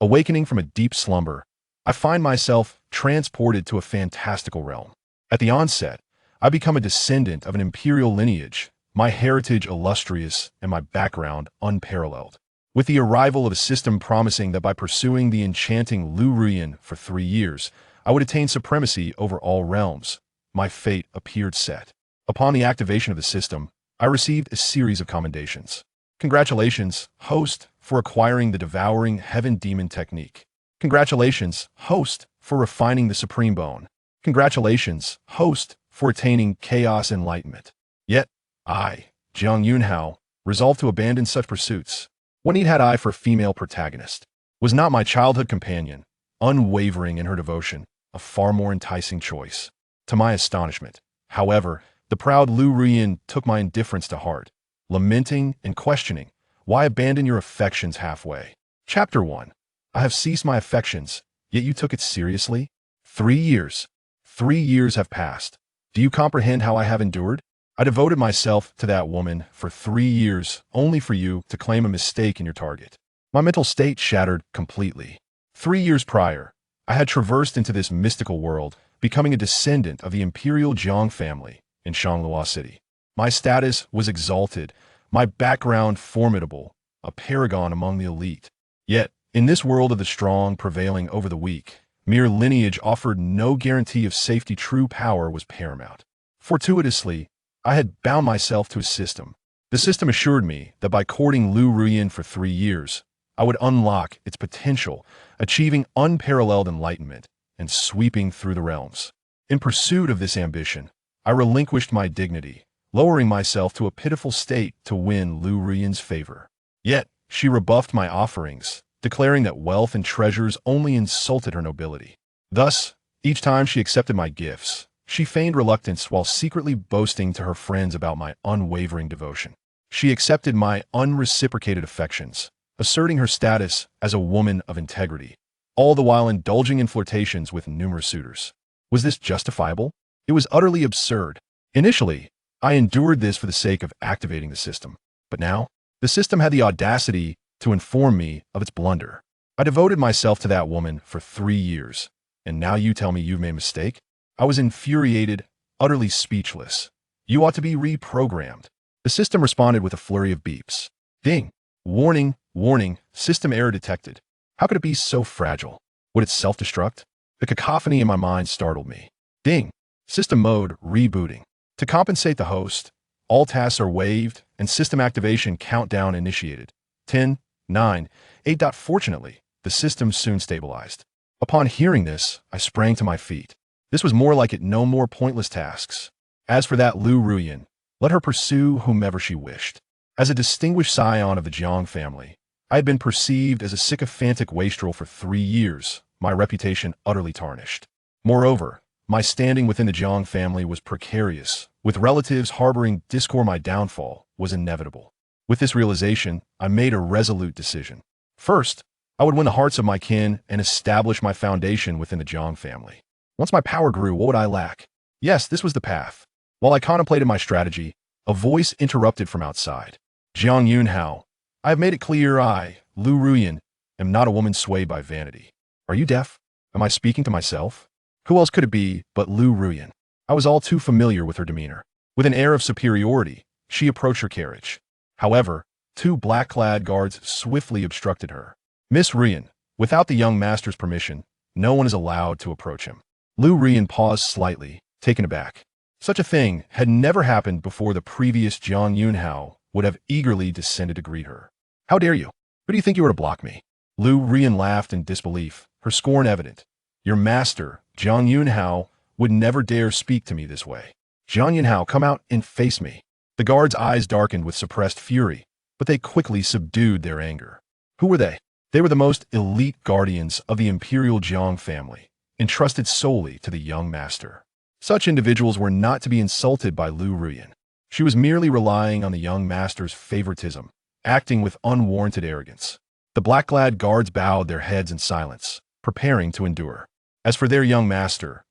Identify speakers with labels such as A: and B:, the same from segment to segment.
A: Awakening from a deep slumber, I find myself transported to a fantastical realm. At the onset, I become a descendant of an imperial lineage, my heritage illustrious and my background unparalleled. With the arrival of a system promising that by pursuing the enchanting Liu Ruyan for 3 years, I would attain supremacy over all realms, my fate appeared set. Upon the activation of the system, I received a series of commendations. Congratulations, host, for acquiring the Devouring Heaven Demon technique. Congratulations, host, for refining the Supreme Bone. Congratulations, host, for attaining Chaos Enlightenment. Yet, I, Jiang Yunxiao, resolved to abandon such pursuits. What need had I for a female protagonist? Was not my childhood companion, unwavering in her devotion, a far more enticing choice? To my astonishment, however, the proud Liu Ruyan took my indifference to heart, lamenting and questioning, "Why abandon your affections halfway?" Chapter 1. I have ceased my affections, yet you took it seriously? 3 years. 3 years have passed. Do you comprehend how I have endured? I devoted myself to that woman for 3 years, only for you to claim a mistake in your target. My mental state shattered completely. 3 years prior, I had traversed into this mystical world, becoming a descendant of the Imperial Jiang family in Shanghua City. My status was exalted, my background formidable, a paragon among the elite. Yet, in this world of the strong prevailing over the weak, mere lineage offered no guarantee of safety. True power was paramount. Fortuitously, I had bound myself to a system. The system assured me that by courting Liu Ruyan for 3 years, I would unlock its potential, achieving unparalleled enlightenment and sweeping through the realms. In pursuit of this ambition, I relinquished my dignity, lowering myself to a pitiful state to win Liu Ruyan's favor. Yet, she rebuffed my offerings, declaring that wealth and treasures only insulted her nobility. Thus, each time she accepted my gifts, she feigned reluctance while secretly boasting to her friends about my unwavering devotion. She accepted my unreciprocated affections, asserting her status as a woman of integrity, all the while indulging in flirtations with numerous suitors. Was this justifiable? It was utterly absurd. Initially, I endured this for the sake of activating the system. But now, the system had the audacity to inform me of its blunder. I devoted myself to that woman for 3 years, and now you tell me you've made a mistake? I was infuriated, utterly speechless. You ought to be reprogrammed. The system responded with a flurry of beeps. Ding! Warning, warning, system error detected. How could it be so fragile? Would it self-destruct? The cacophony in my mind startled me. Ding! System mode rebooting. To compensate the host, all tasks are waived and system activation countdown initiated. 10, 9, 8. Fortunately, the system soon stabilized. Upon hearing this, I sprang to my feet. This was more like it, no more pointless tasks. As for that Liu Ruyan, let her pursue whomever she wished. As a distinguished scion of the Jiang family, I had been perceived as a sycophantic wastrel for 3 years, my reputation utterly tarnished. Moreover, my standing within the Jiang family was precarious, with relatives harboring discord. My downfall was inevitable. With this realization, I made a resolute decision. First, I would win the hearts of my kin and establish my foundation within the Jiang family. Once my power grew, what would I lack? Yes, this was the path. While I contemplated my strategy, a voice interrupted from outside. Jiang Yunxiao, I have made it clear I, Liu Ruyan, am not a woman swayed by vanity. Are you deaf? Am I speaking to myself? Who else could it be but Liu Ruyan? I was all too familiar with her demeanor. With an air of superiority, she approached her carriage. However, 2 black-clad guards swiftly obstructed her. Miss Ruyan, without the young master's permission, no one is allowed to approach him. Liu Ruyan paused slightly, taken aback. Such a thing had never happened before. The previous Jiang Yunxiao would have eagerly descended to greet her. How dare you? Who do you think you are to block me? Liu Ruyan laughed in disbelief, her scorn evident. Your master, Jiang Yunxiao, would never dare speak to me this way. Jiang Yunxiao, come out and face me. The guards' eyes darkened with suppressed fury, but they quickly subdued their anger. Who were they? They were the most elite guardians of the Imperial Jiang family, entrusted solely to the young master. Such individuals were not to be insulted by Liu Ruyan. She was merely relying on the young master's favoritism, acting with unwarranted arrogance. The black-clad guards bowed their heads in silence, preparing to endure. As for their young master,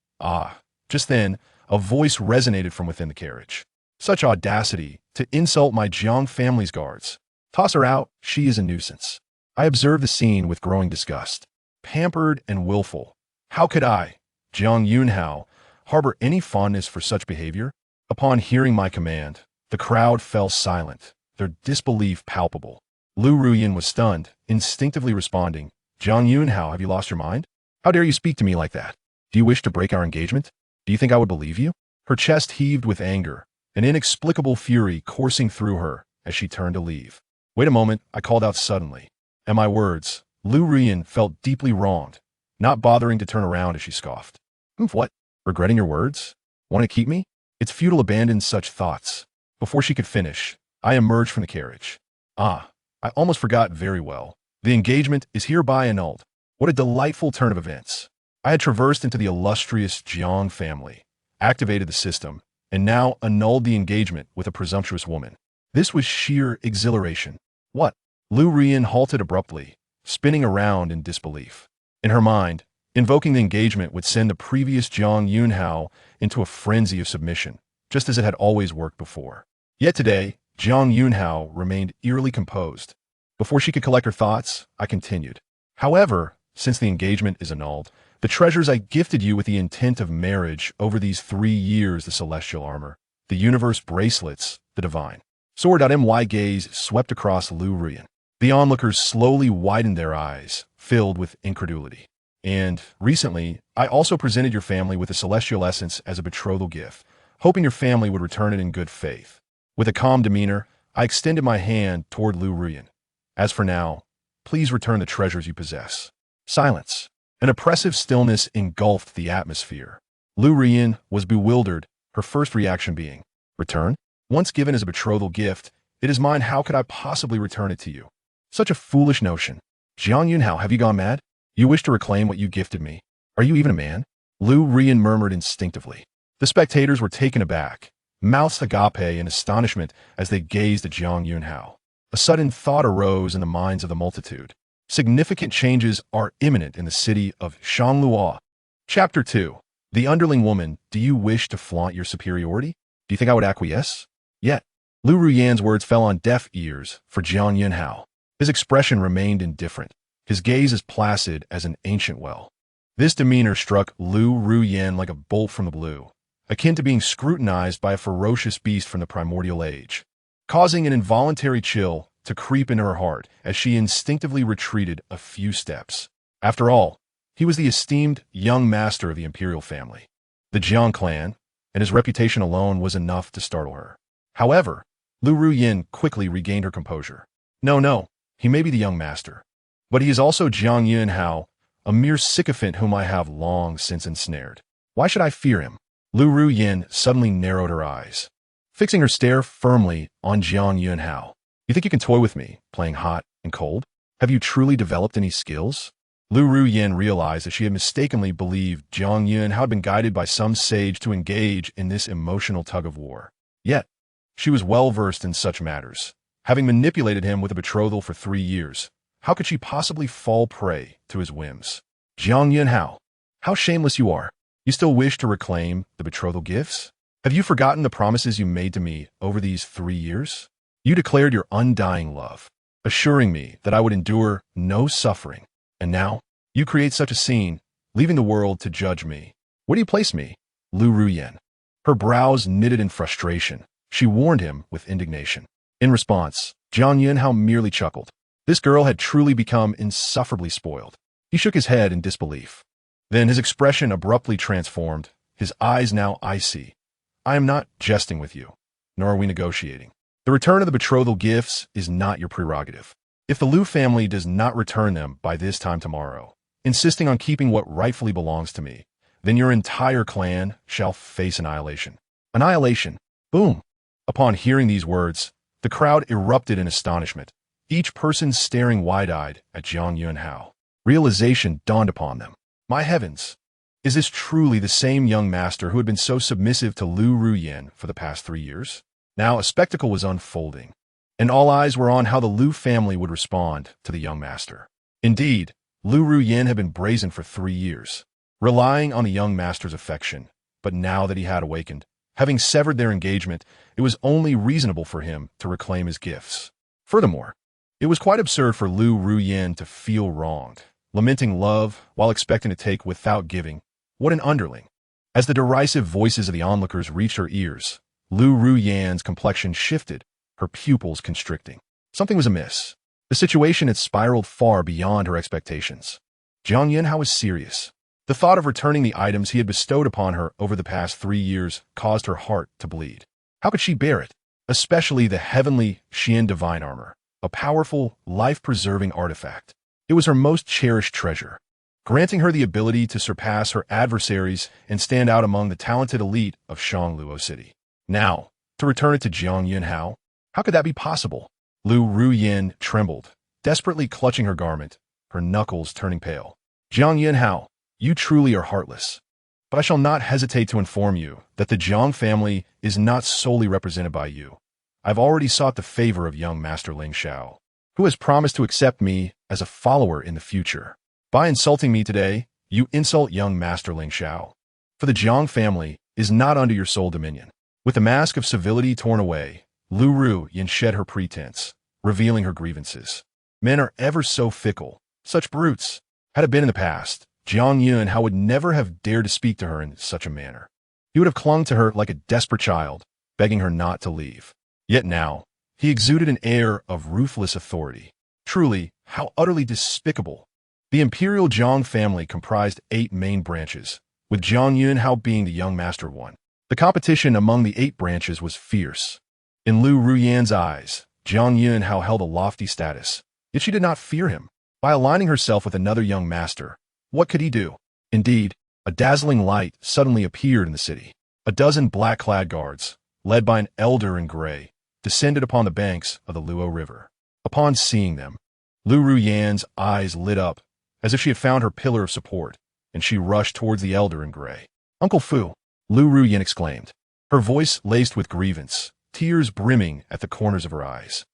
A: just then, a voice resonated from within the carriage. Such audacity to insult my Jiang family's guards. Toss her out, she is a nuisance. I observed the scene with growing disgust. Pampered and willful. How could I, Jiang Yunxiao, harbor any fondness for such behavior? Upon hearing my command, the crowd fell silent, their disbelief palpable. Liu Ruyan was stunned, instinctively responding, Jiang Yunxiao, have you lost your mind? How dare you speak to me like that? Do you wish to break our engagement? Do you think I would believe you? Her chest heaved with anger, an inexplicable fury coursing through her as she turned to leave. Wait a moment, I called out suddenly. At my words, Liu Ruyan felt deeply wronged, not bothering to turn around as she scoffed. What? Regretting your words? Want to keep me? It's futile to abandon such thoughts. Before she could finish, I emerged from the carriage. Ah, I almost forgot very well. The engagement is hereby annulled. What a delightful turn of events. I had traversed into the illustrious Jiang family, activated the system, and now annulled the engagement with a presumptuous woman. This was sheer exhilaration. What? Liu Ruyan halted abruptly, spinning around in disbelief. In her mind, invoking the engagement would send the previous Jiang Yunxiao into a frenzy of submission, just as it had always worked before. Yet today, Jiang Yunxiao remained eerily composed. Before she could collect her thoughts, I continued. However, since the engagement is annulled, the treasures I gifted you with the intent of marriage over these 3 years, the celestial armor, the universe bracelets, the divine sword.my gaze swept across Liu Ruyan. The onlookers slowly widened their eyes, filled with incredulity. And recently, I also presented your family with the celestial essence as a betrothal gift, hoping your family would return it in good faith. With a calm demeanor, I extended my hand toward Liu Ruyan. As for now, please return the treasures you possess. Silence. An oppressive stillness engulfed the atmosphere. Liu Ruyan was bewildered, her first reaction being, return? Once given as a betrothal gift, it is mine. How could I possibly return it to you? Such a foolish notion. Jiang Yunxiao, have you gone mad? You wish to reclaim what you gifted me. Are you even a man? Liu Ruyan murmured instinctively. The spectators were taken aback, mouths agape in astonishment as they gazed at Jiang Yunxiao. A sudden thought arose in the minds of the multitude. Significant changes are imminent in the city of Shanglua. Chapter 2. The Underling Woman, do you wish to flaunt your superiority? Do you think I would acquiesce? Yet, Liu Ruyan's words fell on deaf ears for Jiang Yunxiao. His expression remained indifferent, his gaze as placid as an ancient well. This demeanor struck Liu Ruyan like a bolt from the blue, akin to being scrutinized by a ferocious beast from the primordial age, causing an involuntary chill to creep into her heart as she instinctively retreated a few steps. After all, he was the esteemed young master of the imperial family. The Jiang clan, and his reputation alone was enough to startle her. However, Liu Ruyan quickly regained her composure. No, he may be the young master, but he is also Jiang Yunxiao, a mere sycophant whom I have long since ensnared. Why should I fear him? Liu Ruyan suddenly narrowed her eyes, fixing her stare firmly on Jiang Yunxiao. You think you can toy with me, playing hot and cold? Have you truly developed any skills? Liu Ruyan realized that she had mistakenly believed Jiang Yunxiao had been guided by some sage to engage in this emotional tug-of-war. Yet, she was well versed in such matters. Having manipulated him with a betrothal for 3 years, how could she possibly fall prey to his whims? Jiang Yunxiao, how shameless you are. You still wish to reclaim the betrothal gifts? Have you forgotten the promises you made to me over these 3 years? You declared your undying love, assuring me that I would endure no suffering. And now, you create such a scene, leaving the world to judge me. Where do you place me? Liu Ruyan. Her brows knitted in frustration. She warned him with indignation. In response, Jiang Yunxiao merely chuckled. This girl had truly become insufferably spoiled. He shook his head in disbelief. Then his expression abruptly transformed, his eyes now icy. I am not jesting with you, nor are we negotiating. The return of the betrothal gifts is not your prerogative. If the Liu family does not return them by this time tomorrow, insisting on keeping what rightfully belongs to me, then your entire clan shall face annihilation. Annihilation. Boom. Upon hearing these words, the crowd erupted in astonishment, each person staring wide-eyed at Jiang Yunxiao. Realization dawned upon them. My heavens! Is this truly the same young master who had been so submissive to Liu Ruyan for the past 3 years? Now a spectacle was unfolding, and all eyes were on how the Liu family would respond to the young master. Indeed, Liu Ruyan had been brazen for 3 years, relying on the young master's affection, but now that he had awakened, having severed their engagement, it was only reasonable for him to reclaim his gifts. Furthermore, It was quite absurd for Liu Ruyan to feel wronged, lamenting love while expecting to take without giving. What an underling. As the derisive voices of the onlookers reached her ears, Liu Ruyan's complexion shifted, her pupils constricting. Something was amiss. The situation had spiraled far beyond her expectations. Jiang Yunxiao was serious. The thought of returning the items he had bestowed upon her over the past 3 years caused her heart to bleed. How could she bear it? Especially the heavenly Xian divine armor, a powerful, life-preserving artifact. It was her most cherished treasure, granting her the ability to surpass her adversaries and stand out among the talented elite of Shangluo City. Now, to return it to Jiang Yunxiao? How could that be possible? Liu Ruyan trembled, desperately clutching her garment, her knuckles turning pale. Jiang Yunxiao, you truly are heartless. But I shall not hesitate to inform you that the Jiang family is not solely represented by you. I've already sought the favor of young Master Ling Xiao, who has promised to accept me as a follower in the future. By insulting me today, you insult young Master Ling Xiao. For the Jiang family is not under your sole dominion. With the mask of civility torn away, Liu Ruyan shed her pretense, revealing her grievances. Men are ever so fickle, such brutes. Had it been in the past, Jiang Yunxiao would never have dared to speak to her in such a manner. He would have clung to her like a desperate child, begging her not to leave. Yet now, he exuded an air of ruthless authority. Truly, how utterly despicable. The Imperial Jiang family comprised 8 main branches, with Jiang Yunxiao being the young master one. The competition among the 8 branches was fierce. In Liu Ruyan's eyes, Jiang Yunxiao held a lofty status, yet she did not fear him. By aligning herself with another young master, what could he do? Indeed, a dazzling light suddenly appeared in the city. A dozen black-clad guards, led by an elder in gray, descended upon the banks of the Luo River. Upon seeing them, Liu Ruyan's eyes lit up, as if she had found her pillar of support, and she rushed towards the elder in gray. "Uncle Fu!" Liu Ruyan exclaimed, her voice laced with grievance, tears brimming at the corners of her eyes.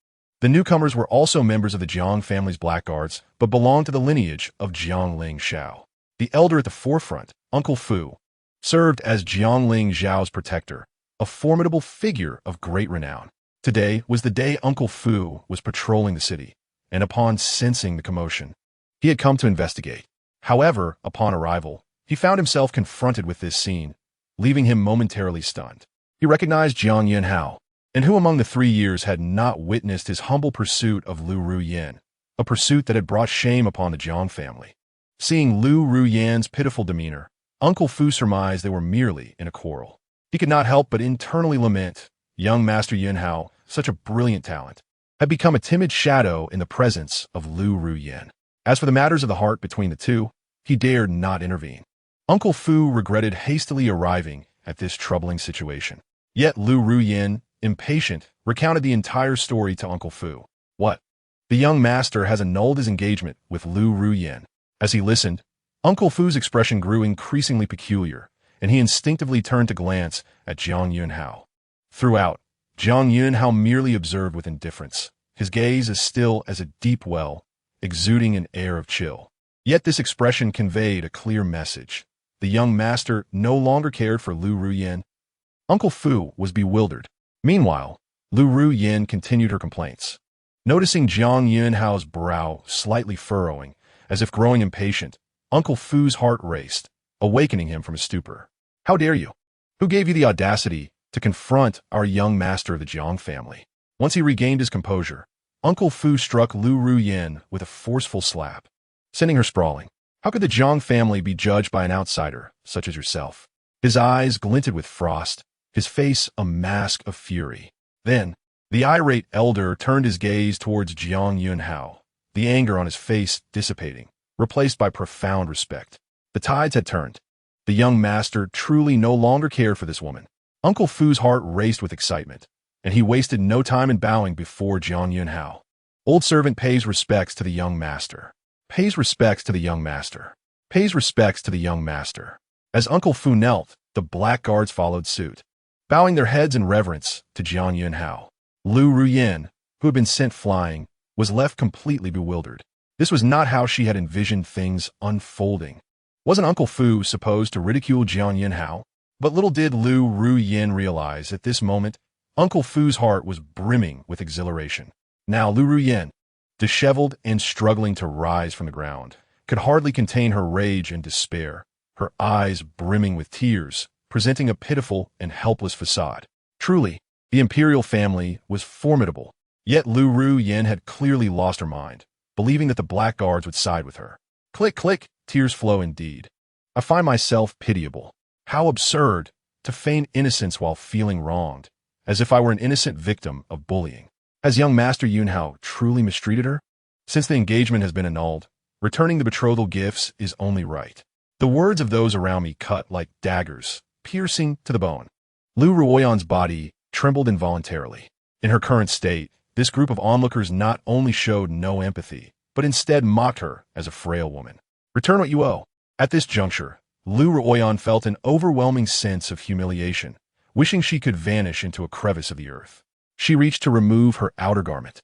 A: The newcomers were also members of the Jiang family's blackguards, but belonged to the lineage of Jiang Ling Xiao. The elder at the forefront, Uncle Fu, served as Jiang Ling Xiao's protector, a formidable figure of great renown. Today was the day Uncle Fu was patrolling the city, and upon sensing the commotion, he had come to investigate. However, upon arrival, he found himself confronted with this scene, leaving him momentarily stunned. He recognized Jiang Yunxiao, and who among the 3 years had not witnessed his humble pursuit of Liu Ruyan, a pursuit that had brought shame upon the Jiang family. Seeing Liu Ruyan's pitiful demeanor, Uncle Fu surmised they were merely in a quarrel. He could not help but internally lament, young Master Yunxiao, such a brilliant talent, had become a timid shadow in the presence of Liu Ruyan. As for the matters of the heart between the two, he dared not intervene. Uncle Fu regretted hastily arriving at this troubling situation. Yet Liu Ruyan, impatient, recounted the entire story to Uncle Fu. What? The young master has annulled his engagement with Liu Ruyan. As he listened, Uncle Fu's expression grew increasingly peculiar, and he instinctively turned to glance at Jiang Yunxiao. Throughout, Jiang Yunxiao merely observed with indifference, his gaze as still as a deep well, exuding an air of chill. Yet this expression conveyed a clear message. The young master no longer cared for Liu Ruyan. Uncle Fu was bewildered. Meanwhile, Liu Ruyan continued her complaints. Noticing Jiang Yunxiao's brow slightly furrowing, as if growing impatient, Uncle Fu's heart raced, awakening him from his stupor. "How dare you? Who gave you the audacity to confront our young master of the Jiang family?" Once he regained his composure, Uncle Fu struck Liu Ruyan with a forceful slap, sending her sprawling. "How could the Jiang family be judged by an outsider, such as yourself?" His eyes glinted with frost, his face a mask of fury. Then, the irate elder turned his gaze towards Jiang Yunxiao, the anger on his face dissipating, replaced by profound respect. The tides had turned. The young master truly no longer cared for this woman. Uncle Fu's heart raced with excitement, and he wasted no time in bowing before Jiang Yunxiao. Old servant pays respects to the young master. Pays respects to the young master. Pays respects to the young master. As Uncle Fu knelt, the black guards followed suit, bowing their heads in reverence to Jiang Yunxiao. Liu Ruyan, who had been sent flying, was left completely bewildered. This was not how she had envisioned things unfolding. Wasn't Uncle Fu supposed to ridicule Jiang Yunxiao? But little did Liu Ruyan realize at this moment, Uncle Fu's heart was brimming with exhilaration. "Now, Liu Ruyan, disheveled and struggling to rise from the ground, could hardly contain her rage and despair, her eyes brimming with tears, presenting a pitiful and helpless facade. Truly, the imperial family was formidable, yet Liu Ruyan had clearly lost her mind, believing that the Black Guards would side with her. Click, click, tears flow indeed. I find myself pitiable. How absurd to feign innocence while feeling wronged, as if I were an innocent victim of bullying. Has young Master Yunhao truly mistreated her? Since the engagement has been annulled, returning the betrothal gifts is only right. The words of those around me cut like daggers, piercing to the bone. Liu Ruyan's body trembled involuntarily. In her current state, this group of onlookers not only showed no empathy, but instead mocked her as a frail woman. Return what you owe. At this juncture, Liu Ruyan felt an overwhelming sense of humiliation, wishing she could vanish into a crevice of the earth. She reached to remove her outer garment,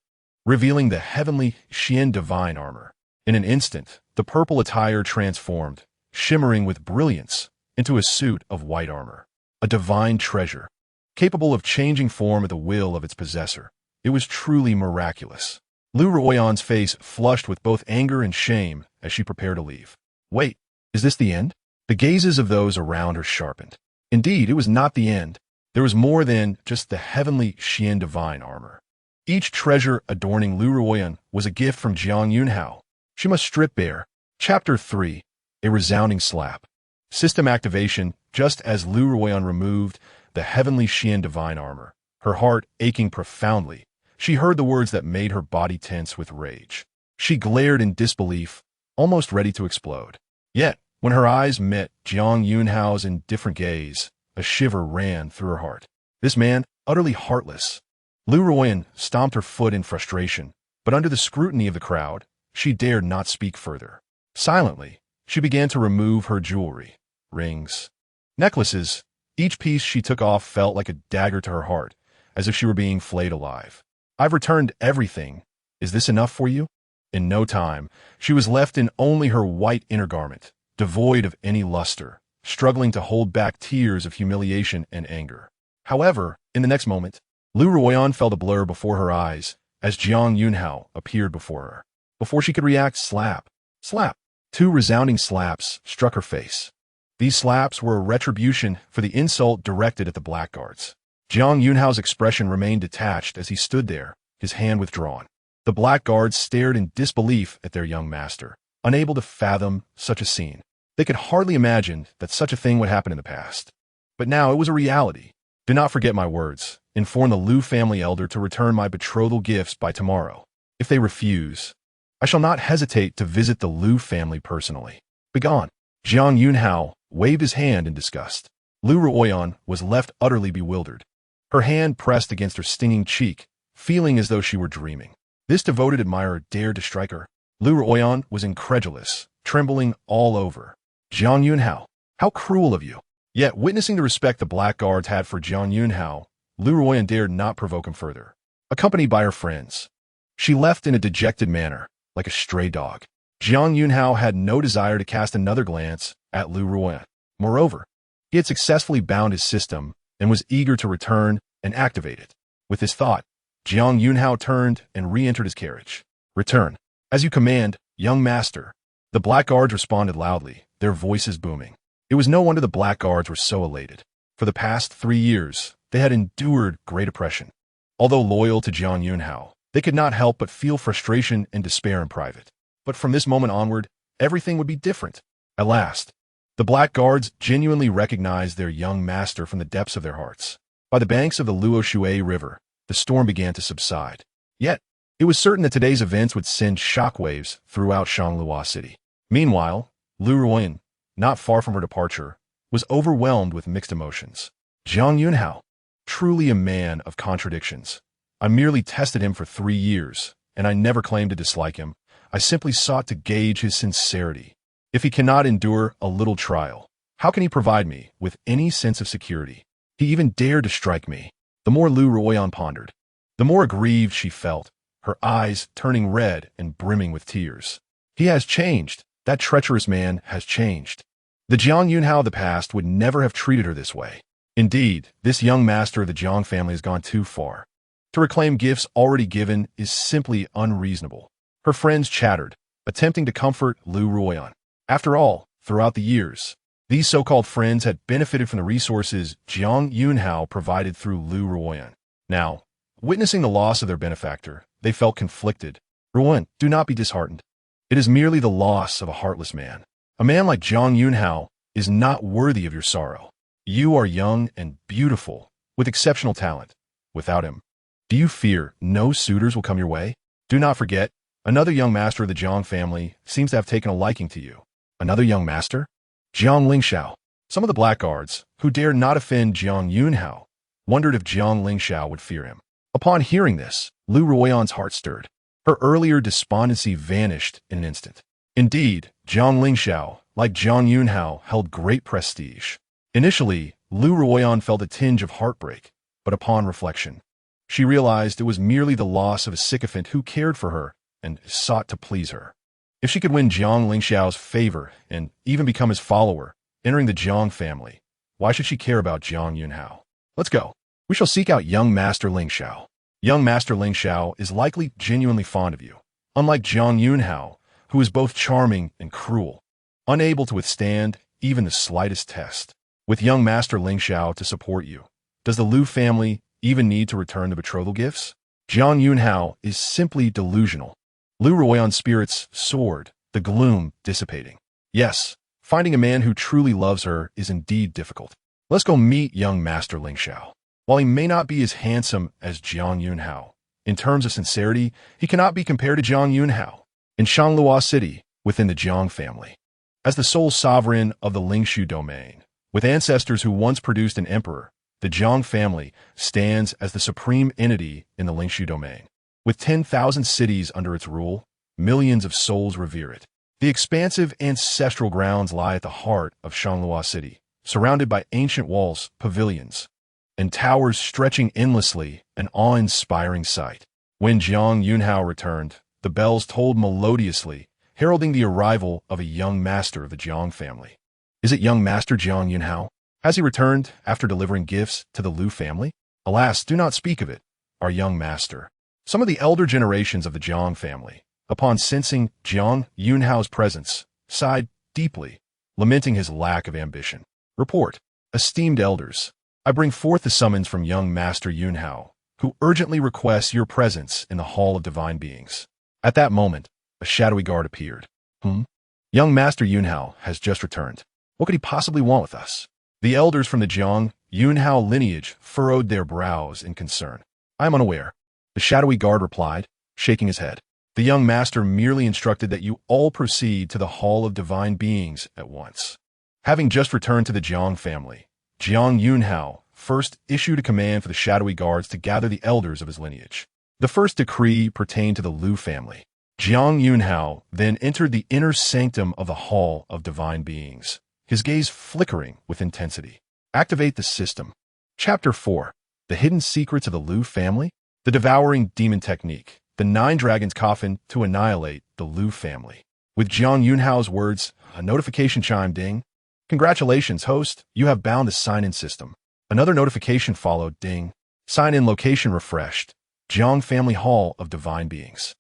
A: revealing the heavenly Xian divine armor. In an instant, the purple attire transformed, shimmering with brilliance, into a suit of white armor. A divine treasure, capable of changing form at the will of its possessor. It was truly miraculous. Liu Ruyan's face flushed with both anger and shame as she prepared to leave. Wait, is this the end? The gazes of those around her sharpened. Indeed, it was not the end. There was more than just the heavenly Xian divine armor. Each treasure adorning Liu Ruyan was a gift from Jiang Yunxiao. She must strip bare. Chapter 3. A resounding slap. System activation. Just as Liu Ruyan removed the heavenly Xian divine armor, her heart aching profoundly, she heard the words that made her body tense with rage. She glared in disbelief, almost ready to explode. Yet, when her eyes met Jiang Yunxiao's indifferent gaze, a shiver ran through her heart. This man, utterly heartless. Liu Ruyan stomped her foot in frustration, but under the scrutiny of the crowd, she dared not speak further. Silently, she began to remove her jewelry, rings, necklaces. Each piece she took off felt like a dagger to her heart, as if she were being flayed alive. I've returned everything. Is this enough for you? In no time, she was left in only her white inner garment, devoid of any luster, struggling to hold back tears of humiliation and anger. However, in the next moment, Liu Ruyan felt a blur before her eyes as Jiang Yunxiao appeared before her. Before she could react, slap, slap. 2 resounding slaps struck her face. These slaps were a retribution for the insult directed at the Black Guards. Jiang Yunxiao's expression remained detached as he stood there, his hand withdrawn. The Black Guards stared in disbelief at their young master, unable to fathom such a scene. They could hardly imagine that such a thing would happen in the past. But now it was a reality. Do not forget my words. Inform the Liu family elder to return my betrothal gifts by tomorrow. If they refuse, I shall not hesitate to visit the Liu family personally. Begone. Jiang Yunxiao waved his hand in disgust. Liu Ruyan was left utterly bewildered. Her hand pressed against her stinging cheek, feeling as though she were dreaming. This devoted admirer dared to strike her. Liu Ruyan was incredulous, trembling all over. Jiang Yunxiao, how cruel of you. Yet, witnessing the respect the Black Guards had for Jiang Yunxiao, Liu Ruyan dared not provoke him further. Accompanied by her friends, she left in a dejected manner, like a stray dog. Jiang Yunxiao had no desire to cast another glance at Liu Ruyan. Moreover, he had successfully bound his system and was eager to return and activate it. With this thought, Jiang Yunxiao turned and re-entered his carriage. Return. As you command, young master. The Black Guards responded loudly, their voices booming. It was no wonder the Black Guards were so elated. For the past 3 years, they had endured great oppression. Although loyal to Jiang Yunxiao, they could not help but feel frustration and despair in private. But from this moment onward, everything would be different. At last, the Black Guards genuinely recognized their young master from the depths of their hearts. By the banks of the Luoshui River, the storm began to subside. Yet, it was certain that today's events would send shockwaves throughout Shanglua City. Meanwhile, Liu Ruyan, not far from her departure, was overwhelmed with mixed emotions. Jiang Yunxiao, truly a man of contradictions. I merely tested him for 3 years, and I never claimed to dislike him. I simply sought to gauge his sincerity. If he cannot endure a little trial, how can he provide me with any sense of security? He even dared to strike me. The more Liu Ruyan pondered, the more aggrieved she felt, her eyes turning red and brimming with tears. He has changed. That treacherous man has changed. The Jiang Yunxiao of the past would never have treated her this way. Indeed, this young master of the Jiang family has gone too far. To reclaim gifts already given is simply unreasonable. Her friends chattered, attempting to comfort Liu Ruyan. After all, throughout the years, these so-called friends had benefited from the resources Jiang Yunxiao provided through Liu Ruyan. Now, witnessing the loss of their benefactor, they felt conflicted. Ruyan, do not be disheartened. It is merely the loss of a heartless man. A man like Jiang Yunxiao is not worthy of your sorrow. You are young and beautiful, with exceptional talent. Without him, do you fear no suitors will come your way? Do not forget, another young master of the Jiang family seems to have taken a liking to you. Another young master? Jiang Yunxiao. Some of the blackguards, who dared not offend Jiang Yunxiao, wondered if Jiang Yunxiao would fear him. Upon hearing this, Liu Ruyan's heart stirred. Her earlier despondency vanished in an instant. Indeed, Jiang Yunxiao, like Jiang Yunxiao, held great prestige. Initially, Liu Ruyan felt a tinge of heartbreak, but upon reflection, she realized it was merely the loss of a sycophant who cared for her and sought to please her. If she could win Jiang Yunxiao's favor and even become his follower, entering the Jiang family, why should she care about Jiang Yunxiao? Let's go. We shall seek out young Master Yunxiao. Young Master Yunxiao is likely genuinely fond of you, unlike Jiang Yunxiao, who is both charming and cruel, unable to withstand even the slightest test. With young Master Yunxiao to support you, does the Liu family even need to return the betrothal gifts? Jiang Yunxiao is simply delusional. Liu Ruyan's spirits soared, the gloom dissipating. Yes, finding a man who truly loves her is indeed difficult. Let's go meet young Master Yunxiao. While he may not be as handsome as Jiang Yunxiao, in terms of sincerity, he cannot be compared to Jiang Yunxiao. In Shanlua City, within the Jiang family, as the sole sovereign of the Lingshu domain, with ancestors who once produced an emperor, the Jiang family stands as the supreme entity in the Lingshu domain. With 10,000 cities under its rule, millions of souls revere it. The expansive ancestral grounds lie at the heart of Shanlua City, surrounded by ancient walls, pavilions, and towers stretching endlessly, an awe-inspiring sight. When Jiang Yunxiao returned, the bells tolled melodiously, heralding the arrival of a young master of the Jiang family. Is it young Master Jiang Yunxiao? Has he returned after delivering gifts to the Liu family? Alas, do not speak of it, our young master. Some of the elder generations of the Jiang family, upon sensing Jiang Yunxiao's presence, sighed deeply, lamenting his lack of ambition. Report, esteemed elders, I bring forth the summons from young Master Yunxiao, who urgently requests your presence in the Hall of Divine Beings. At that moment, a shadowy guard appeared. Young Master Yunxiao has just returned. What could he possibly want with us? The elders from the Jiang Yunxiao lineage furrowed their brows in concern. I am unaware, the shadowy guard replied, shaking his head. The young master merely instructed that you all proceed to the Hall of Divine Beings at once. Having just returned to the Jiang family, Jiang Yunxiao first issued a command for the shadowy guards to gather the elders of his lineage. The first decree pertained to the Liu family. Jiang Yunxiao then entered the inner sanctum of the Hall of Divine Beings, his gaze flickering with intensity. Activate the system. Chapter 4. The Hidden Secrets of the Liu Family. The Devouring Demon Technique. The 9 Dragons Coffin to annihilate the Liu family. With Jiang Yunxiao's words, a notification chime ding. Congratulations, host. You have bound the sign-in system. Another notification followed, ding. Sign-in location refreshed. Jiang Family Hall of Divine Beings.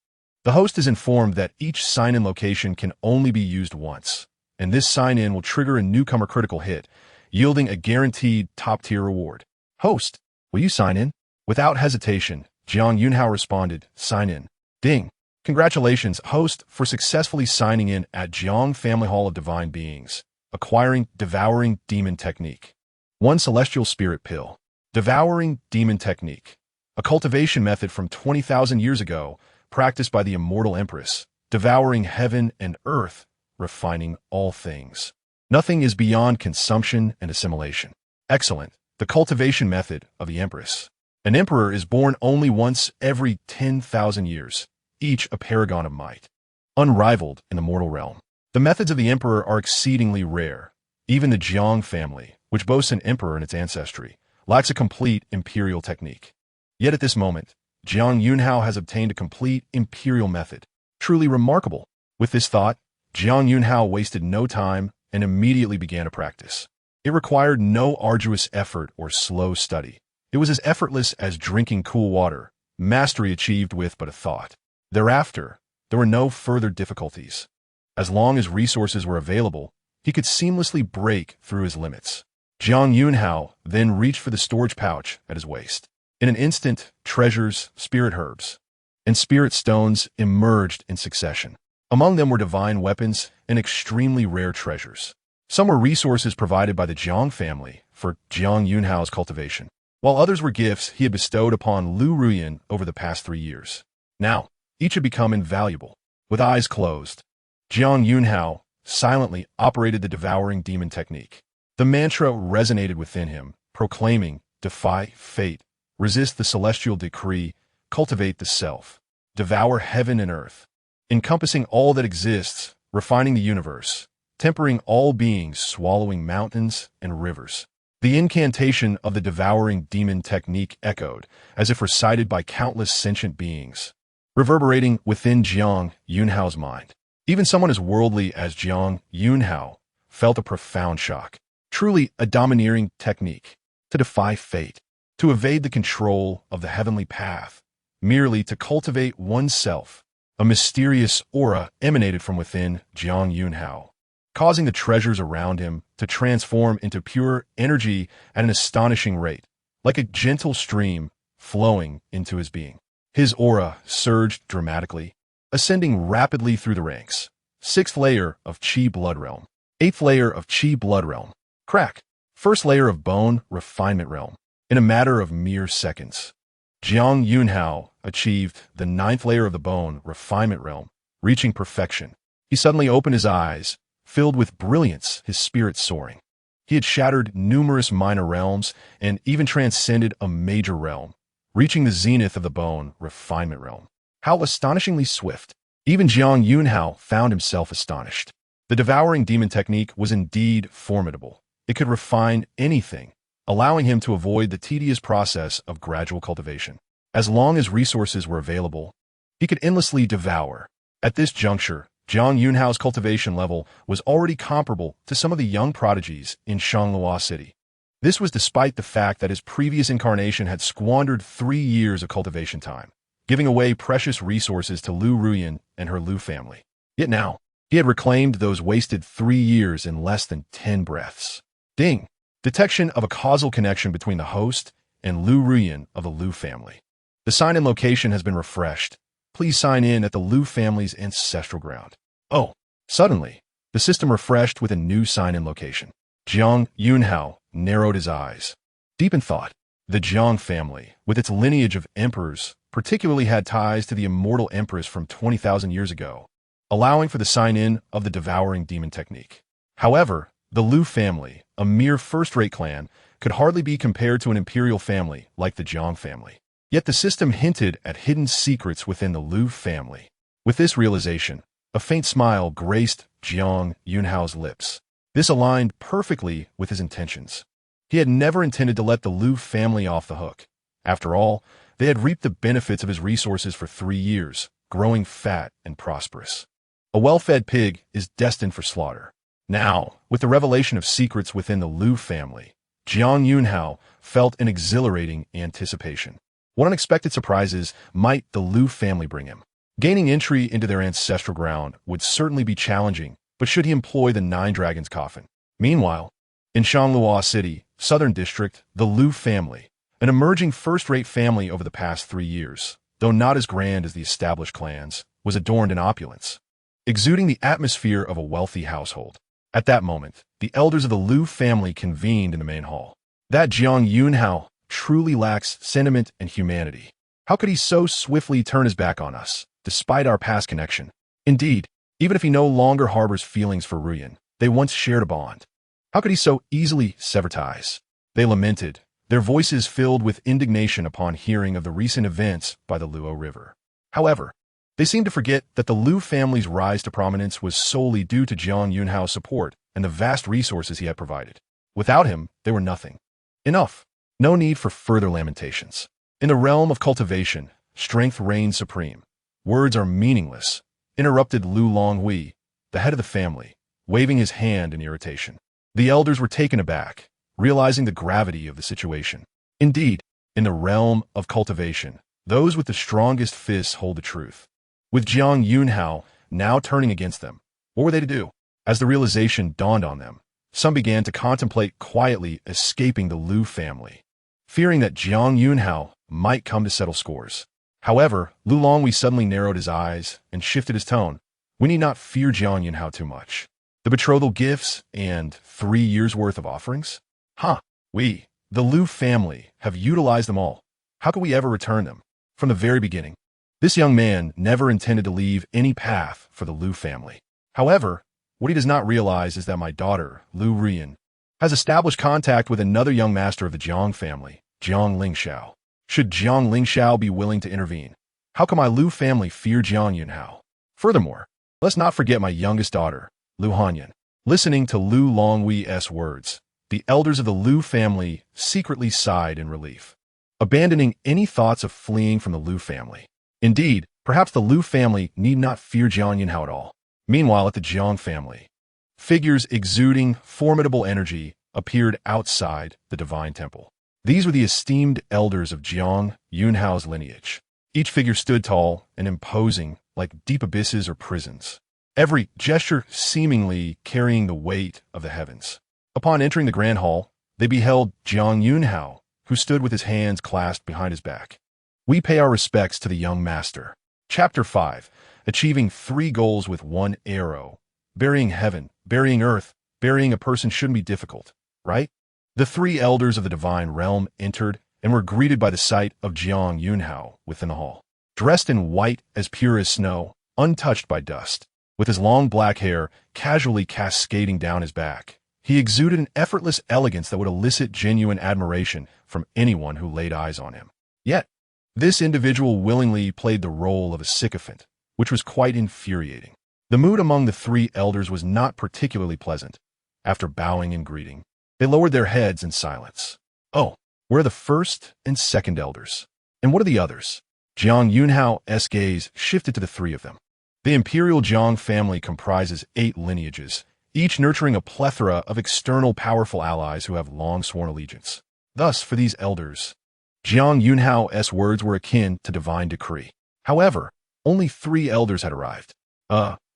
A: The host is informed that each sign-in location can only be used once, and this sign-in will trigger a newcomer critical hit, yielding a guaranteed top-tier reward. Host, will you sign in? Without hesitation, Jiang Yunxiao responded, sign in. Ding. Congratulations, host, for successfully signing in at Jiang Family Hall of Divine Beings, acquiring Devouring Demon Technique. 1 Celestial Spirit Pill. Devouring Demon Technique. A cultivation method from 20,000 years ago, practiced by the immortal Empress, devouring heaven and earth, refining all things. Nothing is beyond consumption and assimilation. Excellent. The cultivation method of the Empress. An emperor is born only once every 10,000 years, each a paragon of might. Unrivaled in the mortal realm. The methods of the emperor are exceedingly rare. Even the Jiang family, which boasts an emperor in its ancestry, lacks a complete imperial technique. Yet at this moment, Jiang Yunxiao has obtained a complete imperial method. Truly remarkable. With this thought, Jiang Yunxiao wasted no time and immediately began to practice. It required no arduous effort or slow study. It was as effortless as drinking cool water, mastery achieved with but a thought. Thereafter, there were no further difficulties. As long as resources were available, he could seamlessly break through his limits. Jiang Yunxiao then reached for the storage pouch at his waist. In an instant, treasures, spirit herbs, and spirit stones emerged in succession. Among them were divine weapons and extremely rare treasures. Some were resources provided by the Jiang family for Jiang Yunxiao's cultivation, while others were gifts he had bestowed upon Liu Ruyan over the past 3 years. Now, each had become invaluable. With eyes closed, Jiang Yunxiao silently operated the devouring demon technique. The mantra resonated within him, proclaiming, defy fate, resist the celestial decree, cultivate the self, devour heaven and earth, encompassing all that exists, refining the universe, tempering all beings, swallowing mountains and rivers. The incantation of the devouring demon technique echoed, as if recited by countless sentient beings, reverberating within Jiang Yunxiao's mind. Even someone as worldly as Jiang Yunxiao felt a profound shock. Truly a domineering technique, to defy fate, to evade the control of the heavenly path, merely to cultivate oneself. A mysterious aura emanated from within Jiang Yunxiao, causing the treasures around him to transform into pure energy at an astonishing rate, like a gentle stream flowing into his being. His aura surged dramatically, ascending rapidly through the ranks. 6th layer of Qi Blood Realm. 8th layer of Qi Blood Realm. Crack. 1st layer of Bone Refinement Realm. In a matter of mere seconds, Jiang Yunxiao achieved the 9th layer of the Bone Refinement Realm, reaching perfection. He suddenly opened his eyes, filled with brilliance, his spirit soaring. He had shattered numerous minor realms and even transcended a major realm, reaching the zenith of the Bone Refinement Realm. How astonishingly swift! Even Jiang Yunxiao found himself astonished. The devouring demon technique was indeed formidable. It could refine anything, allowing him to avoid the tedious process of gradual cultivation. As long as resources were available, he could endlessly devour. At this juncture, Jiang Yunxiao's cultivation level was already comparable to some of the young prodigies in Shanghua City. This was despite the fact that his previous incarnation had squandered 3 years of cultivation time, giving away precious resources to Liu Ruyan and her Liu family. Yet now, he had reclaimed those wasted 3 years in less than 10 breaths. Ding! Detection of a causal connection between the host and Liu Ruyan of the Liu family. The sign-in location has been refreshed. Please sign in at the Liu family's ancestral ground. Oh, suddenly, the system refreshed with a new sign-in location. Jiang Yunxiao narrowed his eyes. Deep in thought, the Jiang family, with its lineage of emperors, particularly had ties to the immortal empress from 20,000 years ago, allowing for the sign-in of the devouring demon technique. However, the Liu family, a mere first-rate clan, could hardly be compared to an imperial family like the Jiang family. Yet the system hinted at hidden secrets within the Liu family. With this realization, a faint smile graced Jiang Yunxiao's lips. This aligned perfectly with his intentions. He had never intended to let the Liu family off the hook. After all, they had reaped the benefits of his resources for 3 years, growing fat and prosperous. A well-fed pig is destined for slaughter. Now, with the revelation of secrets within the Liu family, Jiang Yunxiao felt an exhilarating anticipation. What unexpected surprises might the Liu family bring him? Gaining entry into their ancestral ground would certainly be challenging, but should he employ the 9 Dragons coffin? Meanwhile, in Shanghua City, Southern District, the Liu family, an emerging first-rate family over the past 3 years, though not as grand as the established clans, was adorned in opulence, exuding the atmosphere of a wealthy household. At that moment, the elders of the Liu family convened in the main hall. That Jiang Yunxiao truly lacks sentiment and humanity. How could he so swiftly turn his back on us, despite our past connection? Indeed, even if he no longer harbors feelings for Ruyan, they once shared a bond. How could he so easily sever ties? They lamented, their voices filled with indignation upon hearing of the recent events by the Luo River. However, they seemed to forget that the Liu family's rise to prominence was solely due to Jiang Yunxiao's support and the vast resources he had provided. Without him, they were nothing. Enough. No need for further lamentations. In the realm of cultivation, strength reigns supreme. Words are meaningless, interrupted Lu Longhui, the head of the family, waving his hand in irritation. The elders were taken aback, realizing the gravity of the situation. Indeed, in the realm of cultivation, those with the strongest fists hold the truth. With Jiang Yunxiao now turning against them, what were they to do? As the realization dawned on them, some began to contemplate quietly escaping the Liu family, fearing that Jiang Yunxiao might come to settle scores. However, Lu Longwei suddenly narrowed his eyes and shifted his tone. We need not fear Jiang Yunxiao too much. The betrothal gifts and 3 years' worth of offerings? We, the Liu family, have utilized them all. How could we ever return them? From the very beginning, this young man never intended to leave any path for the Liu family. However, what he does not realize is that my daughter, Liu Ruyan, has established contact with another young master of the Jiang family, Jiang Yunxiao. Should Jiang Yunxiao be willing to intervene, how can my Liu family fear Jiang Yunxiao? Furthermore, let's not forget my youngest daughter, Liu Hanyan. Listening to Lu Longwei's words, the elders of the Liu family secretly sighed in relief, abandoning any thoughts of fleeing from the Liu family. Indeed, perhaps the Liu family need not fear Jiang Yunxiao at all. Meanwhile, at the Jiang family, figures exuding formidable energy appeared outside the divine temple. These were the esteemed elders of Jiang Yunxiao's lineage. Each figure stood tall and imposing like deep abysses or prisons, every gesture seemingly carrying the weight of the heavens. Upon entering the grand hall, they beheld Jiang Yunxiao, who stood with his hands clasped behind his back. We pay our respects to the young master. Chapter 5. Achieving 3 goals with 1 arrow. Burying heaven, burying earth, burying a person shouldn't be difficult, right? The 3 elders of the divine realm entered and were greeted by the sight of Jiang Yunxiao within the hall. Dressed in white as pure as snow, untouched by dust, with his long black hair casually cascading down his back, he exuded an effortless elegance that would elicit genuine admiration from anyone who laid eyes on him. Yet, this individual willingly played the role of a sycophant, which was quite infuriating. The mood among the 3 elders was not particularly pleasant. After bowing and greeting, they lowered their heads in silence. Oh, where are the first and second elders? And what are the others? Jiang Yunxiao's gaze shifted to the 3 of them. The Imperial Jiang family comprises 8 lineages, each nurturing a plethora of external powerful allies who have long sworn allegiance. Thus, for these elders, Jiang Yunxiao's words were akin to divine decree. However, only 3 elders had arrived.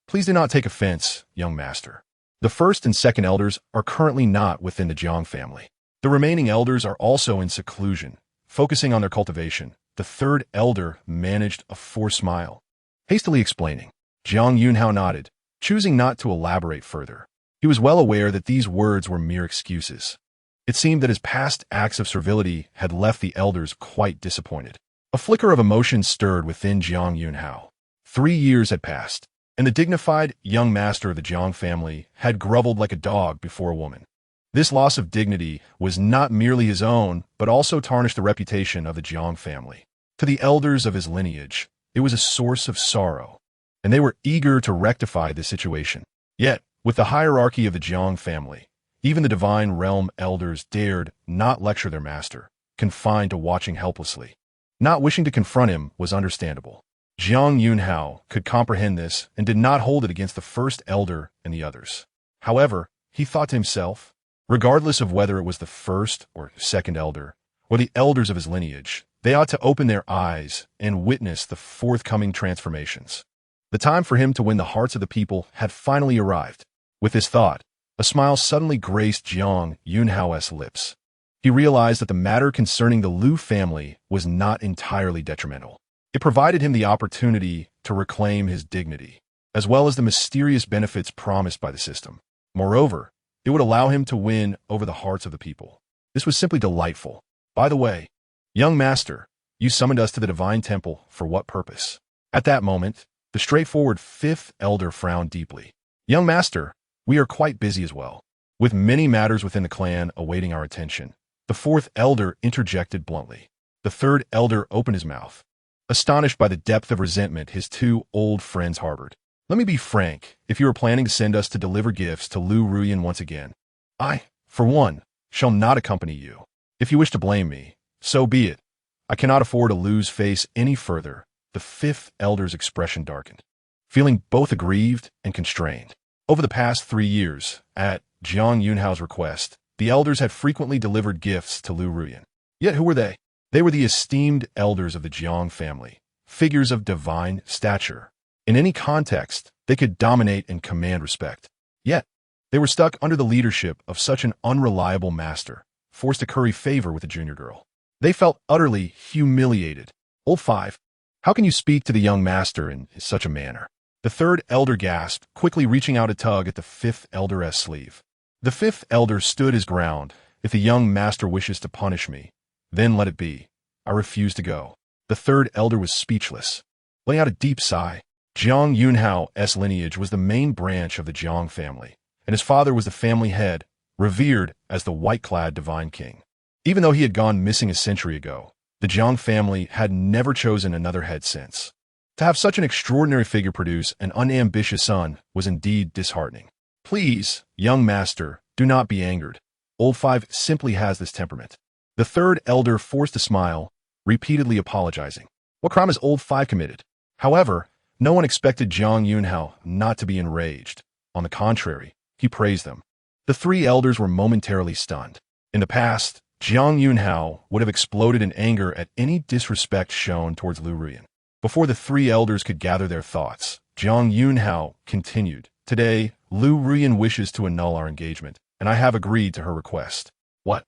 A: Please do not take offense, young master. The first and second elders are currently not within the Jiang family. The remaining elders are also in seclusion, focusing on their cultivation. The 3rd elder managed a forced smile. Hastily explaining, Jiang Yunxiao nodded, choosing not to elaborate further. He was well aware that these words were mere excuses. It seemed that his past acts of servility had left the elders quite disappointed. A flicker of emotion stirred within Jiang Yunxiao. 3 years had passed, and the dignified young master of the Jiang family had groveled like a dog before a woman. This loss of dignity was not merely his own, but also tarnished the reputation of the Jiang family. To the elders of his lineage, it was a source of sorrow, and they were eager to rectify this situation. Yet, with the hierarchy of the Jiang family, even the divine realm elders dared not lecture their master, confined to watching helplessly. Not wishing to confront him was understandable. Jiang Yunxiao could comprehend this and did not hold it against the first elder and the others. However, he thought to himself, regardless of whether it was the first or second elder, or the elders of his lineage, they ought to open their eyes and witness the forthcoming transformations. The time for him to win the hearts of the people had finally arrived. With this thought, a smile suddenly graced Jiang Yunxiao's lips. He realized that the matter concerning the Liu family was not entirely detrimental. It provided him the opportunity to reclaim his dignity, as well as the mysterious benefits promised by the system. Moreover, it would allow him to win over the hearts of the people. This was simply delightful. By the way, young master, you summoned us to the divine temple for what purpose? At that moment, the straightforward 5th elder frowned deeply. Young master, we are quite busy as well, with many matters within the clan awaiting our attention. The 4th elder interjected bluntly. The 3rd elder opened his mouth, astonished by the depth of resentment his 2 old friends harbored. Let me be frank, if you are planning to send us to deliver gifts to Liu Ruyan once again, I, for one, shall not accompany you. If you wish to blame me, so be it. I cannot afford to lose face any further. The 5th elder's expression darkened, feeling both aggrieved and constrained. Over the past 3 years, at Jiang Yunxiao's request, the elders had frequently delivered gifts to Liu Ruyan. Yet who were they? They were the esteemed elders of the Jiang family, figures of divine stature, In any context, they could dominate and command respect. Yet, they were stuck under the leadership of such an unreliable master, forced to curry favor with a junior girl. They felt utterly humiliated. Old Five, how can you speak to the young master in such a manner? The third elder gasped, quickly reaching out a tug at the fifth elder's sleeve. The fifth elder stood his ground. If the young master wishes to punish me, then let it be. I refuse to go. The third elder was speechless. Letting out a deep sigh. Jiang Yunxiao's lineage was the main branch of the Jiang family, and his father was the family head, revered as the white-clad divine king. Even though he had gone missing a century ago, the Jiang family had never chosen another head since. To have such an extraordinary figure produce an unambitious son was indeed disheartening. Please, young master, do not be angered. Old Five simply has this temperament. The third elder forced a smile, repeatedly apologizing. What crime has Old Five committed? However, no one expected Jiang Yunxiao not to be enraged. On the contrary, he praised them. The three elders were momentarily stunned. In the past, Jiang Yunxiao would have exploded in anger at any disrespect shown towards Liu Ruyan. Before the three elders could gather their thoughts, Jiang Yunxiao continued, "Today, Liu Ruyan wishes to annul our engagement, and I have agreed to her request." What?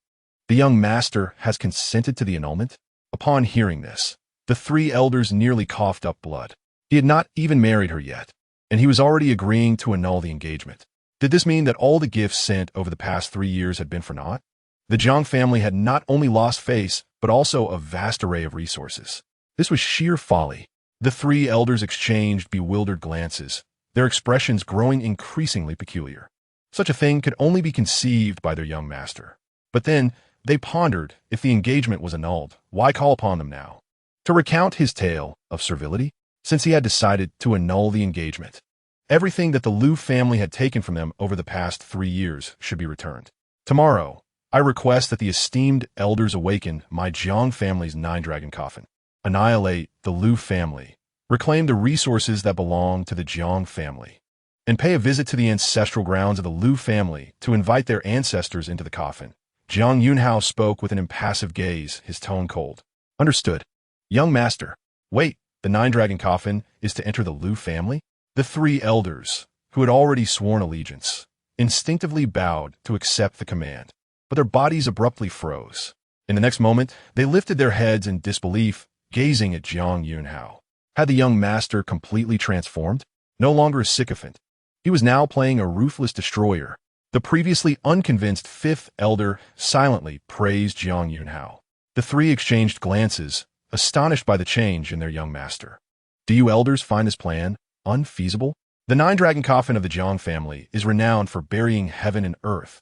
A: The young master has consented to the annulment? Upon hearing this, the three elders nearly coughed up blood. He had not even married her yet, and he was already agreeing to annul the engagement. Did this mean that all the gifts sent over the past 3 years had been for naught? The Jiang family had not only lost face, but also a vast array of resources. This was sheer folly. The three elders exchanged bewildered glances, their expressions growing increasingly peculiar. Such a thing could only be conceived by their young master. But then, they pondered, if the engagement was annulled, why call upon them now? To recount his tale of servility? Since he had decided to annul the engagement, everything that the Liu family had taken from them over the past 3 years should be returned. Tomorrow, I request that the esteemed elders awaken my Jiang family's 9-dragon coffin, annihilate the Liu family, reclaim the resources that belong to the Jiang family, and pay a visit to the ancestral grounds of the Liu family to invite their ancestors into the coffin. Jiang Yunxiao spoke with an impassive gaze, his tone cold. Understood. Young master. Wait. The 9-dragon coffin is to enter the Liu family? The three elders, who had already sworn allegiance, instinctively bowed to accept the command, but their bodies abruptly froze. In the next moment, they lifted their heads in disbelief, gazing at Jiang Yunxiao. Had the young master completely transformed? No longer a sycophant. He was now playing a ruthless destroyer. The previously unconvinced fifth elder silently praised Jiang Yunxiao. The three exchanged glances, astonished by the change in their young master. Do you elders find this plan unfeasible? The 9-dragon coffin of the Jiang family is renowned for burying heaven and earth.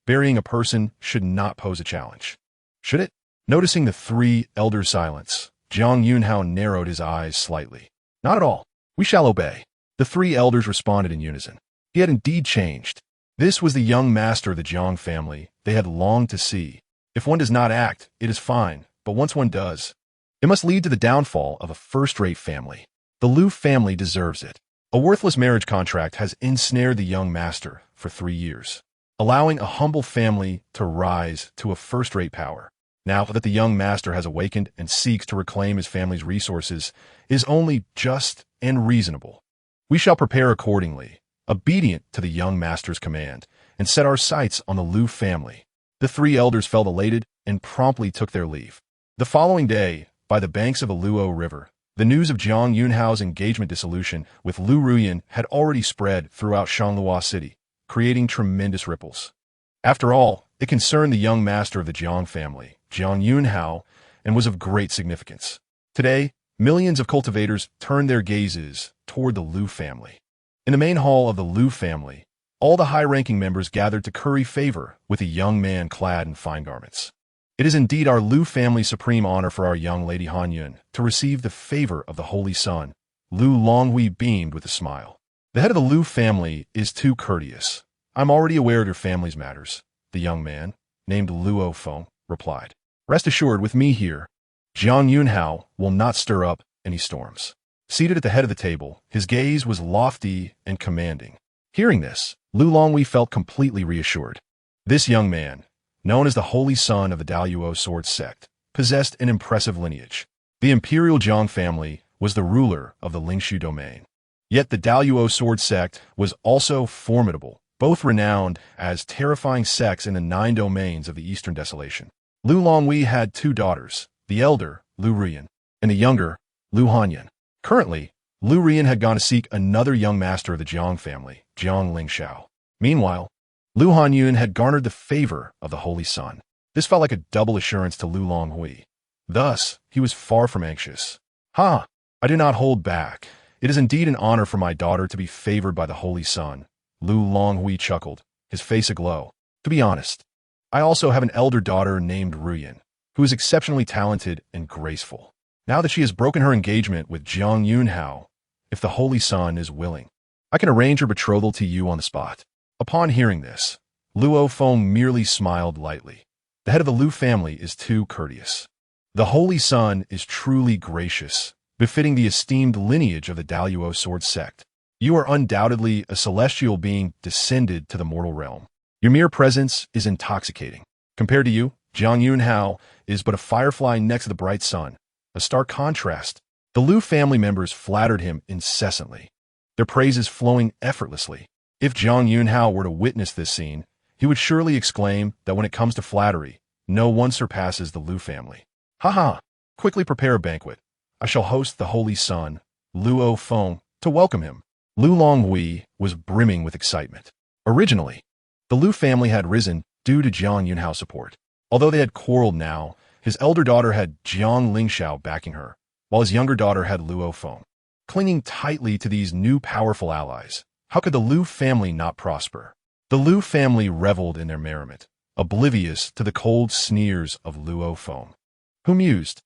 A: Burying a person should not pose a challenge. Should it? Noticing the three elders' silence, Jiang Yunxiao narrowed his eyes slightly. Not at all. We shall obey. The three elders responded in unison. He had indeed changed. This was the young master of the Jiang family they had longed to see. If one does not act, it is fine, but once one does, it must lead to the downfall of a first-rate family. The Liu family deserves it. A worthless marriage contract has ensnared the young master for 3 years, allowing a humble family to rise to a first-rate power. Now that the young master has awakened and seeks to reclaim his family's resources, is only just and reasonable. We shall prepare accordingly, obedient to the young master's command, and set our sights on the Liu family. The three elders felt elated and promptly took their leave. The following day, by the banks of a Luo river, the news of Jiang Yunxiao's engagement dissolution with Liu Ruyan had already spread throughout Shanghua City, creating tremendous ripples. After all, it concerned the young master of the Jiang family, Jiang Yunxiao, and was of great significance. Today, millions of cultivators turned their gazes toward the Liu family. In the main hall of the Liu family, all the high-ranking members gathered to curry favor with a young man clad in fine garments. It is indeed our Liu family's supreme honor for our young lady Han Yun to receive the favor of the Holy Sun. Liu Longhui beamed with a smile. The head of the Liu family is too courteous. I'm already aware of your family's matters, the young man, named Luo Feng, replied. Rest assured, with me here, Jiang Yunxiao will not stir up any storms. Seated at the head of the table, his gaze was lofty and commanding. Hearing this, Liu Longhui felt completely reassured. This young man, known as the Holy Son of the Daluo Sword Sect, possessed an impressive lineage. The Imperial Jiang family was the ruler of the Lingshu domain. Yet the Daluo sword sect was also formidable, both renowned as terrifying sects in the 9 domains of the Eastern Desolation. Lu Longhui had 2 daughters, the elder, Liu Ruyan, and the younger, Liu Hanyan. Currently, Liu Ruyan had gone to seek another young master of the Jiang family, Jiang Yunxiao. Meanwhile, Liu Hanyan had garnered the favor of the Holy Sun. This felt like a double assurance to Lu Longhui. Thus, he was far from anxious. I do not hold back. It is indeed an honor for my daughter to be favored by the Holy Sun. Lu Longhui chuckled, his face aglow. To be honest, I also have an elder daughter named Ruyan, who is exceptionally talented and graceful. Now that she has broken her engagement with Jiang Yunxiao, if the Holy Sun is willing, I can arrange her betrothal to you on the spot. Upon hearing this, Luo Feng merely smiled lightly. The head of the Liu family is too courteous. The Holy Sun is truly gracious, befitting the esteemed lineage of the Daluo sword sect. You are undoubtedly a celestial being descended to the mortal realm. Your mere presence is intoxicating. Compared to you, Jiang Yunxiao is but a firefly next to the bright sun, a stark contrast. The Liu family members flattered him incessantly, their praises flowing effortlessly. If Jiang Yunxiao were to witness this scene, he would surely exclaim that when it comes to flattery, no one surpasses the Liu family. Quickly prepare a banquet. I shall host the Holy Sun, Luo Feng, to welcome him. Lu Longhui was brimming with excitement. Originally, the Liu family had risen due to Jiang Yunxiao's support. Although they had quarreled now, his elder daughter had Jiang Yunxiao backing her, while his younger daughter had Luo Feng. Clinging tightly to these new powerful allies, how could the Liu family not prosper? The Liu family reveled in their merriment, oblivious to the cold sneers of Luo Feng, who mused,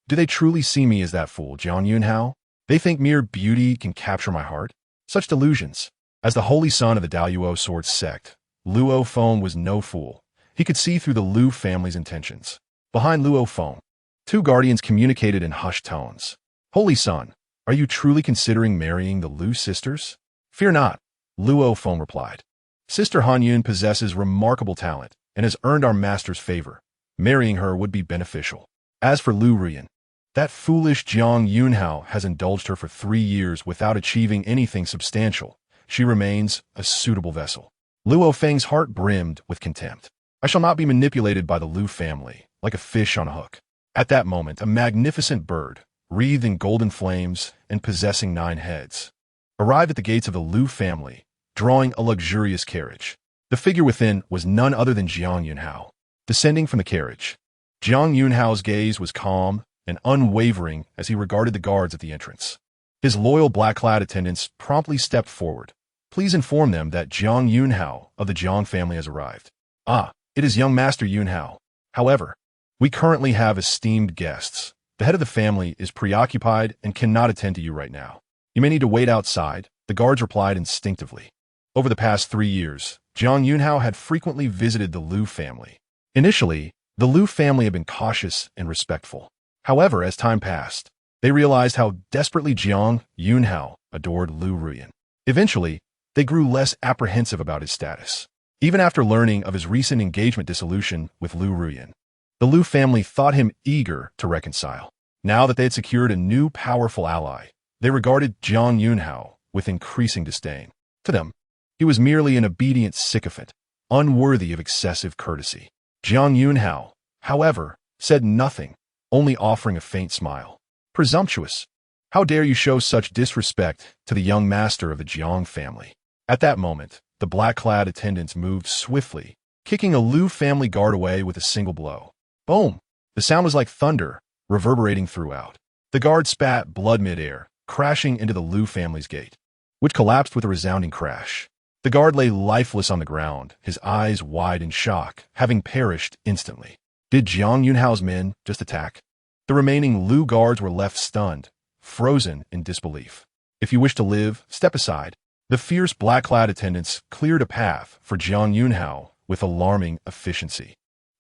A: do they truly see me as that fool, Jiang Yunxiao? They think mere beauty can capture my heart? Such delusions. As the holy son of the Daluo sword sect, Luo Feng was no fool. He could see through the Liu family's intentions. Behind Luo Feng, 2 guardians communicated in hushed tones. Holy son, are you truly considering marrying the Liu sisters? Fear not, Luo Feng replied. Sister Hanyun possesses remarkable talent and has earned our master's favor. Marrying her would be beneficial. As for Liu Ruyan, that foolish Jiang Yunxiao has indulged her for 3 years without achieving anything substantial. She remains a suitable vessel. Luo Feng's heart brimmed with contempt. I shall not be manipulated by the Liu family, like a fish on a hook. At that moment, a magnificent bird, wreathed in golden flames and possessing 9 heads, arrived at the gates of the Liu family, drawing a luxurious carriage. The figure within was none other than Jiang Yunxiao. Descending from the carriage, Jiang Yunxiao's gaze was calm and unwavering as he regarded the guards at the entrance. His loyal black-clad attendants promptly stepped forward. Please inform them that Jiang Yunxiao of the Jiang family has arrived. It is young Master Yunxiao. However, we currently have esteemed guests. The head of the family is preoccupied and cannot attend to you right now. You may need to wait outside, the guards replied instinctively. Over the past 3 years, Jiang Yunxiao had frequently visited the Liu family. Initially, the Liu family had been cautious and respectful. However, as time passed, they realized how desperately Jiang Yunxiao adored Liu Ruyan. Eventually, they grew less apprehensive about his status. Even after learning of his recent engagement dissolution with Liu Ruyan, the Liu family thought him eager to reconcile. Now that they had secured a new powerful ally, they regarded Jiang Yunxiao with increasing disdain. To them, he was merely an obedient sycophant, unworthy of excessive courtesy. Jiang Yunxiao, however, said nothing, only offering a faint smile. Presumptuous! How dare you show such disrespect to the young master of the Jiang family? At that moment, the black-clad attendants moved swiftly, kicking a Liu family guard away with a single blow. Boom! The sound was like thunder, reverberating throughout. The guard spat blood mid-air, crashing into the Liu family's gate, which collapsed with a resounding crash. The guard lay lifeless on the ground, his eyes wide in shock, having perished instantly. Did Jiang Yunxiao's men just attack? The remaining Liu guards were left stunned, frozen in disbelief. If you wish to live, step aside. The fierce black-clad attendants cleared a path for Jiang Yunxiao with alarming efficiency.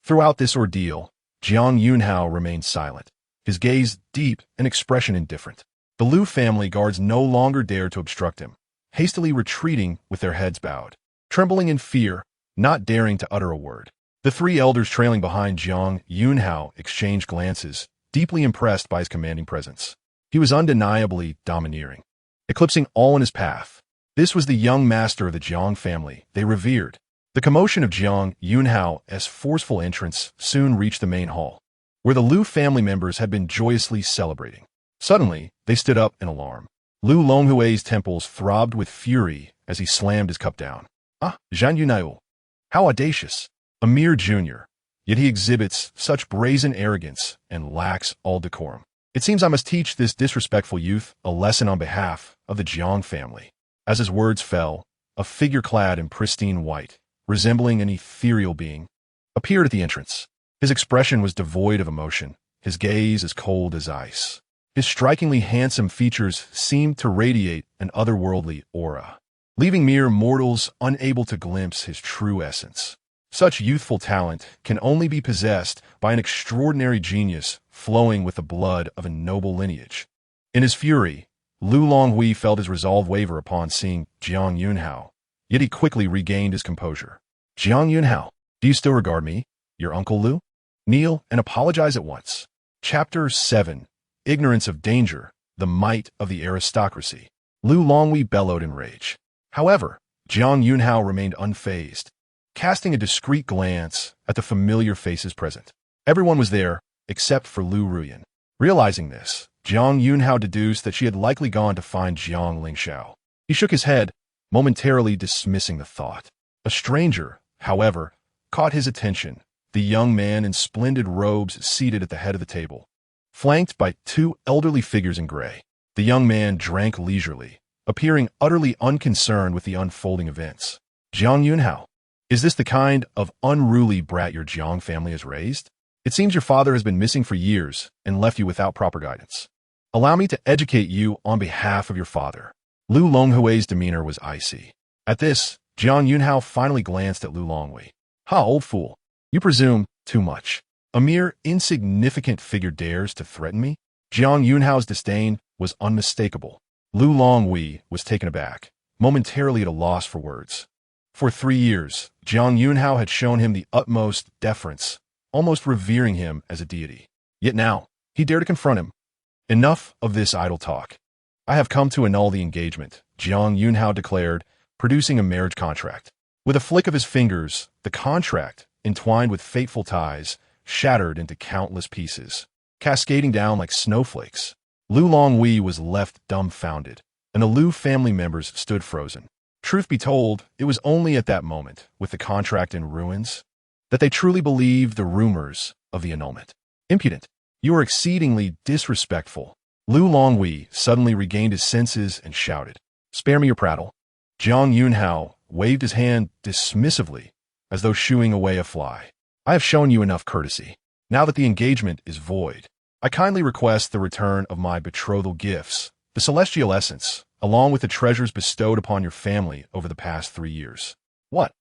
A: Throughout this ordeal, Jiang Yunxiao remained silent, his gaze deep and expression indifferent. The Liu family guards no longer dared to obstruct him, hastily retreating with their heads bowed. Trembling in fear, not daring to utter a word, the 3 elders trailing behind Jiang Yunxiao exchanged glances, deeply impressed by his commanding presence. He was undeniably domineering. eclipsing all in his path. This was the young master of the Jiang family they revered. The commotion of Jiang Yunxiao's forceful entrance soon reached the main hall, where the Liu family members had been joyously celebrating. Suddenly, they stood up in alarm. Liu Longhui's temples throbbed with fury as he slammed his cup down. Ah, Jiang Yunxiao! How audacious! A mere junior, yet he exhibits such brazen arrogance and lacks all decorum. It seems I must teach this disrespectful youth a lesson on behalf of the Jiang family. As his words fell, a figure clad in pristine white, resembling an ethereal being, appeared at the entrance. His expression was devoid of emotion, his gaze as cold as ice. His strikingly handsome features seemed to radiate an otherworldly aura, leaving mere mortals unable to glimpse his true essence. Such youthful talent can only be possessed by an extraordinary genius flowing with the blood of a noble lineage. In his fury, Liu Longhui felt his resolve waver upon seeing Jiang Yunxiao, yet he quickly regained his composure. Jiang Yunxiao, do you still regard me, your uncle Liu? Kneel and apologize at once. Chapter 7. Ignorance of Danger, the Might of the Aristocracy. Liu Longhui bellowed in rage. However, Jiang Yunxiao remained unfazed, casting a discreet glance at the familiar faces present. Everyone was there, except for Liu Ruyan. Realizing this, Jiang Yunxiao deduced that she had likely gone to find Jiang Yunxiao. He shook his head, momentarily dismissing the thought. A stranger, however, caught his attention, the young man in splendid robes seated at the head of the table, flanked by two elderly figures in gray. The young man drank leisurely, appearing utterly unconcerned with the unfolding events. Jiang Yunxiao, is this the kind of unruly brat your Jiang family has raised? It seems your father has been missing for years and left you without proper guidance. Allow me to educate you on behalf of your father. Liu Longhui's demeanor was icy. At this, Jiang Yunxiao finally glanced at Liu Longhui. Ha, old fool. You presume too much. A mere insignificant figure dares to threaten me? Jiang Yunxiao's disdain was unmistakable. Liu Longhui was taken aback, momentarily at a loss for words. For 3 years, Jiang Yunxiao had shown him the utmost deference, almost revering him as a deity. Yet now, he dared to confront him. Enough of this idle talk. I have come to annul the engagement, Jiang Yunxiao declared, producing a marriage contract. With a flick of his fingers, the contract, entwined with fateful ties, shattered into countless pieces, cascading down like snowflakes. Liu Longhui was left dumbfounded, and the Liu family members stood frozen. Truth be told, it was only at that moment, with the contract in ruins, that they truly believed the rumors of the annulment. Impudent! You are exceedingly disrespectful. Liu Longhui suddenly regained his senses and shouted, "Spare me your prattle." Jiang Yunxiao waved his hand dismissively, as though shooing away a fly. I have shown you enough courtesy. Now that the engagement is void, I kindly request the return of my betrothal gifts, the celestial essence, along with the treasures bestowed upon your family over the past 3 years. What?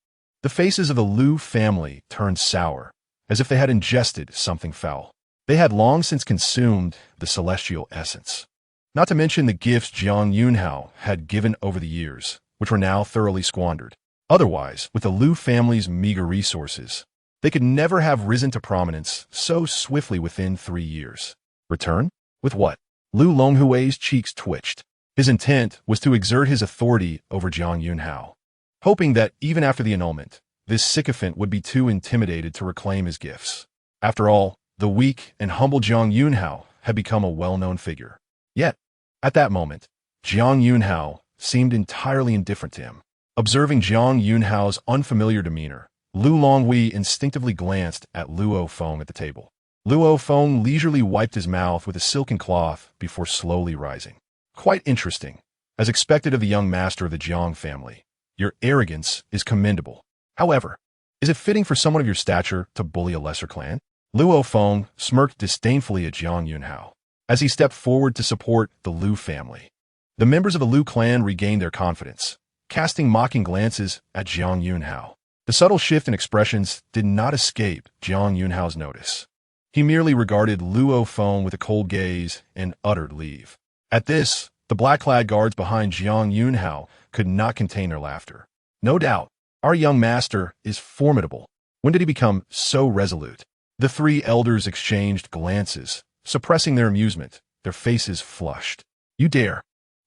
A: The faces of the Liu family turned sour, as if they had ingested something foul. They had long since consumed the celestial essence. Not to mention the gifts Jiang Yunxiao had given over the years, which were now thoroughly squandered. Otherwise, with the Liu family's meager resources, they could never have risen to prominence so swiftly within 3 years. Return? With what? Liu Longhui's cheeks twitched. His intent was to exert his authority over Jiang Yunxiao, hoping that even after the annulment, this sycophant would be too intimidated to reclaim his gifts. After all, the weak and humble Jiang Yunxiao had become a well-known figure. Yet, at that moment, Jiang Yunxiao seemed entirely indifferent to him. Observing Jiang Yunxiao's unfamiliar demeanor, Liu Longhui instinctively glanced at Luo Feng at the table. Luo Feng leisurely wiped his mouth with a silken cloth before slowly rising. Quite interesting. As expected of the young master of the Jiang family, your arrogance is commendable. However, is it fitting for someone of your stature to bully a lesser clan? Luo Feng smirked disdainfully at Jiang Yunxiao as he stepped forward to support the Liu family. The members of the Liu clan regained their confidence, casting mocking glances at Jiang Yunxiao. The subtle shift in expressions did not escape Jiang Yunxiao's notice. He merely regarded Luo Feng with a cold gaze and uttered leave. At this, the black-clad guards behind Jiang Yunxiao could not contain their laughter. No doubt, our young master is formidable. When did he become so resolute? The 3 elders exchanged glances, suppressing their amusement, their faces flushed. You dare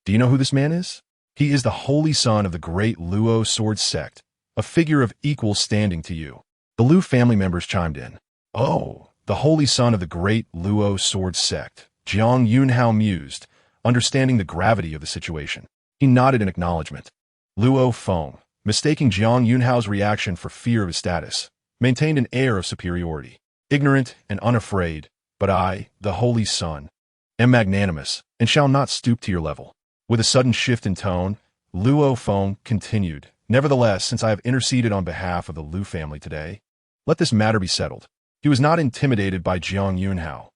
A: Do you know who this man is? He is the holy son of the great Luo sword sect, a figure of equal standing to you. The Liu family members chimed in. Oh, the holy son of the great Luo sword sect, Jiang Yunxiao mused, understanding the gravity of the situation. He nodded in acknowledgement. Luo Feng, mistaking Jiang Yunxiao's reaction for fear of his status, maintained an air of superiority. Ignorant and unafraid, but I, the holy son, am magnanimous and shall not stoop to your level. With a sudden shift in tone, Luo Feng continued, Nevertheless, since I have interceded on behalf of the Liu family today, let this matter be settled. He was not intimidated by Jiang Yunxiao.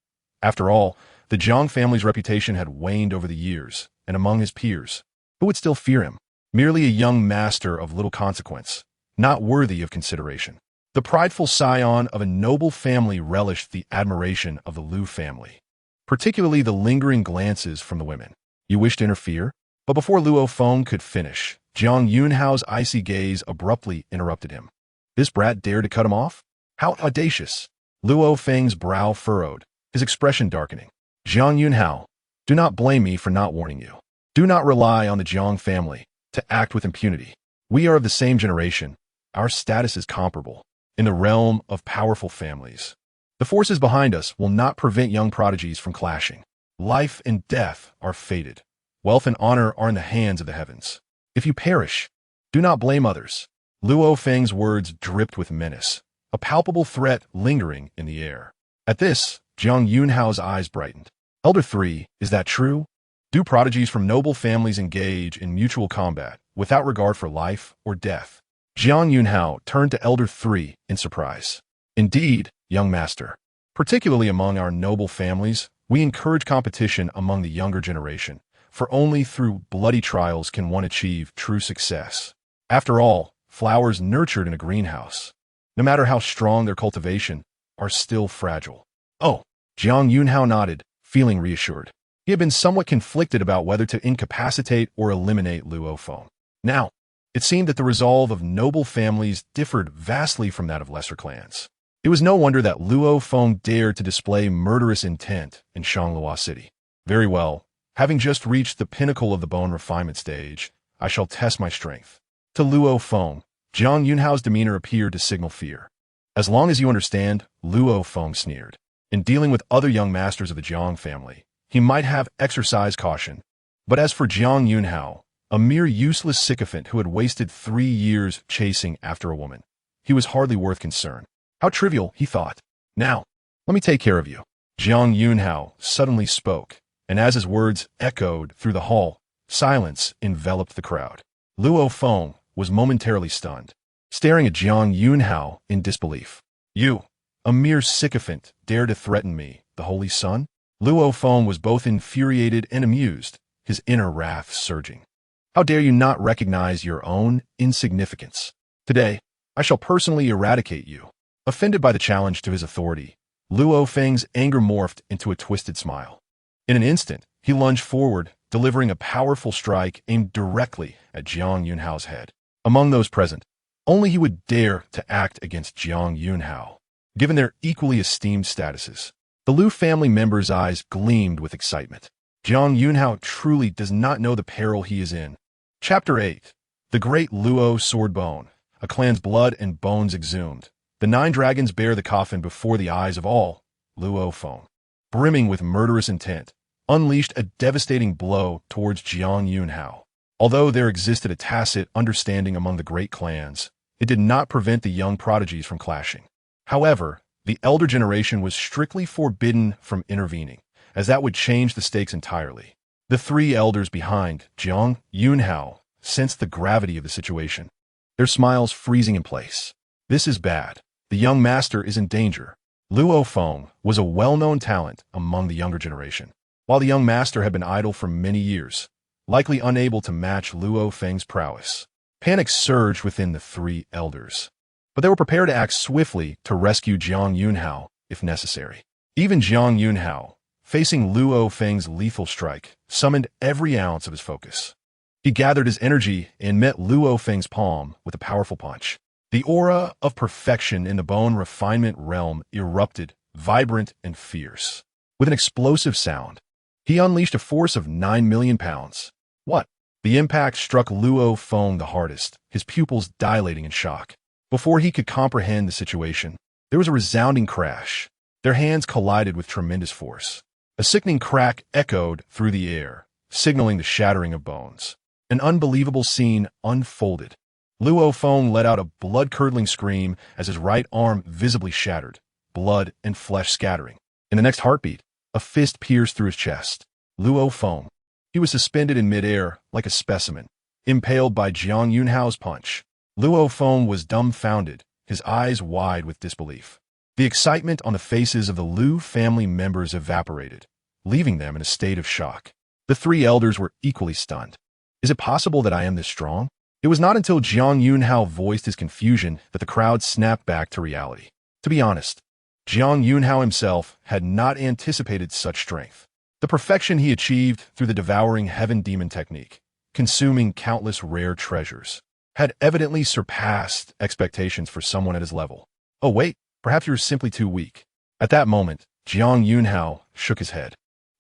A: After all, the Jiang family's reputation had waned over the years, and among his peers, who would still fear him? Merely a young master of little consequence, not worthy of consideration. The prideful scion of a noble family relished the admiration of the Liu family, particularly the lingering glances from the women. You wish to interfere? But before Luo Feng could finish, Jiang Yunxiao's icy gaze abruptly interrupted him. This brat dared to cut him off? How audacious! Luo Feng's brow furrowed, his expression darkening. Jiang Yunxiao, do not blame me for not warning you. Do not rely on the Jiang family to act with impunity. We are of the same generation. Our status is comparable in the realm of powerful families. The forces behind us will not prevent young prodigies from clashing. Life and death are fated. Wealth and honor are in the hands of the heavens. If you perish, do not blame others. Luo Feng's words dripped with menace, a palpable threat lingering in the air. At this, Jiang Yunxiao's eyes brightened. Elder 3, is that true? Do prodigies from noble families engage in mutual combat without regard for life or death? Jiang Yunxiao turned to Elder 3 in surprise. Indeed, young master. Particularly among our noble families, we encourage competition among the younger generation, for only through bloody trials can one achieve true success. After all, flowers nurtured in a greenhouse, no matter how strong their cultivation, are still fragile. Oh, Jiang Yunxiao nodded, feeling reassured. He had been somewhat conflicted about whether to incapacitate or eliminate Luo Feng. Now, it seemed that the resolve of noble families differed vastly from that of lesser clans. It was no wonder that Luo Feng dared to display murderous intent in Shanglua City. Very well, having just reached the pinnacle of the bone refinement stage, I shall test my strength. To Luo Feng, Jiang Yunxiao's demeanor appeared to signal fear. As long as you understand, Luo Feng sneered. In dealing with other young masters of the Jiang family, he might have exercised caution. But as for Jiang Yunxiao, a mere useless sycophant who had wasted 3 years chasing after a woman, he was hardly worth concern. How trivial, he thought. Now, let me take care of you. Jiang Yunxiao suddenly spoke, and as his words echoed through the hall, silence enveloped the crowd. Luo Feng was momentarily stunned, staring at Jiang Yunxiao in disbelief. You, a mere sycophant, dare to threaten me, the holy son? Luo Feng was both infuriated and amused, his inner wrath surging. How dare you not recognize your own insignificance? Today, I shall personally eradicate you. Offended by the challenge to his authority, Luo Feng's anger morphed into a twisted smile. In an instant, he lunged forward, delivering a powerful strike aimed directly at Jiang Yunxiao's head. Among those present, only he would dare to act against Jiang Yunxiao, given their equally esteemed statuses. The Liu family members' eyes gleamed with excitement. Jiang Yunxiao truly does not know the peril he is in. Chapter 8. The Great Luo Sword Bone. A clan's blood and bones exhumed. The 9 dragons bear the coffin before the eyes of all. Luo Feng, brimming with murderous intent, unleashed a devastating blow towards Jiang Yunxiao. Although there existed a tacit understanding among the great clans, it did not prevent the young prodigies from clashing. However, the elder generation was strictly forbidden from intervening, as that would change the stakes entirely. The 3 elders behind Jiang Yunxiao sensed the gravity of the situation, their smiles freezing in place. This is bad. The young master is in danger. Luo Feng was a well-known talent among the younger generation, while the young master had been idle for many years, likely unable to match Luo Feng's prowess. Panic surged within the 3 elders, but they were prepared to act swiftly to rescue Jiang Yunxiao if necessary. Even Jiang Yunxiao, facing Luo Feng's lethal strike, summoned every ounce of his focus. He gathered his energy and met Luo Feng's palm with a powerful punch. The aura of perfection in the bone refinement realm erupted, vibrant and fierce. With an explosive sound, he unleashed a force of 9 million pounds. What? The impact struck Luo Feng the hardest, his pupils dilating in shock. Before he could comprehend the situation, there was a resounding crash. Their hands collided with tremendous force. A sickening crack echoed through the air, signaling the shattering of bones. An unbelievable scene unfolded. Luo Feng let out a blood-curdling scream as his right arm visibly shattered, blood and flesh scattering. In the next heartbeat, a fist pierced through his chest. Luo Feng. He was suspended in midair like a specimen, impaled by Jiang Yunxiao's punch. Luo Feng was dumbfounded, his eyes wide with disbelief. The excitement on the faces of the Liu family members evaporated, leaving them in a state of shock. The three elders were equally stunned. Is it possible that I am this strong? It was not until Jiang Yunxiao voiced his confusion that the crowd snapped back to reality. To be honest, Jiang Yunxiao himself had not anticipated such strength. The perfection he achieved through the devouring heaven demon technique, consuming countless rare treasures, had evidently surpassed expectations for someone at his level. Oh wait, perhaps you were simply too weak. At that moment, Jiang Yunxiao shook his head.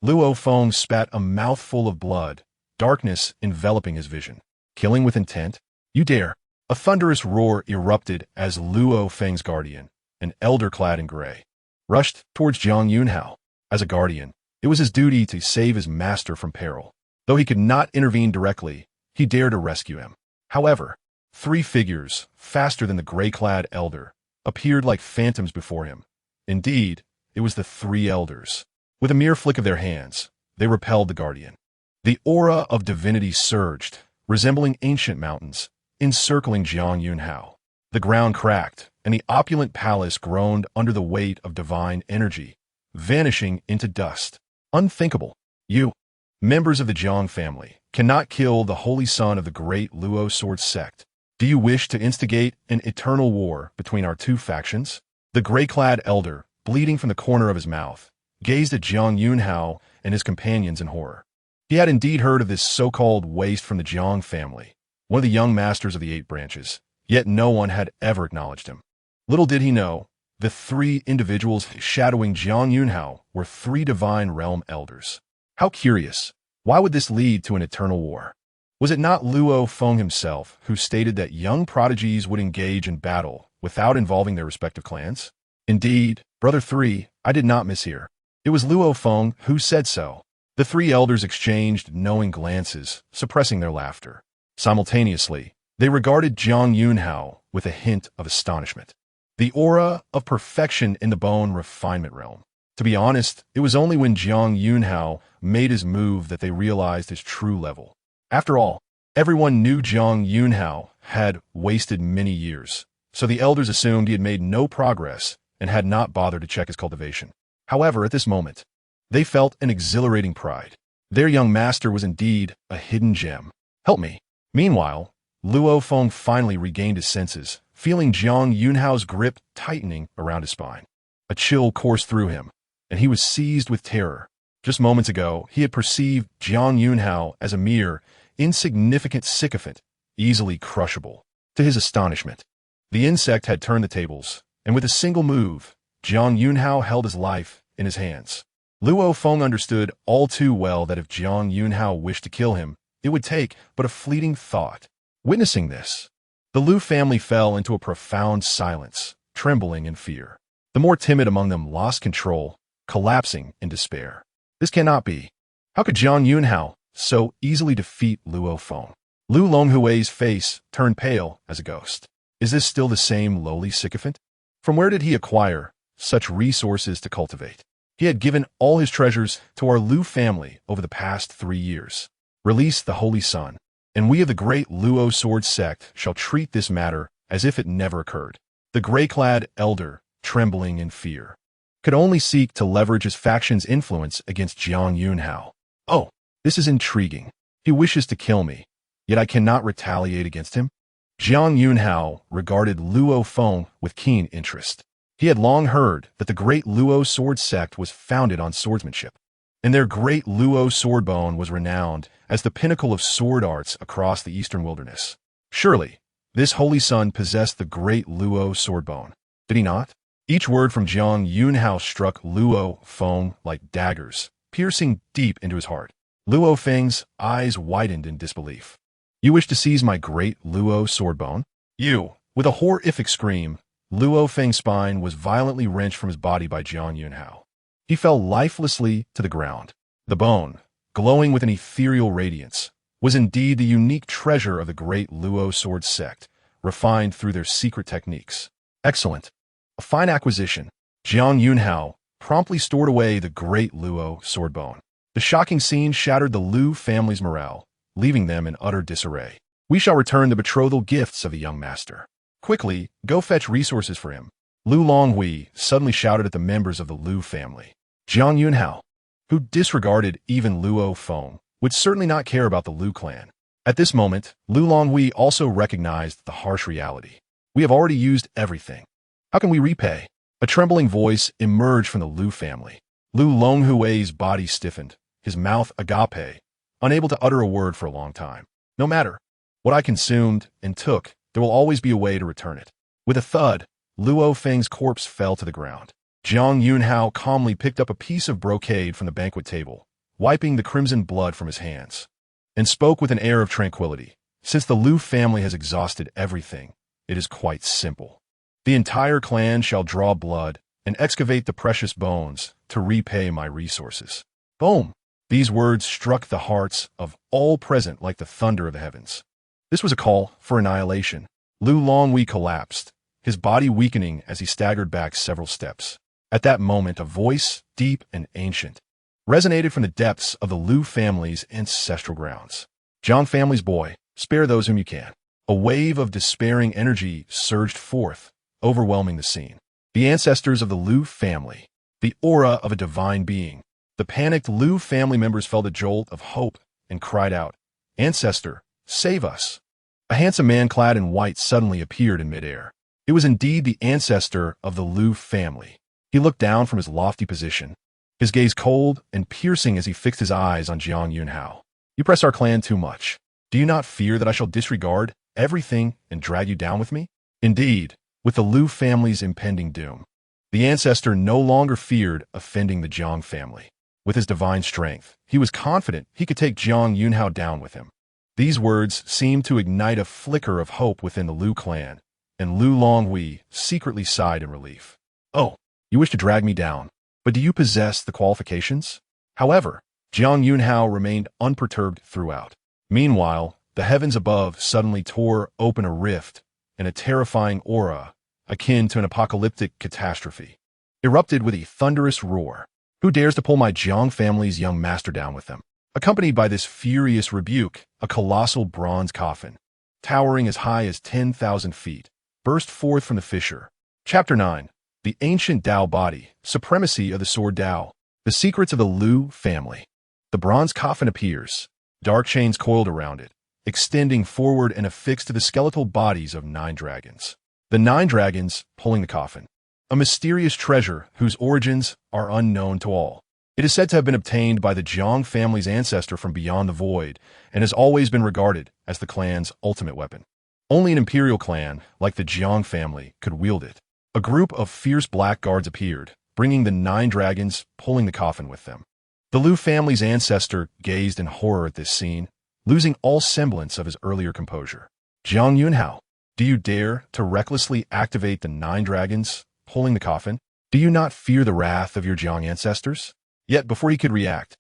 A: Luo Feng spat a mouthful of blood, darkness enveloping his vision. Killing with intent? You dare! A thunderous roar erupted as Luo Feng's guardian, an elder clad in gray, rushed towards Jiang Yunxiao. As a guardian, it was his duty to save his master from peril. Though he could not intervene directly, he dared to rescue him. However, three figures, faster than the gray-clad elder, appeared like phantoms before him. Indeed, it was the three elders. With a mere flick of their hands, they repelled the guardian. The aura of divinity surged, resembling ancient mountains, encircling Jiang Yunxiao. The ground cracked, and the opulent palace groaned under the weight of divine energy, vanishing into dust. Unthinkable. You, members of the Jiang family, cannot kill the holy son of the great Luo sword sect. Do you wish to instigate an eternal war between our two factions? The gray-clad elder, bleeding from the corner of his mouth, gazed at Jiang Yunxiao and his companions in horror. He had indeed heard of this so-called waste from the Jiang family, one of the young masters of the 8 branches, yet no one had ever acknowledged him. Little did he know, the three individuals shadowing Jiang Yunxiao were 3 divine realm elders. How curious. Why would this lead to an eternal war? Was it not Luo Feng himself who stated that young prodigies would engage in battle without involving their respective clans? Indeed, Brother 3, I did not mishear. It was Luo Feng who said so. The 3 elders exchanged knowing glances, suppressing their laughter. Simultaneously, they regarded Jiang Yunxiao with a hint of astonishment. The aura of perfection in the bone refinement realm. To be honest, it was only when Jiang Yunxiao made his move that they realized his true level. After all, everyone knew Jiang Yunxiao had wasted many years, so the elders assumed he had made no progress and had not bothered to check his cultivation. However, at this moment, they felt an exhilarating pride. Their young master was indeed a hidden gem. Help me. Meanwhile, Luo Feng finally regained his senses, feeling Jiang Yunxiao's grip tightening around his spine. A chill coursed through him, and he was seized with terror. Just moments ago, he had perceived Jiang Yunxiao as a mere, insignificant sycophant, easily crushable. To his astonishment, the insect had turned the tables, and with a single move, Jiang Yunxiao held his life in his hands. Luo Feng understood all too well that if Jiang Yunxiao wished to kill him, it would take but a fleeting thought. Witnessing this, the Liu family fell into a profound silence, trembling in fear. The more timid among them lost control, collapsing in despair. This cannot be. How could Jiang Yunxiao so easily defeat Luo Feng? Lu Longhui's face turned pale as a ghost. Is this still the same lowly sycophant? From where did he acquire such resources to cultivate? He had given all his treasures to our Liu family over the past 3 years. Release the Holy Sun, and we of the great Luo sword sect shall treat this matter as if it never occurred. The gray-clad elder, trembling in fear, could only seek to leverage his faction's influence against Jiang Yunxiao. Oh, this is intriguing. He wishes to kill me, yet I cannot retaliate against him. Jiang Yunxiao regarded Luo Feng with keen interest. He had long heard that the great Luo sword sect was founded on swordsmanship, and their great Luo sword bone was renowned as the pinnacle of sword arts across the eastern wilderness. Surely, this holy son possessed the great Luo sword bone, did he not? Each word from Jiang Yunxiao struck Luo Feng like daggers, piercing deep into his heart. Luo Feng's eyes widened in disbelief. You wish to seize my great Luo sword bone? You! With a horrific scream, Luo Feng's spine was violently wrenched from his body by Jiang Yunxiao. He fell lifelessly to the ground. The bone, glowing with an ethereal radiance, was indeed the unique treasure of the great Luo sword sect, refined through their secret techniques. Excellent. A fine acquisition. Jiang Yunxiao promptly stored away the great Luo sword bone. The shocking scene shattered the Liu family's morale, leaving them in utter disarray. We shall return the betrothal gifts of the young master. Quickly, go fetch resources for him. Lu Longhui suddenly shouted at the members of the Liu family. Jiang Yunxiao, who disregarded even Luo Feng, would certainly not care about the Liu clan. At this moment, Lu Longhui also recognized the harsh reality. We have already used everything. How can we repay? A trembling voice emerged from the Liu family. Lu Longhui's body stiffened, his mouth agape, unable to utter a word for a long time. No matter what I consumed and took, there will always be a way to return it. With a thud, Luo Feng's corpse fell to the ground. Jiang Yunxiao calmly picked up a piece of brocade from the banquet table, wiping the crimson blood from his hands, and spoke with an air of tranquility. Since the Liu family has exhausted everything, it is quite simple. The entire clan shall draw blood and excavate the precious bones to repay my resources. Boom! These words struck the hearts of all present like the thunder of the heavens. This was a call for annihilation. Lu Longhui collapsed, his body weakening as he staggered back several steps. At that moment, a voice, deep and ancient, resonated from the depths of the Liu family's ancestral grounds. Jiang family's boy, spare those whom you can. A wave of despairing energy surged forth, overwhelming the scene. The ancestors of the Liu family, the aura of a divine being. The panicked Liu family members felt a jolt of hope and cried out, "Ancestor, save us!" A handsome man clad in white suddenly appeared in midair. It was indeed the ancestor of the Liu family. He looked down from his lofty position, his gaze cold and piercing as he fixed his eyes on Jiang Yunxiao. You press our clan too much. Do you not fear that I shall disregard everything and drag you down with me? Indeed, with the Liu family's impending doom, the ancestor no longer feared offending the Jiang family. With his divine strength, he was confident he could take Jiang Yunxiao down with him. These words seemed to ignite a flicker of hope within the Liu clan, and Lu Longhui secretly sighed in relief. Oh, you wish to drag me down, but do you possess the qualifications? However, Jiang Yunxiao remained unperturbed throughout. Meanwhile, the heavens above suddenly tore open a rift, and a terrifying aura, akin to an apocalyptic catastrophe, erupted with a thunderous roar. Who dares to pull my Jiang family's young master down with them? Accompanied by this furious rebuke, a colossal bronze coffin, towering as high as 10,000 feet, burst forth from the fissure. Chapter 9. The Ancient Dao Body, Supremacy of the Sword Dao, The Secrets of the Liu Family. The bronze coffin appears, dark chains coiled around it, extending forward and affixed to the skeletal bodies of 9 dragons. The 9 dragons pulling the coffin. A mysterious treasure whose origins are unknown to all. It is said to have been obtained by the Jiang family's ancestor from beyond the void, and has always been regarded as the clan's ultimate weapon. Only an imperial clan, like the Jiang family, could wield it. A group of fierce black guards appeared, bringing the 9 dragons, pulling the coffin with them. The Liu family's ancestor gazed in horror at this scene, losing all semblance of his earlier composure. Jiang Yunxiao, do you dare to recklessly activate the 9 dragons, pulling the coffin? Do you not fear the wrath of your Jiang ancestors? Yet before he could react,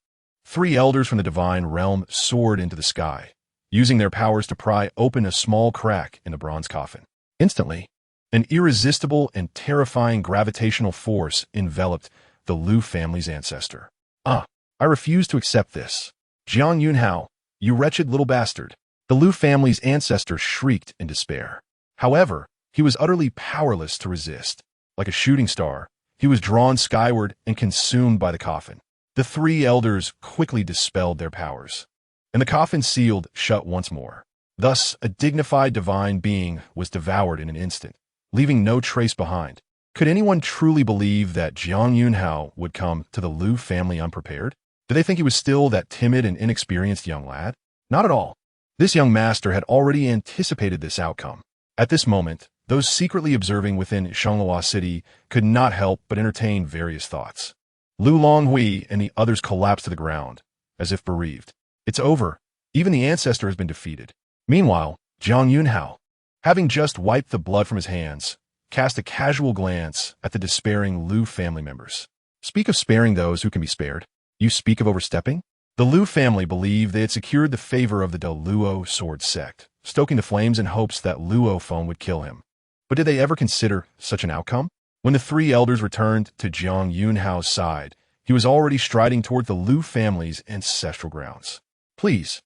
A: 3 elders from the divine realm soared into the sky, using their powers to pry open a small crack in the bronze coffin. Instantly, an irresistible and terrifying gravitational force enveloped the Liu family's ancestor. I refuse to accept this. Jiang Yunxiao, you wretched little bastard. The Liu family's ancestor shrieked in despair. However, he was utterly powerless to resist. Like a shooting star, he was drawn skyward and consumed by the coffin. The 3 elders quickly dispelled their powers, and the coffin sealed shut once more. Thus, a dignified divine being was devoured in an instant, leaving no trace behind. Could anyone truly believe that Jiang Yunxiao would come to the Liu family unprepared? Did they think he was still that timid and inexperienced young lad? Not at all. This young master had already anticipated this outcome. At this moment, those secretly observing within Shanghua City could not help but entertain various thoughts. Lu Longhui and the others collapsed to the ground, as if bereaved. It's over. Even the ancestor has been defeated. Meanwhile, Jiang Yunxiao, having just wiped the blood from his hands, cast a casual glance at the despairing Liu family members. Speak of sparing those who can be spared. You speak of overstepping? The Liu family believed they had secured the favor of the Luo sword sect, stoking the flames in hopes that Luo phone would kill him. But did they ever consider such an outcome? When the three elders returned to Jiang Yunxiao's side, he was already striding toward the Liu family's ancestral grounds. Please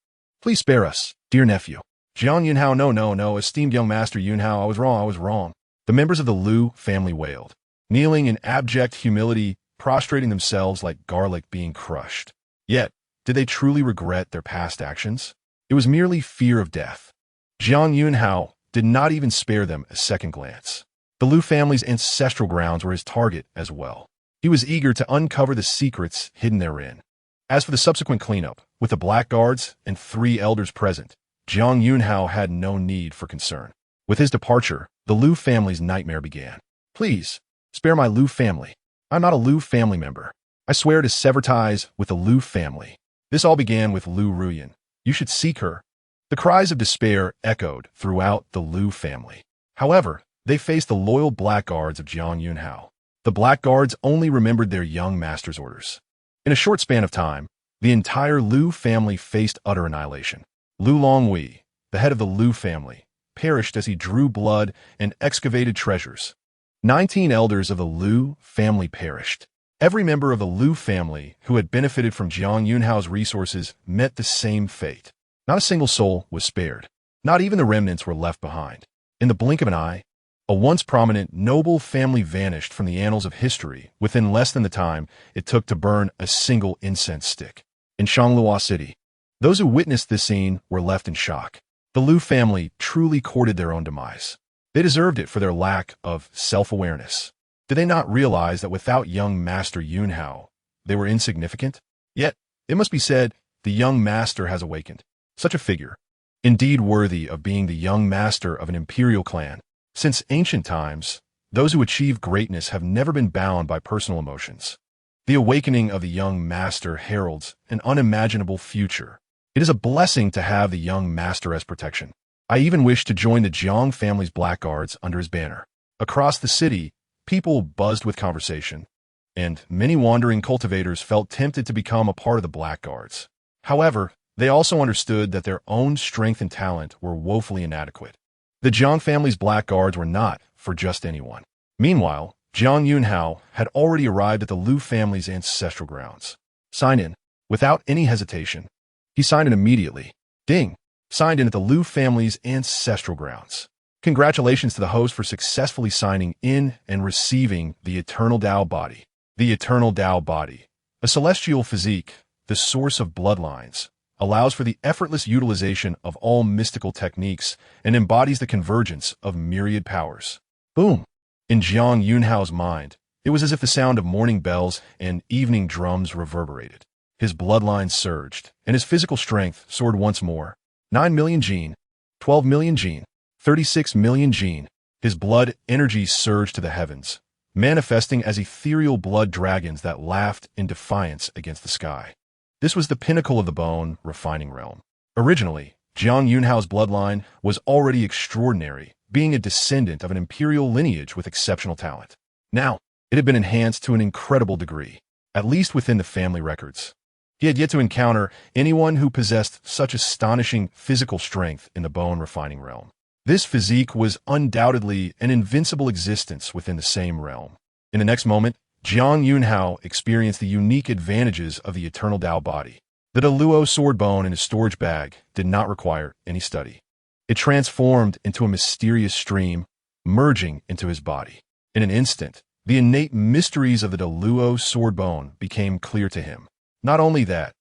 A: spare us, dear nephew. Jiang Yunxiao, no, esteemed young master Yunxiao, I was wrong. The members of the Liu family wailed, kneeling in abject humility, prostrating themselves like garlic being crushed. Yet, did they truly regret their past actions? It was merely fear of death. Jiang Yunxiao did not even spare them a second glance. The Liu family's ancestral grounds were his target as well. He was eager to uncover the secrets hidden therein. As for the subsequent cleanup, with the blackguards and three elders present, Jiang Yunxiao had no need for concern. With his departure, the Liu family's nightmare began. Please, spare my Liu family. I'm not a Liu family member. I swear to sever ties with the Liu family. This all began with Liu Ruyan. You should seek her. The cries of despair echoed throughout the Liu family. However, they faced the loyal blackguards of Jiang Yunxiao. The blackguards only remembered their young master's orders. In a short span of time, the entire Liu family faced utter annihilation. Liu Longwei, the head of the Liu family, perished as he drew blood and excavated treasures. 19 elders of the Liu family perished. Every member of the Liu family who had benefited from Jiang Yunxiao's resources met the same fate. Not a single soul was spared. Not even the remnants were left behind. In the blink of an eye, a once prominent, noble family vanished from the annals of history within less than the time it took to burn a single incense stick. In Shanglua City, those who witnessed this scene were left in shock. The Liu family truly courted their own demise. They deserved it for their lack of self-awareness. Did they not realize that without young Master Yunxiao, they were insignificant? Yet, it must be said, the young master has awakened. Such a figure, indeed worthy of being the young master of an imperial clan. Since ancient times, those who achieve greatness have never been bound by personal emotions. The awakening of the young master heralds an unimaginable future. It is a blessing to have the young master as protection. I even wish to join the Jiang family's blackguards under his banner. Across the city, people buzzed with conversation, and many wandering cultivators felt tempted to become a part of the blackguards. However, they also understood that their own strength and talent were woefully inadequate. The Jiang family's blackguards were not for just anyone. Meanwhile, Jiang Yunxiao had already arrived at the Liu family's ancestral grounds. Sign in. Without any hesitation, he signed in immediately. Ding! Signed in at the Liu family's ancestral grounds. Congratulations to the host for successfully signing in and receiving the Eternal Dao Body. The Eternal Dao Body, a celestial physique, the source of bloodlines, allows for the effortless utilization of all mystical techniques and embodies the convergence of myriad powers. Boom! In Jiang Yunxiao's mind, it was as if the sound of morning bells and evening drums reverberated. His bloodline surged, and his physical strength soared once more. 9 million gene, 12 million gene, 36 million gene. His blood energy surged to the heavens, manifesting as ethereal blood dragons that laughed in defiance against the sky. This was the pinnacle of the bone refining realm. Originally, Jiang Yunxiao's bloodline was already extraordinary, being a descendant of an imperial lineage with exceptional talent. Now, it had been enhanced to an incredible degree, at least within the family records. He had yet to encounter anyone who possessed such astonishing physical strength in the bone refining realm. This physique was undoubtedly an invincible existence within the same realm. In the next moment, Jiang Yunxiao experienced the unique advantages of the Eternal Dao Body. The Luo sword bone in his storage bag did not require any study. It transformed into a mysterious stream, merging into his body. In an instant, the innate mysteries of the Luo sword bone became clear to him. Not only that,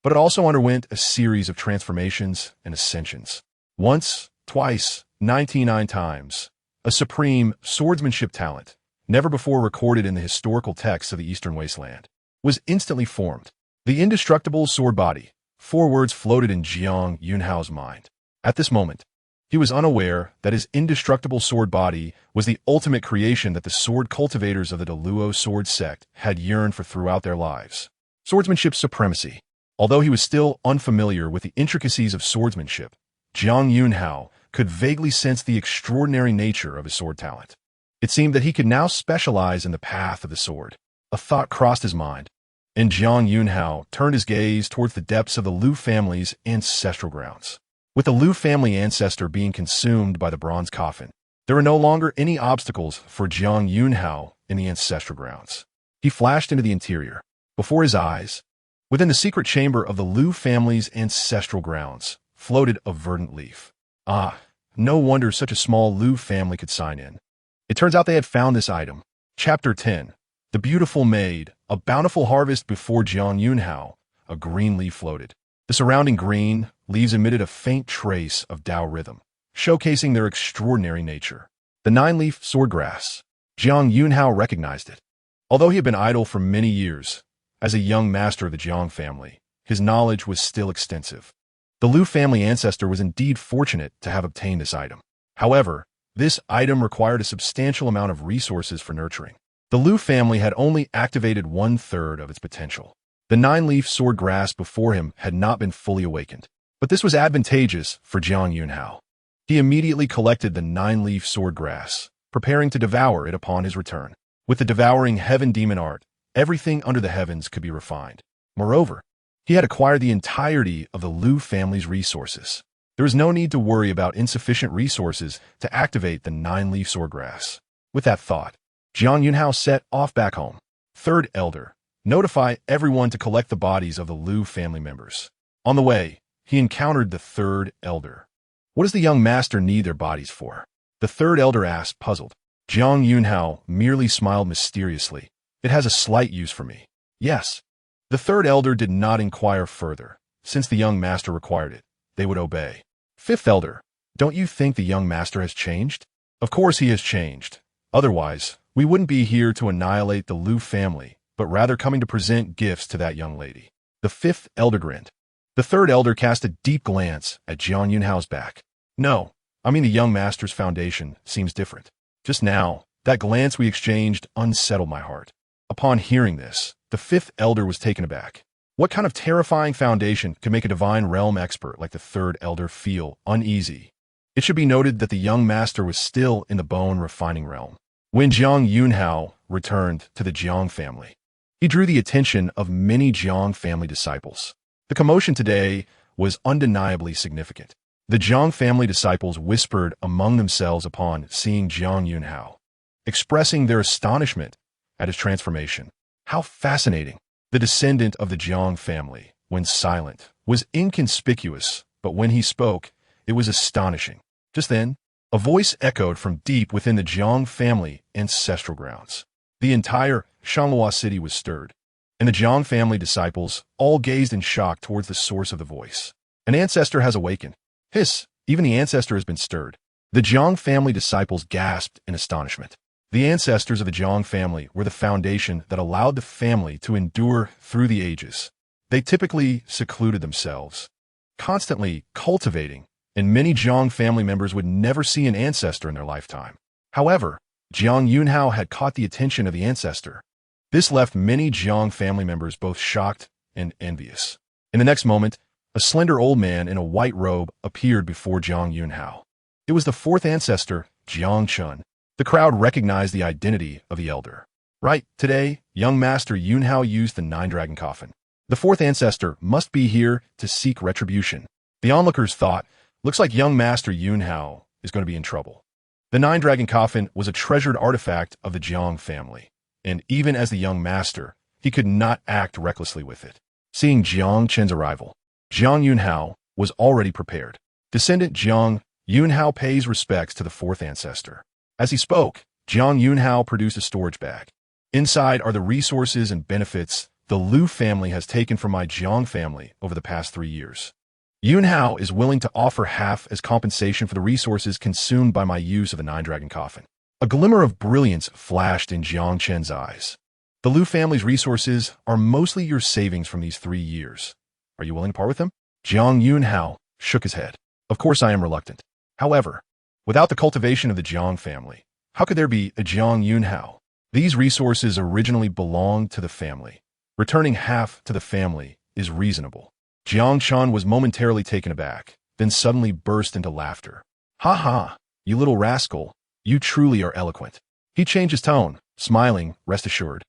A: but it also underwent a series of transformations and ascensions. Once, twice, 99 times, a supreme swordsmanship talent, never before recorded in the historical texts of the Eastern Wasteland, was instantly formed. The indestructible sword body. 4 words floated in Jiang Yunxiao's mind. At this moment, he was unaware that his indestructible sword body was the ultimate creation that the sword cultivators of the Luo sword sect had yearned for throughout their lives. Swordsmanship supremacy. Although he was still unfamiliar with the intricacies of swordsmanship, Jiang Yunxiao could vaguely sense the extraordinary nature of his sword talent. It seemed that he could now specialize in the path of the sword. A thought crossed his mind, and Jiang Yunxiao turned his gaze towards the depths of the Liu family's ancestral grounds. With the Liu family ancestor being consumed by the bronze coffin, there were no longer any obstacles for Jiang Yunxiao in the ancestral grounds. He flashed into the interior. Before his eyes, within the secret chamber of the Liu family's ancestral grounds, floated a verdant leaf. Ah, no wonder such a small Liu family could sign in. It turns out they had found this item. Chapter 10. The Beautiful Maid. A bountiful harvest before Jiang Yunxiao. A green leaf floated. The surrounding green leaves emitted a faint trace of Dao rhythm, showcasing their extraordinary nature. The nine-leaf swordgrass. Jiang Yunxiao recognized it. Although he had been idle for many years, as a young master of the Jiang family, his knowledge was still extensive. The Liu family ancestor was indeed fortunate to have obtained this item. However, this item required a substantial amount of resources for nurturing. The Liu family had only activated 1/3 of its potential. The nine-leaf swordgrass before him had not been fully awakened. But this was advantageous for Jiang Yunxiao. He immediately collected the nine-leaf swordgrass, preparing to devour it upon his return. With the devouring heaven demon art, everything under the heavens could be refined. Moreover, he had acquired the entirety of the Liu family's resources. There was no need to worry about insufficient resources to activate the nine-leaf swordgrass. With that thought, Jiang Yunxiao set off back home. Third Elder. Notify everyone to collect the bodies of the Liu family members. On the way, he encountered the Third Elder. What does the young master need their bodies for? The Third Elder asked, puzzled. Jiang Yunxiao merely smiled mysteriously. It has a slight use for me. Yes. The Third Elder did not inquire further. Since the young master required it, they would obey. Fifth Elder. Don't you think the young master has changed? Of course he has changed. Otherwise, we wouldn't be here to annihilate the Liu family, but rather coming to present gifts to that young lady. The Fifth Elder grinned. The Third Elder cast a deep glance at Jiang Yunxiao's back. No, I mean the young master's foundation seems different. Just now, that glance we exchanged unsettled my heart. Upon hearing this, the Fifth Elder was taken aback. What kind of terrifying foundation could make a divine realm expert like the Third Elder feel uneasy? It should be noted that the young master was still in the bone refining realm when Jiang Yunxiao returned to the Jiang family. He drew the attention of many Jiang family disciples. The commotion today was undeniably significant. The Jiang family disciples whispered among themselves upon seeing Jiang Yunxiao, expressing their astonishment at his transformation. How fascinating! The descendant of the Jiang family, when silent, was inconspicuous, but when he spoke, it was astonishing. Just then, a voice echoed from deep within the Jiang family ancestral grounds. The entire Shanghua city was stirred, and the Jiang family disciples all gazed in shock towards the source of the voice. An ancestor has awakened. Hiss! Even the ancestor has been stirred. The Jiang family disciples gasped in astonishment. The ancestors of the Jiang family were the foundation that allowed the family to endure through the ages. They typically secluded themselves, constantly cultivating, and many Jiang family members would never see an ancestor in their lifetime. However, Jiang Yunxiao had caught the attention of the ancestor. This left many Jiang family members both shocked and envious. In the next moment, a slender old man in a white robe appeared before Jiang Yunxiao. It was the fourth ancestor, Jiang Chun. The crowd recognized the identity of the elder. Right, today, young master Yunxiao used the nine-dragon coffin. The fourth ancestor must be here to seek retribution. The onlookers thought, looks like young master Yunxiao is going to be in trouble. The nine-dragon coffin was a treasured artifact of the Jiang family, and even as the young master, he could not act recklessly with it. Seeing Jiang Chen's arrival, Jiang Yunxiao was already prepared. Descendant Jiang Yunxiao pays respects to the fourth ancestor. As he spoke, Jiang Yunxiao produced a storage bag. Inside are the resources and benefits the Liu family has taken from my Jiang family over the past 3 years. Yunxiao is willing to offer half as compensation for the resources consumed by my use of the nine-dragon coffin. A glimmer of brilliance flashed in Jiang Chen's eyes. The Liu family's resources are mostly your savings from these 3 years. Are you willing to part with them? Jiang Yunxiao shook his head. Of course I am reluctant. However, without the cultivation of the Jiang family, how could there be a Jiang Yunxiao? These resources originally belonged to the family. Returning half to the family is reasonable. Jiang Chun was momentarily taken aback, then suddenly burst into laughter. Ha ha, you little rascal, you truly are eloquent. He changed his tone, smiling, rest assured.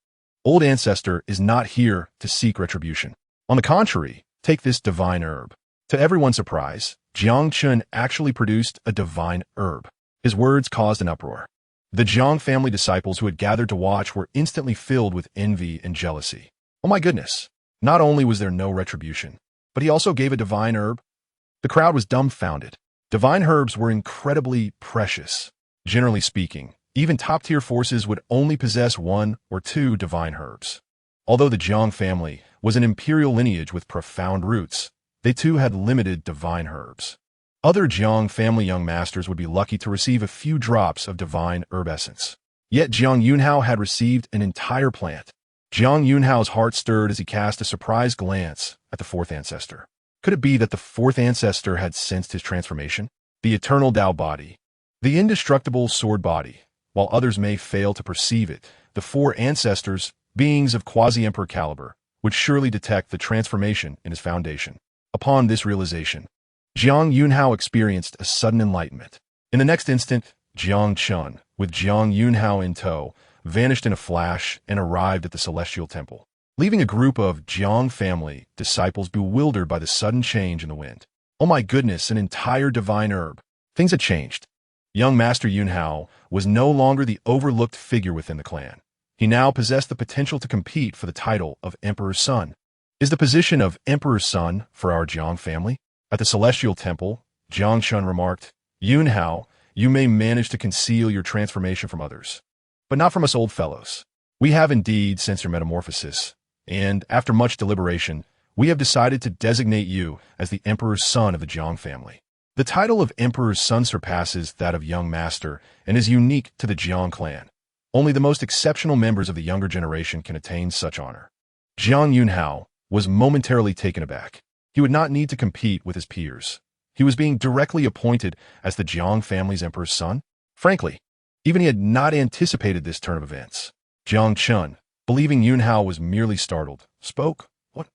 A: Old Ancestor is not here to seek retribution. On the contrary, take this divine herb. To everyone's surprise, Jiang Chun actually produced a divine herb. His words caused an uproar. The Jiang family disciples who had gathered to watch were instantly filled with envy and jealousy. Oh my goodness! Not only was there no retribution, but he also gave a divine herb. The crowd was dumbfounded. Divine herbs were incredibly precious. Generally speaking, even top-tier forces would only possess 1 or 2 divine herbs. Although the Jiang family was an imperial lineage with profound roots, they too had limited divine herbs. Other Jiang family young masters would be lucky to receive a few drops of divine herb essence. Yet Jiang Yunxiao had received an entire plant. Jiang Yunxiao's heart stirred as he cast a surprised glance at the 4th ancestor. Could it be that the 4th ancestor had sensed his transformation? The eternal Tao body, the indestructible sword body. While others may fail to perceive it, the 4 ancestors, beings of quasi-emperor caliber, would surely detect the transformation in his foundation. Upon this realization, Jiang Yunxiao experienced a sudden enlightenment. In the next instant, Jiang Chun, with Jiang Yunxiao in tow, vanished in a flash and arrived at the celestial temple, leaving a group of Jiang family disciples bewildered by the sudden change in the wind. Oh my goodness, an entire divine herb. Things had changed. Young Master Yunxiao was no longer the overlooked figure within the clan. He now possessed the potential to compete for the title of Emperor's Son. Is the position of Emperor's Son for our Jiang family? At the Celestial Temple, Jiang Chun remarked, Yunxiao, you may manage to conceal your transformation from others, but not from us old fellows. We have indeed sensed your metamorphosis, and after much deliberation, we have decided to designate you as the Emperor's Son of the Jiang family. The title of Emperor's Son surpasses that of Young Master and is unique to the Jiang clan. Only the most exceptional members of the younger generation can attain such honor. Jiang Yunxiao was momentarily taken aback. He would not need to compete with his peers. He was being directly appointed as the Jiang family's Emperor's Son. Frankly, even he had not anticipated this turn of events. Jiang Chun, believing Yunxiao was merely startled, spoke, What?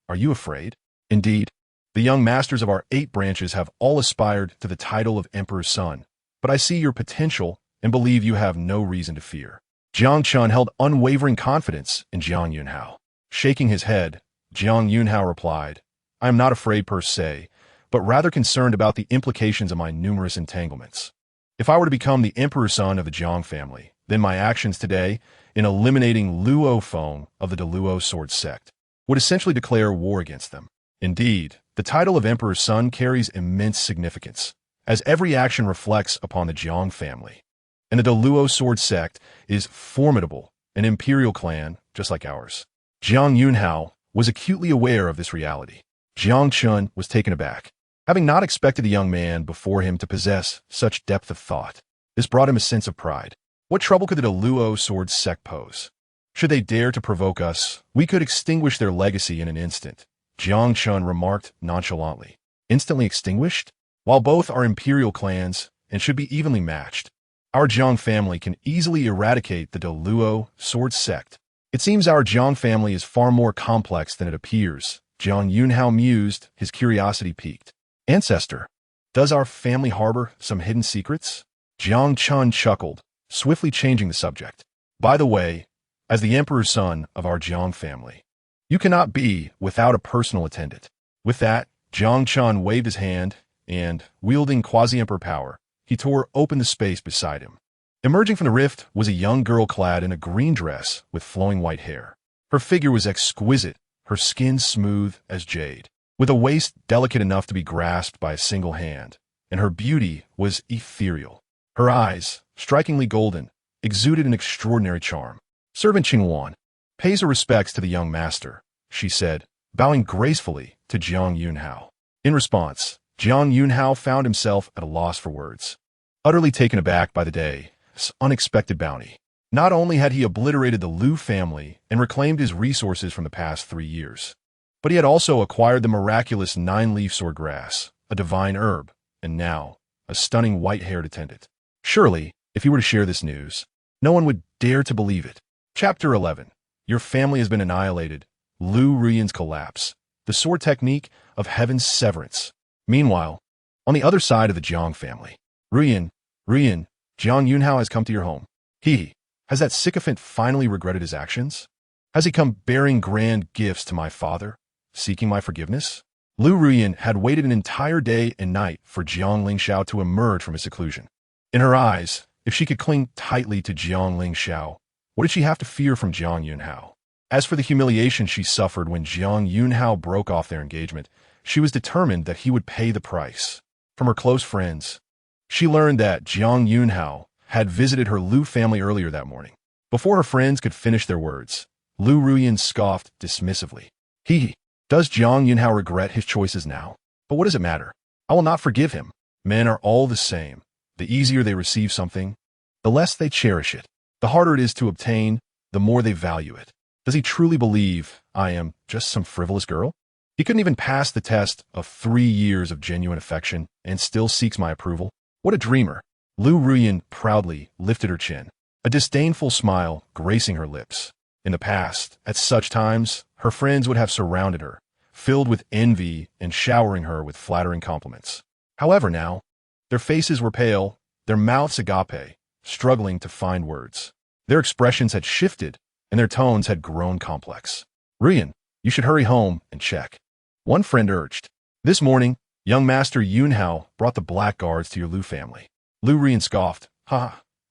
A: Are you afraid? Indeed, the young masters of our 8 branches have all aspired to the title of Emperor's Son, but I see your potential and believe you have no reason to fear. Jiang Chun held unwavering confidence in Jiang Yunxiao. Shaking his head, Jiang Yunxiao replied, I am not afraid per se, but rather concerned about the implications of my numerous entanglements. If I were to become the Emperor's Son of the Jiang family, then my actions today, in eliminating Luo Feng of the Deluo Sword Sect, would essentially declare war against them. Indeed, the title of Emperor's Son carries immense significance, as every action reflects upon the Jiang family. And the Deluo Sword Sect is formidable, an imperial clan just like ours. Jiang Yunxiao was acutely aware of this reality. Jiang Chun was taken aback, having not expected the young man before him to possess such depth of thought. This brought him a sense of pride. What trouble could the Deluo Sword Sect pose? Should they dare to provoke us, we could extinguish their legacy in an instant, Jiang Chun remarked nonchalantly. Instantly extinguished? While both are imperial clans and should be evenly matched, our Jiang family can easily eradicate the Deluo Sword Sect. It seems our Jiang family is far more complex than it appears, Jiang Yunxiao mused, his curiosity piqued. Ancestor, does our family harbor some hidden secrets? Jiang Chun chuckled, swiftly changing the subject. By the way, as the Emperor's Son of our Jiang family, you cannot be without a personal attendant. With that, Jiang Chun waved his hand, and, wielding quasi-emperor power, he tore open the space beside him. Emerging from the rift was a young girl clad in a green dress with flowing white hair. Her figure was exquisite, her skin smooth as jade, with a waist delicate enough to be grasped by a single hand, and her beauty was ethereal. Her eyes, strikingly golden, exuded an extraordinary charm. Servant Qingwan pays her respects to the young master, she said, bowing gracefully to Jiang Yunxiao. In response, Jiang Yunxiao found himself at a loss for words. Utterly taken aback by the day's unexpected bounty. Not only had he obliterated the Liu family and reclaimed his resources from the past 3 years, but he had also acquired the miraculous 9-leaf swordgrass, a divine herb, and now, a stunning white-haired attendant. Surely, if he were to share this news, no one would dare to believe it. Chapter 11. Your family has been annihilated. Liu Ruyan's collapse. The the sword technique of heaven's severance. Meanwhile, on the other side of the Jiang family, Ruyan, Jiang Yunxiao has come to your home. Has that sycophant finally regretted his actions? Has he come bearing grand gifts to my father, seeking my forgiveness? Liu Ruyan had waited an entire day and night for Jiang Yunxiao to emerge from his seclusion. In her eyes, if she could cling tightly to Jiang Yunxiao, what did she have to fear from Jiang Yunxiao? As for the humiliation she suffered when Jiang Yunxiao broke off their engagement, she was determined that he would pay the price. From her close friends, she learned that Jiang Yunxiao had visited her Liu family earlier that morning. Before her friends could finish their words, Liu Ruyan scoffed dismissively. Does Jiang Yunxiao regret his choices now? But what does it matter? I will not forgive him. Men are all the same. The easier they receive something, the less they cherish it. The harder it is to obtain, the more they value it. Does he truly believe I am just some frivolous girl? He couldn't even pass the test of 3 years of genuine affection and still seeks my approval? What a dreamer. Liu Ruyan proudly lifted her chin, a disdainful smile gracing her lips. In the past, at such times, her friends would have surrounded her, filled with envy and showering her with flattering compliments. However now, their faces were pale, their mouths agape, struggling to find words. Their expressions had shifted, and their tones had grown complex. Ruyan, you should hurry home and check. One friend urged. This morning, young Master Yunxiao brought the black guards to your Liu family. Liu Ruyan scoffed.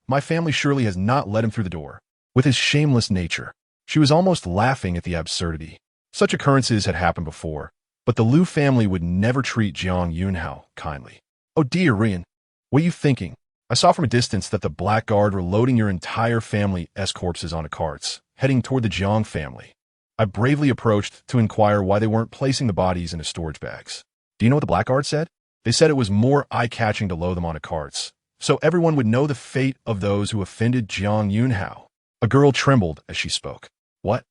A: My family surely has not let him through the door. With his shameless nature, she was almost laughing at the absurdity. Such occurrences had happened before, but the Liu family would never treat Jiang Yunxiao kindly. Oh dear, Ruyan, what are you thinking? I saw from a distance that the Black Guard were loading your entire family's corpses onto carts, heading toward the Jiang family. I bravely approached to inquire why they weren't placing the bodies into storage bags. Do you know what the Black Guard said? They said it was more eye-catching to load them onto carts, so everyone would know the fate of those who offended Jiang Yunxiao. A girl trembled as she spoke. What?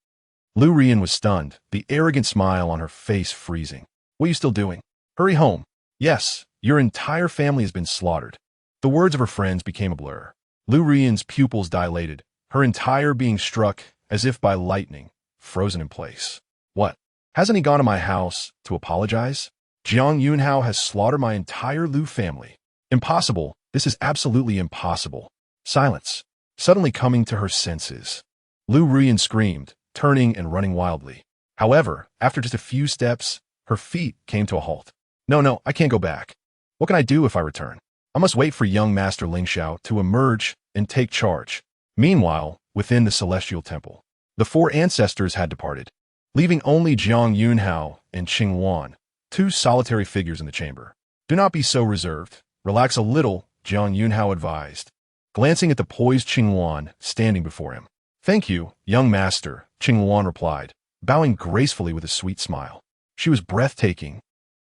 A: Liu Ruyan was stunned, the arrogant smile on her face freezing. What are you still doing? Hurry home. Yes, your entire family has been slaughtered. The words of her friends became a blur. Liu Ruyan's pupils dilated, her entire being struck as if by lightning, frozen in place. What? Hasn't he gone to my house to apologize? Jiang Yunxiao has slaughtered my entire Liu family. Impossible. This is absolutely impossible. Silence. Suddenly coming to her senses, Liu Ruyan screamed, turning and running wildly. However, after just a few steps, her feet came to a halt. No, I can't go back. What can I do if I return? I must wait for young Master Yunxiao to emerge and take charge. Meanwhile, within the celestial temple, the 4 ancestors had departed, leaving only Jiang Yunxiao and Qingwan, 2 solitary figures in the chamber. Do not be so reserved. Relax a little, Jiang Yunxiao advised, glancing at the poised Qingwan standing before him. Thank you, young master, Qingwan replied, bowing gracefully with a sweet smile. She was breathtaking,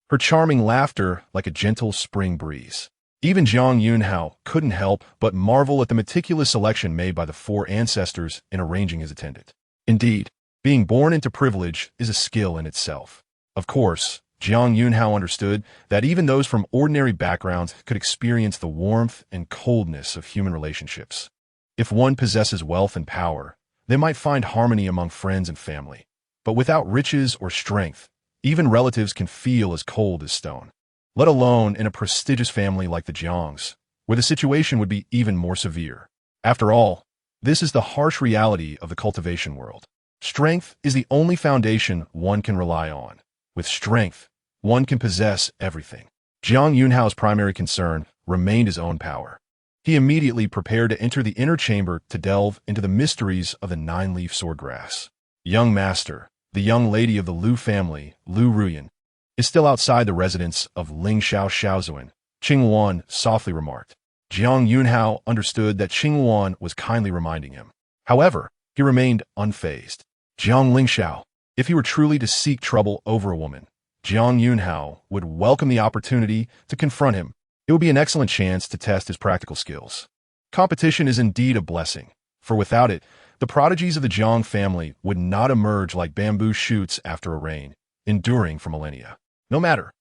A: her charming laughter like a gentle spring breeze. Even Jiang Yunxiao couldn't help but marvel at the meticulous selection made by the 4 ancestors in arranging his attendant. Indeed, being born into privilege is a skill in itself. Of course, Jiang Yunxiao understood that even those from ordinary backgrounds could experience the warmth and coldness of human relationships. If one possesses wealth and power, they might find harmony among friends and family. But without riches or strength, even relatives can feel as cold as stone. Let alone in a prestigious family like the Jiangs, where the situation would be even more severe. After all, this is the harsh reality of the cultivation world. Strength is the only foundation one can rely on. With strength, one can possess everything. Jiang Yunxiao's primary concern remained his own power. He immediately prepared to enter the inner chamber to delve into the mysteries of the 9-leaf swordgrass. Young master, the young lady of the Liu family, Liu Ruyan, is still outside the residence of Lingxiao Shaozuan, Qingwan softly remarked. Jiang Yunxiao understood that Qingwan was kindly reminding him. However, he remained unfazed. Jiang Lingxiao, if he were truly to seek trouble over a woman, Jiang Yunxiao would welcome the opportunity to confront him. It would be an excellent chance to test his practical skills. Competition is indeed a blessing, for without it, the prodigies of the Jiang family would not emerge like bamboo shoots after a rain, enduring for millennia. No matter.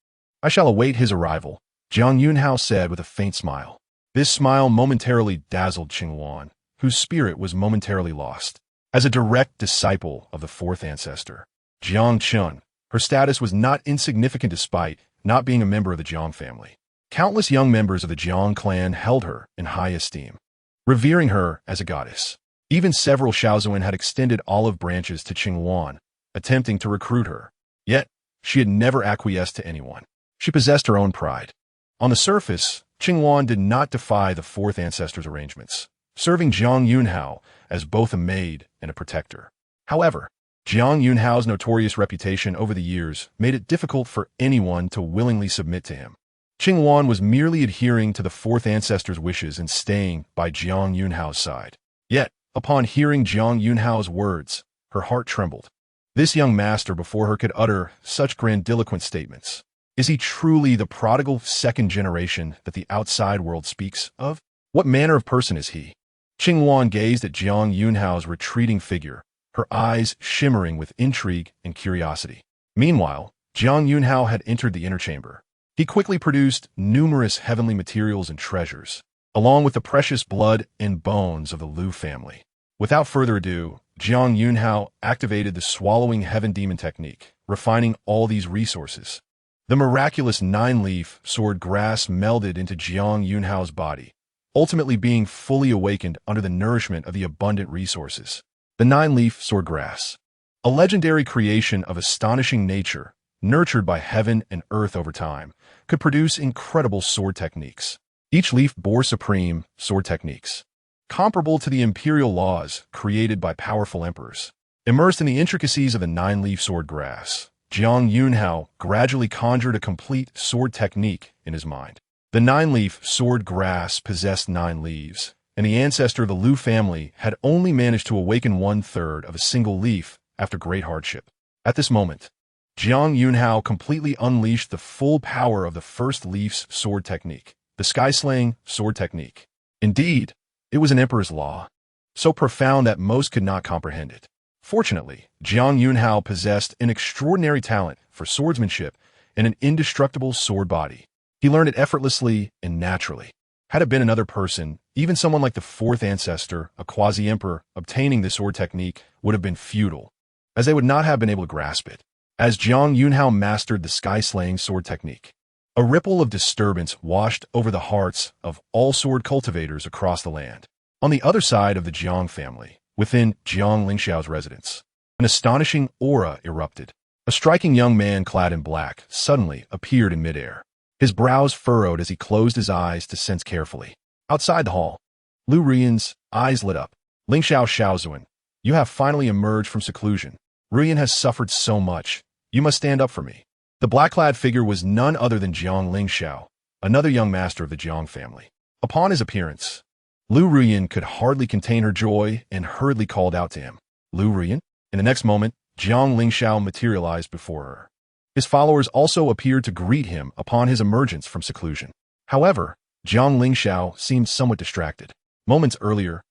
A: I shall await his arrival, Jiang Yunxiao said with a faint smile. This smile momentarily dazzled Qingwan, whose spirit was momentarily lost. As a direct disciple of the 4th ancestor, Jiang Chun, Her status was not insignificant despite not being a member of the Jiang family. Countless young members of the Jiang clan held her in high esteem, revering her as a goddess. Even several Shaozuan had extended olive branches to Qingwan, attempting to recruit her. Yet, she had never acquiesced to anyone. She possessed her own pride. On the surface, Qingwan did not defy the fourth ancestor's arrangements, serving Jiang Yunxiao as both a maid and a protector. However, Jiang Yunxiao's notorious reputation over the years made it difficult for anyone to willingly submit to him. Qingwan was merely adhering to the fourth ancestor's wishes and staying by Jiang Yunxiao's side. Yet, upon hearing Jiang Yunxiao's words, her heart trembled. This young master before her could utter such grandiloquent statements. Is he truly the prodigal second generation that the outside world speaks of? What manner of person is he? Qingwan gazed at Jiang Yunxiao's retreating figure, her eyes shimmering with intrigue and curiosity. Meanwhile, Jiang Yunxiao had entered the inner chamber. He quickly produced numerous heavenly materials and treasures, along with the precious blood and bones of the Liu family. Without further ado, Jiang Yunxiao activated the swallowing heaven demon technique, refining all these resources. The miraculous nine-leaf sword grass melded into Jiang Yunxiao's body, ultimately being fully awakened under the nourishment of the abundant resources. The nine-leaf sword grass, a legendary creation of astonishing nature, nurtured by heaven and earth over time, could produce incredible sword techniques. Each leaf bore supreme sword techniques, comparable to the imperial laws created by powerful emperors. Immersed in the intricacies of the nine-leaf sword grass, Jiang Yunxiao gradually conjured a complete sword technique in his mind. The nine-leaf sword grass possessed 9 leaves, and the ancestor of the Liu family had only managed to awaken 1/3 of a single leaf after great hardship. At this moment, Jiang Yunxiao completely unleashed the full power of the first leaf's sword technique, the sky-slaying sword technique. Indeed, it was an emperor's law, so profound that most could not comprehend it. Fortunately, Jiang Yunxiao possessed an extraordinary talent for swordsmanship and an indestructible sword body. He learned it effortlessly and naturally. Had it been another person, even someone like the fourth ancestor, a quasi-emperor, obtaining this sword technique would have been futile, as they would not have been able to grasp it. As Jiang Yunxiao mastered the sky-slaying sword technique, a ripple of disturbance washed over the hearts of all sword cultivators across the land. On the other side of the Jiang family, within Jiang Yunxiao's residence, an astonishing aura erupted. A striking young man clad in black suddenly appeared in midair. His brows furrowed as he closed his eyes to sense carefully. Outside the hall, Liu Ruyan's eyes lit up. Yunxiao Shaozuan, you have finally emerged from seclusion. Ruyan has suffered so much. You must stand up for me. The black-clad figure was none other than Jiang Yunxiao, another young master of the Jiang family. Upon his appearance, Liu Ruyan could hardly contain her joy and hurriedly called out to him. Liu Ruyan? In the next moment, Jiang Yunxiao materialized before her. His followers also appeared to greet him upon his emergence from seclusion. However, Jiang Yunxiao seemed somewhat distracted. Moments earlier,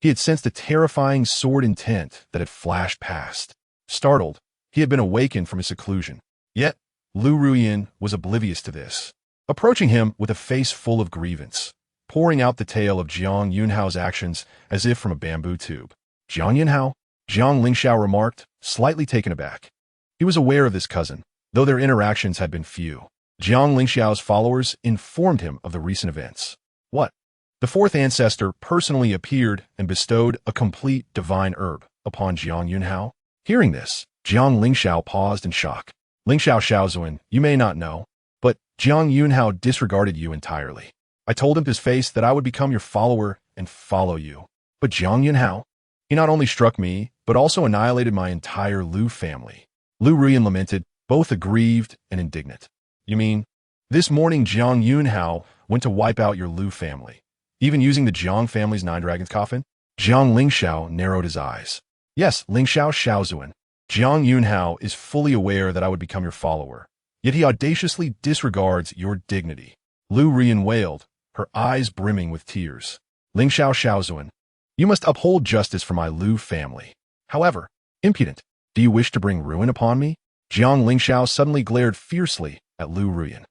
A: he had sensed a terrifying sword intent that had flashed past. Startled, he had been awakened from his seclusion. Yet, Liu Ruyan was oblivious to this, approaching him with a face full of grievance, pouring out the tale of Jiang Yunxiao's actions as if from a bamboo tube. Jiang Yunxiao? Jiang Yunxiao remarked, slightly taken aback. He was aware of this cousin, though their interactions had been few. Jiang Yunxiao's followers informed him of the recent events. What? The fourth ancestor personally appeared and bestowed a complete divine herb upon Jiang Yunxiao. Hearing this, Jiang Yunxiao paused in shock. Yunxiao Shaozuan, you may not know, but Jiang Yunxiao disregarded you entirely. I told him to his face that I would become your follower and follow you. But Jiang Yunxiao, he not only struck me, but also annihilated my entire Liu family. Liu Ruyan lamented, both aggrieved and indignant. You mean, this morning Jiang Yunxiao went to wipe out your Liu family, even using the Jiang family's 9 dragons coffin? Jiang Yunxiao narrowed his eyes. Yes, Yunxiao Shaozuan. Jiang Yunxiao is fully aware that I would become your follower, yet he audaciously disregards your dignity. Liu Ruyan wailed, her eyes brimming with tears. Yunxiao Shaozuan, you must uphold justice for my Liu family. However, impudent, do you wish to bring ruin upon me? Jiang Yunxiao suddenly glared fiercely at Liu Ruyan.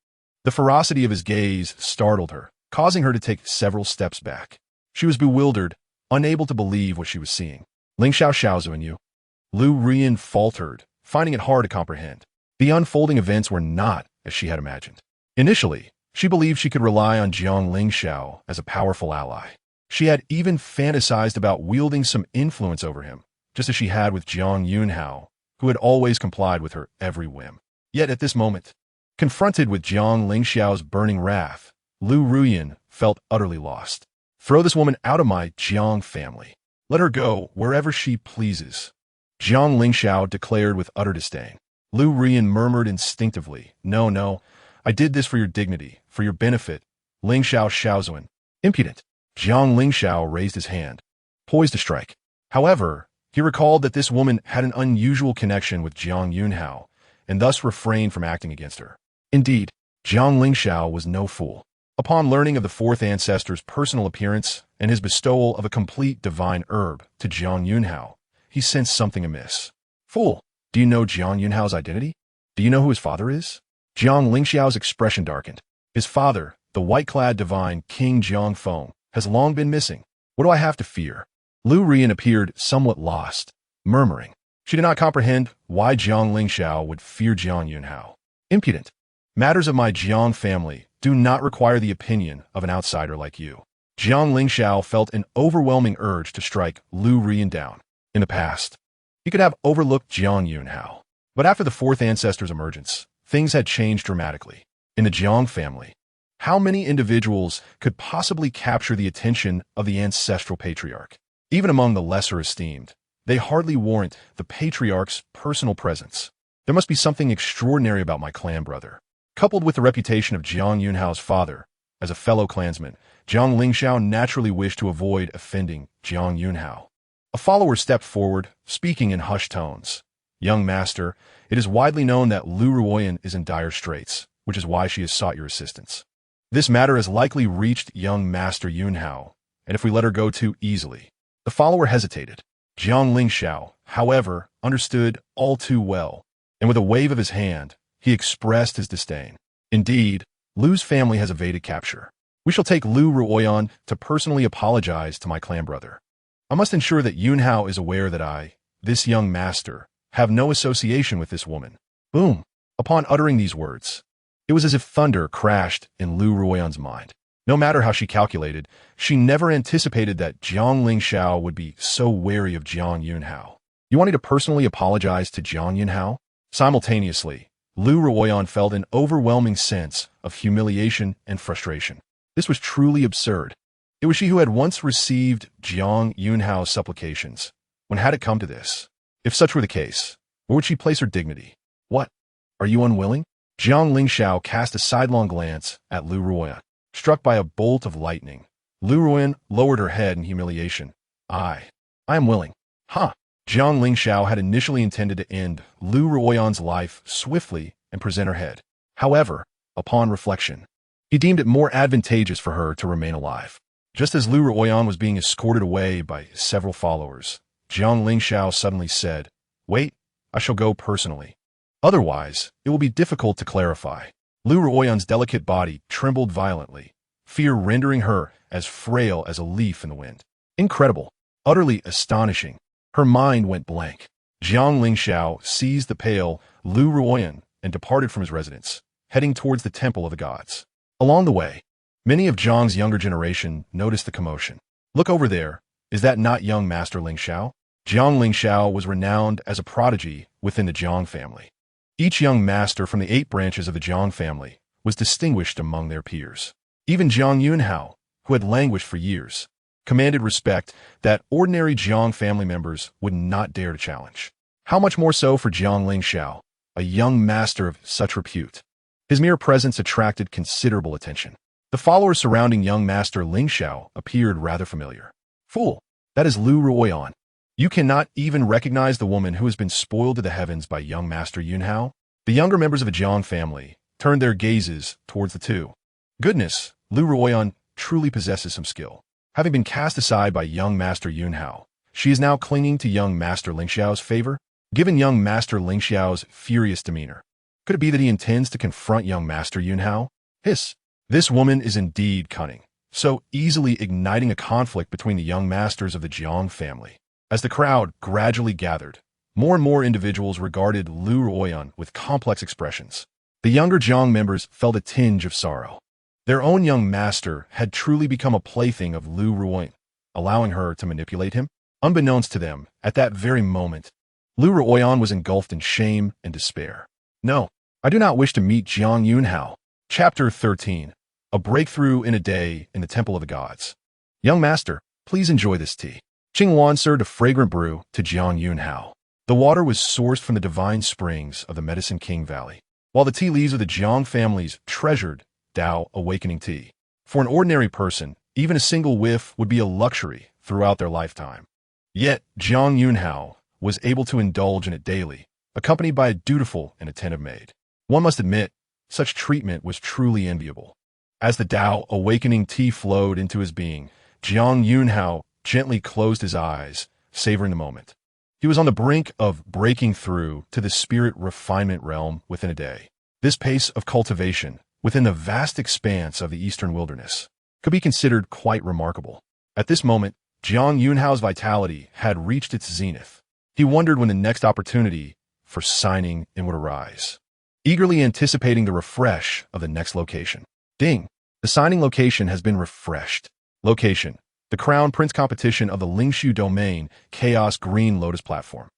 A: The ferocity of his gaze startled her, causing her to take several steps back. She was bewildered, unable to believe what she was seeing. Yunxiao Shaozuan, you. Liu Ruyan faltered, finding it hard to comprehend. The unfolding events were not as she had imagined. Initially, she believed she could rely on Jiang Yunxiao as a powerful ally. She had even fantasized about wielding some influence over him, just as she had with Jiang Yunxiao, who had always complied with her every whim. Yet at this moment, confronted with Jiang Yunxiao's burning wrath, Liu Ruyan felt utterly lost. Throw this woman out of my Jiang family. Let her go wherever she pleases, Jiang Yunxiao declared with utter disdain. Liu Ruyan murmured instinctively, No, I did this for your dignity, for your benefit, Yunxiao Shaozuan. Impudent. Jiang Yunxiao raised his hand, poised to strike. However, he recalled that this woman had an unusual connection with Jiang Yunxiao, and thus refrained from acting against her. Indeed, Jiang Yunxiao was no fool. Upon learning of the fourth ancestor's personal appearance and his bestowal of a complete divine herb to Jiang Yunxiao, he sensed something amiss. Fool, do you know Jiang Yunxiao's identity? Do you know who his father is? Jiang Yunxiao's expression darkened. His father, the white-clad divine King Jiang Feng, has long been missing. What do I have to fear? Liu Ruyan appeared somewhat lost, murmuring. She did not comprehend why Jiang Yunxiao would fear Jiang Yunxiao. Impudent. Matters of my Jiang family do not require the opinion of an outsider like you. Jiang Yunxiao felt an overwhelming urge to strike Liu Ruyan down. In the past, he could have overlooked Jiang Yunxiao. But after the fourth ancestor's emergence, things had changed dramatically. In the Jiang family, how many individuals could possibly capture the attention of the ancestral patriarch? Even among the lesser esteemed, they hardly warrant the patriarch's personal presence. There must be something extraordinary about my clan brother. Coupled with the reputation of Jiang Yunxiao's father, as a fellow clansman, Jiang Yunxiao naturally wished to avoid offending Jiang Yunxiao. A follower stepped forward, speaking in hushed tones. Young master, it is widely known that Liu Ruyan is in dire straits, which is why she has sought your assistance. This matter has likely reached young master Yunxiao, and if we let her go too easily. The follower hesitated. Jiang Yunxiao, however, understood all too well, and with a wave of his hand, he expressed his disdain. Indeed, Liu's family has evaded capture. We shall take Liu Ruyan to personally apologize to my clan brother. I must ensure that Yunxiao is aware that I, this young master, have no association with this woman. Boom! Upon uttering these words, it was as if thunder crashed in Liu Ruyan's mind. No matter how she calculated, she never anticipated that Jiang Yunxiao would be so wary of Jiang Yunxiao. You want me to personally apologize to Jiang Yunxiao? Simultaneously, Liu Ruyan felt an overwhelming sense of humiliation and frustration. This was truly absurd. It was she who had once received Jiang Yunxiao's supplications. When had it come to this? If such were the case, where would she place her dignity? What? Are you unwilling? Jiang Yunxiao cast a sidelong glance at Liu Ruyan. Struck by a bolt of lightning, Liu Ruyan lowered her head in humiliation. I am willing. Huh. Jiang Yunxiao had initially intended to end Liu Ruyan's life swiftly and present her head. However, upon reflection, he deemed it more advantageous for her to remain alive. Just as Liu Ruyan was being escorted away by several followers, Jiang Yunxiao suddenly said, Wait, I shall go personally. Otherwise, it will be difficult to clarify. Liu Ruyan's delicate body trembled violently, fear rendering her as frail as a leaf in the wind. Incredible, utterly astonishing. Her mind went blank. Jiang Yunxiao seized the pale Liu Ruyan and departed from his residence, heading towards the temple of the gods. Along the way, many of Jiang's younger generation noticed the commotion. Look over there, is that not young Master Yunxiao? Jiang Yunxiao was renowned as a prodigy within the Jiang family. Each young master from the 8 branches of the Jiang family was distinguished among their peers. Even Jiang Yunxiao, who had languished for years, commanded respect that ordinary Jiang family members would not dare to challenge. How much more so for Jiang Yunxiao, a young master of such repute. His mere presence attracted considerable attention. The followers surrounding young master Yunxiao appeared rather familiar. Fool, that is Liu Ruyan. You cannot even recognize the woman who has been spoiled to the heavens by young master Yunxiao? The younger members of the Jiang family turned their gazes towards the two. Goodness, Liu Ruyan truly possesses some skill. Having been cast aside by young master Yunxiao, she is now clinging to young master Yunxiao's favor? Given young master Yunxiao's furious demeanor, could it be that he intends to confront young master Yunxiao? Hiss! This woman is indeed cunning, so easily igniting a conflict between the young masters of the Jiang family. As the crowd gradually gathered, More and more individuals regarded Liu Ruyan with complex expressions. The younger Jiang members felt a tinge of sorrow. Their own young master had truly become a plaything of Liu Ruyan, allowing her to manipulate him. Unbeknownst to them, at that very moment, Liu Ruyan was engulfed in shame and despair. No, I do not wish to meet Jiang Yunxiao. Chapter 13. A breakthrough in a day in the Temple of the Gods. Young master, please enjoy this tea. Qing Wan served a fragrant brew to Jiang Yunxiao. The water was sourced from the divine springs of the Medicine King Valley, while the tea leaves of the Jiang family's treasured Tao awakening tea. For an ordinary person, even a single whiff would be a luxury throughout their lifetime. Yet, Jiang Yunxiao was able to indulge in it daily, accompanied by a dutiful and attentive maid. One must admit, such treatment was truly enviable. As the Tao awakening tea flowed into his being, Jiang Yunxiao gently closed his eyes, savoring the moment. He was on the brink of breaking through to the spirit refinement realm within a day. This pace of cultivation, within the vast expanse of the eastern wilderness, could be considered quite remarkable. At this moment, Jiang Yunxiao's vitality had reached its zenith. He wondered when the next opportunity for signing in would arise, eagerly anticipating the refresh of the next location. Ding! The signing location has been refreshed. Location: the Crown Prince competition of the Lingshu Domain Chaos Green Lotus platform.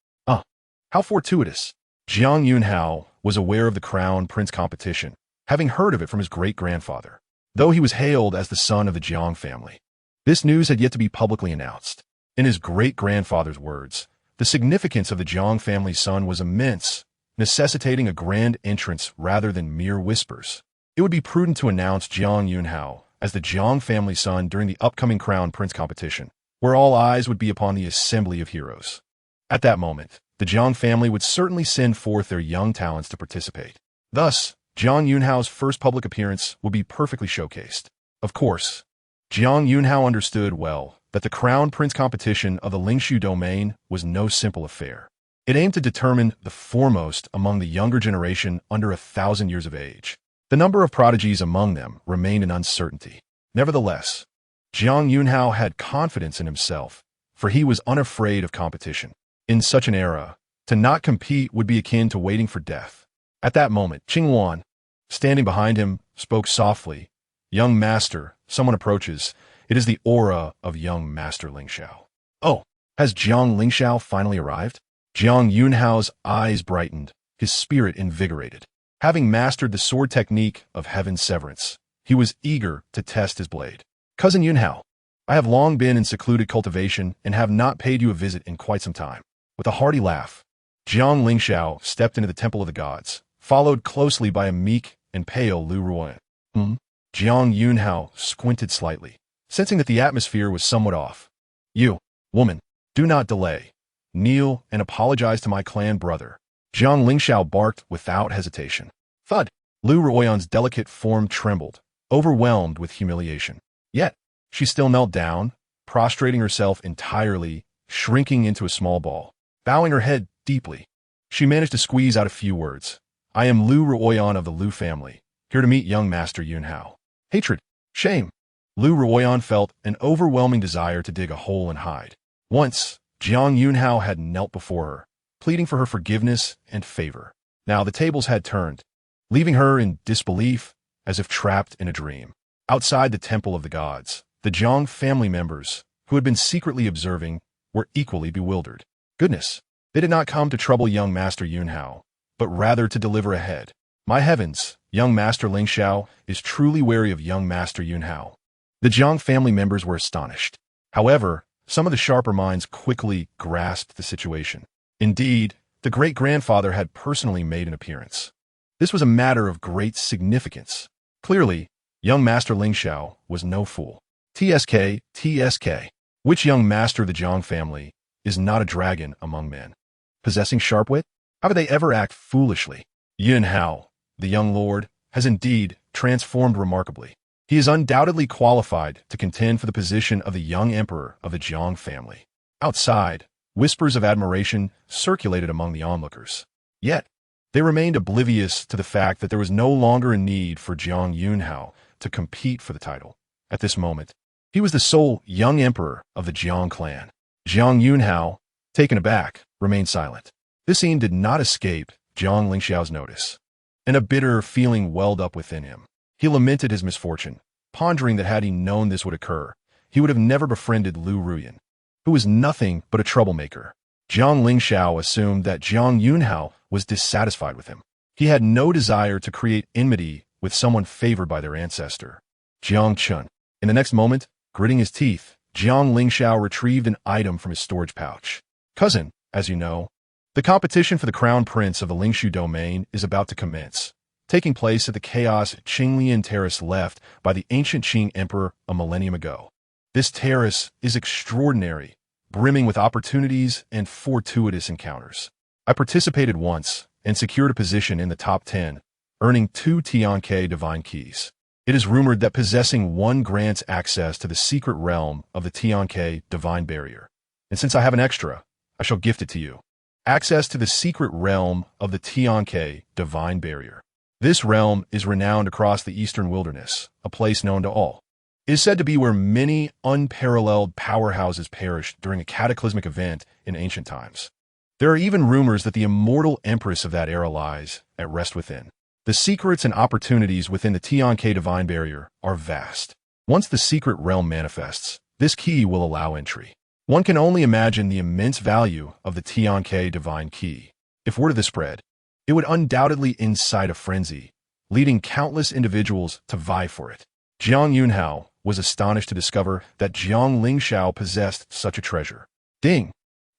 A: How fortuitous! Jiang Yunxiao was aware of the Crown Prince competition, having heard of it from his great-grandfather, though he was hailed as the son of the Jiang family. This news had yet to be publicly announced. In his great-grandfather's words, the significance of the Jiang family's son was immense, necessitating a grand entrance rather than mere whispers. It would be prudent to announce Jiang Yunxiao as the Jiang family's son during the upcoming Crown Prince competition, where all eyes would be upon the assembly of heroes. At that moment, the Jiang family would certainly send forth their young talents to participate. Thus, Jiang Yunxiao's first public appearance would be perfectly showcased. Of course, Jiang Yunxiao understood well that the Crown Prince competition of the Lingshu Domain was no simple affair. It aimed to determine the foremost among the younger generation under 1,000 years of age. The number of prodigies among them remained an uncertainty. Nevertheless, Jiang Yunxiao had confidence in himself, for he was unafraid of competition. In such an era, to not compete would be akin to waiting for death. At that moment, Qing Wan, standing behind him, spoke softly. Young master, someone approaches. It is the aura of young master Yunxiao. Oh, has Jiang Yunxiao finally arrived? Jiang Yunxiao's eyes brightened, his spirit invigorated. Having mastered the sword technique of Heaven's Severance, he was eager to test his blade. Cousin Yunxiao, I have long been in secluded cultivation and have not paid you a visit in quite some time. With a hearty laugh, Jiang Yunxiao stepped into the Temple of the Gods, followed closely by a meek and pale Liu Ruyan. Jiang Yunxiao squinted slightly, sensing that the atmosphere was somewhat off. You, woman, do not delay. Kneel and apologize to my clan brother. Jiang Yunxiao barked without hesitation. Thud! Liu Ruyan's delicate form trembled, overwhelmed with humiliation. Yet, she still knelt down, prostrating herself entirely, shrinking into a small ball. Bowing her head deeply, she managed to squeeze out a few words. I am Liu Ruyan of the Liu family, here to meet young master Yunxiao. Hatred, shame. Liu Ruyan felt an overwhelming desire to dig a hole and hide. Once, Jiang Yunxiao had knelt before her, pleading for her forgiveness and favor. Now the tables had turned, leaving her in disbelief, as if trapped in a dream. Outside the Temple of the Gods, the Jiang family members, who had been secretly observing, were equally bewildered. Goodness, they did not come to trouble young master Yunxiao, but rather to deliver a head. My heavens, young master Yunxiao is truly wary of young master Yunxiao. The Jiang family members were astonished. However, some of the sharper minds quickly grasped the situation. Indeed, the great-grandfather had personally made an appearance. This was a matter of great significance. Clearly, young master Yunxiao was no fool. TSK. Which young master of the Jiang family is not a dragon among men? Possessing sharp wit? How would they ever act foolishly? Yunxiao, the young lord, has indeed transformed remarkably. He is undoubtedly qualified to contend for the position of the young emperor of the Jiang family. Outside, whispers of admiration circulated among the onlookers. Yet, they remained oblivious to the fact that there was no longer a need for Jiang Yunxiao to compete for the title. At this moment, he was the sole young emperor of the Jiang clan. Jiang Yunxiao, taken aback, remained silent. This scene did not escape Jiang Yunxiao's notice, and a bitter feeling welled up within him. He lamented his misfortune, pondering that had he known this would occur, he would have never befriended Liu Ruyan, who was nothing but a troublemaker. Jiang Yunxiao assumed that Jiang Yunxiao was dissatisfied with him. He had no desire to create enmity with someone favored by their ancestor, Jiang Chun. In the next moment, gritting his teeth, Jiang Yunxiao retrieved an item from his storage pouch. Cousin, as you know, the competition for the crown prince of the Lingshu domain is about to commence, taking place at the Chaos Qinglian Terrace left by the ancient Qing emperor a millennium ago. This terrace is extraordinary, brimming with opportunities and fortuitous encounters. I participated once and secured a position in the top 10, earning 2 Tianke divine keys. It is rumored that possessing one grants access to the secret realm of the Tianke divine barrier. And since I have an extra, I shall gift it to you. Access to the secret realm of the Tianke divine barrier. This realm is renowned across the eastern wilderness, a place known to all. It is said to be where many unparalleled powerhouses perished during a cataclysmic event in ancient times. There are even rumors that the immortal empress of that era lies at rest within. The secrets and opportunities within the Tianke divine barrier are vast. Once the secret realm manifests, this key will allow entry. One can only imagine the immense value of the Tianke divine key. If word of this spread, it would undoubtedly incite a frenzy, leading countless individuals to vie for it. Jiang Yunxiao was astonished to discover that Jiang Yunxiao possessed such a treasure. Ding!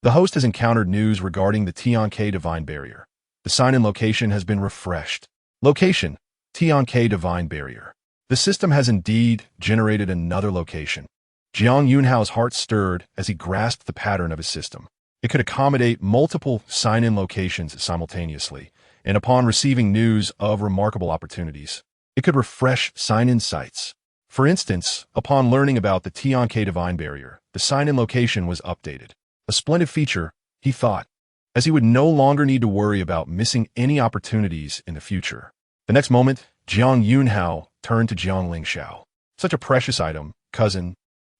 A: The host has encountered news regarding the Tianke divine barrier. The sign-in location has been refreshed. Location: Tianke divine barrier. The system has indeed generated another location. Jiang Yunxiao's heart stirred as he grasped the pattern of his system. It could accommodate multiple sign-in locations simultaneously, and upon receiving news of remarkable opportunities, it could refresh sign-in sites. For instance, upon learning about the Tianke divine barrier, the sign-in location was updated. A splendid feature, he thought, as he would no longer need to worry about missing any opportunities in the future. The next moment, Jiang Yunxiao turned to Jiang Yunxiao. Such a precious item, cousin.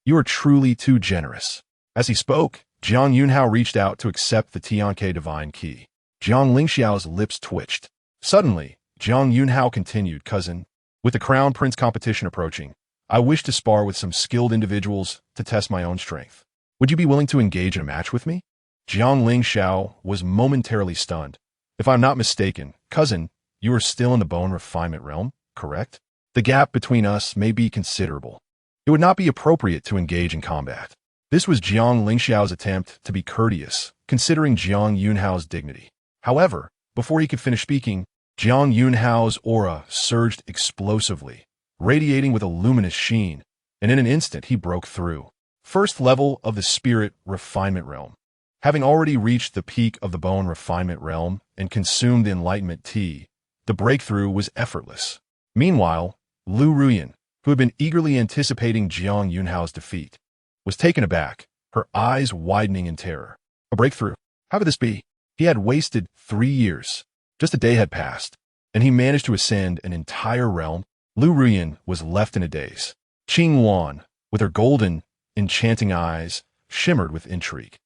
A: You are truly too generous. As he spoke, Jiang Yunxiao reached out to accept the Tianke divine key. Jiang Yunxiao's lips twitched. Suddenly, Jiang Yunxiao continued, cousin, with the crown prince competition approaching, I wish to spar with some skilled individuals to test my own strength. Would you be willing to engage in a match with me? Jiang Yunxiao was momentarily stunned. If I'm not mistaken, cousin, you are still in the bone refinement realm, correct? The gap between us may be considerable. It would not be appropriate to engage in combat. This was Jiang Yunxiao's attempt to be courteous, considering Jiang Yunxiao's dignity. However, before he could finish speaking, Jiang Yunxiao's aura surged explosively, radiating with a luminous sheen, and in an instant he broke through. First level of the spirit refinement realm. Having already reached the peak of the bone refinement realm and consumed the enlightenment tea, the breakthrough was effortless. Meanwhile, Liu Ruyan, who had been eagerly anticipating Jiang Yunxiao's defeat, was taken aback, her eyes widening in terror. A breakthrough? How could this be? He had wasted 3 years. Just a day had passed, and he managed to ascend an entire realm. Liu Ruyan was left in a daze. Qing Wan, with her golden, enchanting eyes, shimmered with intrigue.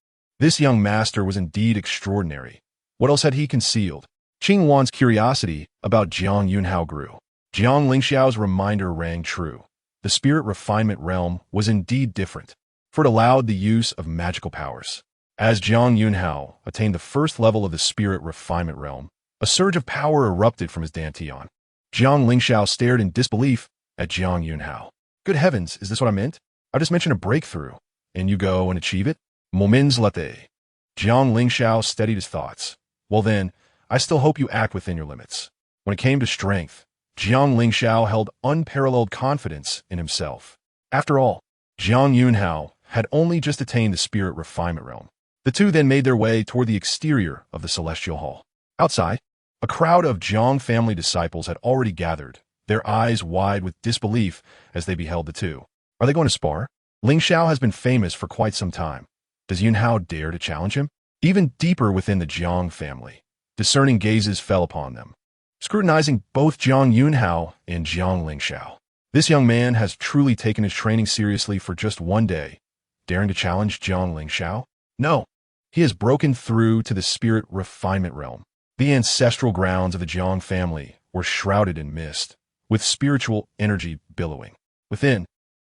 A: This young master was indeed extraordinary. What else had he concealed? Qing Wan's curiosity about Jiang Yunxiao grew. Jiang Yunxiao's reminder rang true. The spirit refinement realm was indeed different, for it allowed the use of magical powers. As Jiang Yunxiao attained the first level of the spirit refinement realm, a surge of power erupted from his dantian. Jiang Yunxiao stared in disbelief at Jiang Yunxiao. Good heavens, is this what I meant? I just mentioned a breakthrough, and you go and achieve it? Moments latte. Jiang Yunxiao steadied his thoughts. Well then, I still hope you act within your limits. When it came to strength, Jiang Yunxiao held unparalleled confidence in himself. After all, Jiang Yunxiao had only just attained the spirit refinement realm. The two then made their way toward the exterior of the celestial hall. Outside, a crowd of Jiang family disciples had already gathered, their eyes wide with disbelief as they beheld the two. Are they going to spar? Yunxiao has been famous for quite some time. Does Yunxiao dare to challenge him? Even deeper within the Jiang family, discerning gazes fell upon them, scrutinizing both Jiang Yunxiao and Jiang Yunxiao. This young man has truly taken his training seriously for just one day, daring to challenge Jiang Yunxiao? No, He has broken through to the spirit refinement realm. The ancestral grounds of the Jiang family were shrouded in mist, with spiritual energy billowing. Within,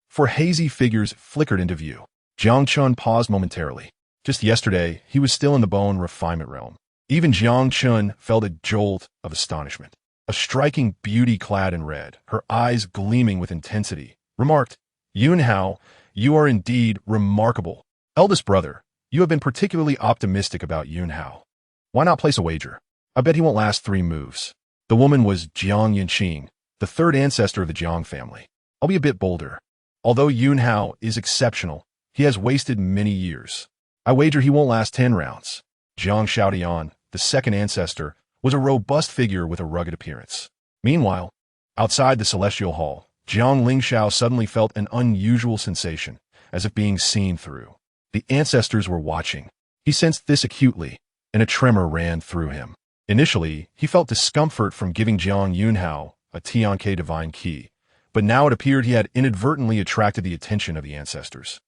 A: four hazy figures flickered into view. Jiang Chun paused momentarily. Just yesterday, he was still in the bone refinement realm. Even Jiang Chun felt a jolt of astonishment. A striking beauty clad in red, her eyes gleaming with intensity, remarked, "Yunhao, you are indeed remarkable. Eldest brother, you have been particularly optimistic about Yunhao. Why not place a wager? I bet he won't last 3 moves." The woman was Jiang Yunxiao, the third ancestor of the Jiang family. "I'll be a bit bolder. Although Yunhao is exceptional, he has wasted many years. I wager he won't last 10 rounds." Jiang Xiaodian, the second ancestor, was a robust figure with a rugged appearance. Meanwhile, outside the celestial hall, Jiang Yunxiao suddenly felt an unusual sensation, as if being seen through. The ancestors were watching. He sensed this acutely, and a tremor ran through him. Initially, he felt discomfort from giving Jiang Yunhao a Tianke divine key, but now it appeared he had inadvertently attracted the attention of the ancestors.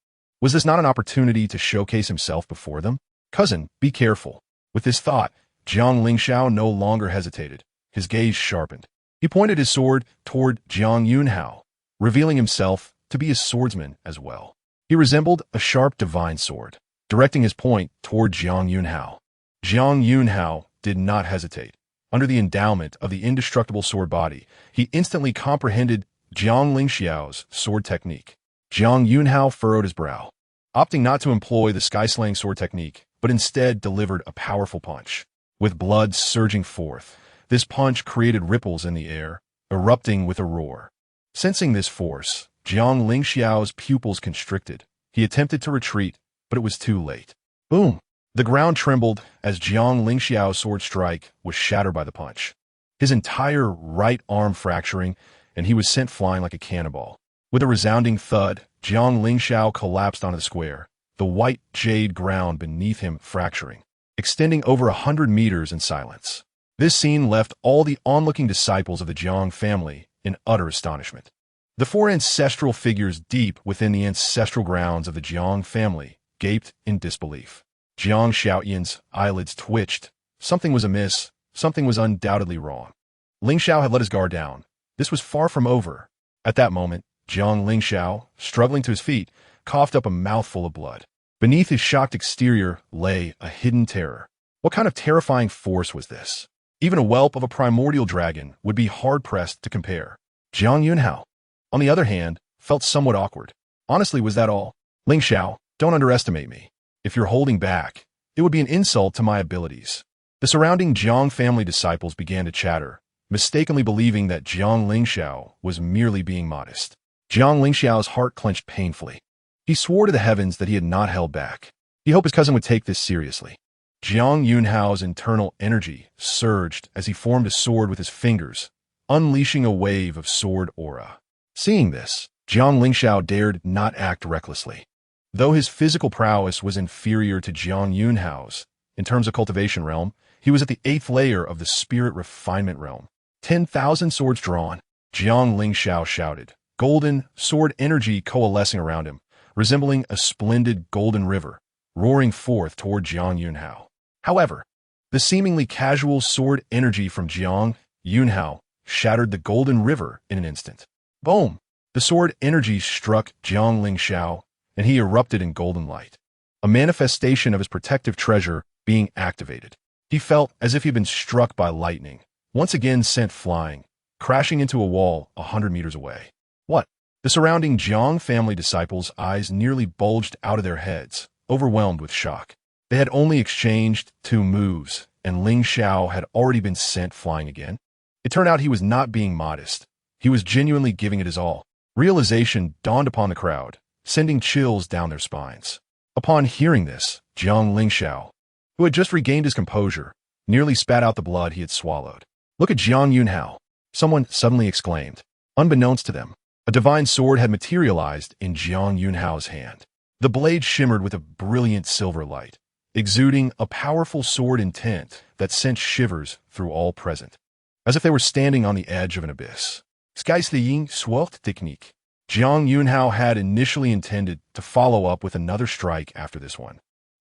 A: Was this not an opportunity to showcase himself before them? "Cousin, be careful." With this thought, Jiang Yunxiao no longer hesitated. His gaze sharpened. He pointed his sword toward Jiang Yunhao, revealing himself to be a swordsman as well. He resembled a sharp divine sword, directing his point toward Jiang Yunhao. Jiang Yunhao did not hesitate. Under the endowment of the indestructible sword body, he instantly comprehended Jiang Yunxiao's sword technique. Jiang Yunhao furrowed his brow, opting not to employ the sky-slaying sword technique, but instead delivered a powerful punch. With blood surging forth, this punch created ripples in the air, erupting with a roar. Sensing this force, Jiang Yunxiao's pupils constricted. He attempted to retreat, but it was too late. Boom! The ground trembled as Jiang Yunxiao's sword strike was shattered by the punch. His entire right arm fracturing, and he was sent flying like a cannonball. With a resounding thud, Jiang Yunxiao collapsed onto the square, the white jade ground beneath him fracturing, extending over 100 meters in silence. This scene left all the onlooking disciples of the Jiang family in utter astonishment. The 4 ancestral figures deep within the ancestral grounds of the Jiang family gaped in disbelief. Jiang Xiaoyan's eyelids twitched. Something was amiss. Something was undoubtedly wrong. Lingxiao had let his guard down. This was far from over. At that moment, Jiang Yunxiao, struggling to his feet, coughed up a mouthful of blood. Beneath his shocked exterior lay a hidden terror. What kind of terrifying force was this? Even a whelp of a primordial dragon would be hard-pressed to compare. Jiang Yunhao, on the other hand, felt somewhat awkward. Honestly, was that all? "Lingxiao, don't underestimate me. If you're holding back, it would be an insult to my abilities." The surrounding Jiang family disciples began to chatter, mistakenly believing that Jiang Yunxiao was merely being modest. Jiang Yunxiao's heart clenched painfully. He swore to the heavens that he had not held back. He hoped his cousin would take this seriously. Jiang Yunhao's internal energy surged as he formed a sword with his fingers, unleashing a wave of sword aura. Seeing this, Jiang Yunxiao dared not act recklessly. Though his physical prowess was inferior to Jiang Yunhao's, in terms of cultivation realm, he was at the 8th layer of the spirit refinement realm. 10,000 swords drawn, Jiang Yunxiao shouted, golden sword energy coalescing around him, resembling a splendid golden river, roaring forth toward Jiang Yunhao. However, the seemingly casual sword energy from Jiang Yunhao shattered the golden river in an instant. Boom! The sword energy struck Jiang Yunxiao, and he erupted in golden light, a manifestation of his protective treasure being activated. He felt as if he'd been struck by lightning, once again sent flying, crashing into a wall 100 meters away. What? The surrounding Jiang family disciples' eyes nearly bulged out of their heads, overwhelmed with shock. They had only exchanged 2 moves, and Lingxiao had already been sent flying again. It turned out he was not being modest. He was genuinely giving it his all. Realization dawned upon the crowd, sending chills down their spines. Upon hearing this, Jiang Yunxiao, who had just regained his composure, nearly spat out the blood he had swallowed. "Look at Jiang Yunhao," someone suddenly exclaimed. Unbeknownst to them, a divine sword had materialized in Jiang Yunhao's hand. The blade shimmered with a brilliant silver light, exuding a powerful sword intent that sent shivers through all present, as if they were standing on the edge of an abyss. Sky-slaying sword technique. Jiang Yunhao had initially intended to follow up with another strike after this one.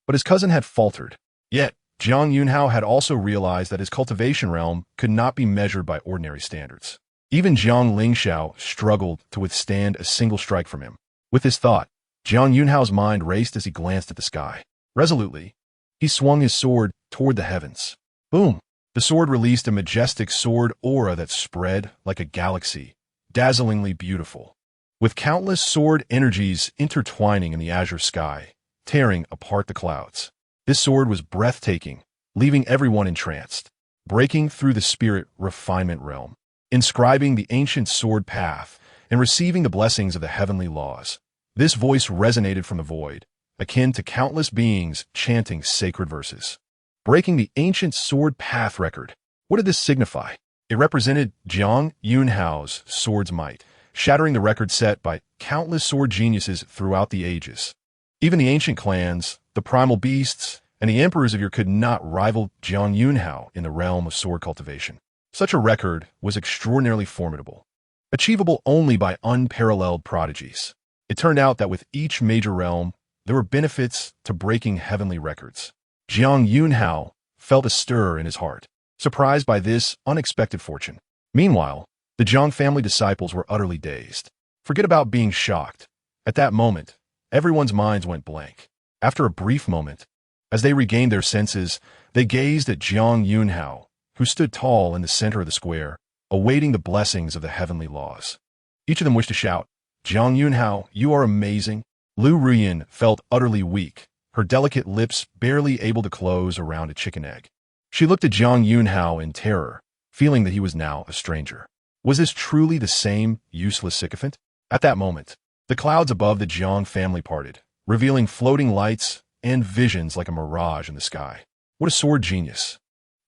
A: but his cousin had faltered. Yet, Jiang Yunxiao had also realized that his cultivation realm could not be measured by ordinary standards. Even Jiang Yunxiao struggled to withstand a single strike from him. With this thought, Jiang Yunxiao's mind raced as he glanced at the sky. Resolutely, he swung his sword toward the heavens. Boom! The sword released a majestic sword aura that spread like a galaxy, dazzlingly beautiful, with countless sword energies intertwining in the azure sky, tearing apart the clouds. This sword was breathtaking, leaving everyone entranced, breaking through the spirit refinement realm, inscribing the ancient sword path, and receiving the blessings of the heavenly laws. This voice resonated from the void, akin to countless beings chanting sacred verses. Breaking the ancient sword path record. What did this signify? It represented Jiang Yunxiao's sword's might, shattering the record set by countless sword geniuses throughout the ages. Even the ancient clans, the primal beasts, and the emperors of yore could not rival Jiang Yunxiao in the realm of sword cultivation. Such a record was extraordinarily formidable, achievable only by unparalleled prodigies. It turned out that with each major realm, there were benefits to breaking heavenly records. Jiang Yunxiao felt a stir in his heart, surprised by this unexpected fortune. Meanwhile, the Jiang family disciples were utterly dazed. Forget about being shocked. At that moment, everyone's minds went blank. After a brief moment, as they regained their senses, they gazed at Jiang Yunxiao, who stood tall in the center of the square, awaiting the blessings of the heavenly laws. Each of them wished to shout, "Jiang Yunxiao, you are amazing." Liu Ruyan felt utterly weak, her delicate lips barely able to close around a chicken egg. She looked at Jiang Yunxiao in terror, feeling that he was now a stranger. Was this truly the same useless sycophant? At that moment, the clouds above the Jiang family parted, revealing floating lights and visions like a mirage in the sky. What a sword genius!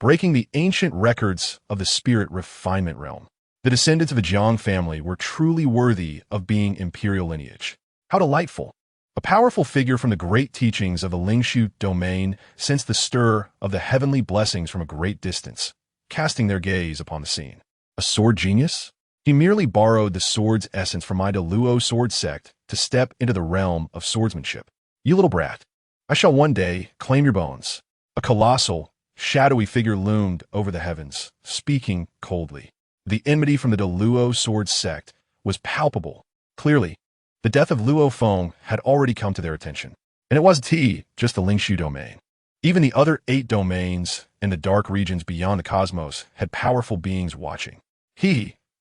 A: Breaking the ancient records of the spirit refinement realm. The descendants of the Jiang family were truly worthy of being imperial lineage. How delightful! A powerful figure from the great teachings of the Lingshu domain sensed the stir of the heavenly blessings from a great distance, casting their gaze upon the scene. A sword genius? He merely borrowed the sword's essence from my Luo sword sect to step into the realm of swordsmanship. You little brat, I shall one day claim your bones. A colossal, shadowy figure loomed over the heavens, speaking coldly. The enmity from the Luo sword sect was palpable. Clearly, the death of Luo Feng had already come to their attention. And it wasn't just the Lingshu domain. Even the other 8 domains in the dark regions beyond the cosmos had powerful beings watching.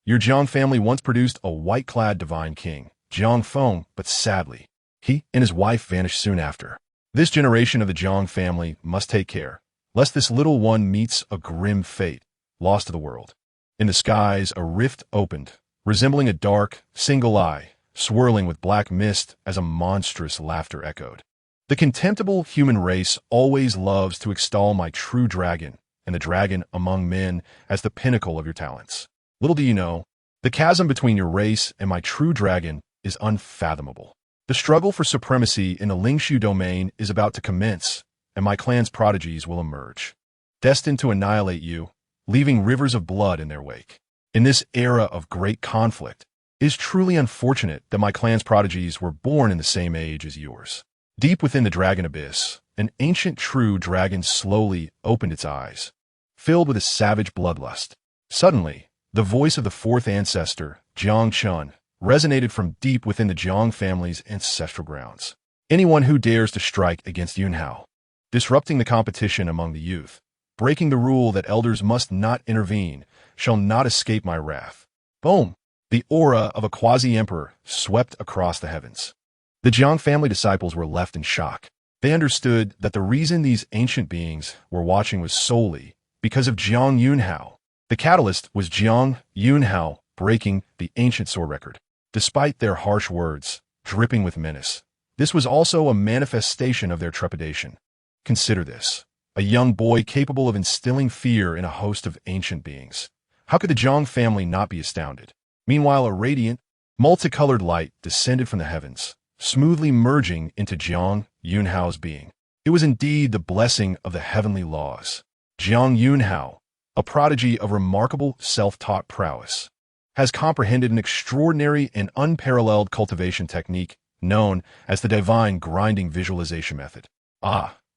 A: Your Jiang family once produced a white-clad divine king, Jiang Feng, but sadly, he and his wife vanished soon after. This generation of the Jiang family must take care, lest this little one meets a grim fate, lost to the world. In the skies, a rift opened, resembling a dark, single eye, swirling with black mist as a monstrous laughter echoed. The contemptible human race always loves to extol my true dragon and the dragon among men as the pinnacle of your talents. Little do you know, the chasm between your race and my true dragon is unfathomable. The struggle for supremacy in the Lingshu domain is about to commence, and my clan's prodigies will emerge, destined to annihilate you, leaving rivers of blood in their wake. In this era of great conflict, it is truly unfortunate that my clan's prodigies were born in the same age as yours. Deep within the dragon abyss, an ancient true dragon slowly opened its eyes, filled with a savage bloodlust. Suddenly, the voice of the 4th ancestor, Jiang Chun, resonated from deep within the Jiang family's ancestral grounds. Anyone who dares to strike against Yunxiao, disrupting the competition among the youth, breaking the rule that elders must not intervene, shall not escape my wrath. Boom! The aura of a quasi-emperor swept across the heavens. The Jiang family disciples were left in shock. They understood that the reason these ancient beings were watching was solely because of Jiang Yunxiao. The catalyst was Jiang Yunxiao breaking the ancient sword record. Despite their harsh words, dripping with menace, this was also a manifestation of their trepidation. Consider this, a young boy capable of instilling fear in a host of ancient beings. How could the Jiang family not be astounded? Meanwhile, a radiant, multicolored light descended from the heavens, smoothly merging into Jiang Yunxiao's being. It was indeed the blessing of the heavenly laws. Jiang Yunxiao, a prodigy of remarkable self-taught prowess, has comprehended an extraordinary and unparalleled cultivation technique known as the divine grinding visualization method.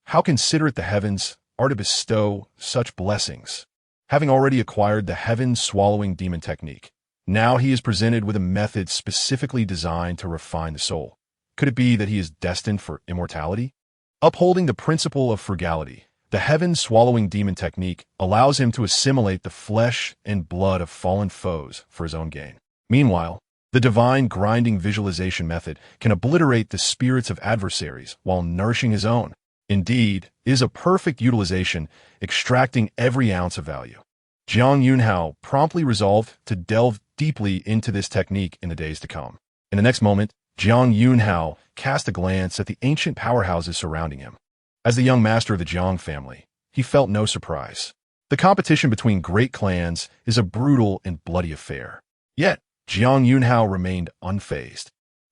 A: How considerate the heavens are to bestow such blessings. Having already acquired the heaven-swallowing demon technique, now he is presented with a method specifically designed to refine the soul. Could it be that he is destined for immortality? Upholding the principle of frugality, the heaven-swallowing demon technique allows him to assimilate the flesh and blood of fallen foes for his own gain. Meanwhile, the divine grinding visualization method can obliterate the spirits of adversaries while nourishing his own. Indeed, is a perfect utilization, extracting every ounce of value. Jiang Yunxiao promptly resolved to delve deeply into this technique in the days to come. In the next moment, Jiang Yunxiao cast a glance at the ancient powerhouses surrounding him. As the young master of the Jiang family, he felt no surprise. The competition between great clans is a brutal and bloody affair. Yet, Jiang Yunxiao remained unfazed.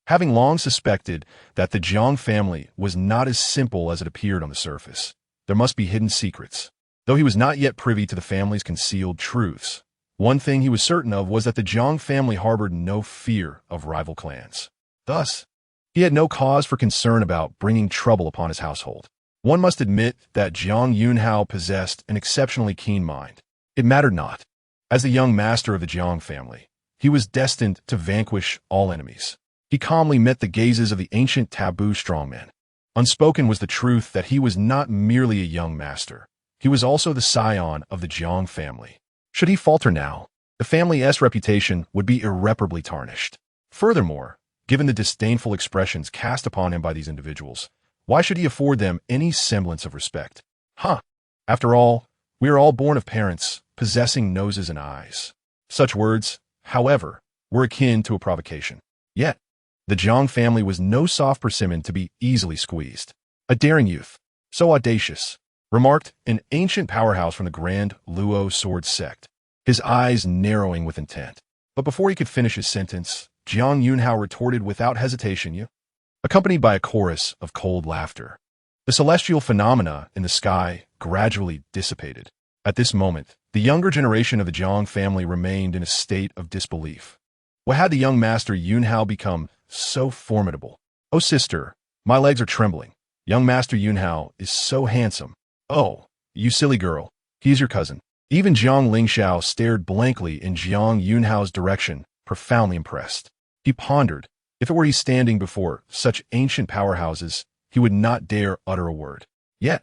A: Having long suspected that the Jiang family was not as simple as it appeared on the surface, there must be hidden secrets. Though he was not yet privy to the family's concealed truths, one thing he was certain of was that the Jiang family harbored no fear of rival clans. Thus, he had no cause for concern about bringing trouble upon his household. One must admit that Jiang Yunxiao possessed an exceptionally keen mind. It mattered not. As the young master of the Jiang family, he was destined to vanquish all enemies. He calmly met the gazes of the ancient taboo strongmen. Unspoken was the truth that he was not merely a young master. He was also the scion of the Jiang family. Should he falter now, the family's reputation would be irreparably tarnished. Furthermore, given the disdainful expressions cast upon him by these individuals, why should he afford them any semblance of respect? After all, we are all born of parents possessing noses and eyes. Such words, however, were akin to a provocation. Yet, the Jiang family was no soft persimmon to be easily squeezed. A daring youth, so audacious, remarked an ancient powerhouse from the Grand Luo sword sect, his eyes narrowing with intent. But before he could finish his sentence, Jiang Yunxiao retorted without hesitation, accompanied by a chorus of cold laughter. The celestial phenomena in the sky gradually dissipated. At this moment, the younger generation of the Jiang family remained in a state of disbelief. What had the young master Yunxiao become so formidable? Oh, sister, my legs are trembling. Young master Yunxiao is so handsome. Oh, you silly girl, he's your cousin. Even Jiang Yunxiao stared blankly in Jiang Yunxiao's direction, profoundly impressed. He pondered, if it were he standing before such ancient powerhouses, he would not dare utter a word. Yet,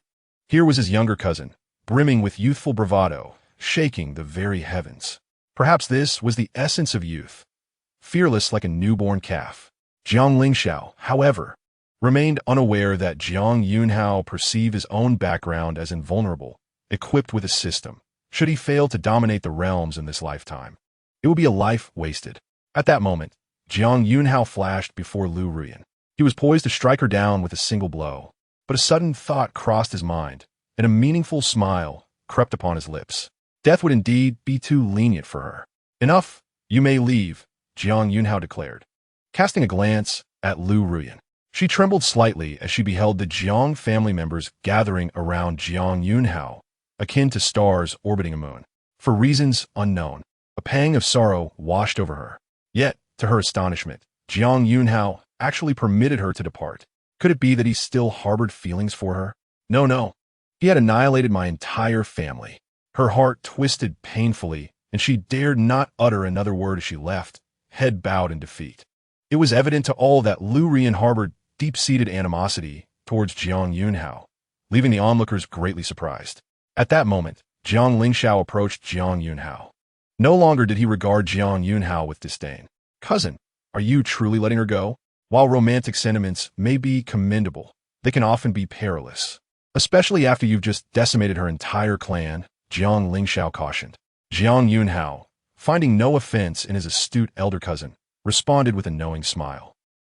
A: here was his younger cousin, brimming with youthful bravado, shaking the very heavens. Perhaps this was the essence of youth, fearless like a newborn calf. Jiang Yunxiao, however, remained unaware that Jiang Yunxiao perceived his own background as invulnerable, equipped with a system. Should he fail to dominate the realms in this lifetime, it would be a life wasted. At that moment, Jiang Yunxiao flashed before Liu Ruyan. He was poised to strike her down with a single blow, but a sudden thought crossed his mind, and a meaningful smile crept upon his lips. Death would indeed be too lenient for her. Enough, you may leave, Jiang Yunxiao declared, casting a glance at Liu Ruyan. She trembled slightly as she beheld the Jiang family members gathering around Jiang Yunxiao, akin to stars orbiting a moon. For reasons unknown, a pang of sorrow washed over her. Yet, to her astonishment, Jiang Yunxiao actually permitted her to depart. Could it be that he still harbored feelings for her? No. He had annihilated my entire family. Her heart twisted painfully, and she dared not utter another word as she left, head bowed in defeat. It was evident to all that Liu Ruyan harbored deep-seated animosity towards Jiang Yunxiao, leaving the onlookers greatly surprised. At that moment, Jiang Yunxiao approached Jiang Yunxiao. No longer did he regard Jiang Yunxiao with disdain. Cousin, are you truly letting her go? While romantic sentiments may be commendable, they can often be perilous. Especially after you've just decimated her entire clan, Jiang Yunxiao cautioned. Jiang Yunxiao, finding no offense in his astute elder cousin, responded with a knowing smile.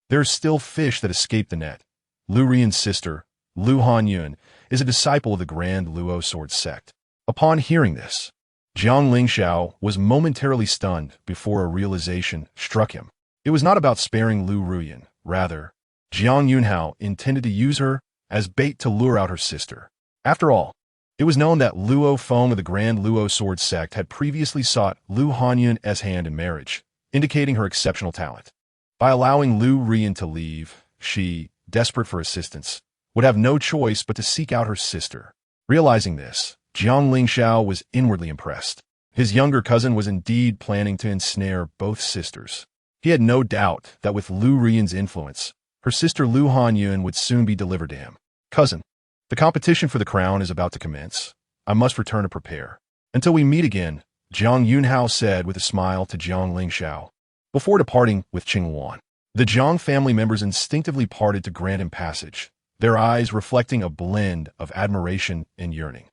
A: There's still fish that escape the net. Liu Ruyan's sister, Liu Hanyun, is a disciple of the Grand Luo sword sect. Upon hearing this, Jiang Yunxiao was momentarily stunned before a realization struck him. It was not about sparing Liu Ruyan. Rather, Jiang Yunxiao intended to use her as bait to lure out her sister. After all, it was known that Luo Feng of the Grand Luo sword sect had previously sought Liu Hanyun's hand in marriage, indicating her exceptional talent. By allowing Liu Ruyan to leave, she, desperate for assistance, would have no choice but to seek out her sister. Realizing this, Jiang Yunxiao was inwardly impressed. His younger cousin was indeed planning to ensnare both sisters. He had no doubt that with Liu Ruyan's influence, her sister Liu Hanyun would soon be delivered to him. Cousin, the competition for the crown is about to commence. I must return to prepare. Until we meet again, Jiang Yunxiao said with a smile to Jiang Yunxiao. Before departing with Qingwan, the Jiang family members instinctively parted to grant him passage, their eyes reflecting a blend of admiration and yearning.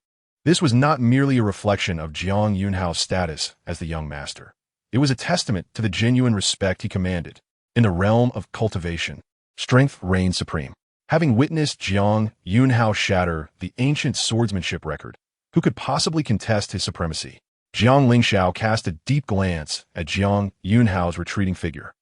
A: This was not merely a reflection of Jiang Yunxiao's status as the young master. It was a testament to the genuine respect he commanded. In the realm of cultivation, strength reigned supreme. Having witnessed Jiang Yunxiao shatter the ancient swordsmanship record, who could possibly contest his supremacy? Jiang Yunxiao cast a deep glance at Jiang Yunxiao's retreating figure.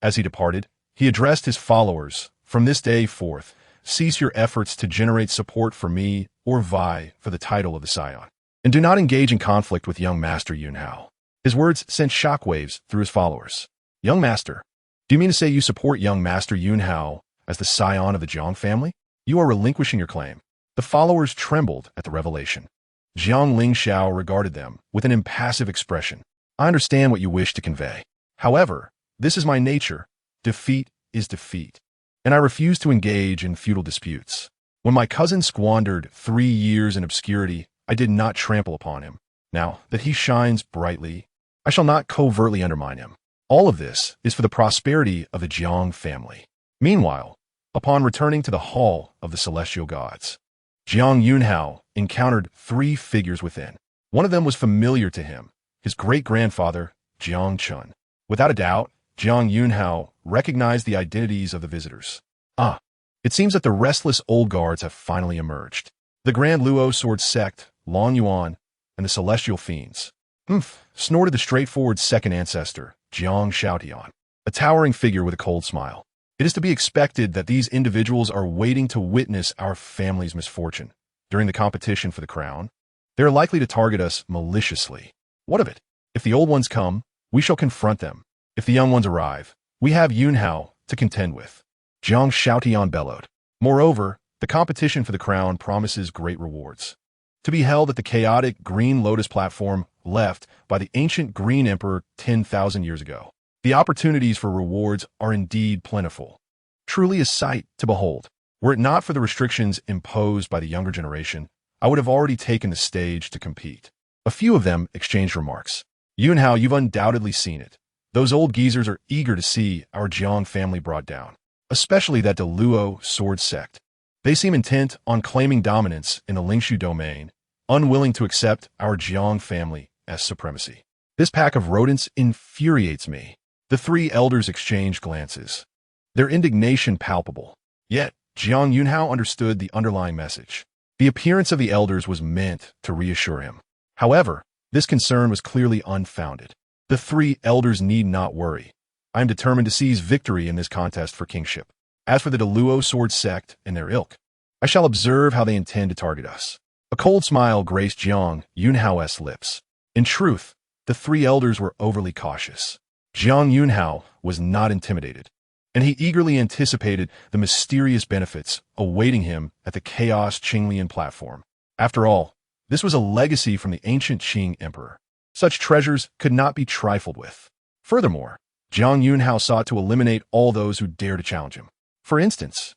A: As he departed, he addressed his followers, "From this day forth, cease your efforts to generate support for me or vie for the title of the Scion. And do not engage in conflict with young Master Yunxiao." His words sent shockwaves through his followers. "Young Master? Do you mean to say you support young Master Yunxiao as the Scion of the Jiang family? You are relinquishing your claim." The followers trembled at the revelation. Jiang Yunxiao regarded them with an impassive expression. "I understand what you wish to convey. However, this is my nature. Defeat is defeat. And I refuse to engage in feudal disputes. When my cousin squandered 3 years in obscurity, I did not trample upon him. Now that he shines brightly, I shall not covertly undermine him. All of this is for the prosperity of the Jiang family." Meanwhile, upon returning to the Hall of the Celestial Gods, Jiang Yunxiao encountered 3 figures within. One of them was familiar to him, his great-grandfather, Jiang Chun. Without a doubt, Jiang Yunxiao recognized the identities of the visitors. Ah, it seems that the restless old guards have finally emerged. The Grand Luo Sword Sect, Long Yuan, and the Celestial Fiends. "Humph," snorted the straightforward second ancestor, Jiang Shaotian, a towering figure with a cold smile. "It is to be expected that these individuals are waiting to witness our family's misfortune. During the competition for the crown, they are likely to target us maliciously. What of it? If the old ones come, we shall confront them. If the young ones arrive, we have Yunxiao to contend with." Jiang Shaotian bellowed. Moreover, the competition for the crown promises great rewards. To be held at the chaotic Green Lotus platform left by the ancient Green Emperor 10,000 years ago. The opportunities for rewards are indeed plentiful. Truly a sight to behold. Were it not for the restrictions imposed by the younger generation, I would have already taken the stage to compete. A few of them exchanged remarks. "Yunxiao, you've undoubtedly seen it. Those old geezers are eager to see our Jiang family brought down, especially that Luo sword sect. They seem intent on claiming dominance in the Lingshu domain, unwilling to accept our Jiang family as supremacy. This pack of rodents infuriates me." The 3 elders exchanged glances, their indignation palpable. Yet, Jiang Yunxiao understood the underlying message. The appearance of the elders was meant to reassure him. However, this concern was clearly unfounded. The 3 elders need not worry. I am determined to seize victory in this contest for kingship. As for the Luo sword sect and their ilk, I shall observe how they intend to target us. A cold smile graced Jiang Yunxiao's lips. In truth, the 3 elders were overly cautious. Jiang Yunxiao was not intimidated, and he eagerly anticipated the mysterious benefits awaiting him at the Chaos Qinglian platform. After all, this was a legacy from the ancient Qing emperor. Such treasures could not be trifled with. Furthermore, Jiang Yunxiao sought to eliminate all those who dare to challenge him. For instance,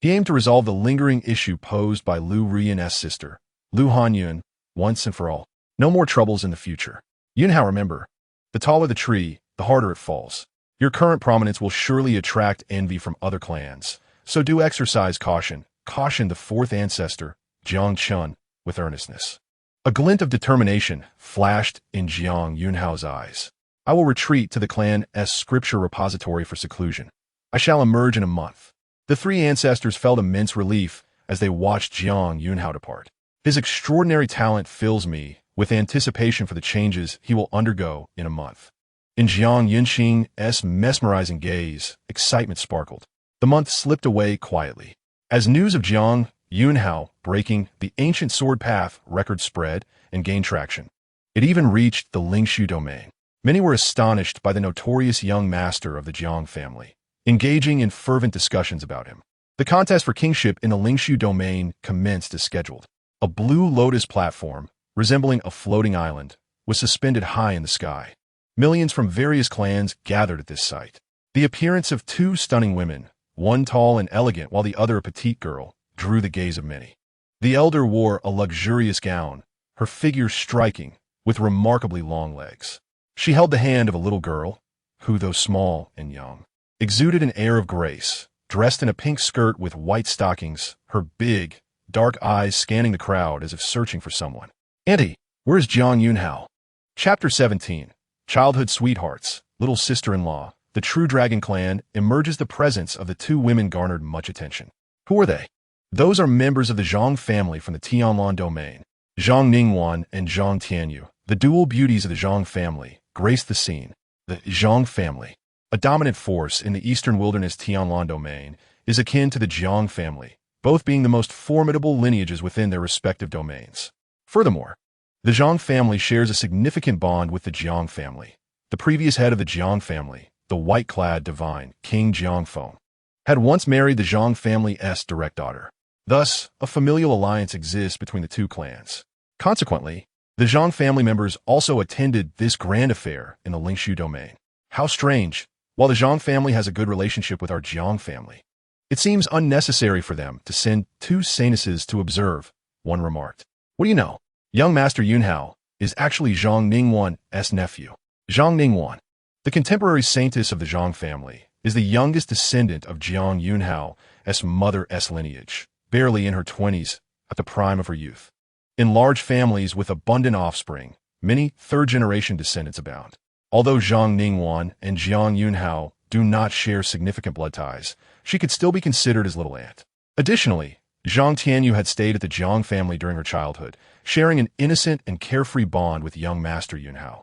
A: he aimed to resolve the lingering issue posed by Liu Ruyan's sister, Liu Hanyun, once and for all. No more troubles in the future. Yunxiao, remember, the taller the tree, the harder it falls. Your current prominence will surely attract envy from other clans, so do exercise caution. Cautioned the 4th ancestor, Jiang Chun, with earnestness. A glint of determination flashed in Jiang Yunxiao's eyes. "I will retreat to the clan's scripture repository for seclusion. I shall emerge in a month." The 3 ancestors felt immense relief as they watched Jiang Yunxiao depart. "His extraordinary talent fills me with anticipation for the changes he will undergo in a month." In Jiang Yunxiao's mesmerizing gaze, excitement sparkled. The month slipped away quietly. As news of Jiang Yunxiao breaking the ancient sword path record spread and gained traction, it even reached the Lingshu domain. Many were astonished by the notorious young master of the Jiang family, engaging in fervent discussions about him. The contest for kingship in the Lingshu domain commenced as scheduled. A blue lotus platform, resembling a floating island, was suspended high in the sky. Millions from various clans gathered at this site. The appearance of two stunning women, one tall and elegant while the other a petite girl, drew the gaze of many. The elder wore a luxurious gown, her figure striking, with remarkably long legs. She held the hand of a little girl, who, though small and young, exuded an air of grace, dressed in a pink skirt with white stockings, her big, dark eyes scanning the crowd as if searching for someone. "Auntie, where's Jiang Yunxiao?" Chapter 17. Childhood Sweethearts, Little Sister-in-Law. The True Dragon Clan emerges. The presence of the two women garnered much attention. Who are they? Those are members of the Zhang family from the Tianlan domain. Zhang Ningguan and Zhang Tianyu, the dual beauties of the Zhang family, grace the scene. The Zhang family, a dominant force in the eastern wilderness Tianlan domain, is akin to the Jiang family, both being the most formidable lineages within their respective domains. Furthermore, the Zhang family shares a significant bond with the Jiang family. The previous head of the Jiang family, the white-clad divine King Jiangfeng, had once married the Zhang family's direct daughter. Thus, a familial alliance exists between the two clans. Consequently, the Zhang family members also attended this grand affair in the Lingshu domain. How strange. While the Zhang family has a good relationship with our Jiang family, it seems unnecessary for them to send two saintesses to observe, one remarked. What do you know? Young Master Yunhao is actually Zhang Ningguan's nephew. Zhang Ningguan, the contemporary saintess of the Zhang family, is the youngest descendant of Jiang Yunxiao's mother's lineage, barely in her 20s, at the prime of her youth. In large families with abundant offspring, many third-generation descendants abound. Although Zhang Ningguan and Jiang Yunxiao do not share significant blood ties, she could still be considered as little aunt. Additionally, Zhang Tianyu had stayed at the Jiang family during her childhood, sharing an innocent and carefree bond with young Master Yunhao.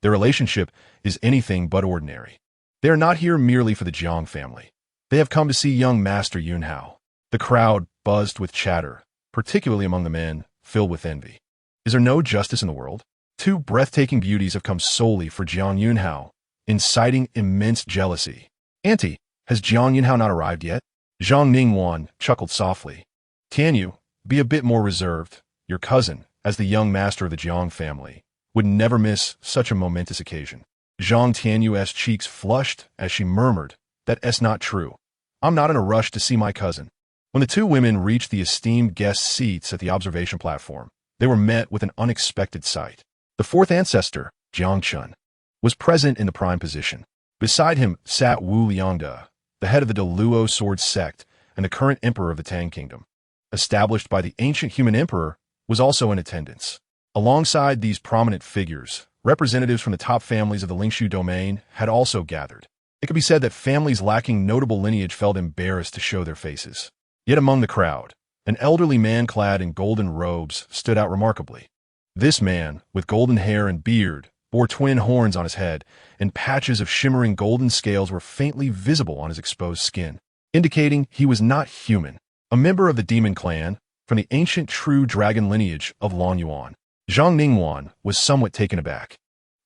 A: Their relationship is anything but ordinary. They are not here merely for the Jiang family. They have come to see young Master Yunhao. The crowd buzzed with chatter, particularly among the men, filled with envy. Is there no justice in the world? Two breathtaking beauties have come solely for Jiang Yunhao, inciting immense jealousy. Auntie, has Jiang Yunhao not arrived yet? Zhang Ningguan chuckled softly. Tianyu, be a bit more reserved. Your cousin, as the young master of the Jiang family, would never miss such a momentous occasion. Zhang Tianyu's cheeks flushed as she murmured, "That's not true. I'm not in a rush to see my cousin." When the two women reached the esteemed guest seats at the observation platform, they were met with an unexpected sight. The fourth ancestor, Jiang Chun, was present in the prime position. Beside him sat Wu Liangde, the head of the Deluo sword sect and the current emperor of the Tang Kingdom. Established by the ancient human emperor, was also in attendance. Alongside these prominent figures, representatives from the top families of the Lingshu domain had also gathered. It could be said that families lacking notable lineage felt embarrassed to show their faces. Yet among the crowd, an elderly man clad in golden robes stood out remarkably. This man, with golden hair and beard, bore twin horns on his head, and patches of shimmering golden scales were faintly visible on his exposed skin, indicating he was not human. A member of the demon clan, from the ancient true dragon lineage of Long Yuan, Zhang Ningguan was somewhat taken aback.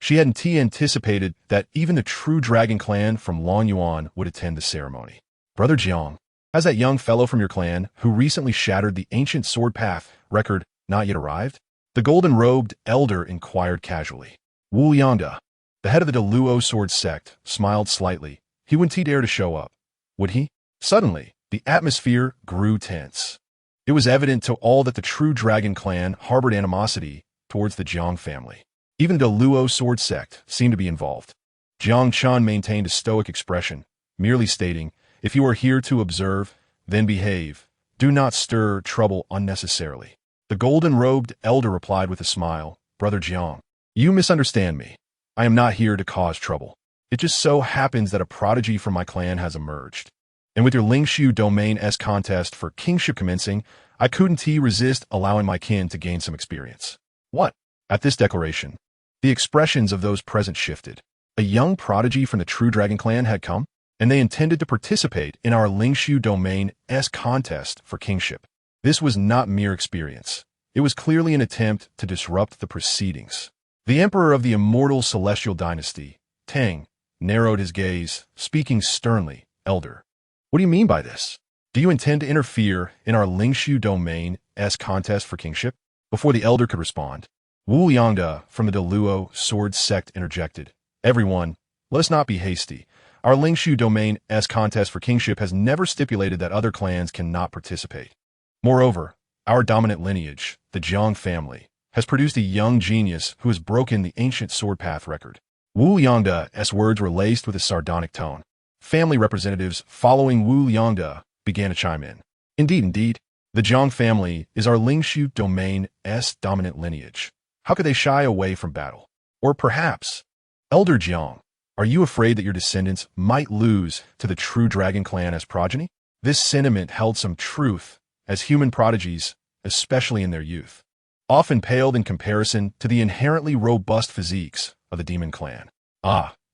A: She hadn't anticipated that even the true dragon clan from Long Yuan would attend the ceremony. Brother Jiang, has that young fellow from your clan, who recently shattered the ancient sword path record, not yet arrived? The golden-robed elder inquired casually. Wu Liangde, the head of the Deluo sword sect, smiled slightly. He wouldn't dare to show up, would he? Suddenly, the atmosphere grew tense. It was evident to all that the true dragon clan harbored animosity towards the Jiang family. Even the Deluo sword sect seemed to be involved. Jiang Chun maintained a stoic expression, merely stating, "If you are here to observe, then behave. Do not stir trouble unnecessarily." The golden-robed elder replied with a smile, "Brother Jiang, you misunderstand me. I am not here to cause trouble. It just so happens that a prodigy from my clan has emerged. And with your Lingshu domain-esque contest for kingship commencing, I couldn't resist allowing my kin to gain some experience." What? At this declaration, the expressions of those present shifted. A young prodigy from the True Dragon clan had come, and they intended to participate in our Lingshu domain-esque contest for kingship. This was not mere experience. It was clearly an attempt to disrupt the proceedings. The emperor of the immortal celestial dynasty, Tang, narrowed his gaze, speaking sternly, "Elder, what do you mean by this?" Do you intend to interfere in our Lingshu domain's contest for kingship? Before the elder could respond, Wu Yangda from the Deluo sword sect interjected. Everyone, let us not be hasty. Our Lingshu domain's contest for kingship has never stipulated that other clans cannot participate. Moreover, our dominant lineage, the Jiang family, has produced a young genius who has broken the ancient sword path record. Wu Yangda's words were laced with a sardonic tone. Family representatives following Wu Yangda began to chime in. Indeed, the Jiang family is our Lingshu domain's dominant lineage. How could they shy away from battle? Or perhaps, Elder Jiang, are you afraid that your descendants might lose to the true dragon clan as progeny? This sentiment held some truth, as human prodigies, especially in their youth, often paled in comparison to the inherently robust physiques of the demon clan.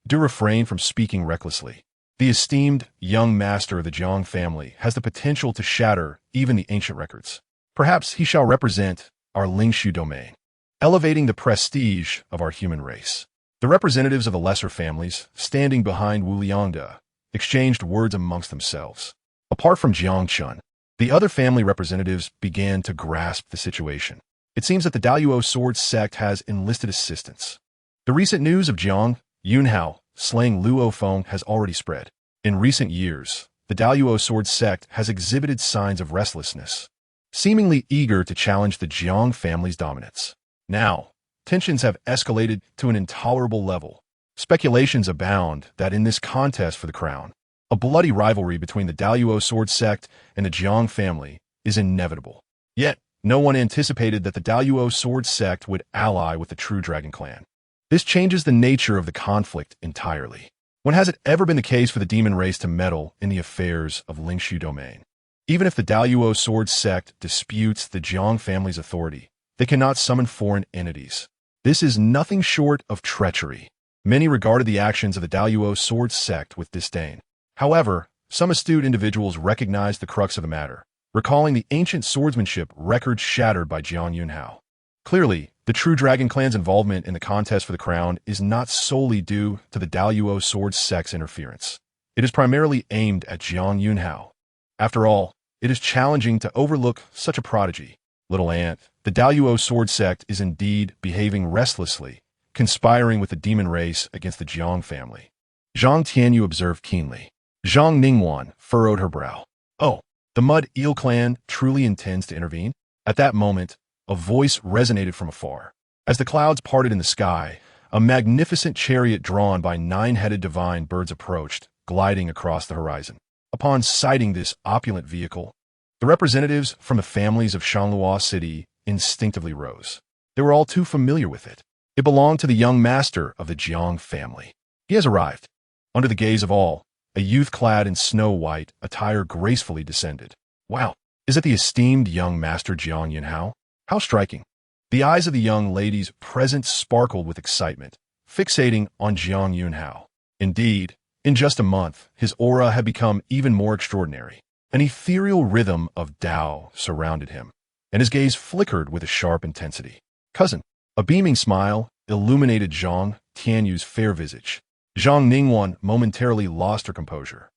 A: Do refrain from speaking recklessly. The esteemed young master of the Jiang family has the potential to shatter even the ancient records. Perhaps he shall represent our Lingshu domain, elevating the prestige of our human race. The representatives of the lesser families, standing behind Wu Liangda, exchanged words amongst themselves. Apart from Jiangchun, the other family representatives began to grasp the situation. It seems that the Daluo sword sect has enlisted assistance. The recent news of Jiang Yunxiao slaying Luo Feng has already spread. In recent years, the Daluo sword sect has exhibited signs of restlessness, seemingly eager to challenge the Jiang family's dominance. Now, tensions have escalated to an intolerable level. Speculations abound that in this contest for the crown, a bloody rivalry between the Daluo sword sect and the Jiang family is inevitable. Yet, no one anticipated that the Daluo sword sect would ally with the true dragon clan. This changes the nature of the conflict entirely. When has it ever been the case for the demon race to meddle in the affairs of Lingshu domain? Even if the Daluo sword sect disputes the Jiang family's authority, they cannot summon foreign entities. This is nothing short of treachery. Many regarded the actions of the Daluo sword sect with disdain. However, some astute individuals recognized the crux of the matter, recalling the ancient swordsmanship record shattered by Jiang Yunxiao. Clearly, the true dragon clan's involvement in the contest for the crown is not solely due to the Daluo sword sect's interference. It is primarily aimed at Jiang Yunxiao. After all, it is challenging to overlook such a prodigy. Little ant, the Daluo sword sect is indeed behaving restlessly, conspiring with the demon race against the Jiang family. Zhang Tianyu observed keenly. Zhang Ningguan furrowed her brow. Oh, the Mud Eel clan truly intends to intervene? At that moment, a voice resonated from afar. As the clouds parted in the sky, a magnificent chariot drawn by 9-headed divine birds approached, gliding across the horizon. Upon sighting this opulent vehicle, the representatives from the families of Shanghua City instinctively rose. They were all too familiar with it. It belonged to the young master of the Jiang family. He has arrived. Under the gaze of all, a youth clad in snow-white attire gracefully descended. Wow, is it the esteemed young master Jiang Yunxiao? How striking. The eyes of the young ladies present sparkled with excitement, fixating on Jiang Yunxiao. Indeed, in just a month, his aura had become even more extraordinary. An ethereal rhythm of Tao surrounded him, and his gaze flickered with a sharp intensity. Cousin, a beaming smile illuminated Zhang Tianyu's fair visage. Zhang Ningguan momentarily lost her composure.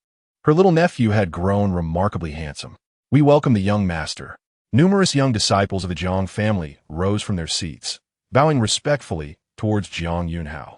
A: Her little nephew had grown remarkably handsome. We welcome the young master. Numerous young disciples of the Jiang family rose from their seats, bowing respectfully towards Jiang Yunxiao.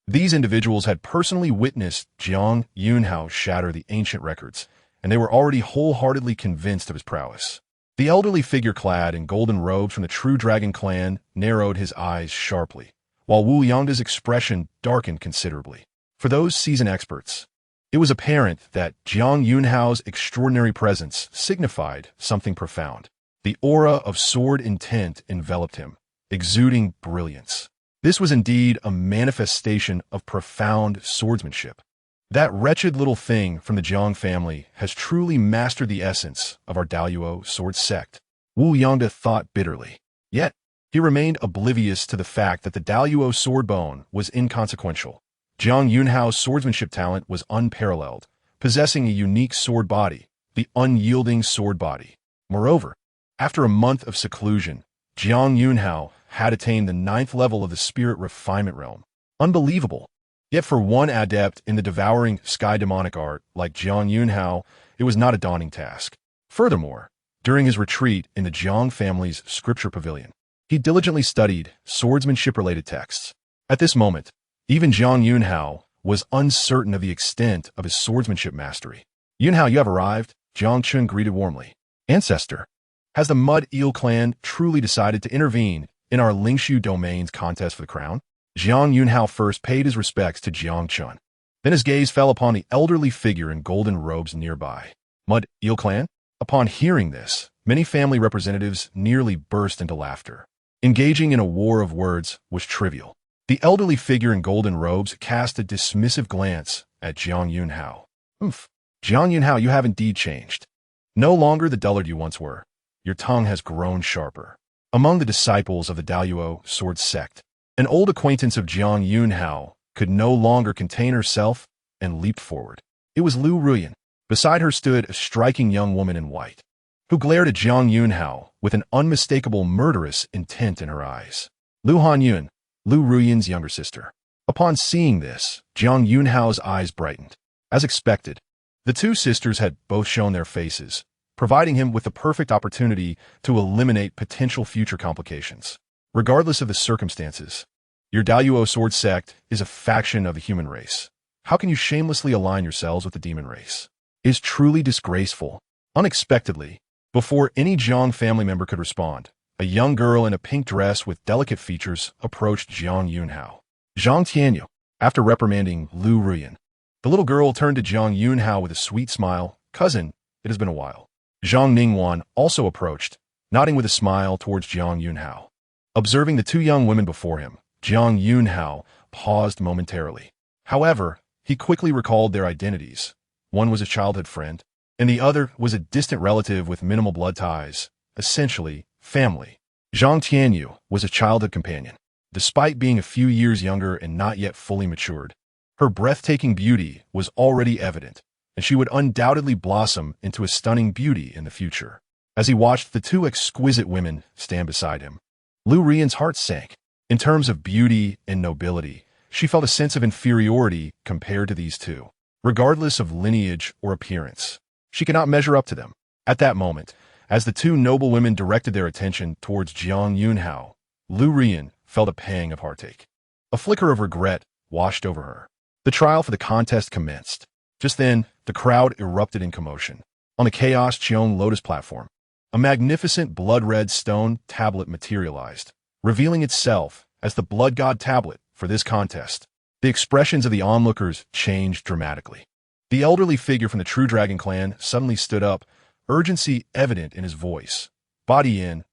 A: These individuals had personally witnessed Jiang Yunxiao shatter the ancient records, and they were already wholeheartedly convinced of his prowess. The elderly figure clad in golden robes from the true dragon clan narrowed his eyes sharply, while Wu Yangda's expression darkened considerably. For those seasoned experts, it was apparent that Jiang Yunxiao's extraordinary presence signified something profound. The aura of sword intent enveloped him, exuding brilliance. This was indeed a manifestation of profound swordsmanship. That wretched little thing from the Jiang family has truly mastered the essence of our Daluo sword sect, Wu Yangda thought bitterly. Yet, he remained oblivious to the fact that the Daluo sword bone was inconsequential. Jiang Yunxiao's swordsmanship talent was unparalleled, possessing a unique sword body, the unyielding sword body. Moreover, after a month of seclusion, Jiang Yunxiao had attained the 9th level of the spirit refinement realm. Unbelievable. Yet for one adept in the devouring sky demonic art like Jiang Yunxiao, it was not a daunting task. Furthermore, during his retreat in the Jiang family's scripture pavilion, he diligently studied swordsmanship-related texts. At this moment, even Jiang Yunxiao was uncertain of the extent of his swordsmanship mastery. "Yunxiao, you have arrived," Jiang Chun greeted warmly. "Ancestor, has the Mud Eel clan truly decided to intervene in our Lingshu domain's contest for the crown?" Jiang Yunxiao first paid his respects to Jiang Chun. Then his gaze fell upon the elderly figure in golden robes nearby. "Mud Eel clan?" Upon hearing this, many family representatives nearly burst into laughter. Engaging in a war of words was trivial. The elderly figure in golden robes cast a dismissive glance at Jiang Yunxiao. "Oomph. Jiang Yunxiao, you have indeed changed. No longer the dullard you once were. Your tongue has grown sharper." Among the disciples of the Daluo sword sect, an old acquaintance of Jiang Yunxiao could no longer contain herself and leaped forward. It was Liu Ruyan. Beside her stood a striking young woman in white, who glared at Jiang Yunxiao with an unmistakable murderous intent in her eyes. Liu Hanyun, Liu Ruyan's younger sister. Upon seeing this, Jiang Yunxiao's eyes brightened. As expected, the two sisters had both shown their faces, providing him with the perfect opportunity to eliminate potential future complications. Regardless of the circumstances, your Daluo sword sect is a faction of the human race. How can you shamelessly align yourselves with the demon race? It is truly disgraceful. Unexpectedly, before any Jiang family member could respond, a young girl in a pink dress with delicate features approached Jiang Yunxiao. "Zhang Tianyu." After reprimanding Liu Ruyan, the little girl turned to Jiang Yunxiao with a sweet smile. "Cousin, it has been a while." Zhang Ningguan also approached, nodding with a smile towards Jiang Yunxiao. Observing the two young women before him, Jiang Yunxiao paused momentarily. However, he quickly recalled their identities. One was a childhood friend, and the other was a distant relative with minimal blood ties, essentially family. Zhang Tianyu was a childhood companion. Despite being a few years younger and not yet fully matured, her breathtaking beauty was already evident, and she would undoubtedly blossom into a stunning beauty in the future. As he watched the two exquisite women stand beside him, Liu Ruyan's heart sank. In terms of beauty and nobility, she felt a sense of inferiority compared to these two. Regardless of lineage or appearance, she could not measure up to them. At that moment, as the two noble women directed their attention towards Jiang Yunxiao, Liu Ruyan felt a pang of heartache. A flicker of regret washed over her. The trial for the contest commenced. Just then, the crowd erupted in commotion. On the Chaos Cheong Lotus platform, a magnificent blood-red stone tablet materialized, revealing itself as the Blood God tablet for this contest. The expressions of the onlookers changed dramatically. The elderly figure from the True Dragon clan suddenly stood up, urgency evident in his voice. "Body in.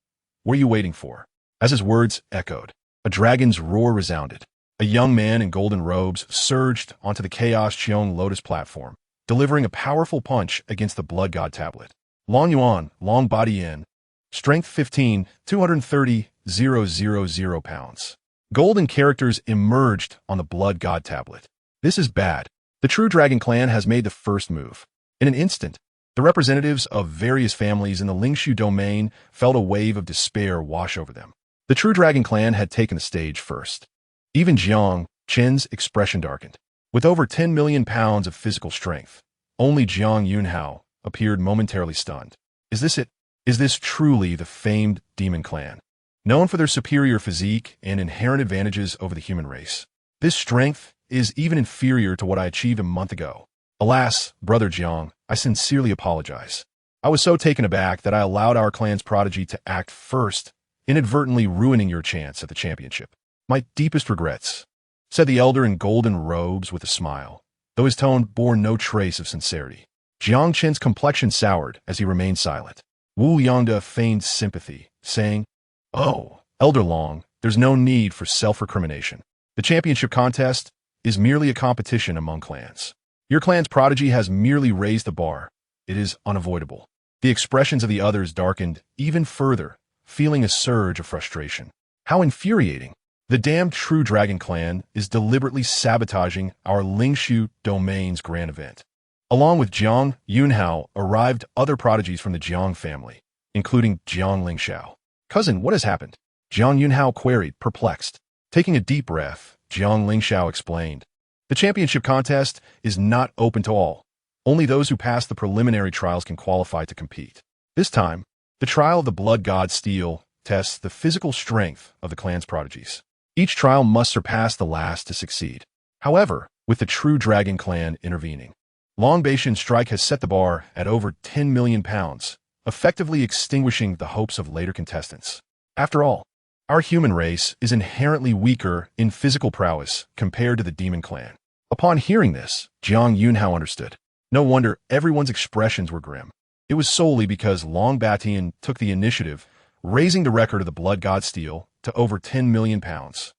A: What are you waiting for?" As his words echoed, a dragon's roar resounded. A young man in golden robes surged onto the Chaos Cheong Lotus platform, delivering a powerful punch against the Blood God tablet. "Long Yuan, long body in. Strength 15, 230,000 pounds. Golden characters emerged on the Blood God tablet. "This is bad. The True Dragon clan has made the first move." In an instant, the representatives of various families in the Lingshu domain felt a wave of despair wash over them. The True Dragon clan had taken the stage first. Even Jiang Chen's expression darkened. With over 10 million pounds of physical strength, only Jiang Yunxiao appeared momentarily stunned. Is this it? Is this truly the famed demon clan, known for their superior physique and inherent advantages over the human race? This strength is even inferior to what I achieved a month ago. Alas, Brother Jiang, I sincerely apologize. I was so taken aback that I allowed our clan's prodigy to act first, inadvertently ruining your chance at the championship. My deepest regrets, said the elder in golden robes with a smile, though his tone bore no trace of sincerity. Jiang Chen's complexion soured as he remained silent. Wu Yongda feigned sympathy, saying, "Oh, Elder Long, there's no need for self-recrimination. The championship contest is merely a competition among clans. Your clan's prodigy has merely raised the bar. It is unavoidable." The expressions of the others darkened even further, feeling a surge of frustration. How infuriating! The damned True Dragon clan is deliberately sabotaging our Lingshu domain's grand event. Along with Jiang Yunxiao arrived other prodigies from the Jiang family, including Jiang Yunxiao. "Cousin, what has happened?" Jiang Yunxiao queried, perplexed. Taking a deep breath, Jiang Yunxiao explained, "The championship contest is not open to all. Only those who pass the preliminary trials can qualify to compete. This time, the trial of the Blood God Steel tests the physical strength of the clan's prodigies. Each trial must surpass the last to succeed. However, with the true Dragon Clan intervening, Long Baishan's strike has set the bar at over 10 million pounds, effectively extinguishing the hopes of later contestants. After all, our human race is inherently weaker in physical prowess compared to the Demon Clan. Upon hearing this, Jiang Yunxiao understood. No wonder everyone's expressions were grim. It was solely because Long Batian took the initiative, raising the record of the Blood God Steel to over 10 million pounds.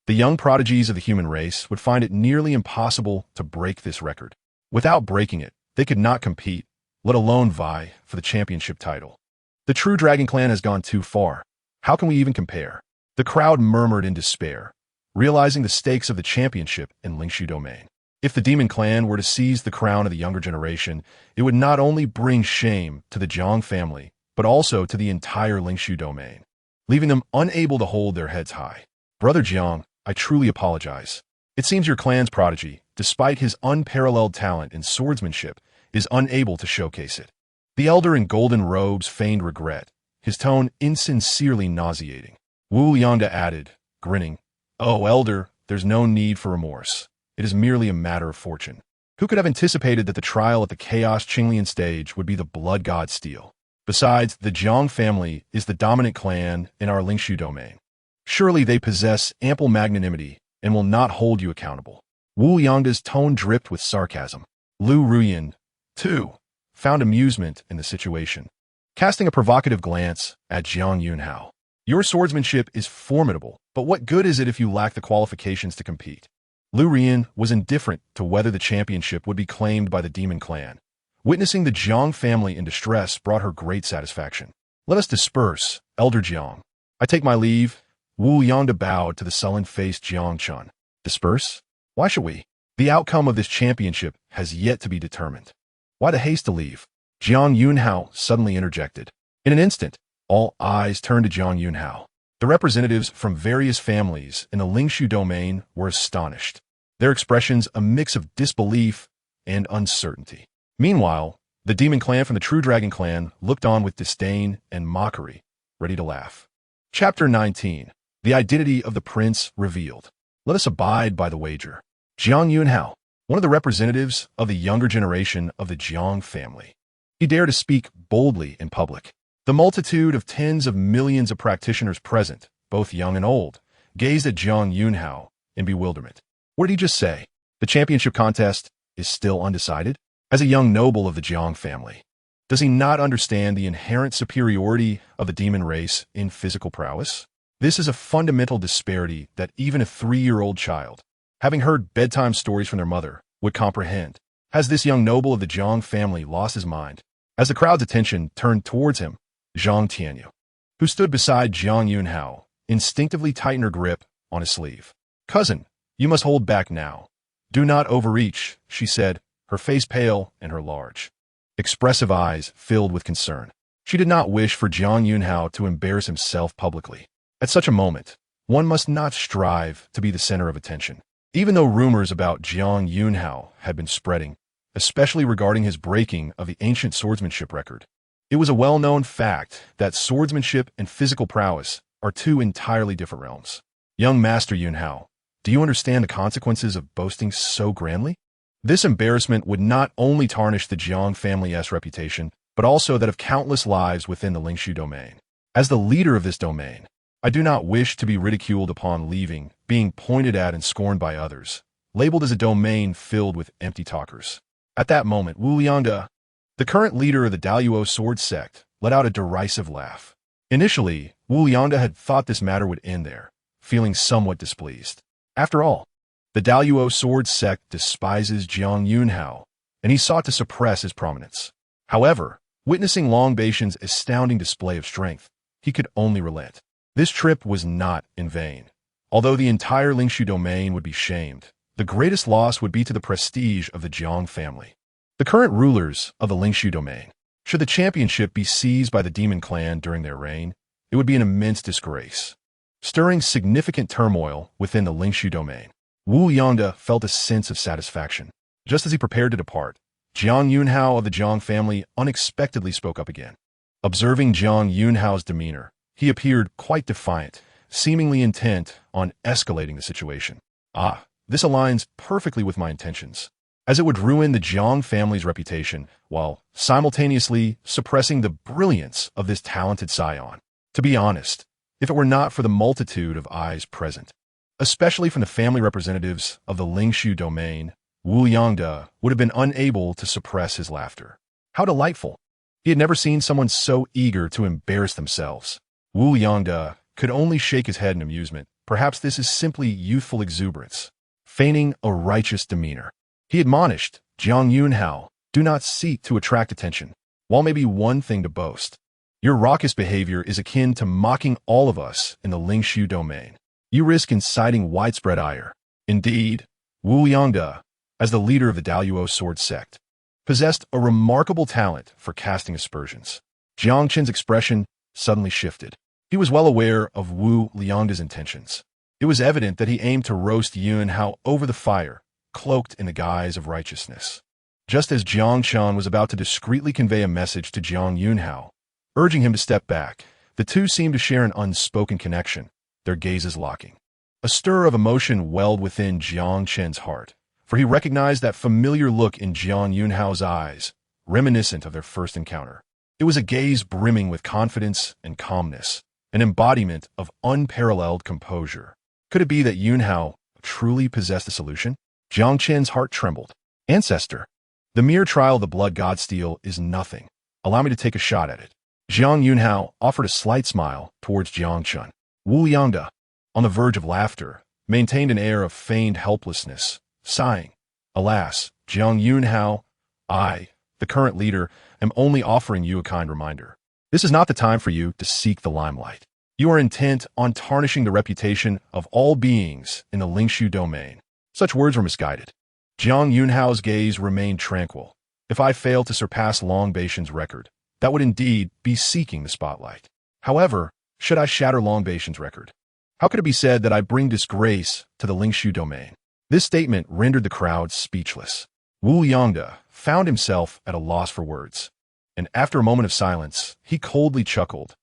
A: The young prodigies of the human race would find it nearly impossible to break this record. Without breaking it, they could not compete, let alone vie for the championship title. The true Dragon Clan has gone too far. How can we even compare? The crowd murmured in despair, realizing the stakes of the championship in Lingshu domain. If the Demon Clan were to seize the crown of the younger generation, it would not only bring shame to the Jiang family, but also to the entire Lingshu domain, leaving them unable to hold their heads high. Brother Jiang, I truly apologize. It seems your clan's prodigy, despite his unparalleled talent in swordsmanship, is unable to showcase it. The elder in golden robes feigned regret, his tone insincerely nauseating. Wu Yangda added, grinning, "Oh, elder, there's no need for remorse. It is merely a matter of fortune. Who could have anticipated that the trial at the Chaos Qinglian stage would be the Blood God Steel? Besides, the Jiang family is the dominant clan in our Lingshu domain. Surely they possess ample magnanimity and will not hold you accountable." Wu Yangda's tone dripped with sarcasm. Liu Ruyan, too, found amusement in the situation, casting a provocative glance at Jiang Yunxiao. "Your swordsmanship is formidable, but what good is it if you lack the qualifications to compete?" Liu Ruyan was indifferent to whether the championship would be claimed by the Demon Clan. Witnessing the Jiang family in distress brought her great satisfaction. "Let us disperse, Elder Jiang. I take my leave." Wu Yangda bowed to the sullen-faced Jiang Chun. "Disperse? Why should we? The outcome of this championship has yet to be determined. Why the haste to leave?" Jiang Yunxiao suddenly interjected. In an instant, all eyes turned to Jiang Yunxiao. The representatives from various families in the Lingshu domain were astonished, their expressions a mix of disbelief and uncertainty. Meanwhile, the Demon Clan from the True Dragon Clan looked on with disdain and mockery, ready to laugh. Chapter 19. The Identity of the Prince Revealed. Let us abide by the wager. Jiang Yunxiao, one of the representatives of the younger generation of the Jiang family. He dared to speak boldly in public. The multitude of tens of millions of practitioners present, both young and old, gazed at Jiang Yunxiao in bewilderment. What did he just say? The championship contest is still undecided? As a young noble of the Jiang family, does he not understand the inherent superiority of the demon race in physical prowess? This is a fundamental disparity that even a 3-year-old child, having heard bedtime stories from their mother, would comprehend. Has this young noble of the Jiang family lost his mind? As the crowd's attention turned towards him, Zhang Tianyu, who stood beside Jiang Yunxiao, instinctively tightened her grip on his sleeve. "Cousin, you must hold back now. Do not overreach," she said, her face pale and her large, expressive eyes filled with concern. She did not wish for Jiang Yunxiao to embarrass himself publicly. At such a moment, one must not strive to be the center of attention. Even though rumors about Jiang Yunxiao had been spreading, especially regarding his breaking of the ancient swordsmanship record, it was a well-known fact that swordsmanship and physical prowess are two entirely different realms. "Young Master Yunxiao, do you understand the consequences of boasting so grandly?" This embarrassment would not only tarnish the Jiang family's reputation, but also that of countless lives within the Lingshu domain. As the leader of this domain, I do not wish to be ridiculed upon leaving, being pointed at and scorned by others, labeled as a domain filled with empty talkers. At that moment, Wu Yangda, the current leader of the Daluo sword sect, let out a derisive laugh. Initially, Wu Yangda had thought this matter would end there, feeling somewhat displeased. After all, the Daluo sword sect despises Jiang Yunxiao, and he sought to suppress his prominence. However, witnessing Long Baishan's astounding display of strength, he could only relent. This trip was not in vain. Although the entire Lingshu domain would be shamed, the greatest loss would be to the prestige of the Jiang family. The current rulers of the Lingshu domain. Should the championship be seized by the Demon Clan during their reign, it would be an immense disgrace, stirring significant turmoil within the Lingshu domain. Wu Yangda felt a sense of satisfaction. Just as he prepared to depart, Jiang Yunxiao of the Jiang family unexpectedly spoke up again. Observing Jiang Yunxiao's demeanor, he appeared quite defiant, seemingly intent on escalating the situation. This aligns perfectly with my intentions, as it would ruin the Jiang family's reputation while simultaneously suppressing the brilliance of this talented scion. To be honest, if it were not for the multitude of eyes present, especially from the family representatives of the Lingshu domain, Wu Yangde would have been unable to suppress his laughter. How delightful! He had never seen someone so eager to embarrass themselves. Wu Yangde could only shake his head in amusement. Perhaps this is simply youthful exuberance, feigning a righteous demeanor. He admonished, Jiang Yunxiao, do not seek to attract attention. While maybe one thing to boast, your raucous behavior is akin to mocking all of us in the Lingshu domain. You risk inciting widespread ire. Indeed, Wu Yangde, as the leader of the Daluo sword sect, possessed a remarkable talent for casting aspersions. Jiang Qin's expression suddenly shifted. He was well aware of Wu Yangde's intentions. It was evident that he aimed to roast Yunxiao over the fire, cloaked in the guise of righteousness. Just as Jiang Qin was about to discreetly convey a message to Jiang Yunxiao, urging him to step back, the two seemed to share an unspoken connection, their gazes locking. A stir of emotion welled within Jiang Qin's heart, for he recognized that familiar look in Jiang Yunxiao's eyes, reminiscent of their first encounter. It was a gaze brimming with confidence and calmness, an embodiment of unparalleled composure. Could it be that Yunxiao truly possessed the solution? Jiang Qin's heart trembled. Ancestor, the mere trial of the blood god steel is nothing. Allow me to take a shot at it. Jiang Yunxiao offered a slight smile towards Jiang Qin. Wu Yangde, on the verge of laughter, maintained an air of feigned helplessness, sighing. Alas, Jiang Yunxiao, I, the current leader, am only offering you a kind reminder. This is not the time for you to seek the limelight. You are intent on tarnishing the reputation of all beings in the Lingshu domain. Such words were misguided. Jiang Yunxiao's gaze remained tranquil. If I fail to surpass Long Baishan's record, that would indeed be seeking the spotlight. However, should I shatter Long Baishan's record, how could it be said that I bring disgrace to the Lingshu domain? This statement rendered the crowd speechless. Wu Yangde found himself at a loss for words, and after a moment of silence, he coldly chuckled.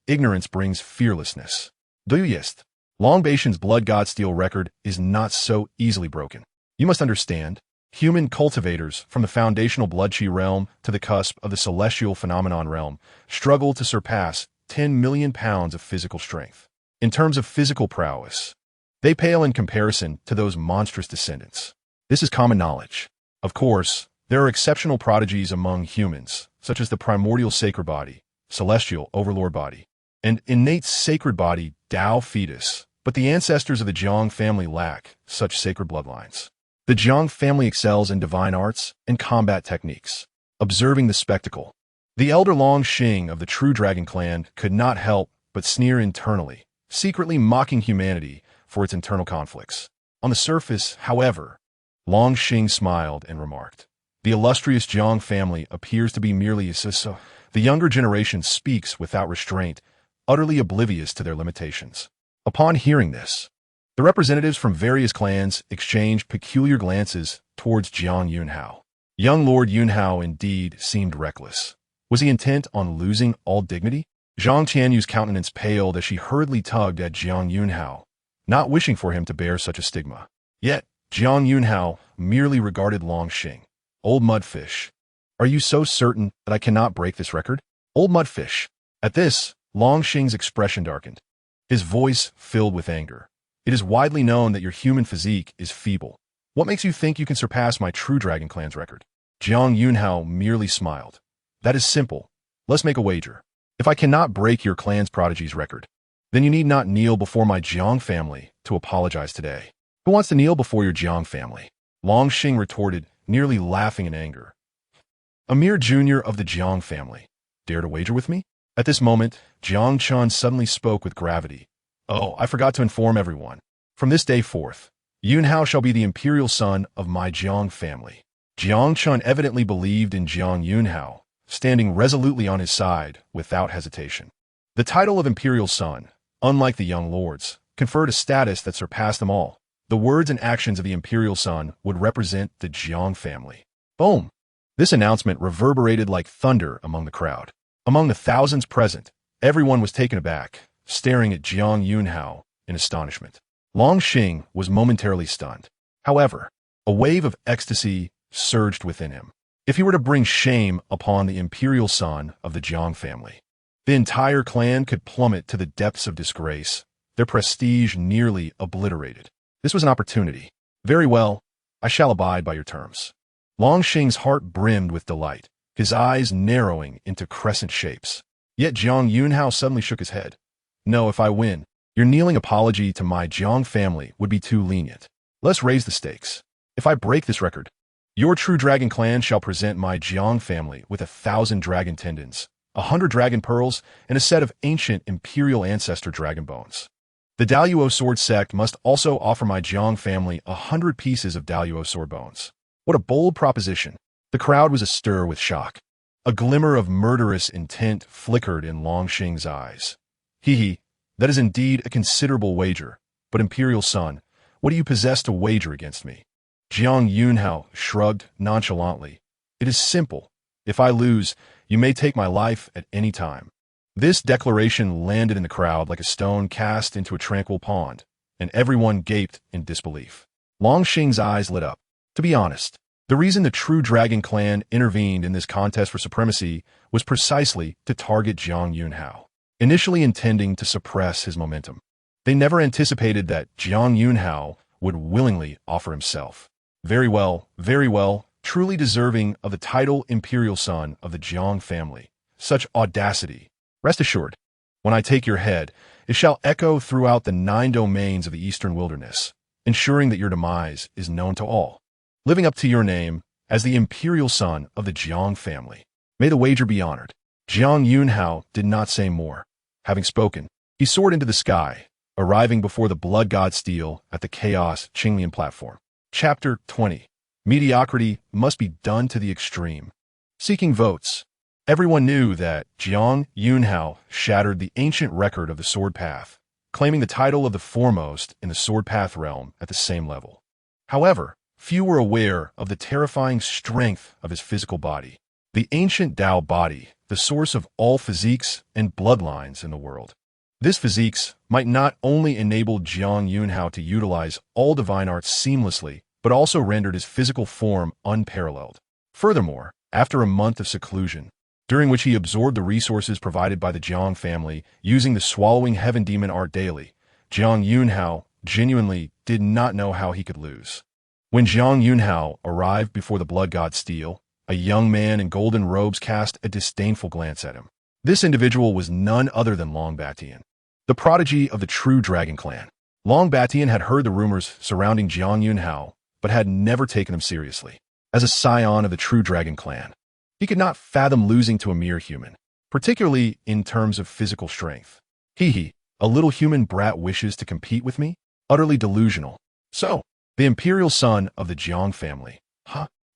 A: Ignorance brings fearlessness. Duyest, Long Baishan's blood god steel record is not so easily broken. You must understand, human cultivators from the foundational blood-chi realm to the cusp of the celestial phenomenon realm struggle to surpass 10 million pounds of physical strength. In terms of physical prowess, they pale in comparison to those monstrous descendants. This is common knowledge. Of course, there are exceptional prodigies among humans, such as the primordial sacred body, celestial overlord body, and innate sacred body Tao fetus, but the ancestors of the Jiang family lack such sacred bloodlines. The Jiang family excels in divine arts and combat techniques. Observing the spectacle, the elder Long Xing of the true dragon clan could not help but sneer internally, secretly mocking humanity for its internal conflicts. On the surface, however, Long Xing smiled and remarked, the illustrious Jiang family appears to be merely so. The younger generation speaks without restraint, utterly oblivious to their limitations. Upon hearing this, the representatives from various clans exchanged peculiar glances towards Jiang Yunxiao. Young Lord Yunxiao indeed seemed reckless. Was he intent on losing all dignity? Zhang Qianyu's countenance paled as she hurriedly tugged at Jiang Yunxiao, not wishing for him to bear such a stigma. Yet, Jiang Yunxiao merely regarded Long Xing. Old mudfish, are you so certain that I cannot break this record? Old mudfish. At this, Long Xing's expression darkened. His voice filled with anger. It is widely known that your human physique is feeble. What makes you think you can surpass my true dragon clan's record? Jiang Yunxiao merely smiled. That is simple. Let's make a wager. If I cannot break your clan's prodigy's record, then you need not kneel before my Jiang family to apologize today. Who wants to kneel before your Jiang family? Long Xing retorted, nearly laughing in anger. A mere junior of the Jiang family. Dare to wager with me? At this moment, Jiang Qin suddenly spoke with gravity. Oh, I forgot to inform everyone. From this day forth, Yunxiao shall be the imperial son of my Jiang family. Jiang Qin evidently believed in Jiang Yunxiao, standing resolutely on his side without hesitation. The title of imperial son, unlike the young lords, conferred a status that surpassed them all. The words and actions of the imperial son would represent the Jiang family. Boom! This announcement reverberated like thunder among the crowd. Among the thousands present, everyone was taken aback, staring at Jiang Yunxiao in astonishment. Long Xing was momentarily stunned. However, a wave of ecstasy surged within him. If he were to bring shame upon the imperial son of the Jiang family, the entire clan could plummet to the depths of disgrace, their prestige nearly obliterated. This was an opportunity. Very well, I shall abide by your terms. Long Xing's heart brimmed with delight, his eyes narrowing into crescent shapes. Yet Jiang Yunxiao suddenly shook his head. No, if I win, your kneeling apology to my Jiang family would be too lenient. Let's raise the stakes. If I break this record, your true dragon clan shall present my Jiang family with 1,000 dragon tendons, 100 dragon pearls, and a set of ancient imperial ancestor dragon bones. The Daluo sword sect must also offer my Jiang family 100 pieces of Daluo sword bones. What a bold proposition. The crowd was astir with shock. A glimmer of murderous intent flickered in Long Xing's eyes. Hee, that is indeed a considerable wager, but imperial son, what do you possess to wager against me? Jiang Yunxiao shrugged nonchalantly. It is simple. If I lose, you may take my life at any time. This declaration landed in the crowd like a stone cast into a tranquil pond, and everyone gaped in disbelief. Long Xing's eyes lit up. To be honest, the reason the true dragon clan intervened in this contest for supremacy was precisely to target Jiang Yunxiao, initially intending to suppress his momentum. They never anticipated that Jiang Yunxiao would willingly offer himself. Very well, truly deserving of the title imperial son of the Jiang family. Such audacity. Rest assured, when I take your head, it shall echo throughout the 9 domains of the eastern wilderness, ensuring that your demise is known to all. Living up to your name as the imperial son of the Jiang family. May the wager be honored. Jiang Yunxiao did not say more. Having spoken, he soared into the sky, arriving before the blood god steel at the Chaos Qinglian platform. Chapter 20. Mediocrity must be done to the extreme. Seeking votes. Everyone knew that Jiang Yunxiao shattered the ancient record of the sword path, claiming the title of the foremost in the sword path realm at the same level. However, few were aware of the terrifying strength of his physical body. The ancient Tao body, the source of all physiques and bloodlines in the world. This physiques might not only enable Jiang Yunxiao to utilize all divine arts seamlessly, but also rendered his physical form unparalleled. Furthermore, after a month of seclusion, during which he absorbed the resources provided by the Jiang family using the swallowing heaven demon art daily, Jiang Yunxiao genuinely did not know how he could lose. When Jiang Yunxiao arrived before the blood god steel, a young man in golden robes cast a disdainful glance at him. This individual was none other than Long Batian, the prodigy of the true dragon clan. Long Batian had heard the rumors surrounding Jiang Yunxiao, but had never taken him seriously. As a scion of the true dragon clan, he could not fathom losing to a mere human, particularly in terms of physical strength. A little human brat wishes to compete with me? Utterly delusional. So, the imperial son of the Jiang family.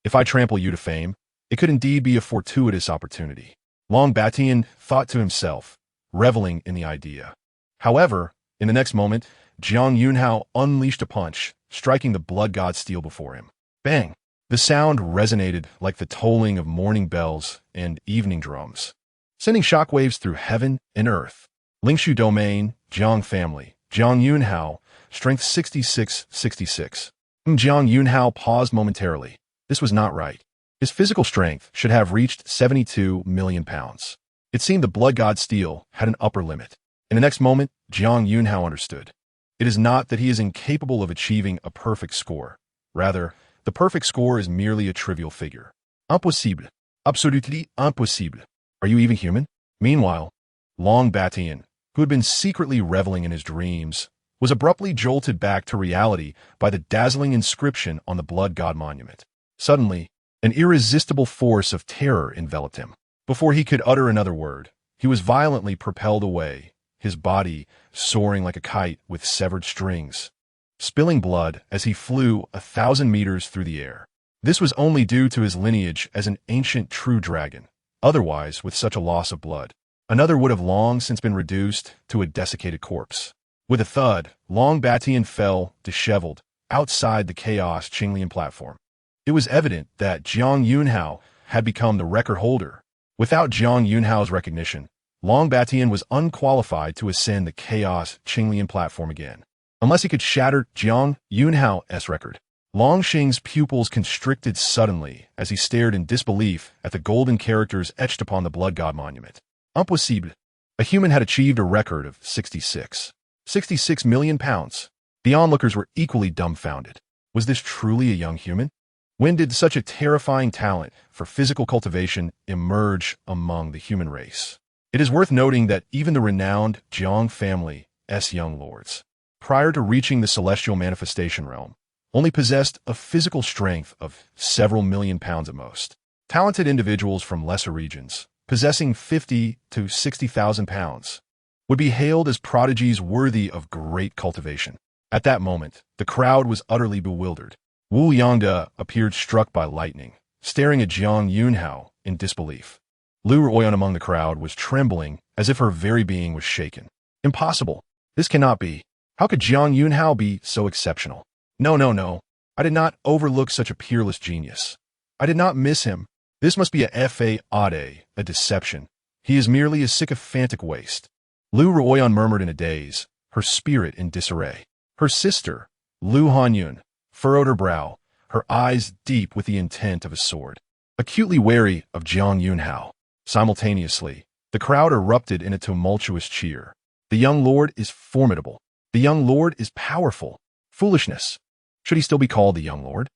A: If I trample you to fame, it could indeed be a fortuitous opportunity. Long Batian thought to himself, reveling in the idea. However, in the next moment, Jiang Yunxiao unleashed a punch, striking the blood god steel before him. Bang! The sound resonated like the tolling of morning bells and evening drums, sending shockwaves through heaven and earth. Lingshu domain, Jiang family, Jiang Yunxiao, strength 6666. Jiang Yunxiao paused momentarily. This was not right. His physical strength should have reached 72 million pounds. It seemed the blood god steel had an upper limit. In the next moment, Jiang Yunxiao understood. It is not that he is incapable of achieving a perfect score. Rather, the perfect score is merely a trivial figure. Impossible. Absolutely impossible. Are you even human? Meanwhile, Long Batian, who had been secretly reveling in his dreams, was abruptly jolted back to reality by the dazzling inscription on the blood god monument. Suddenly, an irresistible force of terror enveloped him. Before he could utter another word, he was violently propelled away, his body soaring like a kite with severed strings, spilling blood as he flew 1,000 meters through the air. This was only due to his lineage as an ancient true dragon. Otherwise, with such a loss of blood, another would have long since been reduced to a desiccated corpse. With a thud, Long Batian fell, disheveled, outside the Chaos Qinglian platform. It was evident that Jiang Yunxiao had become the record holder, Without Jiang Yunxiao's recognition, Long Batian was unqualified to ascend the Chaos Qinglian platform again, unless he could shatter Jiang Yunxiao's record. Long Xing's pupils constricted suddenly as he stared in disbelief at the golden characters etched upon the Blood God monument. Impossible. A human had achieved a record of 66 million pounds. The onlookers were equally dumbfounded. Was this truly a young human? When did such a terrifying talent for physical cultivation emerge among the human race? It is worth noting that even the renowned Jiang family's young lords, prior to reaching the celestial manifestation realm, only possessed a physical strength of several million pounds at most. Talented individuals from lesser regions, possessing 50 to 60,000 pounds, would be hailed as prodigies worthy of great cultivation. At that moment, the crowd was utterly bewildered. Wu Yangde appeared struck by lightning, staring at Jiang Yunxiao in disbelief. Liu Ruyan among the crowd was trembling as if her very being was shaken. Impossible. This cannot be. How could Jiang Yunxiao be so exceptional? No. I did not overlook such a peerless genius. I did not miss him. This must be a fade, a deception. He is merely a sycophantic waste. Liu Ruyan murmured in a daze, her spirit in disarray. Her sister, Liu Hanyun, furrowed her brow, her eyes deep with the intent of a sword, acutely wary of Jiang Yunxiao. Simultaneously, the crowd erupted in a tumultuous cheer. The young lord is formidable. The young lord is powerful. Foolishness. Should he still be called the young lord?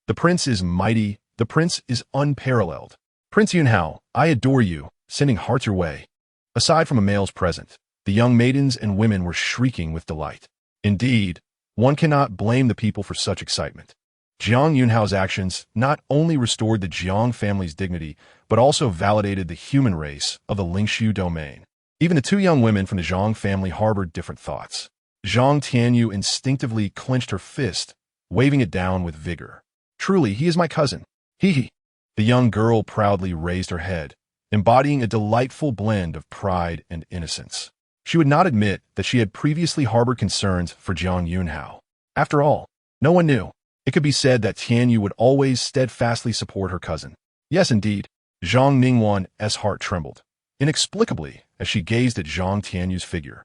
A: The prince is mighty. The prince is unparalleled. Prince Yunxiao, I adore you, sending hearts your way. Aside from the males present, the young maidens and women were shrieking with delight. Indeed, one cannot blame the people for such excitement. Jiang Yunxiao's actions not only restored the Jiang family's dignity, but also validated the human race of the Lingshu domain. Even the two young women from the Zhang family harbored different thoughts. Zhang Tianyu instinctively clenched her fist, waving it down with vigor. Truly, he is my cousin. He. The young girl proudly raised her head, embodying a delightful blend of pride and innocence. She would not admit that she had previously harbored concerns for Jiang Yunxiao. After all, no one knew. It could be said that Tianyu would always steadfastly support her cousin. Yes, indeed. Zhang Ningwan's heart trembled, inexplicably, as she gazed at Zhang Tianyu's figure.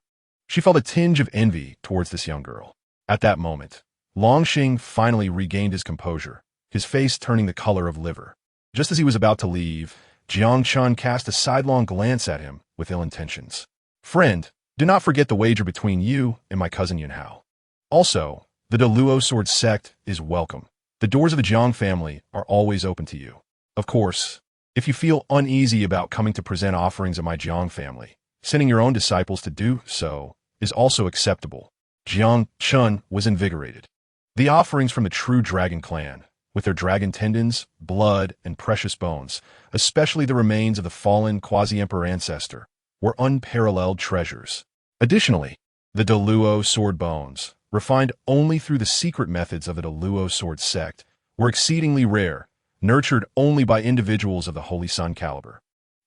A: She felt a tinge of envy towards this young girl. At that moment, Long Xing finally regained his composure, his face turning the color of liver. Just as he was about to leave, Jiang Chun cast a sidelong glance at him with ill intentions. Friend, do not forget the wager between you and my cousin Yunxiao. Also, the Deluo Sword sect is welcome. The doors of the Jiang family are always open to you. Of course, if you feel uneasy about coming to present offerings of my Jiang family, sending your own disciples to do so is also acceptable. Jiang Chun was invigorated. The offerings from the true dragon clan, with their dragon tendons, blood, and precious bones, especially the remains of the fallen quasi-emperor ancestor, were unparalleled treasures. Additionally, the Deluo sword bones, refined only through the secret methods of the Deluo sword sect, were exceedingly rare, nurtured only by individuals of the Holy Sun caliber.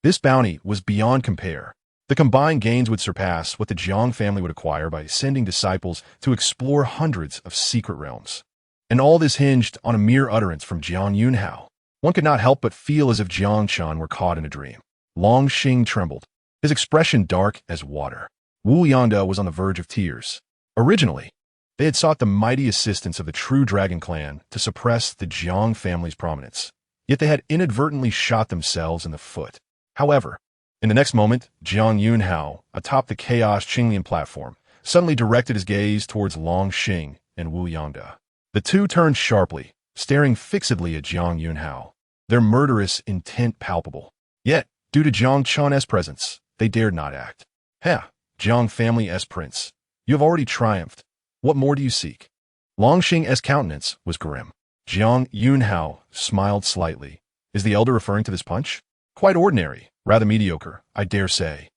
A: This bounty was beyond compare. The combined gains would surpass what the Jiang family would acquire by sending disciples to explore hundreds of secret realms. And all this hinged on a mere utterance from Jiang Yunxiao. One could not help but feel as if Jiang Chun were caught in a dream. Long Xing trembled, his expression dark as water. Wu Yangde was on the verge of tears. Originally, they had sought the mighty assistance of the true dragon clan to suppress the Jiang family's prominence, yet they had inadvertently shot themselves in the foot. However, in the next moment, Jiang Yunxiao, atop the Chaos Qinglian platform, suddenly directed his gaze towards Long Xing and Wu Yangde. The two turned sharply, staring fixedly at Jiang Yunxiao, their murderous intent palpable. Yet, due to Jiang Chun's presence, they dared not act. Jiang family's prince, you have already triumphed. What more do you seek? Long Xing's countenance was grim. Jiang Yunxiao smiled slightly. Is the elder referring to this punch? Quite ordinary, rather mediocre, I dare say.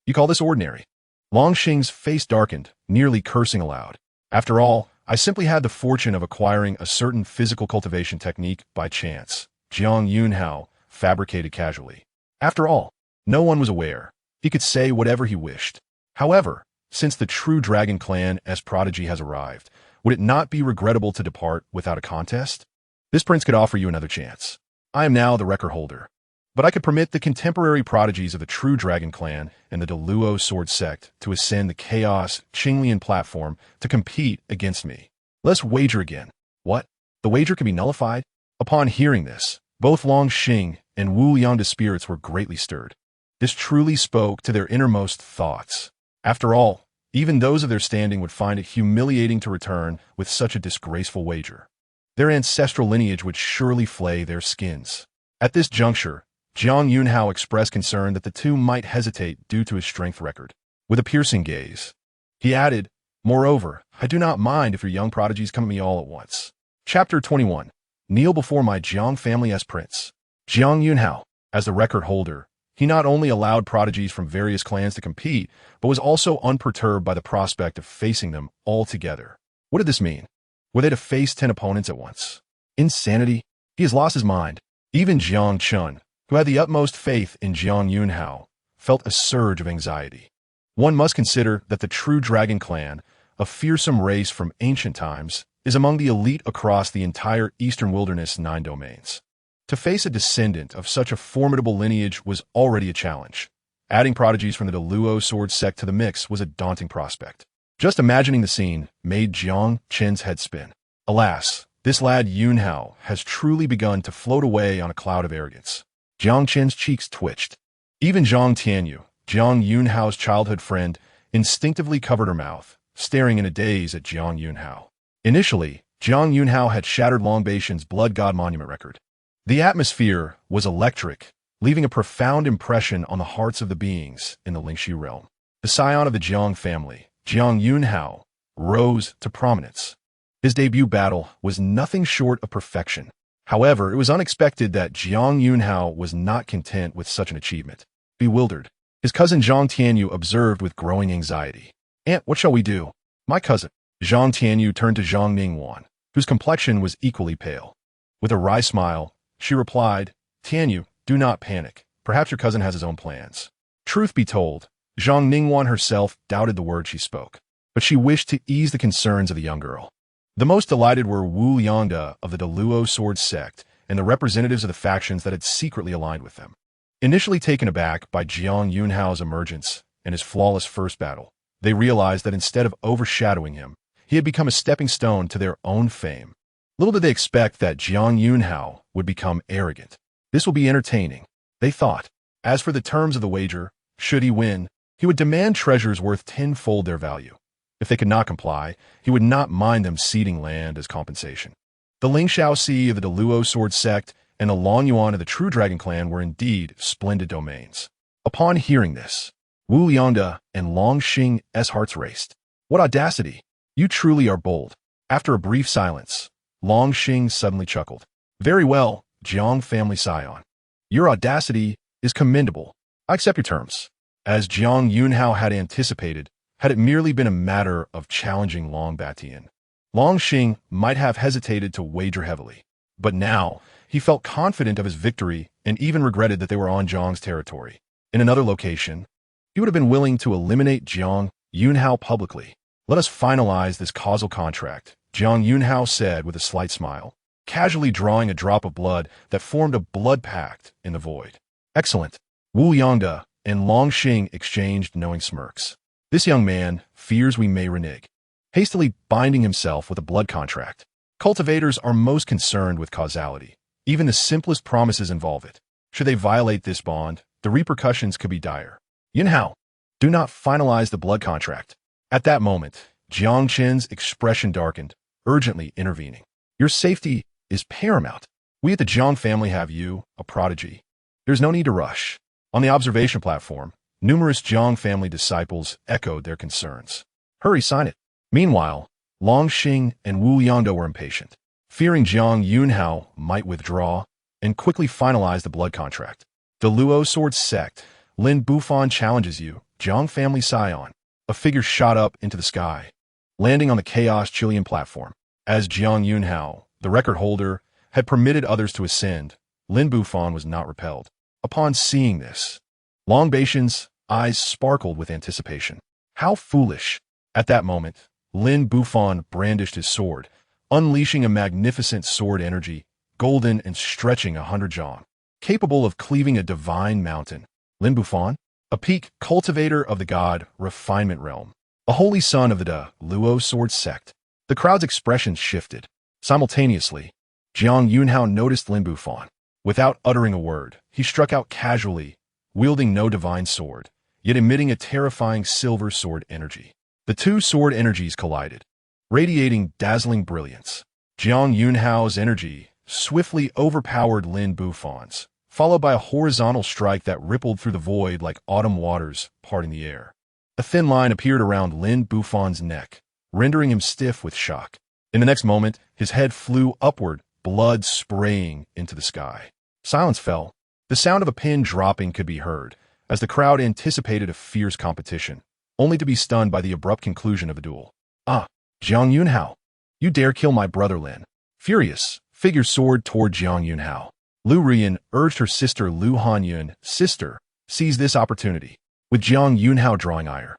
A: You call this ordinary? Long Xing's face darkened, nearly cursing aloud. After all, I simply had the fortune of acquiring a certain physical cultivation technique by chance. Jiang Yunxiao fabricated casually. After all, no one was aware. He could say whatever he wished. However, since the true dragon clan as prodigy has arrived, would it not be regrettable to depart without a contest? This prince could offer you another chance. I am now the record holder. but I could permit the contemporary prodigies of the True Dragon Clan and the Deluo Sword Sect to ascend the Chaos Qinglian platform to compete against me. Let's wager again. What? The wager can be nullified? Upon hearing this, both Long Xing and Wu Yangda's spirits were greatly stirred. This truly spoke to their innermost thoughts. After all, even those of their standing would find it humiliating to return with such a disgraceful wager. Their ancestral lineage would surely flay their skins. At this juncture, Jiang Yunxiao expressed concern that the two might hesitate due to his strength record. With a piercing gaze, he added, "Moreover, I do not mind if your young prodigies come at me all at once." Chapter 21. Kneel before my Jiang family as prince. Jiang Yunxiao, as the record holder, he not only allowed prodigies from various clans to compete, but was also unperturbed by the prospect of facing them all together. What did this mean? Were they to face 10 opponents at once? Insanity? He has lost his mind. Even Jiang Chun, who had the utmost faith in Jiang Yunxiao, felt a surge of anxiety. One must consider that the True Dragon Clan, a fearsome race from ancient times, is among the elite across the entire Eastern Wilderness 9 domains. To face a descendant of such a formidable lineage was already a challenge. Adding prodigies from the Deluo Sword Sect to the mix was a daunting prospect. Just imagining the scene made Jiang Chen's head spin. Alas, this lad Yunxiao has truly begun to float away on a cloud of arrogance. Jiang Chen's cheeks twitched. Even Zhang Tianyu, Jiang Yunxiao's childhood friend, instinctively covered her mouth, staring in a daze at Jiang Yunxiao. Initially, Jiang Yunxiao had shattered Long Baishan's Blood God Monument record. The atmosphere was electric, leaving a profound impression on the hearts of the beings in the Lingxi realm. The scion of the Jiang family, Jiang Yunxiao, rose to prominence. His debut battle was nothing short of perfection. However, it was unexpected that Jiang Yunxiao was not content with such an achievement. Bewildered, his cousin Zhang Tianyu observed with growing anxiety. "Aunt, what shall we do?" "My cousin." Zhang Tianyu turned to Zhang Ningguan, whose complexion was equally pale. With a wry smile, she replied, "Tianyu, do not panic. Perhaps your cousin has his own plans." Truth be told, Zhang Ningguan herself doubted the words she spoke, but she wished to ease the concerns of the young girl. The most delighted were Wu Yangda of the Deluo Sword Sect and the representatives of the factions that had secretly aligned with them. Initially taken aback by Jiang Yunxiao's emergence and his flawless first battle, they realized that instead of overshadowing him, he had become a stepping stone to their own fame. Little did they expect that Jiang Yunxiao would become arrogant. This will be entertaining, they thought. As for the terms of the wager, should he win, he would demand treasures worth tenfold their value. If they could not comply, he would not mind them ceding land as compensation. The Ling Shaoxi of the Deluo Sword Sect and the Long Yuan of the True Dragon Clan were indeed splendid domains. Upon hearing this, Wu Yangda and Long Xing's hearts raced. "What audacity! You truly are bold." After a brief silence, Long Xing suddenly chuckled. "Very well, Jiang family scion. Your audacity is commendable. I accept your terms." As Jiang Yunxiao had anticipated, had it merely been a matter of challenging Long Batian, Long Xing might have hesitated to wager heavily. But now, he felt confident of his victory and even regretted that they were on Jiang's territory. In another location, he would have been willing to eliminate Jiang Yunxiao publicly. "Let us finalize this causal contract," Jiang Yunxiao said with a slight smile, casually drawing a drop of blood that formed a blood pact in the void. "Excellent." Wu Yangda and Long Xing exchanged knowing smirks. "This young man fears we may renege." Hastily binding himself with a blood contract. Cultivators are most concerned with causality. Even the simplest promises involve it. Should they violate this bond, the repercussions could be dire. "Yunxiao, do not finalize the blood contract." At that moment, Jiang Chen's expression darkened, urgently intervening. "Your safety is paramount. We at the Jiang family have you, a prodigy. There's no need to rush." On the observation platform, numerous Jiang family disciples echoed their concerns. "Hurry, sign it." Meanwhile, Long Xing and Wu Yangda were impatient, fearing Jiang Yunxiao might withdraw and quickly finalize the blood contract. "The Luo Sword Sect, Lin Bufan challenges you, Jiang family scion." A figure shot up into the sky, landing on the Chaos Qinglian platform. As Jiang Yunxiao, the record holder, had permitted others to ascend, Lin Bufan was not repelled. Upon seeing this, Long Baishan's eyes sparkled with anticipation. How foolish! At that moment, Lin Bufan brandished his sword, unleashing a magnificent sword energy, golden and stretching 100 zhang. capable of cleaving a divine mountain. Lin Bufan, a peak cultivator of the god refinement realm, a holy son of the De Luo sword sect. The crowd's expressions shifted. Simultaneously, Jiang Yunxiao noticed Lin Bufan. Without uttering a word, he struck out casually, wielding no divine sword, yet emitting a terrifying silver sword energy. The two sword energies collided, radiating dazzling brilliance. Jiang Yunxiao's energy swiftly overpowered Lin Bufan's, followed by a horizontal strike that rippled through the void like autumn waters parting the air. A thin line appeared around Lin Bufan's neck, rendering him stiff with shock. In the next moment, his head flew upward, blood spraying into the sky. Silence fell. The sound of a pin dropping could be heard, as the crowd anticipated a fierce competition, only to be stunned by the abrupt conclusion of the duel. Ah, Jiang Yunxiao, you dare kill my brother Lin. Furious, figure soared toward Jiang Yunxiao. Liu Ruyan urged her sister Liu Hanyun, sister, seize this opportunity. With Jiang Yunxiao drawing ire.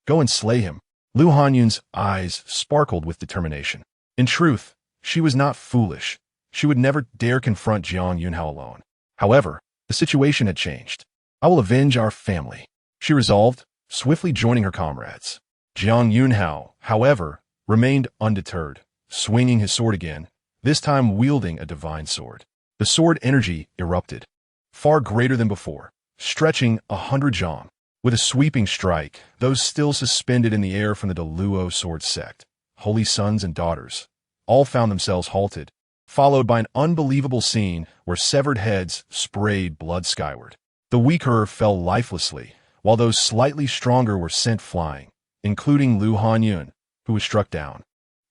A: Go and slay him. Liu Hanyun's eyes sparkled with determination. In truth, she was not foolish. She would never dare confront Jiang Yunxiao alone. However, the situation had changed. I will avenge our family, she resolved, swiftly joining her comrades. Jiang Yunxiao, however, remained undeterred, swinging his sword again, this time wielding a divine sword. The sword energy erupted, far greater than before, stretching 100 jong. With a sweeping strike, those still suspended in the air from the De Luo sword sect, holy sons and daughters, all found themselves halted, followed by an unbelievable scene where severed heads sprayed blood skyward. The weaker fell lifelessly, while those slightly stronger were sent flying, including Liu Hanyun, who was struck down,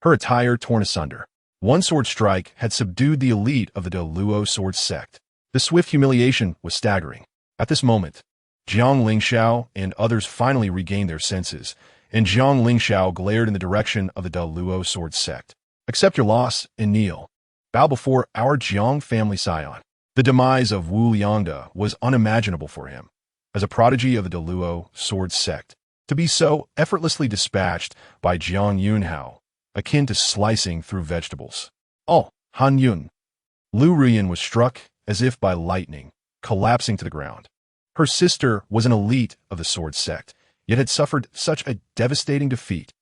A: her attire torn asunder. One sword strike had subdued the elite of the De Luo sword sect. The swift humiliation was staggering. At this moment, Jiang Yunxiao and others finally regained their senses, and Jiang Yunxiao glared in the direction of the De Luo sword sect. Accept your loss and kneel. Bow before our Jiang family scion. The demise of Wu Liangde was unimaginable for him. As a prodigy of the De Luo sword sect, to be so effortlessly dispatched by Jiang Yunxiao, akin to slicing through vegetables. Oh, Han Yun. Liu Ruyan was struck as if by lightning, collapsing to the ground. Her sister was an elite of the sword sect, yet had suffered such a devastating defeat.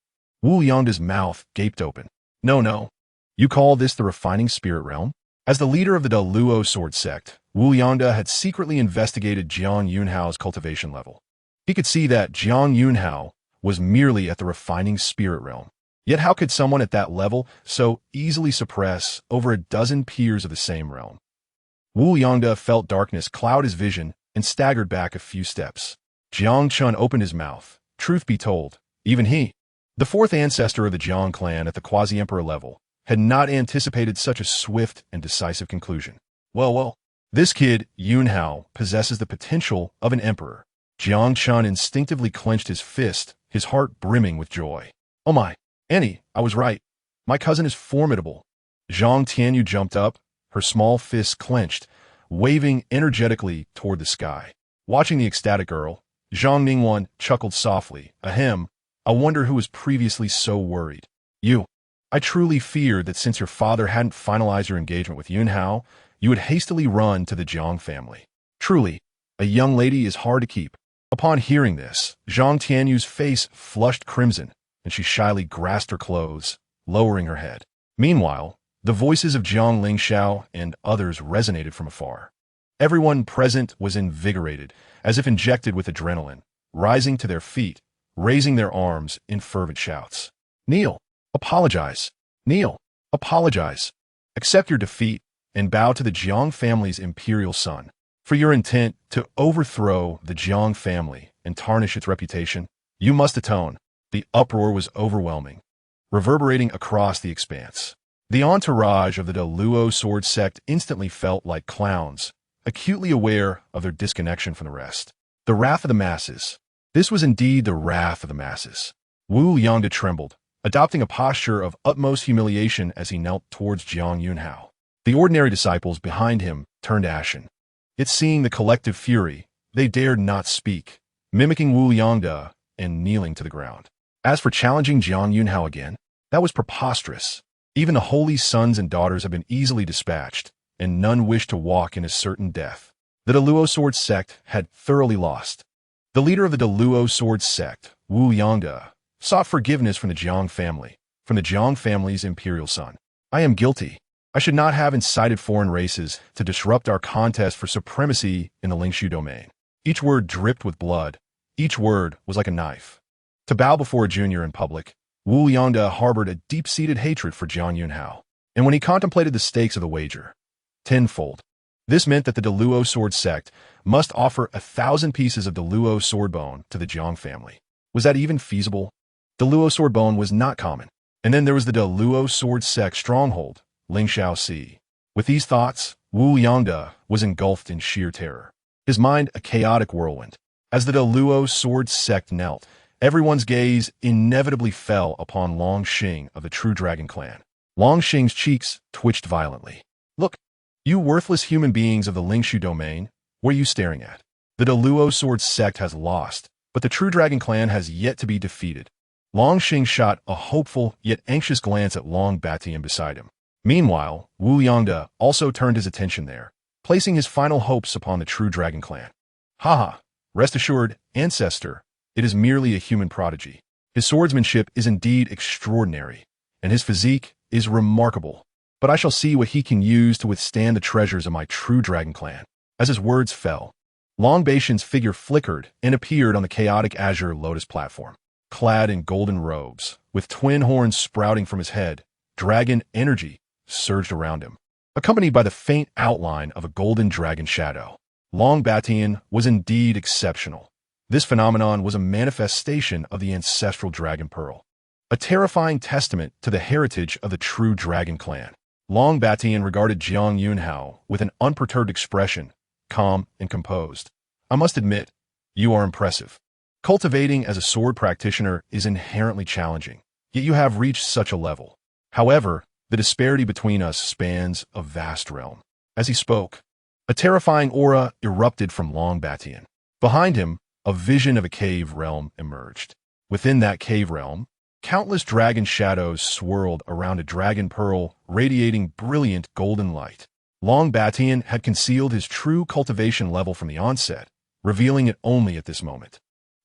A: Wu Liangde's mouth gaped open. No. You call this the refining spirit realm? As the leader of the De Luo sword sect, Wu Liangde had secretly investigated Jiang Yunxiao's cultivation level. He could see that Jiang Yunxiao was merely at the refining spirit realm. Yet how could someone at that level so easily suppress over a dozen peers of the same realm? Wu Liangde felt darkness cloud his vision and staggered back a few steps. Jiang Chun opened his mouth. Truth be told, even he, the fourth ancestor of the Jiang clan at the quasi-emperor level, had not anticipated such a swift and decisive conclusion. Well, this kid, Yunxiao, possesses the potential of an emperor. Jiang Chun instinctively clenched his fist, his heart brimming with joy. Oh my, Annie, I was right. My cousin is formidable. Zhang Tianyu jumped up, her small fists clenched, waving energetically toward the sky. Watching the ecstatic girl, Zhang Ningguan chuckled softly. Ahem, I wonder who was previously so worried. You. I truly feared that since your father hadn't finalized your engagement with Yunxiao, you would hastily run to the Jiang family. Truly, a young lady is hard to keep. Upon hearing this, Zhang Tianyu's face flushed crimson, and she shyly grasped her clothes, lowering her head. Meanwhile, the voices of Jiang Yunxiao and others resonated from afar. Everyone present was invigorated, as if injected with adrenaline, rising to their feet, raising their arms in fervent shouts. Kneel. Apologize. Kneel. Apologize. Accept your defeat and bow to the Jiang family's imperial son. For your intent to overthrow the Jiang family and tarnish its reputation, you must atone. The uproar was overwhelming, reverberating across the expanse. The entourage of the De Luo sword sect instantly felt like clowns, acutely aware of their disconnection from the rest. The wrath of the masses. This was indeed the wrath of the masses. Wu Liangde trembled, adopting a posture of utmost humiliation as he knelt towards Jiang Yunxiao. The ordinary disciples behind him turned ashen. Yet seeing the collective fury, they dared not speak, mimicking Wu Liangde and kneeling to the ground. As for challenging Jiang Yunxiao again, that was preposterous. Even the holy sons and daughters have been easily dispatched, and none wish to walk in a certain death. The Deluo Sword Sect had thoroughly lost. The leader of the Deluo Sword Sect, Wu Yangda, sought forgiveness from the Jiang family, from the Jiang family's imperial son. I am guilty. I should not have incited foreign races to disrupt our contest for supremacy in the Lingshu domain. Each word dripped with blood. Each word was like a knife. To bow before a junior in public, Wu Yangda harbored a deep-seated hatred for Jiang Yunxiao. And when he contemplated the stakes of the wager, tenfold, this meant that the Deluo Sword Sect must offer 1,000 pieces of Deluo Sword Bone to the Jiang family. Was that even feasible? Deluo Sword Bone was not common. And then there was the Deluo Sword Sect stronghold, Lingshu Sea. With these thoughts, Wu Yangda was engulfed in sheer terror. His mind a chaotic whirlwind. As the Deluo Sword Sect knelt, everyone's gaze inevitably fell upon Long Xing of the True Dragon clan. Long Xing's cheeks twitched violently. Look, you worthless human beings of the Lingshu domain, what are you staring at? The Deluo Sword Sect has lost, but the True Dragon clan has yet to be defeated. Long Xing shot a hopeful yet anxious glance at Long Batian beside him. Meanwhile, Wu Yangda also turned his attention there, placing his final hopes upon the True Dragon clan. Haha, rest assured, ancestor, it is merely a human prodigy. His swordsmanship is indeed extraordinary, and his physique is remarkable. But I shall see what he can use to withstand the treasures of my True Dragon clan. As his words fell, Long Batian's figure flickered and appeared on the chaotic azure lotus platform. Clad in golden robes, with twin horns sprouting from his head, dragon energy surged around him, accompanied by the faint outline of a golden dragon shadow. Long Batian was indeed exceptional. This phenomenon was a manifestation of the ancestral dragon pearl, a terrifying testament to the heritage of the True Dragon clan. Long Batian regarded Jiang Yunxiao with an unperturbed expression, calm and composed. I must admit, you are impressive. Cultivating as a sword practitioner is inherently challenging, yet you have reached such a level. However, the disparity between us spans a vast realm. As he spoke, a terrifying aura erupted from Long Batian. Behind him, a vision of a cave realm emerged. Within that cave realm, countless dragon shadows swirled around a dragon pearl radiating brilliant golden light. Long Batian had concealed his true cultivation level from the onset, revealing it only at this moment.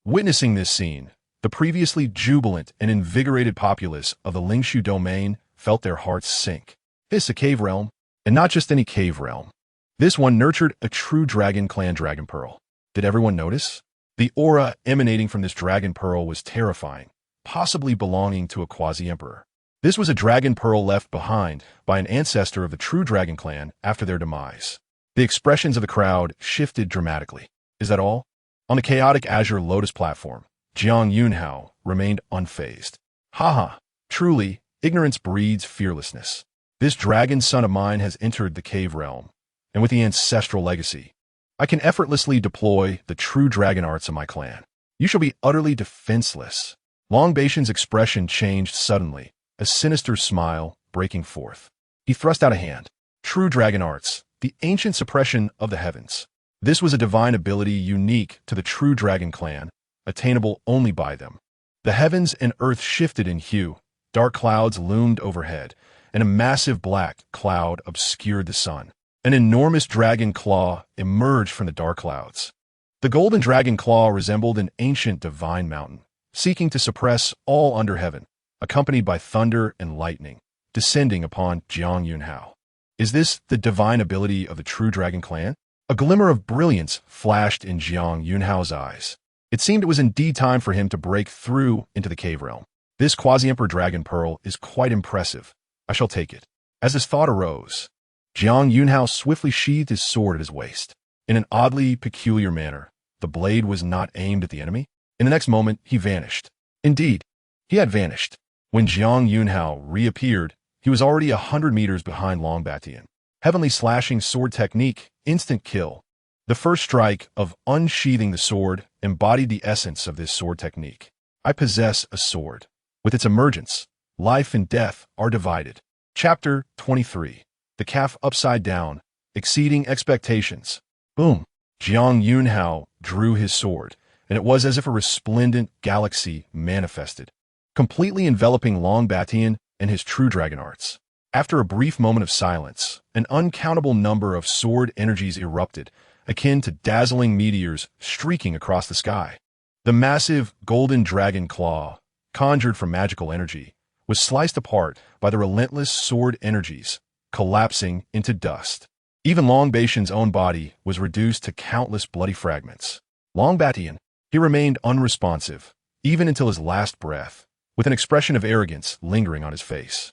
A: Witnessing this scene, the previously jubilant and invigorated populace of the Lingshu domain felt their hearts sink. This a cave realm, and not just any cave realm. This one nurtured a True Dragon clan dragon pearl. Did everyone notice? The aura emanating from this dragon pearl was terrifying, possibly belonging to a quasi-emperor. This was a dragon pearl left behind by an ancestor of the True Dragon clan after their demise. The expressions of the crowd shifted dramatically. Is that all? On the chaotic azure lotus platform, Jiang Yunxiao remained unfazed. Haha, truly, ignorance breeds fearlessness. This dragon son of mine has entered the cave realm, and with the ancestral legacy, I can effortlessly deploy the True Dragon Arts of my clan. You shall be utterly defenseless. Long Batian's expression changed suddenly, a sinister smile breaking forth. He thrust out a hand. True Dragon Arts, the ancient suppression of the heavens. This was a divine ability unique to the True Dragon clan, attainable only by them. The heavens and earth shifted in hue, dark clouds loomed overhead, and a massive black cloud obscured the sun. An enormous dragon claw emerged from the dark clouds. The golden dragon claw resembled an ancient divine mountain, seeking to suppress all under heaven, accompanied by thunder and lightning, descending upon Jiang Yunxiao. Is this the divine ability of the True Dragon clan? A glimmer of brilliance flashed in Jiang Yunxiao's eyes. It seemed it was indeed time for him to break through into the cave realm. This quasi-emperor dragon pearl is quite impressive. I shall take it. As this thought arose, Jiang Yunxiao swiftly sheathed his sword at his waist. In an oddly peculiar manner, the blade was not aimed at the enemy. In the next moment, he vanished. Indeed, he had vanished. When Jiang Yunxiao reappeared, he was already 100 meters behind Long Batian. Heavenly slashing sword technique, instant kill. The first strike of unsheathing the sword embodied the essence of this sword technique. I possess a sword. With its emergence, life and death are divided. Chapter 23. The calf upside down, exceeding expectations. Boom. Jiang Yunxiao drew his sword, and it was as if a resplendent galaxy manifested, completely enveloping Long Batian and his True Dragon Arts. After a brief moment of silence, an uncountable number of sword energies erupted akin to dazzling meteors streaking across the sky. The massive golden dragon claw, conjured from magical energy, was sliced apart by the relentless sword energies, collapsing into dust. Even Long Batian's own body was reduced to countless bloody fragments. Long Batian, he remained unresponsive, even until his last breath, with an expression of arrogance lingering on his face.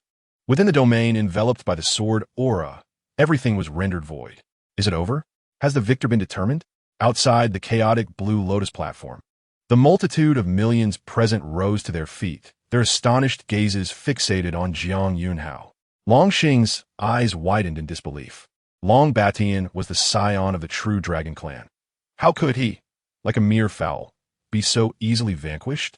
A: Within the domain enveloped by the sword aura, everything was rendered void. Is it over? Has the victor been determined? Outside the chaotic blue lotus platform, the multitude of millions present rose to their feet, their astonished gazes fixated on Jiang Yunxiao. Long Xing's eyes widened in disbelief. Long Batian was the scion of the true dragon clan. How could he, like a mere fowl, be so easily vanquished?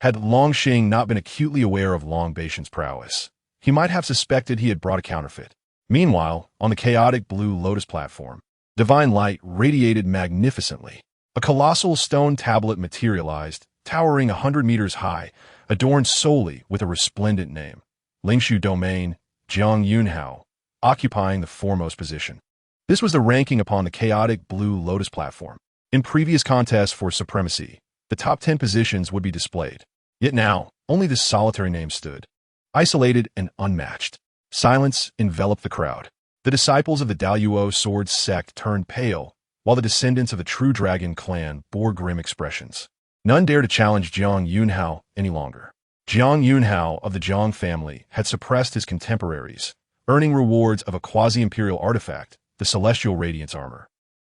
A: Had Long Xing not been acutely aware of Long Batian's prowess, he might have suspected he had brought a counterfeit. Meanwhile, on the chaotic blue lotus platform, divine light radiated magnificently. A colossal stone tablet materialized, towering 100 meters high, adorned solely with a resplendent name. Lingshu Domain, Jiang Yunxiao, occupying the foremost position. This was the ranking upon the chaotic blue lotus platform. In previous contests for supremacy, the top 10 positions would be displayed. Yet now, only this solitary name stood, isolated and unmatched. Silence enveloped the crowd. The disciples of the Daluo sword sect turned pale, while the descendants of the true dragon clan bore grim expressions. None dared to challenge Jiang Yunxiao any longer. Jiang Yunxiao of the Jiang family had suppressed his contemporaries, earning rewards of a quasi-imperial artifact, the Celestial Radiance Armor,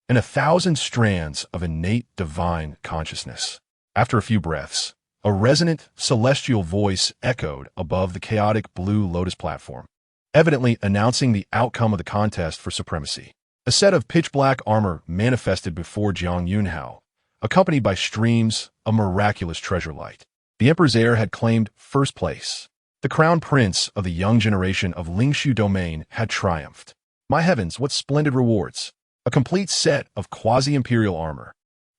A: and 1,000 strands of innate divine consciousness. After a few breaths, a resonant, celestial voice echoed above the chaotic blue lotus platform, evidently announcing the outcome of the contest for supremacy. A set of pitch-black armor manifested before Jiang Yunxiao, accompanied by streams of miraculous treasure light. The Emperor's heir had claimed first place. The crown prince of the young generation of Lingshu Domain had triumphed. My heavens, what splendid rewards! A complete set of quasi-imperial armor.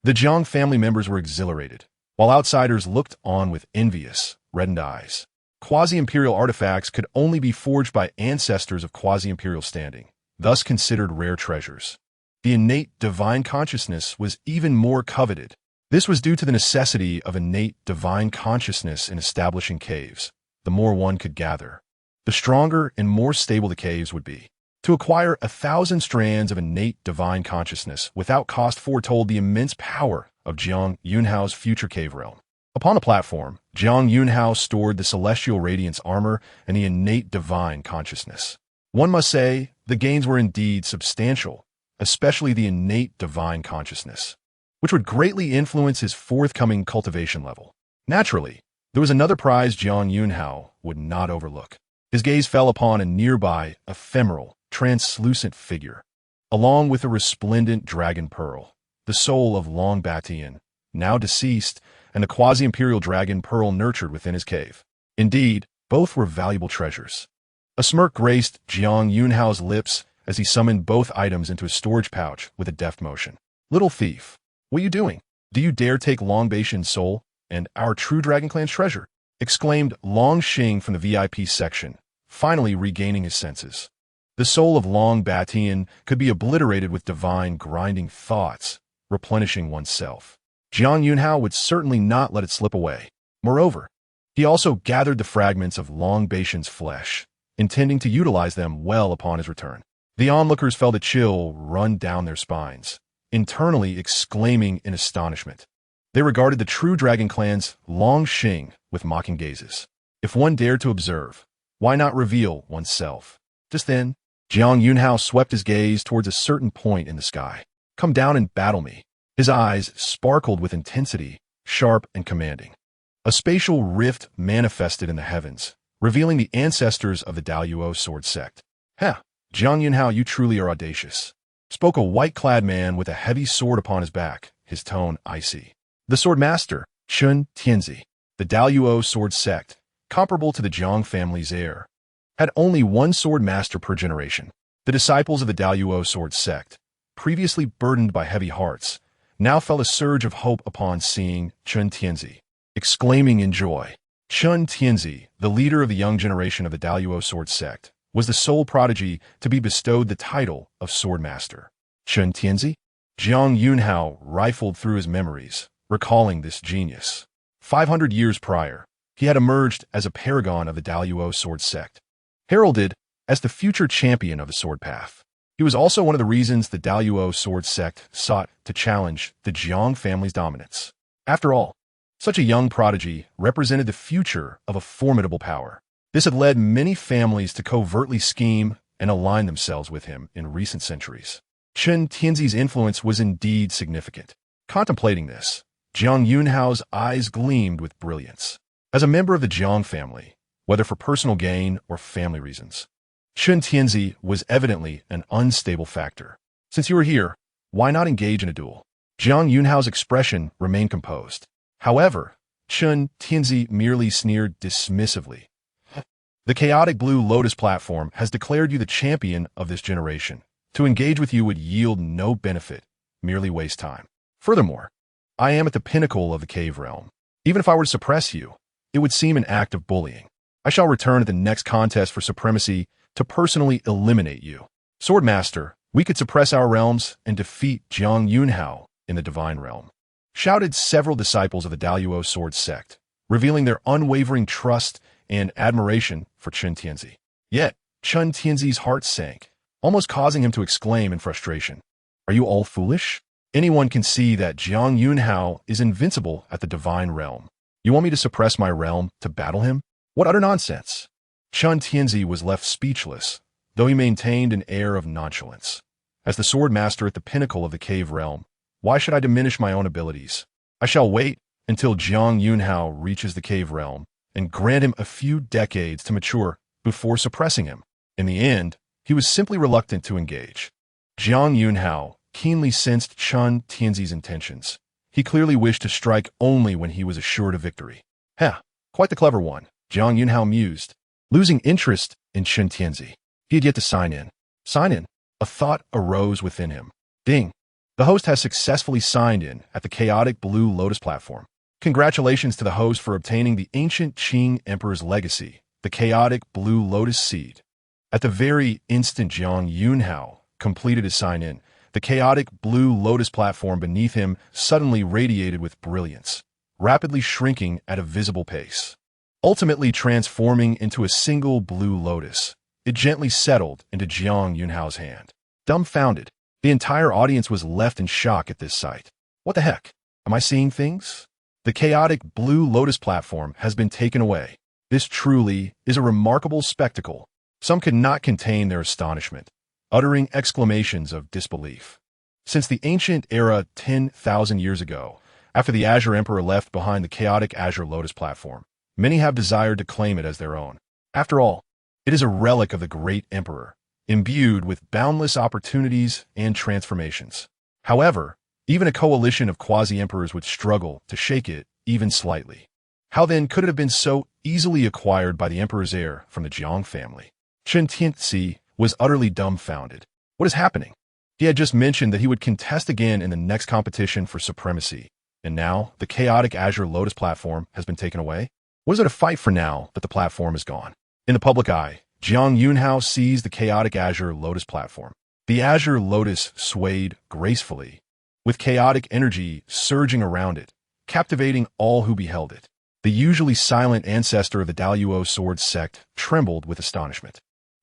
A: The Jiang family members were exhilarated, while outsiders looked on with envious, reddened eyes. Quasi-imperial artifacts could only be forged by ancestors of quasi-imperial standing, thus considered rare treasures. The innate divine consciousness was even more coveted. This was due to the necessity of innate divine consciousness in establishing caves. The more one could gather, the stronger and more stable the caves would be. To acquire 1,000 strands of innate divine consciousness without cost foretold the immense power of Jiang Yunxiao's future cave realm. Upon the platform, Jiang Yunxiao stored the Celestial Radiance Armor and the innate divine consciousness. One must say, the gains were indeed substantial, especially the innate divine consciousness, which would greatly influence his forthcoming cultivation level. Naturally, there was another prize Jiang Yunxiao would not overlook. His gaze fell upon a nearby, ephemeral, translucent figure, along with a resplendent dragon pearl, the soul of Long Batian, now deceased, and the quasi-imperial dragon pearl nurtured within his cave. Indeed, both were valuable treasures. A smirk graced Jiang Yunxiao's lips as he summoned both items into his storage pouch with a deft motion. Little thief, what are you doing? Do you dare take Long Batian's soul and our true Dragon Clan's treasure? Exclaimed Long Xing from the VIP section, finally regaining his senses. The soul of Long Batian could be obliterated with divine grinding thoughts, replenishing oneself. Jiang Yunxiao would certainly not let it slip away. Moreover, he also gathered the fragments of Long Batian's flesh, intending to utilize them well upon his return. The onlookers felt a chill run down their spines, internally exclaiming in astonishment. They regarded the true Dragon Clan's Long Xing with mocking gazes. If one dared to observe, why not reveal oneself? Just then, Jiang Yunxiao swept his gaze towards a certain point in the sky. Come down and battle me. His eyes sparkled with intensity, sharp and commanding. A spatial rift manifested in the heavens, revealing the ancestors of the Daluo sword sect. Jiang Yunxiao, you truly are audacious, spoke a white-clad man with a heavy sword upon his back, his tone icy. The sword master, Chun Tianzi, the Daluo sword sect, comparable to the Jiang family's heir, had only one sword master per generation. The disciples of the Daluo sword sect, previously burdened by heavy hearts, now felt a surge of hope upon seeing Chun Tianzi, exclaiming in joy. Chun Tianzi, the leader of the young generation of the Daluo sword sect, was the sole prodigy to be bestowed the title of sword master. Chun Tianzi? Jiang Yunxiao rifled through his memories, recalling this genius. 500 years prior, he had emerged as a paragon of the Daluo sword sect, heralded as the future champion of the sword path. He was also one of the reasons the Daluo sword sect sought to challenge the Jiang family's dominance. After all, such a young prodigy represented the future of a formidable power. This had led many families to covertly scheme and align themselves with him in recent centuries. Chen Tianzi's influence was indeed significant. Contemplating this, Jiang Yunxiao's eyes gleamed with brilliance. As a member of the Jiang family, whether for personal gain or family reasons, Chen Tianzi was evidently an unstable factor. Since you are here, why not engage in a duel? Jiang Yunxiao's expression remained composed. However, Chen Tianzi merely sneered dismissively. The chaotic Blue Lotus platform has declared you the champion of this generation. To engage with you would yield no benefit, merely waste time. Furthermore, I am at the pinnacle of the cave realm. Even if I were to suppress you, it would seem an act of bullying. I shall return at the next contest for supremacy to personally eliminate you. Swordmaster, we could suppress our realms and defeat Jiang Yunxiao in the divine realm, shouted several disciples of the Daluo sword sect, revealing their unwavering trust and admiration for Chen Tianzi. Yet, Chen Tianzi's heart sank, almost causing him to exclaim in frustration, "Are you all foolish? Anyone can see that Jiang Yunxiao is invincible at the divine realm. You want me to suppress my realm to battle him? What utter nonsense!" Chen Tianzi was left speechless, though he maintained an air of nonchalance. As the sword master at the pinnacle of the cave realm, why should I diminish my own abilities? I shall wait until Jiang Yunxiao reaches the cave realm and grant him a few decades to mature before suppressing him. In the end, he was simply reluctant to engage. Jiang Yunxiao keenly sensed Chen Tianzi's intentions. He clearly wished to strike only when he was assured of victory. Quite the clever one, Jiang Yunxiao mused, losing interest in Chen Tianzi. He had yet to sign in. Sign in? A thought arose within him. Ding! The host has successfully signed in at the chaotic Blue Lotus platform. Congratulations to the host for obtaining the ancient Qing Emperor's legacy, the chaotic Blue Lotus seed. At the very instant Jiang Yunxiao completed his sign-in, the chaotic Blue Lotus platform beneath him suddenly radiated with brilliance, rapidly shrinking at a visible pace. Ultimately transforming into a single Blue Lotus, it gently settled into Jiang Yunxiao's hand. Dumbfounded, the entire audience was left in shock at this sight. What the heck? Am I seeing things? The chaotic Blue Lotus platform has been taken away. This truly is a remarkable spectacle. Some could not contain their astonishment, uttering exclamations of disbelief. Since the ancient era 10,000 years ago, after the Azure Emperor left behind the chaotic Azure Lotus platform, many have desired to claim it as their own. After all, it is a relic of the great emperor, imbued with boundless opportunities and transformations. However, even a coalition of quasi-emperors would struggle to shake it even slightly. How then could it have been so easily acquired by the emperor's heir from the Jiang family? Chen Tianzi was utterly dumbfounded. What is happening? He had just mentioned that he would contest again in the next competition for supremacy, and now the chaotic Azure Lotus platform has been taken away? What is it to fight for now that the platform is gone? In the public eye, Jiang Yunxiao seized the chaotic Azure Lotus platform. The Azure Lotus swayed gracefully, with chaotic energy surging around it, captivating all who beheld it. The usually silent ancestor of the Daluo sword sect trembled with astonishment.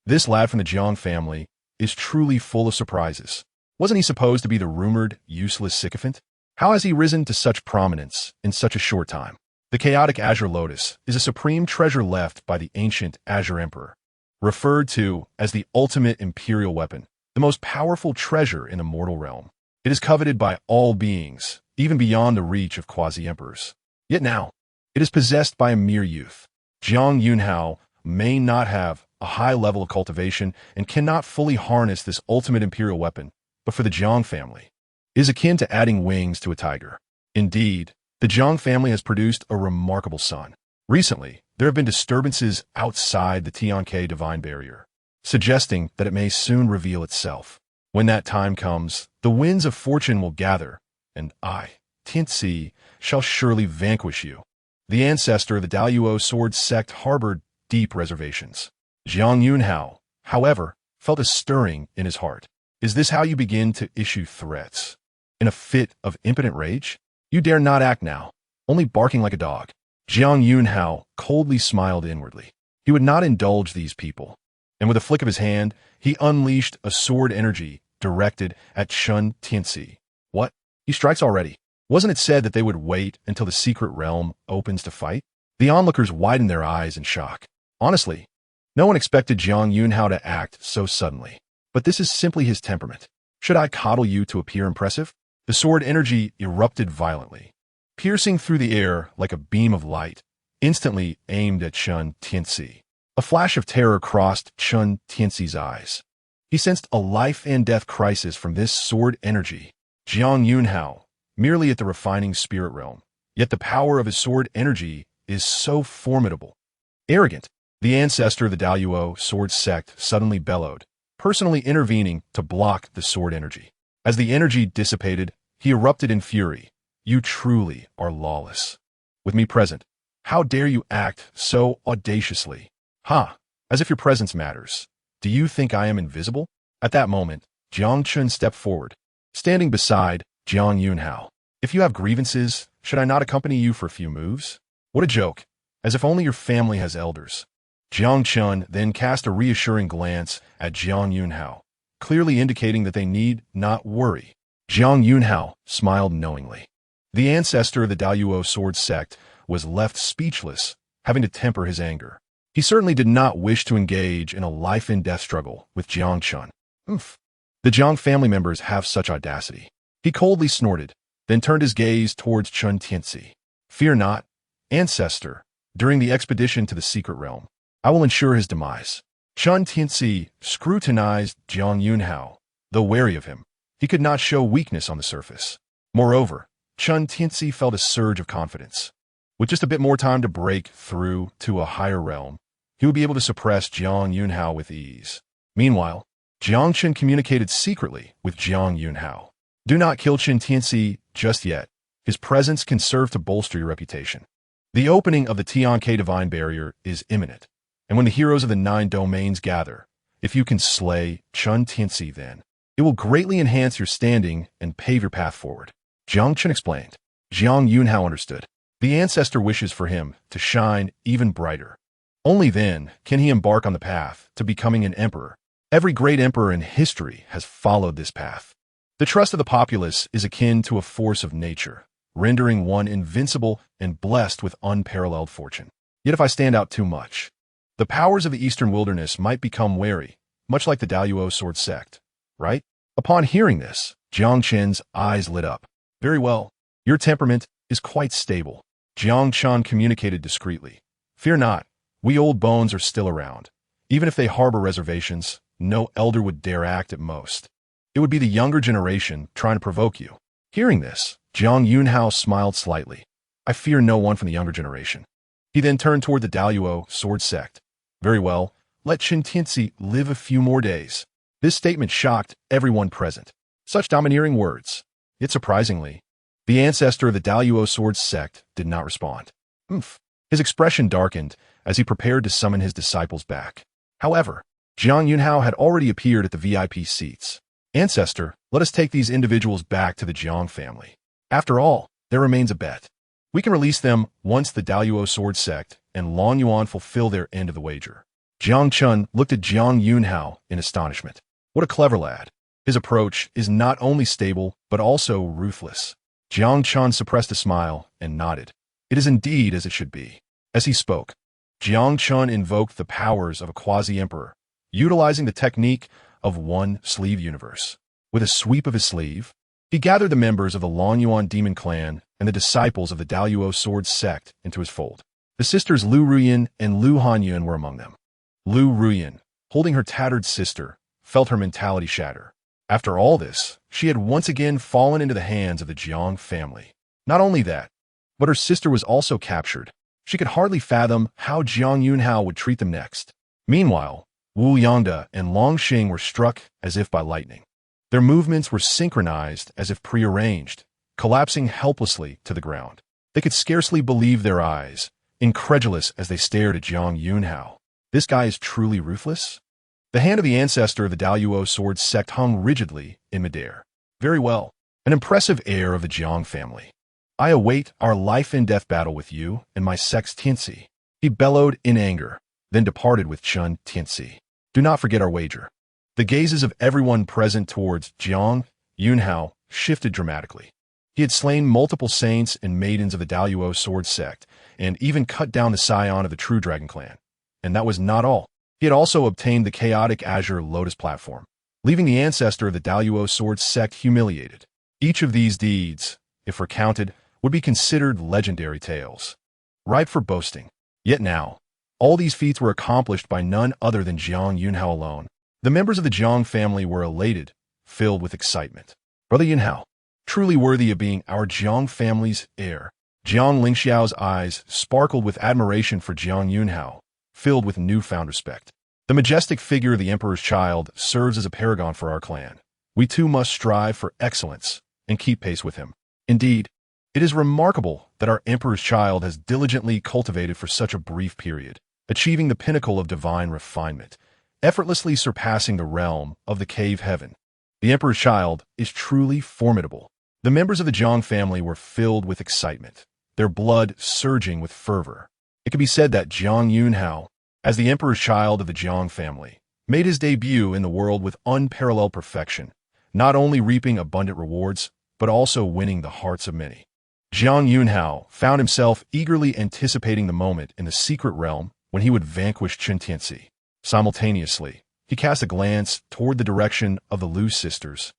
A: This lad from the Jiang family is truly full of surprises. Wasn't he supposed to be the rumored, useless sycophant? How has he risen to such prominence in such a short time? The chaotic Azure Lotus is a supreme treasure left by the ancient Azure Emperor, referred to as the ultimate imperial weapon, the most powerful treasure in the mortal realm. It is coveted by all beings, even beyond the reach of quasi-emperors. Yet now, it is possessed by a mere youth. Jiang Yunxiao may not have a high level of cultivation and cannot fully harness this ultimate imperial weapon, but for the Jiang family, it is akin to adding wings to a tiger. Indeed, the Jiang family has produced a remarkable son. Recently, there have been disturbances outside the Tianke divine barrier, suggesting that it may soon reveal itself. When that time comes, the winds of fortune will gather, and I, Tianzi, shall surely vanquish you. The ancestor of the Daluo sword sect harbored deep reservations. Jiang Yunxiao, however, felt a stirring in his heart. Is this how you begin to issue threats? in a fit of impotent rage. You dare not act now, only barking like a dog. Jiang Yunxiao coldly smiled inwardly. He would not indulge these people. And with a flick of his hand, he unleashed a sword energy directed at Chun Tianxi. What? He strikes already. Wasn't it said that they would wait until the secret realm opens to fight? The onlookers widened their eyes in shock. Honestly, no one expected Jiang Yunxiao to act so suddenly. But this is simply his temperament. Should I coddle you to appear impressive? The sword energy erupted violently, piercing through the air like a beam of light, instantly aimed at Chun Tianxi. A flash of terror crossed Chun Tianxi's eyes. He sensed a life-and-death crisis from this sword energy. Jiang Yunxiao, merely at the refining spirit realm, yet the power of his sword energy is so formidable. Arrogant, the ancestor of the Daluo sword sect suddenly bellowed, personally intervening to block the sword energy. As the energy dissipated, he erupted in fury. You truly are lawless. With me present, how dare you act so audaciously? Ha! As if your presence matters. Do you think I am invisible? At that moment, Jiang Chun stepped forward, standing beside Jiang Yunxiao. If you have grievances, should I not accompany you for a few moves? What a joke, as if only your family has elders. Jiang Chun then cast a reassuring glance at Jiang Yunxiao, clearly indicating that they need not worry. Jiang Yunxiao smiled knowingly. The ancestor of the Daluo sword sect was left speechless, having to temper his anger. He certainly did not wish to engage in a life-and-death struggle with Jiang Chun. Oof. The Jiang family members have such audacity. He coldly snorted, then turned his gaze towards Chun Tianxi. Fear not, ancestor. During the expedition to the secret realm, I will ensure his demise. Chun Tianxi scrutinized Jiang Yunxiao. Though wary of him, he could not show weakness on the surface. Moreover, Chun Tianxi felt a surge of confidence. With just a bit more time to break through to a higher realm, he would be able to suppress Jiang Yunxiao with ease. Meanwhile, Jiang Chun communicated secretly with Jiang Yunxiao. Do not kill Chun Tianxi just yet. His presence can serve to bolster your reputation. The opening of the Tianke Divine Barrier is imminent, and when the heroes of the 9 domains gather, if you can slay Chun Tianxi then, it will greatly enhance your standing and pave your path forward. Jiang Chun explained. Jiang Yunxiao understood. The ancestor wishes for him to shine even brighter. Only then can he embark on the path to becoming an emperor. Every great emperor in history has followed this path. The trust of the populace is akin to a force of nature, rendering one invincible and blessed with unparalleled fortune. Yet if I stand out too much, the powers of the eastern wilderness might become wary, much like the Daluo sword sect, right? Upon hearing this, Jiang Chun's eyes lit up. Very well. Your temperament is quite stable. Jiang Chun communicated discreetly. Fear not, we old bones are still around. Even if they harbor reservations, no elder would dare act at most. It would be the younger generation trying to provoke you. Hearing this, Jiang Yunxiao smiled slightly. I fear no one from the younger generation. He then turned toward the Daluo sword sect. Very well, let Chun Tianxi live a few more days. This statement shocked everyone present. Such domineering words. Yet surprisingly, the ancestor of the Daluo sword sect did not respond. His expression darkened as he prepared to summon his disciples back. However, Jiang Yunxiao had already appeared at the VIP seats. Ancestor, let us take these individuals back to the Jiang family. After all, there remains a bet. We can release them once the Daluo sword sect and Long Yuan fulfill their end of the wager. Jiang Chun looked at Jiang Yunxiao in astonishment. What a clever lad. His approach is not only stable, but also ruthless. Jiang Chun suppressed a smile and nodded. It is indeed as it should be. As he spoke, Jiang Chun invoked the powers of a quasi-emperor, utilizing the technique of one-sleeve universe. With a sweep of his sleeve, he gathered the members of the Long Yuan demon clan and the disciples of the Daluo sword sect into his fold. The sisters Liu Ruyan and Liu Hanyun were among them. Liu Ruyan, holding her tattered sister, felt her mentality shatter. After all this, she had once again fallen into the hands of the Jiang family. Not only that, but her sister was also captured. She could hardly fathom how Jiang Yunxiao would treat them next. Meanwhile, Wu Yangda and Long Xing were struck as if by lightning. Their movements were synchronized as if prearranged, collapsing helplessly to the ground. They could scarcely believe their eyes, incredulous as they stared at Jiang Yunxiao. This guy is truly ruthless? The hand of the ancestor of the Daluo sword sect hung rigidly in midair. Very well. an impressive heir of the Jiang family. I await our life and death battle with you and my sex Tianxi. He bellowed in anger, then departed with Chun Tianxi. Do not forget our wager. The gazes of everyone present towards Jiang Yunxiao shifted dramatically. He had slain multiple saints and maidens of the Daluo sword sect, and even cut down the scion of the True Dragon clan. And that was not all. He had also obtained the chaotic Azure Lotus platform, leaving the ancestor of the Daluo sword sect humiliated. Each of these deeds, if recounted, would be considered legendary tales, ripe for boasting. Yet now, all these feats were accomplished by none other than Jiang Yunxiao alone. The members of the Jiang family were elated, filled with excitement. Brother Yunxiao, truly worthy of being our Jiang family's heir. Jiang Yunxiao's eyes sparkled with admiration for Jiang Yunxiao, filled with newfound respect. The majestic figure of the Emperor's child serves as a paragon for our clan. We too must strive for excellence and keep pace with him. Indeed, it is remarkable that our Emperor's child has diligently cultivated for such a brief period, achieving the pinnacle of divine refinement, effortlessly surpassing the realm of the cave heaven. The Emperor's child is truly formidable. The members of the Jiang family were filled with excitement, their blood surging with fervor. It could be said that Jiang Yunxiao, as the Emperor's child of the Jiang family, made his debut in the world with unparalleled perfection, not only reaping abundant rewards, but also winning the hearts of many. Jiang Yunxiao found himself eagerly anticipating the moment in the secret realm when he would vanquish Chen Tianxi. Simultaneously, he cast a glance toward the direction of the Liu sisters,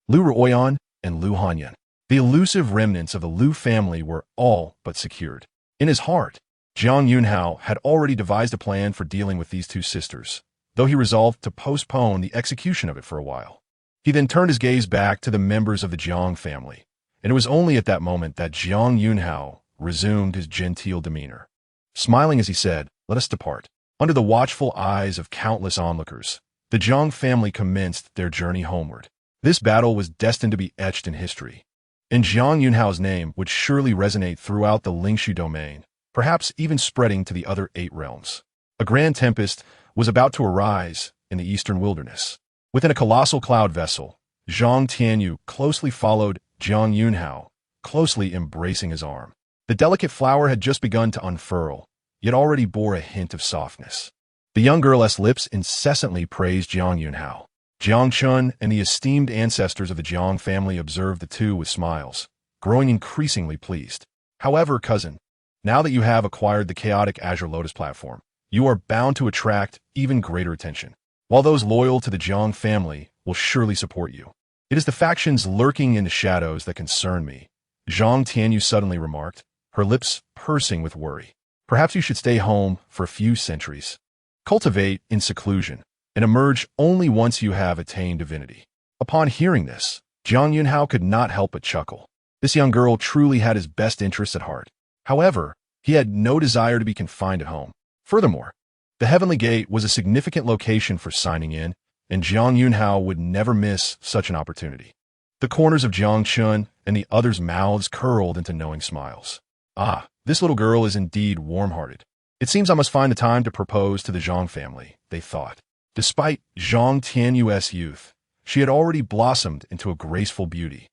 A: Liu Ruyan and Liu Hanyan. The elusive remnants of the Liu family were all but secured. In his heart, Jiang Yunxiao had already devised a plan for dealing with these two sisters, though he resolved to postpone the execution of it for a while. He then turned his gaze back to the members of the Jiang family, and it was only at that moment that Jiang Yunxiao resumed his genteel demeanor. Smiling as he said, "Let us depart." Under the watchful eyes of countless onlookers, the Jiang family commenced their journey homeward. This battle was destined to be etched in history, and Jiang Yunxiao's name would surely resonate throughout the Lingshu domain, perhaps even spreading to the other 8 realms. A grand tempest was about to arise in the eastern wilderness. Within a colossal cloud vessel, Zhang Tianyu closely followed Jiang Yunxiao, closely embracing his arm. The delicate flower had just begun to unfurl, yet already bore a hint of softness. The young girl's lips incessantly praised Jiang Yunxiao. Jiang Chun and the esteemed ancestors of the Jiang family observed the two with smiles, growing increasingly pleased. However, cousin, now that you have acquired the chaotic Azure Lotus platform, you are bound to attract even greater attention, while those loyal to the Jiang family will surely support you. It is the factions lurking in the shadows that concern me, Zhang Tianyu suddenly remarked, her lips pursing with worry. Perhaps you should stay home for a few centuries. Cultivate in seclusion, and emerge only once you have attained divinity. Upon hearing this, Jiang Yunxiao could not help but chuckle. This young girl truly had his best interests at heart. However, he had no desire to be confined at home. Furthermore, the Heavenly Gate was a significant location for signing in, and Jiang Yunxiao would never miss such an opportunity. The corners of Jiang Chun and the others' mouths curled into knowing smiles. Ah, this little girl is indeed warm-hearted. It seems I must find the time to propose to the Zhang family, they thought. Despite Zhang Tianyu's youth, she had already blossomed into a graceful beauty,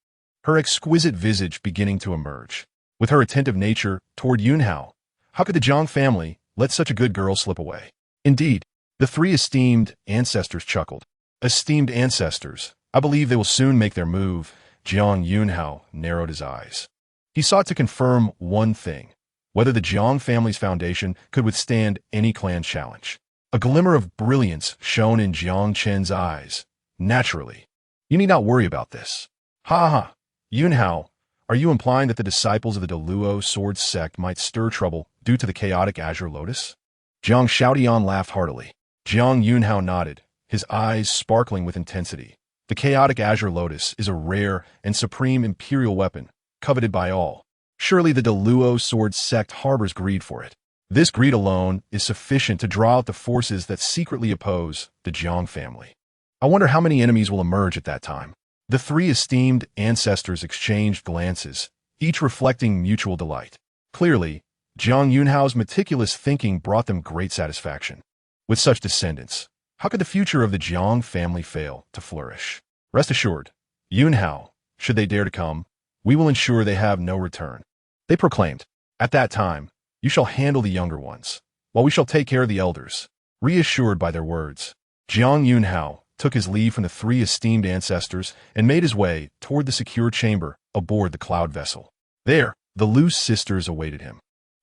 A: her exquisite visage beginning to emerge. With her attentive nature toward Yunxiao, how could the Jiang family let such a good girl slip away? Indeed, the 3 esteemed ancestors chuckled. Esteemed ancestors, I believe they will soon make their move. Jiang Yunxiao narrowed his eyes. He sought to confirm one thing, whether the Jiang family's foundation could withstand any clan challenge. A glimmer of brilliance shone in Jiang Chen's eyes. Naturally, you need not worry about this. Ha ha, Yunxiao, are you implying that the disciples of the Daluo sword sect might stir trouble due to the chaotic Azure Lotus? Jiang Shaotian laughed heartily. Jiang Yunxiao nodded, his eyes sparkling with intensity. The chaotic Azure Lotus is a rare and supreme imperial weapon, coveted by all. Surely the Daluo sword sect harbors greed for it. This greed alone is sufficient to draw out the forces that secretly oppose the Jiang family. I wonder how many enemies will emerge at that time. The 3 esteemed ancestors exchanged glances, each reflecting mutual delight. Clearly, Jiang Yunxiao's meticulous thinking brought them great satisfaction. With such descendants, how could the future of the Jiang family fail to flourish? Rest assured, Yunxiao, should they dare to come, we will ensure they have no return. They proclaimed, "At that time, you shall handle the younger ones, while we shall take care of the elders." Reassured by their words, Jiang Yunxiao took his leave from the three esteemed ancestors and made his way toward the secure chamber aboard the cloud vessel. There, the Liu sisters awaited him.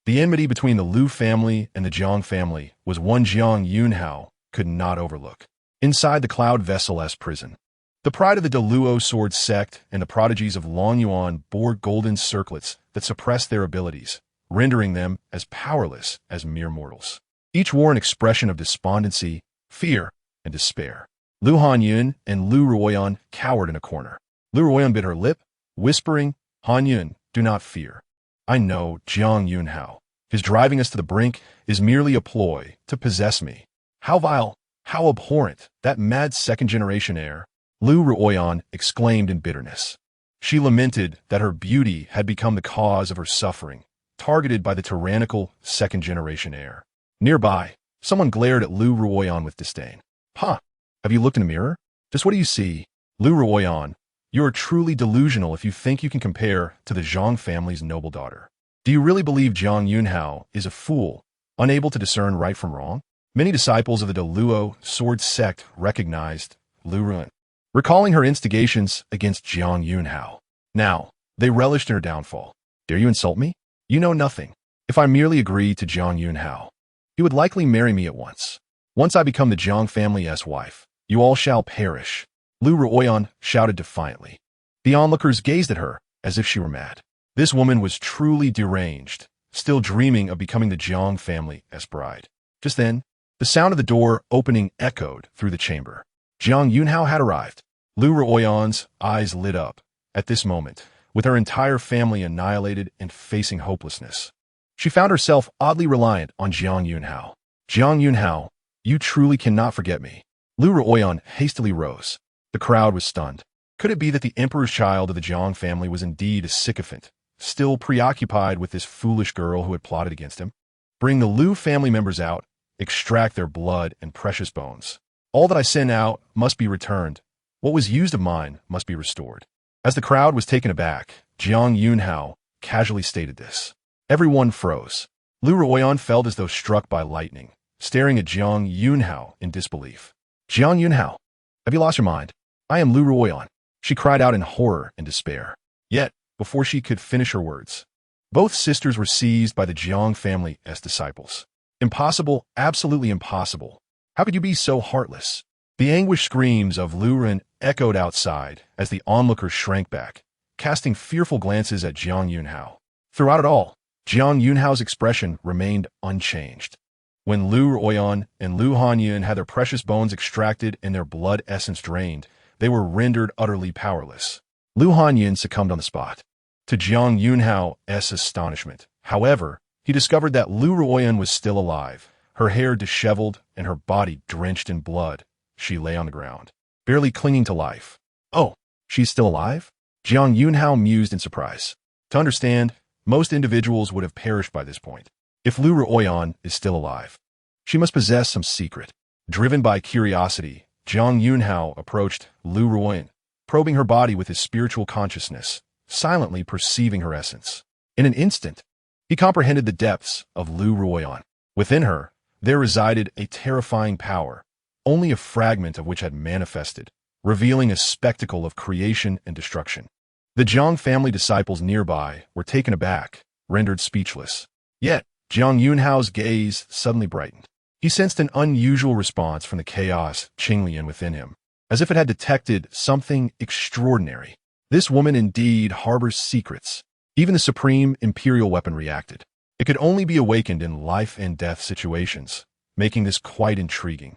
A: The enmity between the Liu family and the Jiang family was one Jiang Yunxiao could not overlook. Inside the cloud vessel's prison, the pride of the Deluo sword sect and the prodigies of Long Yuan bore golden circlets that suppressed their abilities, rendering them as powerless as mere mortals. Each wore an expression of despondency, fear, and despair. Lu Hanyun and Liu Ruyan cowered in a corner. Liu Ruyan bit her lip, whispering, "Hanyun, do not fear. I know Jiang Yunxiao. His driving us to the brink is merely a ploy to possess me. How vile, how abhorrent, that mad second-generation heir," Liu Ruyan exclaimed in bitterness. She lamented that her beauty had become the cause of her suffering, targeted by the tyrannical second-generation heir. Nearby, someone glared at Liu Ruyan with disdain. "Huh, have you looked in a mirror? Just what do you see?" Liu Ruyan, "You are truly delusional if you think you can compare to the Zhang family's noble daughter. Do you really believe Jiang Yunxiao is a fool, unable to discern right from wrong?" Many disciples of the Deluo sword sect recognized Liu Ruyan, recalling her instigations against Jiang Yunxiao. Now, they relished in her downfall. "Dare you insult me? You know nothing. If I merely agree to Jiang Yunxiao, he would likely marry me at once. Once I become the Jiang family's wife, you all shall perish," Liu Ruyan shouted defiantly. The onlookers gazed at her as if she were mad. This woman was truly deranged, still dreaming of becoming the Jiang family's bride. Just then, the sound of the door opening echoed through the chamber. Jiang Yunxiao had arrived. Liu Ruyan's eyes lit up at this moment, with her entire family annihilated and facing hopelessness. She found herself oddly reliant on Jiang Yunxiao. "Jiang Yunxiao, you truly cannot forget me." Liu Ruyan hastily rose. The crowd was stunned. Could it be that the emperor's child of the Jiang family was indeed a sycophant, still preoccupied with this foolish girl who had plotted against him? "Bring the Liu family members out, extract their blood and precious bones. All that I send out must be returned. What was used of mine must be restored." As the crowd was taken aback, Jiang Yunxiao casually stated this. Everyone froze. Liu Ruyan felt as though struck by lightning, staring at Jiang Yunxiao in disbelief. "Jiang Yunxiao, have you lost your mind? I am Liu Ruyan," she cried out in horror and despair. Yet, before she could finish her words, both sisters were seized by the Jiang family as disciples. "Impossible, absolutely impossible. How could you be so heartless?" The anguished screams of Liu Ruyan echoed outside as the onlookers shrank back, casting fearful glances at Jiang Yunxiao. Throughout it all, Jiang Yunxiao's expression remained unchanged. When Liu Ruyan and Liu Hanyun had their precious bones extracted and their blood essence drained, they were rendered utterly powerless. Liu Hanyun succumbed on the spot. To Jiang Yunxiao's astonishment, however, he discovered that Liu Ruyan was still alive, her hair disheveled and her body drenched in blood. She lay on the ground, barely clinging to life. "Oh, she's still alive?" Jiang Yunxiao mused in surprise. To understand, most individuals would have perished by this point. If Liu Ruyan is still alive, she must possess some secret. Driven by curiosity, Jiang Yunxiao approached Liu Ruyan, probing her body with his spiritual consciousness, silently perceiving her essence. In an instant, he comprehended the depths of Liu Ruyan. Within her, there resided a terrifying power, only a fragment of which had manifested, revealing a spectacle of creation and destruction. The Jiang family disciples nearby were taken aback, rendered speechless. Yet, Jiang Yunxiao's gaze suddenly brightened. He sensed an unusual response from the chaos Qinglian within him, as if it had detected something extraordinary. This woman indeed harbors secrets. Even the supreme imperial weapon reacted. It could only be awakened in life and death situations, making this quite intriguing.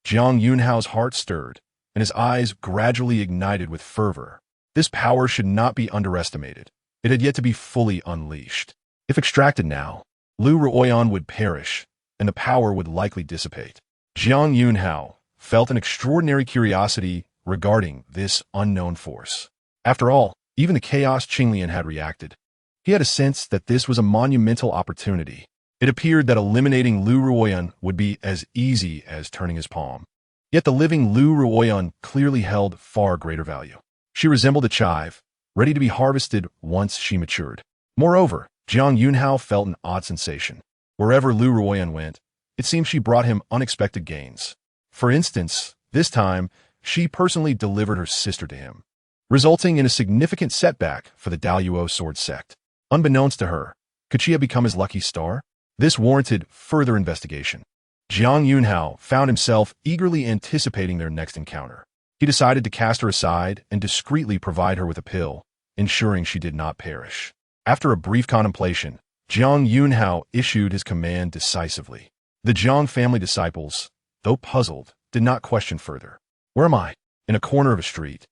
A: Jiang Yunxiao's heart stirred, and his eyes gradually ignited with fervor. This power should not be underestimated. It had yet to be fully unleashed. If extracted now, Liu Ruyan would perish, and the power would likely dissipate. Jiang Yunxiao felt an extraordinary curiosity regarding this unknown force. After all, even the chaos Qinglian had reacted. He had a sense that this was a monumental opportunity. It appeared that eliminating Liu Ruyan would be as easy as turning his palm. Yet the living Liu Ruyan clearly held far greater value. She resembled a chive, ready to be harvested once she matured. Moreover, Jiang Yunxiao felt an odd sensation. Wherever Liu Ruyan went, it seemed she brought him unexpected gains. For instance, this time, she personally delivered her sister to him, resulting in a significant setback for the Daluo sword sect. Unbeknownst to her, could she have become his lucky star? This warranted further investigation. Jiang Yunxiao found himself eagerly anticipating their next encounter. He decided to cast her aside and discreetly provide her with a pill, ensuring she did not perish. After a brief contemplation, Jiang Yunxiao issued his command decisively. The Jiang family disciples, though puzzled, did not question further. Where am I? In a corner of a street.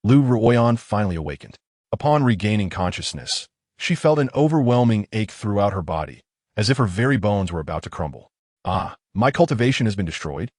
A: Liu Ruyan finally awakened. Upon regaining consciousness, she felt an overwhelming ache throughout her body, as if her very bones were about to crumble. Ah, my cultivation has been destroyed?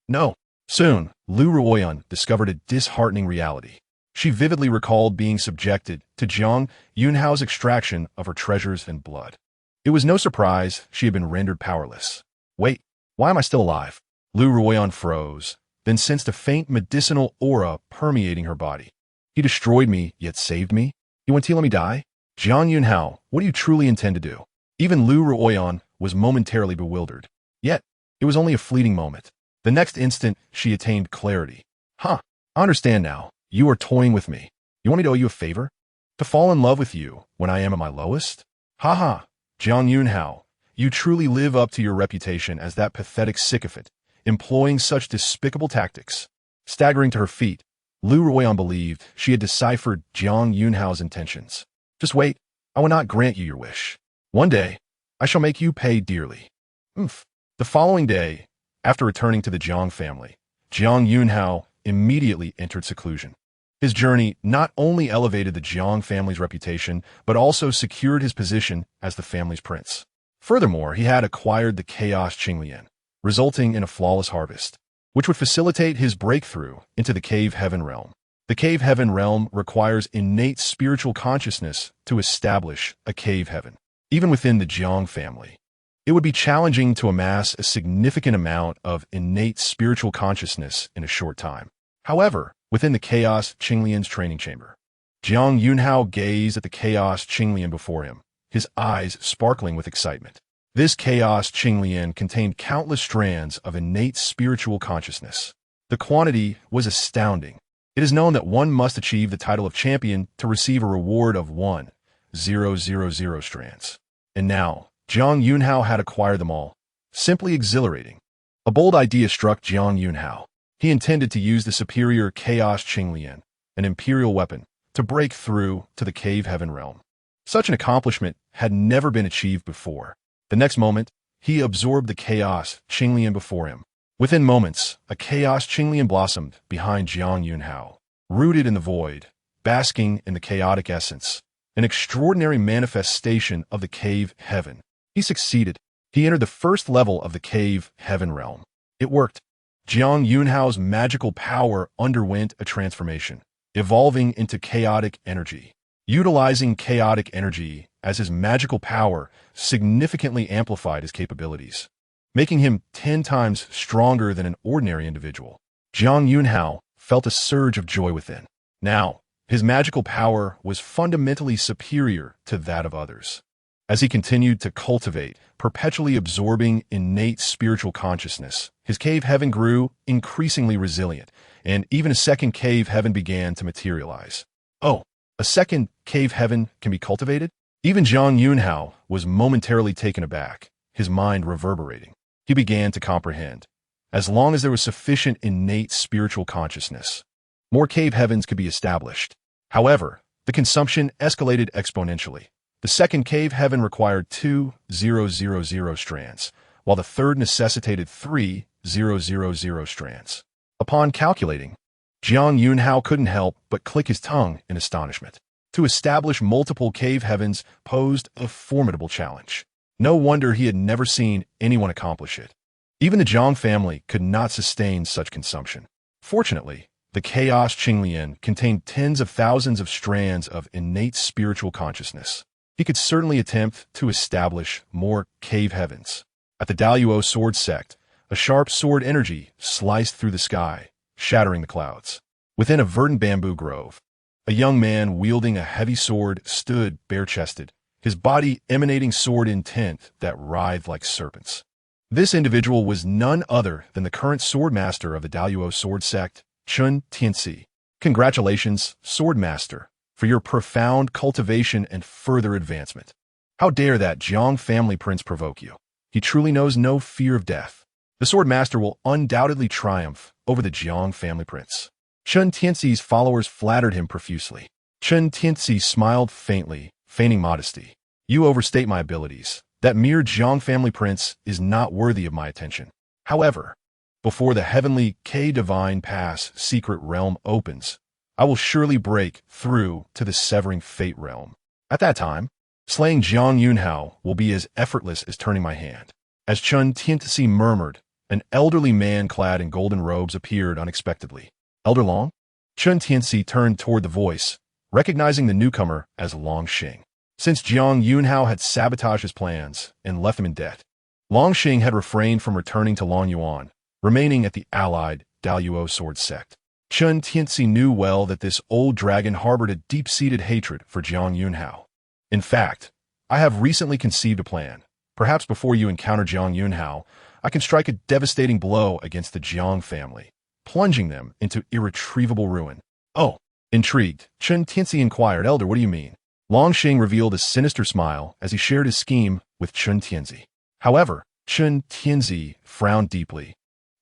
A: No. Soon, Liu Ruyan discovered a disheartening reality. She vividly recalled being subjected to Jiang Yunxiao's extraction of her treasures and blood. It was no surprise she had been rendered powerless. Wait, why am I still alive? Liu Ruyan froze, then sensed a faint medicinal aura permeating her body. He destroyed me, yet saved me? You want to let me die? Jiang Yunxiao, what do you truly intend to do? Even Liu Ruyan was momentarily bewildered. Yet, it was only a fleeting moment. The next instant, she attained clarity. I understand now. You are toying with me. You want me to owe you a favor? To fall in love with you when I am at my lowest? Jiang Yunxiao, you truly live up to your reputation as that pathetic sycophant, employing such despicable tactics. Staggering to her feet, Liu Ruyan believed she had deciphered Jiang Yunxiao's intentions. Just wait, I will not grant you your wish. One day, I shall make you pay dearly. The following day, after returning to the Jiang family, Jiang Yunxiao immediately entered seclusion. His journey not only elevated the Jiang family's reputation, but also secured his position as the family's prince. Furthermore, he had acquired the Chaos Qinglian, resulting in a flawless harvest, which would facilitate his breakthrough into the Cave Heaven realm. The Cave Heaven realm requires innate spiritual consciousness to establish a Cave Heaven. Even within the Jiang family, it would be challenging to amass a significant amount of innate spiritual consciousness in a short time. However, within the Chaos Qinglian's training chamber, Jiang Yunxiao gazed at the Chaos Qinglian before him, his eyes sparkling with excitement. This Chaos Qinglian contained countless strands of innate spiritual consciousness. The quantity was astounding. It is known that one must achieve the title of champion to receive a reward of 1,000 strands. And now, Jiang Yunxiao had acquired them all. Simply exhilarating. A bold idea struck Jiang Yunxiao. He intended to use the superior Chaos Qinglian, an imperial weapon, to break through to the Cave Heaven realm. Such an accomplishment had never been achieved before. The next moment, he absorbed the Chaos Qinglian before him. Within moments, a Chaos Qinglian blossomed behind Jiang Yunxiao, rooted in the void, basking in the chaotic essence, an extraordinary manifestation of the Cave Heaven. He succeeded. He entered the first level of the Cave Heaven realm. It worked. Jiang Yunxiao's magical power underwent a transformation, evolving into chaotic energy. Utilizing chaotic energy as his magical power significantly amplified his capabilities, making him 10 times stronger than an ordinary individual. Jiang Yunxiao felt a surge of joy within. Now, his magical power was fundamentally superior to that of others. As he continued to cultivate, perpetually absorbing innate spiritual consciousness, his Cave Heaven grew increasingly resilient, and even a second Cave Heaven began to materialize. Oh, a second Cave Heaven can be cultivated? Even Jiang Yunxiao was momentarily taken aback, his mind reverberating. He began to comprehend. As long as there was sufficient innate spiritual consciousness, more Cave Heavens could be established. However, the consumption escalated exponentially. The second Cave Heaven required 2,000 strands, while the third necessitated 3,000 strands. Upon calculating, Jiang Yunxiao couldn't help but click his tongue in astonishment. To establish multiple Cave Heavens posed a formidable challenge. No wonder he had never seen anyone accomplish it. Even the Jiang family could not sustain such consumption. Fortunately, the Chaos Qinglian contained tens of thousands of strands of innate spiritual consciousness. He could certainly attempt to establish more Cave Heavens. At the Daluo sword sect, a sharp sword energy sliced through the sky, shattering the clouds. Within a verdant bamboo grove, A young man wielding a heavy sword stood bare-chested, his body emanating sword intent that writhed like serpents. This individual was none other than the current swordmaster of the Daluo sword sect, Chun Tianzi. Congratulations, swordmaster, for your profound cultivation and further advancement. How dare that Jiang family prince provoke you? He truly knows no fear of death. The swordmaster will undoubtedly triumph over the Jiang family prince. Chun Tianzi's followers flattered him profusely. Chun Tianzi smiled faintly, feigning modesty. You overstate my abilities. That mere Jiang family prince is not worthy of my attention. However, before the heavenly K-Divine Pass secret realm opens, I will surely break through to the Severing Fate realm. At that time, slaying Jiang Yunxiao will be as effortless as turning my hand. As Chun Tianzi murmured, an elderly man clad in golden robes appeared unexpectedly. Elder Long? Chun Tianzi turned toward the voice, recognizing the newcomer as Long Xing. Since Jiang Yunxiao had sabotaged his plans and left him in debt, Long Xing had refrained from returning to Long Yuan, remaining at the allied Daluo sword sect. Chun Tianzi knew well that this old dragon harbored a deep-seated hatred for Jiang Yunxiao. In fact, I have recently conceived a plan. Perhaps before you encounter Jiang Yunxiao, I can strike a devastating blow against the Jiang family, plunging them into irretrievable ruin. Oh, intrigued, Chun Tianzi inquired, Elder, what do you mean? Long Xing revealed a sinister smile as he shared his scheme with Chun Tianzi. However, Chun Tianzi frowned deeply,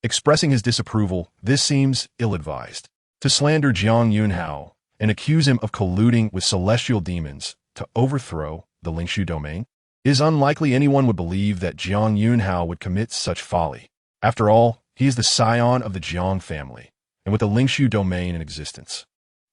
A: expressing his disapproval. This seems ill-advised. To slander Jiang Yunxiao and accuse him of colluding with celestial demons to overthrow the Lingshu domain? It is unlikely anyone would believe that Jiang Yunxiao would commit such folly. After all, he is the scion of the Jiang family, and with the Lingshu domain in existence,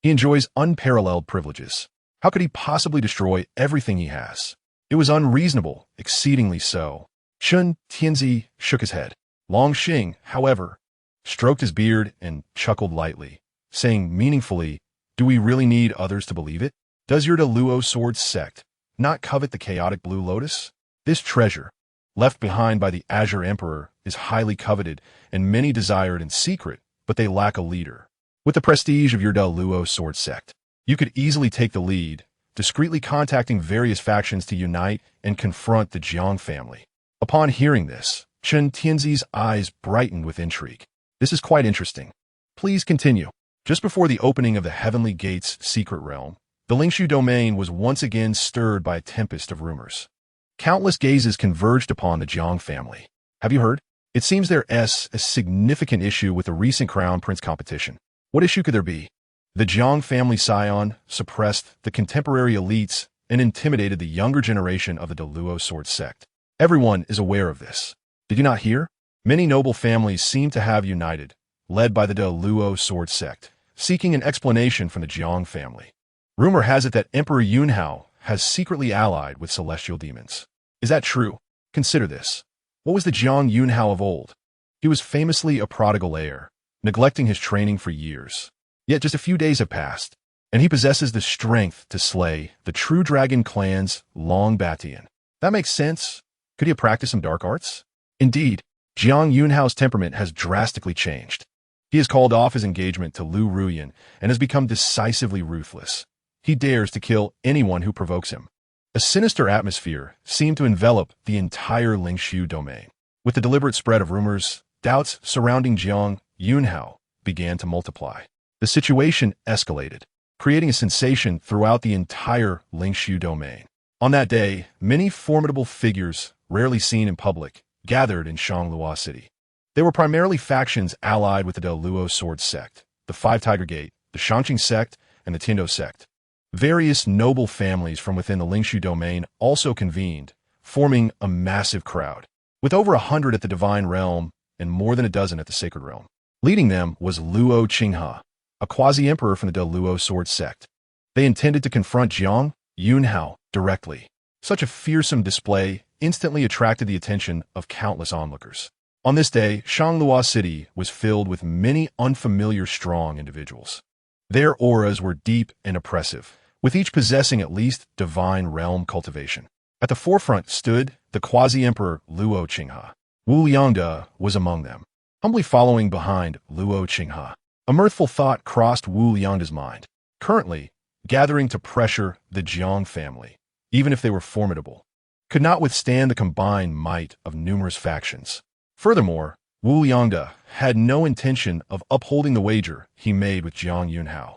A: he enjoys unparalleled privileges. How could he possibly destroy everything he has? It was unreasonable, exceedingly so. Chun Tianzi shook his head. Long Xing, however, stroked his beard and chuckled lightly, saying meaningfully, do we really need others to believe it? Does your Daluo sword sect not covet the chaotic blue lotus? This treasure, left behind by the Azure Emperor, is highly coveted and many desire it in secret, but they lack a leader. With the prestige of your Daluo sword sect, you could easily take the lead, discreetly contacting various factions to unite and confront the Jiang family. Upon hearing this, Chun Tianzi's eyes brightened with intrigue. This is quite interesting. Please continue. Just before the opening of the Heavenly Gates secret realm, the Lingshu domain was once again stirred by a tempest of rumors. Countless gazes converged upon the Jiang family. Have you heard? It seems there is a significant issue with the recent Crown Prince competition. What issue could there be? The Jiang family scion suppressed the contemporary elites and intimidated the younger generation of the Daluo sword sect. Everyone is aware of this. Did you not hear? Many noble families seem to have united, led by the Daluo sword sect, seeking an explanation from the Jiang family. Rumor has it that Emperor Yunxiao has secretly allied with celestial demons. Is that true? Consider this. What was the Jiang Yunxiao of old? He was famously a prodigal heir, neglecting his training for years. Yet just a few days have passed, and he possesses the strength to slay the True Dragon clan's Long Batian. That makes sense. Could he have practiced some dark arts? Indeed, Jiang Yunxiao's temperament has drastically changed. He has called off his engagement to Liu Ruyan and has become decisively ruthless. He dares to kill anyone who provokes him. A sinister atmosphere seemed to envelop the entire Lingshu domain. With the deliberate spread of rumors, doubts surrounding Jiang Yunxiao began to multiply. The situation escalated, creating a sensation throughout the entire Lingshu domain. On that day, many formidable figures, rarely seen in public, gathered in Shanglua City. They were primarily factions allied with the Daluo sword sect, the Five Tiger Gate, the Shangqing sect, and the Tindo sect. Various noble families from within the Lingshu domain also convened, forming a massive crowd, with over 100 at the Divine Realm and more than a dozen at the Sacred Realm. Leading them was Luo Qinghe, a quasi-emperor from the Daluo sword sect. They intended to confront Jiang Yunxiao directly. Such a fearsome display instantly attracted the attention of countless onlookers. On this day, Shanglua City was filled with many unfamiliar strong individuals. Their auras were deep and oppressive, with each possessing at least divine realm cultivation. At the forefront stood the quasi-emperor Luo Qinghe. Wu Liangde was among them, humbly following behind Luo Qinghe. A mirthful thought crossed Wu Liangde's mind. Currently, gathering to pressure the Jiang family, even if they were formidable, could not withstand the combined might of numerous factions. Furthermore, Wu Yangda had no intention of upholding the wager he made with Jiang Yunxiao.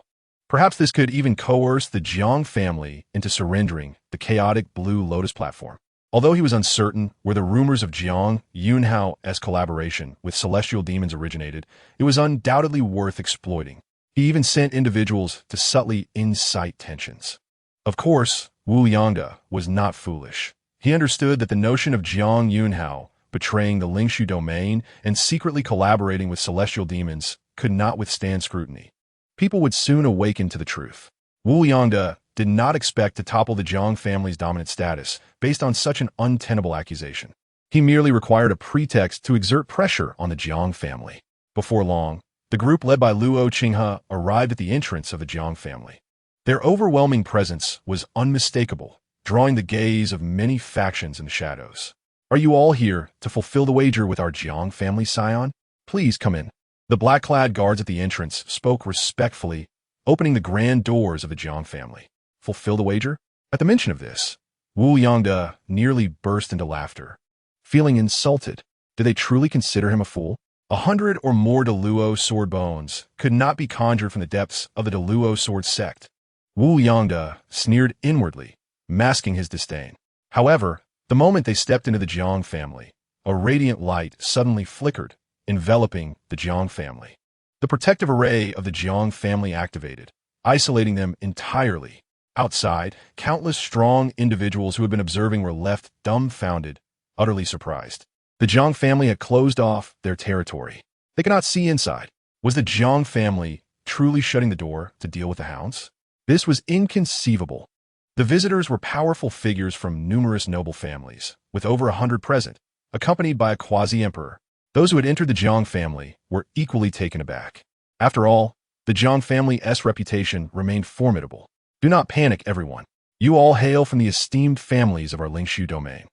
A: Perhaps this could even coerce the Jiang family into surrendering the chaotic Blue Lotus platform. Although he was uncertain where the rumors of Jiang Yunxiao's collaboration with celestial demons originated, it was undoubtedly worth exploiting. He even sent individuals to subtly incite tensions. Of course, Wu Yangda was not foolish. He understood that the notion of Jiang Yunxiao betraying the Lingshu domain and secretly collaborating with celestial demons could not withstand scrutiny. People would soon awaken to the truth. Wu Yangda did not expect to topple the Jiang family's dominant status based on such an untenable accusation. He merely required a pretext to exert pressure on the Jiang family. Before long, the group led by Luo Qinghe arrived at the entrance of the Jiang family. Their overwhelming presence was unmistakable, drawing the gaze of many factions in the shadows. "Are you all here to fulfill the wager with our Jiang family, Scion? Please come in." The black-clad guards at the entrance spoke respectfully, opening the grand doors of the Jiang family. Fulfill the wager? At the mention of this, Wu Yangda nearly burst into laughter. Feeling insulted, did they truly consider him a fool? 100 or more Deluo sword bones could not be conjured from the depths of the Deluo sword sect. Wu Yangda sneered inwardly, masking his disdain. However, the moment they stepped into the Jiang family, a radiant light suddenly flickered, enveloping the Jiang family. The protective array of the Jiang family activated, isolating them entirely. Outside, countless strong individuals who had been observing were left dumbfounded, utterly surprised. The Jiang family had closed off their territory. They could not see inside. Was the Jiang family truly shutting the door to deal with the hounds? This was inconceivable. The visitors were powerful figures from numerous noble families, with over 100 present, accompanied by a quasi-emperor. Those who had entered the Jiang family were equally taken aback. After all, the Jiang family's reputation remained formidable. Do not panic, everyone. You all hail from the esteemed families of our Lingshu domain.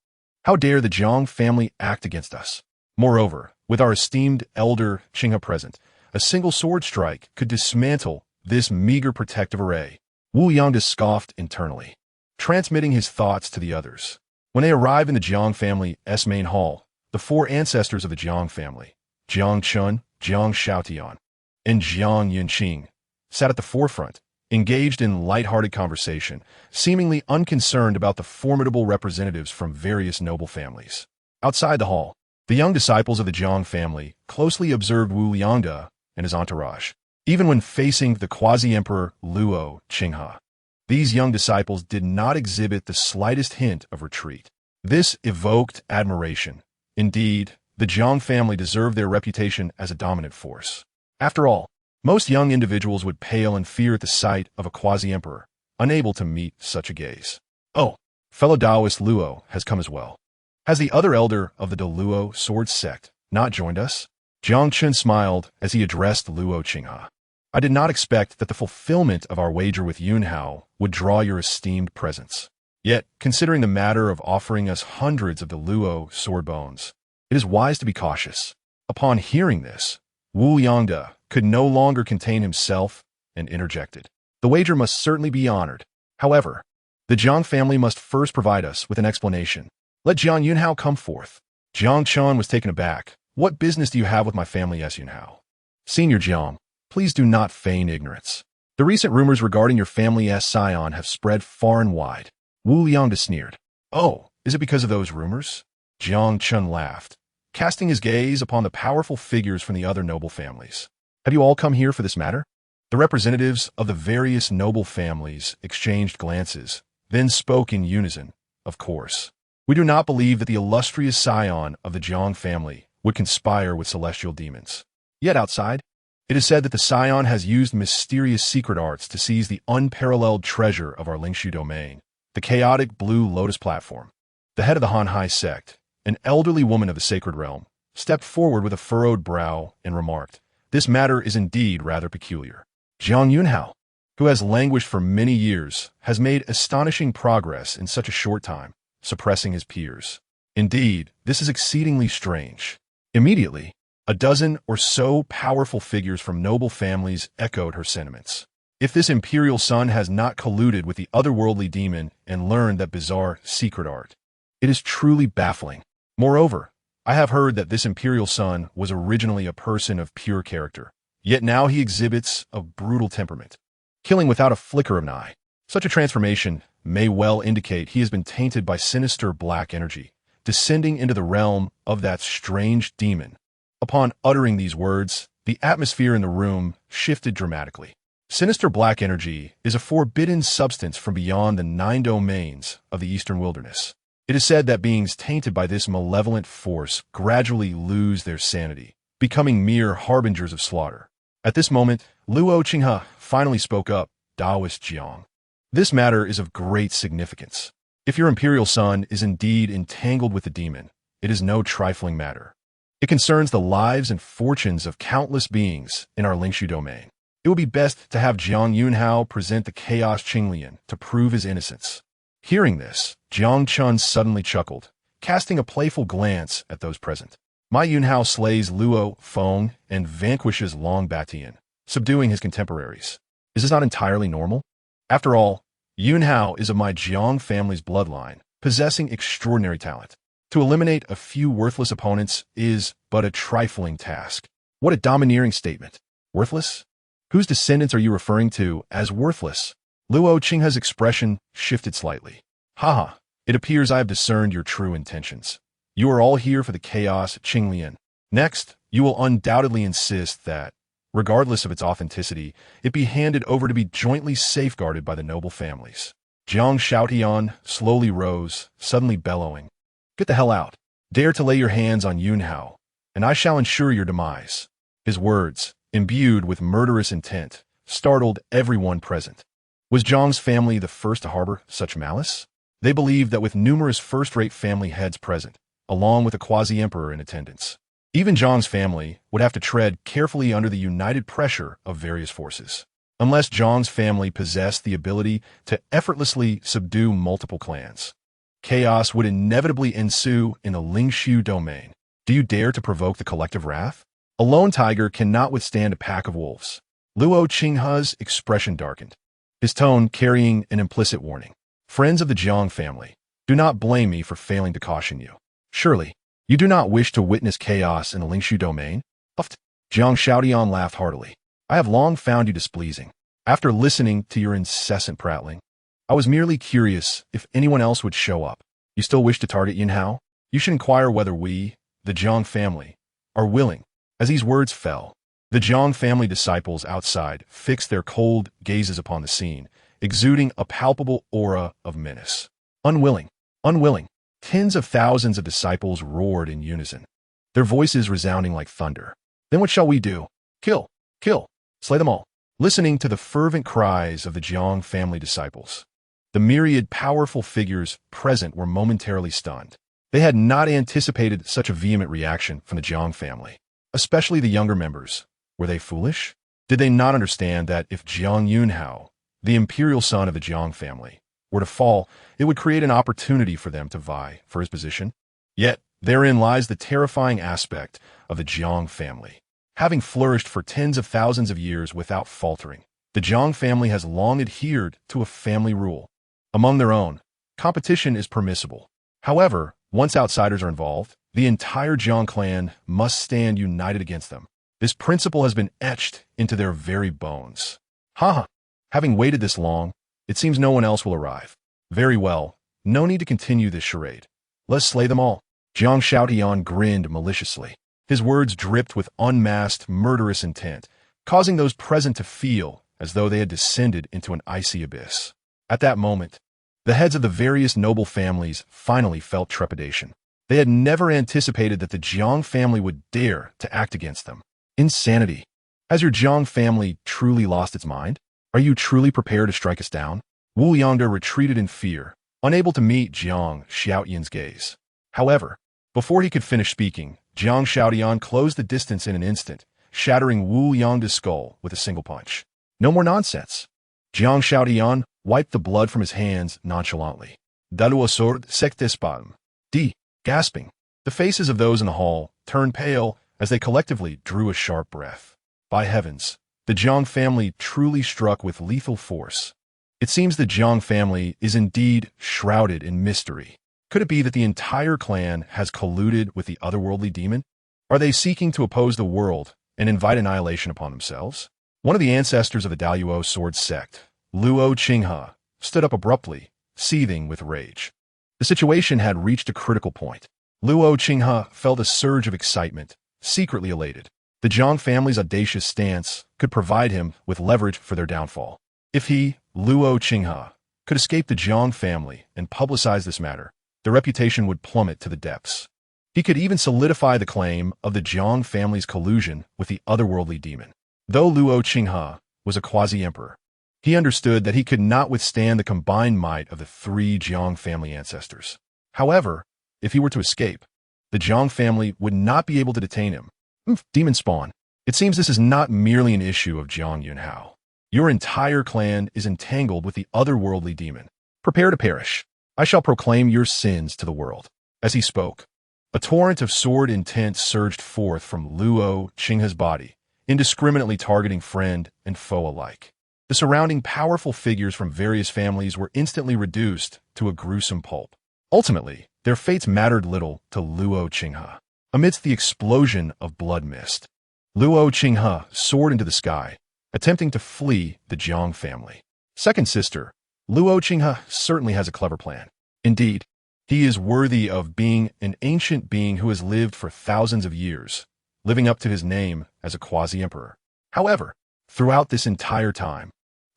A: How dare the Jiang family act against us? Moreover, with our esteemed elder Qinghe present, a single sword strike could dismantle this meager protective array. Wu Yangda scoffed internally, transmitting his thoughts to the others. When they arrived in the Jiang family's main hall, the four ancestors of the Jiang family, Jiang Chun, Jiang Shaotian, and Jiang Yunxiao, sat at the forefront, engaged in light-hearted conversation, seemingly unconcerned about the formidable representatives from various noble families. Outside the hall, the young disciples of the Jiang family closely observed Wu Yangda and his entourage. Even when facing the quasi-emperor Luo Qinghe, these young disciples did not exhibit the slightest hint of retreat. This evoked admiration. Indeed, the Jiang family deserved their reputation as a dominant force. After all, most young individuals would pale in fear at the sight of a quasi-emperor, unable to meet such a gaze. "Oh, fellow Taoist Luo has come as well. Has the other elder of the Deluo sword sect not joined us?" Jiang Chun smiled as he addressed Luo Qinghe. "I did not expect that the fulfillment of our wager with Yunxiao would draw your esteemed presence. Yet, considering the matter of offering us hundreds of the Luo sword bones, it is wise to be cautious." Upon hearing this, Wu Yangda could no longer contain himself and interjected. "The wager must certainly be honored. However, the Jiang family must first provide us with an explanation. Let Jiang Yunxiao come forth." Jiang Chun was taken aback. "What business do you have with my family, Yunxiao?" "Senior Jiang, please do not feign ignorance. The recent rumors regarding your family's scion have spread far and wide." Wu Yangda sneered. "Oh, is it because of those rumors?" Jiang Chun laughed, casting his gaze upon the powerful figures from the other noble families. "Have you all come here for this matter?" The representatives of the various noble families exchanged glances, then spoke in unison. "Of course. We do not believe that the illustrious scion of the Jiang family would conspire with celestial demons. Yet outside, it is said that the scion has used mysterious secret arts to seize the unparalleled treasure of our Lingshu domain, the chaotic Blue Lotus platform." The head of the Hanhai sect, an elderly woman of the sacred realm, stepped forward with a furrowed brow and remarked, "This matter is indeed rather peculiar. Jiang Yunxiao, who has languished for many years, has made astonishing progress in such a short time, suppressing his peers. Indeed, this is exceedingly strange." Immediately, a dozen or so powerful figures from noble families echoed her sentiments. If this imperial son has not colluded with the otherworldly demon and learned that bizarre secret art, it is truly baffling. Moreover, I have heard that this imperial son was originally a person of pure character, yet now he exhibits a brutal temperament, killing without a flicker of an eye. Such a transformation may well indicate he has been tainted by sinister black energy, descending into the realm of that strange demon. Upon uttering these words, the atmosphere in the room shifted dramatically. Sinister black energy is a forbidden substance from beyond the 9 domains of the Eastern Wilderness. It is said that beings tainted by this malevolent force gradually lose their sanity, becoming mere harbingers of slaughter. At this moment, Luo Qinghe finally spoke up, Taoist Jiang. This matter is of great significance. If your imperial son is indeed entangled with the demon, it is no trifling matter. It concerns the lives and fortunes of countless beings in our Lingshu domain. It would be best to have Jiang Yunxiao present the Chaos Qinglian to prove his innocence. Hearing this, Jiang Chun suddenly chuckled, casting a playful glance at those present. My Yunhao slays Luo Feng and vanquishes Long Batian, subduing his contemporaries. Is this not entirely normal? After all, Yunhao is of my Jiang family's bloodline, possessing extraordinary talent. To eliminate a few worthless opponents is but a trifling task. What a domineering statement. Worthless? Whose descendants are you referring to as worthless? Luo Qinghe's expression shifted slightly. Haha, it appears I have discerned your true intentions. You are all here for the Chaos Qinglian. Next, you will undoubtedly insist that, regardless of its authenticity, it be handed over to be jointly safeguarded by the noble families. Jiang Shaotian slowly rose, suddenly bellowing. Get the hell out. Dare to lay your hands on Yunhao, and I shall ensure your demise. His words, imbued with murderous intent, startled everyone present. Was Jiang's family the first to harbor such malice? They believed that with numerous first-rate family heads present, along with a quasi-emperor in attendance, even Jiang's family would have to tread carefully under the united pressure of various forces. Unless Jiang's family possessed the ability to effortlessly subdue multiple clans, chaos would inevitably ensue in the Lingshu domain. Do you dare to provoke the collective wrath? A lone tiger cannot withstand a pack of wolves. Luo Qinghe's expression darkened, his tone carrying an implicit warning. Friends of the Jiang family, do not blame me for failing to caution you. Surely, you do not wish to witness chaos in the Lingshu domain? Puffed. Jiang Shaotian laughed heartily. I have long found you displeasing. After listening to your incessant prattling, I was merely curious if anyone else would show up. You still wish to target Yunhao? You should inquire whether we, the Jiang family, are willing. As these words fell, the Jiang family disciples outside fixed their cold gazes upon the scene, exuding a palpable aura of menace. Unwilling, unwilling. Tens of thousands of disciples roared in unison, their voices resounding like thunder. Then what shall we do? Kill, kill, slay them all. Listening to the fervent cries of the Jiang family disciples, the myriad powerful figures present were momentarily stunned. They had not anticipated such a vehement reaction from the Jiang family, especially the younger members. Were they foolish? Did they not understand that if Jiang Yunhao, the imperial son of the Jiang family, were to fall, it would create an opportunity for them to vie for his position? Yet, therein lies the terrifying aspect of the Jiang family. Having flourished for tens of thousands of years without faltering, the Jiang family has long adhered to a family rule. Among their own, competition is permissible. However, once outsiders are involved, the entire Jiang clan must stand united against them. This principle has been etched into their very bones. Haha, having waited this long, it seems no one else will arrive. Very well, no need to continue this charade. Let's slay them all. Jiang Shaotian grinned maliciously. His words dripped with unmasked, murderous intent, causing those present to feel as though they had descended into an icy abyss. At that moment, the heads of the various noble families finally felt trepidation. They had never anticipated that the Jiang family would dare to act against them. Insanity. Has your Jiang family truly lost its mind? Are you truly prepared to strike us down? Wu Yangde retreated in fear, unable to meet Jiang Xiaotian's gaze. However, before he could finish speaking, Jiang Shaotian closed the distance in an instant, shattering Wu Yangde's skull with a single punch. No more nonsense. Jiang Shaotian wiped the blood from his hands nonchalantly. Daluo sword sectespalm. Gasping. The faces of those in the hall turned pale as they collectively drew a sharp breath. By heavens, the Jiang family truly struck with lethal force. It seems the Jiang family is indeed shrouded in mystery. Could it be that the entire clan has colluded with the otherworldly demon? Are they seeking to oppose the world and invite annihilation upon themselves? One of the ancestors of the Daluo sword sect, Luo Qinghe, stood up abruptly, seething with rage. The situation had reached a critical point. Luo Qinghe felt a surge of excitement, secretly elated. The Jiang family's audacious stance could provide him with leverage for their downfall. If he, Luo Qinghe, could escape the Jiang family and publicize this matter, their reputation would plummet to the depths. He could even solidify the claim of the Jiang family's collusion with the otherworldly demon. Though Luo Qinghe was a quasi-emperor, he understood that he could not withstand the combined might of the three Jiang family ancestors. However, if he were to escape, the Jiang family would not be able to detain him. Demon spawn. It seems this is not merely an issue of Jiang Yunxiao. Your entire clan is entangled with the otherworldly demon. Prepare to perish. I shall proclaim your sins to the world. As he spoke, a torrent of sword intent surged forth from Luo Qinghe's body, indiscriminately targeting friend and foe alike. The surrounding powerful figures from various families were instantly reduced to a gruesome pulp. Ultimately, their fates mattered little to Luo Qinghe. Amidst the explosion of blood mist, Luo Qinghe soared into the sky, attempting to flee the Jiang family. Second sister, Luo Qinghe certainly has a clever plan. Indeed, he is worthy of being an ancient being who has lived for thousands of years, living up to his name as a quasi-emperor. However, throughout this entire time,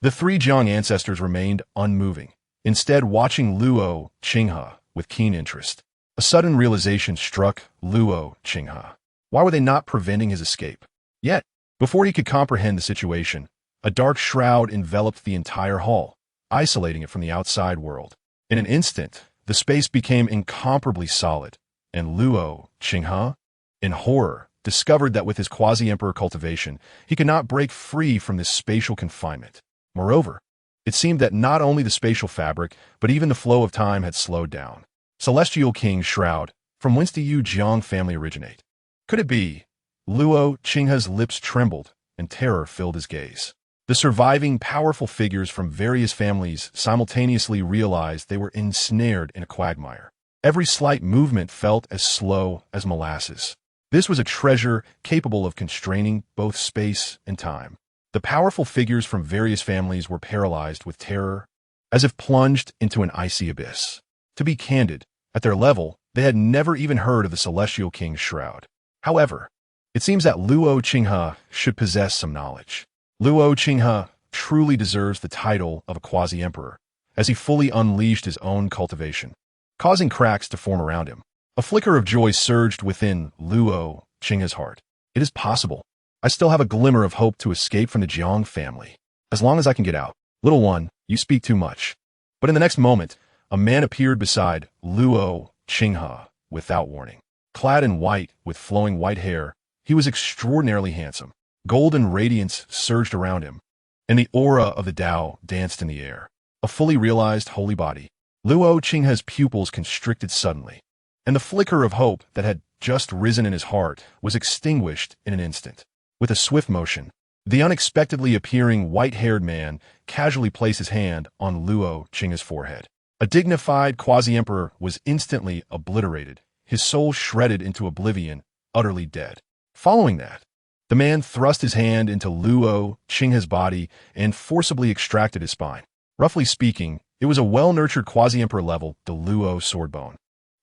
A: the three Jiang ancestors remained unmoving, instead watching Luo Qinghe with keen interest. A sudden realization struck Luo Qinghe. Why were they not preventing his escape? Yet, before he could comprehend the situation, a dark shroud enveloped the entire hall, isolating it from the outside world. In an instant, the space became incomparably solid, and Luo Qinghe, in horror, discovered that with his quasi-emperor cultivation, he could not break free from this spatial confinement. Moreover, it seemed that not only the spatial fabric, but even the flow of time had slowed down. Celestial King Shroud, from whence do you Jiang family originate? Could it be? Luo Qinghe's lips trembled, and terror filled his gaze. The surviving powerful figures from various families simultaneously realized they were ensnared in a quagmire. Every slight movement felt as slow as molasses. This was a treasure capable of constraining both space and time. The powerful figures from various families were paralyzed with terror, as if plunged into an icy abyss. To be candid, at their level, they had never even heard of the Celestial King's Shroud. However, it seems that Luo Qinghe should possess some knowledge. Luo Qinghe truly deserves the title of a quasi-emperor, as he fully unleashed his own cultivation, causing cracks to form around him. A flicker of joy surged within Luo Qinghe's heart. It is possible. I still have a glimmer of hope to escape from the Jiang family. As long as I can get out. Little one, you speak too much. But in the next moment, a man appeared beside Luo Qinghe without warning. Clad in white, with flowing white hair, he was extraordinarily handsome. Golden radiance surged around him, and the aura of the Tao danced in the air. A fully realized holy body. Luo Qinghe's pupils constricted suddenly, and the flicker of hope that had just risen in his heart was extinguished in an instant. With a swift motion, the unexpectedly appearing white-haired man casually placed his hand on Luo Qinghe's forehead. A dignified quasi-emperor was instantly obliterated, his soul shredded into oblivion, utterly dead. Following that, the man thrust his hand into Luo Qinghe's body and forcibly extracted his spine. Roughly speaking, it was a well-nurtured quasi-emperor level, the Luo sword bone.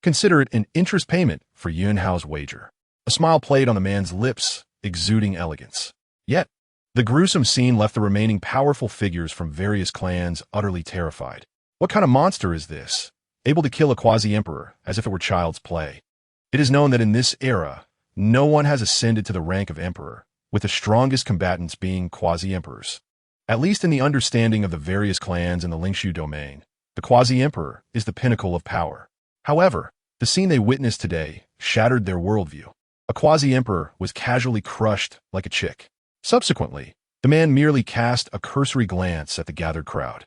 A: Consider it an interest payment for Yunhao's wager. A smile played on the man's lips, exuding elegance. Yet, the gruesome scene left the remaining powerful figures from various clans utterly terrified. What kind of monster is this, able to kill a quasi-emperor as if it were child's play? It is known that in this era, no one has ascended to the rank of emperor, with the strongest combatants being quasi-emperors. At least in the understanding of the various clans in the Lingshu domain, the quasi-emperor is the pinnacle of power. However, the scene they witnessed today shattered their worldview. A quasi-emperor was casually crushed like a chick. Subsequently, the man merely cast a cursory glance at the gathered crowd.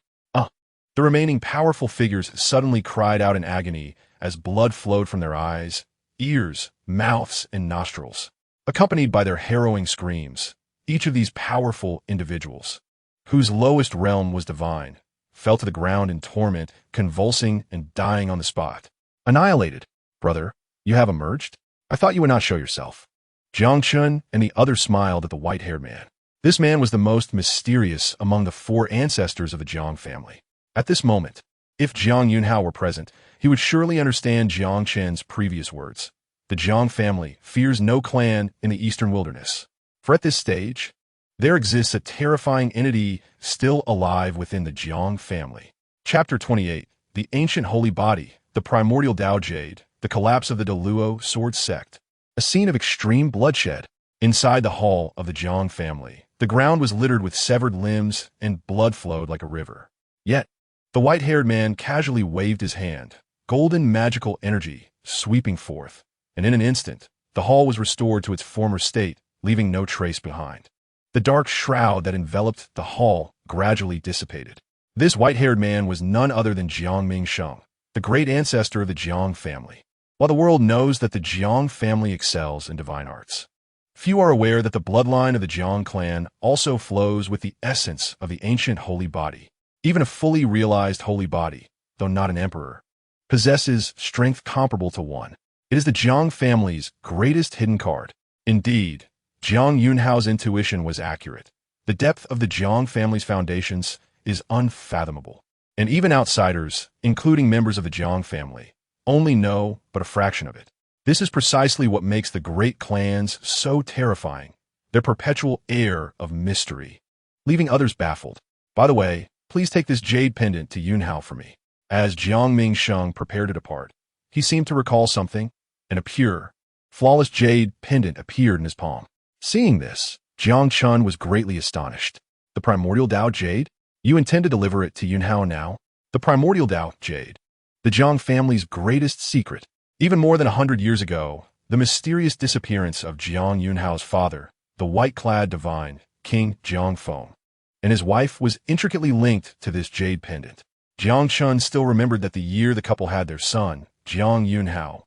A: The remaining powerful figures suddenly cried out in agony as blood flowed from their eyes, ears, mouths, and nostrils. Accompanied by their harrowing screams, Each of these powerful individuals, whose lowest realm was divine, fell to the ground in torment, convulsing and dying on the spot. Annihilated. Brother, you have emerged? I thought you would not show yourself. Jiang Chun and the other smiled at the white-haired man. This man was the most mysterious among the 4 ancestors of the Jiang family. At this moment, if Jiang Yunxiao were present, he would surely understand Jiang Chen's previous words. The Jiang family fears no clan in the eastern wilderness. For at this stage, there exists a terrifying entity still alive within the Jiang family. Chapter 28. The Ancient Holy Body, the Primordial Jade, the Collapse of the Deluo Sword Sect. A scene of extreme bloodshed. Inside the hall of the Jiang family, the ground was littered with severed limbs and blood flowed like a river. Yet, the white-haired man casually waved his hand, golden magical energy sweeping forth, and in an instant, the hall was restored to its former state, leaving no trace behind. The dark shroud that enveloped the hall gradually dissipated. This white-haired man was none other than Jiang Yunxiao, the great ancestor of the Jiang family. While the world knows that the Jiang family excels in divine arts, few are aware that the bloodline of the Jiang clan also flows with the essence of the ancient holy body. Even a fully realized holy body, though not an emperor, possesses strength comparable to one. It is the Jiang family's greatest hidden card. Indeed, Jiang Yunxiao's intuition was accurate. The depth of the Jiang family's foundations is unfathomable, and even outsiders, including members of the Jiang family, only know but a fraction of it. This is precisely what makes the great clans so terrifying, their perpetual air of mystery, leaving others baffled. By the way, please take this jade pendant to Yunxiao for me. As Jiang Mingsheng prepared to depart, he seemed to recall something, and a pure, flawless jade pendant appeared in his palm. Seeing this, Jiang Chun was greatly astonished. The Primordial Jade? You intend to deliver it to Yunxiao now? The Primordial Jade, the Jiang family's greatest secret. Even more than 100 years ago, the mysterious disappearance of Jiang Yunxiao's father, the white-clad divine, King Jiang Feng, and his wife was intricately linked to this jade pendant. Jiang Chun still remembered that the year the couple had their son, Jiang Yunxiao,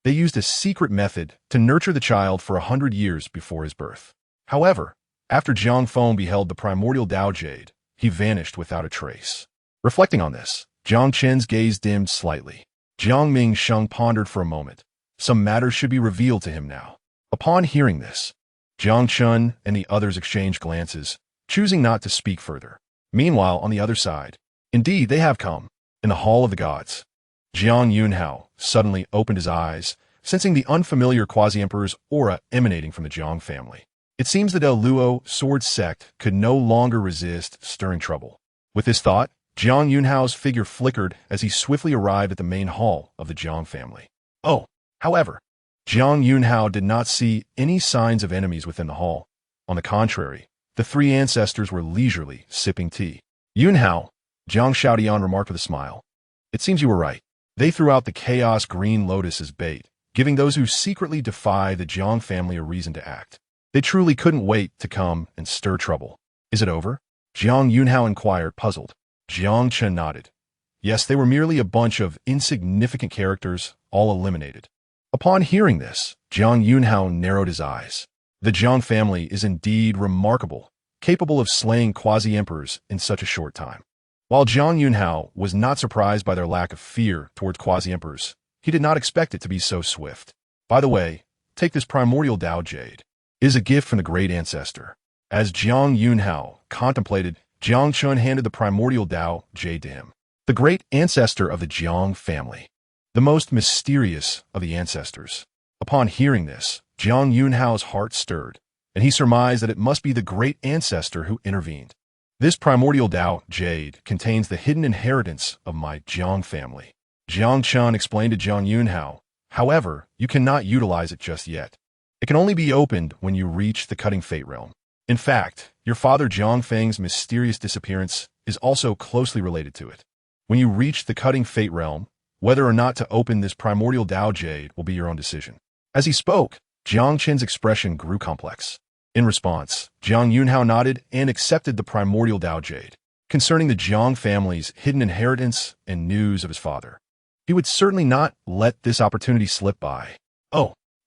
A: they used a secret method to nurture the child for 100 years before his birth. However, after Jiang Feng beheld the Primordial Jade, he vanished without a trace. Reflecting on this, Jiang Chen's gaze dimmed slightly. Jiang Mingsheng pondered for a moment. Some matters should be revealed to him now. Upon hearing this, Jiang Chun and the others exchanged glances, choosing not to speak further. Meanwhile, on the other side, indeed they have come. In the Hall of the Gods, Jiang Yunxiao suddenly opened his eyes, sensing the unfamiliar quasi-emperor's aura emanating from the Jiang family. It seems the Deluo sword sect could no longer resist stirring trouble. With this thought, Jiang Yunxiao's figure flickered as he swiftly arrived at the main hall of the Jiang family. However, Jiang Yunxiao did not see any signs of enemies within the hall. On the contrary, the 3 ancestors were leisurely sipping tea. Yunxiao, Jiang Xiaodian remarked with a smile. It seems you were right. They threw out the chaos green lotus as bait, giving those who secretly defy the Jiang family a reason to act. They truly couldn't wait to come and stir trouble. Is it over? Jiang Yunxiao inquired, puzzled. Jiang Chen nodded. Yes, they were merely a bunch of insignificant characters, all eliminated. Upon hearing this, Jiang Yunxiao narrowed his eyes. The Jiang family is indeed remarkable, capable of slaying quasi-emperors in such a short time. While Jiang Yunxiao was not surprised by their lack of fear towards quasi-emperors, he did not expect it to be so swift. By the way, take this Primordial Jade. It is a gift from the great ancestor. As Jiang Yunxiao contemplated, Jiang Chun handed the Primordial Jade to him. The great ancestor of the Jiang family, the most mysterious of the ancestors. Upon hearing this, Jiang Yunxiao's heart stirred, and he surmised that it must be the great ancestor who intervened. This Primordial Jade contains the hidden inheritance of my Jiang family. Jiang Chun explained to Jiang Yunxiao. However, you cannot utilize it just yet. It can only be opened when you reach the Cutting Fate realm. In fact, your father Jiang Feng's mysterious disappearance is also closely related to it. When you reach the Cutting Fate realm, whether or not to open this Primordial Jade will be your own decision. As he spoke, Jiang Chen's expression grew complex. In response, Jiang Yunxiao nodded and accepted the Primordial Jade, concerning the Jiang family's hidden inheritance and news of his father. He would certainly not let this opportunity slip by.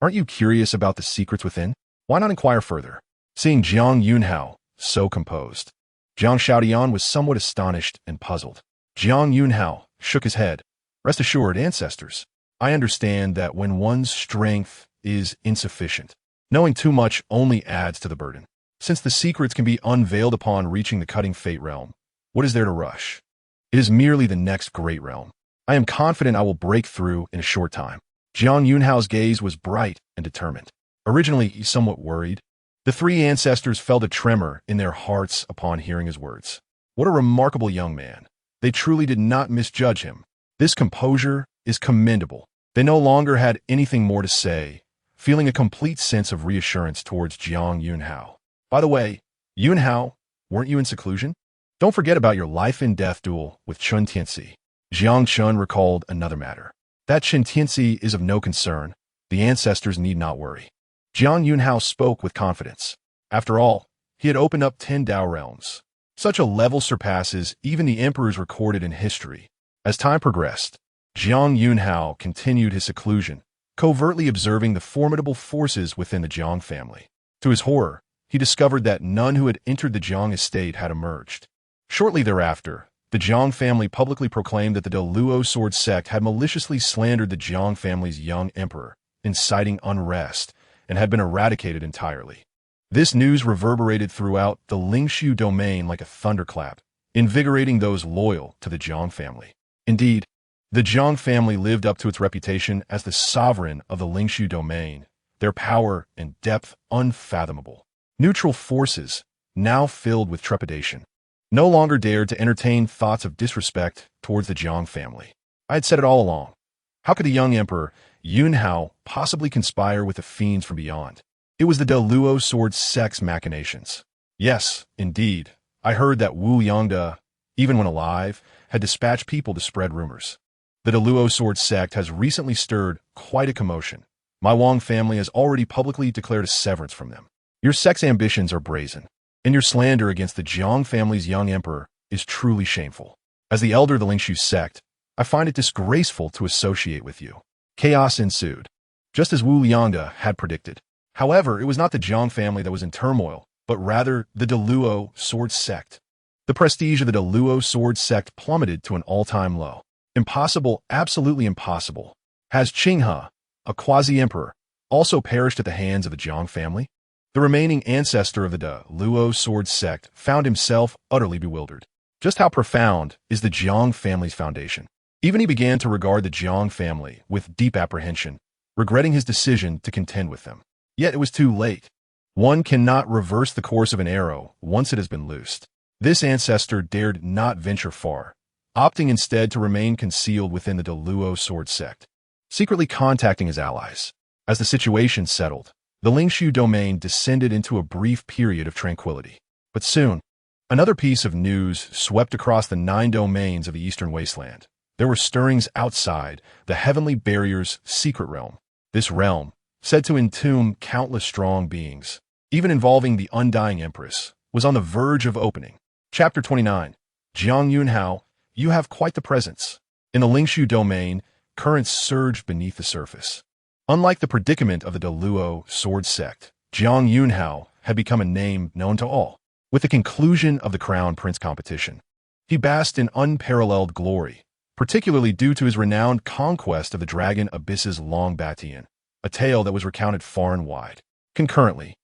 A: Aren't you curious about the secrets within? Why not inquire further? Seeing Jiang Yunxiao so composed, Jiang Xiaodian was somewhat astonished and puzzled. Jiang Yunxiao shook his head. Rest assured, ancestors, I understand that when one's strength is insufficient, knowing too much only adds to the burden. Since the secrets can be unveiled upon reaching the cutting fate realm, what is there to rush? It is merely the next great realm. I am confident I will break through in a short time. Jiang Yunxiao's gaze was bright and determined. Originally somewhat worried, the three ancestors felt a tremor in their hearts upon hearing his words. What a remarkable young man. They truly did not misjudge him. This composure is commendable. They no longer had anything more to say, feeling a complete sense of reassurance towards Jiang Yunxiao. By the way, Yunxiao, weren't you in seclusion? Don't forget about your life and death duel with Chun Tianxi. Jiang Chun recalled another matter. That Chun Tianxi is of no concern. The ancestors need not worry. Jiang Yunxiao spoke with confidence. After all, he had opened up 10 Dao realms. Such a level surpasses even the emperors recorded in history. As time progressed, Jiang Yunxiao continued his seclusion, covertly observing the formidable forces within the Jiang family. To his horror, he discovered that none who had entered the Jiang estate had emerged. Shortly thereafter, the Jiang family publicly proclaimed that the Luo sword sect had maliciously slandered the Jiang family's young emperor, inciting unrest, and had been eradicated entirely. This news reverberated throughout the Lingshu domain like a thunderclap, invigorating those loyal to the Jiang family. Indeed, the Jiang family lived up to its reputation as the sovereign of the Lingshu domain, their power and depth unfathomable. Neutral forces, now filled with trepidation, no longer dared to entertain thoughts of disrespect towards the Jiang family. I had said it all along. How could the young emperor, Yunxiao, possibly conspire with the fiends from beyond? It was the Luo sword sect's machinations. Yes, indeed, I heard that Wu Yongda, even when alive, had dispatched people to spread rumors. The Luo sword sect has recently stirred quite a commotion. My Wang family has already publicly declared a severance from them. Your sect's ambitions are brazen, and your slander against the Jiang family's young emperor is truly shameful. As the elder of the Lingshu sect, I find it disgraceful to associate with you. Chaos ensued, just as Wu Yongda had predicted. However, it was not the Jiang family that was in turmoil, but rather the Luo sword sect. The prestige of the Luo sword sect plummeted to an all-time low. Impossible, absolutely impossible. Has Qinghe, a quasi-emperor, also perished at the hands of the Jiang family? The remaining ancestor of the Luo sword sect found himself utterly bewildered. Just how profound is the Jiang family's foundation? Even he began to regard the Jiang family with deep apprehension, regretting his decision to contend with them. Yet it was too late. One cannot reverse the course of an arrow once it has been loosed. This ancestor dared not venture far, opting instead to remain concealed within the Luo sword sect, secretly contacting his allies. As the situation settled, the Lingshu domain descended into a brief period of tranquility. But soon, another piece of news swept across the 9 domains of the Eastern Wasteland. There were stirrings outside the Heavenly Barrier's secret realm. This realm, said to entomb countless strong beings, even involving the Undying Empress, was on the verge of opening. Chapter 29. Jiang Yunxiao, you have quite the presence. In the Lingshu domain, currents surged beneath the surface. Unlike the predicament of the Luo sword sect, Jiang Yunxiao had become a name known to all. With the conclusion of the Crown Prince competition, he basked in unparalleled glory, particularly due to his renowned conquest of the dragon Abyss's Long Batian, a tale that was recounted far and wide. Concurrently,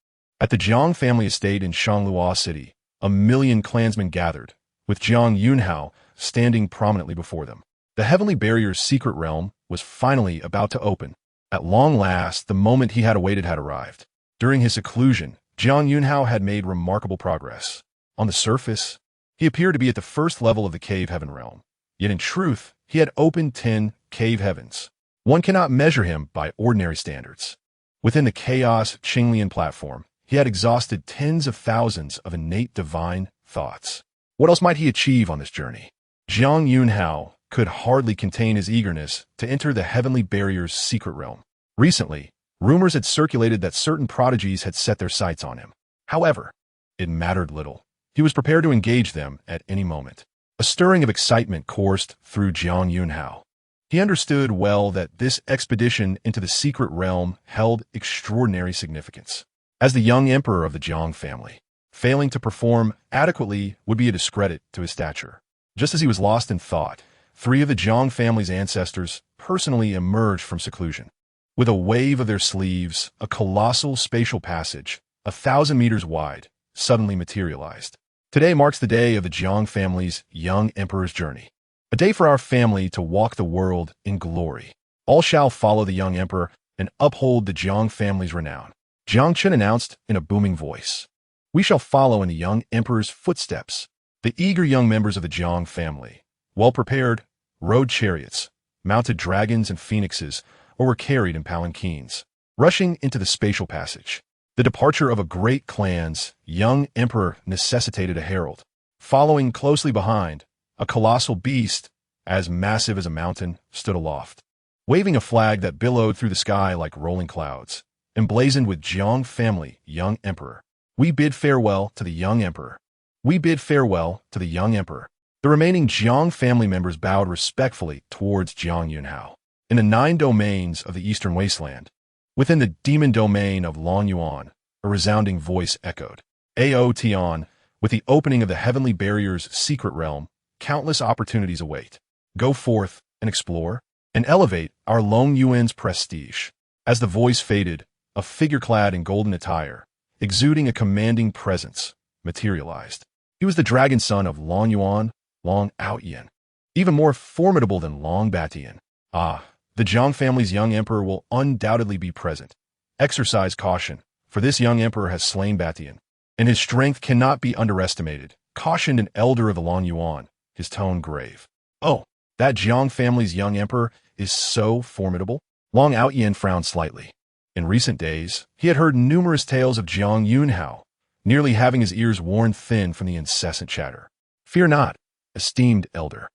A: at the Jiang family estate in Shanglua City, 1 million clansmen gathered, with Jiang Yunxiao standing prominently before them. The Heavenly Barrier's secret realm was finally about to open. At long last, the moment he had awaited had arrived. During his seclusion, Jiang Yunxiao had made remarkable progress. On the surface, he appeared to be at the first level of the cave heaven realm. Yet in truth, he had opened 10 cave heavens. One cannot measure him by ordinary standards. Within the Chaos Qinglian platform, he had exhausted tens of thousands of innate divine thoughts. What else might he achieve on this journey? Jiang Yunxiao could hardly contain his eagerness to enter the Heavenly Barrier's secret realm. Recently, rumors had circulated that certain prodigies had set their sights on him. However, it mattered little. He was prepared to engage them at any moment. A stirring of excitement coursed through Jiang Yunxiao. He understood well that this expedition into the secret realm held extraordinary significance. as the young emperor of the Jiang family. Failing to perform adequately would be a discredit to his stature. Just as he was lost in thought, three of the Jiang family's ancestors personally emerged from seclusion. With a wave of their sleeves, a colossal spatial passage, 1,000 meters wide, suddenly materialized. Today marks the day of the Jiang family's young emperor's journey. A day for our family to walk the world in glory. All shall follow the young emperor and uphold the Jiang family's renown. Jiang Chen announced in a booming voice. We shall follow in the young emperor's footsteps. The eager young members of the Jiang family, well prepared, rode chariots, mounted dragons and phoenixes, or were carried in palanquins, rushing into the spatial passage. The departure of a great clan's young emperor necessitated a herald. Following closely behind, a colossal beast, as massive as a mountain, stood aloft, waving a flag that billowed through the sky like rolling clouds, emblazoned with Jiang family, young emperor. We bid farewell to the young emperor. We bid farewell to the young emperor. The remaining Jiang family members bowed respectfully towards Jiang Yunxiao. In the 9 domains of the Eastern Wasteland, within the demon domain of Long Yuan, a resounding voice echoed. Aotion, with the opening of the heavenly barrier's secret realm, countless opportunities await. Go forth and explore, and elevate our Long Yuan's prestige. As the voice faded, a figure clad in golden attire, exuding a commanding presence, materialized. He was the dragon son of Long Yuan, Long Outyan, even more formidable than Long Batian. The Jiang family's young emperor will undoubtedly be present. Exercise caution, for this young emperor has slain Batian, and his strength cannot be underestimated, cautioned an elder of the Long Yuan, his tone grave. Oh, that Jiang family's young emperor is so formidable? Long Outyan frowned slightly. In recent days, he had heard numerous tales of Jiang Yunxiao, nearly having his ears worn thin from the incessant chatter. Fear not, esteemed elder.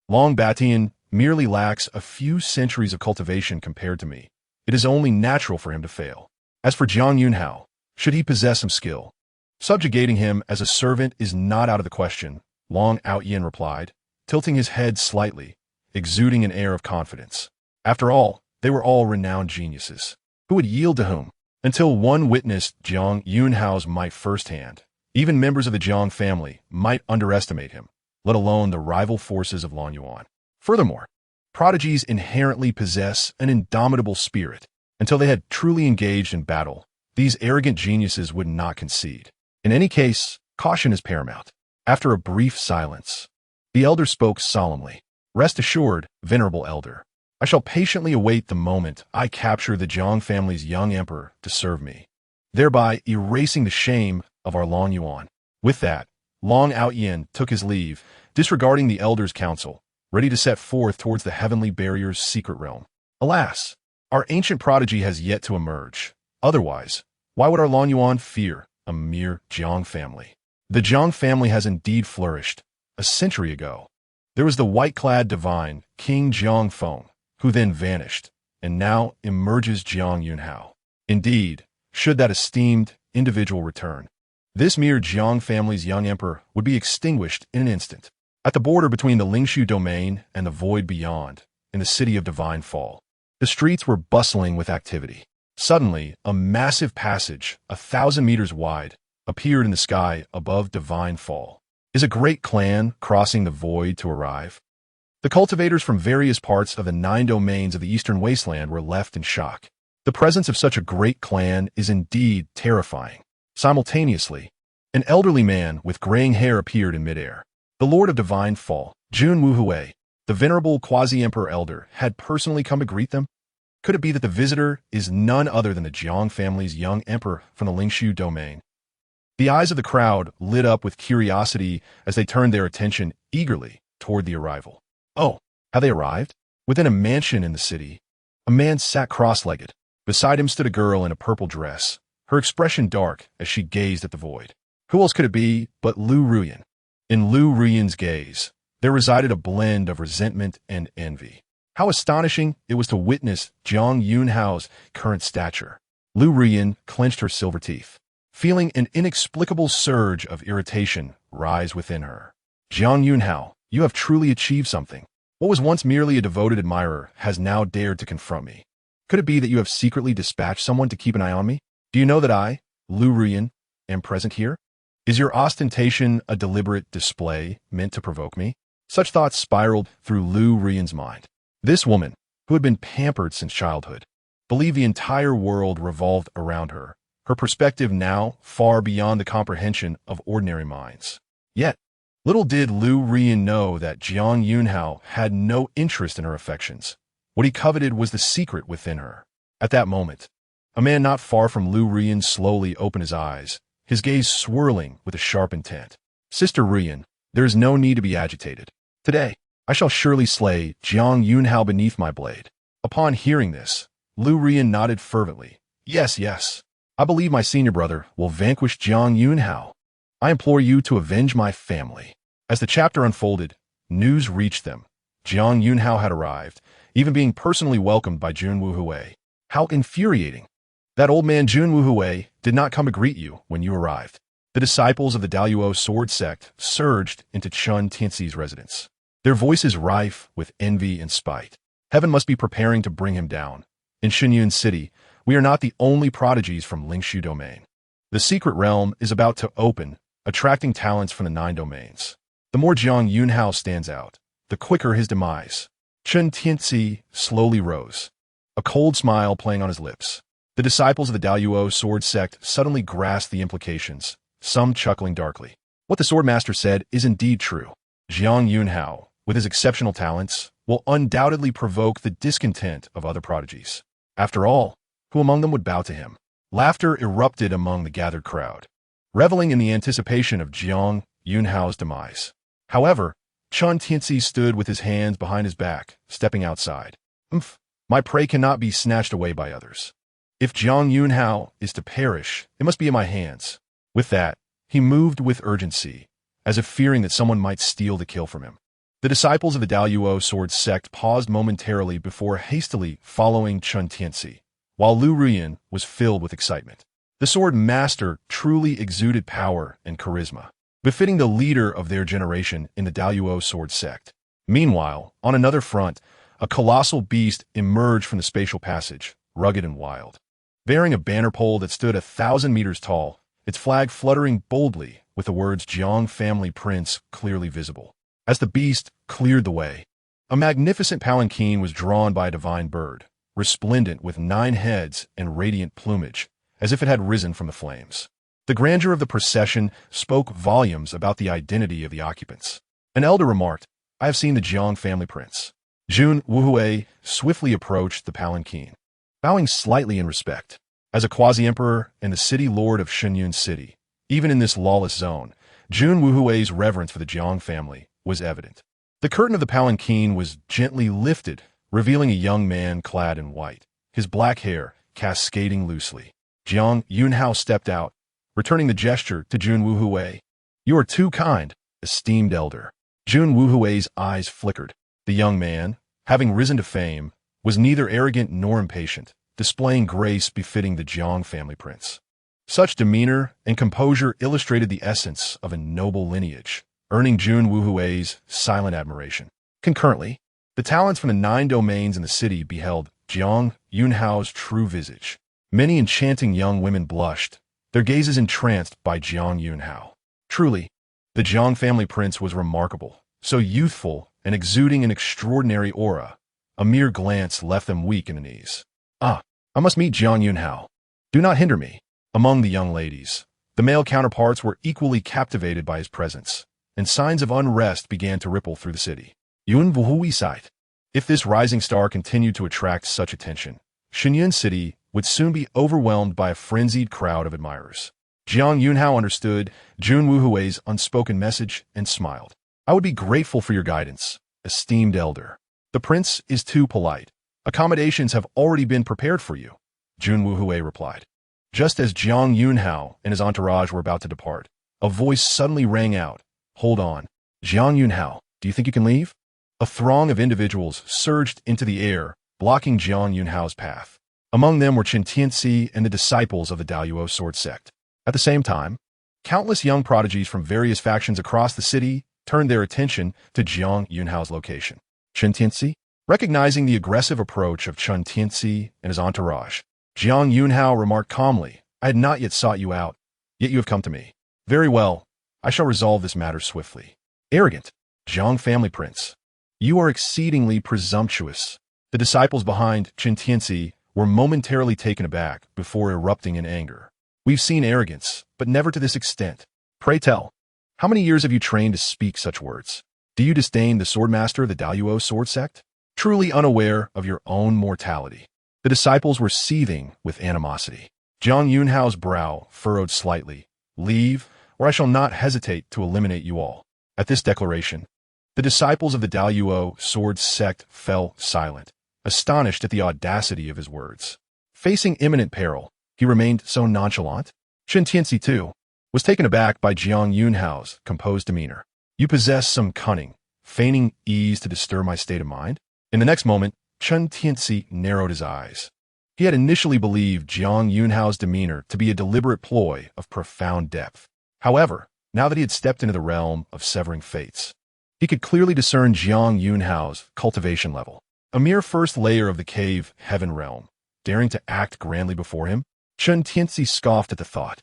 A: Long Batian merely lacks a few centuries of cultivation compared to me. It is only natural for him to fail. As for Jiang Yunxiao, should he possess some skill, subjugating him as a servant is not out of the question, Long Outyan replied, tilting his head slightly, exuding an air of confidence. After all, they were all renowned geniuses. Who would yield to whom? Until one witnessed Jiang Yunxiao's might firsthand, even members of the Jiang family might underestimate him, let alone the rival forces of Long Yuan. Furthermore, prodigies inherently possess an indomitable spirit. Until they had truly engaged in battle, these arrogant geniuses would not concede. In any case, caution is paramount. After a brief silence, the elder spoke solemnly. Rest assured, venerable elder, I shall patiently await the moment I capture the Jiang family's young emperor to serve me, thereby erasing the shame of our Long Yuan. With that, Long Outyan took his leave, disregarding the elder's counsel, ready to set forth towards the heavenly barrier's secret realm. Alas, our ancient prodigy has yet to emerge. Otherwise, why would our Long Yuan fear a mere Jiang family? The Jiang family has indeed flourished. A century ago, there was the white-clad divine, King Jiang Feng, who then vanished, and now emerges Jiang Yunxiao. Indeed, should that esteemed individual return, this mere Jiang family's young emperor would be extinguished in an instant. At the border between the Lingshu domain and the void beyond, in the city of Divine Fall, the streets were bustling with activity. Suddenly, a massive passage, 1,000 meters wide, appeared in the sky above Divine Fall. Is a great clan crossing the void to arrive? The cultivators from various parts of the 9 domains of the Eastern Wasteland were left in shock. The presence of such a great clan is indeed terrifying. Simultaneously, an elderly man with graying hair appeared in midair. The Lord of Divine Fall, Jun Wuhui, the venerable quasi-emperor elder, had personally come to greet them. Could it be that the visitor is none other than the Jiang family's young emperor from the Lingshu domain? The eyes of the crowd lit up with curiosity as they turned their attention eagerly toward the arrival. Oh, have they arrived? Within a mansion in the city, a man sat cross-legged. Beside him stood a girl in a purple dress, her expression dark as she gazed at the void. Who else could it be but Liu Ruyan? In Liu Ruyan's gaze, there resided a blend of resentment and envy. How astonishing it was to witness Jiang Yunxiao's current stature. Liu Ruyan clenched her silver teeth, feeling an inexplicable surge of irritation rise within her. Jiang Yunxiao, you have truly achieved something. What was once merely a devoted admirer has now dared to confront me. Could it be that you have secretly dispatched someone to keep an eye on me? Do you know that I, Liu Ruyan, am present here? Is your ostentation a deliberate display meant to provoke me? Such thoughts spiraled through Liu Ruyan's mind. This woman, who had been pampered since childhood, believed the entire world revolved around her, her perspective now far beyond the comprehension of ordinary minds. Yet, little did Liu Ruyan know that Jiang Yunxiao had no interest in her affections. What he coveted was the secret within her. At that moment, a man not far from Liu Ruyan slowly opened his eyes, his gaze swirling with a sharp intent. Sister Ruyan, there is no need to be agitated. Today, I shall surely slay Jiang Yunxiao beneath my blade. Upon hearing this, Liu Ruyan nodded fervently. Yes, yes. I believe my senior brother will vanquish Jiang Yunxiao. I implore you to avenge my family. As the chapter unfolded, news reached them. Jiang Yunxiao had arrived, even being personally welcomed by Jun Wuhui. How infuriating! That old man Jun Wuhui did not come to greet you when you arrived. The disciples of the Daluo sword sect surged into Chun Tianxi's residence, their voices rife with envy and spite. Heaven must be preparing to bring him down. In Shenyun City, we are not the only prodigies from Lingshu Domain. The secret realm is about to open, attracting talents from the 9 domains. The more Jiang Yunxiao stands out, the quicker his demise. Chun Tianxi slowly rose, a cold smile playing on his lips. The disciples of the Daluo sword sect suddenly grasped the implications, some chuckling darkly. What the swordmaster said is indeed true. Jiang Yunxiao, with his exceptional talents, will undoubtedly provoke the discontent of other prodigies. After all, who among them would bow to him? Laughter erupted among the gathered crowd, reveling in the anticipation of Jiang Yunxiao's demise. However, Chun Tianxi stood with his hands behind his back, stepping outside. My prey cannot be snatched away by others. If Jiang Yunxiao is to perish, it must be in my hands. With that, he moved with urgency, as if fearing that someone might steal the kill from him. The disciples of the Daluo sword sect paused momentarily before hastily following Chun Tianxi, while Liu Ruyan was filled with excitement. The sword master truly exuded power and charisma, befitting the leader of their generation in the Daluo sword sect. Meanwhile, on another front, a colossal beast emerged from the spatial passage, rugged and wild. Bearing a banner pole that stood 1,000 meters tall, its flag fluttering boldly with the words Jiang Family Prince clearly visible. As the beast cleared the way, a magnificent palanquin was drawn by a divine bird, resplendent with 9 heads and radiant plumage, as if it had risen from the flames. The grandeur of the procession spoke volumes about the identity of the occupants. An elder remarked, I have seen the Jiang Family Prince. Jun Wuhui swiftly approached the palanquin, bowing slightly in respect. As a quasi-emperor and the city lord of Shenyun City, even in this lawless zone, Jun Wuhui's reverence for the Jiang family was evident. The curtain of the palanquin was gently lifted, revealing a young man clad in white, his black hair cascading loosely. Jiang Yunxiao stepped out, returning the gesture to Jun Wuhui. You are too kind, esteemed elder. Jun Wuhui's eyes flickered. The young man, having risen to fame, was neither arrogant nor impatient, displaying grace befitting the Jiang family prince. Such demeanor and composure illustrated the essence of a noble lineage, earning Jun Wuhui's silent admiration. Concurrently, the talents from the 9 domains in the city beheld Jiang Yunxiao's true visage. Many enchanting young women blushed, their gazes entranced by Jiang Yunxiao. Truly, the Jiang family prince was remarkable, so youthful and exuding an extraordinary aura. A mere glance left them weak in the knees. I must meet Jiang Yunxiao. Do not hinder me. Among the young ladies, the male counterparts were equally captivated by his presence, and signs of unrest began to ripple through the city. Yun Wuhui sighed. If this rising star continued to attract such attention, Shenyun City would soon be overwhelmed by a frenzied crowd of admirers. Jiang Yunxiao understood Jun Wuhui's unspoken message and smiled. I would be grateful for your guidance, esteemed elder. The prince is too polite. Accommodations have already been prepared for you, Jun Wuhui replied. Just as Jiang Yunxiao and his entourage were about to depart, a voice suddenly rang out. Hold on. Jiang Yunxiao, do you think you can leave? A throng of individuals surged into the air, blocking Jiang Yunxiao's path. Among them were Chun Tianxi and the disciples of the Daluo sword sect. At the same time, countless young prodigies from various factions across the city turned their attention to Jiang Yunxiao's location. Chun Tianxi? Recognizing the aggressive approach of Chun Tianxi and his entourage, Jiang Yunxiao remarked calmly, I had not yet sought you out, yet you have come to me. Very well, I shall resolve this matter swiftly. Arrogant, Jiang family prince. You are exceedingly presumptuous. The disciples behind Chen Tianzi were momentarily taken aback before erupting in anger. We've seen arrogance, but never to this extent. Pray tell, how many years have you trained to speak such words? Do you disdain the swordmaster of the Daluo sword sect? Truly unaware of your own mortality. The disciples were seething with animosity. Jiang Yunxiao's brow furrowed slightly. Leave, or I shall not hesitate to eliminate you all. At this declaration, the disciples of the Daluo sword sect fell silent, astonished at the audacity of his words. Facing imminent peril, he remained so nonchalant. Chen Tianzi, too, was taken aback by Jiang Yunxiao's composed demeanor. You possess some cunning, feigning ease to disturb my state of mind? In the next moment, Chen Tianzi narrowed his eyes. He had initially believed Jiang Yunxiao's demeanor to be a deliberate ploy of profound depth. However, now that he had stepped into the realm of severing fates, he could clearly discern Jiang Yunxiao's cultivation level. A mere first layer of the cave heaven realm, daring to act grandly before him? Chen Tianzi scoffed at the thought.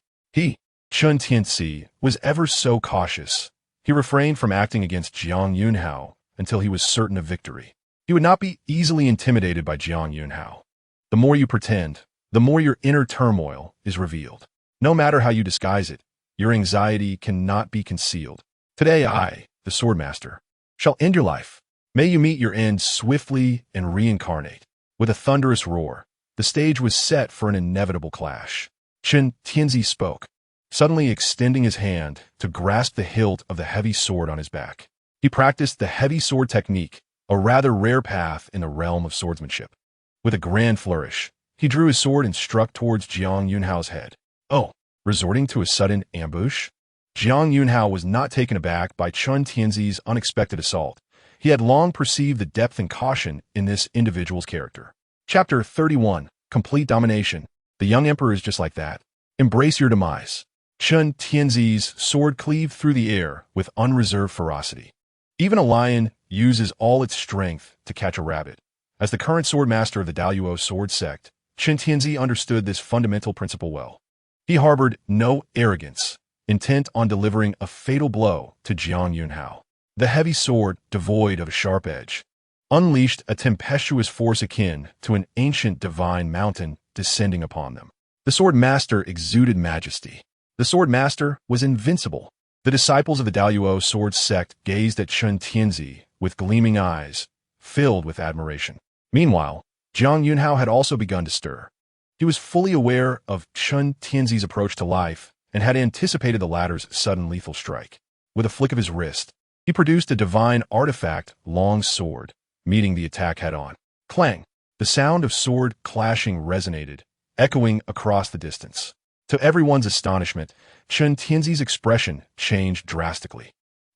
A: Chen Tianzi, was ever so cautious. He refrained from acting against Jiang Yunxiao until he was certain of victory. He would not be easily intimidated by Jiang Yunxiao. The more you pretend, the more your inner turmoil is revealed. No matter how you disguise it, your anxiety cannot be concealed. Today I, the Swordmaster, shall end your life. May you meet your end swiftly and reincarnate. With a thunderous roar, the stage was set for an inevitable clash. Chen Tianzi spoke, suddenly extending his hand to grasp the hilt of the heavy sword on his back. He practiced the heavy sword technique, a rather rare path in the realm of swordsmanship. With a grand flourish, he drew his sword and struck towards Jiang Yunxiao's head. Oh, resorting to a sudden ambush? Jiang Yunxiao was not taken aback by Chen Tianzi's unexpected assault. He had long perceived the depth and caution in this individual's character. Chapter 31, Complete Domination. The young emperor is just like that. Embrace your demise. Chen Tianzi's sword cleaved through the air with unreserved ferocity. Even a lion uses all its strength to catch a rabbit. As the current swordmaster of the Daluo sword sect, Chen Tianzi understood this fundamental principle well. He harbored no arrogance, intent on delivering a fatal blow to Jiang Yunxiao. The heavy sword, devoid of a sharp edge, unleashed a tempestuous force akin to an ancient divine mountain descending upon them. The sword master exuded majesty. The sword master was invincible. The disciples of the Daluo sword sect gazed at Chen Tianzi with gleaming eyes, filled with admiration. Meanwhile, Jiang Yunxiao had also begun to stir. He was fully aware of Chen Tianzi's approach to life and had anticipated the latter's sudden lethal strike. With a flick of his wrist, he produced a divine artifact long sword, meeting the attack head-on. Clang! The sound of sword clashing resonated, echoing across the distance. To everyone's astonishment, Chen Tianzi's expression changed drastically.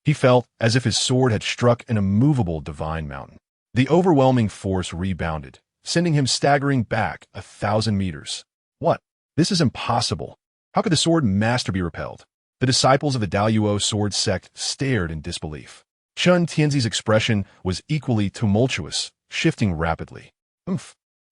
A: He felt as if his sword had struck an immovable divine mountain. The overwhelming force rebounded, sending him staggering back 1,000 meters. What? This is impossible. How could the sword master be repelled? The disciples of the Daluo sword sect stared in disbelief. Chen Tianzi's expression was equally tumultuous, shifting rapidly.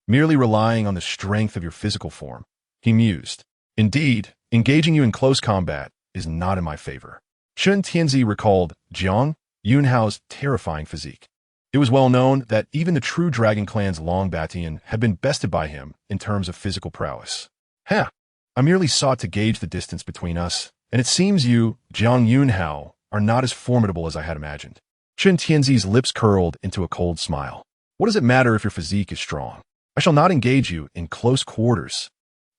A: Merely relying on the strength of your physical form, he mused. Indeed, engaging you in close combat is not in my favor. Chen Tianzi recalled Jiang Yunxiao's terrifying physique. It was well known that even the true Dragon Clan's Long Batian had been bested by him in terms of physical prowess. I merely sought to gauge the distance between us, and it seems you, Jiang Yunxiao, are not as formidable as I had imagined. Chen Tianzi's lips curled into a cold smile. What does it matter if your physique is strong? I shall not engage you in close quarters.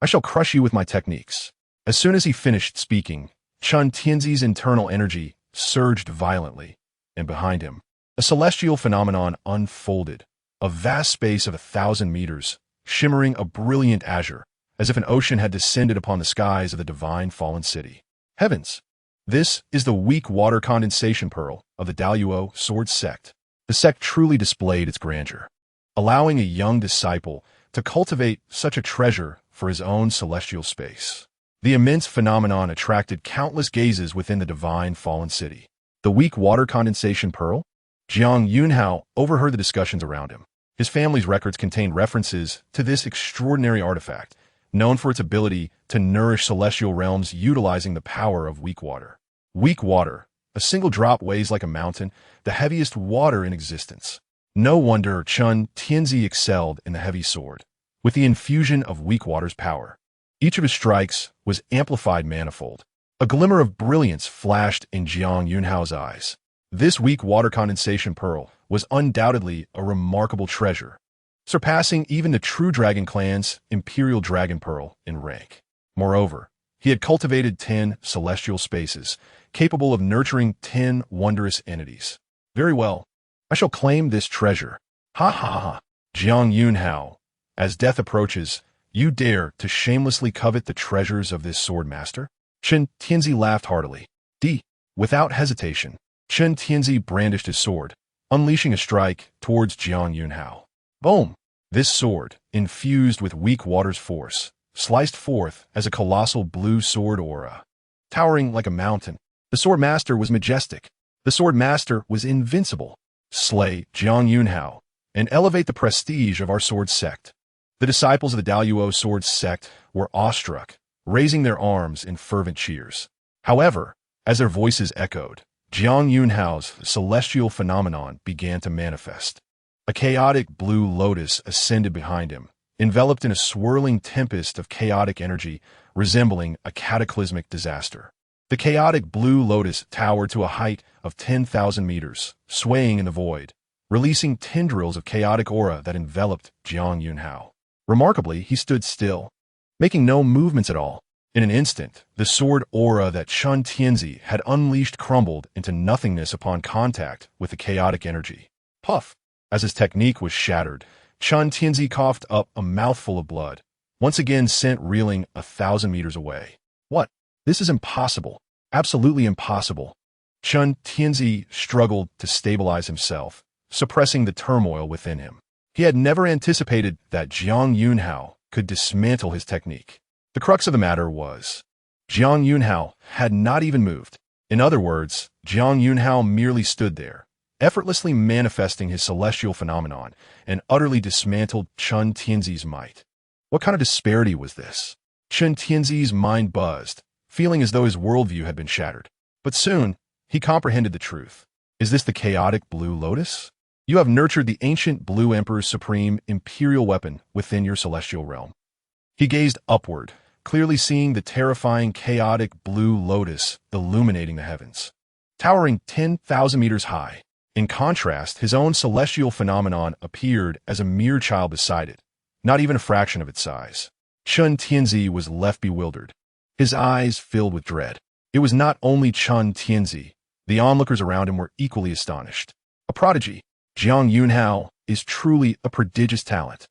A: I shall crush you with my techniques. As soon as he finished speaking, Chen Tianzi's internal energy surged violently, and behind him, a celestial phenomenon unfolded, a vast space of 1,000 meters, shimmering a brilliant azure, as if an ocean had descended upon the skies of the divine fallen city. Heavens! This is the weak water condensation pearl of the Daluo sword sect. The sect truly displayed its grandeur, allowing a young disciple to cultivate such a treasure for his own celestial space. The immense phenomenon attracted countless gazes within the divine fallen city. The weak water condensation pearl? Jiang Yunxiao overheard the discussions around him. His family's records contained references to this extraordinary artifact, known for its ability to nourish celestial realms utilizing the power of weak water. Weak water. A single drop weighs like a mountain, the heaviest water in existence. No wonder Chen Tianzi excelled in the heavy sword, with the infusion of weak water's power. Each of his strikes was amplified manifold. A glimmer of brilliance flashed in Jiang Yunxiao's eyes. This weak water condensation pearl was undoubtedly a remarkable treasure, surpassing even the true dragon clan's Imperial Dragon Pearl in rank. Moreover, he had cultivated 10 celestial spaces, capable of nurturing 10 wondrous entities. Very well, I shall claim this treasure. Ha ha ha. Jiang Yunxiao, as death approaches, you dare to shamelessly covet the treasures of this sword master? Chen Tianzi laughed heartily. Without hesitation, Chen Tianzi brandished his sword, unleashing a strike towards Jiang Yunxiao. Boom! This sword, infused with weak water's force, sliced forth as a colossal blue sword aura. Towering like a mountain, the sword master was majestic. The sword master was invincible. Slay Jiang Yunxiao and elevate the prestige of our sword sect. The disciples of the Daluo sword sect were awestruck, raising their arms in fervent cheers. However, as their voices echoed, Jiang Yunxiao's celestial phenomenon began to manifest. A chaotic blue lotus ascended behind him, enveloped in a swirling tempest of chaotic energy resembling a cataclysmic disaster. The chaotic blue lotus towered to a height of 10,000 meters, swaying in the void, releasing tendrils of chaotic aura that enveloped Jiang Yunxiao. Remarkably, he stood still, making no movements at all. In an instant, the sword aura that Chen Tianzi had unleashed crumbled into nothingness upon contact with the chaotic energy. Puff! As his technique was shattered, Chen Tianzi coughed up a mouthful of blood, once again sent reeling 1,000 meters away. What? This is impossible. Absolutely impossible. Chen Tianzi struggled to stabilize himself, suppressing the turmoil within him. He had never anticipated that Jiang Yunxiao could dismantle his technique. The crux of the matter was, Jiang Yunxiao had not even moved. In other words, Jiang Yunxiao merely stood there, effortlessly manifesting his celestial phenomenon, and utterly dismantled Chen Tianzi's might. What kind of disparity was this? Chen Tianzi's mind buzzed, feeling as though his worldview had been shattered. But soon, he comprehended the truth. Is this the chaotic blue lotus? You have nurtured the ancient Blue Emperor's supreme imperial weapon within your celestial realm. He gazed upward, clearly seeing the terrifying chaotic blue lotus illuminating the heavens, towering 10,000 meters high. In contrast, his own celestial phenomenon appeared as a mere child beside it, not even a fraction of its size. Chen Tianzi was left bewildered, his eyes filled with dread. It was not only Chen Tianzi. The onlookers around him were equally astonished. A prodigy, Jiang Yunxiao is truly a prodigious talent.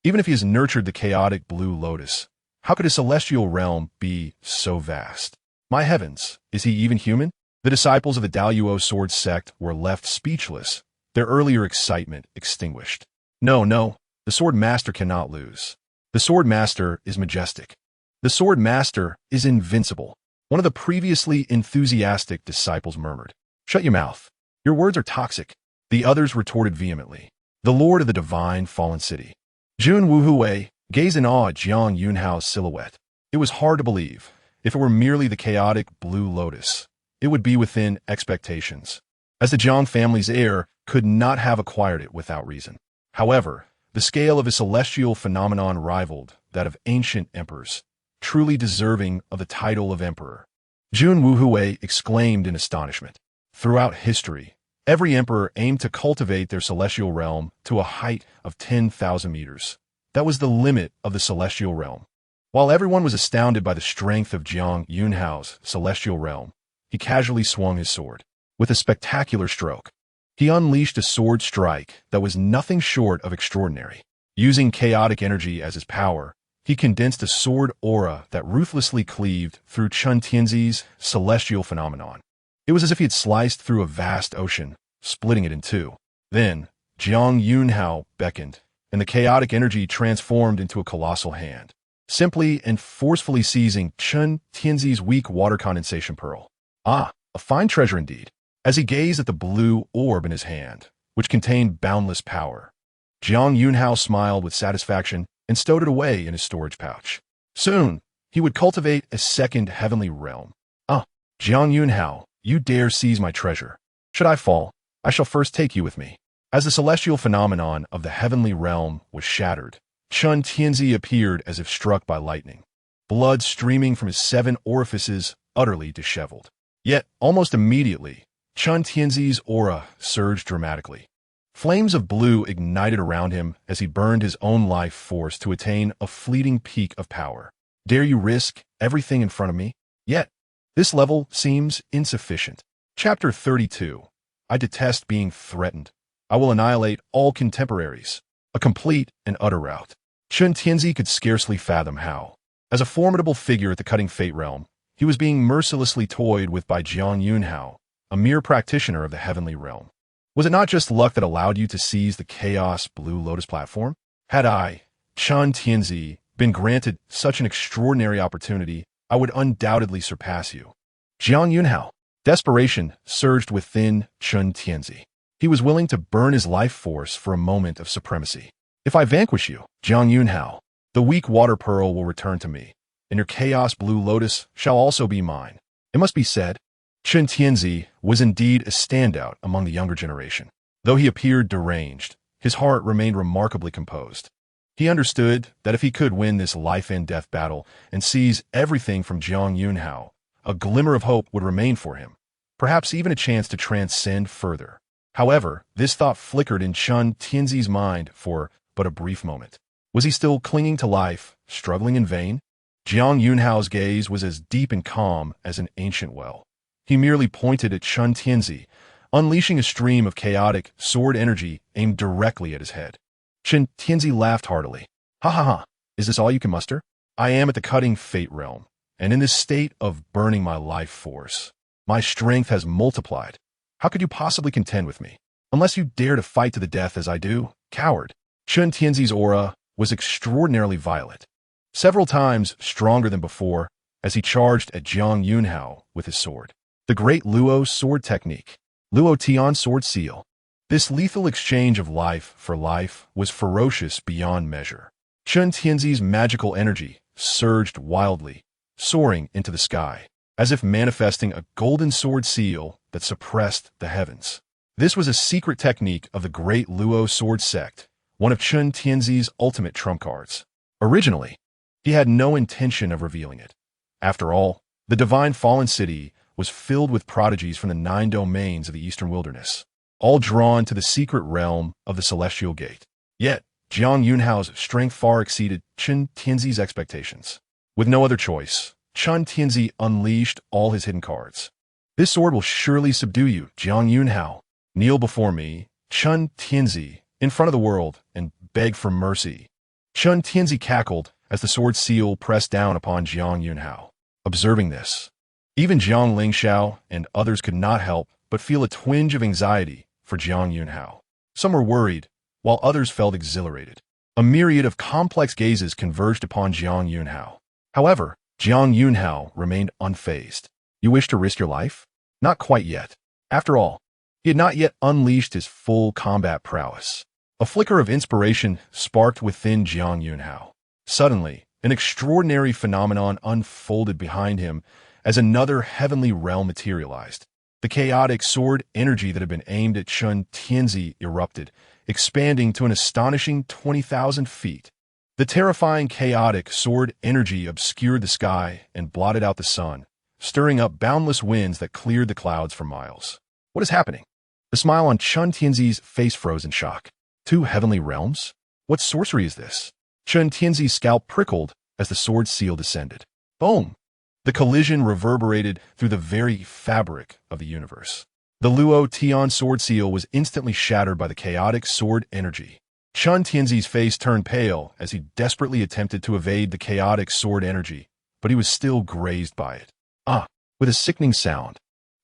A: Even if he has nurtured the chaotic blue lotus, how could his celestial realm be so vast? My heavens, is he even human? The disciples of the Daluo sword sect were left speechless, their earlier excitement extinguished. No, the sword master cannot lose. The sword master is majestic. The sword master is invincible. One of the previously enthusiastic disciples murmured. Shut your mouth. Your words are toxic. The others retorted vehemently. The lord of the divine fallen city. Jun Wuhui gazed in awe at Jiang Yunxiao's silhouette. It was hard to believe. If it were merely the chaotic blue lotus, it would be within expectations, as the Jiang family's heir could not have acquired it without reason. However, the scale of his celestial phenomenon rivaled that of ancient emperors, truly deserving of the title of emperor. Jun Wuhui exclaimed in astonishment. Throughout history, every emperor aimed to cultivate their celestial realm to a height of 10,000 meters. That was the limit of the celestial realm. While everyone was astounded by the strength of Jiang Yunxiao's celestial realm, he casually swung his sword. With a spectacular stroke, he unleashed a sword strike that was nothing short of extraordinary. Using chaotic energy as his power, he condensed a sword aura that ruthlessly cleaved through Chen Tianzi's celestial phenomenon. It was as if he had sliced through a vast ocean, splitting it in two. Then, Jiang Yunxiao beckoned, and the chaotic energy transformed into a colossal hand, simply and forcefully seizing Chen Tianzi's weak water condensation pearl. A fine treasure indeed. As he gazed at the blue orb in his hand, which contained boundless power, Jiang Yunxiao smiled with satisfaction and stowed it away in his storage pouch. Soon, he would cultivate a second heavenly realm. Ah, Jiang Yunxiao, you dare seize my treasure. Should I fall, I shall first take you with me. As the celestial phenomenon of the heavenly realm was shattered, Chen Tianzi appeared as if struck by lightning, blood streaming from his 7 orifices, utterly disheveled. Yet, almost immediately, Chen Tianzi's aura surged dramatically. Flames of blue ignited around him as he burned his own life force to attain a fleeting peak of power. Dare you risk everything in front of me? Yet, this level seems insufficient. Chapter 32. I detest being threatened. I will annihilate all contemporaries. A complete and utter rout. Chen Tianzi could scarcely fathom how. As a formidable figure at the Cutting Fate realm, he was being mercilessly toyed with by Jiang Yunxiao, a mere practitioner of the heavenly realm. Was it not just luck that allowed you to seize the Chaos Blue Lotus platform? Had I, Chen Tianzi, been granted such an extraordinary opportunity, I would undoubtedly surpass you. Jiang Yunxiao. Desperation surged within Chen Tianzi. He was willing to burn his life force for a moment of supremacy. If I vanquish you, Jiang Yunxiao, the weak water pearl will return to me, and your Chaos Blue Lotus shall also be mine. It must be said, Chen Tianzi was indeed a standout among the younger generation. Though he appeared deranged, his heart remained remarkably composed. He understood that if he could win this life-and-death battle and seize everything from Jiang Yunxiao, a glimmer of hope would remain for him, perhaps even a chance to transcend further. However, this thought flickered in Chen Tianzi's mind for but a brief moment. Was he still clinging to life, struggling in vain? Jiang Yunxiao's gaze was as deep and calm as an ancient well. He merely pointed at Chen Tianzi, unleashing a stream of chaotic sword energy aimed directly at his head. Chen Tianzi laughed heartily. Ha ha ha, is this all you can muster? I am at the Cutting Fate realm, and in this state of burning my life force. My strength has multiplied. How could you possibly contend with me? Unless you dare to fight to the death as I do, coward. Chen Tianzi's aura was extraordinarily violent, several times stronger than before as he charged at Jiang Yunxiao with his sword. The Great Luo Sword Technique. Luo Tian Sword Seal. This lethal exchange of life for life was ferocious beyond measure. Chen Tianzi's magical energy surged wildly, soaring into the sky, as if manifesting a golden sword seal that suppressed the heavens. This was a secret technique of the Great Luo Sword Sect, one of Chen Tianzi's ultimate trump cards. Originally, he had no intention of revealing it. After all, the Divine Fallen City was filled with prodigies from the 9 domains of the Eastern Wilderness, all drawn to the secret realm of the Celestial Gate. Yet, Jiang Yunxiao's strength far exceeded Chen Tianzi's expectations. With no other choice, Chen Tianzi unleashed all his hidden cards. This sword will surely subdue you, Jiang Yunxiao. Kneel before me, Chen Tianzi, in front of the world, and beg for mercy. Chen Tianzi cackled as the sword seal pressed down upon Jiang Yunxiao. Observing this, even Jiang Yunxiao and others could not help but feel a twinge of anxiety for Jiang Yunxiao. Some were worried, while others felt exhilarated. A myriad of complex gazes converged upon Jiang Yunxiao. However, Jiang Yunxiao remained unfazed. You wish to risk your life? Not quite yet. After all, he had not yet unleashed his full combat prowess. A flicker of inspiration sparked within Jiang Yunxiao. Suddenly, an extraordinary phenomenon unfolded behind him as another heavenly realm materialized. The chaotic sword energy that had been aimed at Chen Tianzi erupted, expanding to an astonishing 20,000 feet. The terrifying chaotic sword energy obscured the sky and blotted out the sun, stirring up boundless winds that cleared the clouds for miles. What is happening? The smile on Chen Tianzi's face froze in shock. 2 heavenly realms? What sorcery is this? Chen Tianzi's scalp prickled as the sword seal descended. Boom! The collision reverberated through the very fabric of the universe. The Luo Tian sword seal was instantly shattered by the chaotic sword energy. Chen Tianzi's face turned pale as he desperately attempted to evade the chaotic sword energy, but he was still grazed by it. With a sickening sound,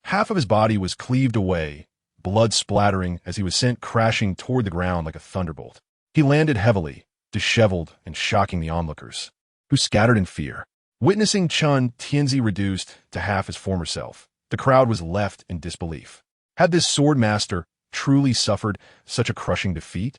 A: half of his body was cleaved away, blood splattering as he was sent crashing toward the ground like a thunderbolt. He landed heavily, disheveled and shocking the onlookers, who scattered in fear. Witnessing Chen Tianzi reduced to half his former self, the crowd was left in disbelief. Had this sword master truly suffered such a crushing defeat?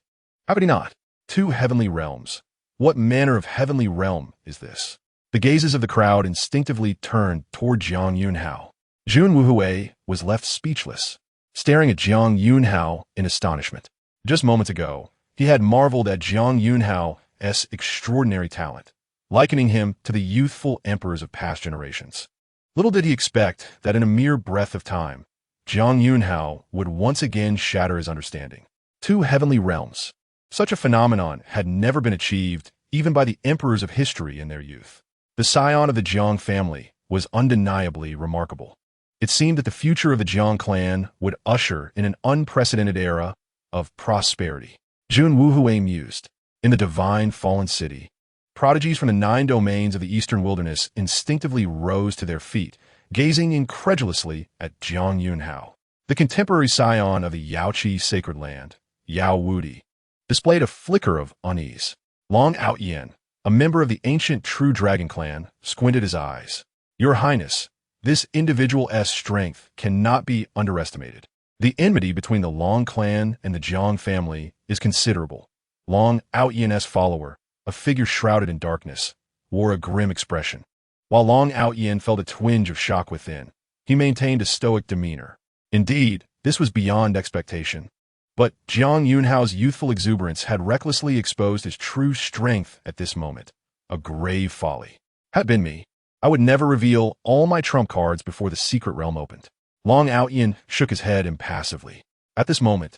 A: How could he not? 2 heavenly realms, What manner of heavenly realm is this? The gazes of the crowd instinctively turned toward Jiang Yunxiao. Jun Wuhui was left speechless, staring at Jiang Yunxiao in astonishment. Just moments ago, he had marveled at Jiang Yunxiao's extraordinary talent, likening him to the youthful emperors of past generations. Little did he expect that in a mere breath of time, Jiang Yunxiao would once again shatter his understanding. Two heavenly realms. Such a phenomenon had never been achieved even by the emperors of history in their youth. The scion of the Jiang family was undeniably remarkable. It seemed that the future of the Jiang clan would usher in an unprecedented era of prosperity. Jun Wuhui mused. In the divine fallen city, prodigies from the 9 domains of the eastern wilderness instinctively rose to their feet, gazing incredulously at Jiang Yunxiao. The contemporary scion of the Yaoqi sacred land, Yao Wudi, displayed a flicker of unease. Long Outyen, a member of the ancient True Dragon clan, squinted his eyes. Your Highness, this individual's strength cannot be underestimated. The enmity between the Long clan and the Jiang family is considerable. Long Outyen's follower, a figure shrouded in darkness, wore a grim expression. While Long Outyen felt a twinge of shock within, he maintained a stoic demeanor. Indeed, this was beyond expectation. But Jiang Yunxiao's youthful exuberance had recklessly exposed his true strength at this moment. A grave folly. Had it been me, I would never reveal all my trump cards before the secret realm opened. Long Outyen shook his head impassively. At this moment,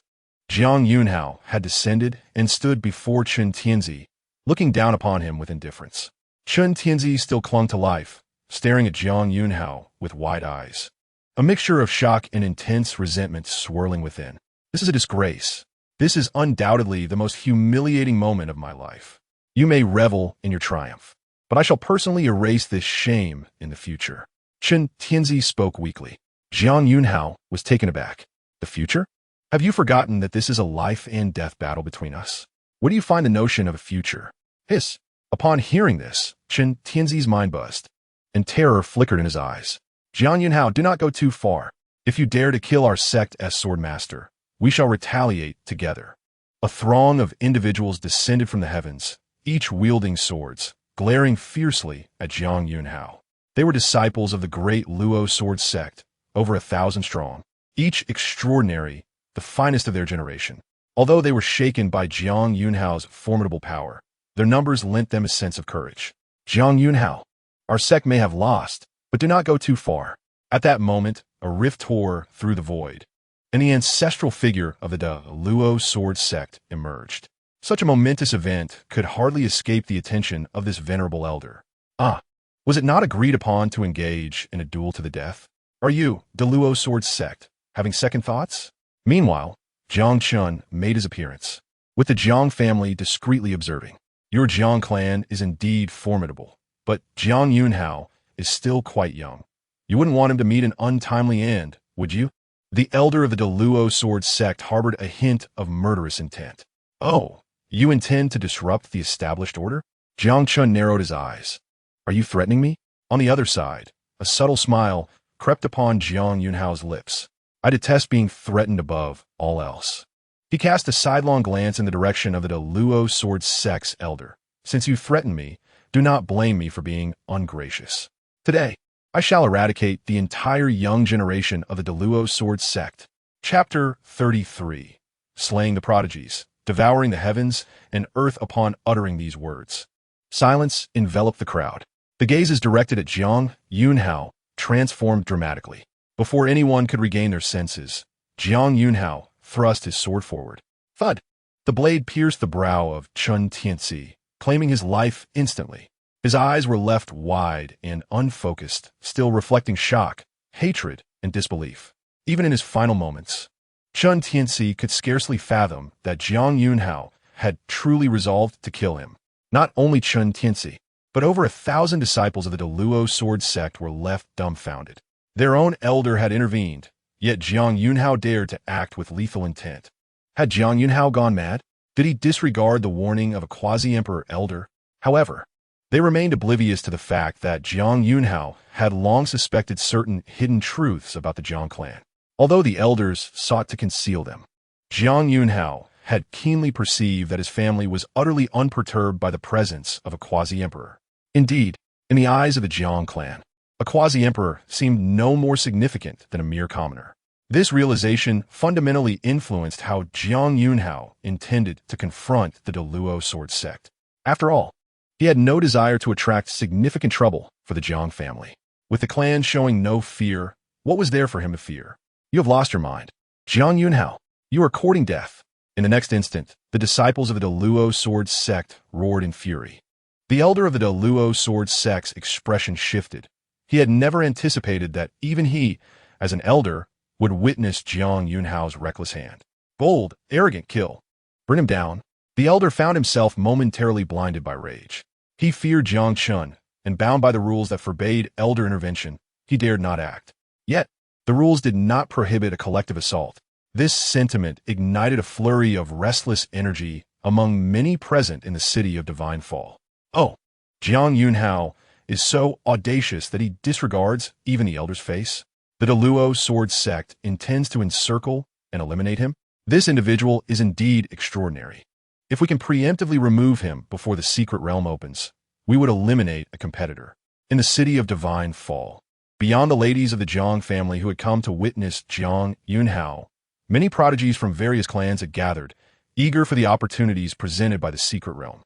A: Jiang Yunxiao had descended and stood before Chen Tianzi, looking down upon him with indifference. Chen Tianzi still clung to life, staring at Jiang Yunxiao with wide eyes. A mixture of shock and intense resentment swirling within. This is a disgrace. This is undoubtedly the most humiliating moment of my life. You may revel in your triumph, but I shall personally erase this shame in the future. Chen Tianzi spoke weakly. Jiang Yunxiao was taken aback. The future? Have you forgotten that this is a life and death battle between us? Where do you find the notion of a future? Hiss. Upon hearing this, Chen Tianzi's mind buzzed, and terror flickered in his eyes. Jiang Yunxiao, do not go too far. If you dare to kill our sect as swordmaster, we shall retaliate together. A throng of individuals descended from the heavens, each wielding swords, glaring fiercely at Jiang Yunxiao. They were disciples of the great Luo sword sect, over 1,000 strong, each extraordinary, the finest of their generation. Although they were shaken by Jiang Yunxiao's formidable power, their numbers lent them a sense of courage. Jiang Yunxiao, our sect may have lost, but do not go too far. At that moment, a rift tore through the void, and the ancestral figure of the Luo sword sect emerged. Such a momentous event could hardly escape the attention of this venerable elder. Ah, was it not agreed upon to engage in a duel to the death? Are you, the Luo sword sect, having second thoughts? Meanwhile, Jiang Chun made his appearance, with the Jiang family discreetly observing. Your Jiang clan is indeed formidable, but Jiang Yunxiao is still quite young. You wouldn't want him to meet an untimely end, would you? The elder of the Luo sword sect harbored a hint of murderous intent. Oh, you intend to disrupt the established order? Jiang Chun narrowed his eyes. Are you threatening me? On the other side, a subtle smile crept upon Jiang Yunxiao's lips. I detest being threatened above all else. He cast a sidelong glance in the direction of the Luo sword sect's elder. Since you threaten me, do not blame me for being ungracious. Today, I shall eradicate the entire young generation of the Luo sword sect. Chapter 33. Slaying the prodigies, devouring the heavens and earth upon uttering these words. Silence enveloped the crowd. The gazes directed at Jiang Yunxiao transformed dramatically. Before anyone could regain their senses, Jiang Yunxiao thrust his sword forward. Thud! The blade pierced the brow of Chen Tianzi, claiming his life instantly. His eyes were left wide and unfocused, still reflecting shock, hatred, and disbelief. Even in his final moments, Chen Tianzi could scarcely fathom that Jiang Yunxiao had truly resolved to kill him. Not only Chen Tianzi, but over 1,000 disciples of the Luo sword sect were left dumbfounded. Their own elder had intervened, yet Jiang Yunxiao dared to act with lethal intent. Had Jiang Yunxiao gone mad? Did he disregard the warning of a quasi-emperor elder? However, they remained oblivious to the fact that Jiang Yunxiao had long suspected certain hidden truths about the Jiang clan. Although the elders sought to conceal them, Jiang Yunxiao had keenly perceived that his family was utterly unperturbed by the presence of a quasi-emperor. Indeed, in the eyes of the Jiang clan, a quasi-emperor seemed no more significant than a mere commoner. This realization fundamentally influenced how Jiang Yunxiao intended to confront the Deluo sword sect. After all, he had no desire to attract significant trouble for the Jiang family. With the clan showing no fear, what was there for him to fear? You have lost your mind. Jiang Yunxiao, you are courting death. In the next instant, the disciples of the Deluo sword sect roared in fury. The elder of the Deluo sword sect's expression shifted. He had never anticipated that even he, as an elder, would witness Jiang Yunxiao's reckless hand. Bold, arrogant kill. Bring him down. The elder found himself momentarily blinded by rage. He feared Jiang Chun, and bound by the rules that forbade elder intervention, he dared not act. Yet, the rules did not prohibit a collective assault. This sentiment ignited a flurry of restless energy among many present in the city of Divine Fall. Oh, Jiang Yunxiao is so audacious that he disregards even the elder's face. The Deluo sword sect intends to encircle and eliminate him. This individual is indeed extraordinary. If we can preemptively remove him before the secret realm opens, we would eliminate a competitor. In the city of Divine Fall, beyond the ladies of the Jiang family who had come to witness Jiang Yunxiao, many prodigies from various clans had gathered, eager for the opportunities presented by the secret realm.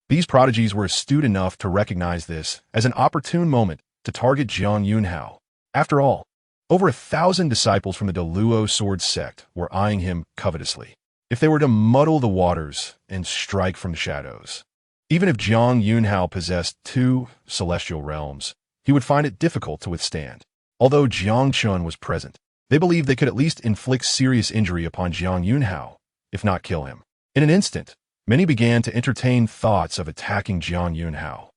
A: These prodigies were astute enough to recognize this as an opportune moment to target Jiang Yunxiao. After all, over 1,000 disciples from the Deluo sword sect were eyeing him covetously. If they were to muddle the waters and strike from the shadows, even if Jiang Yunxiao possessed 2 celestial realms, he would find it difficult to withstand. Although Jiang Chun was present, they believed they could at least inflict serious injury upon Jiang Yunxiao, if not kill him. In an instant, many began to entertain thoughts of attacking Jiang Yunxiao.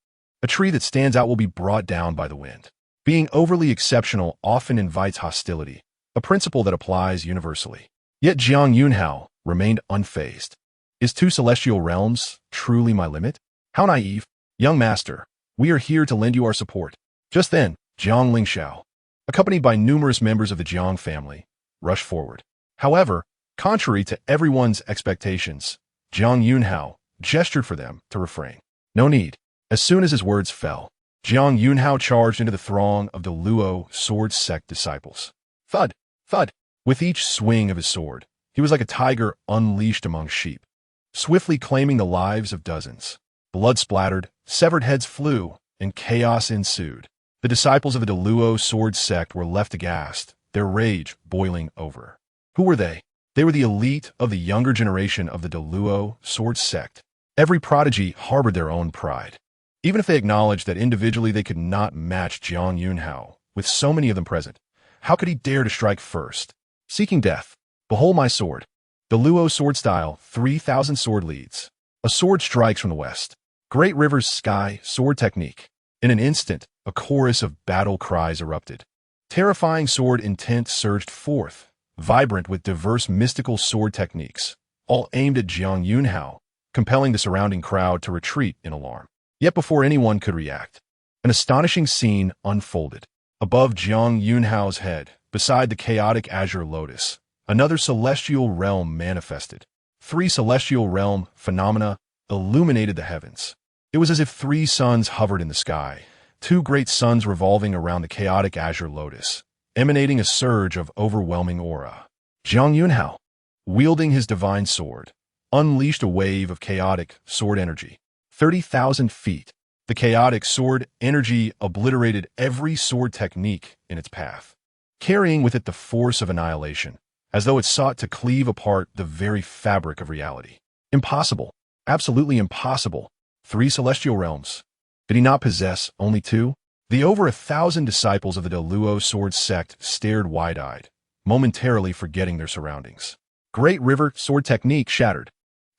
A: A tree that stands out will be brought down by the wind. Being overly exceptional often invites hostility, a principle that applies universally. Yet Jiang Yunxiao remained unfazed. Is 2 celestial realms truly my limit? How naive. Young master, we are here to lend you our support. Just then, Jiang Yunxiao, accompanied by numerous members of the Jiang family, rushed forward. However, contrary to everyone's expectations, Jiang Yunxiao gestured for them to refrain. No need. As soon as his words fell, Jiang Yunxiao charged into the throng of the Deluo sword sect disciples. Thud, thud. With each swing of his sword, he was like a tiger unleashed among sheep, swiftly claiming the lives of dozens. Blood splattered, severed heads flew, and chaos ensued. The disciples of the Deluo sword sect were left aghast, their rage boiling over. Who were they? They were the elite of the younger generation of the Deluo sword sect. Every prodigy harbored their own pride. Even if they acknowledged that individually they could not match Jiang Yunxiao, with so many of them present, how could he dare to strike first? Seeking death. Behold my sword. Deluo sword style, 3,000 sword leads. A sword strikes from the west. Great River's sky sword technique. In an instant, a chorus of battle cries erupted. Terrifying sword intent surged forth, vibrant with diverse mystical sword techniques, all aimed at Jiang Yunxiao, compelling the surrounding crowd to retreat in alarm. Yet before anyone could react, an astonishing scene unfolded. Above Jiang Yunxiao's head, beside the chaotic azure lotus, another celestial realm manifested. 3 celestial realm phenomena illuminated the heavens. It was as if 3 suns hovered in the sky, 2 great suns revolving around the chaotic azure lotus, emanating a surge of overwhelming aura. Jiang Yunxiao, wielding his divine sword, unleashed a wave of chaotic sword energy. 30,000 feet. The chaotic sword energy obliterated every sword technique in its path, carrying with it the force of annihilation, as though it sought to cleave apart the very fabric of reality. Impossible. Absolutely impossible. 3 celestial realms. Did he not possess only 2? The over 1,000 disciples of the Deluo sword sect stared wide-eyed, momentarily forgetting their surroundings. Great River sword technique shattered.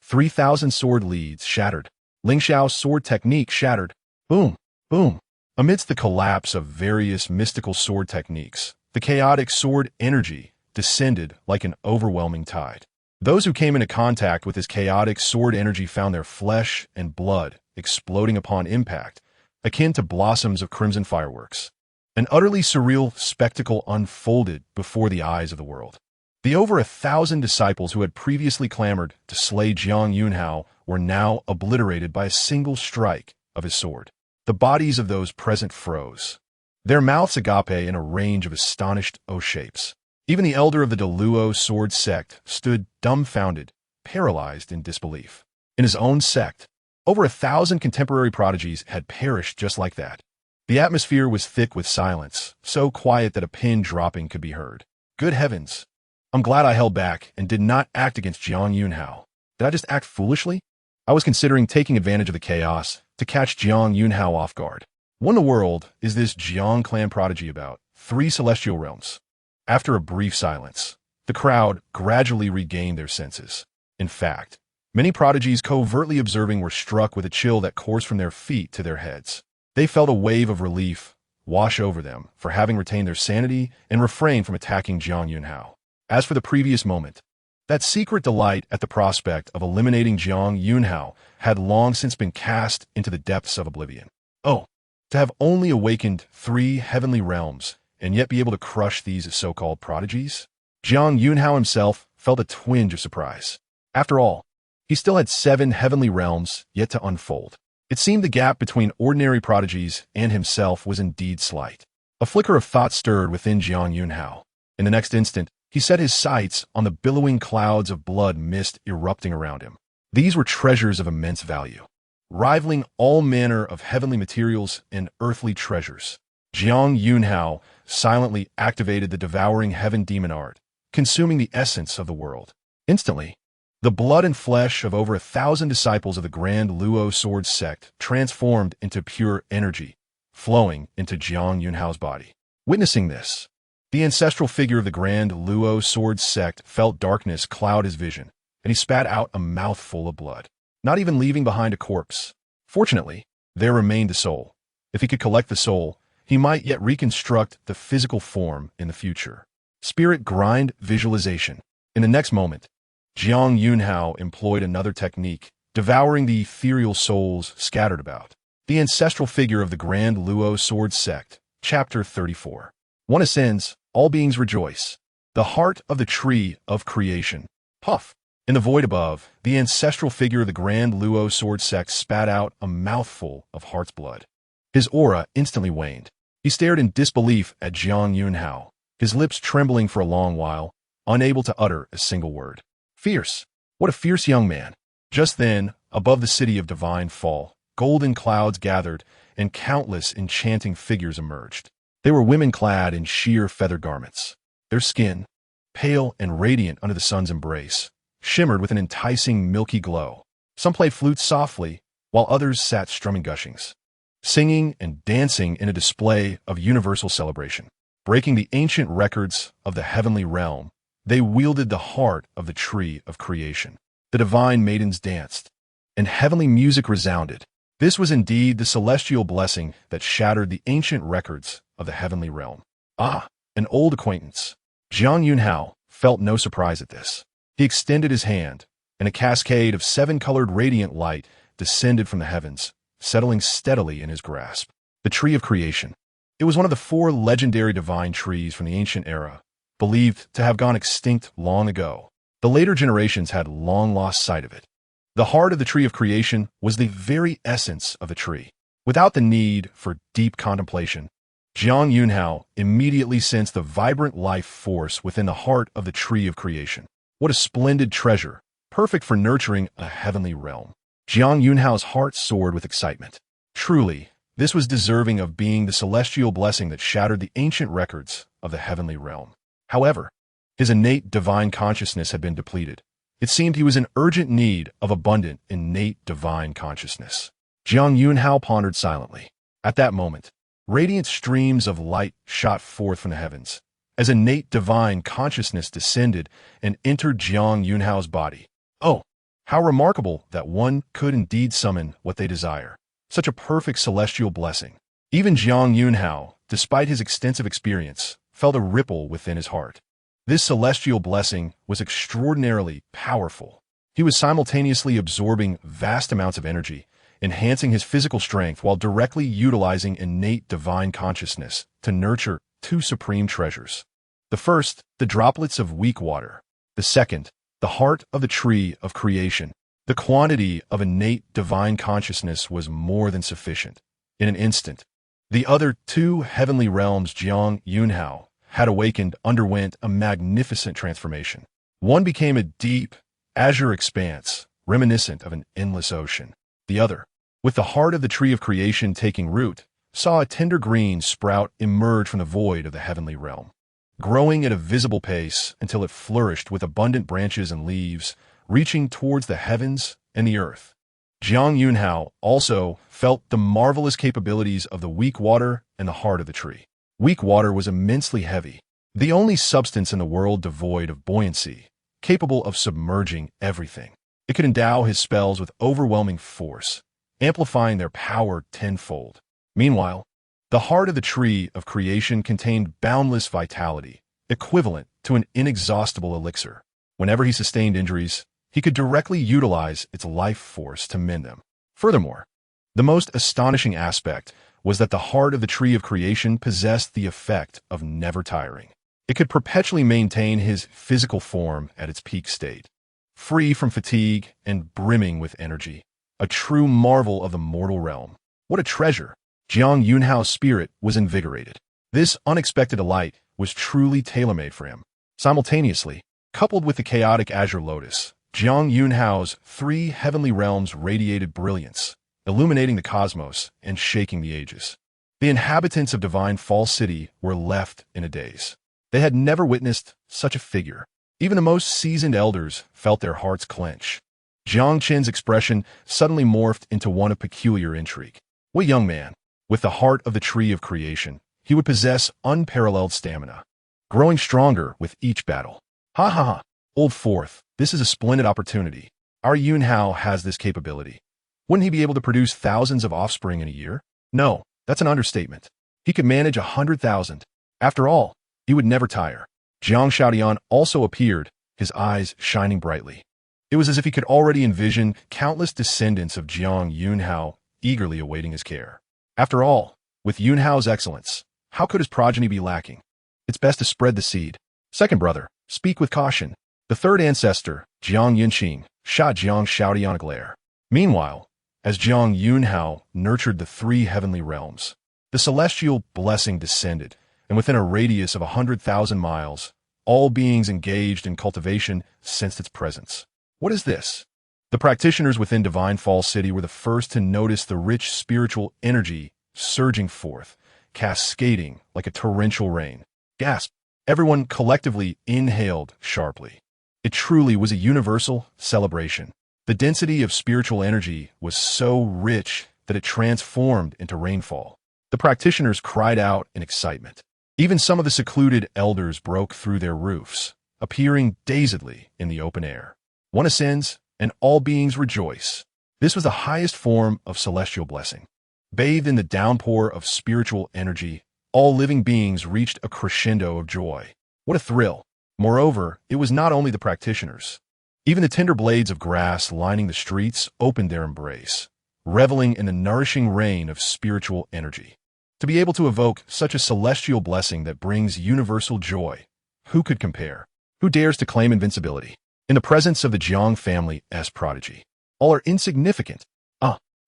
A: 3,000 sword leads shattered. Lingxiao's sword technique shattered. Boom, boom. Amidst the collapse of various mystical sword techniques, the chaotic sword energy descended like an overwhelming tide. Those who came into contact with this chaotic sword energy found their flesh and blood exploding upon impact, akin to blossoms of crimson fireworks. An utterly surreal spectacle unfolded before the eyes of the world. The over 1,000 disciples who had previously clamored to slay Jiang Yunxiao were now obliterated by a single strike of his sword. The bodies of those present froze, their mouths agape in a range of astonished O-shapes. Even the elder of the Deluo sword sect stood dumbfounded, paralyzed in disbelief. In his own sect, over 1,000 contemporary prodigies had perished just like that. The atmosphere was thick with silence, so quiet that a pin dropping could be heard. Good heavens! I'm glad I held back and did not act against Jiang Yunxiao. Did I just act foolishly? I was considering taking advantage of the chaos to catch Jiang Yunxiao off guard. What in the world is this Jiang clan prodigy about? 3 celestial realms. After a brief silence, the crowd gradually regained their senses. In fact, many prodigies covertly observing were struck with a chill that coursed from their feet to their heads. They felt a wave of relief wash over them for having retained their sanity and refrained from attacking Jiang Yunxiao. As for the previous moment, that secret delight at the prospect of eliminating Jiang Yunxiao had long since been cast into the depths of oblivion. Oh, to have only awakened 3 heavenly realms and yet be able to crush these so-called prodigies? Jiang Yunxiao himself felt a twinge of surprise. After all, he still had 7 heavenly realms yet to unfold. It seemed the gap between ordinary prodigies and himself was indeed slight. A flicker of thought stirred within Jiang Yunxiao. In the next instant, he set his sights on the billowing clouds of blood mist erupting around him. These were treasures of immense value, rivaling all manner of heavenly materials and earthly treasures. Jiang Yunxiao silently activated the devouring heaven demon art, consuming the essence of the world. Instantly, the blood and flesh of over 1,000 disciples of the Grand Luo sword sect transformed into pure energy, flowing into Jiang Yunxiao's body. Witnessing this, the ancestral figure of the Grand Luo sword sect felt darkness cloud his vision, and he spat out a mouthful of blood, not even leaving behind a corpse. Fortunately, there remained the soul. If he could collect the soul, he might yet reconstruct the physical form in the future. Spirit grind visualization. In the next moment, Jiang Yunxiao employed another technique, devouring the ethereal souls scattered about. The ancestral figure of the Grand Luo sword sect, Chapter 34. One ascends, all beings rejoice. The heart of the tree of creation. Puff. In the void above, the ancestral figure of the Grand Luo sword sect spat out a mouthful of heart's blood. His aura instantly waned. He stared in disbelief at Jiang Yunxiao, his lips trembling for a long while, unable to utter a single word. Fierce. What a fierce young man. Just then, above the city of divine fall, golden clouds gathered, and countless enchanting figures emerged. They were women clad in sheer feather garments. Their skin, pale and radiant under the sun's embrace, shimmered with an enticing milky glow. Some played flutes softly, while others sat strumming gushings, singing and dancing in a display of universal celebration. Breaking the ancient records of the heavenly realm, they wielded the heart of the tree of creation. The divine maidens danced, and heavenly music resounded. This was indeed the celestial blessing that shattered the ancient records of the heavenly realm. Ah, an old acquaintance. Jiang Yunxiao felt no surprise at this. He extended his hand, and a cascade of 7-colored radiant light descended from the heavens, settling steadily in his grasp. The tree of creation. It was one of the 4 legendary divine trees from the ancient era, believed to have gone extinct long ago. The later generations had long lost sight of it. The heart of the tree of creation was the very essence of the tree. Without the need for deep contemplation, Jiang Yunxiao immediately sensed the vibrant life force within the heart of the tree of creation. What a splendid treasure, perfect for nurturing a heavenly realm. Jiang Yunxiao's heart soared with excitement. Truly, this was deserving of being the celestial blessing that shattered the ancient records of the heavenly realm. However, his innate divine consciousness had been depleted. It seemed he was in urgent need of abundant, innate divine consciousness. Jiang Yunxiao pondered silently. At that moment, radiant streams of light shot forth from the heavens, as innate divine consciousness descended and entered Jiang Yunxiao's body. Oh, how remarkable that one could indeed summon what they desire. Such a perfect celestial blessing. Even Jiang Yunxiao, despite his extensive experience, felt a ripple within his heart. This celestial blessing was extraordinarily powerful. He was simultaneously absorbing vast amounts of energy, enhancing his physical strength while directly utilizing innate divine consciousness to nurture 2 supreme treasures. The first, the droplets of weak water. The second, the heart of the tree of creation. The quantity of innate divine consciousness was more than sufficient. In an instant, the other two heavenly realms Jiang Yunxiao had awakened underwent a magnificent transformation. One became a deep, azure expanse, reminiscent of an endless ocean. The other, with the heart of the tree of creation taking root, saw a tender green sprout emerge from the void of the heavenly realm, growing at a visible pace until it flourished with abundant branches and leaves, reaching towards the heavens and the earth. Jiang Yunxiao also felt the marvelous capabilities of the weak water and the heart of the tree. Weak water was immensely heavy, the only substance in the world devoid of buoyancy, capable of submerging everything. It could endow his spells with overwhelming force, amplifying their power tenfold. Meanwhile, the heart of the tree of creation contained boundless vitality, equivalent to an inexhaustible elixir. Whenever he sustained injuries, he could directly utilize its life force to mend them. Furthermore, the most astonishing aspect was that the heart of the tree of creation possessed the effect of never tiring. It could perpetually maintain his physical form at its peak state, free from fatigue and brimming with energy. A true marvel of the mortal realm. What a treasure! Jiang Yunxiao's spirit was invigorated. This unexpected delight was truly tailor-made for him. Simultaneously, coupled with the chaotic azure lotus, Jiang Yunxiao's three heavenly realms radiated brilliance, illuminating the cosmos and shaking the ages. The inhabitants of Divine Fall City were left in a daze. They had never witnessed such a figure. Even the most seasoned elders felt their hearts clench. Jiang Qin's expression suddenly morphed into one of peculiar intrigue. What young man, with the heart of the tree of creation, he would possess unparalleled stamina, growing stronger with each battle. Ha ha ha, old fourth, this is a splendid opportunity. Our Yunxiao has this capability. Wouldn't he be able to produce thousands of offspring in a year? No, that's an understatement. He could manage 100,000. After all, he would never tire. Jiang Xiaodian also appeared, his eyes shining brightly. It was as if he could already envision countless descendants of Jiang Yunxiao eagerly awaiting his care. After all, with Yunxiao's excellence, how could his progeny be lacking? It's best to spread the seed. Second brother, speak with caution. The third ancestor, Jiang Yunxing, shot Jiang Xiaodian a glare. Meanwhile, as Jiang Yunxiao nurtured the three heavenly realms, the celestial blessing descended, and within a radius of 100,000 miles, all beings engaged in cultivation sensed its presence. What is this? The practitioners within Divine Fall City were the first to notice the rich spiritual energy surging forth, cascading like a torrential rain. Gasp! Everyone collectively inhaled sharply. It truly was a universal celebration. The density of spiritual energy was so rich that it transformed into rainfall. The practitioners cried out in excitement. Even some of the secluded elders broke through their roofs, appearing dazedly in the open air. One ascends, and all beings rejoice. This was the highest form of celestial blessing. Bathed in the downpour of spiritual energy, all living beings reached a crescendo of joy. What a thrill! Moreover, it was not only the practitioners. Even the tender blades of grass lining the streets opened their embrace, reveling in the nourishing rain of spiritual energy. To be able to evoke such a celestial blessing that brings universal joy, who could compare? Who dares to claim invincibility? In the presence of the Jiang family's prodigy, all are insignificant.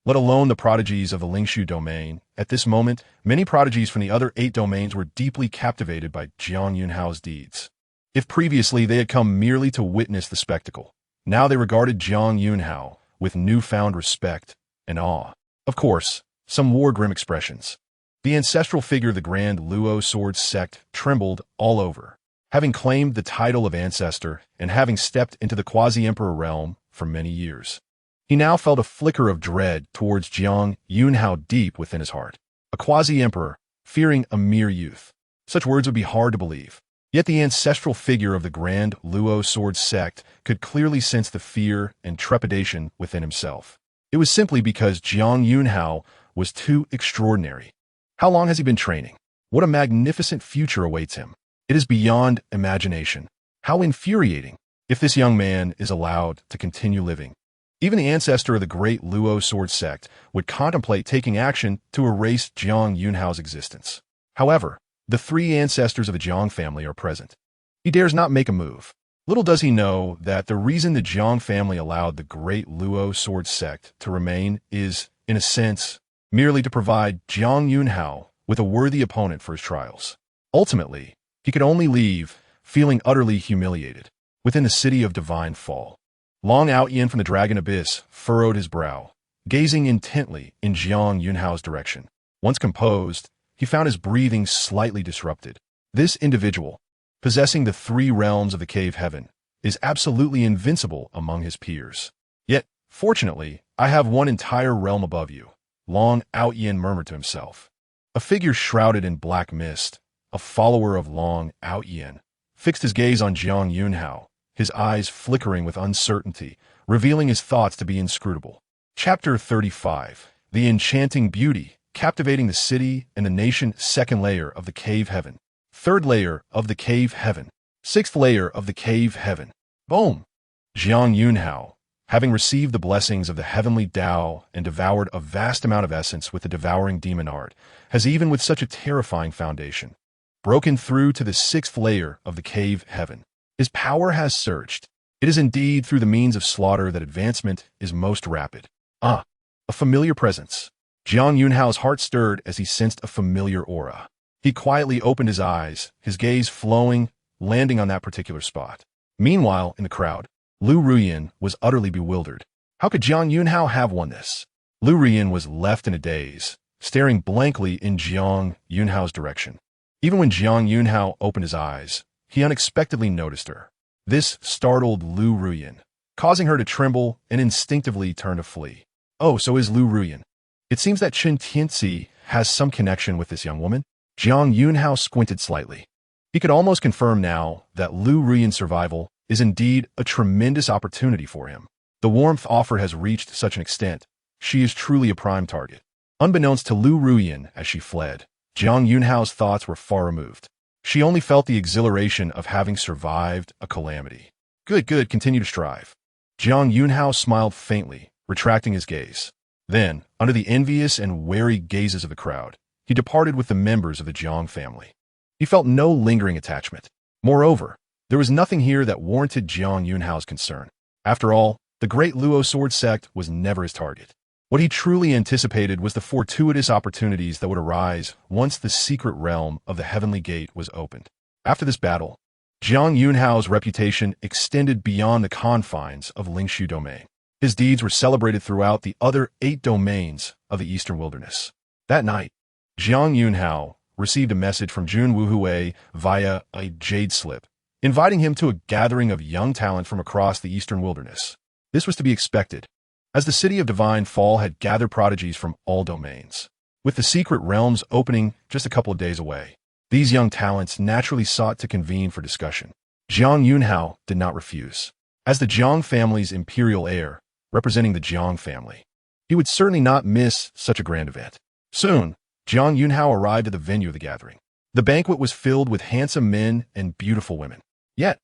A: Let alone the prodigies of the Lingshu domain. At this moment, many prodigies from the other 8 domains were deeply captivated by Jiang Yunxiao's deeds. If previously they had come merely to witness the spectacle, now they regarded Jiang Yunxiao with newfound respect and awe. Of course, some wore grim expressions. The ancestral figure of the Grand Luo Sword sect trembled all over. Having claimed the title of ancestor and having stepped into the quasi-emperor realm for many years, he now felt a flicker of dread towards Jiang Yunxiao deep within his heart. A quasi-emperor, fearing a mere youth. Such words would be hard to believe. Yet the ancestral figure of the Grand Luo Sword sect could clearly sense the fear and trepidation within himself. It was simply because Jiang Yunxiao was too extraordinary. How long has he been training? What a magnificent future awaits him. It is beyond imagination. How infuriating if this young man is allowed to continue living. Even the ancestor of the great Luo Sword sect would contemplate taking action to erase Jiang Yunxiao's existence. However, The three ancestors of the Jiang family are present. He dares not make a move. Little does he know that the reason the Jiang family allowed the great Luo sword sect to remain is, in a sense, merely to provide Jiang Yunxiao with a worthy opponent for his trials. Ultimately, he could only leave, feeling utterly humiliated, within the city of Divine Fall. Long Outyin from the Dragon Abyss furrowed his brow, gazing intently in Jiang Yunxiao's direction. Once composed, he found his breathing slightly disrupted. This individual, possessing the three realms of the cave heaven, is absolutely invincible among his peers. Yet, fortunately, I have one entire realm above you, Long Outyin murmured to himself. A figure shrouded in black mist, a follower of Long Outyin, fixed his gaze on Jiang Yunxiao, his eyes flickering with uncertainty, revealing his thoughts to be inscrutable. Chapter 35. The Enchanting Beauty, captivating the city and the nation. Second layer of the cave heaven. Third layer of the cave heaven. Sixth layer of the cave heaven. Boom! Jiang Yunxiao, having received the blessings of the heavenly Tao and devoured a vast amount of essence with the devouring demon art, has even with such a terrifying foundation, broken through to the sixth layer of the cave heaven. His power has surged. It is indeed through the means of slaughter that advancement is most rapid. A familiar presence. Jiang Yunxiao's heart stirred as he sensed a familiar aura. He quietly opened his eyes, his gaze flowing, landing on that particular spot. Meanwhile, in the crowd, Liu Ruyan was utterly bewildered. How could Jiang Yunxiao have won this? Liu Ruyan was left in a daze, staring blankly in Jiang Yunxiao's direction. Even when Jiang Yunxiao opened his eyes, he unexpectedly noticed her. This startled Liu Ruyan, causing her to tremble and instinctively turn to flee. Oh, so is Liu Ruyan. It seems that Chen Tianzi has some connection with this young woman. Jiang Yunxiao squinted slightly. He could almost confirm now that Liu Ruyan's survival is indeed a tremendous opportunity for him. The warmth offered has reached such an extent, she is truly a prime target. Unbeknownst to Liu Ruyan as she fled, Jiang Yunxiao's thoughts were far removed. She only felt the exhilaration of having survived a calamity. Good, continue to strive. Jiang Yunxiao smiled faintly, retracting his gaze. Then, under the envious and wary gazes of the crowd, he departed with the members of the Jiang family. He felt no lingering attachment. Moreover, there was nothing here that warranted Jiang Yunxiao's concern. After all, the great Luo sword sect was never his target. What he truly anticipated was the fortuitous opportunities that would arise once the secret realm of the Heavenly Gate was opened. After this battle, Jiang Yunxiao's reputation extended beyond the confines of Lingshu domain. His deeds were celebrated throughout the other 8 domains of the Eastern Wilderness. That night, Jiang Yunxiao received a message from Jun Wuhui via a jade slip, inviting him to a gathering of young talent from across the Eastern Wilderness. This was to be expected, as the city of Divine Fall had gathered prodigies from all domains. With the secret realms opening just a couple of days away, these young talents naturally sought to convene for discussion. Jiang Yunxiao did not refuse. As the Jiang family's imperial heir, representing the Jiang family, he would certainly not miss such a grand event. Soon, Jiang Yunxiao arrived at the venue of the gathering. The banquet was filled with handsome men and beautiful women. Yet,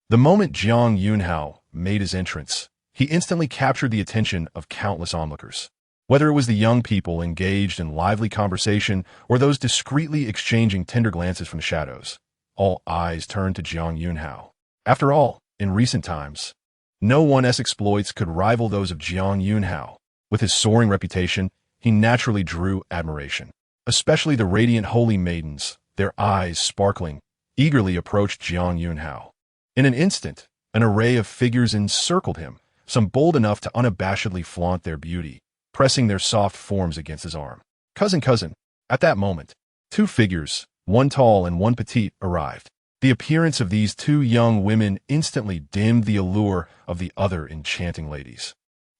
A: the moment Jiang Yunxiao made his entrance, he instantly captured the attention of countless onlookers. Whether it was the young people engaged in lively conversation or those discreetly exchanging tender glances from the shadows, all eyes turned to Jiang Yunxiao. After all, in recent times, no one's exploits could rival those of Jiang Yunxiao. With his soaring reputation, he naturally drew admiration. Especially the radiant holy maidens, their eyes sparkling, eagerly approached Jiang Yunxiao. In an instant, an array of figures encircled him, some bold enough to unabashedly flaunt their beauty, pressing their soft forms against his arm. Cousin. At that moment, 2 figures, one tall and one petite, arrived. The appearance of these 2 young women instantly dimmed the allure of the other enchanting ladies,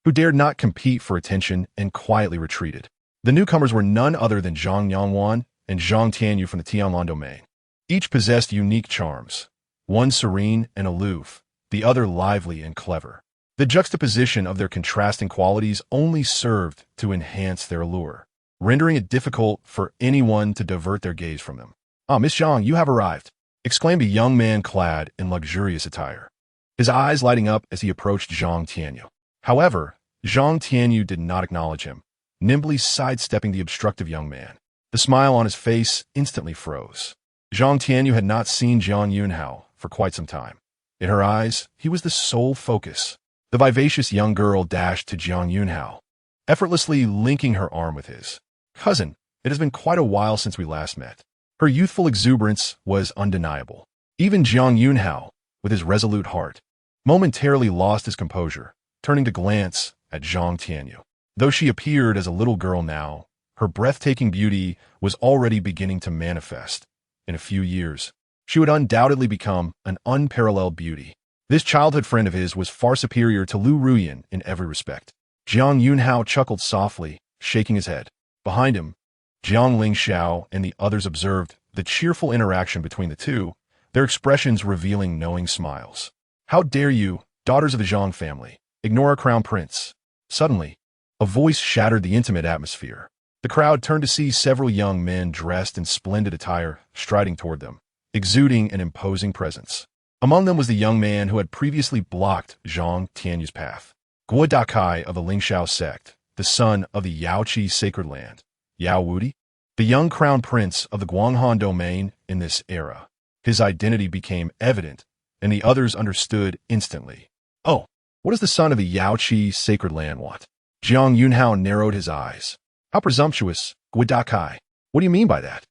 A: who dared not compete for attention and quietly retreated. The newcomers were none other than Zhang Yangwan and Zhang Tianyu from the Tianlan domain. Each possessed unique charms, one serene and aloof, the other lively and clever. The juxtaposition of their contrasting qualities only served to enhance their allure, rendering it difficult for anyone to divert their gaze from them. "Ah, Miss Zhang, you have arrived," exclaimed a young man clad in luxurious attire, his eyes lighting up as he approached Zhang Tianyu. However, Zhang Tianyu did not acknowledge him, nimbly sidestepping the obstructive young man. The smile on his face instantly froze. Zhang Tianyu had not seen Jiang Yunxiao for quite some time. In her eyes, he was the sole focus. The vivacious young girl dashed to Jiang Yunxiao, effortlessly linking her arm with his. Cousin, it has been quite a while since we last met. Her youthful exuberance was undeniable. Even Jiang Yunxiao, with his resolute heart, momentarily lost his composure, turning to glance at Zhang Tianyu. Though she appeared as a little girl now, her breathtaking beauty was already beginning to manifest. In a few years, she would undoubtedly become an unparalleled beauty. This childhood friend of his was far superior to Liu Ruyan in every respect. Jiang Yunxiao chuckled softly, shaking his head. Behind him, Jiang Yunxiao and the others observed the cheerful interaction between the two, their expressions revealing knowing smiles. How dare you, daughters of the Zhang family, ignore a crown prince? Suddenly, a voice shattered the intimate atmosphere. The crowd turned to see several young men dressed in splendid attire striding toward them, exuding an imposing presence. Among them was the young man who had previously blocked Zhang Tianyu's path. Guo Dakai of the Lingxiao sect, the son of the Yaoqi sacred land, Yao Wudi, the young crown prince of the Guanghan domain in this era. His identity became evident, and the others understood instantly. Oh, what does the son of the Yaoqi sacred land want? Jiang Yunxiao narrowed his eyes. How presumptuous, Guo Dakai. What do you mean by that?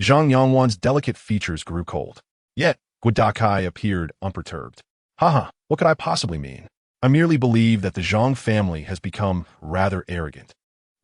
A: Zhang Yongwan's delicate features grew cold. Yet, Guo Dakai appeared unperturbed. Haha, what could I possibly mean? I merely believe that the Zhang family has become rather arrogant,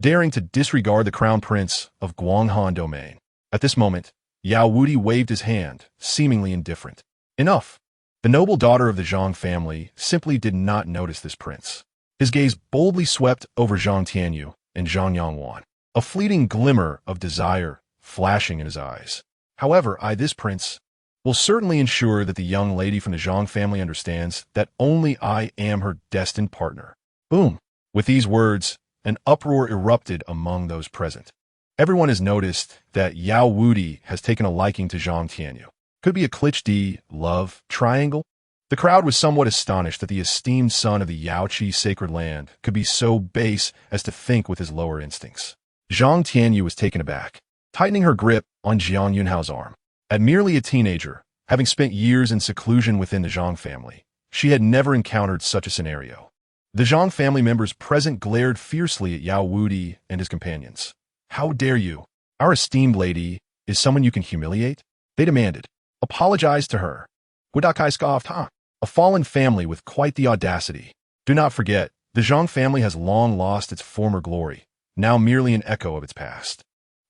A: daring to disregard the crown prince of Guanghan domain. At this moment, Yao Wudi waved his hand, seemingly indifferent. Enough. The noble daughter of the Zhang family simply did not notice this prince. His gaze boldly swept over Zhang Tianyu and Zhang Yongwan, a fleeting glimmer of desire flashing in his eyes. However, this prince will certainly ensure that the young lady from the Zhang family understands that only I am her destined partner. Boom! With these words, an uproar erupted among those present. Everyone has noticed that Yao Wudi has taken a liking to Zhang Tianyu. Could be a cliché love triangle? The crowd was somewhat astonished that the esteemed son of the Yaoqi sacred land could be so base as to think with his lower instincts. Zhang Tianyu was taken aback, tightening her grip on Jiang Yunxiao's arm. At merely a teenager, having spent years in seclusion within the Zhang family, she had never encountered such a scenario. The Zhang family members present glared fiercely at Yao Wudi and his companions. How dare you? Our esteemed lady is someone you can humiliate? They demanded. Apologize to her. Gudakai scoffed, A fallen family with quite the audacity. Do not forget, the Zhang family has long lost its former glory, now merely an echo of its past.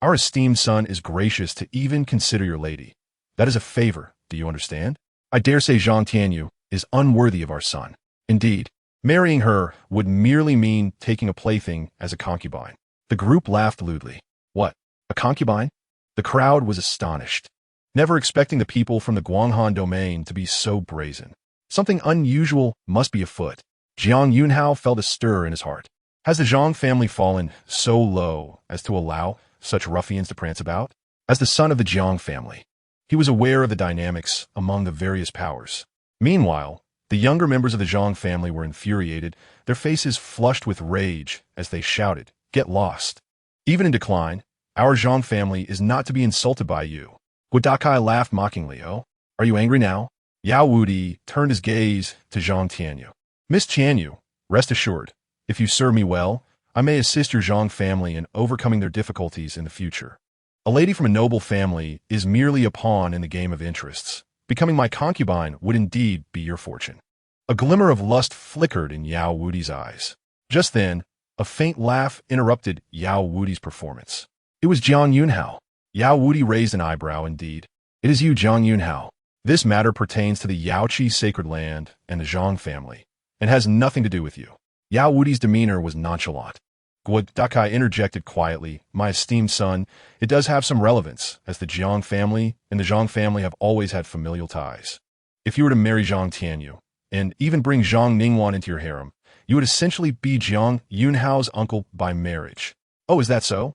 A: Our esteemed son is gracious to even consider your lady. That is a favor, do you understand? I dare say Zhang Tianyu is unworthy of our son. Indeed, marrying her would merely mean taking a plaything as a concubine. The group laughed lewdly. What? A concubine? The crowd was astonished, never expecting the people from the Guanghan domain to be so brazen. Something unusual must be afoot. Jiang Yunxiao felt a stir in his heart. Has the Zhang family fallen so low as to allow such ruffians to prance about? As the son of the Jiang family, he was aware of the dynamics among the various powers. Meanwhile, the younger members of the Zhang family were infuriated, their faces flushed with rage as they shouted, Get lost. Even in decline, our Zhang family is not to be insulted by you. Gudakai laughed mockingly. Oh, are you angry now? Yao Wudi turned his gaze to Zhang Tianyu. Miss Tianyu, rest assured, if you serve me well, I may assist your Zhang family in overcoming their difficulties in the future. A lady from a noble family is merely a pawn in the game of interests. Becoming my concubine would indeed be your fortune. A glimmer of lust flickered in Yao Wudi's eyes. Just then, a faint laugh interrupted Yao Wudi's performance. It was Jiang Yunxiao. Yao Wudi raised an eyebrow. Indeed, it is you, Jiang Yunxiao. This matter pertains to the Yaoqi sacred land and the Zhang family, and has nothing to do with you. Yao Wudi's demeanor was nonchalant. Guo Dakai interjected quietly, My esteemed son, it does have some relevance, as the Jiang family and the Zhang family have always had familial ties. If you were to marry Zhang Tianyu, and even bring Zhang Ningguan into your harem, you would essentially be Jiang Yunxiao's uncle by marriage. Oh, is that so?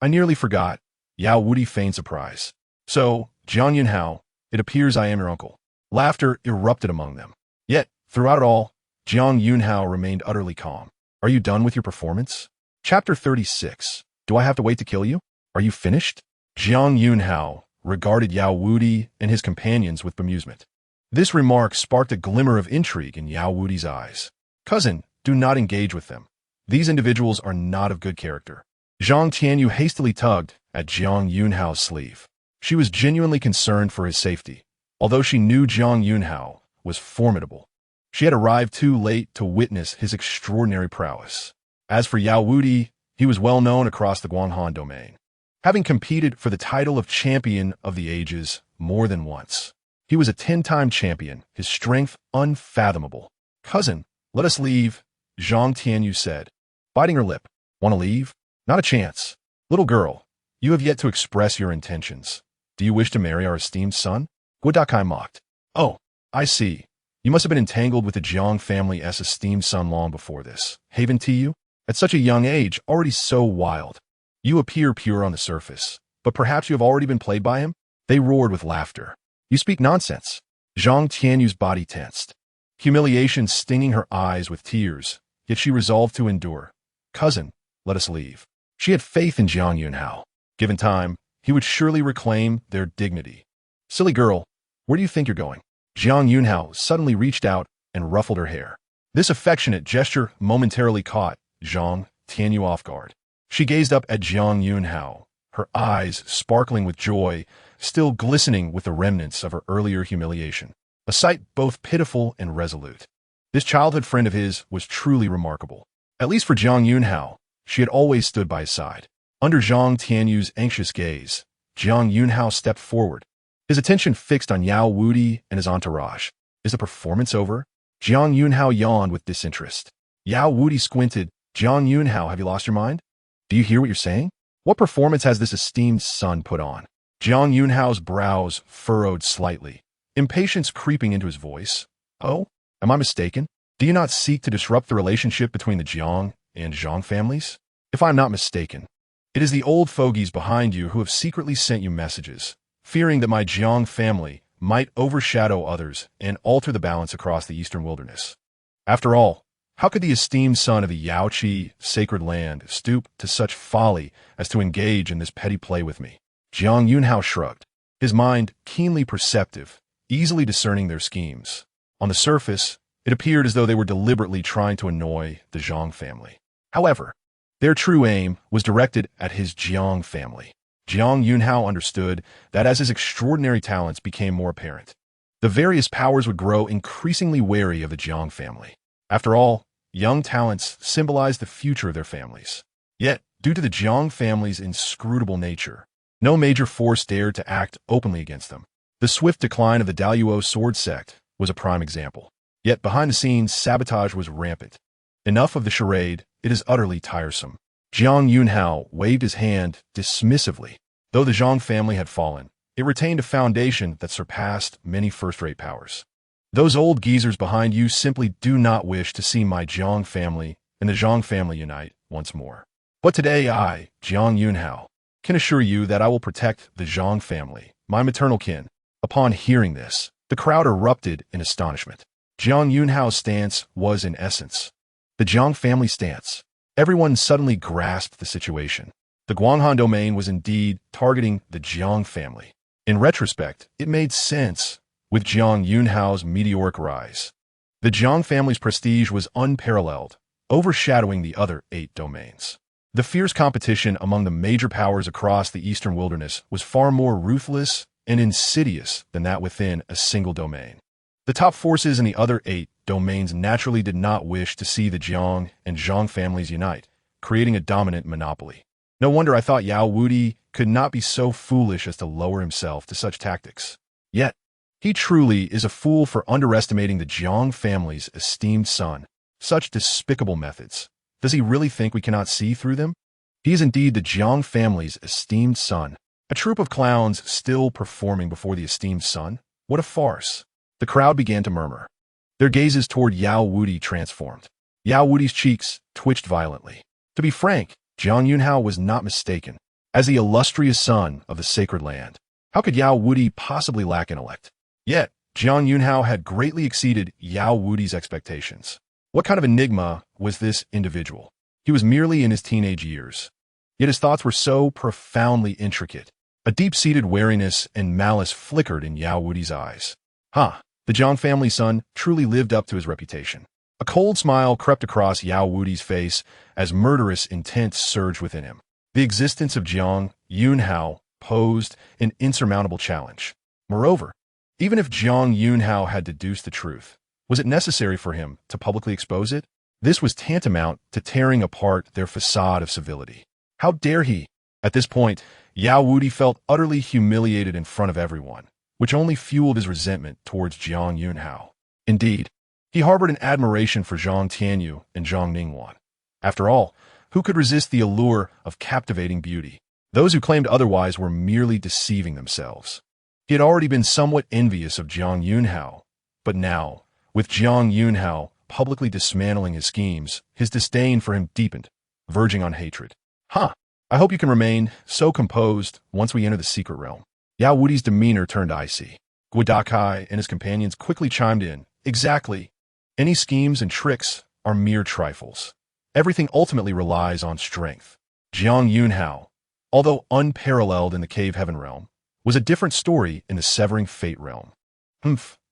A: I nearly forgot. Yao Wudi feigned surprise. So, Jiang Yunxiao, it appears I am your uncle. Laughter erupted among them. Yet, throughout it all, Jiang Yunxiao remained utterly calm. Are you done with your performance? Chapter 36. Do I have to wait to kill you? Are you finished? Jiang Yunxiao regarded Yao Wudi and his companions with bemusement. This remark sparked a glimmer of intrigue in Yao Wudi's eyes. "Cousin, do not engage with them. These individuals are not of good character." Zhang Tianyu hastily tugged at Jiang Yunxiao's sleeve. She was genuinely concerned for his safety, although she knew Jiang Yunxiao was formidable. She had arrived too late to witness his extraordinary prowess. As for Yao Wudi, he was well known across the Guanghan domain, having competed for the title of Champion of the Ages more than once. He was a 10-time champion, his strength unfathomable. "Cousin, let us leave," Zhang Tianyu said, biting her lip. "Want to leave? Not a chance. Little girl, you have yet to express your intentions. Do you wish to marry our esteemed son?" Guodakai mocked. "Oh, I see. You must have been entangled with the Jiang family's esteemed son long before this. Haven to you? At such a young age, already so wild. You appear pure on the surface, but perhaps you have already been played by him?" They roared with laughter. "You speak nonsense." Zhang Tianyu's body tensed, humiliation stinging her eyes with tears, yet she resolved to endure. "Cousin, let us leave." She had faith in Jiang Yunxiao. Given time, he would surely reclaim their dignity. "Silly girl, where do you think you're going?" Jiang Yunxiao suddenly reached out and ruffled her hair. This affectionate gesture momentarily caught Zhang Tianyu off guard. She gazed up at Jiang Yunxiao, her eyes sparkling with joy, still glistening with the remnants of her earlier humiliation. A sight both pitiful and resolute. This childhood friend of his was truly remarkable. At least for Jiang Yunxiao, she had always stood by his side. Under Zhang Tianyu's anxious gaze, Jiang Yunxiao stepped forward, his attention fixed on Yao Wudi and his entourage. "Is the performance over?" Jiang Yunxiao yawned with disinterest. Yao Wudi squinted. "Jiang Yunxiao, have you lost your mind? Do you hear what you're saying? What performance has this esteemed son put on?" Jiang Yunxiao's brows furrowed slightly, impatience creeping into his voice. "Oh, am I mistaken? Do you not seek to disrupt the relationship between the Jiang and Zhang families? If I am not mistaken, it is the old fogies behind you who have secretly sent you messages, fearing that my Jiang family might overshadow others and alter the balance across the eastern wilderness. After all, how could the esteemed son of the Yaoqi sacred land stoop to such folly as to engage in this petty play with me?" Jiang Yunxiao shrugged, his mind keenly perceptive, easily discerning their schemes. On the surface, it appeared as though they were deliberately trying to annoy the Zhang family. However, their true aim was directed at his Jiang family. Jiang Yunxiao understood that as his extraordinary talents became more apparent, the various powers would grow increasingly wary of the Jiang family. After all, young talents symbolized the future of their families. Yet, due to the Jiang family's inscrutable nature, no major force dared to act openly against them. The swift decline of the Daluo sword sect was a prime example. Yet behind the scenes, sabotage was rampant. Enough of the charade, it is utterly tiresome. Jiang Yunxiao waved his hand dismissively. Though the Zhang family had fallen, it retained a foundation that surpassed many first-rate powers. Those old geezers behind you simply do not wish to see my Jiang family and the Zhang family unite once more. But today I, Jiang Yunxiao, can assure you that I will protect the Zhang family, my maternal kin. Upon hearing this, the crowd erupted in astonishment. Jiang Yunxiao's stance was, in essence, the Jiang family stance. Everyone suddenly grasped the situation. The Guanghan domain was indeed targeting the Jiang family. In retrospect, it made sense with Jiang Yunxiao's meteoric rise. The Jiang family's prestige was unparalleled, overshadowing the other 8 domains. The fierce competition among the major powers across the eastern wilderness was far more ruthless and insidious than that within a single domain. The top forces in the other 8 domains naturally did not wish to see the Jiang and Zhang families unite, creating a dominant monopoly. No wonder I thought Yao Wudi could not be so foolish as to lower himself to such tactics. Yet, he truly is a fool for underestimating the Jiang family's esteemed son. Such despicable methods. Does he really think we cannot see through them? He is indeed the Jiang family's esteemed son. A troupe of clowns still performing before the esteemed son? What a farce. The crowd began to murmur. Their gazes toward Yao Wudi transformed. Yao Wudi's cheeks twitched violently. To be frank, Jiang Yunxiao was not mistaken. As the illustrious son of the sacred land, how could Yao Wudi possibly lack intellect? Yet, Jiang Yunxiao had greatly exceeded Yao Wudi's expectations. What kind of enigma was this individual? He was merely in his teenage years. Yet his thoughts were so profoundly intricate. A deep-seated wariness and malice flickered in Yao Wudi's eyes. The Jiang family son truly lived up to his reputation. A cold smile crept across Yao Wudi's face as murderous intent surged within him. The existence of Jiang Yunxiao posed an insurmountable challenge. Moreover, even if Jiang Yunxiao had deduced the truth, was it necessary for him to publicly expose it? This was tantamount to tearing apart their facade of civility. How dare he? At this point, Yao Wudi felt utterly humiliated in front of everyone, which only fueled his resentment towards Jiang Yunxiao. Indeed, he harbored an admiration for Zhang Tianyu and Zhang Ningguan. After all, who could resist the allure of captivating beauty? Those who claimed otherwise were merely deceiving themselves. He had already been somewhat envious of Jiang Yunxiao, but now, with Jiang Yunxiao publicly dismantling his schemes, his disdain for him deepened, verging on hatred. I hope you can remain so composed once we enter the secret realm. Yao Wudi's demeanor turned icy. Guodakai and his companions quickly chimed in. Exactly. Any schemes and tricks are mere trifles. Everything ultimately relies on strength. Jiang Yunxiao, although unparalleled in the Cave Heaven realm, was a different story in the Severing Fate realm.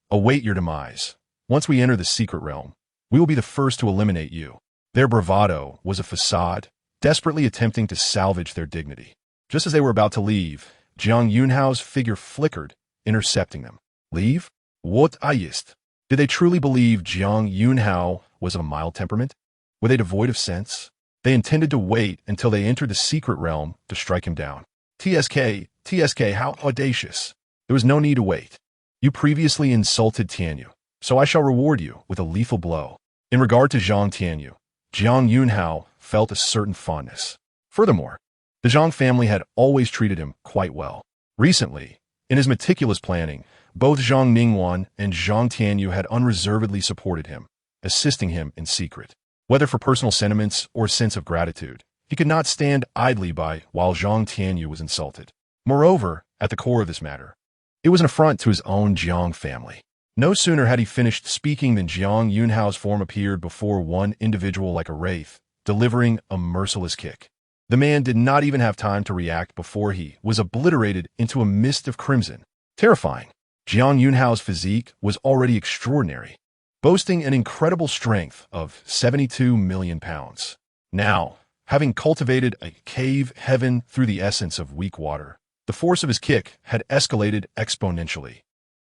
A: Await your demise. Once we enter the secret realm, we will be the first to eliminate you. Their bravado was a facade, desperately attempting to salvage their dignity. Just as they were about to leave, Jiang Yunxiao's figure flickered, intercepting them. Leave? What ist? Did they truly believe Jiang Yunxiao was of a mild temperament? Were they devoid of sense? They intended to wait until they entered the secret realm to strike him down. TSK, how audacious. There was no need to wait. You previously insulted Tianyu, so I shall reward you with a lethal blow. In regard to Zhang Tianyu, Jiang Yunxiao felt a certain fondness. Furthermore, the Zhang family had always treated him quite well. Recently, in his meticulous planning, both Zhang Ningguan and Zhang Tianyu had unreservedly supported him, assisting him in secret. Whether for personal sentiments or sense of gratitude, he could not stand idly by while Zhang Tianyu was insulted. Moreover, at the core of this matter, it was an affront to his own Jiang family. No sooner had he finished speaking than Jiang Yunxiao's form appeared before one individual like a wraith, delivering a merciless kick. The man did not even have time to react before he was obliterated into a mist of crimson. Terrifying. Jiang Yunxiao's physique was already extraordinary, boasting an incredible strength of 72 million pounds. Now, having cultivated a cave heaven through the essence of weak water, the force of his kick had escalated exponentially.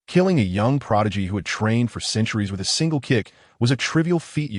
A: Killing a young prodigy who had trained for centuries with a single kick was a trivial feat.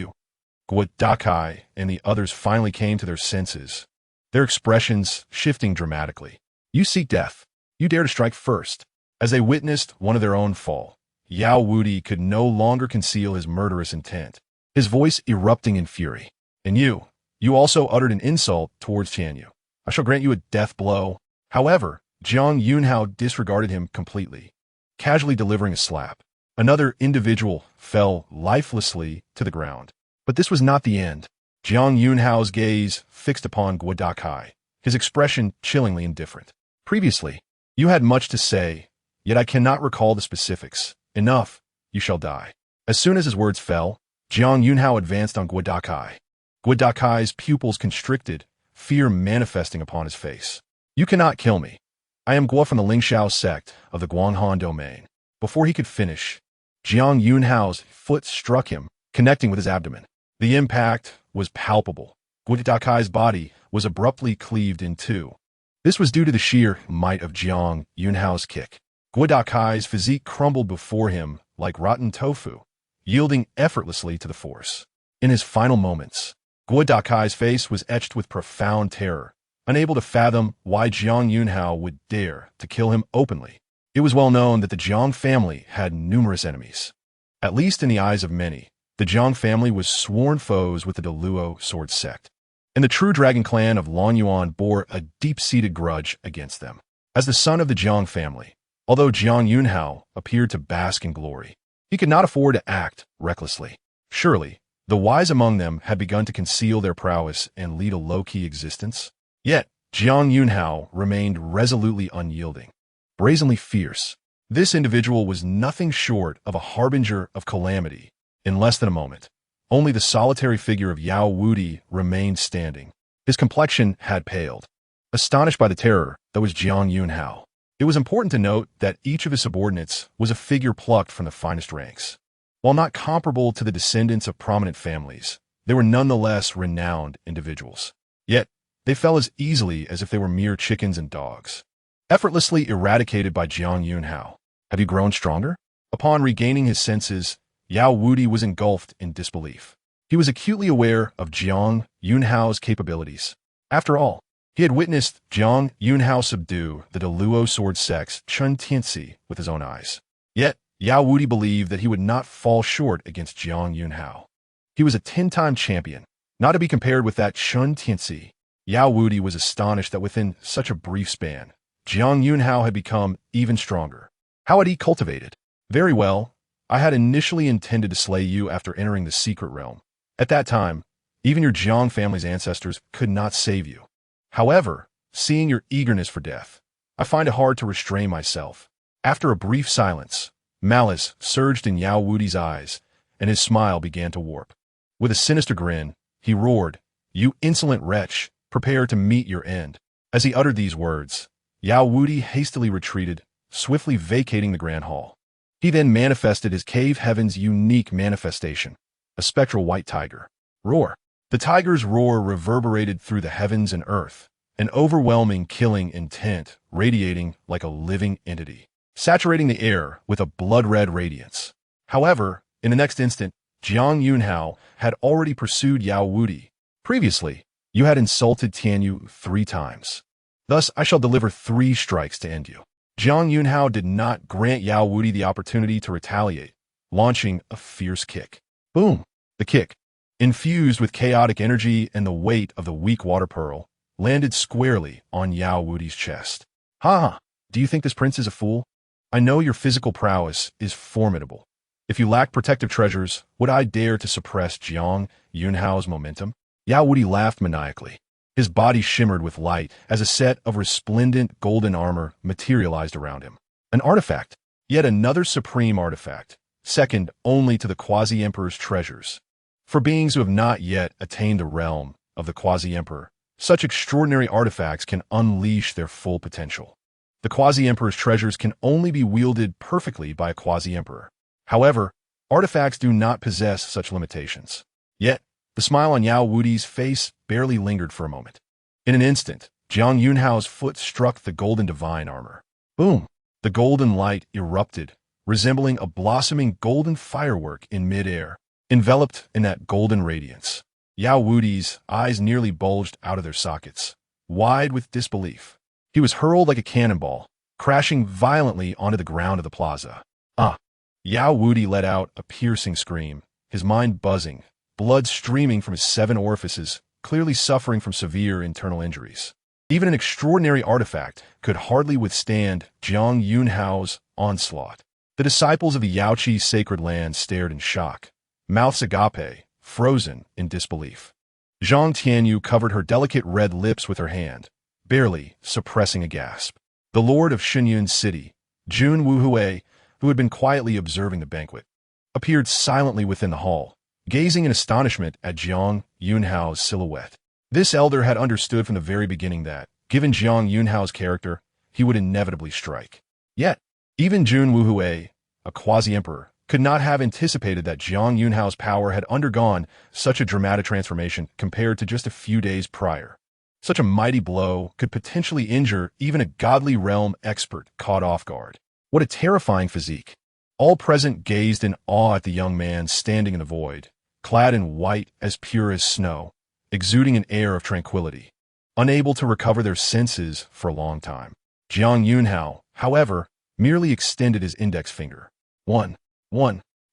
A: Guodakai and the others finally came to their senses, their expressions shifting dramatically. You seek death. You dare to strike first. As they witnessed one of their own fall, Yao Wudi could no longer conceal his murderous intent, his voice erupting in fury. And you also uttered an insult towards Tianyu. I shall grant you a death blow. However, Jiang Yunxiao disregarded him completely, casually delivering a slap. Another individual fell lifelessly to the ground. But this was not the end. Jiang Yunxiao's gaze fixed upon Guodakai, his expression chillingly indifferent. Previously, you had much to say, yet I cannot recall the specifics. Enough, you shall die. As soon as his words fell, Jiang Yunxiao advanced on Guodakai. Guodakai's pupils constricted, fear manifesting upon his face. You cannot kill me. I am Guo from the Lingxiao sect of the Guanghan domain. Before he could finish, Jiang Yunxiao's foot struck him, connecting with his abdomen. The impact was palpable. Guodakai's body was abruptly cleaved in two. This was due to the sheer might of Jiang Yunxiao's kick. Guodakai's physique crumbled before him like rotten tofu, yielding effortlessly to the force. In his final moments, Guodakai's face was etched with profound terror, unable to fathom why Jiang Yunxiao would dare to kill him openly. It was well known that the Jiang family had numerous enemies. At least in the eyes of many, the Jiang family was sworn foes with the Deluo sword sect, and the true dragon clan of Lonyuan bore a deep-seated grudge against them. As the son of the Jiang family, although Jiang Yunxiao appeared to bask in glory, he could not afford to act recklessly. Surely, the wise among them had begun to conceal their prowess and lead a low-key existence. Yet, Jiang Yunxiao remained resolutely unyielding, brazenly fierce. This individual was nothing short of a harbinger of calamity. In less than a moment, only the solitary figure of Yao Wudi remained standing. His complexion had paled, astonished by the terror that was Jiang Yunxiao. It was important to note that each of his subordinates was a figure plucked from the finest ranks. While not comparable to the descendants of prominent families, they were nonetheless renowned individuals. Yet, they fell as easily as if they were mere chickens and dogs. Effortlessly eradicated by Jiang Yunxiao. Have you grown stronger? Upon regaining his senses, Yao Wudi was engulfed in disbelief. He was acutely aware of Jiang Yunxiao's capabilities. After all, he had witnessed Jiang Yunxiao subdue the Deluo sword sex Chun Tianxi with his own eyes. Yet, Yao Wudi believed that he would not fall short against Jiang Yunxiao. He was a 10-time champion, not to be compared with that Chun Tianxi. Yao Wudi was astonished that within such a brief span, Jiang Yunxiao had become even stronger. How had he cultivated? Very well, I had initially intended to slay you after entering the secret realm. At that time, even your Jiang family's ancestors could not save you. However, seeing your eagerness for death, I find it hard to restrain myself. After a brief silence, malice surged in Yao Wudi's eyes, and his smile began to warp. With a sinister grin, he roared, "You insolent wretch, prepare to meet your end." As he uttered these words, Yao Wudi hastily retreated, swiftly vacating the grand hall. He then manifested his cave heaven's unique manifestation, a spectral white tiger. Roar. The tiger's roar reverberated through the heavens and earth, an overwhelming killing intent radiating like a living entity, saturating the air with a blood-red radiance. However, in the next instant, Jiang Yunxiao had already pursued Yao Wudi. Previously, you had insulted Tianyu 3 times. Thus, I shall deliver 3 strikes to end you. Jiang Yunxiao did not grant Yao Wudi the opportunity to retaliate, launching a fierce kick. Boom! The kick, infused with chaotic energy and the weight of the weak water pearl, landed squarely on Yao Wudi's chest. Ha! Do you think this prince is a fool? I know your physical prowess is formidable. If you lack protective treasures, would I dare to suppress Jiang Yunxiao's momentum? Yao Wudi laughed maniacally. His body shimmered with light as a set of resplendent golden armor materialized around him. An artifact, yet another supreme artifact, second only to the Quasi-Emperor's treasures. For beings who have not yet attained the realm of the Quasi-Emperor, such extraordinary artifacts can unleash their full potential. The Quasi-Emperor's treasures can only be wielded perfectly by a Quasi-Emperor. However, artifacts do not possess such limitations. Yet, the smile on Yao Wudi's face barely lingered for a moment. In an instant, Jiang Yunxiao's foot struck the golden divine armor. Boom! The golden light erupted, resembling a blossoming golden firework in midair. Enveloped in that golden radiance, Yao Wudi's eyes nearly bulged out of their sockets, wide with disbelief. He was hurled like a cannonball, crashing violently onto the ground of the plaza. Ah! Yao Wudi let out a piercing scream, his mind buzzing, blood streaming from his 7 orifices, clearly suffering from severe internal injuries. Even an extraordinary artifact could hardly withstand Jiang Yunxiao's onslaught. The disciples of the Yaoqi sacred land stared in shock, mouths agape, frozen in disbelief. Zhang Tianyu covered her delicate red lips with her hand, barely suppressing a gasp. The lord of Shenyun City, Jun Wuhui, who had been quietly observing the banquet, appeared silently within the hall, gazing in astonishment at Jiang Yunxiao's silhouette. This elder had understood from the very beginning that, given Jiang Yunxiao's character, he would inevitably strike. Yet, even Jun Wuhui, a quasi-emperor, could not have anticipated that Jiang Yunxiao's power had undergone such a dramatic transformation compared to just a few days prior. Such a mighty blow could potentially injure even a godly realm expert caught off guard. What a terrifying physique. All present gazed in awe at the young man standing in the void, clad in white as pure as snow, exuding an air of tranquility. Unable to recover their senses for a long time, Jiang Yunxiao, however, merely extended his index finger. One.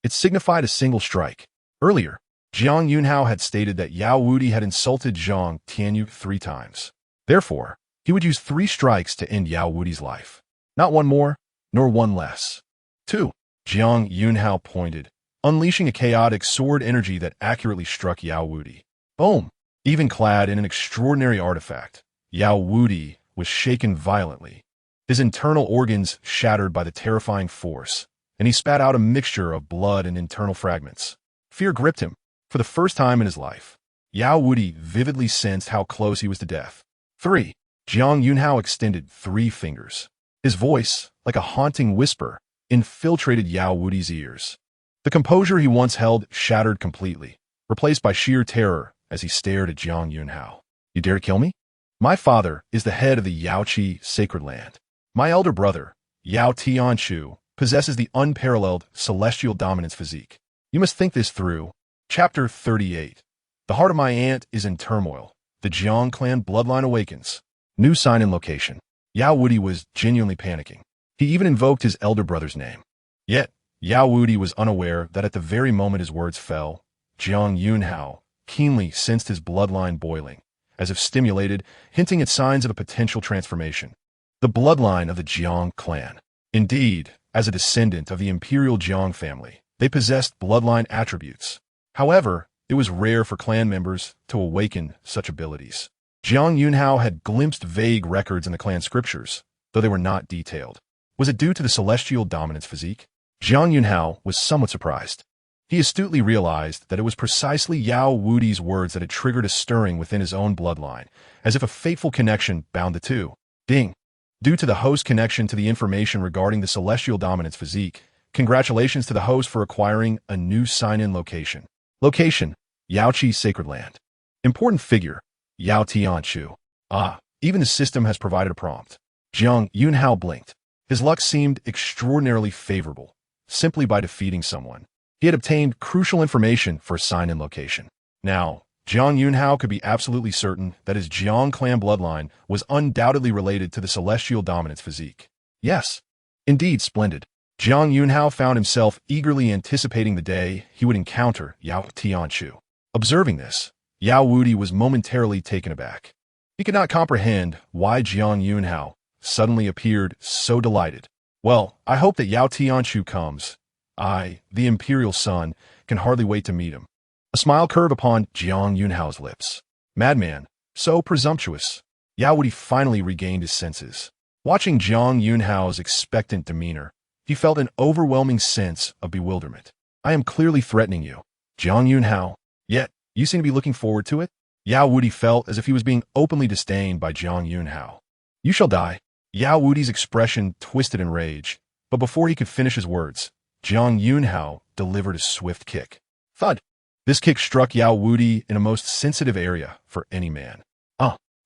A: It signified a single strike. Earlier, Jiang Yunxiao had stated that Yao Wudi had insulted Zhang Tianyu 3 times. Therefore, he would use 3 strikes to end Yao Wudi's life. Not one more, nor one less. 2. Jiang Yunxiao pointed, unleashing a chaotic sword energy that accurately struck Yao Wudi. Boom! Even clad in an extraordinary artifact, Yao Wudi was shaken violently, his internal organs shattered by the terrifying force, and he spat out a mixture of blood and internal fragments. Fear gripped him. For the first time in his life, Yao Wudi vividly sensed how close he was to death. 3. Jiang Yunxiao extended 3 fingers. His voice, like a haunting whisper, infiltrated Yao Wudi's ears. The composure he once held shattered completely, replaced by sheer terror as he stared at Jiang Yunxiao. You dare to kill me? My father is the head of the Yaoqi sacred land. My elder brother, Yao Tianchu, possesses the unparalleled celestial dominance physique. You must think this through. Chapter 38. The heart of my aunt is in turmoil. The Jiang clan bloodline awakens. New sign and location. Yao Wudi was genuinely panicking. He even invoked his elder brother's name. Yet, Yao Wudi was unaware that at the very moment his words fell, Jiang Yunxiao keenly sensed his bloodline boiling, as if stimulated, hinting at signs of a potential transformation. The bloodline of the Jiang clan. Indeed, as a descendant of the imperial Jiang family, they possessed bloodline attributes. However, it was rare for clan members to awaken such abilities. Jiang Yunxiao had glimpsed vague records in the clan scriptures, though they were not detailed. Was it due to the celestial dominance physique? Jiang Yunxiao was somewhat surprised. He astutely realized that it was precisely Yao Wudi's words that had triggered a stirring within his own bloodline, as if a fateful connection bound the two. Ding! Due to the host's connection to the information regarding the celestial dominance physique, congratulations to the host for acquiring a new sign-in location. Location: Yaoqi Sacred Land. Important figure: Yao Tianchu. Even the system has provided a prompt. Jiang Yunxiao blinked. His luck seemed extraordinarily favorable, simply by defeating someone. He had obtained crucial information for a sign-in location. Now, Jiang Yunxiao could be absolutely certain that his Jiang clan bloodline was undoubtedly related to the celestial dominance physique. Yes, indeed splendid. Jiang Yunxiao found himself eagerly anticipating the day he would encounter Yao Tianchu. Observing this, Yao Wudi was momentarily taken aback. He could not comprehend why Jiang Yunxiao suddenly appeared so delighted. Well, I hope that Yao Tianchu comes. I, the imperial son, can hardly wait to meet him. A smile curved upon Jiang Yunxiao's lips. Madman, so presumptuous. Yao Wudi finally regained his senses. Watching Jiang Yunxiao's expectant demeanor, he felt an overwhelming sense of bewilderment. I am clearly threatening you, Jiang Yunxiao. Yet, you seem to be looking forward to it? Yao Wudi felt as if he was being openly disdained by Jiang Yunxiao. You shall die. Yao Wudi's expression twisted in rage, but before he could finish his words, Jiang Yunxiao delivered a swift kick. Thud! This kick struck Yao Wudi in a most sensitive area for any man.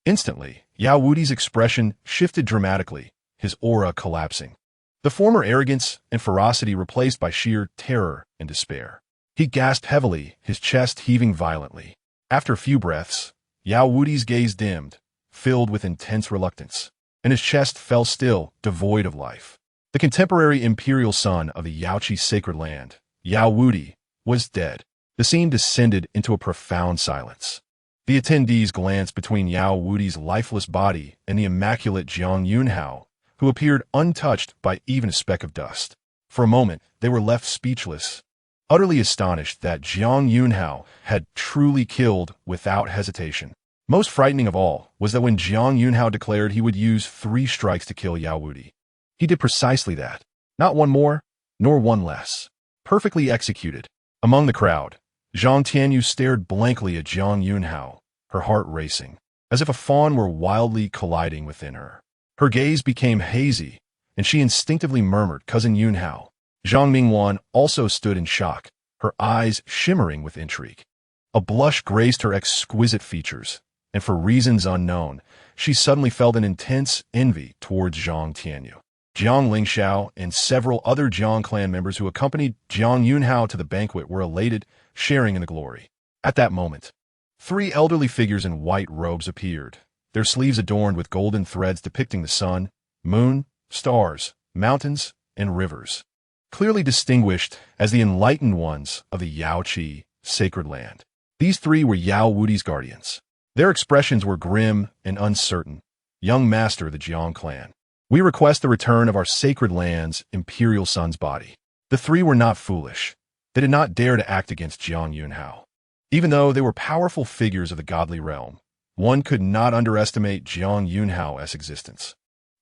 A: Instantly, Yao Wudi's expression shifted dramatically, his aura collapsing. The former arrogance and ferocity replaced by sheer terror and despair. He gasped heavily, his chest heaving violently. After a few breaths, Yao Wudi's gaze dimmed, filled with intense reluctance, and his chest fell still, devoid of life. The contemporary imperial son of the Yaoqi sacred land, Yao Wudi, was dead. The scene descended into a profound silence. The attendees glanced between Yao Wudi's lifeless body and the immaculate Jiang Yunxiao, who appeared untouched by even a speck of dust. For a moment, they were left speechless, utterly astonished that Jiang Yunxiao had truly killed without hesitation. Most frightening of all was that when Jiang Yunxiao declared he would use 3 strikes to kill Yao Wudi, he did precisely that. Not one more, nor one less. Perfectly executed. Among the crowd, Zhang Tianyu stared blankly at Jiang Yunxiao, her heart racing, as if a fawn were wildly colliding within her. Her gaze became hazy, and she instinctively murmured, Cousin Yunxiao. Zhang Mingwan also stood in shock, her eyes shimmering with intrigue. A blush graced her exquisite features, and for reasons unknown, she suddenly felt an intense envy towards Zhang Tianyu. Jiang Yunxiao and several other Jiang clan members who accompanied Jiang Yunxiao to the banquet were elated, sharing in the glory. At that moment, 3 elderly figures in white robes appeared, their sleeves adorned with golden threads depicting the sun, moon, stars, mountains, and rivers. Clearly distinguished as the enlightened ones of the Yaoqi sacred land. These 3 were Yao Wudi's guardians. Their expressions were grim and uncertain. Young master of the Jiang clan, we request the return of our sacred land's imperial son's body. The 3 were not foolish. They did not dare to act against Jiang Yunxiao. Even though they were powerful figures of the godly realm, one could not underestimate Jiang Yunxiao's existence.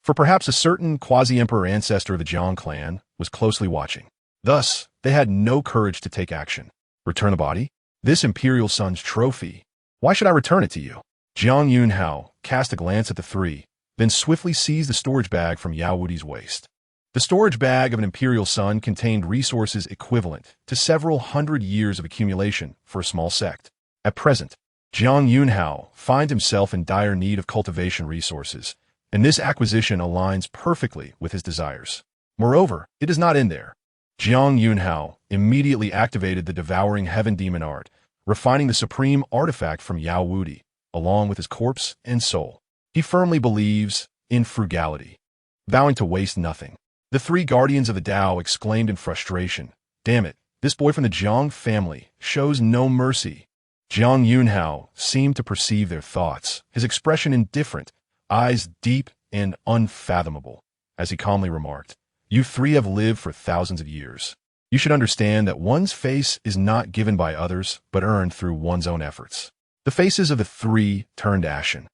A: For perhaps a certain quasi-emperor ancestor of the Jiang clan was closely watching. Thus, they had no courage to take action. Return the body? This imperial son's trophy. Why should I return it to you? Jiang Yunxiao cast a glance at the 3, then swiftly seized the storage bag from Yao Wudi's waist. The storage bag of an imperial son contained resources equivalent to several hundred years of accumulation for a small sect. At present, Jiang Yunxiao finds himself in dire need of cultivation resources, and this acquisition aligns perfectly with his desires. Moreover, it does not end there. Jiang Yunxiao immediately activated the Devouring Heaven Demon art, refining the supreme artifact from Yao Wudi, along with his corpse and soul. He firmly believes in frugality, vowing to waste nothing. The three guardians of the Dao exclaimed in frustration, "Damn it, this boy from the Jiang family shows no mercy." Jiang Yunxiao seemed to perceive their thoughts, his expression indifferent, eyes deep and unfathomable, as he calmly remarked, "You three have lived for thousands of years. You should understand that one's face is not given by others, but earned through one's own efforts." The faces of the three turned ashen.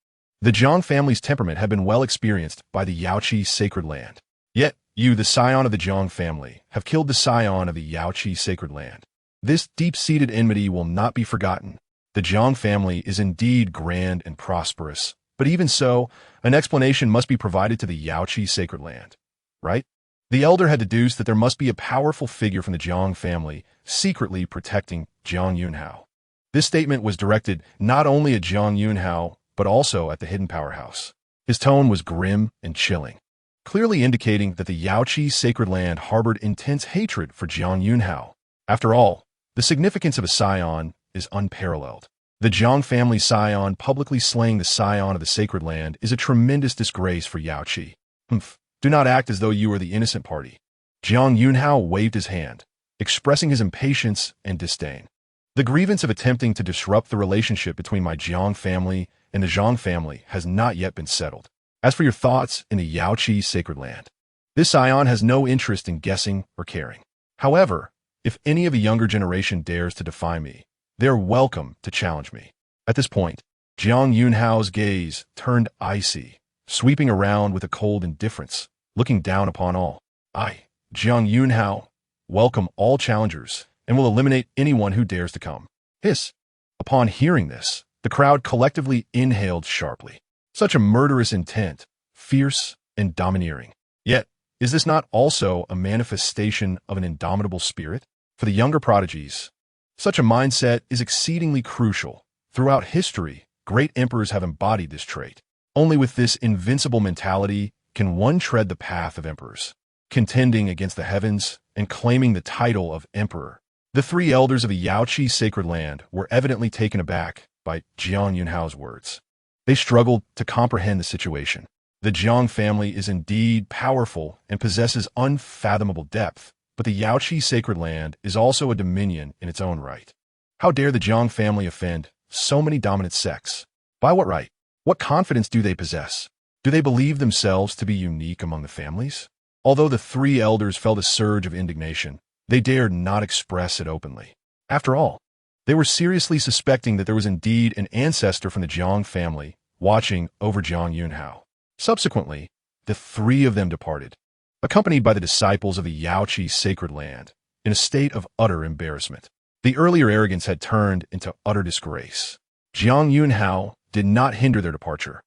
A: The Jiang family's temperament had been well experienced by the Yaoqi sacred land. Yet, you, the scion of the Jiang family, have killed the scion of the Yaoqi sacred land. This deep-seated enmity will not be forgotten. The Jiang family is indeed grand and prosperous, but even so, an explanation must be provided to the Yaoqi sacred land, right? The elder had deduced that there must be a powerful figure from the Jiang family secretly protecting Jiang Yunxiao. This statement was directed not only at Jiang Yunxiao, but also at the hidden powerhouse. His tone was grim and chilling, clearly indicating that the Yaoqi sacred land harbored intense hatred for Jiang Yunxiao. After all, the significance of a scion is unparalleled. The Jiang family scion publicly slaying the scion of the sacred land is a tremendous disgrace for Yaoqi. Do not act as though you are the innocent party. Jiang Yunxiao waved his hand, expressing his impatience and disdain. The grievance of attempting to disrupt the relationship between my Jiang family and the Zhang family has not yet been settled. As for your thoughts in the Yaoqi sacred land, this scion has no interest in guessing or caring. However, if any of a younger generation dares to defy me, they are welcome to challenge me. At this point, Jiang Yunxiao's gaze turned icy, sweeping around with a cold indifference, looking down upon all. I, Jiang Yunxiao, welcome all challengers and will eliminate anyone who dares to come. Hiss. Upon hearing this, the crowd collectively inhaled sharply. Such a murderous intent, fierce and domineering. Yet, is this not also a manifestation of an indomitable spirit? For the younger prodigies, such a mindset is exceedingly crucial. Throughout history, great emperors have embodied this trait. Only with this invincible mentality can one tread the path of emperors, contending against the heavens and claiming the title of emperor. The three elders of the Yaoqi sacred land were evidently taken aback by Jiang Yunxiao's words. They struggled to comprehend the situation. The Jiang family is indeed powerful and possesses unfathomable depth, but the Yaoqi sacred land is also a dominion in its own right. How dare the Jiang family offend so many dominant sects? By what right? What confidence do they possess? Do they believe themselves to be unique among the families? Although the three elders felt a surge of indignation, they dared not express it openly. After all, they were seriously suspecting that there was indeed an ancestor from the Jiang family watching over Jiang Yunxiao. Subsequently, the three of them departed, accompanied by the disciples of the Yaoqi sacred land, in a state of utter embarrassment. The earlier arrogance had turned into utter disgrace. Jiang Yunxiao did not hinder their departure.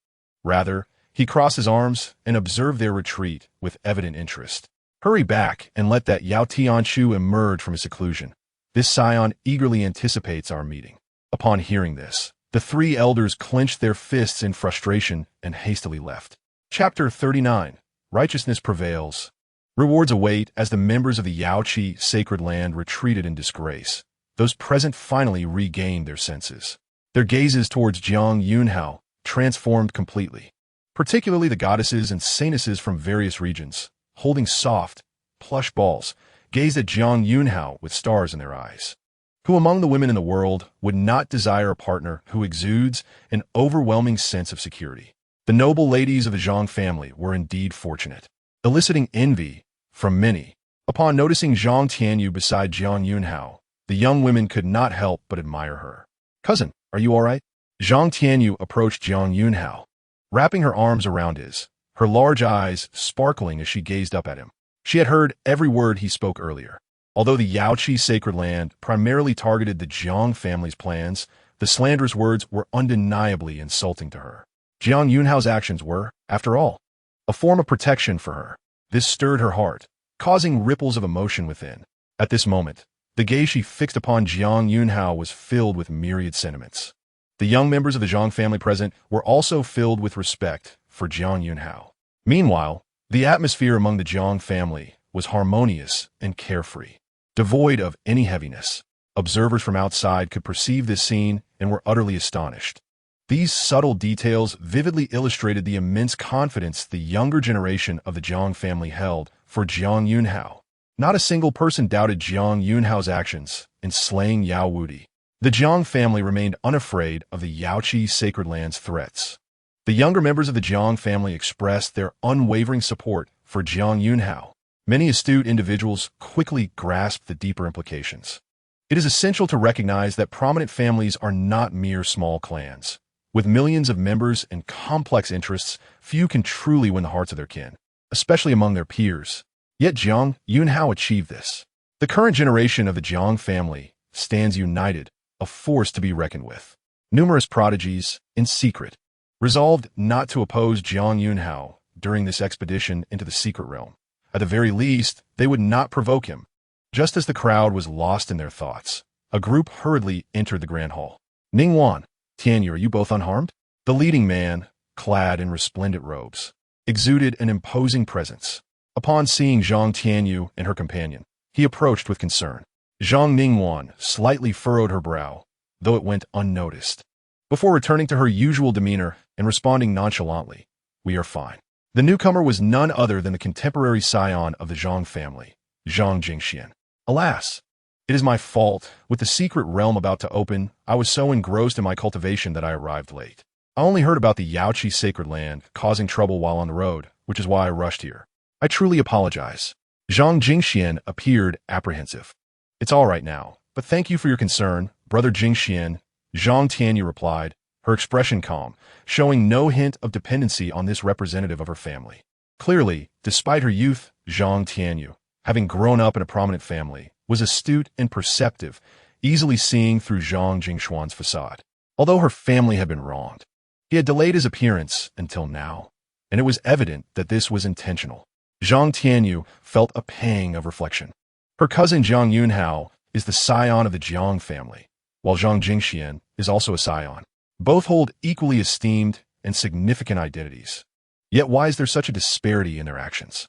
A: Rather, he crossed his arms and observed their retreat with evident interest. Hurry back and let that Yao Tianchu emerge from his seclusion. This scion eagerly anticipates our meeting. Upon hearing this, the three elders clenched their fists in frustration and hastily left. Chapter 39. Righteousness Prevails. Rewards await as the members of the Yaoqi sacred land retreated in disgrace. Those present finally regained their senses. Their gazes towards Jiang Yunxiao transformed completely. Particularly the goddesses and saintesses from various regions, holding soft, plush balls, gazed at Jiang Yunxiao with stars in their eyes. Who among the women in the world would not desire a partner who exudes an overwhelming sense of security? The noble ladies of the Zhang family were indeed fortunate, eliciting envy from many. Upon noticing Zhang Tianyu beside Jiang Yunxiao, the young women could not help but admire her. "Cousin, are you all right?" Zhang Tianyu approached Jiang Yunxiao, wrapping her arms around his, her large eyes sparkling as she gazed up at him. She had heard every word he spoke earlier. Although the Yaoqi sacred land primarily targeted the Jiang family's plans, the slanderous words were undeniably insulting to her. Jiang Yunhao's actions were, after all, a form of protection for her. This stirred her heart, causing ripples of emotion within. At this moment, the gaze she fixed upon Jiang Yunhao was filled with myriad sentiments. The young members of the Jiang family present were also filled with respect for Jiang Yunhao. Meanwhile, the atmosphere among the Jiang family was harmonious and carefree, devoid of any heaviness. Observers from outside could perceive this scene and were utterly astonished. These subtle details vividly illustrated the immense confidence the younger generation of the Jiang family held for Jiang Yunhao. Not a single person doubted Jiang Yunhao's actions in slaying Yao Wudi. The Jiang family remained unafraid of the Yaoqi Sacred Land's threats. The younger members of the Jiang family expressed their unwavering support for Jiang Yunhao. Many astute individuals quickly grasped the deeper implications. It is essential to recognize that prominent families are not mere small clans. With millions of members and complex interests, few can truly win the hearts of their kin, especially among their peers. Yet Jiang Yunhao achieved this. The current generation of the Jiang family stands united, a force to be reckoned with. Numerous prodigies, in secret, resolved not to oppose Jiang Yunhao during this expedition into the secret realm. At the very least, they would not provoke him. Just as the crowd was lost in their thoughts, a group hurriedly entered the grand hall. Ningguan, Tianyu, are you both unharmed? The leading man, clad in resplendent robes, exuded an imposing presence. Upon seeing Zhang Tianyu and her companion, he approached with concern. Zhang Ningguan slightly furrowed her brow, though it went unnoticed. Before returning to her usual demeanor and responding nonchalantly, "We are fine." The newcomer was none other than the contemporary scion of the Zhang family, Zhang Jingxian. Alas, it is my fault. With the secret realm about to open, I was so engrossed in my cultivation that I arrived late. I only heard about the Yaoqi Sacred Land causing trouble while on the road, which is why I rushed here. I truly apologize. Zhang Jingxian appeared apprehensive. It's all right now, but thank you for your concern, Brother Jingxian, Zhang Tianyu replied, her expression calm, showing no hint of dependency on this representative of her family. Clearly, despite her youth, Zhang Tianyu, having grown up in a prominent family, was astute and perceptive, easily seeing through Zhang Jingxuan's facade. Although her family had been wronged, he had delayed his appearance until now, and it was evident that this was intentional. Zhang Tianyu felt a pang of reflection. Her cousin Jiang Yunhao is the scion of the Jiang family, while Zhang Jingxian is also a scion. Both hold equally esteemed and significant identities. Yet why is there such a disparity in their actions?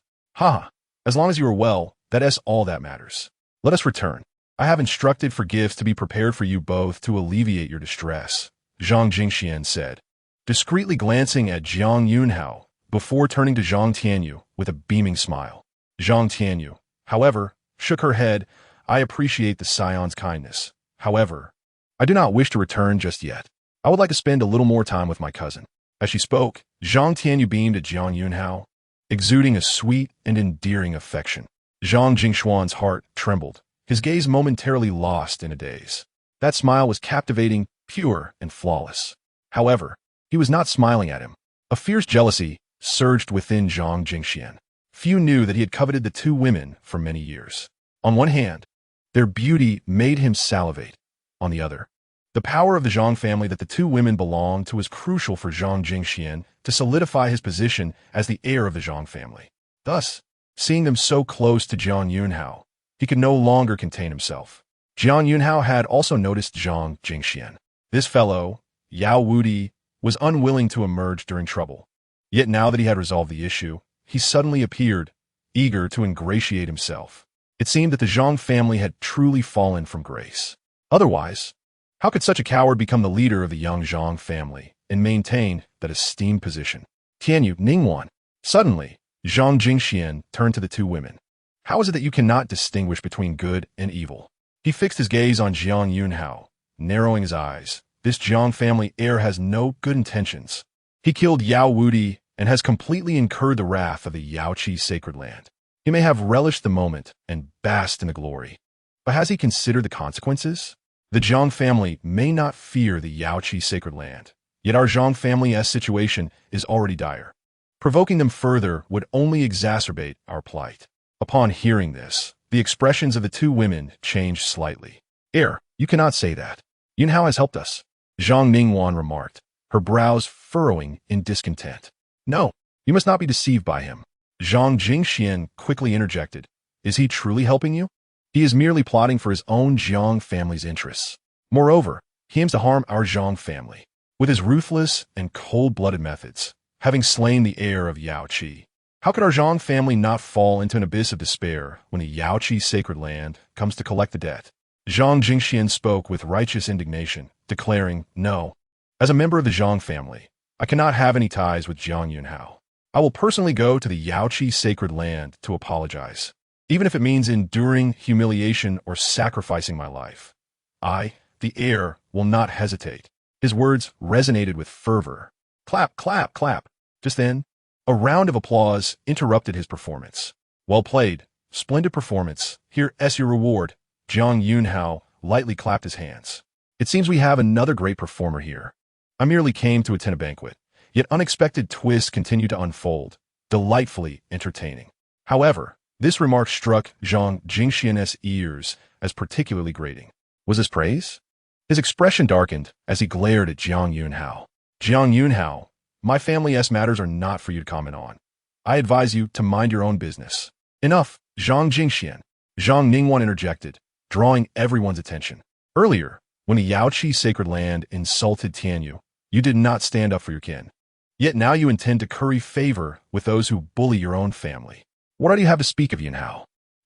A: As long as you are well, that is all that matters. Let us return. I have instructed for gifts to be prepared for you both to alleviate your distress, Zhang Jingxian said, discreetly glancing at Jiang Yunhao before turning to Zhang Tianyu with a beaming smile. Zhang Tianyu, however, shook her head. I appreciate the scion's kindness. However, I do not wish to return just yet. I would like to spend a little more time with my cousin. As she spoke, Zhang Tianyu beamed at Jiang Yunhao, exuding a sweet and endearing affection. Zhang Jingxuan's heart trembled, his gaze momentarily lost in a daze. That smile was captivating, pure, and flawless. However, he was not smiling at him. A fierce jealousy surged within Zhang Jingxian. Few knew that he had coveted the two women for many years. On one hand, their beauty made him salivate. On the other, the power of the Zhang family that the two women belonged to was crucial for Zhang Jingxian to solidify his position as the heir of the Zhang family. Thus, seeing them so close to Jiang Yunhao, he could no longer contain himself. Jiang Yunhao had also noticed Zhang Jingxian. This fellow, Yao Wudi, was unwilling to emerge during trouble. Yet now that he had resolved the issue, he suddenly appeared, eager to ingratiate himself. It seemed that the Zhang family had truly fallen from grace. Otherwise, how could such a coward become the leader of the young Zhang family and maintain that esteemed position? Tianyu, Ningguan. Suddenly, Zhang Jingxian turned to the two women. How is it that you cannot distinguish between good and evil? He fixed his gaze on Jiang Yunhao, narrowing his eyes. This Jiang family heir has no good intentions. He killed Yao Wudi and has completely incurred the wrath of the Yaoqi Sacred Land. He may have relished the moment and basked in the glory, but has he considered the consequences? The Jiang family may not fear the Yaoqi Sacred Land, yet our Jiang family's situation is already dire. Provoking them further would only exacerbate our plight. Upon hearing this, the expressions of the two women changed slightly. Heir, you cannot say that. Yunhao has helped us, Zhang Ningguan remarked, her brows furrowing in discontent. No, you must not be deceived by him. Zhang Jingxian quickly interjected. Is he truly helping you? He is merely plotting for his own Jiang family's interests. Moreover, he aims to harm our Zhang family with his ruthless and cold-blooded methods, having slain the heir of Yao Qi. How could our Zhang family not fall into an abyss of despair when the Yao Qi sacred land comes to collect the debt? Zhang Jingxian spoke with righteous indignation, declaring, No. As a member of the Zhang family, I cannot have any ties with Jiang Yunxiao. I will personally go to the Yao Qi sacred land to apologize, even if it means enduring humiliation or sacrificing my life. I, the heir, will not hesitate. His words resonated with fervor. Clap, clap, clap. Just then, a round of applause interrupted his performance. Well played. Splendid performance. Here's your reward. Jiang Yunxiao lightly clapped his hands. It seems we have another great performer here. I merely came to attend a banquet, yet unexpected twists continued to unfold, delightfully entertaining. However, this remark struck Zhang Jingxian's ears as particularly grating. Was this praise? His expression darkened as he glared at Jiang Yunxiao. Jiang Yunxiao, my family's matters are not for you to comment on. I advise you to mind your own business. Enough, Zhang Jingxian. Zhang Ningguan interjected, drawing everyone's attention. Earlier, when the Yao Qi sacred land insulted Tianyu, you did not stand up for your kin. Yet now you intend to curry favor with those who bully your own family. What do you have to speak of Yunhao?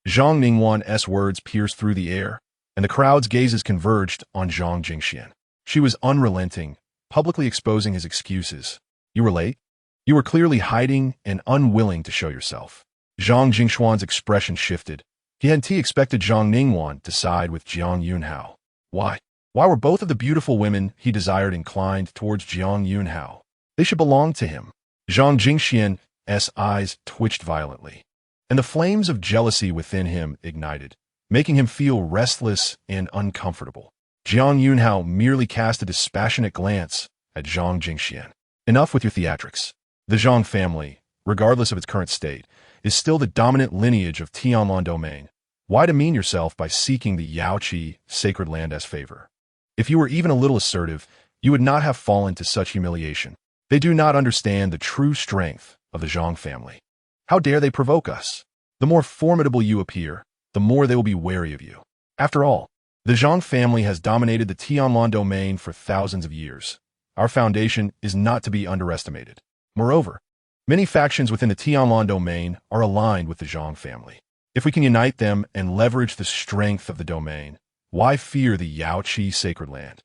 A: Zhang Ningguan's words pierced through the air, and the crowd's gazes converged on Zhang Jingxian. She was unrelenting, publicly exposing his excuses. You were late? You were clearly hiding and unwilling to show yourself. Zhang Jingxuan's expression shifted. He hadn't expected Zhang Ningguan to side with Jiang Yunxiao. Why? Why were both of the beautiful women he desired inclined towards Jiang Yunxiao? They should belong to him. Zhang Jingxian's eyes twitched violently, and the flames of jealousy within him ignited, making him feel restless and uncomfortable. Jiang Yunxiao merely cast a dispassionate glance at Zhang Jingxian. Enough with your theatrics. The Zhang family, regardless of its current state, is still the dominant lineage of Tianlan domain. Why demean yourself by seeking the Yao Qi sacred land as favor? If you were even a little assertive, you would not have fallen to such humiliation. They do not understand the true strength of the Zhang family. How dare they provoke us? The more formidable you appear, the more they will be wary of you. After all, the Zhang family has dominated the Tianlan domain for thousands of years. Our foundation is not to be underestimated. Moreover, many factions within the Tianlan domain are aligned with the Zhang family. If we can unite them and leverage the strength of the domain, why fear the Yao Qi sacred land?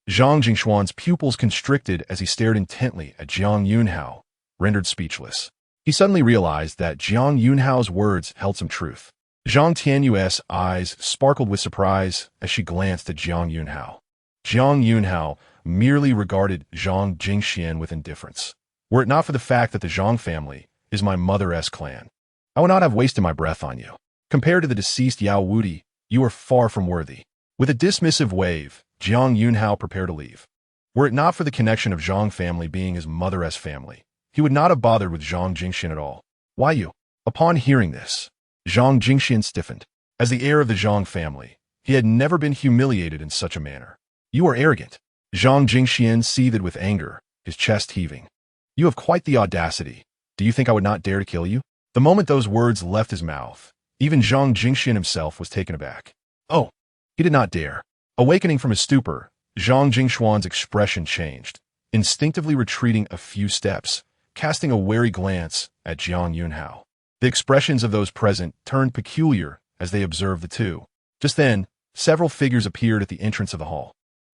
A: Zhang Jingxuan's pupils constricted as he stared intently at Jiang Yunxiao, rendered speechless. He suddenly realized that Jiang Yunxiao's words held some truth. Zhang Tianyu's eyes sparkled with surprise as she glanced at Jiang Yunxiao. Jiang Yunxiao merely regarded Zhang Jingxian with indifference. Were it not for the fact that the Zhang family is my mother's clan, I would not have wasted my breath on you. Compared to the deceased Yao Wuti, you are far from worthy. With a dismissive wave, Jiang Yunxiao prepared to leave. Were it not for the connection of Zhang family being his mother's family, he would not have bothered with Zhang Jingxian at all. Why you? Upon hearing this, Zhang Jingxian stiffened. As the heir of the Zhang family, he had never been humiliated in such a manner. You are arrogant. Zhang Jingxian seethed with anger, his chest heaving. You have quite the audacity. Do you think I would not dare to kill you? The moment those words left his mouth, even Zhang Jingxian himself was taken aback. Oh, he did not dare. Awakening from his stupor, Zhang Jingxuan's expression changed, instinctively retreating a few steps, casting a wary glance at Jiang Yunxiao. The expressions of those present turned peculiar as they observed the two. Just then, several figures appeared at the entrance of the hall.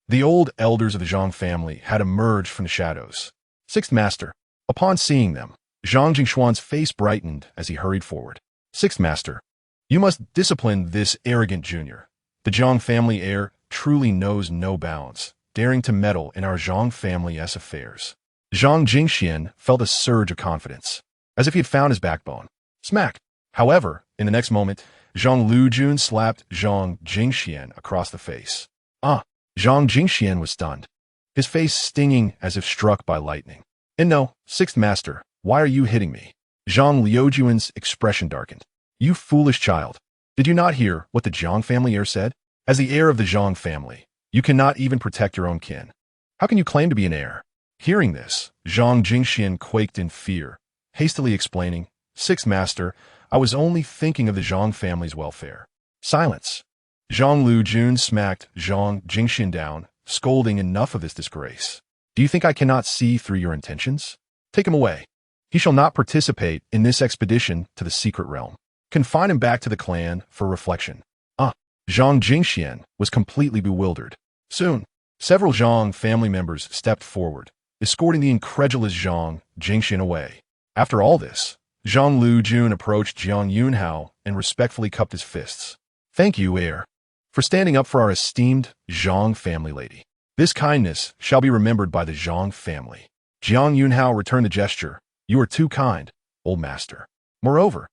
A: The old elders of the Zhang family had emerged from the shadows. Sixth Master. Upon seeing them, Zhang Jingxuan's face brightened as he hurried forward. Sixth Master, you must discipline this arrogant junior. The Zhang family heir truly knows no bounds, daring to meddle in our Zhang family's affairs. Zhang Jingxian felt a surge of confidence, as if he had found his backbone. Smack! However, in the next moment, Zhang Lujun slapped Zhang Jingxian across the face. Zhang Jingxian was stunned, his face stinging as if struck by lightning. And no, Sixth Master, why are you hitting me? Zhang Liujuan's expression darkened. You foolish child. Did you not hear what the Zhang family heir said? As the heir of the Zhang family, you cannot even protect your own kin. How can you claim to be an heir? Hearing this, Jiang Yunxiao quaked in fear, hastily explaining, "Sixth Master, I was only thinking of the Jiang family's welfare." Silence. Zhang Lujun smacked Jiang Yunxiao down, scolding, "Enough of this disgrace. Do you think I cannot see through your intentions? Take him away. He shall not participate in this expedition to the secret realm. Confine him back to the clan for reflection." Jiang Yunxiao was completely bewildered. Soon, several Jiang family members stepped forward, escorting the incredulous Jiang Yunxiao away. After all this, Zhang Lujun approached Jiang Yunxiao and respectfully cupped his fists. "Thank you, Heir, for standing up for our esteemed Jiang family lady. This kindness shall be remembered by the Jiang family." Jiang Yunxiao returned the gesture. "You are too kind, old master. Moreover,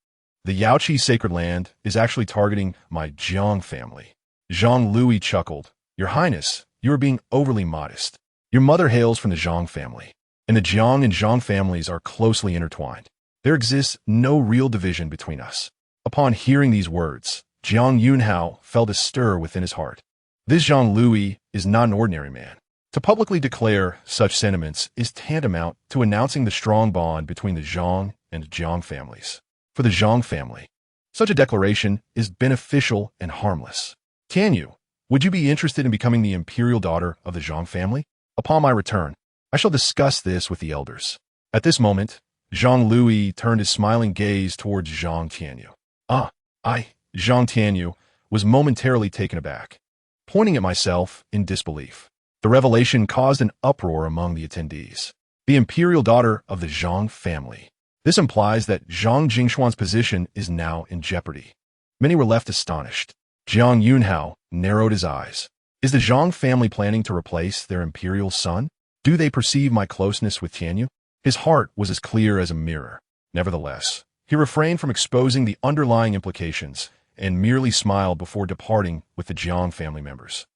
A: the Yaoqi sacred land is actually targeting my Jiang family." Zhang Lui chuckled. "Your Highness, you are being overly modest. Your mother hails from the Zhang family, and the Jiang and Zhang families are closely intertwined. There exists no real division between us." Upon hearing these words, Jiang Yunxiao felt a stir within his heart. This Zhang Lui is not an ordinary man. To publicly declare such sentiments is tantamount to announcing the strong bond between the Zhang and Jiang families. For the Zhang family, such a declaration is beneficial and harmless. "Tianyu, would you be interested in becoming the imperial daughter of the Zhang family? Upon my return, I shall discuss this with the elders." At this moment, Zhang Lui turned his smiling gaze towards Zhang Tianyu. Zhang Tianyu was momentarily taken aback, pointing at myself in disbelief. The revelation caused an uproar among the attendees. The imperial daughter of the Zhang family. This implies that Zhang Jingshuan's position is now in jeopardy. Many were left astonished. Jiang Yunxiao narrowed his eyes. Is the Zhang family planning to replace their imperial son? Do they perceive my closeness with Tianyu? His heart was as clear as a mirror. Nevertheless, he refrained from exposing the underlying implications and merely smiled before departing with the Jiang family members.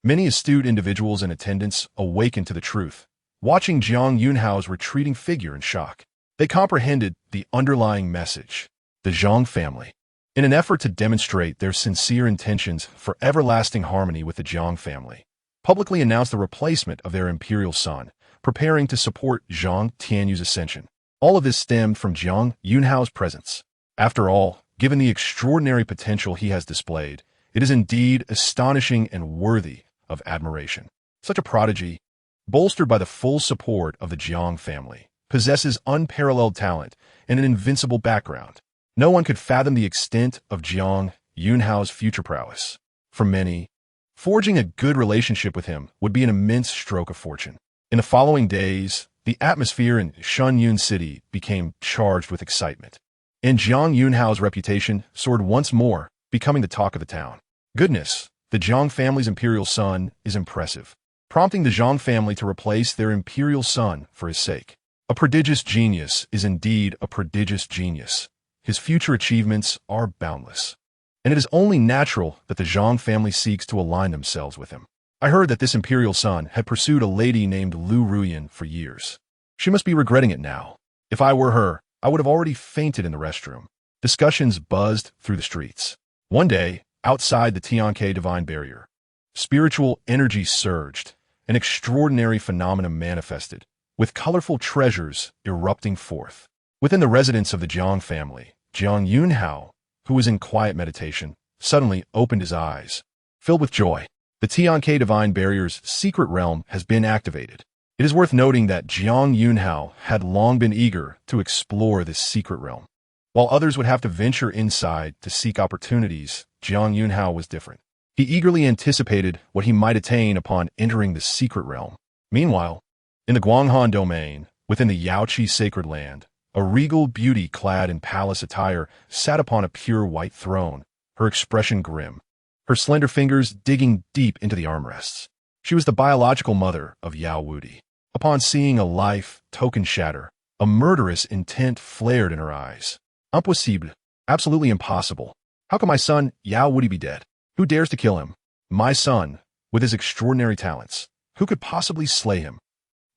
A: Many astute individuals in attendance awakened to the truth, watching Jiang Yunxiao's retreating figure in shock. They comprehended the underlying message. The Zhang family, in an effort to demonstrate their sincere intentions for everlasting harmony with the Jiang family, publicly announced the replacement of their imperial son, preparing to support Zhang Tianyu's ascension. All of this stemmed from Jiang Yunxiao's presence. After all, given the extraordinary potential he has displayed, it is indeed astonishing and worthy of admiration. Such a prodigy, bolstered by the full support of the Jiang family, possesses unparalleled talent and an invincible background. No one could fathom the extent of Jiang Yunxiao's future prowess. For many, forging a good relationship with him would be an immense stroke of fortune. In the following days, the atmosphere in Shenyun City became charged with excitement, and Jiang Yunxiao's reputation soared once more, becoming the talk of the town. Goodness, the Zhang family's imperial son is impressive, prompting the Zhang family to replace their imperial son for his sake. A prodigious genius is indeed a prodigious genius. His future achievements are boundless, and it is only natural that the Zhang family seeks to align themselves with him. I heard that this imperial son had pursued a lady named Liu Ruyan for years. She must be regretting it now. If I were her, I would have already fainted in the restroom. Discussions buzzed through the streets. One day, outside the Tianke Divine Barrier, spiritual energy surged. An extraordinary phenomenon manifested, with colorful treasures erupting forth. Within the residence of the Jiang family, Jiang Yunxiao, who was in quiet meditation, suddenly opened his eyes. Filled with joy, the Tianke Divine Barrier's secret realm has been activated. It is worth noting that Jiang Yunxiao had long been eager to explore this secret realm. While others would have to venture inside to seek opportunities, Jiang Yunxiao was different. He eagerly anticipated what he might attain upon entering the secret realm. Meanwhile, in the Guanghan domain, within the Yaoqi sacred land, a regal beauty clad in palace attire sat upon a pure white throne, her expression grim, her slender fingers digging deep into the armrests. She was the biological mother of Yao Wudi. Upon seeing a life token shatter, a murderous intent flared in her eyes. Impossible. Absolutely impossible. How can my son Yao Wudi be dead? Who dares to kill him? My son, with his extraordinary talents. Who could possibly slay him?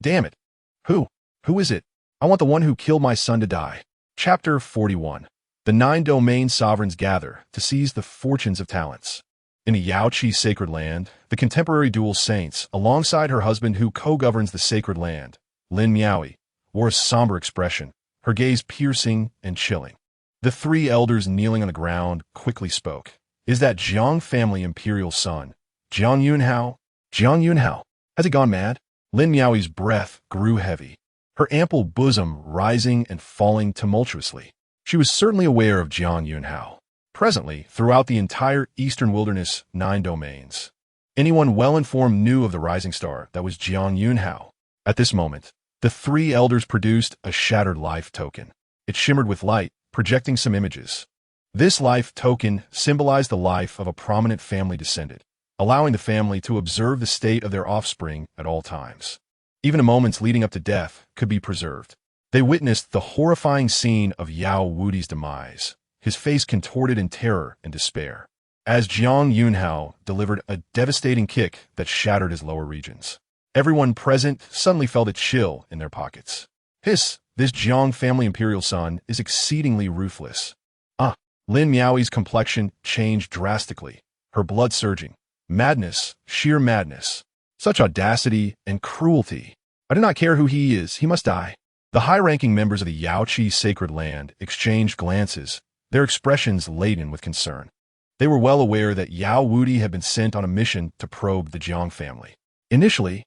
A: Damn it. Who? Who is it? I want the one who killed my son to die. Chapter 41. The 9 domain sovereigns gather to seize the fortunes of talents. In the Yaoqi sacred land, the contemporary dual saints, alongside her husband who co-governs the sacred land, Lin Miaoi, wore a somber expression, her gaze piercing and chilling. The three elders kneeling on the ground quickly spoke. Is that Jiang family imperial son, Jiang Yunxiao? Jiang Yunxiao, has he gone mad? Lin Miaoi's breath grew heavy, her ample bosom rising and falling tumultuously. She was certainly aware of Jiang Yunxiao. Presently, throughout the entire Eastern Wilderness 9 domains, anyone well-informed knew of the rising star that was Jiang Yunxiao. At this moment, the three elders produced a shattered life token. It shimmered with light, projecting some images. This life token symbolized the life of a prominent family descendant, allowing the family to observe the state of their offspring at all times. Even the moments leading up to death could be preserved. They witnessed the horrifying scene of Yao Wudi's demise, his face contorted in terror and despair, as Jiang Yunxiao delivered a devastating kick that shattered his lower regions. Everyone present suddenly felt a chill in their pockets. This Jiang family imperial son is exceedingly ruthless. Lin Miaoi's complexion changed drastically, her blood surging. Madness, sheer madness. Such audacity and cruelty. I do not care who he is, he must die. The high-ranking members of the Yaoqi sacred land exchanged glances, their expressions laden with concern. They were well aware that Yao Wudi had been sent on a mission to probe the Jiang family. Initially,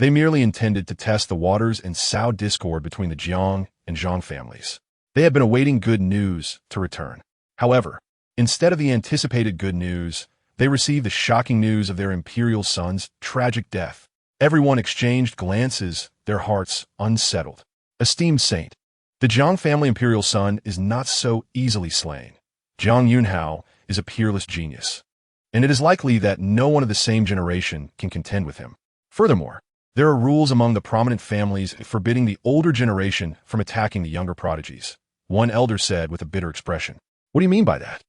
A: they merely intended to test the waters and sow discord between the Jiang and Zhang families. They had been awaiting good news to return. However, instead of the anticipated good news, they received the shocking news of their imperial son's tragic death. Everyone exchanged glances, their hearts unsettled. Esteemed saint, the Jiang family imperial son is not so easily slain. Jiang Yunxiao is a peerless genius, and it is likely that no one of the same generation can contend with him. Furthermore, there are rules among the prominent families forbidding the older generation from attacking the younger prodigies, one elder said with a bitter expression. What do you mean by that?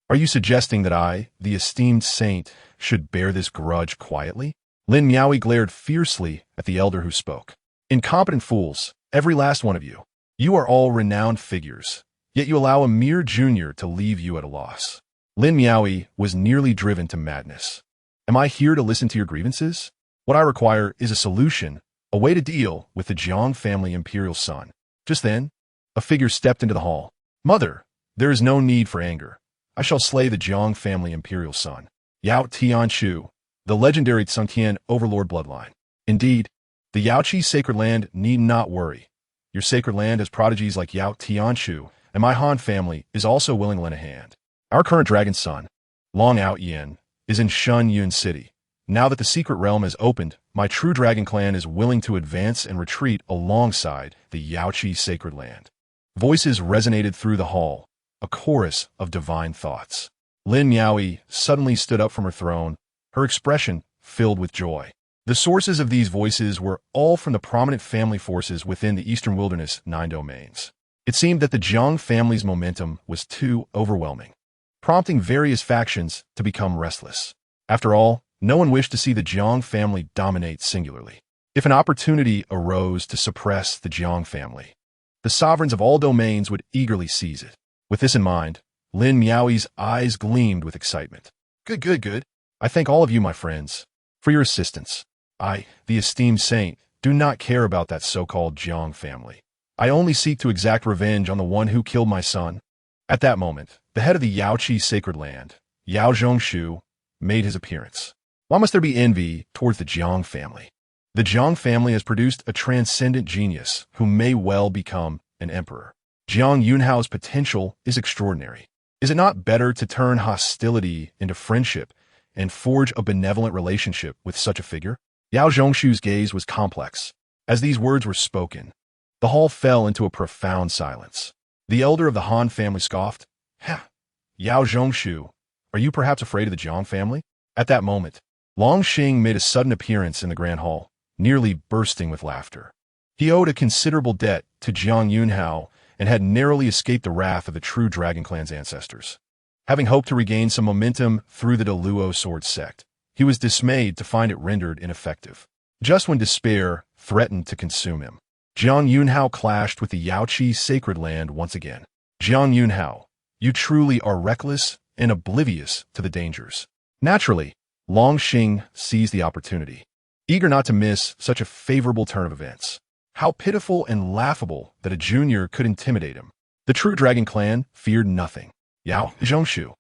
A: Are you suggesting that I, the esteemed saint, should bear this grudge quietly? Lin Miaoi glared fiercely at the elder who spoke. Incompetent fools, every last one of you. You are all renowned figures, yet you allow a mere junior to leave you at a loss. Lin Miaoi was nearly driven to madness. Am I here to listen to your grievances? What I require is a solution, a way to deal with the Jiang family imperial son. Just then, a figure stepped into the hall. Mother, there is no need for anger. I shall slay the Jiang family imperial son, Yao Tianchu, the legendary Tsungtian overlord bloodline. Indeed, the Yaoqi sacred land need not worry. Your sacred land has prodigies like Yao Tianchu, and my Han family is also willing to lend a hand. Our current dragon son, Long Out Yin, is in Shun Yun City. Now that the secret realm is opened, my true dragon clan is willing to advance and retreat alongside the Yaoqi sacred land. Voices resonated through the hall, a chorus of divine thoughts. Lin Miaoi suddenly stood up from her throne, her expression filled with joy. The sources of these voices were all from the prominent family forces within the Eastern Wilderness 9 domains. It seemed that the Jiang family's momentum was too overwhelming, prompting various factions to become restless. After all, no one wished to see the Jiang family dominate singularly. If an opportunity arose to suppress the Jiang family, the sovereigns of all domains would eagerly seize it. With this in mind, Lin Miaoi's eyes gleamed with excitement. Good. I thank all of you, my friends, for your assistance. I, the esteemed saint, do not care about that so-called Jiang family. I only seek to exact revenge on the one who killed my son. At that moment, the head of the Yaoqi sacred land, Yao Zhongshu, made his appearance. Why must there be envy towards the Jiang family? The Jiang family has produced a transcendent genius who may well become an emperor. Jiang Yunxiao's potential is extraordinary. Is it not better to turn hostility into friendship and forge a benevolent relationship with such a figure? Yao Zhongshu's gaze was complex. As these words were spoken, the hall fell into a profound silence. The elder of the Han family scoffed. Yao Zhongshu, are you perhaps afraid of the Jiang family? At that moment, Long Xing made a sudden appearance in the grand hall, nearly bursting with laughter. He owed a considerable debt to Jiang Yunxiao and had narrowly escaped the wrath of the true Dragon Clan's ancestors. Having hoped to regain some momentum through the Deluo sword sect, he was dismayed to find it rendered ineffective. Just when despair threatened to consume him, Jiang Yunxiao clashed with the Yaoqi sacred land once again. Jiang Yunxiao, you truly are reckless and oblivious to the dangers. Naturally, Long Xing seized the opportunity, eager not to miss such a favorable turn of events. How pitiful and laughable that a junior could intimidate him. The true dragon clan feared nothing. Yao Zhongshu,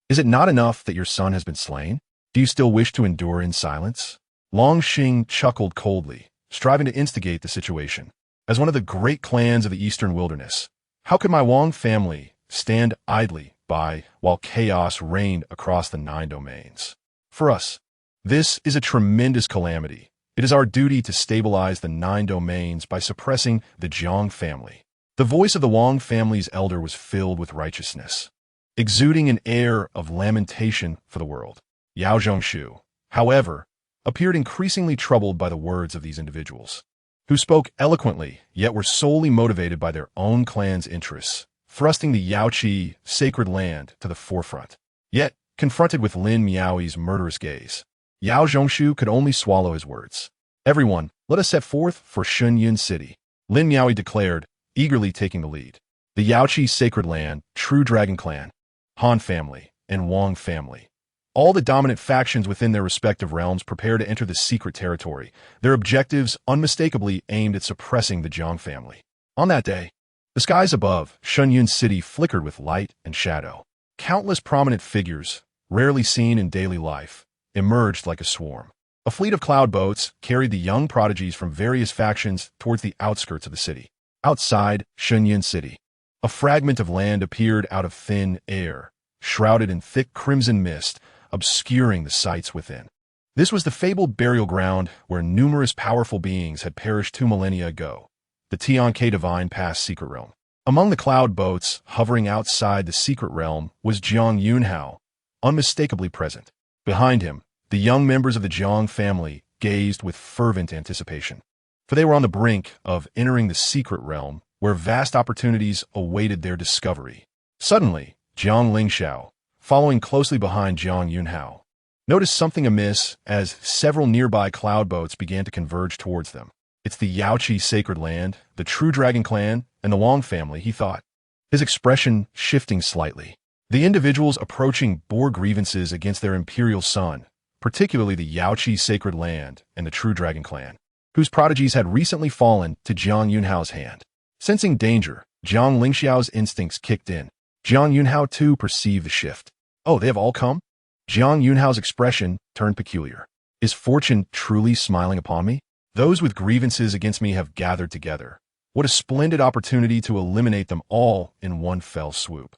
A: is it not enough that your son has been slain? Do you still wish to endure in silence? Long Xing chuckled coldly, striving to instigate the situation. As one of the great clans of the eastern wilderness, how could my Wang family stand idly by while chaos reigned across the 9 domains? For us, this is a tremendous calamity. It is our duty to stabilize the 9 domains by suppressing the Jiang family. The voice of the Wang family's elder was filled with righteousness, exuding an air of lamentation for the world. Yao Zhongshu, however, appeared increasingly troubled by the words of these individuals, who spoke eloquently yet were solely motivated by their own clan's interests, thrusting the Yaoqi sacred land to the forefront. Yet, confronted with Lin Miaoi's murderous gaze, Yao Zhongshu could only swallow his words. Everyone, let us set forth for Shenyun City, Lin Miaoi declared, eagerly taking the lead. The Yaoqi sacred land, True Dragon Clan, Han family, and Wang family. All the dominant factions within their respective realms prepare to enter the secret territory, their objectives unmistakably aimed at suppressing the Jiang family. On that day, the skies above Shenyun City flickered with light and shadow. Countless prominent figures, rarely seen in daily life, emerged like a swarm. A fleet of cloud boats carried the young prodigies from various factions towards the outskirts of the city. Outside Shenyun City, a fragment of land appeared out of thin air, shrouded in thick crimson mist, obscuring the sights within. This was the fabled burial ground where numerous powerful beings had perished 2 millennia ago, the Tianke Divine Pass secret realm. Among the cloud boats hovering outside the secret realm was Jiang Yunxiao, unmistakably present. Behind him, the young members of the Jiang family gazed with fervent anticipation, for they were on the brink of entering the secret realm where vast opportunities awaited their discovery. Suddenly, Jiang Yunxiao, following closely behind Jiang Yunxiao, noticed something amiss as several nearby cloud boats began to converge towards them. It's the Yaoqi sacred land, the True Dragon Clan, and the Wang family, he thought, his expression shifting slightly. The individuals approaching bore grievances against their imperial son, particularly the Yaoqi sacred land and the True Dragon Clan, whose prodigies had recently fallen to Jiang Yunxiao's hand. Sensing danger, Jiang Yunxiao's instincts kicked in. Jiang Yunxiao too perceived the shift. Oh, they have all come? Jiang Yunxiao's expression turned peculiar. Is fortune truly smiling upon me? Those with grievances against me have gathered together. What a splendid opportunity to eliminate them all in one fell swoop.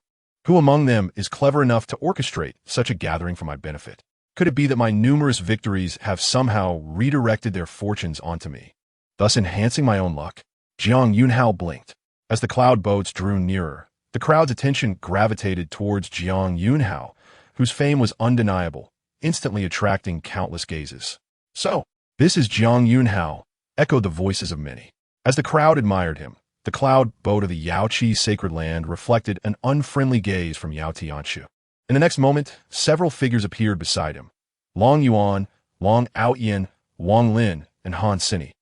A: Who among them is clever enough to orchestrate such a gathering for my benefit? Could it be that my numerous victories have somehow redirected their fortunes onto me, thus enhancing my own luck? Jiang Yunxiao blinked. As the cloud boats drew nearer, the crowd's attention gravitated towards Jiang Yunxiao, whose fame was undeniable, instantly attracting countless gazes. So, this is Jiang Yunxiao, echoed the voices of many. As the crowd admired him, the cloud boat of the Yaoqi sacred land reflected an unfriendly gaze from Yao Tianchu. In the next moment, several figures appeared beside him. Long Yuan, Long Aoyan, Wang Lin, and Han Sini,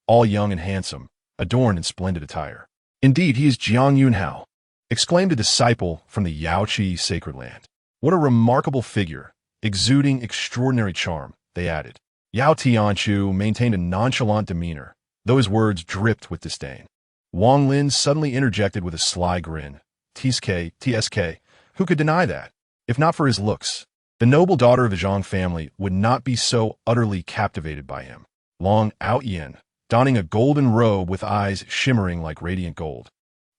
A: all young and handsome, adorned in splendid attire. Indeed, he is Jiang Yunxiao, exclaimed a disciple from the Yaoqi sacred land. What a remarkable figure, exuding extraordinary charm, they added. Yao Tianchu maintained a nonchalant demeanor, though his words dripped with disdain. Wang Lin suddenly interjected with a sly grin. TSK, who could deny that? If not for his looks, the noble daughter of the Zhang family would not be so utterly captivated by him. Long Aoyan, donning a golden robe with eyes shimmering like radiant gold,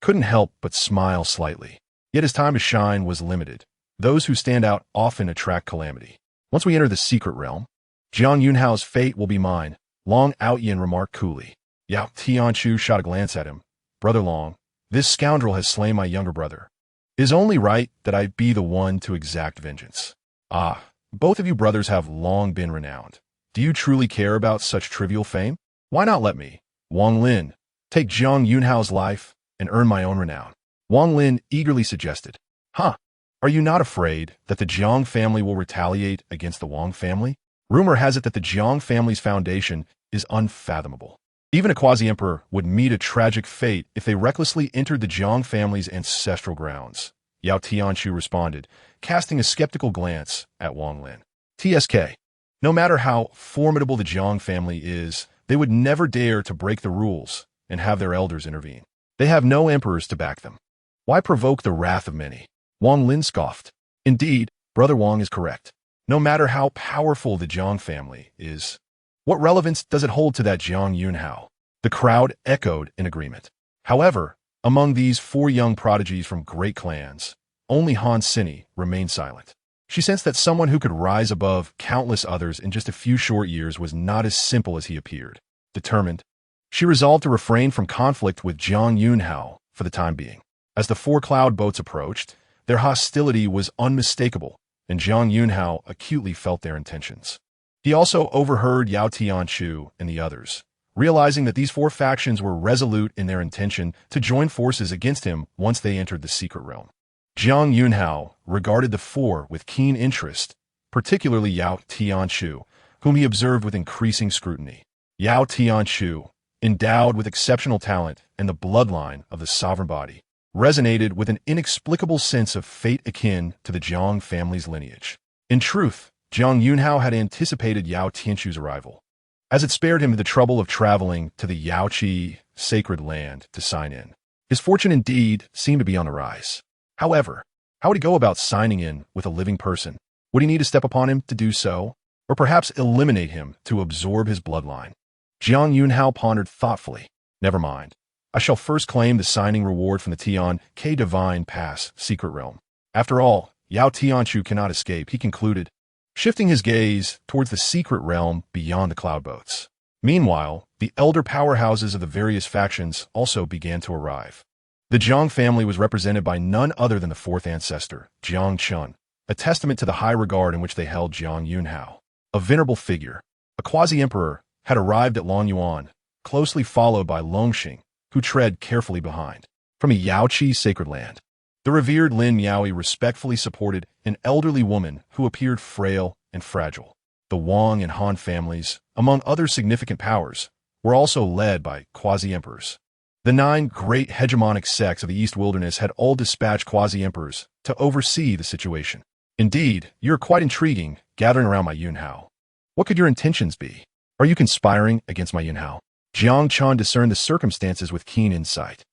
A: couldn't help but smile slightly. Yet his time to shine was limited. Those who stand out often attract calamity. Once we enter the secret realm, Jiang Yunxiao's fate will be mine, Long Aoyan remarked coolly. Yao Tianchu shot a glance at him. Brother Long, this scoundrel has slain my younger brother. It is only right that I be the one to exact vengeance. Ah, both of you brothers have long been renowned. Do you truly care about such trivial fame? Why not let me, Wang Lin, take Jiang Yunxiao's life and earn my own renown? Wang Lin eagerly suggested. Huh, are you not afraid that the Jiang family will retaliate against the Wang family? Rumor has it that the Jiang family's foundation is unfathomable. Even a quasi-emperor would meet a tragic fate if they recklessly entered the Jiang family's ancestral grounds. Yao Tianchu responded, casting a skeptical glance at Wang Lin. TSK, no matter how formidable the Jiang family is, they would never dare to break the rules and have their elders intervene. They have no emperors to back them. Why provoke the wrath of many? Wang Lin scoffed. Indeed, Brother Wang is correct. No matter how powerful the Jiang family is, what relevance does it hold to that Jiang Yunxiao? The crowd echoed in agreement. However, among these 4 young prodigies from great clans, only Han Sini remained silent. She sensed that someone who could rise above countless others in just a few short years was not as simple as he appeared. Determined, she resolved to refrain from conflict with Jiang Yunxiao for the time being. As the 4 cloud boats approached, their hostility was unmistakable, and Jiang Yunxiao acutely felt their intentions. He also overheard Yao Tianchu and the others, realizing that these 4 factions were resolute in their intention to join forces against him once they entered the secret realm. Jiang Yunxiao regarded the 4 with keen interest, particularly Yao Tianchu, whom he observed with increasing scrutiny. Yao Tianchu, endowed with exceptional talent and the bloodline of the sovereign body, resonated with an inexplicable sense of fate akin to the Jiang family's lineage. In truth, Jiang Yunxiao had anticipated Yao Tianchu's arrival, as it spared him the trouble of traveling to the Yaoqi sacred land to sign in. His fortune indeed seemed to be on the rise. However, how would he go about signing in with a living person? Would he need to step upon him to do so, or perhaps eliminate him to absorb his bloodline? Jiang Yunxiao pondered thoughtfully. Never mind. I shall first claim the signing reward from the Tian K Divine Pass secret realm. After all, Yao Tianchu cannot escape, he concluded, shifting his gaze towards the secret realm beyond the cloud boats. Meanwhile, the elder powerhouses of the various factions also began to arrive. The Jiang family was represented by none other than the 4th ancestor, Jiang Chun, a testament to the high regard in which they held Jiang Yunxiao. A venerable figure, a quasi-emperor, had arrived at Longyuan, closely followed by Longxing, who tread carefully behind. From a Yaoqi sacred land, the revered Lin Miaoi respectfully supported an elderly woman who appeared frail and fragile. The Wang and Han families, among other significant powers, were also led by quasi-emperors. The 9 great hegemonic sects of the East Wilderness had all dispatched quasi-emperors to oversee the situation. Indeed, you're quite intriguing, gathering around my Yunxiao. What could your intentions be? Are you conspiring against my Yunxiao? Jiang Chun discerned the circumstances with keen insight.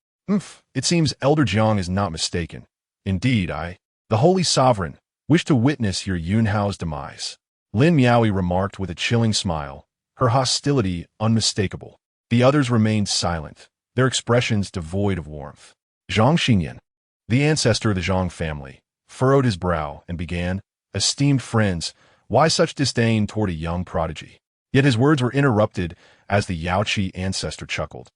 A: It seems Elder Jiang is not mistaken. Indeed, the Holy Sovereign, wish to witness your Yunxiao's demise. Lin Miaoi remarked with a chilling smile, her hostility unmistakable. The others remained silent, their expressions devoid of warmth. Zhang Xingyan, the ancestor of the Zhang family, furrowed his brow and began, esteemed friends, why such disdain toward a young prodigy? Yet his words were interrupted as the Yaoqi ancestor chuckled.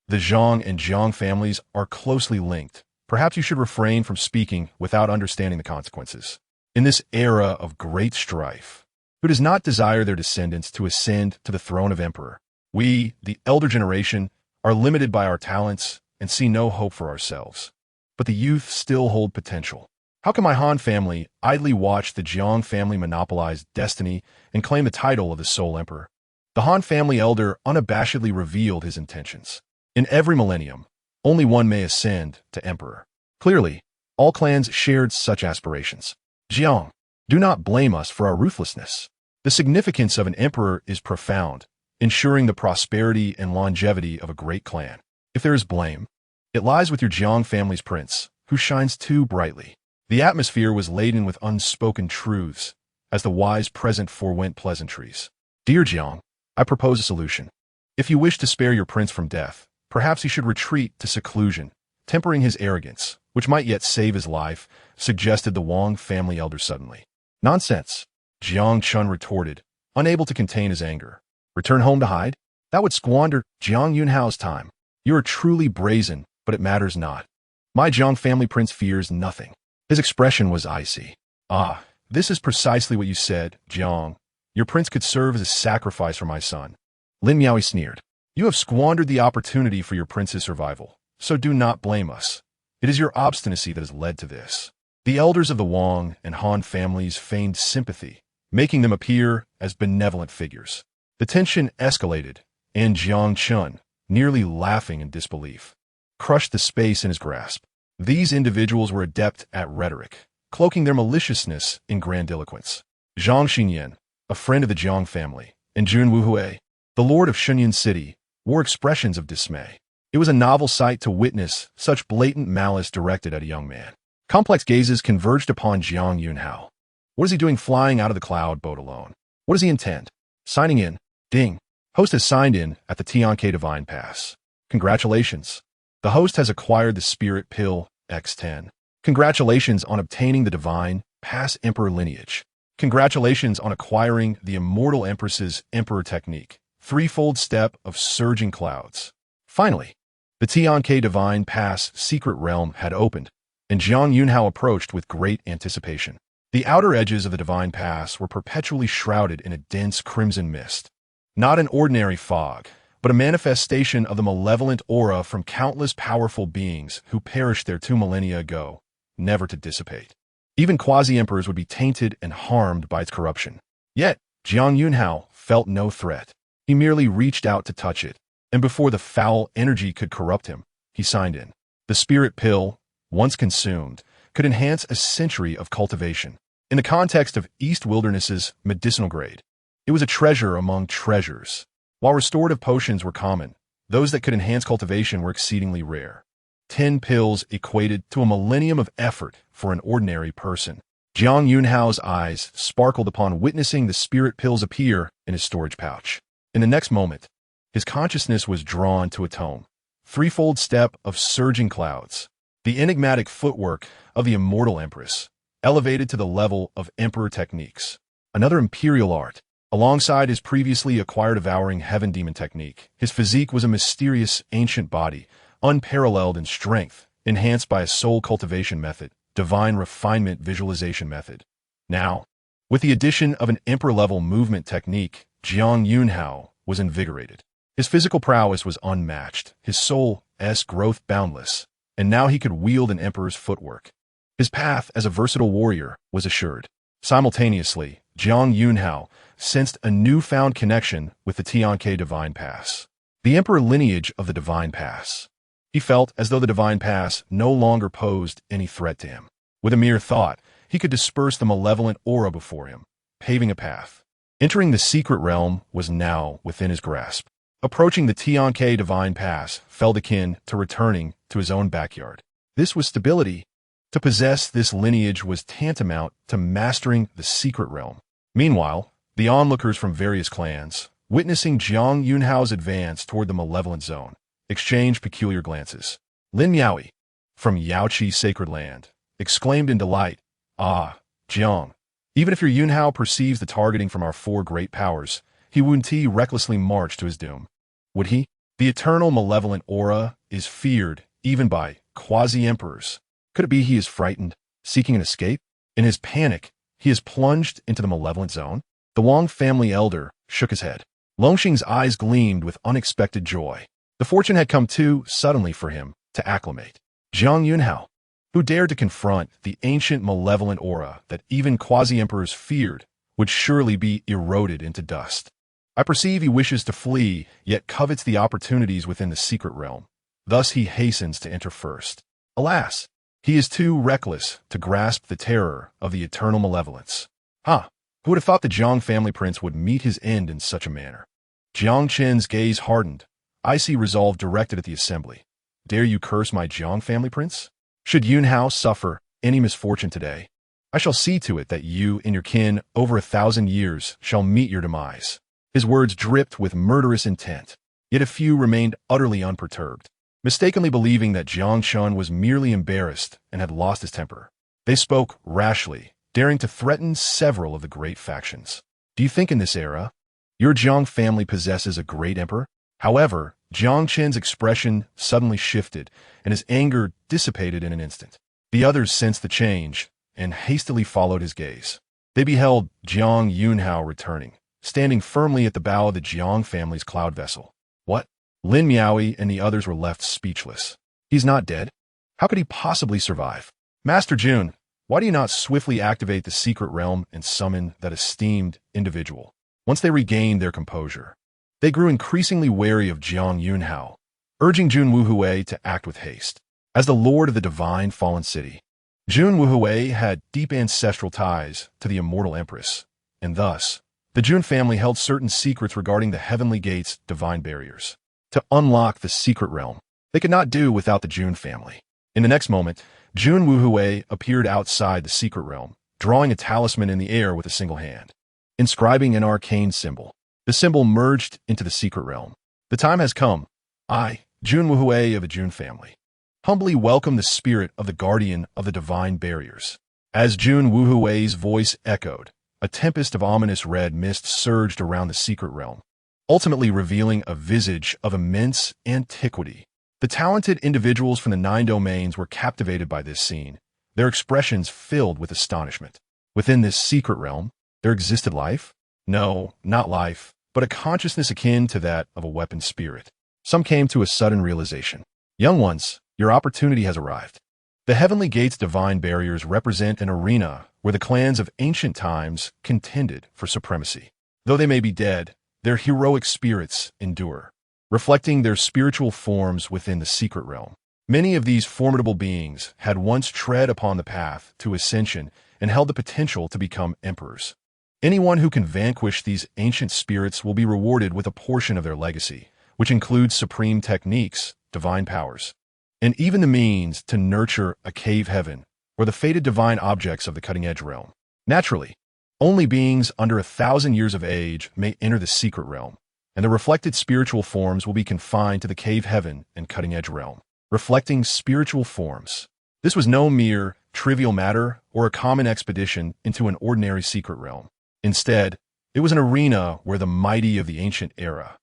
A: The Zhang and Jiang families are closely linked. Perhaps you should refrain from speaking without understanding the consequences. In this era of great strife, who does not desire their descendants to ascend to the throne of emperor? We, the elder generation, are limited by our talents and see no hope for ourselves. But the youth still hold potential. How can my Han family idly watch the Jiang family monopolize destiny and claim the title of the sole emperor? The Han family elder unabashedly revealed his intentions. In every millennium, only one may ascend to emperor. Clearly, all clans shared such aspirations. Jiang, do not blame us for our ruthlessness. The significance of an emperor is profound, ensuring the prosperity and longevity of a great clan. If there is blame, it lies with your Jiang family's prince, who shines too brightly. The atmosphere was laden with unspoken truths, as the wise present forewent pleasantries. Dear Jiang, I propose a solution. If you wish to spare your prince from death, perhaps he should retreat to seclusion, tempering his arrogance, which might yet save his life, suggested the Wang family elder suddenly. Nonsense, Jiang Chun retorted, unable to contain his anger. Return home to hide? That would squander Jiang Yunxiao's time. You are truly brazen, but it matters not. My Jiang family prince fears nothing. His expression was icy. Ah, this is precisely what you said, Jiang. Your prince could serve as a sacrifice for my son. Lin Miaoi sneered. You have squandered the opportunity for your prince's survival, so do not blame us. It is your obstinacy that has led to this. The elders of the Wang and Han families feigned sympathy, making them appear as benevolent figures. The tension escalated, and Jiang Chun, nearly laughing in disbelief, crushed the space in his grasp. These individuals were adept at rhetoric, cloaking their maliciousness in grandiloquence. Zhang Xingyan, a friend of the Jiang family, and Jun Wuhui, the lord of Shenyang City, wore expressions of dismay. It was a novel sight to witness such blatant malice directed at a young man. Complex gazes converged upon Jiang Yunxiao. What is he doing flying out of the cloud boat alone? What does he intend? Signing in. Ding. Host has signed in at the Tianke Divine Pass. Congratulations. The host has acquired the Spirit Pill X10. Congratulations on obtaining the Divine Pass Emperor lineage. Congratulations on acquiring the Immortal Empress's Emperor Technique. Threefold step of surging clouds. Finally, the Tianke Divine Pass Secret Realm had opened, and Jiang Yunxiao approached with great anticipation. The outer edges of the Divine Pass were perpetually shrouded in a dense crimson mist. Not an ordinary fog, but a manifestation of the malevolent aura from countless powerful beings who perished there 2 millennia ago, never to dissipate. Even quasi-emperors would be tainted and harmed by its corruption. Yet, Jiang Yunxiao felt no threat. He merely reached out to touch it, and before the foul energy could corrupt him, he signed in. The Spirit Pill, once consumed, could enhance a century of cultivation. In the context of East Wilderness's medicinal grade, it was a treasure among treasures. While restorative potions were common, those that could enhance cultivation were exceedingly rare. 10 pills equated to a millennium of effort for an ordinary person. Jiang Yunxiao's eyes sparkled upon witnessing the spirit pills appear in his storage pouch. In the next moment, his consciousness was drawn to a tome. Threefold step of surging clouds. The enigmatic footwork of the Immortal Empress, elevated to the level of Emperor techniques. Another imperial art. Alongside his previously acquired devouring heaven demon technique, his physique was a mysterious ancient body, unparalleled in strength, enhanced by a soul cultivation method, divine refinement visualization method. Now, with the addition of an emperor-level movement technique, Jiang Yunxiao was invigorated. His physical prowess was unmatched, his soul's growth boundless, and now he could wield an emperor's footwork. His path as a versatile warrior was assured. Simultaneously, Jiang Yunxiao sensed a newfound connection with the Tianke Divine Pass, the emperor lineage of the Divine Pass. He felt as though the Divine Pass no longer posed any threat to him. With a mere thought, he could disperse the malevolent aura before him, paving a path. Entering the secret realm was now within his grasp. Approaching the Tianke Divine Pass felt akin to returning to his own backyard. This was stability. To possess this lineage was tantamount to mastering the secret realm. Meanwhile, the onlookers from various clans, witnessing Jiang Yunxiao's advance toward the malevolent zone, exchanged peculiar glances. Lin Miaoi, from Yaoqi's sacred land, exclaimed in delight, "Ah, Jiang, even if your Yunxiao perceives the targeting from our 4 great powers, he wouldn't recklessly march to his doom. Would he? The eternal malevolent aura is feared even by quasi-emperors. Could it be he is frightened, seeking an escape? In his panic, he has plunged into the malevolent zone?" The Wang family elder shook his head. Longxing's eyes gleamed with unexpected joy. The fortune had come too suddenly for him to acclimate. Jiang Yunxiao, who dared to confront the ancient malevolent aura that even quasi-emperors feared, would surely be eroded into dust. I perceive he wishes to flee, yet covets the opportunities within the secret realm. Thus he hastens to enter first. Alas, he is too reckless to grasp the terror of the eternal malevolence. Who would have thought the Jiang family prince would meet his end in such a manner? Jiang Qin's gaze hardened, icy resolve directed at the assembly. Dare you curse my Jiang family prince? Should Yunxiao suffer any misfortune today, I shall see to it that you and your kin over 1,000 years shall meet your demise. His words dripped with murderous intent, yet a few remained utterly unperturbed, mistakenly believing that Jiang Shun was merely embarrassed and had lost his temper. They spoke rashly, daring to threaten several of the great factions. Do you think in this era, your Jiang family possesses a great emperor? However, Jiang Qin's expression suddenly shifted, and his anger dissipated in an instant. The others sensed the change, and hastily followed his gaze. They beheld Jiang Yunxiao returning, standing firmly at the bow of the Jiang family's cloud vessel. What? Lin Miaoi and the others were left speechless. He's not dead? How could he possibly survive? Master Jun, why do you not swiftly activate the secret realm and summon that esteemed individual? Once they regained their composure, they grew increasingly wary of Jiang Yunxiao, urging Jun Wuhui to act with haste. As the lord of the divine fallen city, Jun Wuhui had deep ancestral ties to the immortal empress, and thus, the Jun family held certain secrets regarding the heavenly gate's divine barriers. To unlock the secret realm, They could not do without the Jun family. In the next moment, Jun Wuhui appeared outside the secret realm, drawing a talisman in the air with a single hand, inscribing an arcane symbol. The symbol merged into the secret realm. The time has come. I, Jun Wuhui of the Jun family, humbly welcome the spirit of the guardian of the divine barriers. As Jun Wuhui's voice echoed, a tempest of ominous red mist surged around the secret realm, ultimately revealing a visage of immense antiquity. The talented individuals from the 9 domains were captivated by this scene, their expressions filled with astonishment. Within this secret realm, there existed life? No, not life, but a consciousness akin to that of a weapon spirit. Some came to a sudden realization. Young ones, your opportunity has arrived. The Heavenly Gate's divine barriers represent an arena where the clans of ancient times contended for supremacy. Though they may be dead, their heroic spirits endure, reflecting their spiritual forms within the secret realm. Many of these formidable beings had once tread upon the path to ascension and held the potential to become emperors. Anyone who can vanquish these ancient spirits will be rewarded with a portion of their legacy, which includes supreme techniques, divine powers, and even the means to nurture a cave heaven or the fated divine objects of the cutting-edge realm. Naturally, only beings under 1,000 years of age may enter the secret realm, and the reflected spiritual forms will be confined to the cave heaven and cutting-edge realm. Reflecting spiritual forms. This was no mere trivial matter or a common expedition into an ordinary secret realm. Instead, it was an arena where the mighty of the ancient era,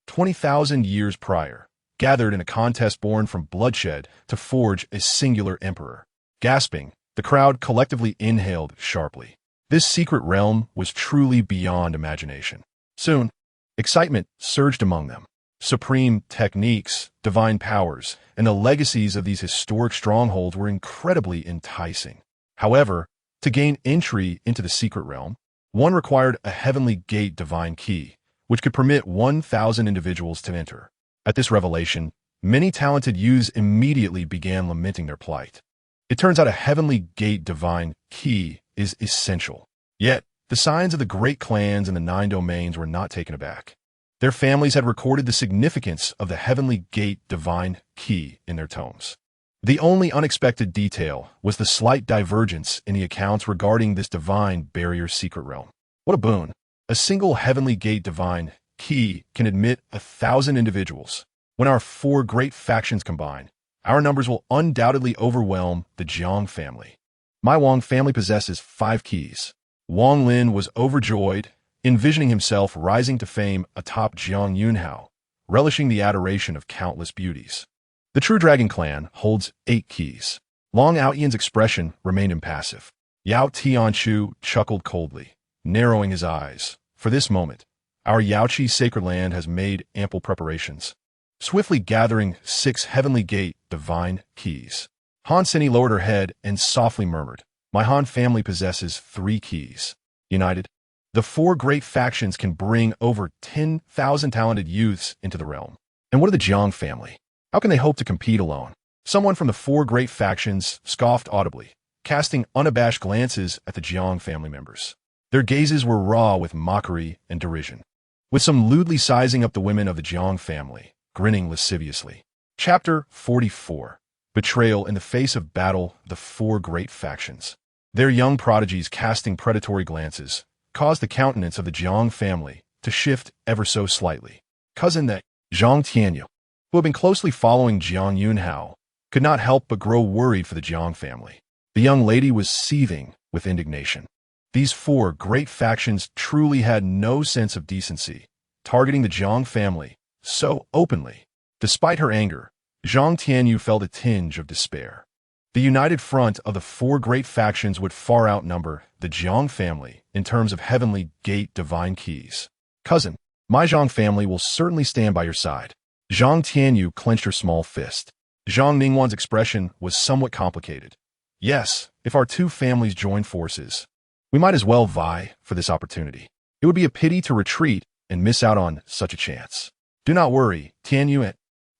A: 20,000 years prior, gathered in a contest born from bloodshed to forge a singular emperor. Gasping, the crowd collectively inhaled sharply. This secret realm was truly beyond imagination. Soon, excitement surged among them. Supreme techniques, divine powers, and the legacies of these historic strongholds were incredibly enticing. However, to gain entry into the secret realm, one required a Heavenly Gate divine key, which could permit 1,000 individuals to enter. At this revelation, many talented youths immediately began lamenting their plight. It turns out a Heavenly Gate divine key is essential. Yet, the signs of the great clans in the 9 domains were not taken aback. Their families had recorded the significance of the Heavenly Gate divine key in their tomes. The only unexpected detail was the slight divergence in the accounts regarding this divine barrier secret realm. What a boon! A single Heavenly Gate divine key can admit 1,000 individuals. When our 4 great factions combine, our numbers will undoubtedly overwhelm the Jiang family. My Wang family possesses 5 keys. Wang Lin was overjoyed, envisioning himself rising to fame atop Jiang Yunxiao, relishing the adoration of countless beauties. The True Dragon clan holds 8 keys. Long Aoyan's expression remained impassive. Yao Tianchu chuckled coldly, narrowing his eyes. For this moment, our Yaoqi sacred land has made ample preparations, swiftly gathering 6 Heavenly Gate divine keys. Han Seni lowered her head and softly murmured, "My Han family possesses 3 keys. United, the 4 great factions can bring over 10,000 talented youths into the realm. And what of the Jiang family? How can they hope to compete alone?" Someone from the 4 great factions scoffed audibly, casting unabashed glances at the Jiang family members. Their gazes were raw with mockery and derision, with some lewdly sizing up the women of the Jiang family, grinning lasciviously. Chapter 44. Betrayal in the face of battle, the 4 great factions. Their young prodigies casting predatory glances caused the countenance of the Jiang family to shift ever so slightly. Cousin that Zhang Tianyu, who had been closely following Jiang Yunxiao, could not help but grow worried for the Jiang family. The young lady was seething with indignation. These 4 great factions truly had no sense of decency, targeting the Jiang family so openly. Despite her anger, Zhang Tianyu felt a tinge of despair. The united front of the 4 great factions would far outnumber the Jiang family in terms of Heavenly Gate divine keys. Cousin, my Zhang family will certainly stand by your side. Zhang Tianyu clenched her small fist. Zhang Ningguan's expression was somewhat complicated. Yes, if our 2 families join forces, we might as well vie for this opportunity. It would be a pity to retreat and miss out on such a chance. Do not worry, Tianyu,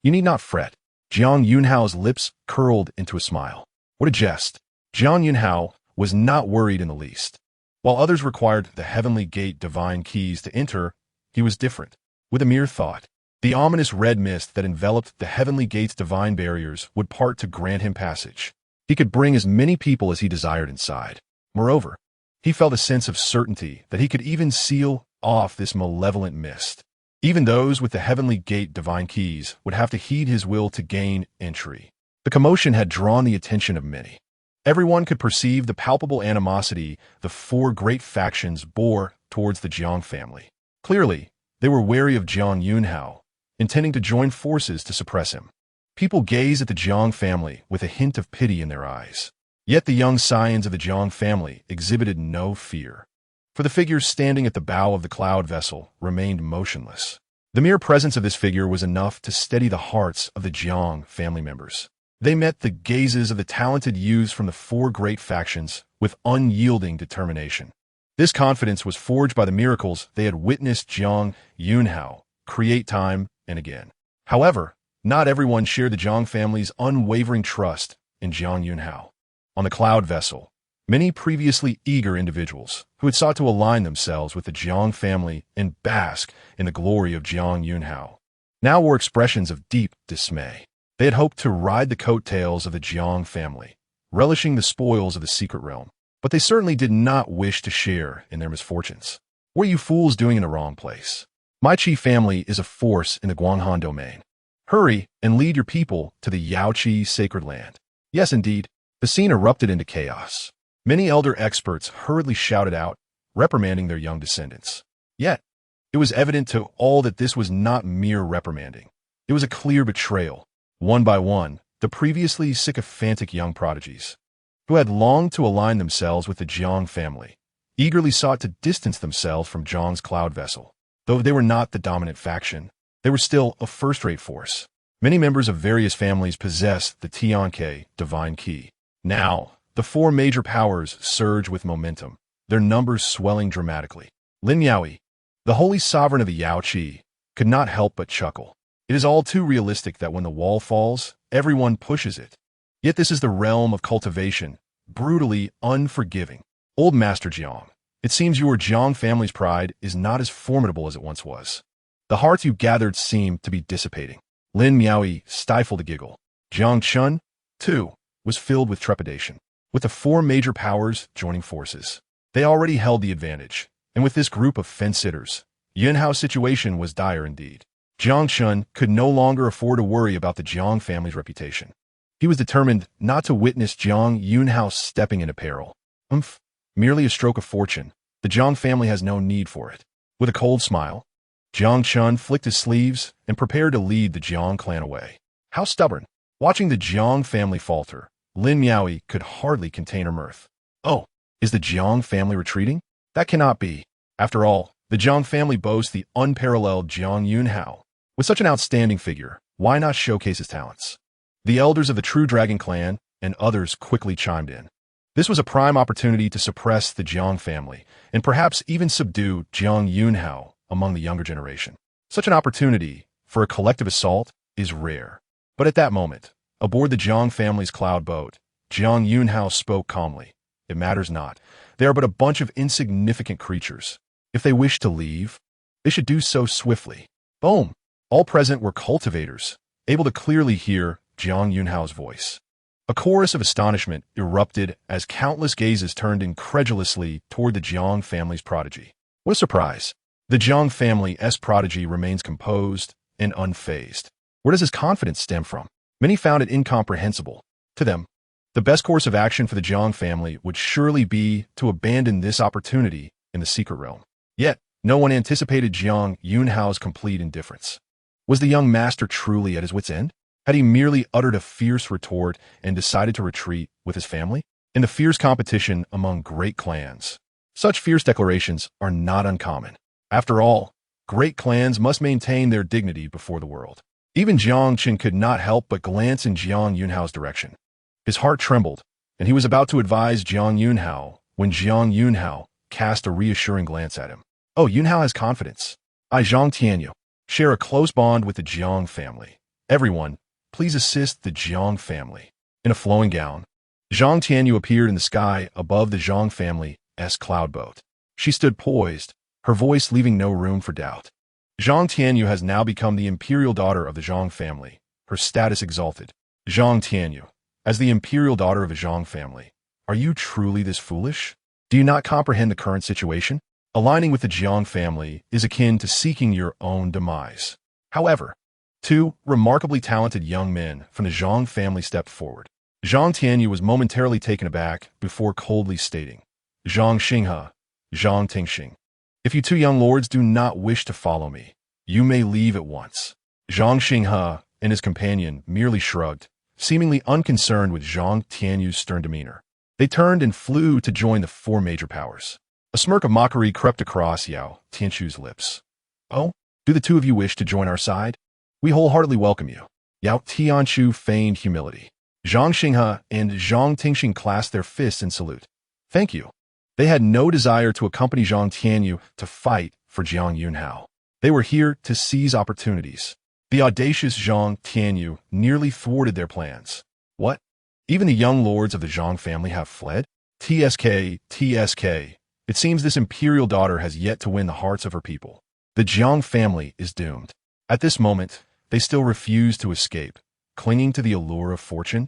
A: you need not fret. Jiang Yunxiao's lips curled into a smile. What a jest. Jiang Yunxiao was not worried in the least. While others required the Heavenly Gate divine keys to enter, he was different. With a mere thought, The ominous red mist that enveloped the heavenly gate's divine barriers would part to grant him passage. He could bring as many people as he desired inside. Moreover, he felt a sense of certainty that he could even seal off this malevolent mist. Even those with the heavenly gate divine keys would have to heed his will to gain entry. The commotion had drawn the attention of many. Everyone could perceive the palpable animosity the four great factions bore towards the Jiang family. Clearly, they were wary of Jiang Yunxiao, intending to join forces to suppress him. People gazed at the Jiang family with a hint of pity in their eyes. Yet the young scions of the Jiang family exhibited no fear, for the figure standing at the bow of the cloud vessel remained motionless. The mere presence of this figure was enough to steady the hearts of the Jiang family members. They met the gazes of the talented youths from the four great factions with unyielding determination. This confidence was forged by the miracles they had witnessed Jiang Yunxiao create time and again. However, not everyone shared the Jiang family's unwavering trust in Jiang Yunxiao. On the cloud vessel, many previously eager individuals who had sought to align themselves with the Jiang family and bask in the glory of Jiang Yunxiao now wore expressions of deep dismay. They had hoped to ride the coattails of the Jiang family, relishing the spoils of the secret realm, but they certainly did not wish to share in their misfortunes. What are you fools doing in the wrong place? My chief family is a force in the Guanghan domain. Hurry and lead your people to the Yaoqi sacred land. Yes, indeed, the scene erupted into chaos. Many elder experts hurriedly shouted out, reprimanding their young descendants. Yet, it was evident to all that this was not mere reprimanding. It was a clear betrayal. One by one, the previously sycophantic young prodigies, who had longed to align themselves with the Jiang family, eagerly sought to distance themselves from Jiang's cloud vessel. Though they were not the dominant faction, they were still a first-rate force. Many members of various families possessed the Tianke divine key. Now, the four major powers surged with momentum, their numbers swelling dramatically. Lin Yaoi, the holy sovereign of the Yaoqi, could not help but chuckle. It is all too realistic that when the wall falls, everyone pushes it. Yet this is the realm of cultivation, brutally unforgiving. Old Master Jiang, it seems your Jiang family's pride is not as formidable as it once was. The hearts you gathered seem to be dissipating. Lin Miaoi stifled a giggle. Jiang Chun, too, was filled with trepidation. With the four major powers joining forces, they already held the advantage, and with this group of fence-sitters, Yunhao's situation was dire indeed. Jiang Chun could no longer afford to worry about the Jiang family's reputation. He was determined not to witness Jiang Yunxiao stepping into peril. Merely a stroke of fortune. The Jiang family has no need for it. With a cold smile, Jiang Chun flicked his sleeves and prepared to lead the Jiang clan away. How stubborn! Watching the Jiang family falter, Lin Miaoi could hardly contain her mirth. Oh, is the Jiang family retreating? That cannot be. After all, the Jiang family boasts the unparalleled Jiang Yunxiao. With such an outstanding figure, why not showcase his talents? The elders of the True Dragon clan and others quickly chimed in. This was a prime opportunity to suppress the Jiang family and perhaps even subdue Jiang Yunxiao among the younger generation. Such an opportunity for a collective assault is rare. But at that moment, aboard the Jiang family's cloud boat, Jiang Yunxiao spoke calmly. It matters not. They are but a bunch of insignificant creatures. If they wish to leave, they should do so swiftly. Boom! All present were cultivators, able to clearly hear Jiang Yunxiao's voice. A chorus of astonishment erupted as countless gazes turned incredulously toward the Jiang family's prodigy. What a surprise! The Jiang family's prodigy remains composed and unfazed. Where does his confidence stem from? Many found it incomprehensible. To them, the best course of action for the Jiang family would surely be to abandon this opportunity in the secret realm. Yet, no one anticipated Jiang Yunxiao's complete indifference. Was the young master truly at his wit's end? Had he merely uttered a fierce retort and decided to retreat with his family? In the fierce competition among great clans, such fierce declarations are not uncommon. After all, great clans must maintain their dignity before the world. Even Jiang Qin could not help but glance in Jiang Yunxiao's direction. His heart trembled, and he was about to advise Jiang Yunxiao when Jiang Yunxiao cast a reassuring glance at him. Oh, Yunxiao has confidence. I, Zhang Tianyu, share a close bond with the Jiang family. Everyone, please assist the Jiang family. In a flowing gown, Zhang Tianyu appeared in the sky above the Zhang family's cloud boat. She stood poised, her voice leaving no room for doubt. Zhang Tianyu has now become the imperial daughter of the Zhang family, her status exalted. Zhang Tianyu, as the imperial daughter of a Zhang family, are you truly this foolish? Do you not comprehend the current situation? Aligning with the Jiang family is akin to seeking your own demise. However, two remarkably talented young men from the Zhang family stepped forward. Zhang Tianyu was momentarily taken aback before coldly stating, Zhang Xinghe, Zhang Tingxing. If you two young lords do not wish to follow me, you may leave at once. Zhang Xinghe and his companion merely shrugged, seemingly unconcerned with Zhang Tianyu's stern demeanor. They turned and flew to join the four major powers. A smirk of mockery crept across Yao Tianchu's lips. Oh, do the two of you wish to join our side? We wholeheartedly welcome you. Yao Tianchu feigned humility. Zhang Xinghe and Zhang Tingxing clasped their fists in salute. Thank you. They had no desire to accompany Zhang Tianyu to fight for Jiang Yunxiao. They were here to seize opportunities. The audacious Zhang Tianyu nearly thwarted their plans. What? Even the young lords of the Zhang family have fled? TSK. It seems this imperial daughter has yet to win the hearts of her people. The Jiang family is doomed. At this moment, they still refuse to escape, clinging to the allure of fortune.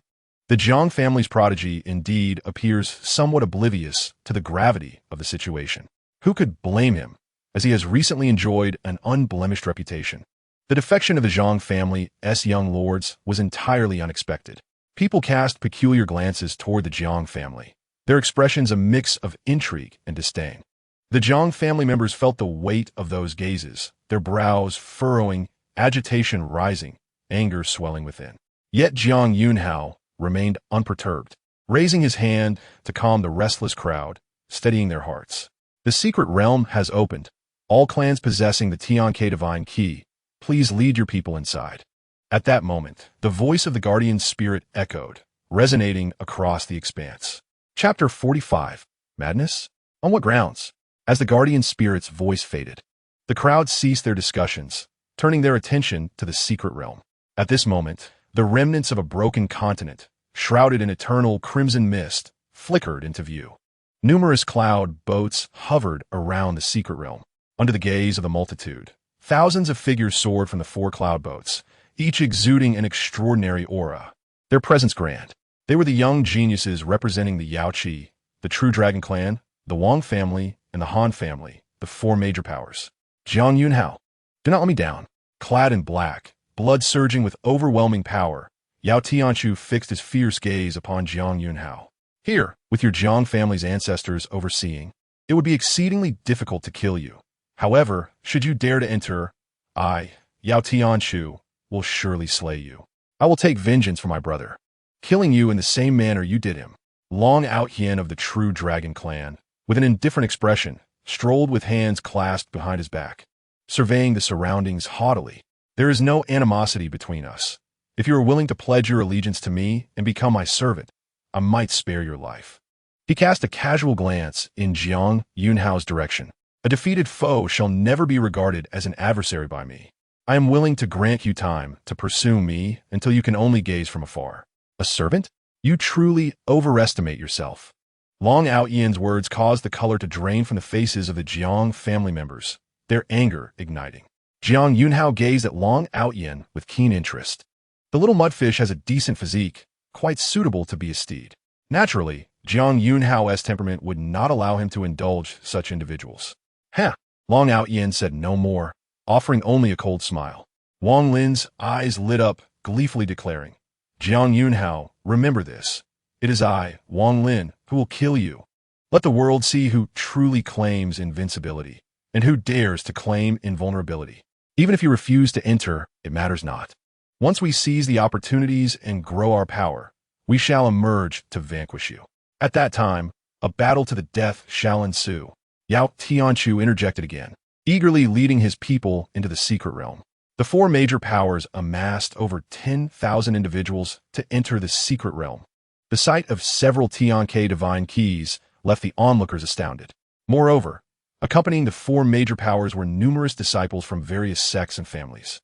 A: The Jiang family's prodigy indeed appears somewhat oblivious to the gravity of the situation. Who could blame him, as he has recently enjoyed an unblemished reputation? The defection of the Zhang family's young lords was entirely unexpected. People cast peculiar glances toward the Jiang family, their expressions a mix of intrigue and disdain. The Jiang family members felt the weight of those gazes, their brows furrowing, agitation rising, anger swelling within. Yet Jiang Yunxiao remained unperturbed, raising his hand to calm the restless crowd, steadying their hearts. The secret realm has opened. All clans possessing the Tianke divine key, please lead your people inside. At that moment, the voice of the guardian spirit echoed, resonating across the expanse. Chapter 45. Madness? On what grounds? As the guardian spirit's voice faded, the crowd ceased their discussions, turning their attention to the secret realm. At this moment, the remnants of a broken continent, shrouded in eternal crimson mist, flickered into view. Numerous cloud boats hovered around the secret realm. Under the gaze of the multitude, thousands of figures soared from the four cloud boats, each exuding an extraordinary aura. Their presence grand. They were the young geniuses representing the Yaoqi, the True Dragon Clan, the Wang family, and the Han family, the four major powers. Jiang Yunxiao, do not let me down. Clad in black, blood surging with overwhelming power, Yao Tianchu fixed his fierce gaze upon Jiang Yunxiao. Here, with your Jiang family's ancestors overseeing, it would be exceedingly difficult to kill you. However, should you dare to enter, I, Yao Tianchu, will surely slay you. I will take vengeance for my brother, killing you in the same manner you did him. Long Out Yin of the True Dragon Clan, with an indifferent expression, strolled with hands clasped behind his back, surveying the surroundings haughtily. There is no animosity between us. If you are willing to pledge your allegiance to me and become my servant, I might spare your life. He cast a casual glance in Jiang Yunxiao's direction. A defeated foe shall never be regarded as an adversary by me. I am willing to grant you time to pursue me until you can only gaze from afar. A servant? You truly overestimate yourself. Long Out Yin's words caused the color to drain from the faces of the Jiang family members, their anger igniting. Jiang Yunxiao gazed at Long Out Yin with keen interest. The little mudfish has a decent physique, quite suitable to be a steed. Naturally, Jiang Yunxiao's temperament would not allow him to indulge such individuals. Huh. Long Out Yin said no more, offering only a cold smile. Wang Lin's eyes lit up, gleefully declaring, Jiang Yunxiao, remember this. It is I, Wang Lin, who will kill you. Let the world see who truly claims invincibility, and who dares to claim invulnerability. Even if you refuse to enter, it matters not. Once we seize the opportunities and grow our power, we shall emerge to vanquish you. At that time, a battle to the death shall ensue. Yao Tianchu interjected again, eagerly leading his people into the secret realm. The four major powers amassed over 10,000 individuals to enter the secret realm. The sight of several Tianke divine keys left the onlookers astounded. Moreover, accompanying the four major powers were numerous disciples from various sects and families,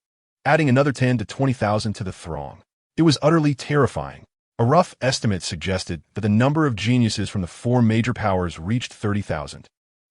A: adding another 10 to 20,000 to the throng. It was utterly terrifying. A rough estimate suggested that the number of geniuses from the four major powers reached 30,000.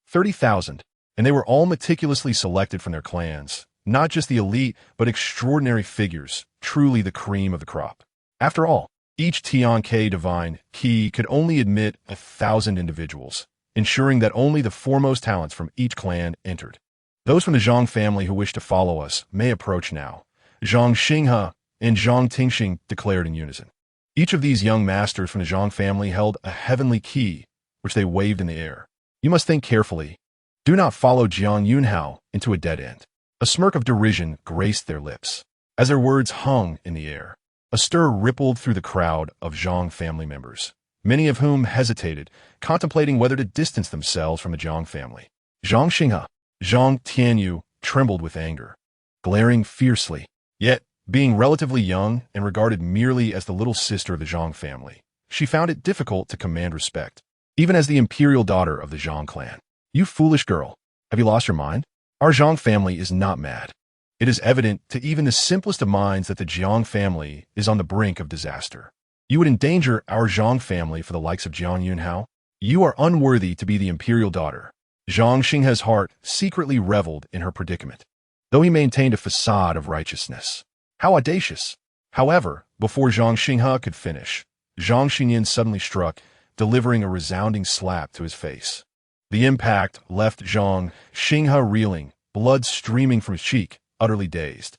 A: 30,000, and they were all meticulously selected from their clans, not just the elite, but extraordinary figures, truly the cream of the crop. After all, each Tian-Ke divine key could only admit 1,000 individuals, ensuring that only the foremost talents from each clan entered. Those from the Jiang family who wish to follow us may approach now, Zhang Xinghe and Zhang Tingxing declared in unison. Each of these young masters from the Jiang family held a heavenly key, which they waved in the air. You must think carefully. Do not follow Jiang Yunxiao into a dead end. A smirk of derision graced their lips. As their words hung in the air, a stir rippled through the crowd of Zhang family members, many of whom hesitated, contemplating whether to distance themselves from the Jiang family. Zhang Xinghe, Zhang Tianyu, trembled with anger, glaring fiercely. Yet, being relatively young and regarded merely as the little sister of the Zhang family, she found it difficult to command respect, even as the imperial daughter of the Zhang clan. You foolish girl, have you lost your mind? Our Zhang family is not mad. It is evident to even the simplest of minds that the Jiang family is on the brink of disaster. You would endanger our Zhang family for the likes of Jiang Yunxiao? You are unworthy to be the imperial daughter. Zhang Xinghe's heart secretly reveled in her predicament, though he maintained a facade of righteousness. How audacious! However, before Zhang Xinghe could finish, Zhang Xingyan suddenly struck, delivering a resounding slap to his face. The impact left Zhang Xinghe reeling, blood streaming from his cheek, utterly dazed.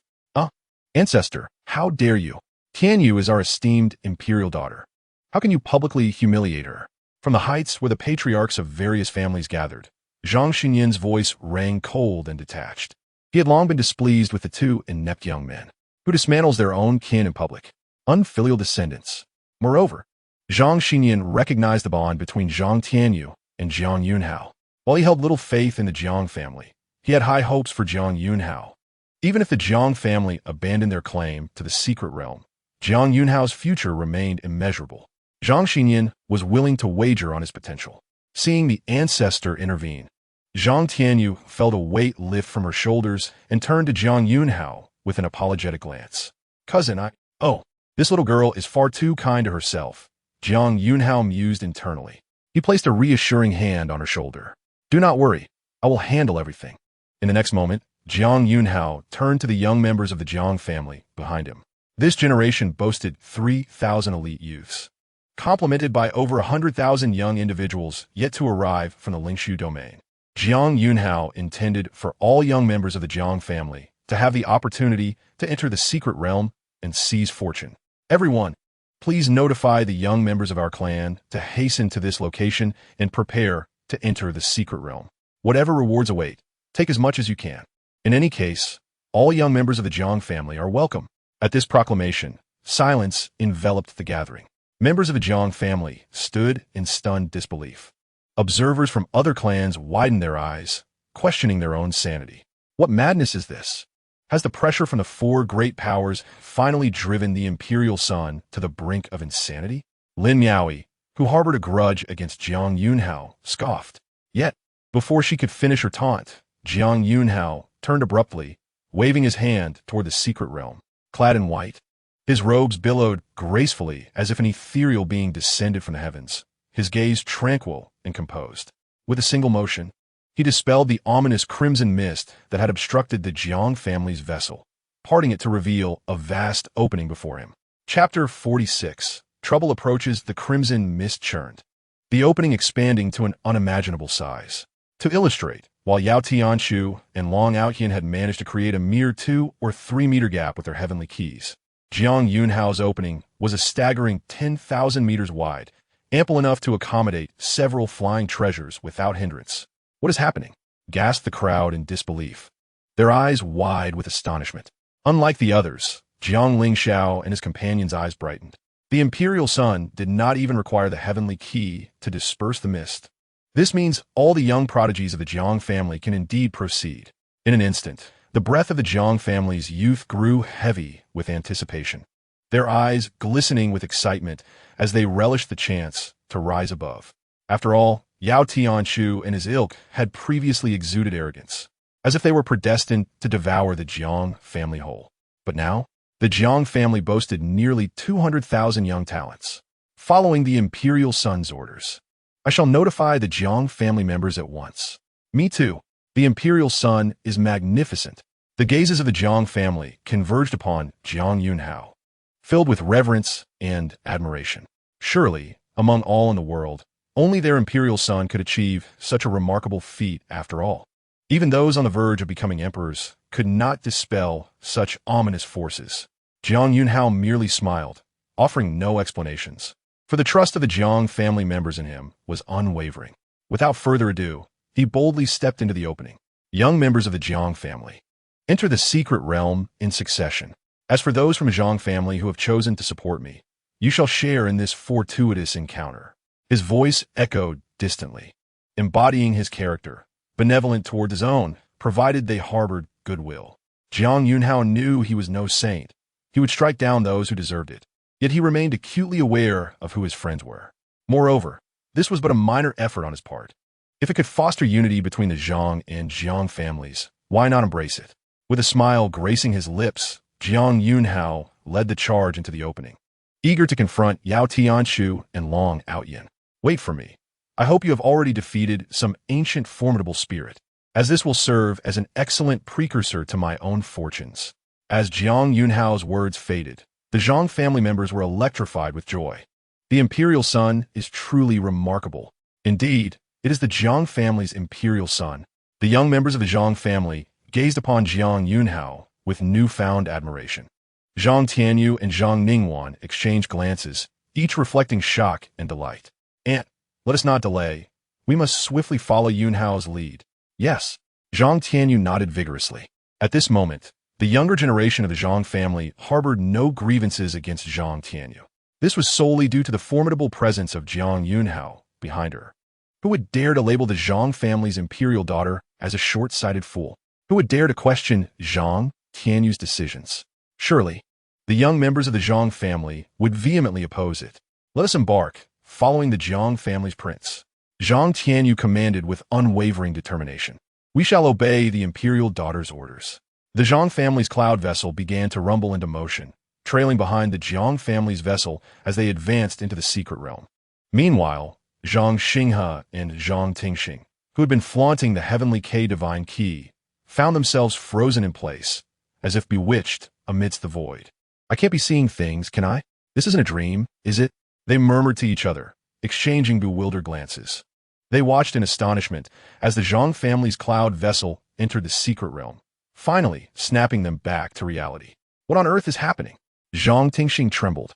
A: Ancestor, how dare you? Tianyu is our esteemed imperial daughter. How can you publicly humiliate her? From the heights where the patriarchs of various families gathered, Zhang Xingyan's voice rang cold and detached. He had long been displeased with the two inept young men, who dismantles their own kin in public, unfilial descendants. Moreover, Zhang Xingyan recognized the bond between Zhang Tianyu and Jiang Yunxiao. While he held little faith in the Jiang family, he had high hopes for Jiang Yunxiao. Even if the Jiang family abandoned their claim to the secret realm, Jiang Yunxiao's future remained immeasurable. Zhang Xingyan was willing to wager on his potential. Seeing the ancestor intervene, Zhang Tianyu felt a weight lift from her shoulders and turned to Jiang Yunxiao with an apologetic glance. Cousin, this little girl is far too kind to herself, Jiang Yunxiao mused internally. He placed a reassuring hand on her shoulder. Do not worry, I will handle everything. In the next moment, Jiang Yunxiao turned to the young members of the Jiang family behind him. This generation boasted 3,000 elite youths, complemented by over 100,000 young individuals yet to arrive from the Lingshu domain. Jiang Yunxiao intended for all young members of the Jiang family to have the opportunity to enter the secret realm and seize fortune. Everyone, please notify the young members of our clan to hasten to this location and prepare to enter the secret realm. Whatever rewards await, take as much as you can. In any case, all young members of the Jiang family are welcome. At this proclamation, silence enveloped the gathering. Members of the Jiang family stood in stunned disbelief. Observers from other clans widened their eyes, questioning their own sanity. What madness is this? Has the pressure from the four great powers finally driven the imperial son to the brink of insanity? Lin Miaoyi, who harbored a grudge against Jiang Yunxiao, scoffed. Yet, before she could finish her taunt, Jiang Yunxiao turned abruptly, waving his hand toward the secret realm. Clad in white, his robes billowed gracefully as if an ethereal being descended from the heavens, his gaze tranquil and composed. With a single motion, he dispelled the ominous crimson mist that had obstructed the Jiang family's vessel, parting it to reveal a vast opening before him. Chapter 46. Trouble approaches, the crimson mist churned, the opening expanding to an unimaginable size. To illustrate, while Yao Tianshu and Long Outyan had managed to create a mere 2 or 3 meter gap with their heavenly keys, Jiang Yunxiao's opening was a staggering 10,000 meters wide, ample enough to accommodate several flying treasures without hindrance. What is happening? Gasped the crowd in disbelief, their eyes wide with astonishment. Unlike the others, Jiang Yunxiao and his companions' eyes brightened. The imperial sun did not even require the heavenly key to disperse the mist. This means all the young prodigies of the Jiang family can indeed proceed. In an instant, the breath of the Jiang family's youth grew heavy with anticipation, their eyes glistening with excitement as they relished the chance to rise above. After all, Yao Tianshu and his ilk had previously exuded arrogance, as if they were predestined to devour the Jiang family whole. But now, the Jiang family boasted nearly 200,000 young talents. Following the imperial son's orders, I shall notify the Jiang family members at once. Me too. The imperial son is magnificent. The gazes of the Jiang family converged upon Jiang Yunxiao, filled with reverence and admiration. Surely, among all in the world, only their imperial son could achieve such a remarkable feat after all. Even those on the verge of becoming emperors could not dispel such ominous forces. Jiang Yunxiao merely smiled, offering no explanations. For the trust of the Jiang family members in him was unwavering. Without further ado, he boldly stepped into the opening. Young members of the Jiang family, enter the secret realm in succession. As for those from the Jiang family who have chosen to support me, you shall share in this fortuitous encounter. His voice echoed distantly, embodying his character, benevolent toward his own, provided they harbored goodwill. Jiang Yunxiao knew he was no saint. He would strike down those who deserved it. Yet he remained acutely aware of who his friends were. Moreover, this was but a minor effort on his part. If it could foster unity between the Zhang and Jiang families, why not embrace it? With a smile gracing his lips, Jiang Yunxiao led the charge into the opening, eager to confront Yao Tianshu and Long Outyin. Wait for me. I hope you have already defeated some ancient formidable spirit, as this will serve as an excellent precursor to my own fortunes. As Jiang Yunxiao's words faded, the Zhang family members were electrified with joy. The imperial son is truly remarkable. Indeed, it is the Jiang family's imperial son. The young members of the Zhang family gazed upon Jiang Yunxiao with newfound admiration. Zhang Tianyu and Zhang Ningguan exchanged glances, each reflecting shock and delight. Aunt, let us not delay. We must swiftly follow Yunxiao's lead. Yes. Zhang Tianyu nodded vigorously. At this moment, the younger generation of the Zhang family harbored no grievances against Zhang Tianyu. This was solely due to the formidable presence of Jiang Yunxiao behind her. Who would dare to label the Zhang family's imperial daughter as a short-sighted fool? Who would dare to question Zhang Tianyu's decisions? Surely, the young members of the Zhang family would vehemently oppose it. Let us embark, following the Jiang family's prince. Zhang Tianyu commanded with unwavering determination. We shall obey the imperial daughter's orders. The Zhang family's cloud vessel began to rumble into motion, trailing behind the Jiang family's vessel as they advanced into the secret realm. Meanwhile, Zhang Xinghe and Zhang Tingxing, who had been flaunting the heavenly K divine key, found themselves frozen in place, as if bewitched amidst the void. I can't be seeing things, can I? This isn't a dream, is it? They murmured to each other, exchanging bewildered glances. They watched in astonishment as the Zhang family's cloud vessel entered the secret realm, finally snapping them back to reality. What on earth is happening? Zhang Tingxing trembled,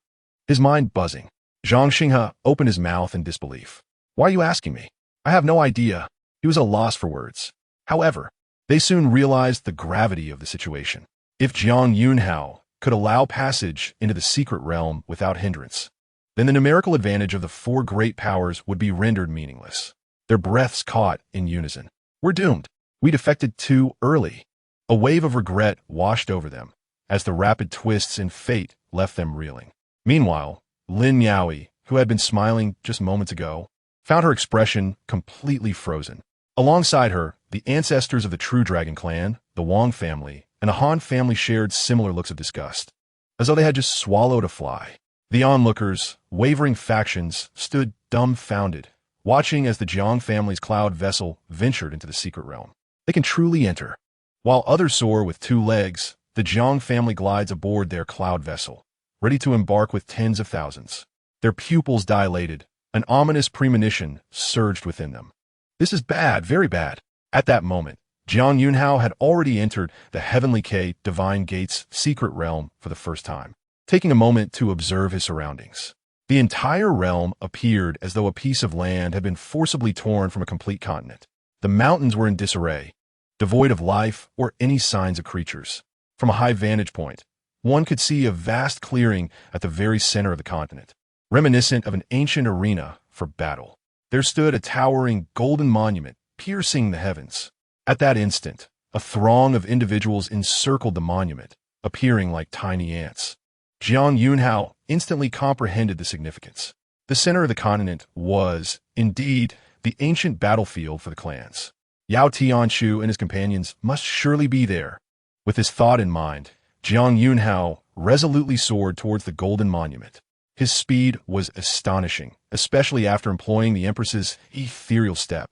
A: his mind buzzing. Zhang Xinghe opened his mouth in disbelief. Why are you asking me? I have no idea. He was at a loss for words. However, they soon realized the gravity of the situation. If Jiang Yunxiao could allow passage into the secret realm without hindrance, then the numerical advantage of the four great powers would be rendered meaningless. Their breaths caught in unison. We're doomed. We defected too early. A wave of regret washed over them, as the rapid twists in fate left them reeling. Meanwhile, Lin Yaoi, who had been smiling just moments ago, found her expression completely frozen. Alongside her, the ancestors of the True Dragon clan, the Wang family, and the Han family shared similar looks of disgust, as though they had just swallowed a fly. The onlookers, wavering factions, stood dumbfounded, watching as the Jiang family's cloud vessel ventured into the secret realm. They can truly enter. While others soar with two legs, the Jiang family glides aboard their cloud vessel, ready to embark with tens of thousands. Their pupils dilated. An ominous premonition surged within them. This is bad, very bad. At that moment, Jiang Yunxiao had already entered the Heavenly K Divine Gate's secret realm for the first time, taking a moment to observe his surroundings. The entire realm appeared as though a piece of land had been forcibly torn from a complete continent. The mountains were in disarray, devoid of life or any signs of creatures. From a high vantage point, one could see a vast clearing at the very center of the continent, reminiscent of an ancient arena for battle. There stood a towering golden monument piercing the heavens. At that instant, a throng of individuals encircled the monument, appearing like tiny ants. Jiang Yunxiao instantly comprehended the significance. The center of the continent was, indeed, the ancient battlefield for the clans. Yao Tianshu and his companions must surely be there. With this thought in mind, Jiang Yunxiao resolutely soared towards the golden monument. His speed was astonishing, especially after employing the Empress's ethereal step.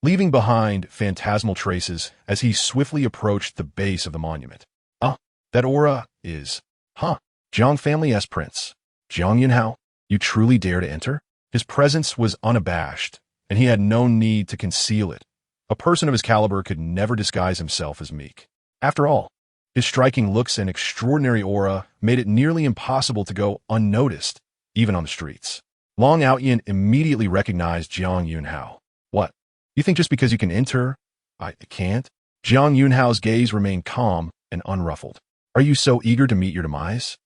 A: leaving behind phantasmal traces as he swiftly approached the base of the monument. That aura is, Jiang family's prince. Jiang Yunxiao, you truly dare to enter? His presence was unabashed, and he had no need to conceal it. A person of his caliber could never disguise himself as meek. After all, his striking looks and extraordinary aura made it nearly impossible to go unnoticed, even on the streets. Long Outyin immediately recognized Jiang Yunxiao. What? You think just because you can enter, I can't? Jiang Yunxiao's gaze remained calm and unruffled. Are you so eager to meet your demise?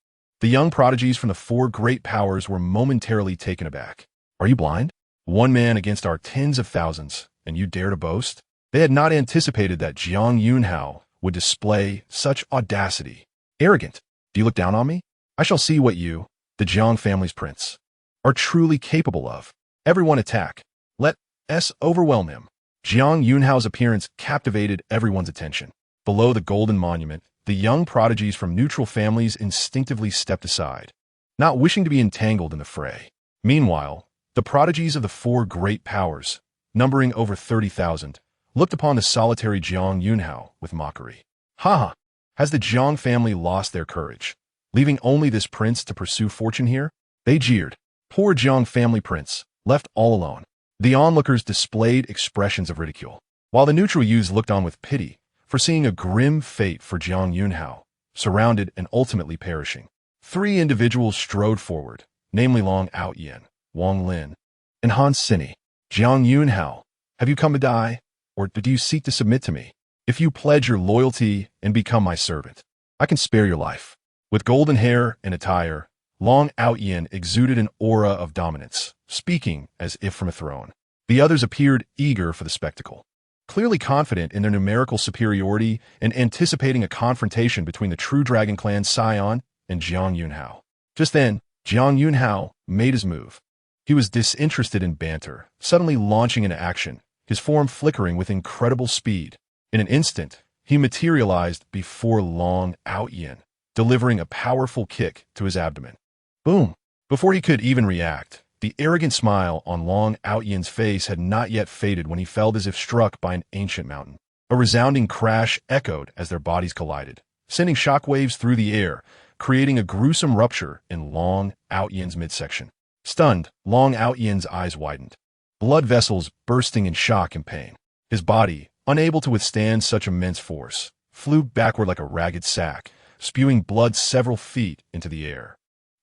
A: The young prodigies from the four great powers were momentarily taken aback. Are you blind? One man against our tens of thousands, and you dare to boast? They had not anticipated that Jiang Yunxiao would display such audacity. Arrogant. Do you look down on me? I shall see what you, the Jiang family's prince, are truly capable of. Everyone attack. Let us overwhelm him. Jiang Yunxiao's appearance captivated everyone's attention. Below the golden monument, the young prodigies from neutral families instinctively stepped aside, not wishing to be entangled in the fray. Meanwhile, the prodigies of the four great powers, numbering over 30,000, looked upon the solitary Jiang Yunxiao with mockery. Has the Jiang family lost their courage, leaving only this prince to pursue fortune here? They jeered. Poor Jiang family prince, left all alone. The onlookers displayed expressions of ridicule, while the neutral youths looked on with pity, foreseeing a grim fate for Jiang Yunxiao, surrounded and ultimately perishing. Three individuals strode forward, namely Long Outyin, Wang Lin, and Han Sini. Jiang Yunxiao, have you come to die, or do you seek to submit to me? If you pledge your loyalty and become my servant, I can spare your life. With golden hair and attire, Long Outyin exuded an aura of dominance, speaking as if from a throne. The others appeared eager for the spectacle, clearly confident in their numerical superiority and anticipating a confrontation between the true Dragon Clan Scion and Jiang Yunxiao. Just then, Jiang Yunxiao made his move. He was disinterested in banter, suddenly launching into action, his form flickering with incredible speed. In an instant, he materialized before Long Outyin, delivering a powerful kick to his abdomen. Boom! Before he could even react, the arrogant smile on Long Outyin's face had not yet faded when he felt as if struck by an ancient mountain. A resounding crash echoed as their bodies collided, sending shockwaves through the air, creating a gruesome rupture in Long Outyin's midsection. Stunned, Long Outyin's eyes widened, blood vessels bursting in shock and pain. His body, unable to withstand such immense force, flew backward like a ragged sack, spewing blood several feet into the air.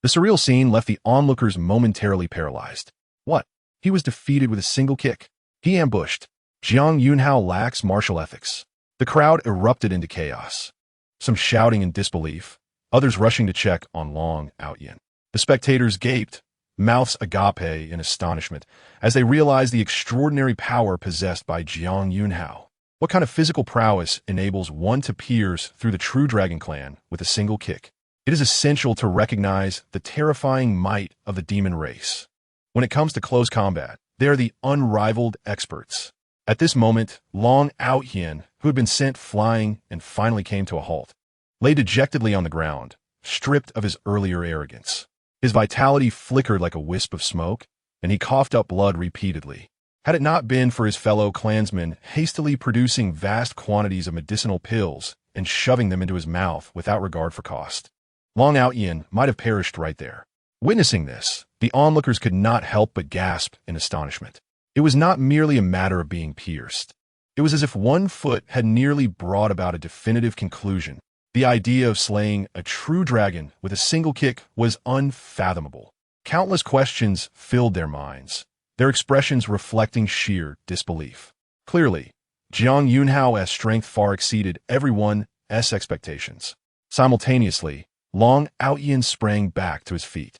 A: The surreal scene left the onlookers momentarily paralyzed. What? He was defeated with a single kick. He ambushed. Jiang Yunxiao lacks martial ethics. The crowd erupted into chaos. Some shouting in disbelief, others rushing to check on Long Outyin. The spectators gaped, mouths agape in astonishment, as they realized the extraordinary power possessed by Jiang Yunxiao. What kind of physical prowess enables one to pierce through the true Dragon Clan with a single kick? It is essential to recognize the terrifying might of the demon race. When it comes to close combat, they are the unrivaled experts. At this moment, Long Outyin, who had been sent flying and finally came to a halt, lay dejectedly on the ground, stripped of his earlier arrogance. His vitality flickered like a wisp of smoke, and he coughed up blood repeatedly. Had it not been for his fellow clansmen hastily producing vast quantities of medicinal pills and shoving them into his mouth without regard for cost, Long Outyin might have perished right there. Witnessing this, the onlookers could not help but gasp in astonishment. It was not merely a matter of being pierced. It was as if one foot had nearly brought about a definitive conclusion. The idea of slaying a true dragon with a single kick was unfathomable. Countless questions filled their minds, their expressions reflecting sheer disbelief. Clearly, Jiang Yunxiao's strength far exceeded everyone's expectations. Simultaneously, Long Outyin sprang back to his feet.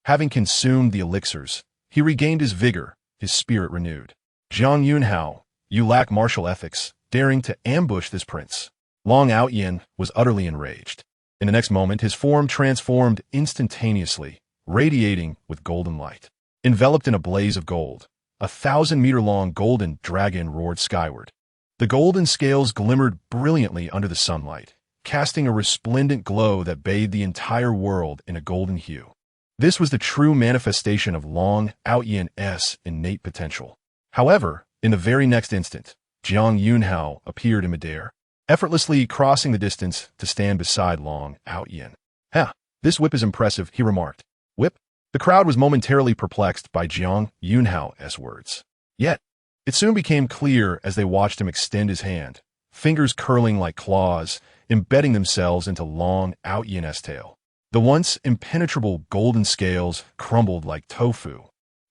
A: Having consumed the elixirs, he regained his vigor, his spirit renewed. Jiang Yunxiao, you lack martial ethics, daring to ambush this prince. Long Outyin was utterly enraged. In the next moment, his form transformed instantaneously, radiating with golden light. Enveloped in a blaze of gold, a 1,000-meter-long golden dragon roared skyward. The golden scales glimmered brilliantly under the sunlight, casting a resplendent glow that bathed the entire world in a golden hue. This was the true manifestation of Long Outyin's innate potential. However, In the very next instant, Jiang Yunxiao appeared in midair, effortlessly crossing the distance to stand beside Long Outyin. "Ha, this whip is impressive," he remarked. "Whip?" The crowd was momentarily perplexed by Jiang Yunxiao's words. Yet, it soon became clear as they watched him extend his hand, fingers curling like claws, embedding themselves into Long Outyin's tail. The once impenetrable golden scales crumbled like tofu,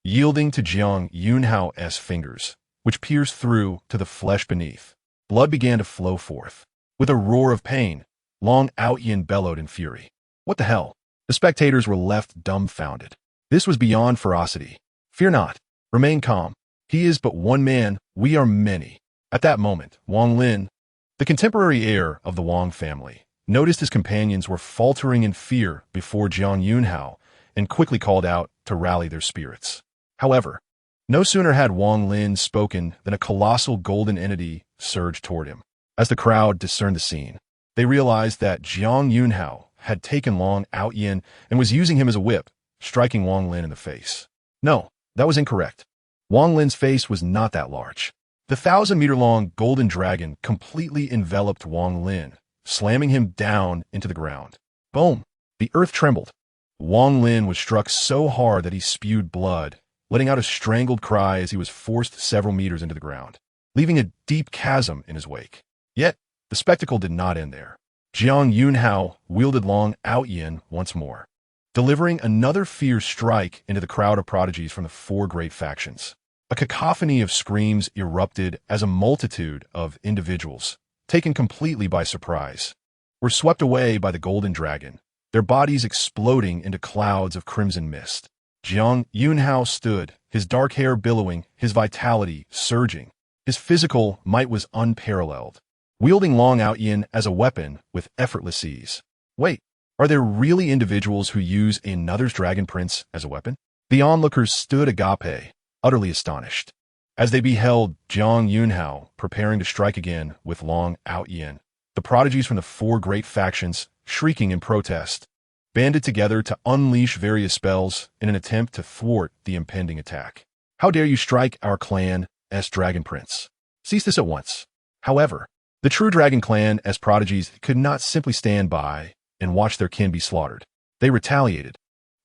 A: yielding to Jiang Yunxiao's fingers, which pierced through to the flesh beneath. Blood began to flow forth. With a roar of pain, Long Outyin bellowed in fury. What the hell? The spectators were left dumbfounded. This was beyond ferocity. "Fear not. Remain calm. He is but one man, we are many." At that moment, Wang Lin, the contemporary heir of the Wang family, noticed his companions were faltering in fear before Jiang Yunxiao and quickly called out to rally their spirits. However, no sooner had Wang Lin spoken than a colossal golden entity surged toward him. As the crowd discerned the scene, they realized that Jiang Yunxiao had taken Long Outyin and was using him as a whip, striking Wang Lin in the face. No, that was incorrect. Wang Lin's face was not that large. The 1,000-meter-long golden dragon completely enveloped Wang Lin, slamming him down into the ground. Boom! The earth trembled. Wang Lin was struck so hard that he spewed blood, letting out a strangled cry as he was forced several meters into the ground, leaving a deep chasm in his wake. Yet, the spectacle did not end there. Jiang Yunxiao wielded Long Outyin once more, delivering another fierce strike into the crowd of prodigies from the four great factions. A cacophony of screams erupted as a multitude of individuals, taken completely by surprise, were swept away by the golden dragon, their bodies exploding into clouds of crimson mist. Jiang Yunxiao stood, his dark hair billowing, his vitality surging. His physical might was unparalleled, wielding Long Outyin as a weapon with effortless ease. Wait, are there really individuals who use another's dragon prince as a weapon? The onlookers stood agape, utterly astonished, as they beheld Jiang Yunxiao preparing to strike again with Long Outyin. The prodigies from the four great factions, shrieking in protest, banded together to unleash various spells in an attempt to thwart the impending attack. "How dare you strike our clan's dragon prince? Cease this at once." However, the true dragon clan as prodigies could not simply stand by and watch their kin be slaughtered. They retaliated,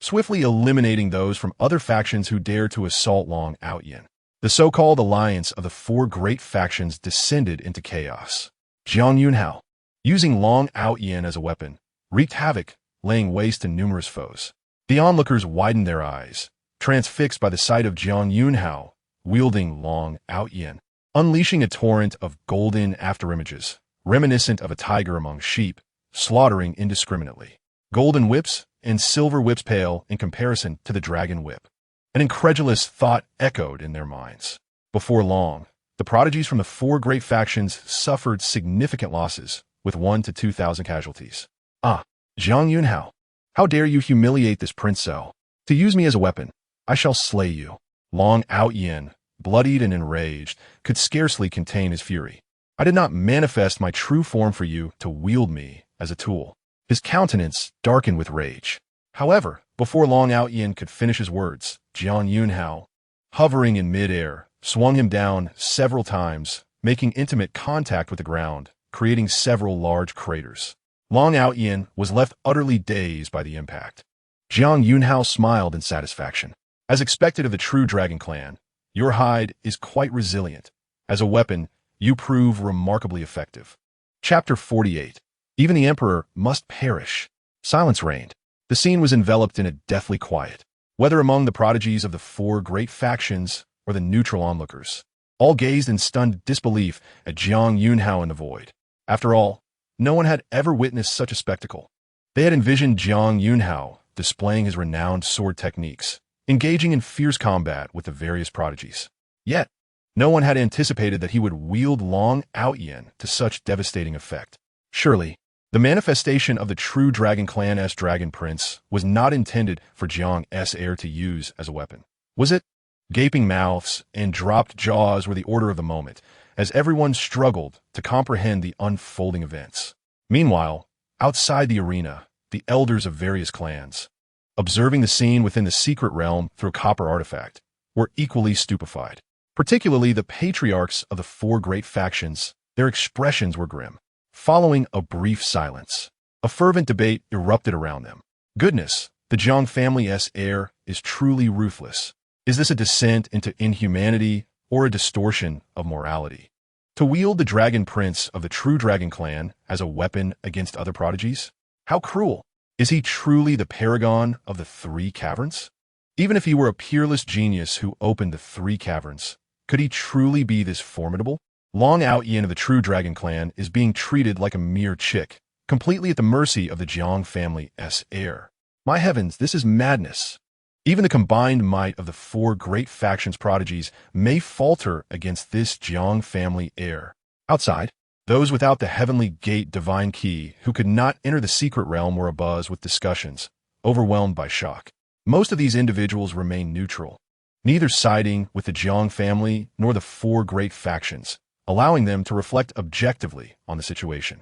A: swiftly eliminating those from other factions who dared to assault Long Outyin. The so-called alliance of the four great factions descended into chaos. Jiang Yunxiao, using Long Outyin as a weapon, wreaked havoc, laying waste to numerous foes. The onlookers widened their eyes, transfixed by the sight of Jiang Yunxiao wielding Long Outyin, unleashing a torrent of golden afterimages, reminiscent of a tiger among sheep, slaughtering indiscriminately. Golden whips and silver whips pale in comparison to the dragon whip. An incredulous thought echoed in their minds. Before long, the prodigies from the four great factions suffered significant losses, with 1,000 to 2,000 casualties. "Ah, Jiang Yunxiao, how dare you humiliate this prince so? To use me as a weapon, I shall slay you." Long Outyin, bloodied and enraged, could scarcely contain his fury. "I did not manifest my true form for you to wield me as a tool." His countenance darkened with rage. However, before Long Outyin could finish his words, Jiang Yunxiao, hovering in midair, swung him down several times, making intimate contact with the ground, creating several large craters. Long Outyin was left utterly dazed by the impact. Jiang Yunxiao smiled in satisfaction. "As expected of the true dragon clan, your hide is quite resilient. As a weapon, you prove remarkably effective." Chapter 48. Even the emperor must perish. Silence reigned. The scene was enveloped in a deathly quiet, whether among the prodigies of the four great factions or the neutral onlookers. All gazed in stunned disbelief at Jiang Yunxiao in the void. After all, no one had ever witnessed such a spectacle. They had envisioned Jiang Yunxiao displaying his renowned sword techniques, engaging in fierce combat with the various prodigies. Yet, no one had anticipated that he would wield Long Outyin to such devastating effect. Surely, the manifestation of the true Dragon Clan's Dragon Prince was not intended for Jiang's heir to use as a weapon. Was it? Gaping mouths and dropped jaws were the order of the moment, as everyone struggled to comprehend the unfolding events. Meanwhile, outside the arena, the elders of various clans, observing the scene within the secret realm through a copper artifact, were equally stupefied. Particularly the patriarchs of the four great factions, their expressions were grim. Following a brief silence, a fervent debate erupted around them. Goodness, the Jiang family's heir is truly ruthless. Is this a descent into inhumanity or a distortion of morality? To wield the dragon prince of the true dragon clan as a weapon against other prodigies? How cruel! Is he truly the paragon of the three caverns? Even if he were a peerless genius who opened the three caverns, could he truly be this formidable? Long Out Yin of the true dragon clan is being treated like a mere chick, completely at the mercy of the Jiang family's heir. My heavens, this is madness. Even the combined might of the four great factions prodigies may falter against this Jiang family heir. Outside, those without the heavenly gate divine key who could not enter the secret realm were abuzz with discussions, overwhelmed by shock. Most of these individuals remain neutral, neither siding with the Jiang family nor the four great factions, allowing them to reflect objectively on the situation.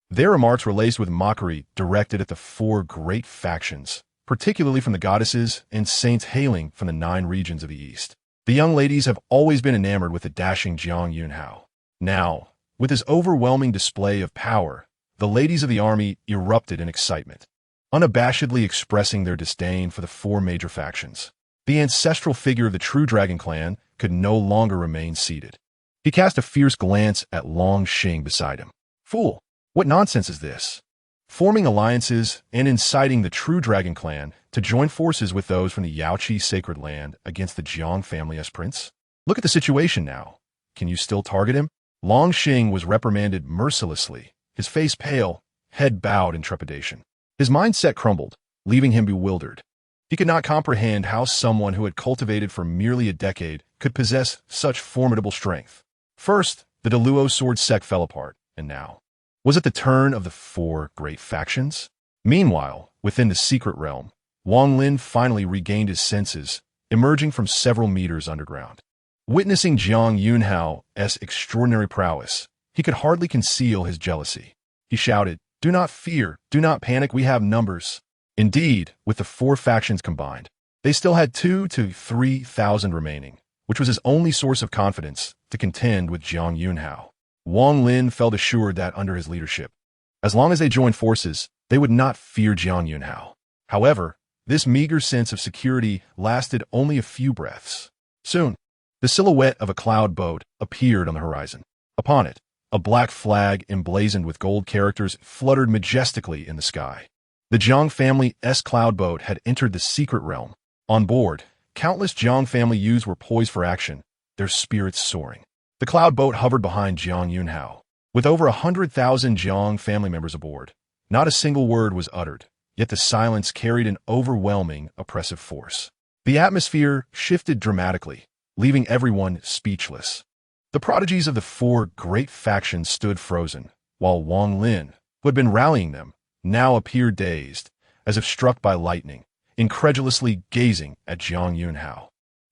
A: Their remarks were laced with mockery directed at the four great factions, particularly from the goddesses and saints hailing from the 9 regions of the East. The young ladies have always been enamored with the dashing Jiang Yunxiao. Now, with his overwhelming display of power, the ladies of the army erupted in excitement, unabashedly expressing their disdain for the four major factions. The ancestral figure of the true dragon clan could no longer remain seated. He cast a fierce glance at Long Xing beside him. Fool, what nonsense is this? Forming alliances and inciting the true dragon clan to join forces with those from the Yaoqi sacred land against the Jiang family's prince? Look at the situation now. Can you still target him? Long Xing was reprimanded mercilessly, his face pale, head bowed in trepidation. His mindset crumbled, leaving him bewildered. He could not comprehend how someone who had cultivated for merely a decade could possess such formidable strength. First, the Deluo sword sect fell apart, and now, was it the turn of the four great factions? Meanwhile, within the secret realm, Wang Lin finally regained his senses, emerging from several meters underground. Witnessing Jiang Yunxiao's extraordinary prowess, he could hardly conceal his jealousy. He shouted, "Do not fear, do not panic, we have numbers." Indeed, with the four factions combined, they still had 2,000 to 3,000 remaining, which was his only source of confidence to contend with Jiang Yunxiao. Wang Lin felt assured that under his leadership, as long as they joined forces, they would not fear Jiang Yunxiao. However, this meager sense of security lasted only a few breaths. Soon, the silhouette of a cloud boat appeared on the horizon. Upon it, a black flag emblazoned with gold characters fluttered majestically in the sky. The Jiang family's cloud boat had entered the secret realm. On board, countless Jiang family youths were poised for action, their spirits soaring. The cloud boat hovered behind Jiang Yunxiao. With over 100,000 Jiang family members aboard, not a single word was uttered, yet the silence carried an overwhelming, oppressive force. The atmosphere shifted dramatically, leaving everyone speechless. The prodigies of the four great factions stood frozen, while Wang Lin, who had been rallying them, now appeared dazed, as if struck by lightning, incredulously gazing at Jiang Yunxiao.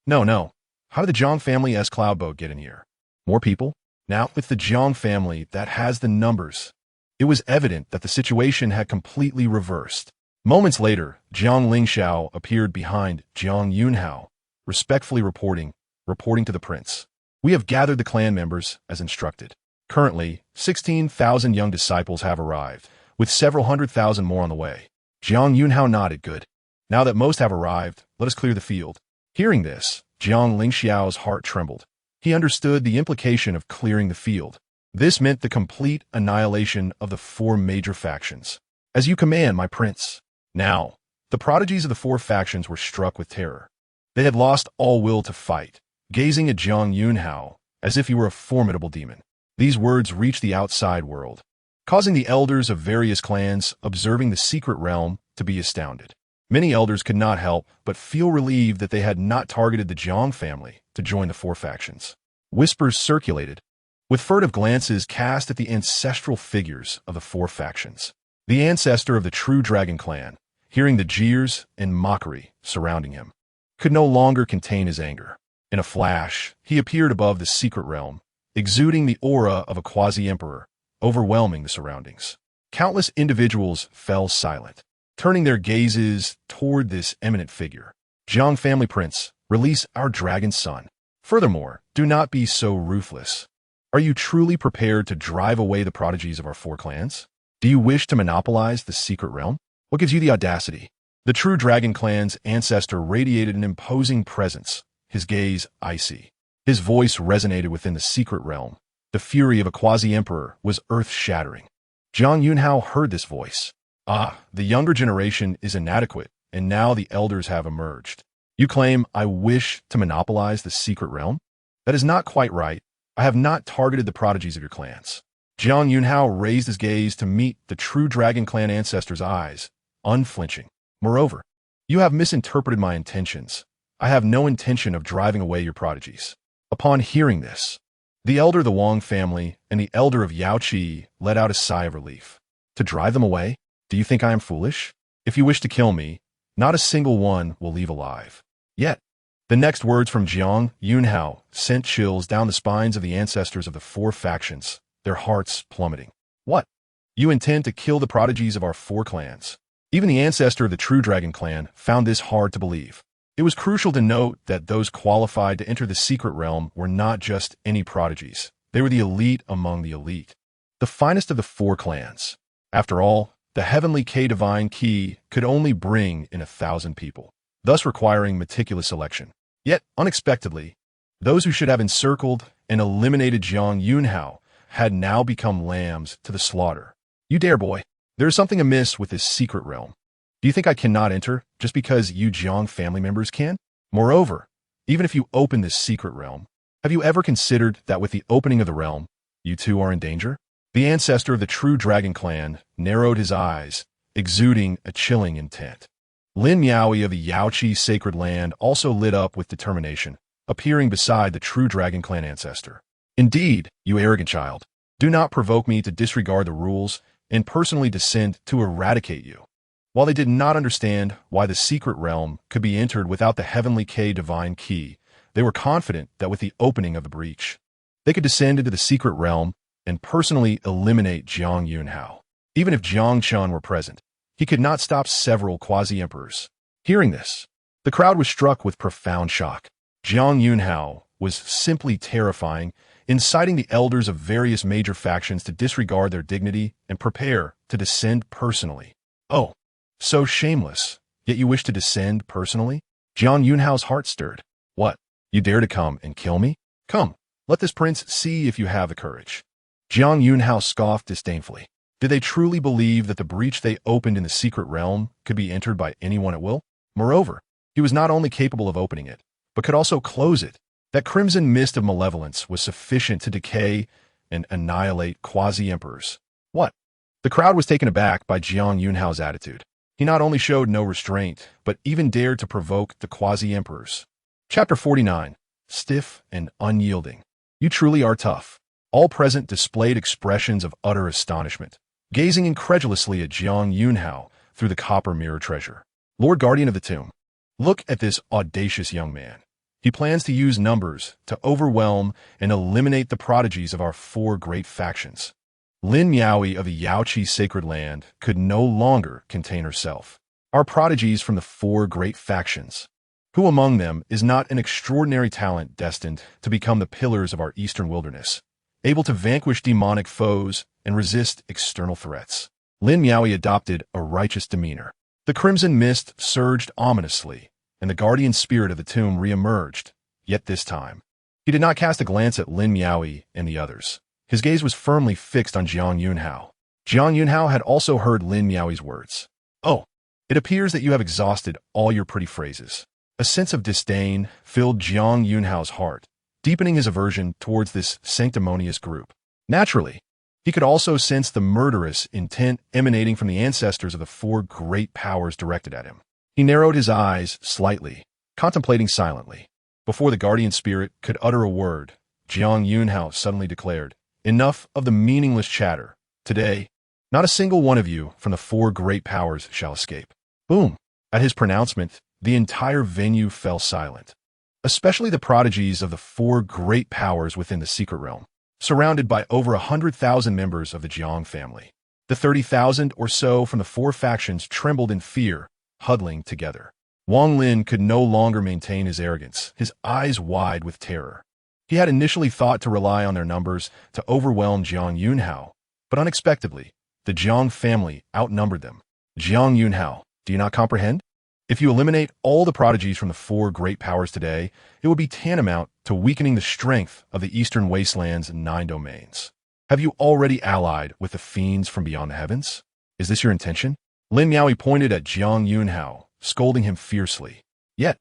A: No, how did the Jiang family's cloud boat get in here? More people? Now it's the Jiang family that has the numbers. It was evident that the situation had completely reversed. Moments later, Jiang Yunxiao appeared behind Jiang Yunxiao, respectfully reporting to the prince. We have gathered the clan members as instructed. Currently, 16,000 young disciples have arrived, with several 100,000 more on the way. Jiang Yunxiao nodded. Good. Now that most have arrived, let us clear the field. Hearing this, Jiang Yunxiao's heart trembled. He understood the implication of clearing the field. This meant the complete annihilation of the four major factions. As you command, my prince. Now, the prodigies of the four factions were struck with terror. They had lost all will to fight, gazing at Jiang Yunxiao as if he were a formidable demon. These words reached the outside world, causing the elders of various clans observing the secret realm to be astounded. Many elders could not help but feel relieved that they had not targeted the Jiang family to join the four factions. Whispers circulated, with furtive glances cast at the ancestral figures of the four factions. The ancestor of the true dragon clan, hearing the jeers and mockery surrounding him, could no longer contain his anger. In a flash, he appeared above the secret realm, exuding the aura of a quasi-emperor, overwhelming the surroundings. Countless individuals fell silent, turning their gazes toward this eminent figure. Jiang family prince, release our dragon son. Furthermore, do not be so ruthless. Are you truly prepared to drive away the prodigies of our four clans? Do you wish to monopolize the secret realm? What gives you the audacity? The true dragon clan's ancestor radiated an imposing presence, his gaze icy. His voice resonated within the secret realm. The fury of a quasi-emperor was earth-shattering. Jiang Yunxiao heard this voice. Ah, the younger generation is inadequate, and now the elders have emerged. You claim, I wish to monopolize the secret realm? That is not quite right. I have not targeted the prodigies of your clans. Jiang Yunxiao raised his gaze to meet the true dragon clan ancestor's eyes, unflinching. Moreover, you have misinterpreted my intentions. I have no intention of driving away your prodigies. Upon hearing this, the elder of the Wang family and the elder of Yaoqi let out a sigh of relief. To drive them away? Do you think I am foolish? If you wish to kill me, not a single one will leave alive. Yet, the next words from Jiang Yunxiao sent chills down the spines of the ancestors of the four factions, their hearts plummeting. What? You intend to kill the prodigies of our four clans? Even the ancestor of the true dragon clan found this hard to believe. It was crucial to note that those qualified to enter the secret realm were not just any prodigies. They were the elite among the elite. The finest of the four clans. After all, the heavenly K-divine key could only bring in 1,000 people, thus requiring meticulous selection. Yet, unexpectedly, those who should have encircled and eliminated Jiang Yunxiao had now become lambs to the slaughter. You dare, boy. There is something amiss with this secret realm. Do you think I cannot enter just because you Jiang family members can? Moreover, even if you open this secret realm, have you ever considered that with the opening of the realm, you too are in danger? The ancestor of the true dragon clan narrowed his eyes, exuding a chilling intent. Lin Miaoyi of the Yaoqi sacred land also lit up with determination, appearing beside the true dragon clan ancestor. Indeed, you arrogant child, do not provoke me to disregard the rules and personally descend to eradicate you. While they did not understand why the secret realm could be entered without the heavenly K-divine key, they were confident that with the opening of the breach, they could descend into the secret realm and personally eliminate Jiang Yunxiao. Even if Jiang Chen were present, he could not stop several quasi-emperors. Hearing this, the crowd was struck with profound shock. Jiang Yunxiao was simply terrifying, inciting the elders of various major factions to disregard their dignity and prepare to descend personally. Oh, so shameless, yet you wish to descend personally? Jiang Yunxiao's heart stirred. What? You dare to come and kill me? Come, let this prince see if you have the courage. Jiang Yunxiao scoffed disdainfully. Did they truly believe that the breach they opened in the secret realm could be entered by anyone at will? Moreover, he was not only capable of opening it, but could also close it. That crimson mist of malevolence was sufficient to decay and annihilate quasi-emperors. What? The crowd was taken aback by Jiang Yunxiao's attitude. He not only showed no restraint, but even dared to provoke the quasi-emperors. Chapter 49. Stiff and unyielding. You truly are tough. All present displayed expressions of utter astonishment, gazing incredulously at Jiang Yunxiao through the copper mirror treasure. Lord Guardian of the Tomb, look at this audacious young man. He plans to use numbers to overwhelm and eliminate the prodigies of our four great factions. Lin Miaoyi of the Yaoqi sacred land could no longer contain herself. Our prodigies from the four great factions. Who among them is not an extraordinary talent destined to become the pillars of our eastern wilderness, able to vanquish demonic foes and resist external threats? Lin Miaoyi adopted a righteous demeanor. The crimson mist surged ominously, and the guardian spirit of the tomb reemerged, yet this time, he did not cast a glance at Lin Miaoyi and the others. His gaze was firmly fixed on Jiang Yunxiao. Jiang Yunxiao had also heard Lin Miaoyi's words. Oh, it appears that you have exhausted all your pretty phrases. A sense of disdain filled Jiang Yunxiao's heart, deepening his aversion towards this sanctimonious group. Naturally, he could also sense the murderous intent emanating from the ancestors of the four great powers directed at him. He narrowed his eyes slightly, contemplating silently. Before the guardian spirit could utter a word, Jiang Yunxiao suddenly declared, Enough of the meaningless chatter. Today, not a single one of you from the four great powers shall escape. Boom! At his pronouncement, the entire venue fell silent, especially the prodigies of the four great powers within the secret realm, surrounded by over 100,000 members of the Jiang family. The 30,000 or so from the four factions trembled in fear, huddling together. Wang Lin could no longer maintain his arrogance, his eyes wide with terror. He had initially thought to rely on their numbers to overwhelm Jiang Yunxiao, but unexpectedly, the Jiang family outnumbered them. Jiang Yunxiao, do you not comprehend? If you eliminate all the prodigies from the four great powers today, it would be tantamount to weakening the strength of the Eastern Wasteland's 9 domains. Have you already allied with the fiends from beyond the heavens? Is this your intention? Lin Miaoi pointed at Jiang Yunxiao, scolding him fiercely. Yet,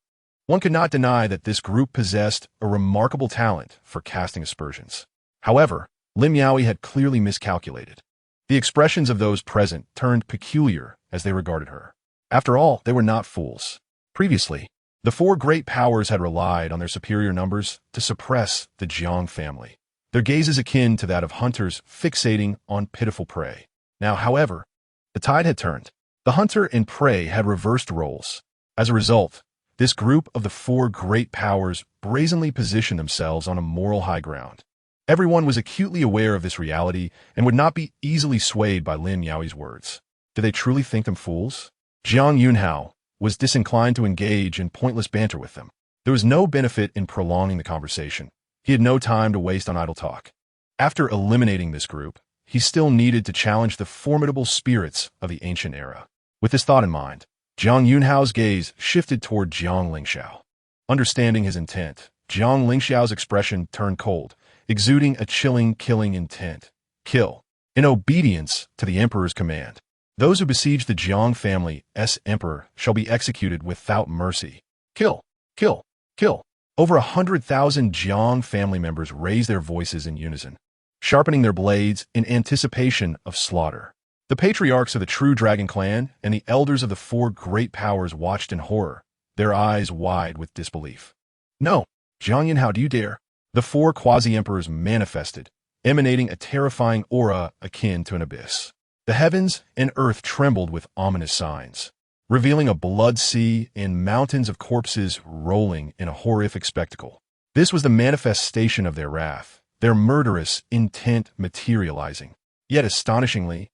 A: one could not deny that this group possessed a remarkable talent for casting aspersions. However, Lin Miaoi had clearly miscalculated. The expressions of those present turned peculiar as they regarded her. After all, they were not fools. Previously, the four great powers had relied on their superior numbers to suppress the Jiang family. Their gaze is akin to that of hunters fixating on pitiful prey. Now, however, the tide had turned. The hunter and prey had reversed roles. As a result, this group of the four great powers brazenly positioned themselves on a moral high ground. Everyone was acutely aware of this reality and would not be easily swayed by Lin Miaoi's words. Did they truly think them fools? Jiang Yunxiao was disinclined to engage in pointless banter with them. There was no benefit in prolonging the conversation. He had no time to waste on idle talk. After eliminating this group, he still needed to challenge the formidable spirits of the ancient era. With this thought in mind, Jiang Yunxiao's gaze shifted toward Jiang Yunxiao. Understanding his intent, Jiang Yunxiao's expression turned cold, exuding a chilling, killing intent. Kill. In obedience to the emperor's command. Those who besiege the Jiang family's emperor shall be executed without mercy. Kill. Kill. Kill. Over 100,000 Jiang family members raised their voices in unison, sharpening their blades in anticipation of slaughter. The patriarchs of the true dragon clan and the elders of the four great powers watched in horror, their eyes wide with disbelief. No, Jiang Yunxiao, do you dare? The four quasi-emperors manifested, emanating a terrifying aura akin to an abyss. The heavens and earth trembled with ominous signs, revealing a blood sea and mountains of corpses rolling in a horrific spectacle. This was the manifestation of their wrath, their murderous intent materializing. Yet astonishingly,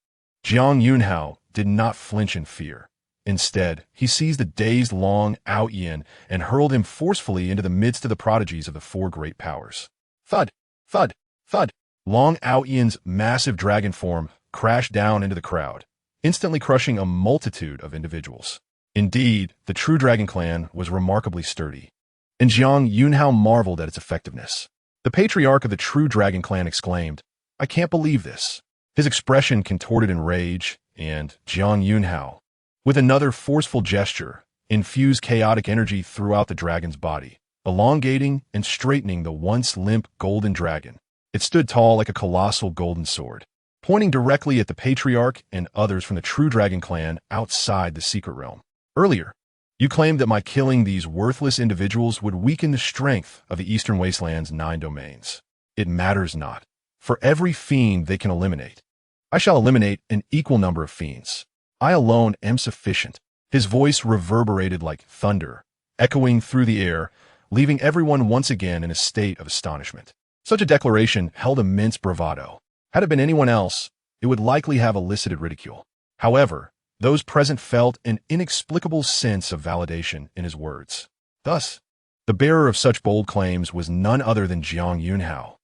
A: Jiang Yunxiao did not flinch in fear. Instead, he seized the dazed Long Outyin and hurled him forcefully into the midst of the prodigies of the four great powers. Thud! Thud! Thud! Long Outyin's massive dragon form crashed down into the crowd, instantly crushing a multitude of individuals. Indeed, the true dragon clan was remarkably sturdy, and Jiang Yunxiao marveled at its effectiveness. The patriarch of the true dragon clan exclaimed, "I can't believe this." His expression contorted in rage, and Jiang Yunxiao, with another forceful gesture, infused chaotic energy throughout the dragon's body, elongating and straightening the once limp golden dragon. It stood tall like a colossal golden sword, pointing directly at the patriarch and others from the true dragon clan outside the secret realm. Earlier, you claimed that my killing these worthless individuals would weaken the strength of the Eastern Wasteland's 9 domains. It matters not. For every fiend they can eliminate, I shall eliminate an equal number of fiends. I alone am sufficient. His voice reverberated like thunder, echoing through the air, leaving everyone once again in a state of astonishment. Such a declaration held immense bravado. Had it been anyone else, it would likely have elicited ridicule. However, those present felt an inexplicable sense of validation in his words. Thus, the bearer of such bold claims was none other than Jiang Yunxiao.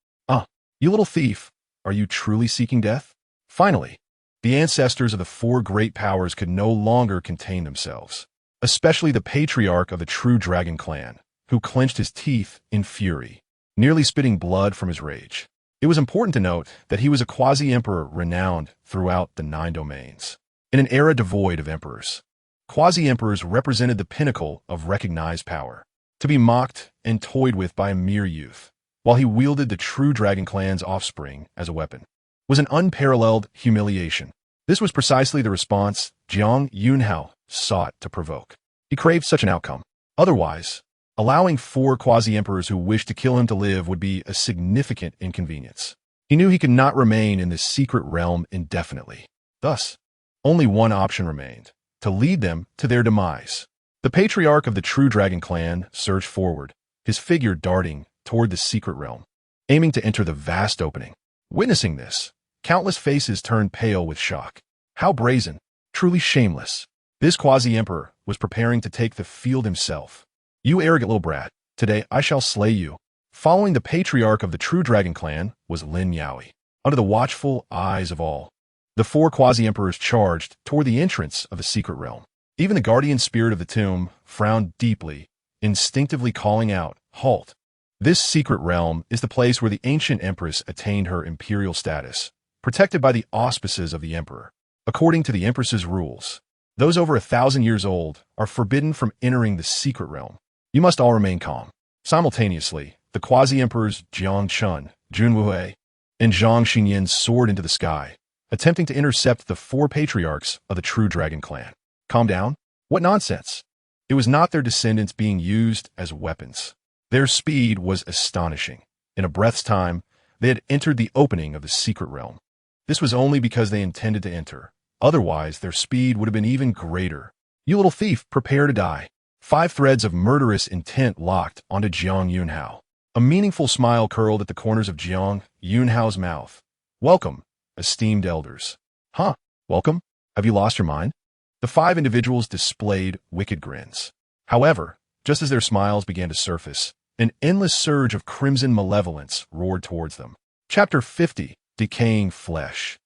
A: You little thief, are you truly seeking death? Finally, the ancestors of the four great powers could no longer contain themselves, especially the patriarch of the true dragon clan, who clenched his teeth in fury, nearly spitting blood from his rage. It was important to note that he was a quasi-emperor renowned throughout the 9 domains. In an era devoid of emperors, quasi-emperors represented the pinnacle of recognized power, to be mocked and toyed with by a mere youth, while he wielded the true dragon clan's offspring as a weapon, was an unparalleled humiliation. This was precisely the response Jiang Yunxiao sought to provoke. He craved such an outcome. Otherwise, allowing 4 quasi-emperors who wished to kill him to live would be a significant inconvenience. He knew he could not remain in this secret realm indefinitely. Thus, only one option remained, to lead them to their demise. The patriarch of the true dragon clan surged forward, his figure darting toward the secret realm, aiming to enter the vast opening. Witnessing this, countless faces turned pale with shock. How brazen, truly shameless. This quasi-emperor was preparing to take the field himself. "You arrogant little brat, today I shall slay you." Following the patriarch of the true dragon clan was Lin Yaoi. Under the watchful eyes of all, the four quasi-emperors charged toward the entrance of the secret realm. Even the guardian spirit of the tomb frowned deeply, instinctively calling out, "Halt." This secret realm is the place where the ancient empress attained her imperial status, protected by the auspices of the emperor. According to the empress's rules, those over 1,000 years old are forbidden from entering the secret realm. You must all remain calm. Simultaneously, the quasi-emperors Jiang Chun, Jun Wuhe, and Zhang Xinyan soared into the sky, attempting to intercept the four patriarchs of the true dragon clan. Calm down? What nonsense! It was not their descendants being used as weapons. Their speed was astonishing. In a breath's time, they had entered the opening of the secret realm. This was only because they intended to enter. Otherwise, their speed would have been even greater. "You little thief, prepare to die." 5 threads of murderous intent locked onto Jiang Yunxiao. A meaningful smile curled at the corners of Jiang Yunxiao's mouth. "Welcome, esteemed elders." "Huh? Welcome? Have you lost your mind?" The 5 individuals displayed wicked grins. However, just as their smiles began to surface, an endless surge of crimson malevolence roared towards them. Chapter 50, Decaying Flesh.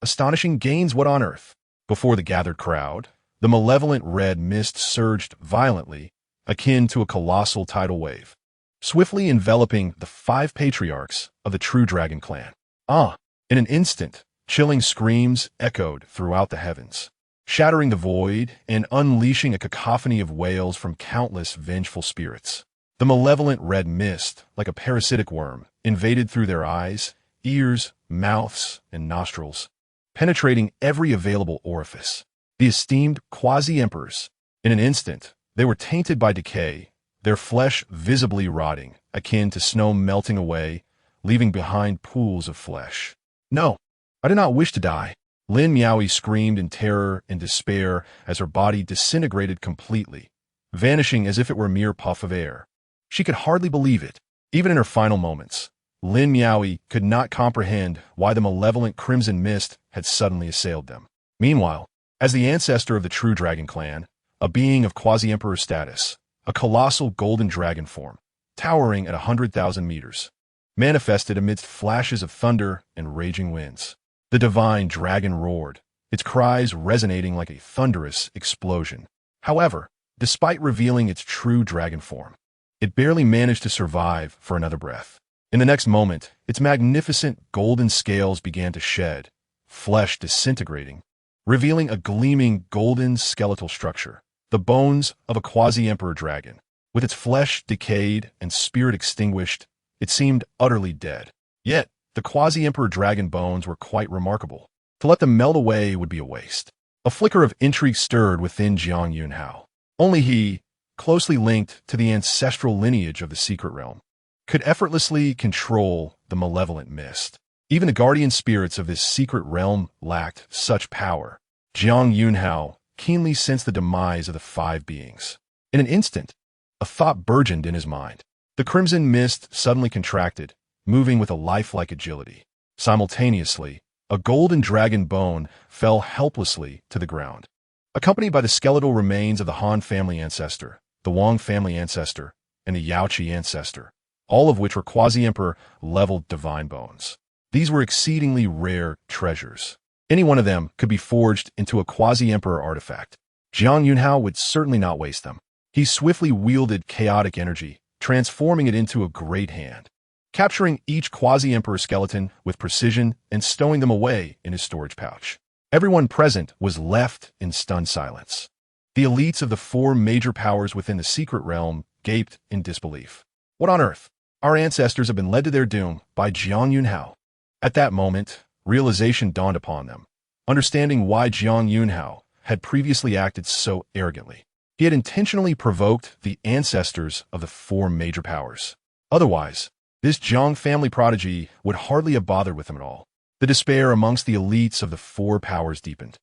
A: Astonishing gains, what on earth? Before the gathered crowd, the malevolent red mist surged violently, akin to a colossal tidal wave, swiftly enveloping the 5 patriarchs of the true dragon clan. In an instant, chilling screams echoed throughout the heavens, shattering the void and unleashing a cacophony of wails from countless vengeful spirits. The malevolent red mist, like a parasitic worm, invaded through their eyes, ears, mouths, and nostrils, penetrating every available orifice. The esteemed quasi-emperors. In an instant, they were tainted by decay, their flesh visibly rotting, akin to snow melting away, leaving behind pools of flesh. "No, I do not wish to die." Lin Miaoi screamed in terror and despair as her body disintegrated completely, vanishing as if it were a mere puff of air. She could hardly believe it. Even in her final moments, Lin Miaoi could not comprehend why the malevolent crimson mist had suddenly assailed them. Meanwhile, as the ancestor of the true dragon clan, a being of quasi-emperor status, a colossal golden dragon form, towering at 100,000 meters, manifested amidst flashes of thunder and raging winds. The divine dragon roared, its cries resonating like a thunderous explosion. However, despite revealing its true dragon form, it barely managed to survive for another breath. In the next moment, its magnificent golden scales began to shed, flesh disintegrating, revealing a gleaming golden skeletal structure, the bones of a quasi-emperor dragon. With its flesh decayed and spirit extinguished, it seemed utterly dead. Yet, the quasi-emperor dragon bones were quite remarkable. To let them melt away would be a waste. A flicker of intrigue stirred within Jiang Yunxiao. Only he, closely linked to the ancestral lineage of the secret realm, could effortlessly control the malevolent mist. Even the guardian spirits of this secret realm lacked such power. Jiang Yunxiao keenly sensed the demise of the 5 beings. In an instant, a thought burgeoned in his mind. The crimson mist suddenly contracted, moving with a lifelike agility. Simultaneously, a golden dragon bone fell helplessly to the ground, accompanied by the skeletal remains of the Han family ancestor, the Wang family ancestor, and the Yaoqi ancestor, all of which were quasi-emperor leveled divine bones. These were exceedingly rare treasures. Any one of them could be forged into a quasi-emperor artifact. Jiang Yunxiao would certainly not waste them. He swiftly wielded chaotic energy, transforming it into a great hand, capturing each quasi-emperor skeleton with precision and stowing them away in his storage pouch. Everyone present was left in stunned silence. The elites of the 4 major powers within the secret realm gaped in disbelief. What on earth? Our ancestors have been led to their doom by Jiang Yunxiao. At that moment, realization dawned upon them, understanding why Jiang Yunxiao had previously acted so arrogantly. He had intentionally provoked the ancestors of the 4 major powers. Otherwise, this Jiang family prodigy would hardly have bothered with him at all. The despair amongst the elites of the 4 powers deepened.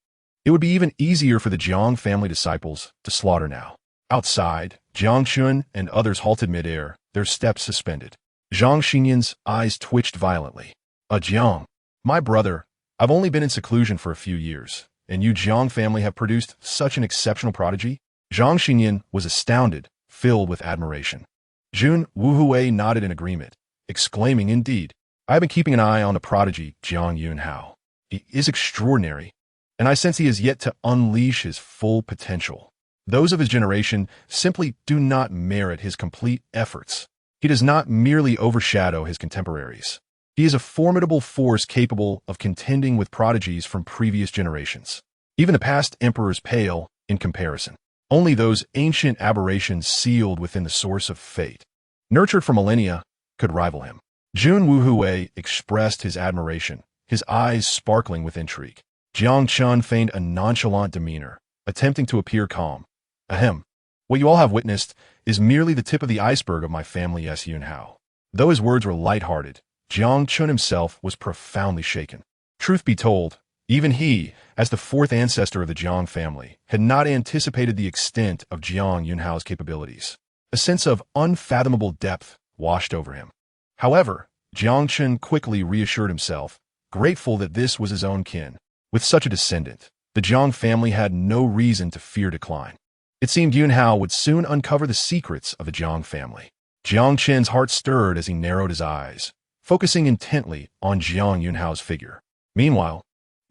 A: It would be even easier for the Jiang family disciples to slaughter now. Outside, Jiang Chun and others halted midair, their steps suspended. Zhang Xinyan's eyes twitched violently. Jiang, my brother, I've only been in seclusion for a few years, and you Jiang family have produced such an exceptional prodigy? Zhang Xinyan was astounded, filled with admiration. Jun Wuhui nodded in agreement, exclaiming, "Indeed, I have been keeping an eye on the prodigy Jiang Yunxiao. He is extraordinary, and I sense he has yet to unleash his full potential. Those of his generation simply do not merit his complete efforts. He does not merely overshadow his contemporaries. He is a formidable force capable of contending with prodigies from previous generations. Even the past emperors pale in comparison. Only those ancient aberrations sealed within the source of fate, nurtured for millennia, could rival him." Jun Wuhui expressed his admiration, his eyes sparkling with intrigue. Jiang Chun feigned a nonchalant demeanor, attempting to appear calm. "Ahem. What you all have witnessed is merely the tip of the iceberg of my family S. Yunhao." Though his words were light-hearted, Jiang Chun himself was profoundly shaken. Truth be told, even he, as the fourth ancestor of the Jiang family, had not anticipated the extent of Jiang Yunhao's capabilities. A sense of unfathomable depth washed over him. However, Jiang Chun quickly reassured himself, grateful that this was his own kin. With such a descendant, the Jiang family had no reason to fear decline. It seemed Yunhao would soon uncover the secrets of the Jiang family. Jiang Chen's heart stirred as he narrowed his eyes, focusing intently on Jiang Yunhao's figure. Meanwhile,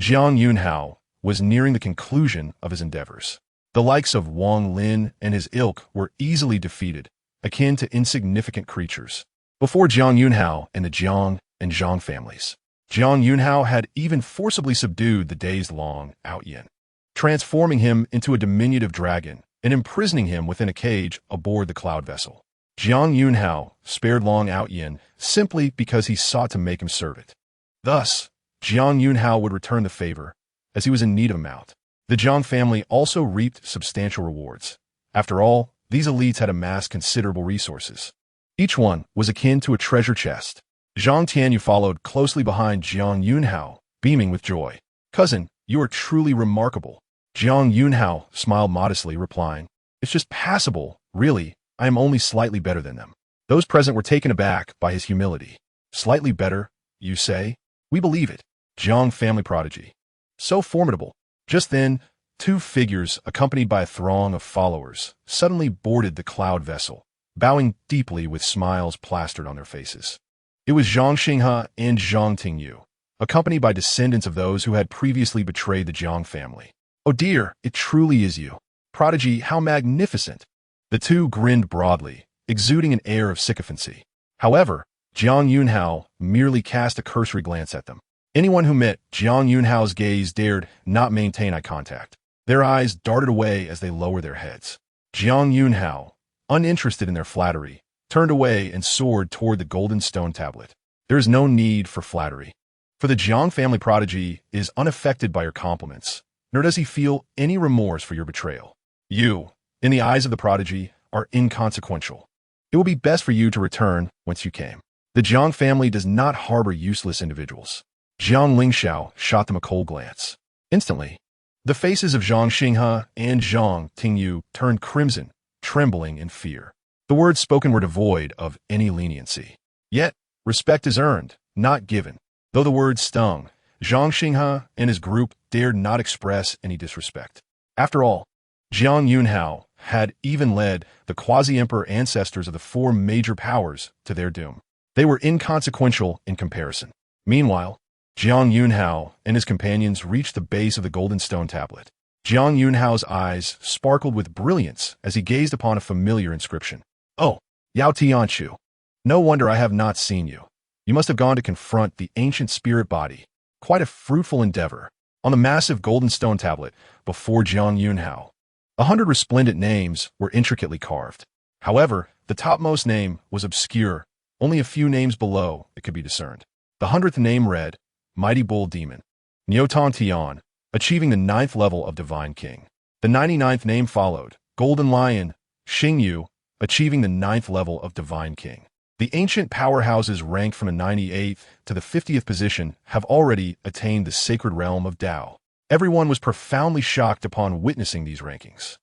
A: Jiang Yunhao was nearing the conclusion of his endeavors. The likes of Wang Lin and his ilk were easily defeated, akin to insignificant creatures. Before Jiang Yunhao and the Jiang and Zhang families, Jiang Yunhao had even forcibly subdued the days-long Outyin, transforming him into a diminutive dragon and imprisoning him within a cage aboard the cloud vessel. Jiang Yunhao spared Long Outyin simply because he sought to make him serve it. Thus, Jiang Yunhao would return the favor, as he was in need of a mount. The Jiang family also reaped substantial rewards. After all, these elites had amassed considerable resources. Each one was akin to a treasure chest. Zhang Tianyu followed closely behind Jiang Yunhao, beaming with joy. "Cousin, you are truly remarkable." Jiang Yunhao smiled modestly, replying, "It's just passable, really. I am only slightly better than them." Those present were taken aback by his humility. "Slightly better, you say? We believe it." Jiang family prodigy. So formidable. Just then, two figures, accompanied by a throng of followers, suddenly boarded the cloud vessel, bowing deeply with smiles plastered on their faces. It was Zhang Xinghe and Zhang Tingyu, accompanied by descendants of those who had previously betrayed the Jiang family. "Oh dear, it truly is you. Prodigy, how magnificent!" The two grinned broadly, exuding an air of sycophancy. However, Jiang Yunhao merely cast a cursory glance at them. Anyone who met Jiang Yunhao's gaze dared not maintain eye contact. Their eyes darted away as they lowered their heads. Jiang Yunhao, uninterested in their flattery, turned away and soared toward the golden stone tablet. There is no need for flattery, for the Jiang family prodigy is unaffected by your compliments, nor does he feel any remorse for your betrayal. You, in the eyes of the prodigy, are inconsequential. It will be best for you to return whence you came. The Jiang family does not harbor useless individuals. Jiang Yunxiao shot them a cold glance. Instantly, the faces of Zhang Xinghe and Zhang Tingyu turned crimson, trembling in fear. The words spoken were devoid of any leniency. Yet, respect is earned, not given. Though the words stung, Zhang Xinghe and his group dared not express any disrespect. After all, Jiang Yunhao had even led the quasi-emperor ancestors of the four major powers to their doom. They were inconsequential in comparison. Meanwhile, Jiang Yunhao and his companions reached the base of the golden stone tablet. Jiang Yunhao's eyes sparkled with brilliance as he gazed upon a familiar inscription. "Oh, Yao Tianchu. No wonder I have not seen you. You must have gone to confront the ancient spirit body. Quite a fruitful endeavor." On the massive golden stone tablet before Jiang Yunhao, 100 resplendent names were intricately carved. However, the topmost name was obscure. Only a few names below it could be discerned. The 100th name read, Mighty Bull Demon, Nyotan Tian, achieving the 9th level of Divine King. The 99th name followed, Golden Lion, Xingyu, achieving the 9th level of Divine King. The ancient powerhouses ranked from the 98th to the 50th position have already attained the sacred realm of Tao. Everyone was profoundly shocked upon witnessing these rankings.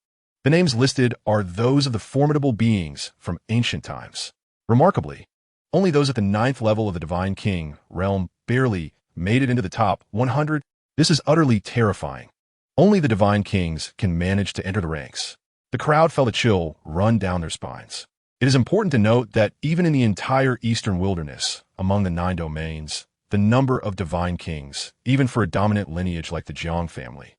A: The names listed are those of the formidable beings from ancient times. Remarkably, only those at the 9th level of the Divine King realm barely made it into the top 100. This is utterly terrifying. Only the divine kings can manage to enter the ranks. The crowd felt a chill run down their spines. It is important to note that even in the entire eastern wilderness, among the 9 domains, the number of divine kings, even for a dominant lineage like the Jiang family,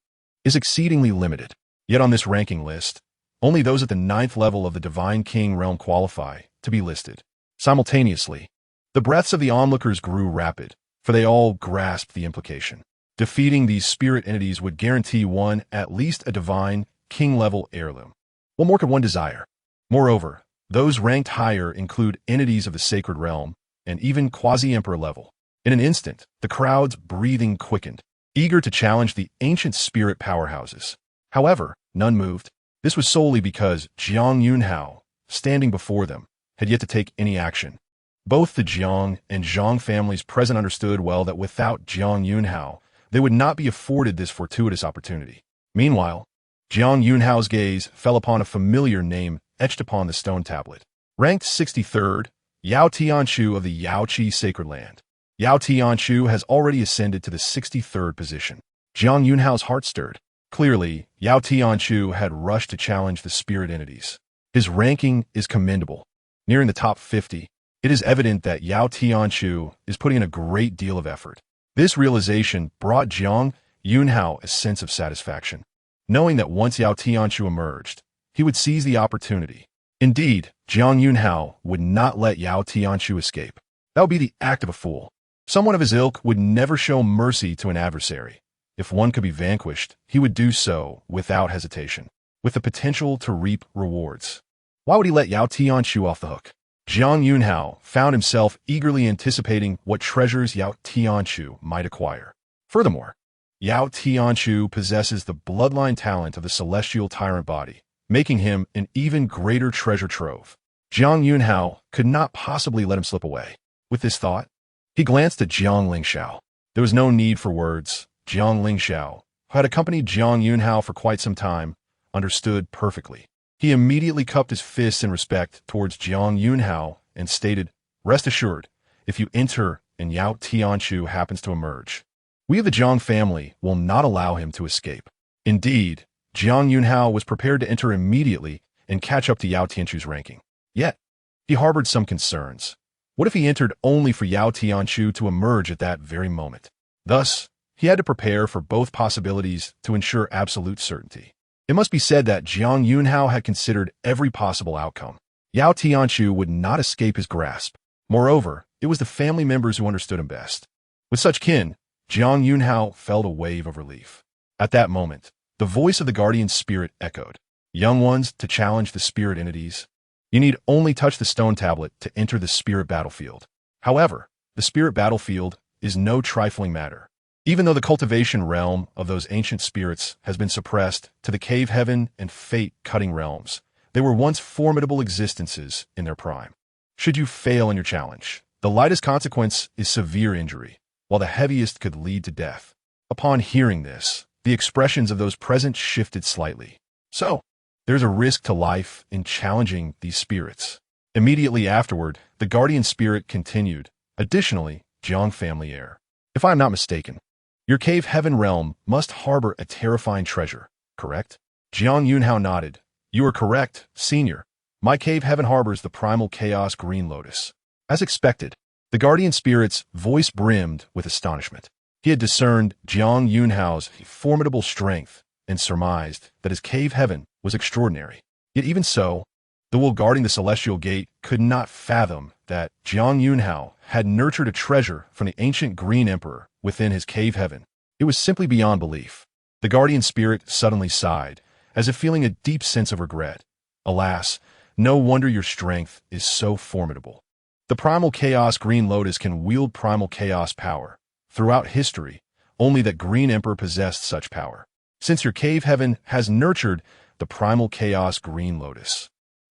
A: is exceedingly limited. Yet on this ranking list, only those at the 9th level of the divine king realm qualify to be listed. Simultaneously, the breaths of the onlookers grew rapid, for they all grasped the implication. Defeating these spirit entities would guarantee one at least a divine king-level heirloom. What more could one desire? Moreover, those ranked higher include entities of the sacred realm and even quasi-emperor level. In an instant, the crowd's breathing quickened, eager to challenge the ancient spirit powerhouses. However, none moved. This was solely because Jiang Yunxiao, standing before them, had yet to take any action. Both the Jiang and Zhang families present understood well that without Jiang Yunxiao, they would not be afforded this fortuitous opportunity. Meanwhile, Jiang Yunxiao's gaze fell upon a familiar name etched upon the stone tablet. Ranked 63rd, Yao Tianchu of the Yaoqi Sacred Land. Yao Tianchu has already ascended to the 63rd position. Jiang Yunxiao's heart stirred. Clearly, Yao Tianchu had rushed to challenge the spirit entities. His ranking is commendable. Nearing the top 50, it is evident that Yao Tianchu is putting in a great deal of effort. This realization brought Jiang Yunxiao a sense of satisfaction, knowing that once Yao Tianchu emerged, he would seize the opportunity. Indeed, Jiang Yunxiao would not let Yao Tianchu escape. That would be the act of a fool. Someone of his ilk would never show mercy to an adversary. If one could be vanquished, he would do so without hesitation, with the potential to reap rewards. Why would he let Yao Tianchu off the hook? Jiang Yunxiao found himself eagerly anticipating what treasures Yao Tianchu might acquire. Furthermore, Yao Tianchu possesses the bloodline talent of the celestial tyrant body, making him an even greater treasure trove. Jiang Yunxiao could not possibly let him slip away. With this thought, he glanced at Jiang Yunxiao. There was no need for words. Jiang Yunxiao, who had accompanied Jiang Yunxiao for quite some time, understood perfectly. He immediately cupped his fists in respect towards Jiang Yunxiao and stated, "Rest assured, if you enter and Yao Tianchu happens to emerge, we of the Jiang family will not allow him to escape." Indeed, Jiang Yunxiao was prepared to enter immediately and catch up to Yao Tianchu's ranking. Yet, he harbored some concerns. What if he entered only for Yao Tianchu to emerge at that very moment? Thus, he had to prepare for both possibilities to ensure absolute certainty. It must be said that Jiang Yunxiao had considered every possible outcome. Yao Tianchu would not escape his grasp. Moreover, it was the family members who understood him best. With such kin, Jiang Yunxiao felt a wave of relief. At that moment, the voice of the guardian spirit echoed. "Young ones, to challenge the spirit entities, you need only touch the stone tablet to enter the spirit battlefield." However, the spirit battlefield is no trifling matter. Even though the cultivation realm of those ancient spirits has been suppressed to the cave heaven and fate-cutting realms, they were once formidable existences in their prime. Should you fail in your challenge, the lightest consequence is severe injury, while the heaviest could lead to death. Upon hearing this, the expressions of those present shifted slightly. So, there's a risk to life in challenging these spirits. Immediately afterward, the guardian spirit continued. Additionally, Jiang family heir, if I am not mistaken, your cave heaven realm must harbor a terrifying treasure, correct? Jiang Yunxiao nodded. You are correct, senior. My cave heaven harbors the primal chaos green lotus. As expected, the guardian spirit's voice brimmed with astonishment. He had discerned Jiang Yunxiao's formidable strength and surmised that his cave heaven was extraordinary. Yet even so, the will guarding the celestial gate could not fathom that Jiang Yunxiao had nurtured a treasure from the ancient Green Emperor within his cave heaven. It was simply beyond belief. The guardian spirit suddenly sighed, as if feeling a deep sense of regret. Alas, no wonder your strength is so formidable. The primal chaos green lotus can wield primal chaos power. Throughout history, only that Green Emperor possessed such power. Since your cave heaven has nurtured the primal chaos green lotus,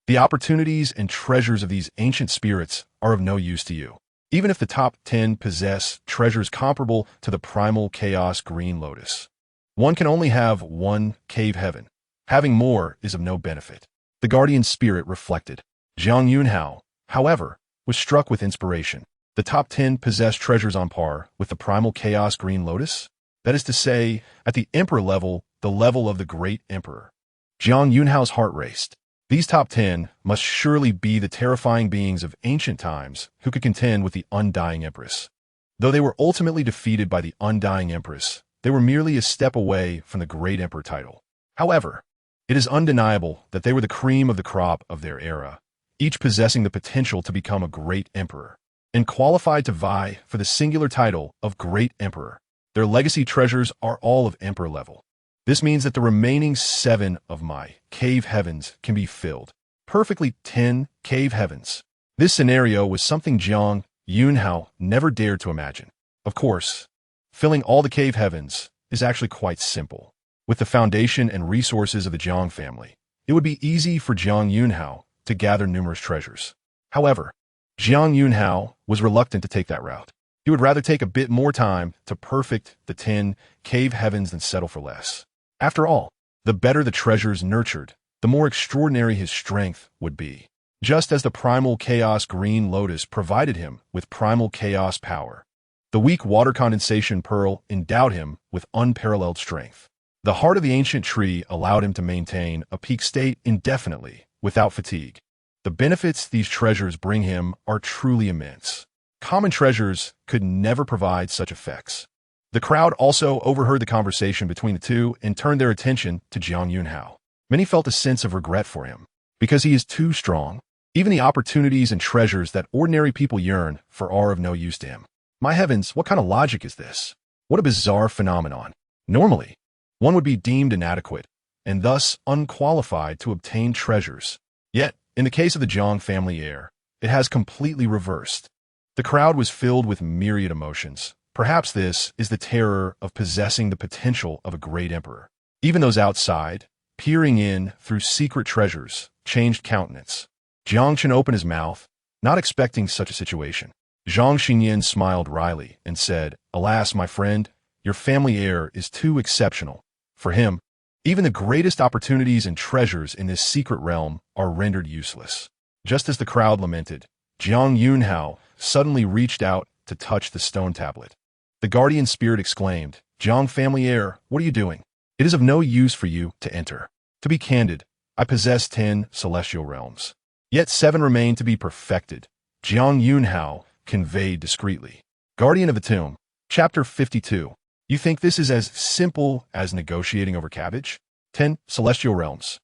A: the opportunities and treasures of these ancient spirits are of no use to you. Even if the top 10 possess treasures comparable to the primal chaos green lotus, one can only have one cave heaven. Having more is of no benefit. The guardian spirit reflected. Jiang Yunxiao, however, was struck with inspiration. The top 10 possess treasures on par with the primal chaos green lotus? That is to say, at the emperor level, the the level of the great emperor. Jiang Yunxiao's heart raced. These top 10 must surely be the terrifying beings of ancient times who could contend with the undying empress. Though they were ultimately defeated by the undying empress, they were merely a step away from the great emperor title. However, it is undeniable that they were the cream of the crop of their era, each possessing the potential to become a great emperor, and qualified to vie for the singular title of great emperor. Their legacy treasures are all of emperor level. This means that the remaining 7 of my cave heavens can be filled. Perfectly 10 cave heavens. This scenario was something Jiang Yunxiao never dared to imagine. Of course, filling all the cave heavens is actually quite simple. With the foundation and resources of the Jiang family, it would be easy for Jiang Yunxiao to gather numerous treasures. However, Jiang Yunxiao was reluctant to take that route. He would rather take a bit more time to perfect the 10 cave heavens than settle for less. After all, the better the treasures nurtured, the more extraordinary his strength would be. Just as the primal chaos green lotus provided him with primal chaos power, the weak water condensation pearl endowed him with unparalleled strength. The heart of the ancient tree allowed him to maintain a peak state indefinitely, without fatigue. The benefits these treasures bring him are truly immense. Common treasures could never provide such effects. The crowd also overheard the conversation between the two and turned their attention to Jiang Yunxiao. Many felt a sense of regret for him, because he is too strong. Even the opportunities and treasures that ordinary people yearn for are of no use to him. My heavens, what kind of logic is this? What a bizarre phenomenon. Normally, one would be deemed inadequate, and thus unqualified to obtain treasures. Yet, in the case of the Jiang family heir, it has completely reversed. The crowd was filled with myriad emotions. Perhaps this is the terror of possessing the potential of a great emperor. Even those outside, peering in through secret treasures, changed countenance. Jiang Chen opened his mouth, not expecting such a situation. Zhang Xinyan smiled wryly and said, "Alas, my friend, your family heir is too exceptional. For him, even the greatest opportunities and treasures in this secret realm are rendered useless." Just as the crowd lamented, Jiang Yunxiao suddenly reached out to touch the stone tablet. The guardian spirit exclaimed, "Jiang family heir, what are you doing? It is of no use for you to enter. To be candid, I possess 10 celestial realms. Yet 7 remain to be perfected," Jiang Yunxiao conveyed discreetly. Guardian of the Tomb, Chapter 52. You think this is as simple as negotiating over cabbage? 10 celestial realms.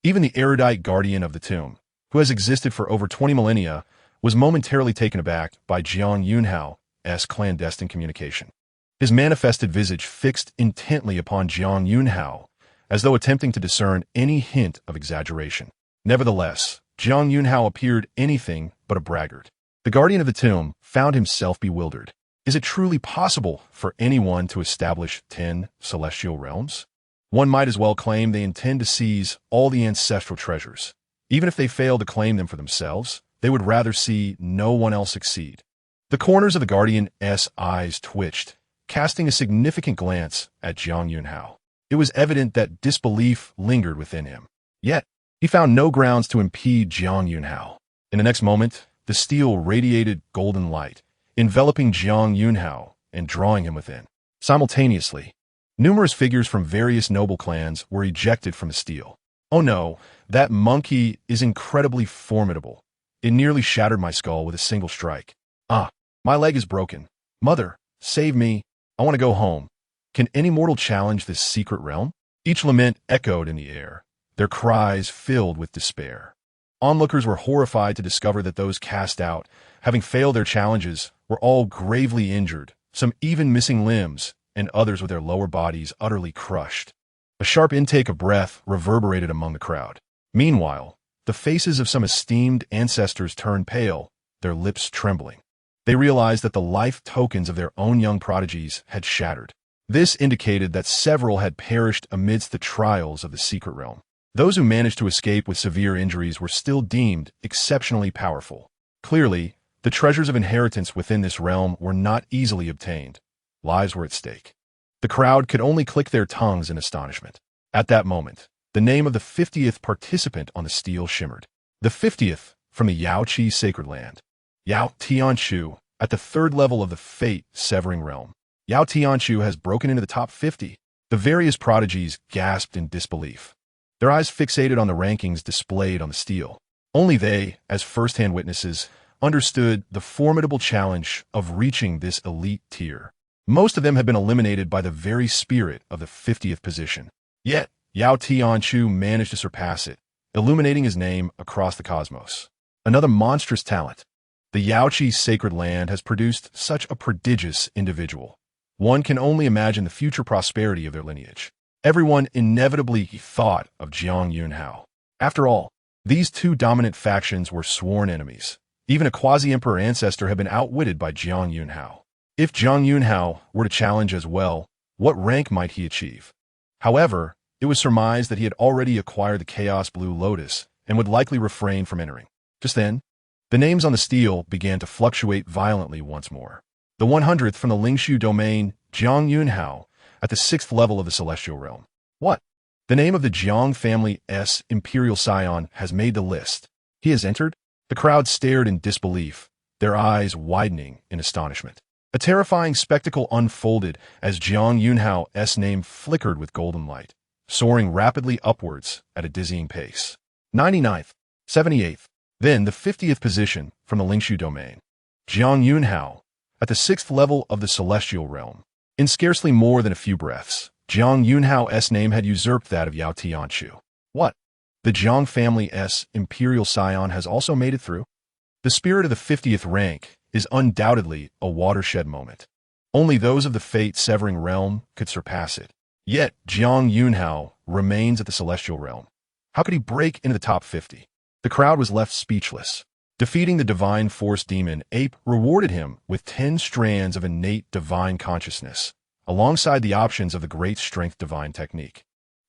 A: Even the erudite guardian of the tomb, who has existed for over 20 millennia, was momentarily taken aback by Jiang Yunxiao's clandestine communication. His manifested visage fixed intently upon Jiang Yunxiao, as though attempting to discern any hint of exaggeration. Nevertheless, Jiang Yunxiao appeared anything but a braggart. The guardian of the tomb found himself bewildered. Is it truly possible for anyone to establish 10 celestial realms? One might as well claim they intend to seize all the ancestral treasures. Even if they fail to claim them for themselves, they would rather see no one else succeed. The corners of the guardian's eyes twitched, casting a significant glance at Jiang Yunxiao. It was evident that disbelief lingered within him. Yet, he found no grounds to impede Jiang Yunxiao. In the next moment, the steel radiated golden light, enveloping Jiang Yunxiao and drawing him within. Simultaneously, numerous figures from various noble clans were ejected from the steel. Oh no, that monkey is incredibly formidable. It nearly shattered my skull with a single strike. Ah, my leg is broken. Mother, save me. I want to go home. Can any mortal challenge this secret realm? Each lament echoed in the air, their cries filled with despair. Onlookers were horrified to discover that those cast out, having failed their challenges, were all gravely injured, some even missing limbs, and others with their lower bodies utterly crushed. A sharp intake of breath reverberated among the crowd. Meanwhile, the faces of some esteemed ancestors turned pale, their lips trembling. They realized that the life tokens of their own young prodigies had shattered. This indicated that several had perished amidst the trials of the secret realm. Those who managed to escape with severe injuries were still deemed exceptionally powerful. Clearly, the treasures of inheritance within this realm were not easily obtained. Lives were at stake. The crowd could only click their tongues in astonishment. At that moment, the name of the 50th participant on the steel shimmered. The 50th from the Yaoqi sacred land. Yao Tianshu, at the 3rd level of the fate-severing realm. Yao Tianshu has broken into the top 50. The various prodigies gasped in disbelief, their eyes fixated on the rankings displayed on the stele. Only they, as first-hand witnesses, understood the formidable challenge of reaching this elite tier. Most of them had been eliminated by the very spirit of the 50th position. Yet, Yao Tianchu managed to surpass it, illuminating his name across the cosmos. Another monstrous talent. The Yaoqi sacred land has produced such a prodigious individual. One can only imagine the future prosperity of their lineage. Everyone inevitably thought of Jiang Yunxiao. After all, these two dominant factions were sworn enemies. Even a quasi-emperor ancestor had been outwitted by Jiang Yunxiao. If Jiang Yunxiao were to challenge as well, what rank might he achieve? However, it was surmised that he had already acquired the Chaos Blue Lotus and would likely refrain from entering. Just then, the names on the stele began to fluctuate violently once more. The 100th from the Lingshu domain, Jiang Yunxiao, at the 6th level of the Celestial Realm. What? The name of the Jiang family's Imperial Scion has made the list. He has entered? The crowd stared in disbelief, their eyes widening in astonishment. A terrifying spectacle unfolded as Jiang Yunxiao's name flickered with golden light, soaring rapidly upwards at a dizzying pace. 99th, 78th, then the 50th position from the Lingshu domain. Jiang Yunxiao, at the 6th level of the Celestial Realm. In scarcely more than a few breaths, Jiang Yunxiao's name had usurped that of Yao Tianchu. What? The Jiang family's Imperial Scion has also made it through? The spirit of the 50th rank is undoubtedly a watershed moment. Only those of the fate-severing realm could surpass it. Yet, Jiang Yunxiao remains at the Celestial Realm. How could he break into the top 50? The crowd was left speechless. Defeating the Divine Force Demon, Ape rewarded him with 10 strands of innate divine consciousness, alongside the options of the Great Strength Divine Technique.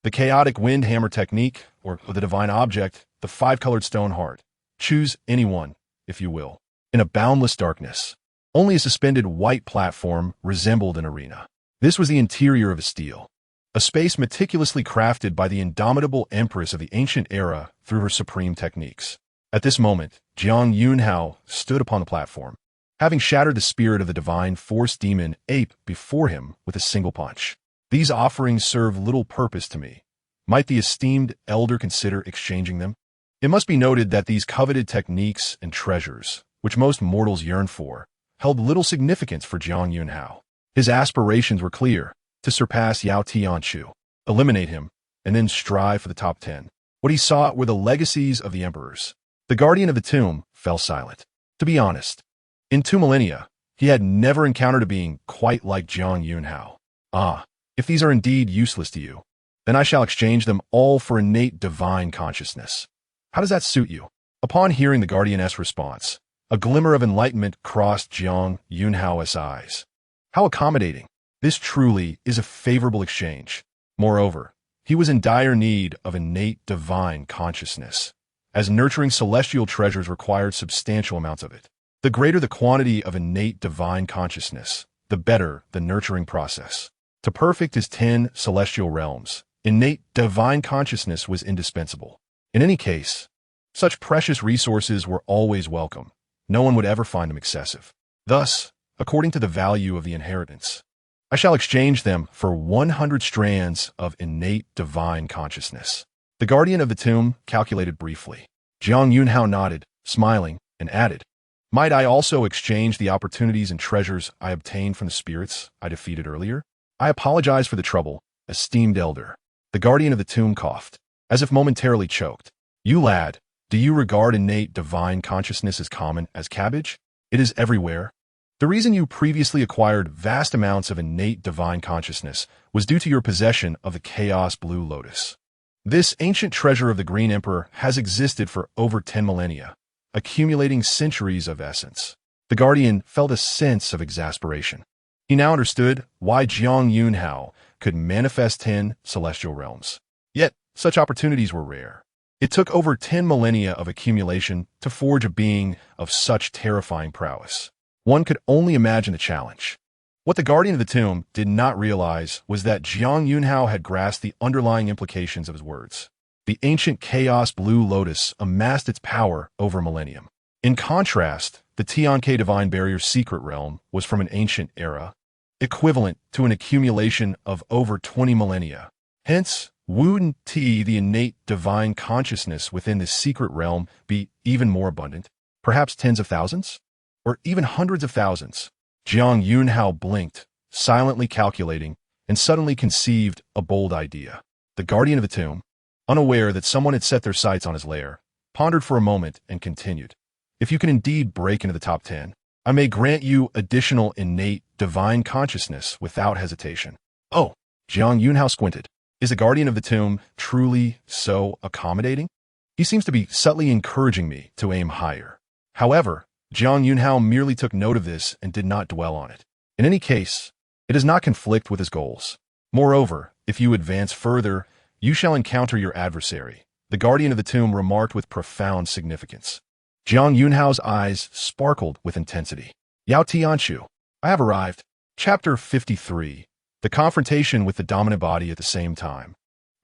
A: The Chaotic Wind Hammer Technique, or the Divine Object, the 5-colored stone heart. Choose anyone, if you will. In a boundless darkness, only a suspended white platform resembled an arena. This was the interior of a stele, a space meticulously crafted by the indomitable empress of the ancient era through her supreme techniques. At this moment, Jiang Yunxiao stood upon the platform, having shattered the spirit of the Divine Force Demon Ape before him with a single punch. These offerings serve little purpose to me. Might the esteemed elder consider exchanging them? It must be noted that these coveted techniques and treasures, which most mortals yearn for, held little significance for Jiang Yunxiao. His aspirations were clear: to surpass Yao Tianchu, eliminate him, and then strive for the top 10. What he sought were the legacies of the emperors. The guardian of the tomb fell silent. To be honest, in 2 millennia, he had never encountered a being quite like Jiang Yunxiao. Ah, if these are indeed useless to you, then I shall exchange them all for innate divine consciousness. How does that suit you? Upon hearing the guardian's response, a glimmer of enlightenment crossed Jiang Yunxiao's eyes. How accommodating. This truly is a favorable exchange. Moreover, he was in dire need of innate divine consciousness, as nurturing celestial treasures required substantial amounts of it. The greater the quantity of innate divine consciousness, the better the nurturing process. To perfect his 10 celestial realms, innate divine consciousness was indispensable. In any case, such precious resources were always welcome. No one would ever find them excessive. Thus, according to the value of the inheritance, I shall exchange them for 100 strands of innate divine consciousness. The guardian of the tomb calculated briefly. Jiang Yunxiao nodded, smiling, and added, "Might I also exchange the opportunities and treasures I obtained from the spirits I defeated earlier? I apologize for the trouble, esteemed elder." The guardian of the tomb coughed, as if momentarily choked. "You lad, do you regard innate divine consciousness as common as cabbage? It is everywhere. The reason you previously acquired vast amounts of innate divine consciousness was due to your possession of the Chaos Blue Lotus. This ancient treasure of the Green Emperor has existed for over 10 millennia, accumulating centuries of essence." The guardian felt a sense of exasperation. He now understood why Jiang Yunxiao could manifest 10 celestial realms. Yet, such opportunities were rare. It took over 10 millennia of accumulation to forge a being of such terrifying prowess. One could only imagine the challenge. What the guardian of the tomb did not realize was that Jiang Yunxiao had grasped the underlying implications of his words. The ancient Chaos Blue Lotus amassed its power over a millennium. In contrast, the Tianke Divine Barrier's secret realm was from an ancient era. equivalent to an accumulation of over 20 millennia. Hence, wouldn't the innate divine consciousness within this secret realm be even more abundant? Perhaps tens of thousands? Or even hundreds of thousands? Jiang Yunxiao blinked, silently calculating, and suddenly conceived a bold idea. The guardian of the tomb, unaware that someone had set their sights on his lair, pondered for a moment and continued. If you can indeed break into the top 10, I may grant you additional innate divine consciousness without hesitation. Oh, Jiang Yunxiao squinted. Is the guardian of the tomb truly so accommodating? He seems to be subtly encouraging me to aim higher. However, Jiang Yunxiao merely took note of this and did not dwell on it. In any case, it does not conflict with his goals. Moreover, if you advance further, you shall encounter your adversary, the guardian of the tomb remarked with profound significance. Jiang Yunxiao's eyes sparkled with intensity. Yao Tianshu, I have arrived. Chapter 53. The confrontation with the dominant body at the same time.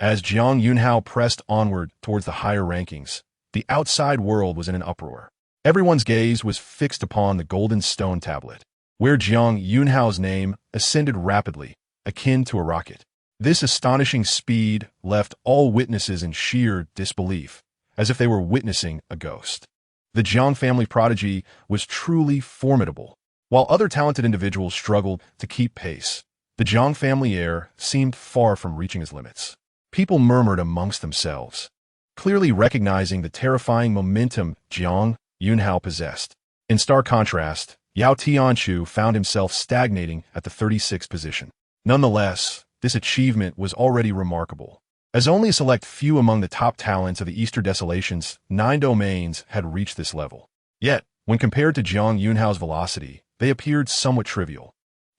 A: As Jiang Yunxiao pressed onward towards the higher rankings, the outside world was in an uproar. Everyone's gaze was fixed upon the golden stone tablet, where Jiang Yunxiao's name ascended rapidly, akin to a rocket. This astonishing speed left all witnesses in sheer disbelief, as if they were witnessing a ghost. The Jiang family prodigy was truly formidable. While other talented individuals struggled to keep pace, the Jiang family heir seemed far from reaching his limits. People murmured amongst themselves, clearly recognizing the terrifying momentum Jiang Yunxiao possessed. In stark contrast, Yao Tianshu found himself stagnating at the 36th position. Nonetheless, this achievement was already remarkable, as only a select few among the top talents of the Eastern Desolation's 9 domains had reached this level. Yet, when compared to Jiang Yunxiao's velocity, they appeared somewhat trivial.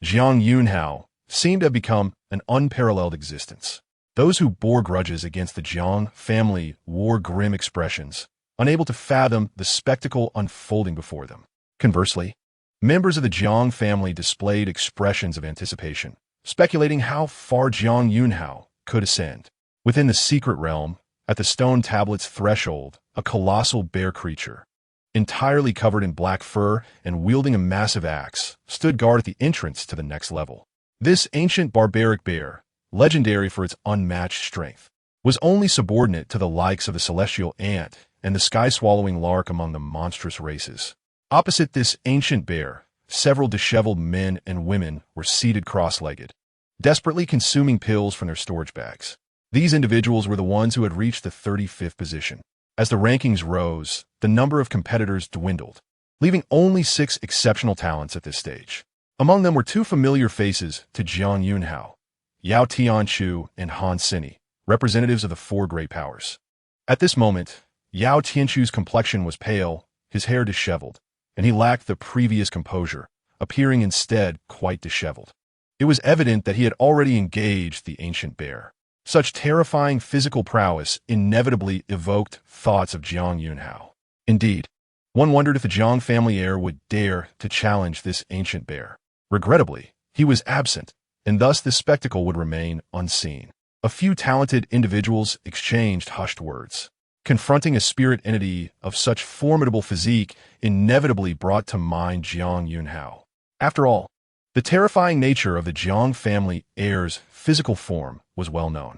A: Jiang Yunxiao seemed to have become an unparalleled existence. Those who bore grudges against the Jiang family wore grim expressions, unable to fathom the spectacle unfolding before them. Conversely, members of the Jiang family displayed expressions of anticipation, speculating how far Jiang Yunxiao could ascend. Within the secret realm, at the stone tablet's threshold, a colossal bear creature, entirely covered in black fur and wielding a massive axe, stood guard at the entrance to the next level. This ancient barbaric bear, legendary for its unmatched strength, was only subordinate to the likes of the celestial ant and the sky-swallowing lark among the monstrous races. Opposite this ancient bear, several disheveled men and women were seated cross-legged, desperately consuming pills from their storage bags. These individuals were the ones who had reached the 35th position. As the rankings rose, the number of competitors dwindled, leaving only 6 exceptional talents at this stage. Among them were 2 familiar faces to Jiang Yunxiao, Yao Tianshu and Han Sini, representatives of the 4 great powers. At this moment, Yao Tianshu's complexion was pale, his hair disheveled, and he lacked the previous composure, appearing instead quite disheveled. It was evident that he had already engaged the ancient bear. Such terrifying physical prowess inevitably evoked thoughts of Jiang Yunxiao. Indeed, one wondered if the Jiang family heir would dare to challenge this ancient bear. Regrettably, he was absent, and thus this spectacle would remain unseen. A few talented individuals exchanged hushed words. Confronting a spirit entity of such formidable physique inevitably brought to mind Jiang Yunxiao. After all, the terrifying nature of the Jiang family heir's physical form was well known.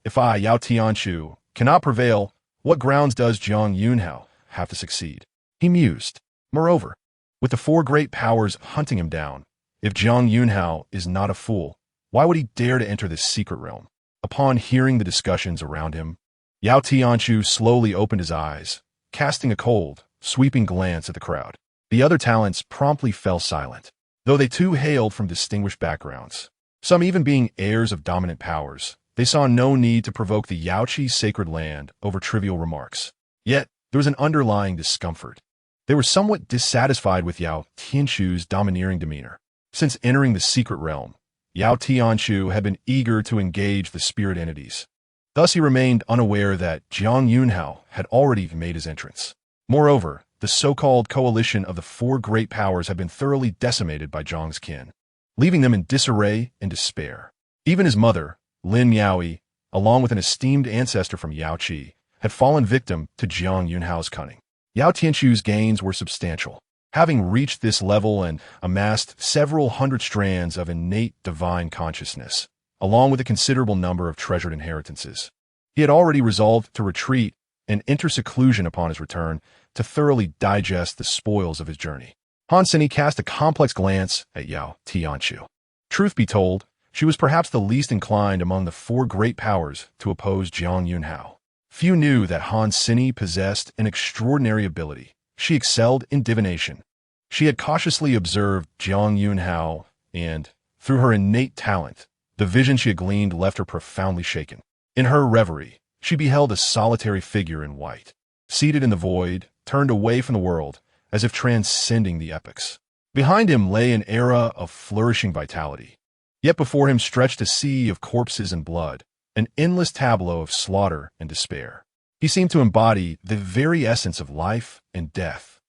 A: If I, Yao Tianshu, cannot prevail, what grounds does Jiang Yunxiao have to succeed? He mused. Moreover, with the 4 great powers hunting him down, if Jiang Yunxiao is not a fool, why would he dare to enter this secret realm? Upon hearing the discussions around him, Yao Tianshu slowly opened his eyes, casting a cold, sweeping glance at the crowd. The other talents promptly fell silent, though they too hailed from distinguished backgrounds. Some even being heirs of dominant powers, they saw no need to provoke the Yaoqi's sacred land over trivial remarks. Yet, there was an underlying discomfort. They were somewhat dissatisfied with Yao Tianshu's domineering demeanor. Since entering the secret realm, Yao Tianshu had been eager to engage the spirit entities. Thus he remained unaware that Jiang Yunxiao had already made his entrance. Moreover, the so-called coalition of the 4 great powers had been thoroughly decimated by Jiang's kin, leaving them in disarray and despair. Even his mother, Lin Miaoyi, along with an esteemed ancestor from Yaoqi, had fallen victim to Jiang Yunxiao's cunning. Yao Tianshu's gains were substantial. having reached this level and amassed several hundred strands of innate divine consciousness, along with a considerable number of treasured inheritances. He had already resolved to retreat and enter seclusion upon his return to thoroughly digest the spoils of his journey. Han Seni cast a complex glance at Yao Tianqiu. Truth be told, she was perhaps the least inclined among the four great powers to oppose Jiang Yunxiao. Few knew that Han Seni possessed an extraordinary ability. She excelled in divination. She had cautiously observed Jiang Yunxiao, and, through her innate talent, the vision she had gleaned left her profoundly shaken. In her reverie, she beheld a solitary figure in white, seated in the void, turned away from the world, as if transcending the epochs. Behind him lay an era of flourishing vitality. Yet before him stretched a sea of corpses and blood, an endless tableau of slaughter and despair. He seemed to embody the very essence of life and death.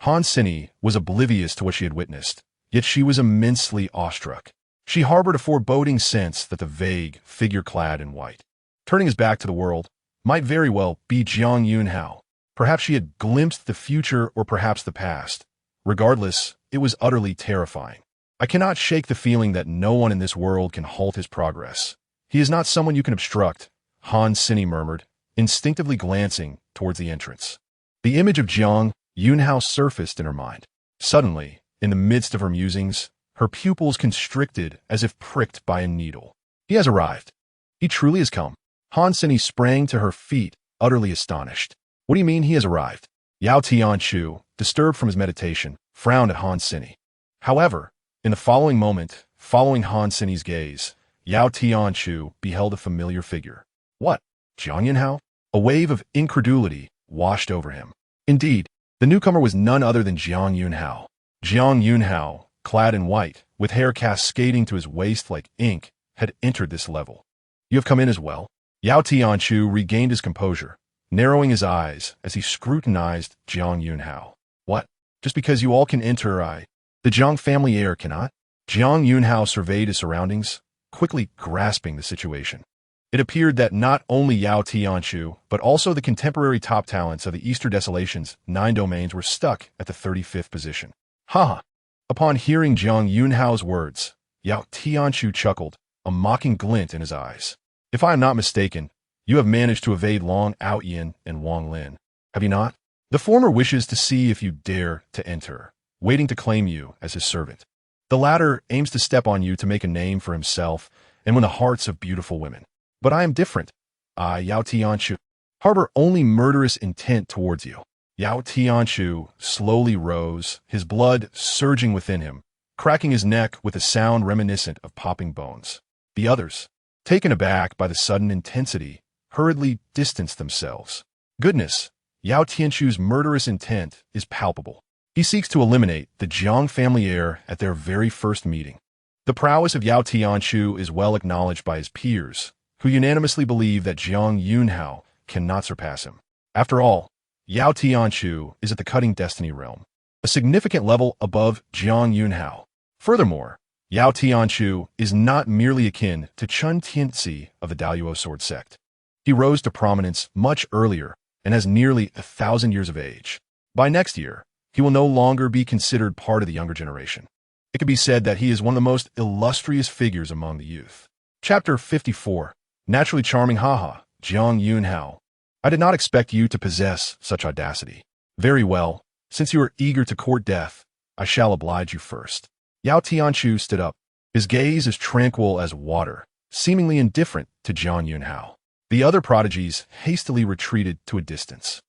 A: Han Seni was oblivious to what she had witnessed, yet she was immensely awestruck. She harbored a foreboding sense that the vague figure clad in white, turning his back to the world, might very well be Jiang Yunxiao. Perhaps she had glimpsed the future or perhaps the past. Regardless, it was utterly terrifying. I cannot shake the feeling that no one in this world can halt his progress. He is not someone you can obstruct, Han Seni murmured, instinctively glancing towards the entrance. The image of Jiang Yunxiao surfaced in her mind. Suddenly, in the midst of her musings, her pupils constricted as if pricked by a needle. He has arrived. He truly has come. Han Seni sprang to her feet, utterly astonished. What do you mean he has arrived? Yao Tianqiu, disturbed from his meditation, frowned at Han Seni. However, in the following moment, following Han Seni's gaze, Yao Tianqiu beheld a familiar figure. What? Jiang Yunxiao? A wave of incredulity washed over him. Indeed, the newcomer was none other than Jiang Yunxiao. Jiang Yunxiao, clad in white, with hair cascading to his waist like ink, had entered this level. You have come in as well? Yao Tianqiu regained his composure, narrowing his eyes as he scrutinized Jiang Yunxiao. What? Just because you all can enter, the Jiang family heir cannot? Jiang Yunxiao surveyed his surroundings, quickly grasping the situation. It appeared that not only Yao Tianqiu, but also the contemporary top talents of the Eastern Desolation's 9 domains were stuck at the 35th position. Ha! Upon hearing Jiang Yunxiao's words, Yao Tianqiu chuckled, a mocking glint in his eyes. If I am not mistaken, you have managed to evade Long Outyin and Wang Lin, have you not? The former wishes to see if you dare to enter, waiting to claim you as his servant. The latter aims to step on you to make a name for himself and win the hearts of beautiful women. But I am different. I, Yao Tianqiu, harbor only murderous intent towards you. Yao Tianqiu slowly rose, his blood surging within him, cracking his neck with a sound reminiscent of popping bones. The others, taken aback by the sudden intensity, hurriedly distanced themselves. Goodness, Yao Tianqiu's murderous intent is palpable. He seeks to eliminate the Jiang family heir at their very first meeting. The prowess of Yao Tianqiu is well acknowledged by his peers, who unanimously believe that Jiang Yunxiao cannot surpass him. After all, Yao Tianqiu is at the cutting destiny realm, a significant level above Jiang Yunxiao. Furthermore, Yao Tianqiu is not merely akin to Chun Tianzi of the Daoyuo sword sect. He rose to prominence much earlier and has nearly 1,000 years of age. By next year, he will no longer be considered part of the younger generation. It could be said that he is one of the most illustrious figures among the youth. Chapter 54. Naturally charming haha, Jiang Yunxiao. I did not expect you to possess such audacity. Very well, since you are eager to court death, I shall oblige you first. Yao Tianqiu stood up, his gaze as tranquil as water, seemingly indifferent to Jiang Yunxiao. The other prodigies hastily retreated to a distance.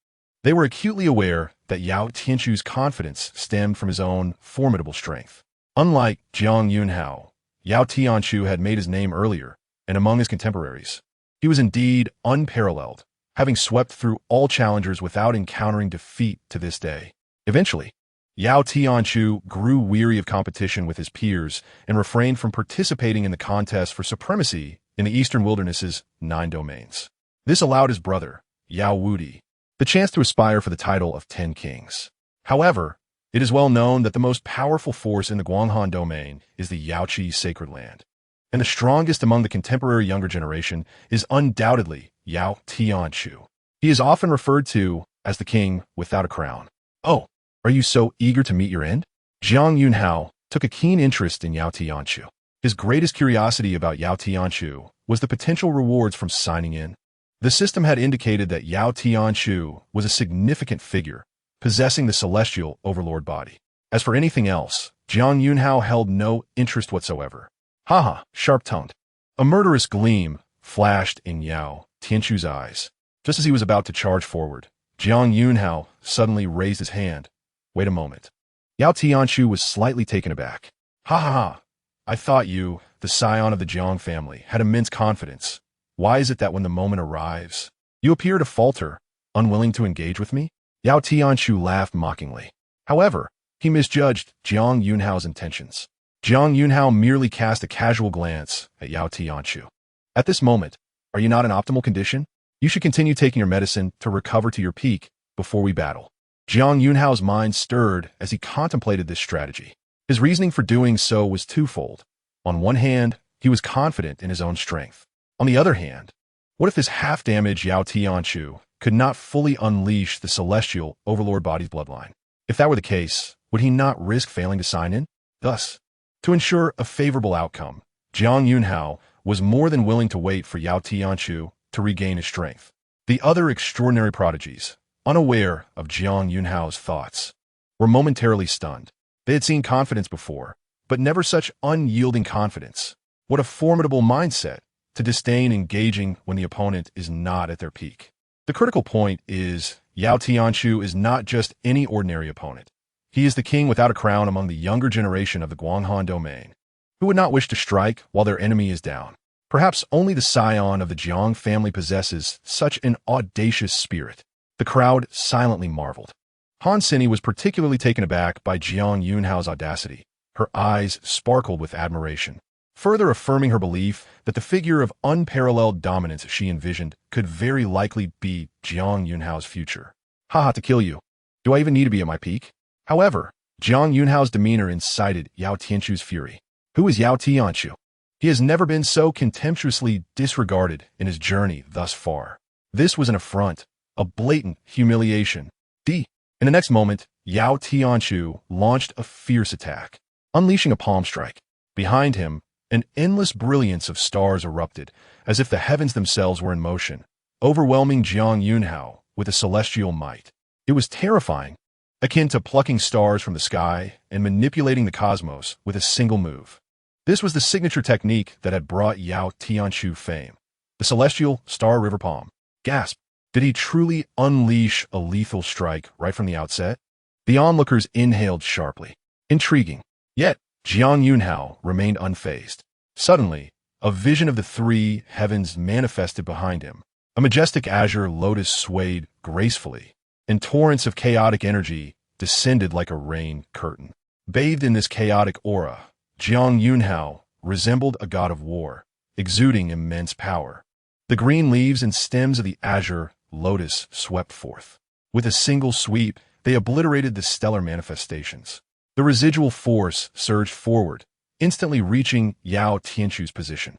A: They were acutely aware that Yao Tianqiu's confidence stemmed from his own formidable strength. Unlike Jiang Yunxiao, Yao Tianqiu had made his name earlier, and among his contemporaries. He was indeed unparalleled, having swept through all challengers without encountering defeat to this day. Eventually, Yao Tianqiu grew weary of competition with his peers and refrained from participating in the contest for supremacy in the Eastern Wilderness's 9 domains. This allowed his brother, Yao Wudi, the chance to aspire for the title of 10 kings. However, it is well known that the most powerful force in the Guanghan domain is the Yaoqi sacred land, and the strongest among the contemporary younger generation is undoubtedly Yao Tianqiu. He is often referred to as the king without a crown. Oh, Are you so eager to meet your end? Jiang Yunxiao took a keen interest in Yao Tianqiu. His greatest curiosity about Yao Tianqiu was the potential rewards from signing in. The system had indicated that Yao Tianqiu was a significant figure, possessing the celestial overlord body. As for anything else, Jiang Yunxiao held no interest whatsoever. Haha, sharp-tongued. A murderous gleam flashed in Yao Tianqiu's eyes. Just as he was about to charge forward, Jiang Yunxiao suddenly raised his hand. Wait a moment. Yao Tianqiu was slightly taken aback. Ha ha ha. I thought you, the scion of the Jiang family, had immense confidence. Why is it that when the moment arrives, you appear to falter, unwilling to engage with me? Yao Tianqiu laughed mockingly. However, he misjudged Jiang Yunxiao's intentions. Jiang Yunxiao merely cast a casual glance at Yao Tianqiu. At this moment, are you not in optimal condition? You should continue taking your medicine to recover to your peak before we battle. Jiang Yunxiao's mind stirred as he contemplated this strategy. His reasoning for doing so was twofold. On one hand, he was confident in his own strength. On the other hand, what if this half-damaged Yao Tianqiu could not fully unleash the celestial overlord body's bloodline? If that were the case, would he not risk failing to sign in? Thus, to ensure a favorable outcome, Jiang Yunxiao was more than willing to wait for Yao Tianqiu to regain his strength. The other extraordinary prodigies, unaware of Jiang Yunxiao's thoughts, were momentarily stunned. They had seen confidence before, but never such unyielding confidence. What a formidable mindset to disdain engaging when the opponent is not at their peak. The critical point is, Yao Tianqiu is not just any ordinary opponent. He is the king without a crown among the younger generation of the Guanghan domain, who would not wish to strike while their enemy is down. Perhaps only the scion of the Jiang family possesses such an audacious spirit. The crowd silently marveled. Han Sini was particularly taken aback by Jiang Yunxiao's audacity. Her eyes sparkled with admiration, further affirming her belief that the figure of unparalleled dominance she envisioned could very likely be Jiang Yunxiao's future. Haha, to kill you. Do I even need to be at my peak? However, Jiang Yunxiao's demeanor incited Yao Tianqiu's fury. Who is Yao Tianqiu? He has never been so contemptuously disregarded in his journey thus far. This was an affront, a blatant humiliation. In the next moment, Yao Tianqiu launched a fierce attack, unleashing a palm strike. Behind him, an endless brilliance of stars erupted, as if the heavens themselves were in motion, overwhelming Jiang Yunxiao with a celestial might. It was terrifying, akin to plucking stars from the sky and manipulating the cosmos with a single move. This was the signature technique that had brought Yao Tianqiu fame. The celestial star river palm. Gasp! Did he truly unleash a lethal strike right from the outset? The onlookers inhaled sharply. Intriguing. Yet, Jiang Yunxiao remained unfazed. Suddenly, a vision of the three heavens manifested behind him. A majestic azure lotus swayed gracefully, and torrents of chaotic energy descended like a rain curtain. Bathed in this chaotic aura, Jiang Yunxiao resembled a god of war, exuding immense power. The green leaves and stems of the azure lotus swept forth. With a single sweep, they obliterated the stellar manifestations. The residual force surged forward, instantly reaching Yao Tianqiu's position.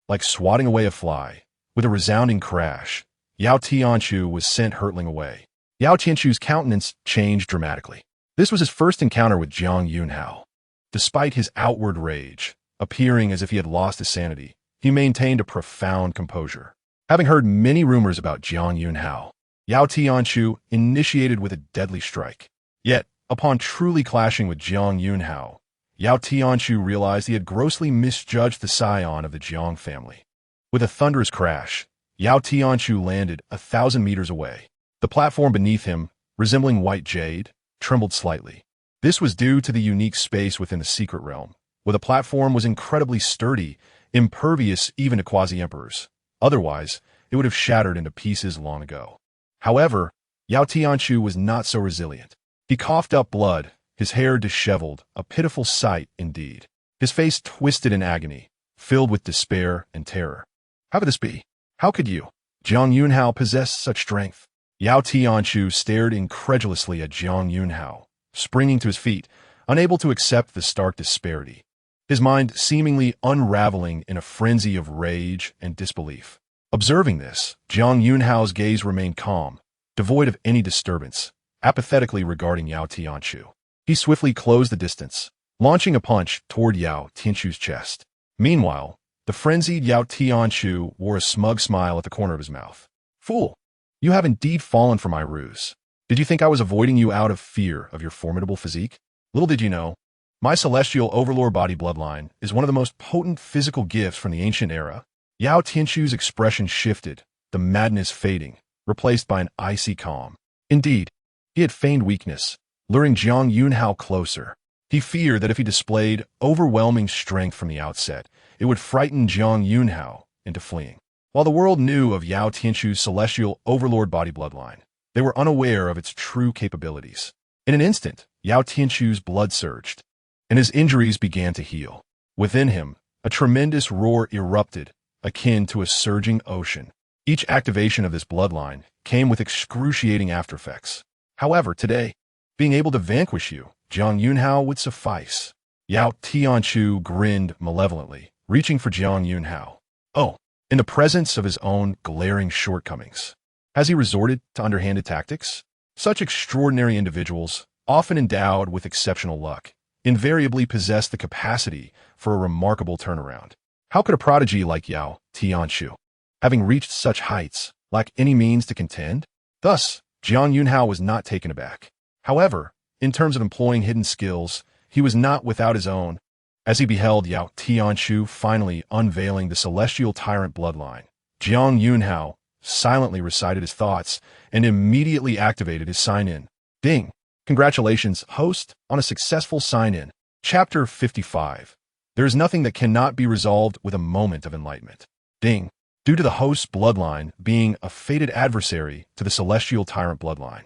A: Like swatting away a fly, with a resounding crash, Yao Tianqiu was sent hurtling away. Yao Tianqiu's countenance changed dramatically. This was his first encounter with Jiang Yunxiao. Despite his outward rage, appearing as if he had lost his sanity, he maintained a profound composure. Having heard many rumors about Jiang Yunxiao, Yao Tianqiu initiated with a deadly strike. Yet, upon truly clashing with Jiang Yunxiao, Yao Tianqiu realized he had grossly misjudged the scion of the Jiang family. With a thunderous crash, Yao Tianqiu landed 1,000 meters away. The platform beneath him, resembling white jade, trembled slightly. This was due to the unique space within the secret realm, where the platform was incredibly sturdy, impervious even to quasi-emperors. Otherwise, it would have shattered into pieces long ago. However, Yao Tianqiu was not so resilient. He coughed up blood, his hair disheveled, a pitiful sight indeed. His face twisted in agony, filled with despair and terror. How could this be? How could you, Jiang Yunxiao, possess such strength? Yao Tianqiu stared incredulously at Jiang Yunxiao, springing to his feet, unable to accept the stark disparity. His mind seemingly unraveling in a frenzy of rage and disbelief. Observing this, Jiang Yunxiao's gaze remained calm, devoid of any disturbance, apathetically regarding Yao Tianqiu. He swiftly closed the distance, launching a punch toward Yao Tianqiu's chest. Meanwhile, the frenzied Yao Tianqiu wore a smug smile at the corner of his mouth. Fool! You have indeed fallen for my ruse. Did you think I was avoiding you out of fear of your formidable physique? Little did you know, my celestial overlord body bloodline is one of the most potent physical gifts from the ancient era. Yao Tianqiu's expression shifted, the madness fading, replaced by an icy calm. Indeed, he had feigned weakness, luring Jiang Yunxiao closer. He feared that if he displayed overwhelming strength from the outset, it would frighten Jiang Yunxiao into fleeing. While the world knew of Yao Tianqiu's celestial overlord body bloodline, they were unaware of its true capabilities. In an instant, Yao Tianqiu's blood surged, and his injuries began to heal. Within him, a tremendous roar erupted, akin to a surging ocean. Each activation of this bloodline came with excruciating aftereffects. However, today, being able to vanquish you, Jiang Yunxiao, would suffice. Yao Tianqiu grinned malevolently, reaching for Jiang Yunxiao. Oh, in the presence of his own glaring shortcomings, has he resorted to underhanded tactics? Such extraordinary individuals, often endowed with exceptional luck, invariably possess the capacity for a remarkable turnaround. How could a prodigy like Yao Tianqiu, having reached such heights, lack any means to contend? Thus, Jiang Yunxiao was not taken aback. However, in terms of employing hidden skills, he was not without his own. As he beheld Yao Tianqiu finally unveiling the celestial tyrant bloodline, Jiang Yunxiao silently recited his thoughts and immediately activated his sign-in. Ding! Congratulations, host, on a successful sign-in. Chapter 55. There is nothing that cannot be resolved with a moment of enlightenment. Ding! Due to the host's bloodline being a fated adversary to the celestial tyrant bloodline,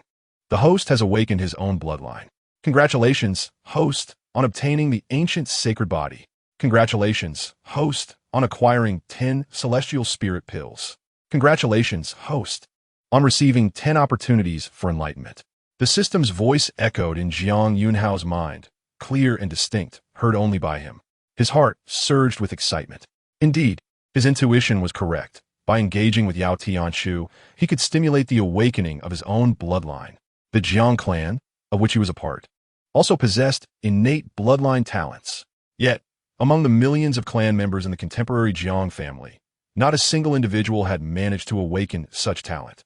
A: the host has awakened his own bloodline. Congratulations, host, on obtaining the ancient sacred body. Congratulations, host, on acquiring 10 celestial spirit pills. Congratulations, host, on receiving 10 opportunities for enlightenment. The system's voice echoed in Jiang Yunxiao's mind, clear and distinct, heard only by him. His heart surged with excitement. Indeed, his intuition was correct. By engaging with Yao Tianqiu, he could stimulate the awakening of his own bloodline. The Jiang clan, of which he was a part, also possessed innate bloodline talents. Yet, among the millions of clan members in the contemporary Jiang family, not a single individual had managed to awaken such talent.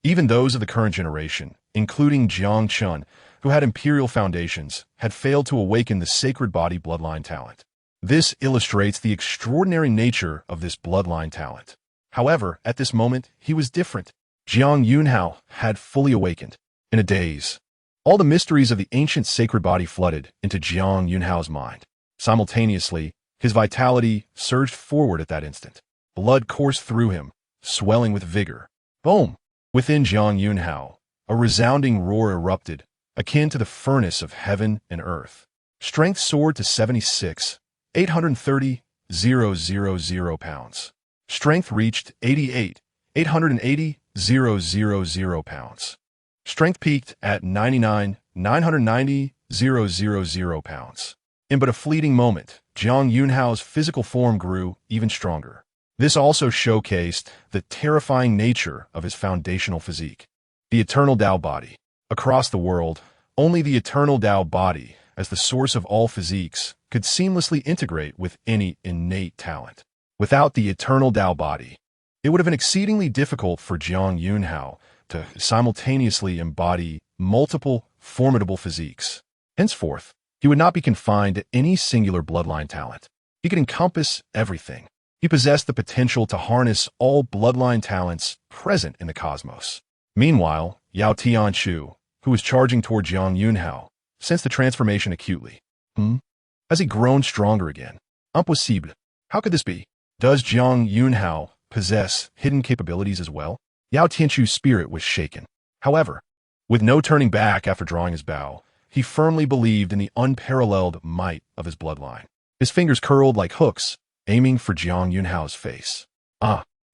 A: Even those of the current generation, including Jiang Chun, who had imperial foundations, had failed to awaken the sacred body bloodline talent. This illustrates the extraordinary nature of this bloodline talent. However, at this moment, he was different. Jiang Yunxiao had fully awakened. In a daze, all the mysteries of the ancient sacred body flooded into Jiang Yunxiao's mind. Simultaneously, his vitality surged forward at that instant. Blood coursed through him, swelling with vigor. Boom! Within Jiang Yunxiao, a resounding roar erupted, akin to the furnace of heaven and earth. Strength soared to 76,830,000 pounds. Strength reached 88,880,000 pounds. Strength peaked at 99,990,000 pounds. In but a fleeting moment, Jiang Yunxiao's physical form grew even stronger. This also showcased the terrifying nature of his foundational physique. The eternal Dao body. Across the world, only the eternal Dao body, as the source of all physiques, could seamlessly integrate with any innate talent. Without the eternal Dao body, it would have been exceedingly difficult for Jiang Yunxiao to simultaneously embody multiple formidable physiques. Henceforth, he would not be confined to any singular bloodline talent. He could encompass everything. He possessed the potential to harness all bloodline talents present in the cosmos. Meanwhile, Yao Tianqiu, who was charging toward Jiang Yunxiao, sensed the transformation acutely. Has he grown stronger again? Impossible. How could this be? Does Jiang Yunxiao possess hidden capabilities as well? Yao Tianqiu's spirit was shaken. However, with no turning back after drawing his bow, he firmly believed in the unparalleled might of his bloodline. His fingers curled like hooks, aiming for Jiang Yunxiao's face.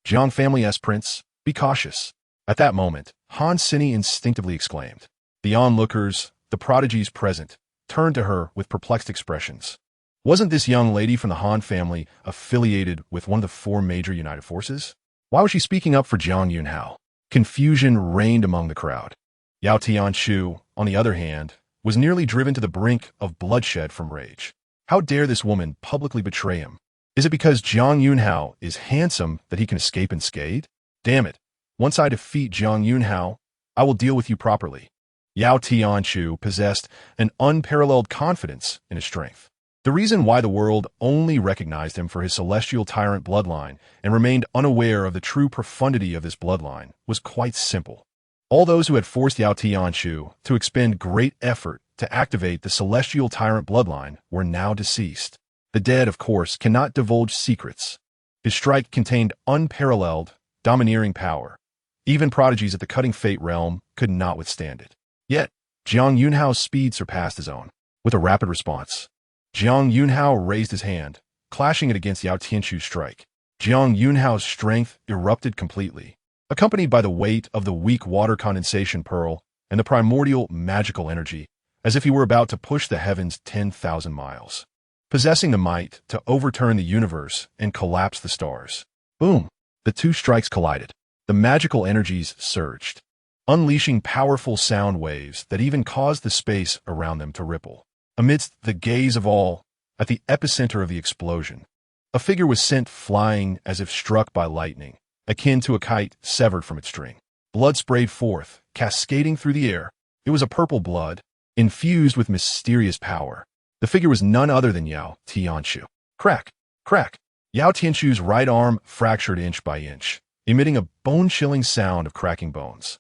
A: Jiang family's prince, be cautious. At that moment, Han Sini instinctively exclaimed. The onlookers, the prodigies present, turned to her with perplexed expressions. Wasn't this young lady from the Han family affiliated with one of the four major united forces? Why was she speaking up for Jiang Yunxiao? Confusion reigned among the crowd. Yao Tianqiu, on the other hand, was nearly driven to the brink of bloodshed from rage. How dare this woman publicly betray him? Is it because Jiang Yunxiao is handsome that he can escape unscathed? Damn it. Once I defeat Jiang Yunxiao, I will deal with you properly. Yao Tianqiu possessed an unparalleled confidence in his strength. The reason why the world only recognized him for his celestial tyrant bloodline and remained unaware of the true profundity of this bloodline was quite simple. All those who had forced Yao Tianqiu to expend great effort to activate the celestial tyrant bloodline were now deceased. The dead, of course, cannot divulge secrets. His strike contained unparalleled, domineering power. Even prodigies at the Cutting Fate realm could not withstand it. Yet, Jiang Yunxiao's speed surpassed his own. With a rapid response, Jiang Yunxiao raised his hand, clashing it against Yao Tianqiu's strike. Jiang Yunxiao's strength erupted completely, accompanied by the weight of the weak water condensation pearl and the primordial magical energy, as if he were about to push the heavens 10,000 miles, possessing the might to overturn the universe and collapse the stars. Boom! The two strikes collided. The magical energies surged, unleashing powerful sound waves that even caused the space around them to ripple. Amidst the gaze of all, at the epicenter of the explosion, a figure was sent flying as if struck by lightning, akin to a kite severed from its string. Blood sprayed forth, cascading through the air. It was a purple blood, infused with mysterious power. The figure was none other than Yao Tianqiu. Crack! Crack! Yao Tianqiu's right arm fractured inch by inch, emitting a bone-chilling sound of cracking bones.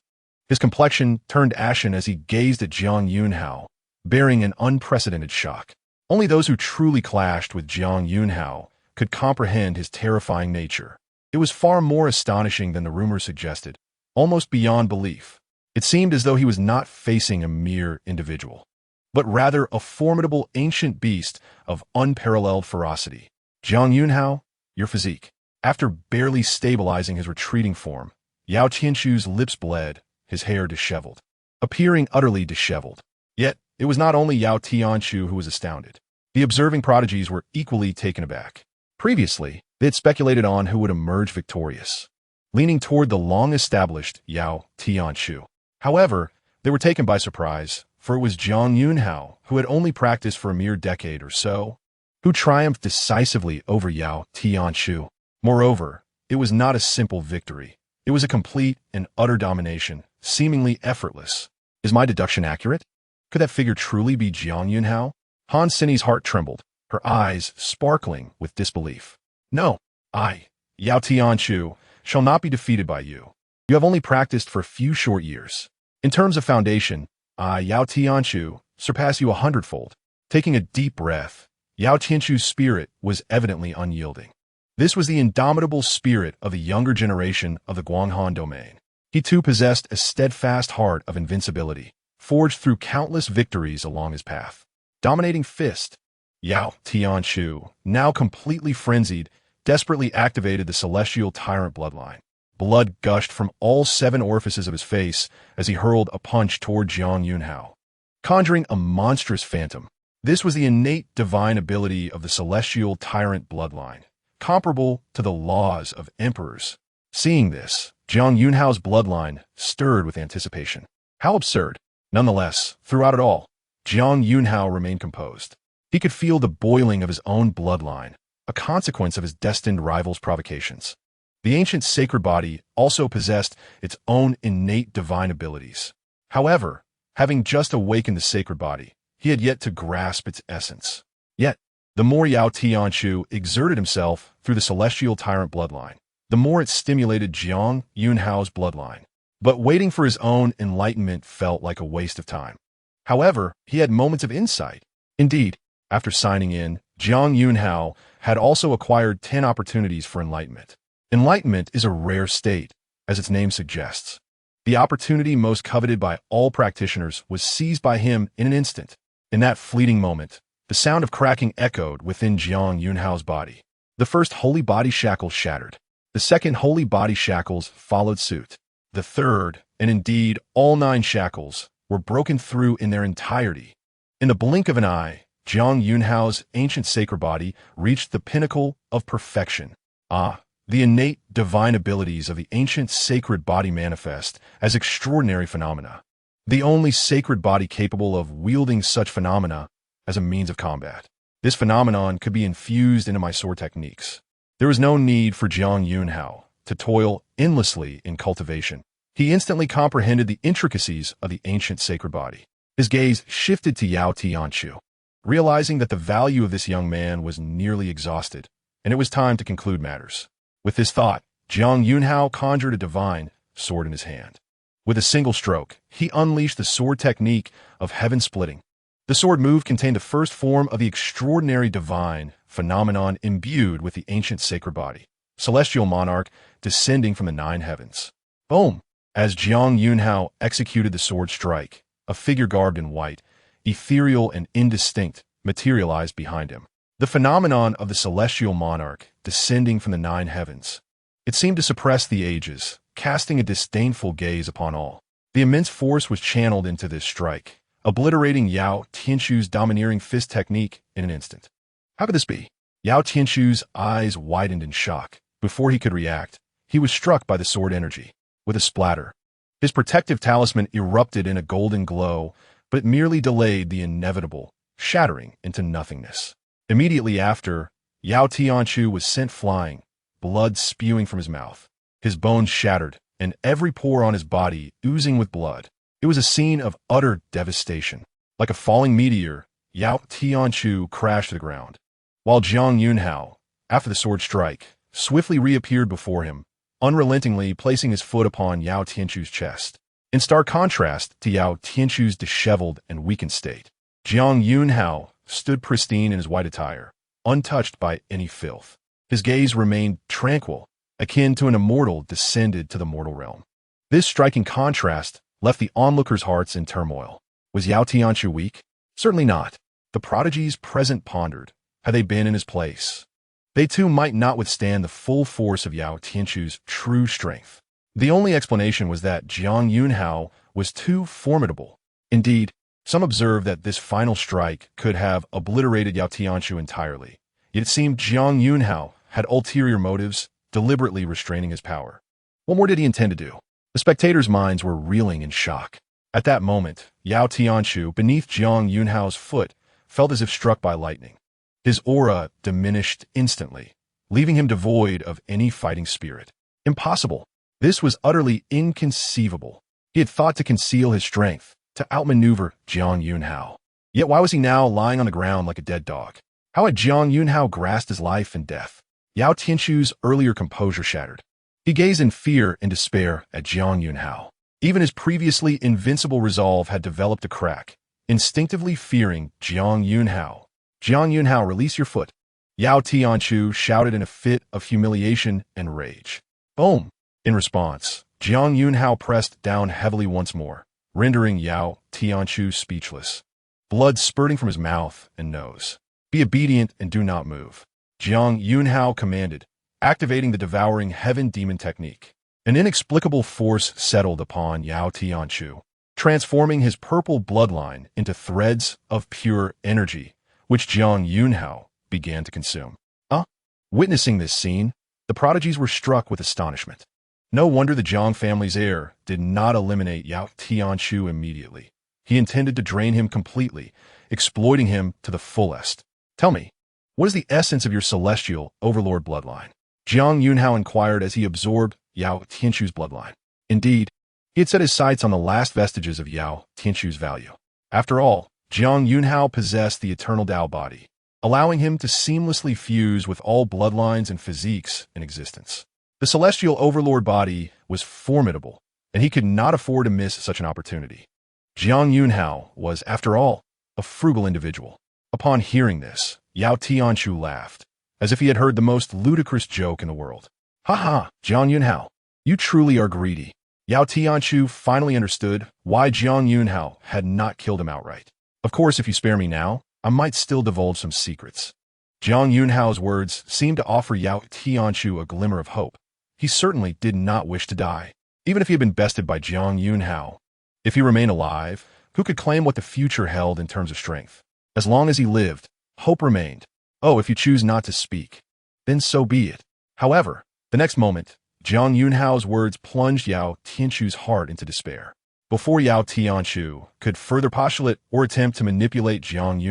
A: His complexion turned ashen as he gazed at Jiang Yunxiao, bearing an unprecedented shock. Only those who truly clashed with Jiang Yunxiao could comprehend his terrifying nature. It was far more astonishing than the rumor suggested, almost beyond belief. It seemed as though he was not facing a mere individual, but rather a formidable ancient beast of unparalleled ferocity. Jiang Yunxiao, your physique. After barely stabilizing his retreating form, Yao Tianqiu's lips bled, his hair disheveled, appearing utterly disheveled. Yet, it was not only Yao Tianqiu who was astounded. The observing prodigies were equally taken aback. Previously, they had speculated on who would emerge victorious, leaning toward the long-established Yao Tianqiu. However, they were taken by surprise, for it was Jiang Yunxiao, who had only practiced for a mere decade or so, who triumphed decisively over Yao Tianqiu. Moreover, it was not a simple victory. It was a complete and utter domination, seemingly effortless. Is my deduction accurate? Could that figure truly be Jiang Yunxiao? Han Sini's heart trembled, her eyes sparkling with disbelief. No, I, Yao Tianqiu, shall not be defeated by you. You have only practiced for a few short years. In terms of foundation, I, Yao Tianqiu, surpass you 100-fold. Taking a deep breath, Yao Tianqiu's spirit was evidently unyielding. This was the indomitable spirit of the younger generation of the Guanghan domain. He too possessed a steadfast heart of invincibility, forged through countless victories along his path. Dominating fist, Yao Tianqiu, now completely frenzied, desperately activated the celestial tyrant bloodline. Blood gushed from all 7 orifices of his face as he hurled a punch toward Jiang Yunxiao, conjuring a monstrous phantom. This was the innate divine ability of the celestial tyrant bloodline, comparable to the laws of emperors. Seeing this, Jiang Yunxiao's bloodline stirred with anticipation. How absurd! Nonetheless, throughout it all, Jiang Yunxiao remained composed. He could feel the boiling of his own bloodline, a consequence of his destined rival's provocations. The ancient sacred body also possessed its own innate divine abilities. However, having just awakened the sacred body, he had yet to grasp its essence. Yet, the more Yao Tianqiu exerted himself through the celestial tyrant bloodline, the more it stimulated Jiang Yunxiao's bloodline. But waiting for his own enlightenment felt like a waste of time. However, he had moments of insight. Indeed, after signing in, Jiang Yunxiao had also acquired 10 opportunities for enlightenment. Enlightenment is a rare state, as its name suggests. The opportunity most coveted by all practitioners was seized by him in an instant. In that fleeting moment, the sound of cracking echoed within Jiang Yunxiao's body. The first holy body shackles shattered. The second holy body shackles followed suit. The third, and indeed all 9 shackles, were broken through in their entirety. In the blink of an eye, Jiang Yunxiao's ancient sacred body reached the pinnacle of perfection. The innate divine abilities of the ancient sacred body manifest as extraordinary phenomena. the only sacred body capable of wielding such phenomena as a means of combat. This phenomenon could be infused into my sword techniques. There was no need for Jiang Yunxiao to toil endlessly in cultivation. He instantly comprehended the intricacies of the ancient sacred body. His gaze shifted to Yao Tianqiu, realizing that the value of this young man was nearly exhausted, and it was time to conclude matters. With this thought, Jiang Yunxiao conjured a divine sword in his hand. With a single stroke, he unleashed the sword technique of heaven splitting. The sword move contained the first form of the extraordinary divine phenomenon imbued with the ancient sacred body, celestial monarch descending from the nine heavens. Boom! As Jiang Yunxiao executed the sword strike, a figure garbed in white, ethereal and indistinct, materialized behind him. The phenomenon of the celestial monarch descending from the nine heavens. It seemed to suppress the ages, casting a disdainful gaze upon all. The immense force was channeled into this strike, obliterating Yao Tianqiu's domineering fist technique in an instant. How could this be? Yao Tianqiu's eyes widened in shock. Before he could react, he was struck by the sword energy. With a splatter, his protective talisman erupted in a golden glow, but merely delayed the inevitable, shattering into nothingness. Immediately after, Yao Tianqiu was sent flying, blood spewing from his mouth. His bones shattered, and every pore on his body oozing with blood. It was a scene of utter devastation. Like a falling meteor, Yao Tianqiu crashed to the ground, while Jiang Yunxiao, after the sword strike, swiftly reappeared before him, unrelentingly placing his foot upon Yao Tianqiu's chest. In stark contrast to Yao Tianqiu's disheveled and weakened state, Jiang Yunxiao stood pristine in his white attire, untouched by any filth. His gaze remained tranquil, akin to an immortal descended to the mortal realm. This striking contrast left the onlookers' hearts in turmoil. Was Yao Tianqiu weak? Certainly not. The prodigies present pondered, had they been in his place, they too might not withstand the full force of Yao Tianqiu's true strength. The only explanation was that Jiang Yunxiao was too formidable. Indeed, some observed that this final strike could have obliterated Yao Tianqiu entirely. Yet it seemed Jiang Yunxiao had ulterior motives, deliberately restraining his power. What more did he intend to do? The spectators' minds were reeling in shock. At that moment, Yao Tianqiu, beneath Jiang Yunxiao's foot, felt as if struck by lightning. His aura diminished instantly, leaving him devoid of any fighting spirit. Impossible. This was utterly inconceivable. He had thought to conceal his strength, to outmaneuver Jiang Yunxiao. Yet why was he now lying on the ground like a dead dog? How had Jiang Yunxiao grasped his life and death? Yao Tianqiu's earlier composure shattered. He gazed in fear and despair at Jiang Yunxiao. Even his previously invincible resolve had developed a crack, instinctively fearing Jiang Yunxiao. Jiang Yunxiao, release your foot. Yao Tianqiu shouted in a fit of humiliation and rage. Boom! In response, Jiang Yunxiao pressed down heavily once more, rendering Yao Tianqiu speechless. Blood spurting from his mouth and nose. Be obedient and do not move, Jiang Yunxiao commanded, activating the devouring heaven demon technique. An inexplicable force settled upon Yao Tianqiu, transforming his purple bloodline into threads of pure energy, which Jiang Yunxiao began to consume. Witnessing this scene, the prodigies were struck with astonishment. No wonder the Jiang family's heir did not eliminate Yao Tianqiu immediately. He intended to drain him completely, exploiting him to the fullest. Tell me, what is the essence of your celestial overlord bloodline? Jiang Yunxiao inquired as he absorbed Yao Tianqiu's bloodline. Indeed, he had set his sights on the last vestiges of Yao Tianqiu's value. After all, Jiang Yunxiao possessed the eternal Tao body, allowing him to seamlessly fuse with all bloodlines and physiques in existence. The celestial overlord body was formidable, and he could not afford to miss such an opportunity. Jiang Yunxiao was, after all, a frugal individual. Upon hearing this, Yao Tianqiu laughed, as if he had heard the most ludicrous joke in the world. Ha ha, Jiang Yunxiao, you truly are greedy. Yao Tianqiu finally understood why Jiang Yunxiao had not killed him outright. Of course, if you spare me now, I might still divulge some secrets. Jiang Yunxiao's words seemed to offer Yao Tianqiu a glimmer of hope. He certainly did not wish to die, even if he had been bested by Jiang Yunxiao. If he remained alive, who could claim what the future held in terms of strength? As long as he lived, hope remained. Oh, if you choose not to speak, then so be it. However, the next moment, Jiang Yunxiao's words plunged Yao Tianqiu's heart into despair. before Yao Tianqiu could further postulate or attempt to manipulate Jiang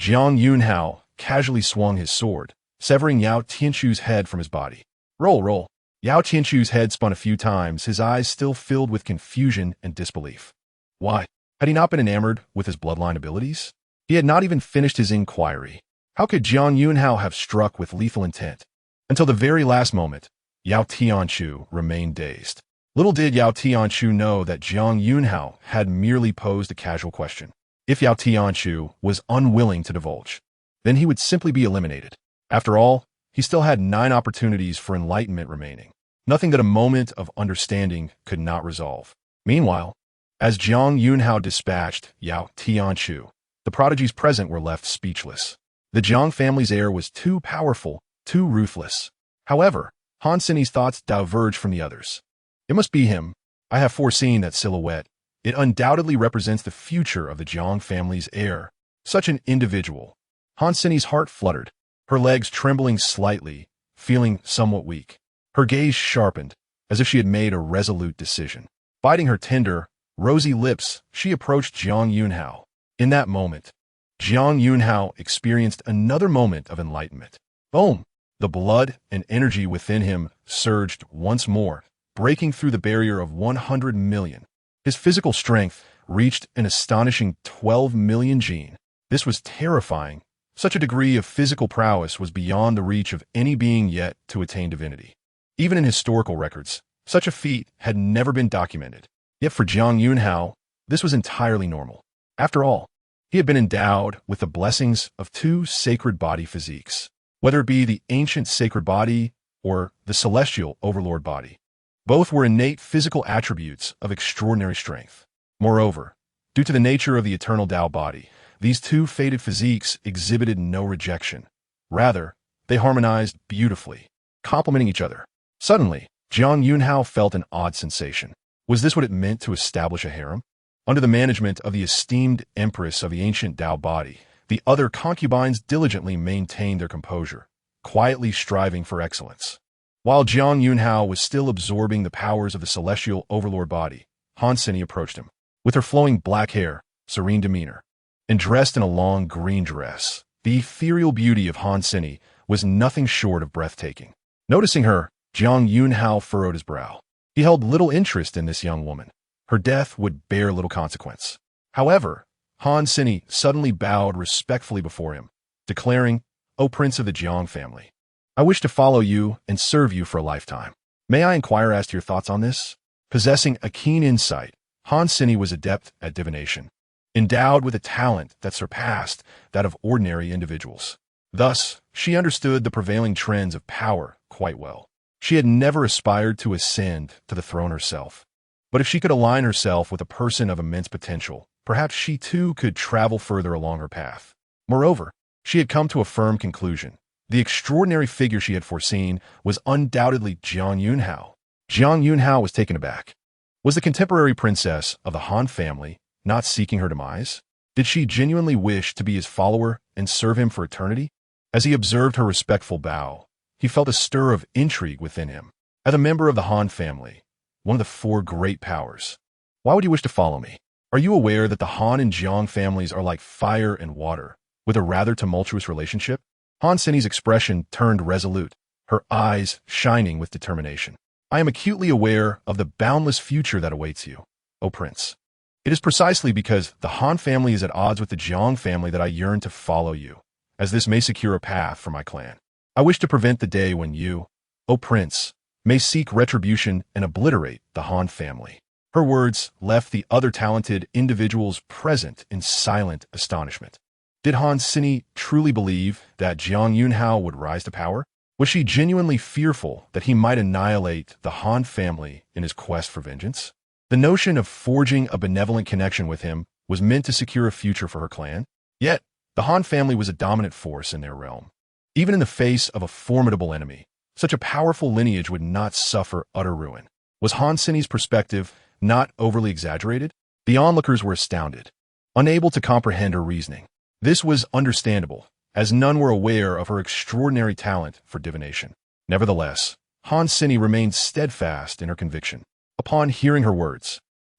A: Yunxiao casually swung his sword, severing Yao Tianqiu's head from his body. Roll, roll. Yao Tianqiu's head spun a few times, his eyes still filled with confusion and disbelief. Why? Had he not been enamored with his bloodline abilities? He had not even finished his inquiry. How could Jiang Yunxiao have struck with lethal intent? Until the very last moment, Yao Tianqiu remained dazed. Little did Yao Tianqiu know that Jiang Yunxiao had merely posed a casual question. If Yao Tianqiu was unwilling to divulge, then he would simply be eliminated. After all, he still had 9 opportunities for enlightenment remaining, nothing that a moment of understanding could not resolve. Meanwhile, as Jiang Yunxiao dispatched Yao Tianqiu, the prodigies present were left speechless. The Jiang family's heir was too powerful, too ruthless. However, Han Sini's thoughts diverged from the others. It must be him. I have foreseen that silhouette. It undoubtedly represents the future of the Jiang family's heir. Such an individual. Han Sini's heart fluttered, her legs trembling slightly, feeling somewhat weak. Her gaze sharpened, as if she had made a resolute decision. Biting her tender, rosy lips, she approached Jiang Yunxiao. In that moment, Jiang Yunxiao experienced another moment of enlightenment. Boom! The blood and energy within him surged once more, breaking through the barrier of 100 million. His physical strength reached an astonishing 12 million jin. This was terrifying. Such a degree of physical prowess was beyond the reach of any being yet to attain divinity. Even in historical records, such a feat had never been documented. Yet for Jiang Yunxiao, this was entirely normal. After all, he had been endowed with the blessings of 2 sacred body physiques, whether it be the ancient sacred body or the celestial overlord body. Both were innate physical attributes of extraordinary strength. Moreover, due to the nature of the eternal Tao body, these 2 fated physiques exhibited no rejection. Rather, they harmonized beautifully, complementing each other. Suddenly, Jiang Yunxiao felt an odd sensation. Was this what it meant to establish a harem? Under the management of the esteemed empress of the ancient Tao body, the other concubines diligently maintained their composure, quietly striving for excellence. While Jiang Yunxiao was still absorbing the powers of the celestial overlord body, Han Sini approached him. With her flowing black hair, serene demeanor, and dressed in a long green dress, the ethereal beauty of Han Sini was nothing short of breathtaking. Noticing her, Jiang Yunxiao furrowed his brow. He held little interest in this young woman. Her death would bear little consequence. However, Han Sini suddenly bowed respectfully before him, declaring, "O Prince of the Jiang family, I wish to follow you and serve you for a lifetime. May I inquire as to your thoughts on this?" Possessing a keen insight, Han Sini was adept at divination, endowed with a talent that surpassed that of ordinary individuals. Thus, she understood the prevailing trends of power quite well. She had never aspired to ascend to the throne herself. But if she could align herself with a person of immense potential, perhaps she too could travel further along her path. Moreover, she had come to a firm conclusion. The extraordinary figure she had foreseen was undoubtedly Jiang Yunxiao. Jiang Yunxiao was taken aback. Was the contemporary princess of the Han family not seeking her demise? Did she genuinely wish to be his follower and serve him for eternity? As he observed her respectful bow, he felt a stir of intrigue within him. As a member of the Han family, one of the 4 great powers, why would you wish to follow me? Are you aware that the Han and Jiang families are like fire and water, with a rather tumultuous relationship? Han Sini's expression turned resolute, her eyes shining with determination. I am acutely aware of the boundless future that awaits you, O Prince. It is precisely because the Han family is at odds with the Jiang family that I yearn to follow you, as this may secure a path for my clan. I wish to prevent the day when you, O Prince, may seek retribution and obliterate the Han family. Her words left the other talented individuals present in silent astonishment. Did Han Sini truly believe that Jiang Yunxiao would rise to power? Was she genuinely fearful that he might annihilate the Han family in his quest for vengeance? The notion of forging a benevolent connection with him was meant to secure a future for her clan. Yet, the Han family was a dominant force in their realm. Even in the face of a formidable enemy, such a powerful lineage would not suffer utter ruin. Was Han Sini's perspective not overly exaggerated? The onlookers were astounded, unable to comprehend her reasoning. This was understandable, as none were aware of her extraordinary talent for divination. Nevertheless, Han Sini remained steadfast in her conviction. Upon hearing her words,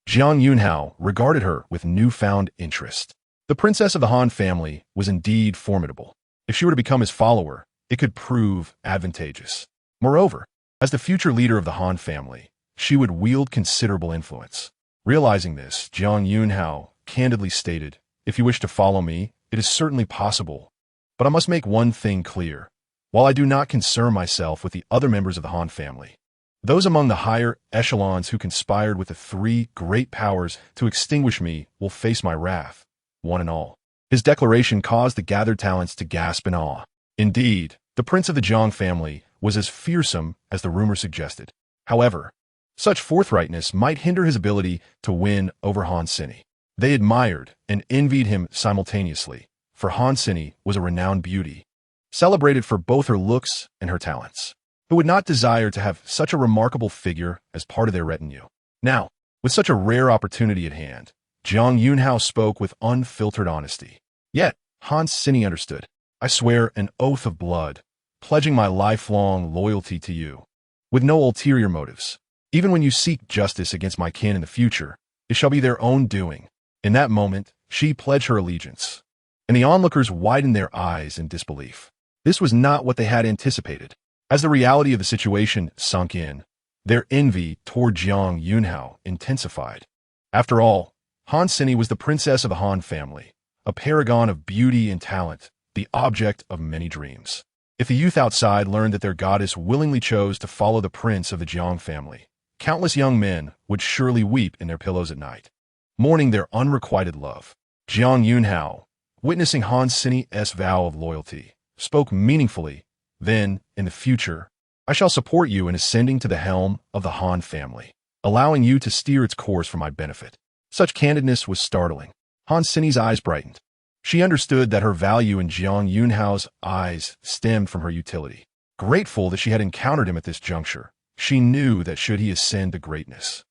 A: Jiang Yunxiao regarded her with newfound interest. The princess of the Han family was indeed formidable. If she were to become his follower, it could prove advantageous. Moreover, as the future leader of the Han family, she would wield considerable influence. Realizing this, Jiang Yunxiao candidly stated, "If you wish to follow me, it is certainly possible. But I must make one thing clear. While I do not concern myself with the other members of the Han family, those among the higher echelons who conspired with the three great powers to extinguish me will face my wrath, one and all." His declaration caused the gathered talents to gasp in awe. Indeed, the prince of the Jiang family was as fearsome as the rumor suggested. However, such forthrightness might hinder his ability to win over Han Sini. They admired and envied him simultaneously, for Han Sini was a renowned beauty, celebrated for both her looks and her talents. Who would not desire to have such a remarkable figure as part of their retinue? Now, with such a rare opportunity at hand, Jiang Yunxiao spoke with unfiltered honesty. Yet, Han Sini understood. "I swear an oath of blood, pledging my lifelong loyalty to you, with no ulterior motives. Even when you seek justice against my kin in the future, it shall be their own doing." In that moment, she pledged her allegiance, and the onlookers widened their eyes in disbelief. This was not what they had anticipated. As the reality of the situation sunk in, their envy toward Jiang Yunxiao intensified. After all, Han Sini was the princess of the Han family, a paragon of beauty and talent, the object of many dreams. If the youth outside learned that their goddess willingly chose to follow the prince of the Jiang family, countless young men would surely weep in their pillows at night, mourning their unrequited love. Jiang Yunxiao, witnessing Han Sini's vow of loyalty, spoke meaningfully. "Then, in the future, I shall support you in ascending to the helm of the Han family, allowing you to steer its course for my benefit." Such candidness was startling. Han Sini's eyes brightened. She understood that her value in Jiang Yunxiao's eyes stemmed from her utility. Grateful that she had encountered him at this juncture, she knew that should he ascend to greatness,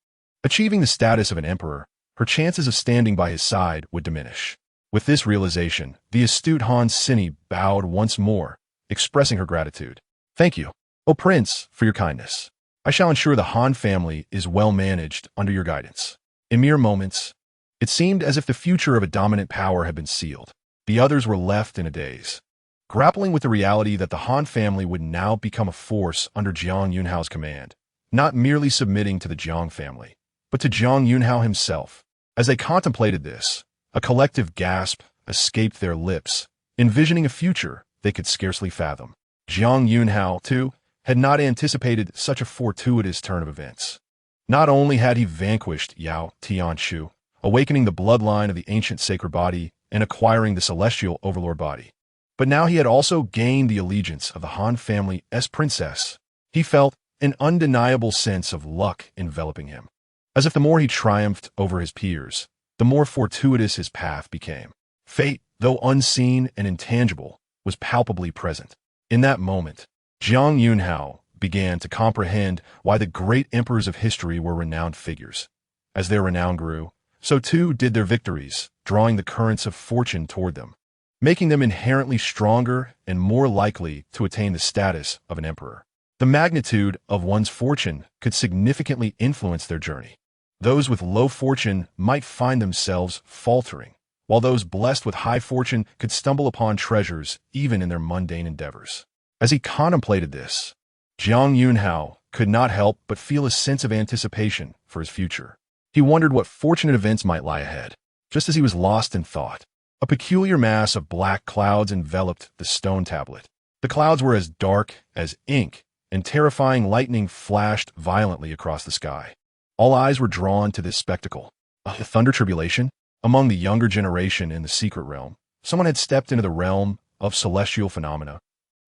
A: achieving the status of an emperor, her chances of standing by his side would diminish. With this realization, the astute Han Sini bowed once more, expressing her gratitude. "Thank you, O Prince, for your kindness. I shall ensure the Han family is well managed under your guidance." In mere moments, it seemed as if the future of a dominant power had been sealed. The others were left in a daze, grappling with the reality that the Han family would now become a force under Jiang Yunxiao's command, not merely submitting to the Jiang family, but to Jiang Yunxiao himself. As they contemplated this, a collective gasp escaped their lips, envisioning a future they could scarcely fathom. Jiang Yunxiao, too, had not anticipated such a fortuitous turn of events. Not only had he vanquished Yao Tianshu, awakening the bloodline of the ancient sacred body and acquiring the celestial overlord body, but now he had also gained the allegiance of the Han family's princess. He felt an undeniable sense of luck enveloping him, as if the more he triumphed over his peers, the more fortuitous his path became. Fate, though unseen and intangible, was palpably present. In that moment, Jiang Yunxiao began to comprehend why the great emperors of history were renowned figures. As their renown grew, so too did their victories, drawing the currents of fortune toward them, making them inherently stronger and more likely to attain the status of an emperor. The magnitude of one's fortune could significantly influence their journey. Those with low fortune might find themselves faltering, while those blessed with high fortune could stumble upon treasures even in their mundane endeavors. As he contemplated this, Jiang Yunxiao could not help but feel a sense of anticipation for his future. He wondered what fortunate events might lie ahead. Just as he was lost in thought, a peculiar mass of black clouds enveloped the stone tablet. The clouds were as dark as ink, and terrifying lightning flashed violently across the sky. All eyes were drawn to this spectacle. A thunder tribulation? Among the younger generation in the secret realm, someone had stepped into the realm of celestial phenomena.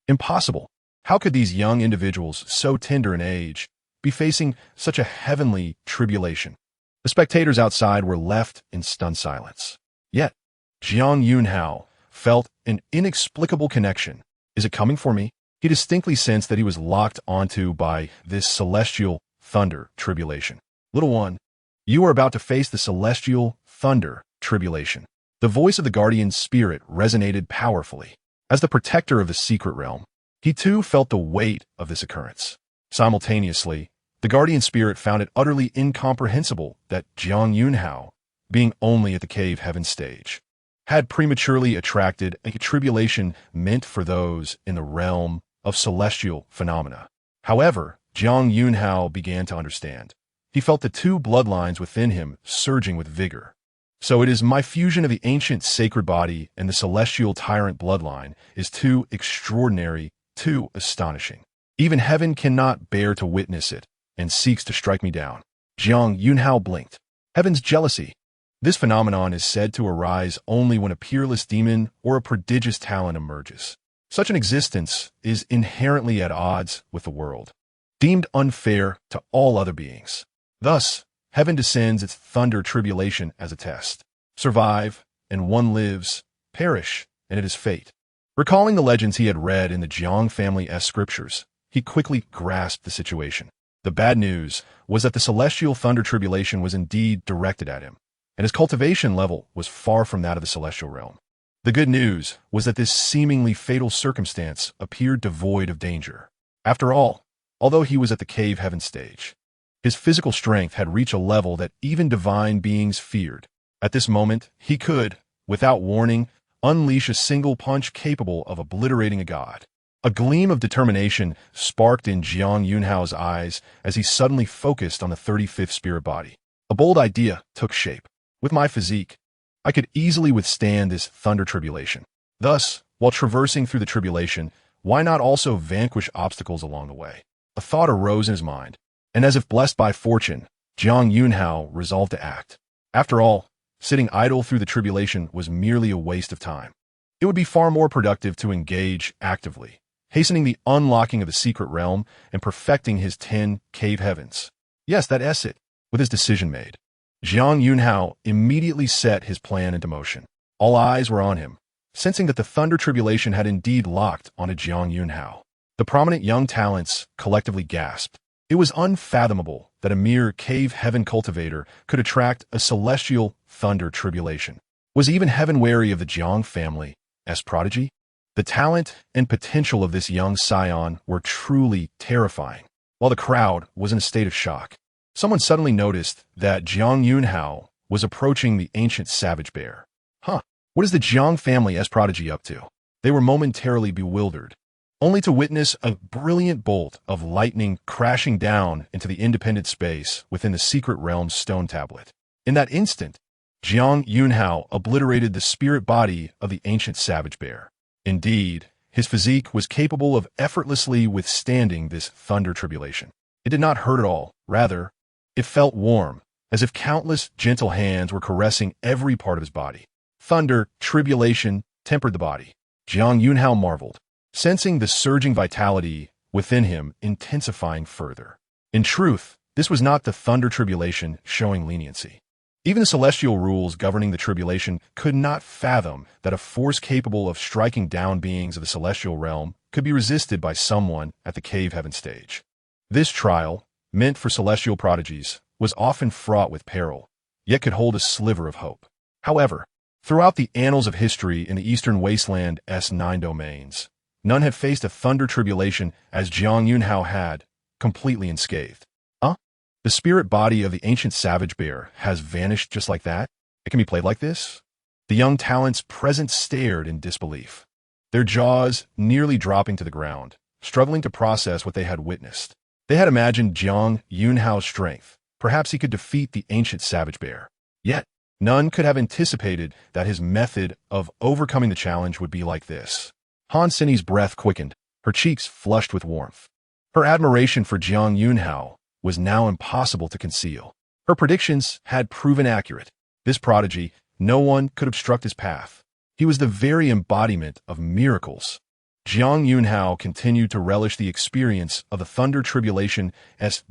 A: Impossible. How could these young individuals, so tender in age, be facing such a heavenly tribulation? The spectators outside were left in stunned silence. Yet, Jiang Yunxiao felt an inexplicable connection. Is it coming for me? He distinctly sensed that he was locked onto by this celestial thunder tribulation. Little one, you are about to face the celestial thunder tribulation. The voice of the guardian spirit resonated powerfully. As the protector of the secret realm, he too felt the weight of this occurrence. Simultaneously, The guardian spirit found it utterly incomprehensible that Jiang Yunxiao, being only at the cave heaven stage, had prematurely attracted a tribulation meant for those in the realm of celestial phenomena. However, Jiang Yunxiao began to understand. He felt the two bloodlines within him surging with vigor. So it is my fusion of the ancient sacred body and the celestial tyrant bloodline is too extraordinary, too astonishing. Even heaven cannot bear to witness it, and seeks to strike me down. Jiang Yunxiao blinked. Heaven's jealousy. This phenomenon is said to arise only when a peerless demon or a prodigious talent emerges. Such an existence is inherently at odds with the world, deemed unfair to all other beings. Thus, heaven descends its thunder tribulation as a test. Survive, and one lives. Perish, and it is fate. Recalling the legends he had read in the Jiang family-esque scriptures, he quickly grasped the situation. The bad news was that the celestial thunder tribulation was indeed directed at him, and his cultivation level was far from that of the celestial realm. The good news was that this seemingly fatal circumstance appeared devoid of danger. After all, although he was at the cave heaven stage, his physical strength had reached a level that even divine beings feared. At this moment, he could, without warning, unleash a single punch capable of obliterating a god. A gleam of determination sparked in Jiang Yunxiao's eyes as he suddenly focused on the 35th spirit body. A bold idea took shape. With my physique, I could easily withstand this thunder tribulation. Thus, while traversing through the tribulation, why not also vanquish obstacles along the way? A thought arose in his mind, and as if blessed by fortune, Jiang Yunxiao resolved to act. After all, sitting idle through the tribulation was merely a waste of time. It would be far more productive to engage actively, hastening the unlocking of the secret realm and perfecting his 10 cave heavens. Yes, that is it. With his decision made, Jiang Yunxiao immediately set his plan into motion. All eyes were on him, sensing that the thunder tribulation had indeed locked onto Jiang Yunxiao. The prominent young talents collectively gasped. It was unfathomable that a mere cave heaven cultivator could attract a celestial thunder tribulation. Was even heaven wary of the Jiang family's prodigy? The talent and potential of this young scion were truly terrifying. While the crowd was in a state of shock, someone suddenly noticed that Jiang Yunxiao was approaching the ancient savage bear. What is the Jiang family's prodigy up to? They were momentarily bewildered, only to witness a brilliant bolt of lightning crashing down into the independent space within the secret realm's stone tablet. In that instant, Jiang Yunxiao obliterated the spirit body of the ancient savage bear. Indeed, his physique was capable of effortlessly withstanding this thunder tribulation. It did not hurt at all. Rather, it felt warm, as if countless gentle hands were caressing every part of his body. Thunder tribulation tempered the body. Jiang Yunxiao marveled, sensing the surging vitality within him intensifying further. In truth, this was not the thunder tribulation showing leniency. Even the celestial rules governing the tribulation could not fathom that a force capable of striking down beings of the celestial realm could be resisted by someone at the cave heaven stage. This trial, meant for celestial prodigies, was often fraught with peril, yet could hold a sliver of hope. However, throughout the annals of history in the Eastern Wasteland's 9 domains, none had faced a thunder tribulation as Jiang Yunxiao had, completely unscathed. The spirit body of the ancient savage bear has vanished just like that? It can be played like this? The young talents present stared in disbelief, their jaws nearly dropping to the ground, struggling to process what they had witnessed. They had imagined Jiang Yunxiao's strength. Perhaps he could defeat the ancient savage bear. Yet, none could have anticipated that his method of overcoming the challenge would be like this. Han Sini's breath quickened, her cheeks flushed with warmth. Her admiration for Jiang Yunxiao was now impossible to conceal. Her predictions had proven accurate. This prodigy, no one could obstruct his path. He was the very embodiment of miracles. Jiang Yunxiao continued to relish the experience of the thunder tribulation's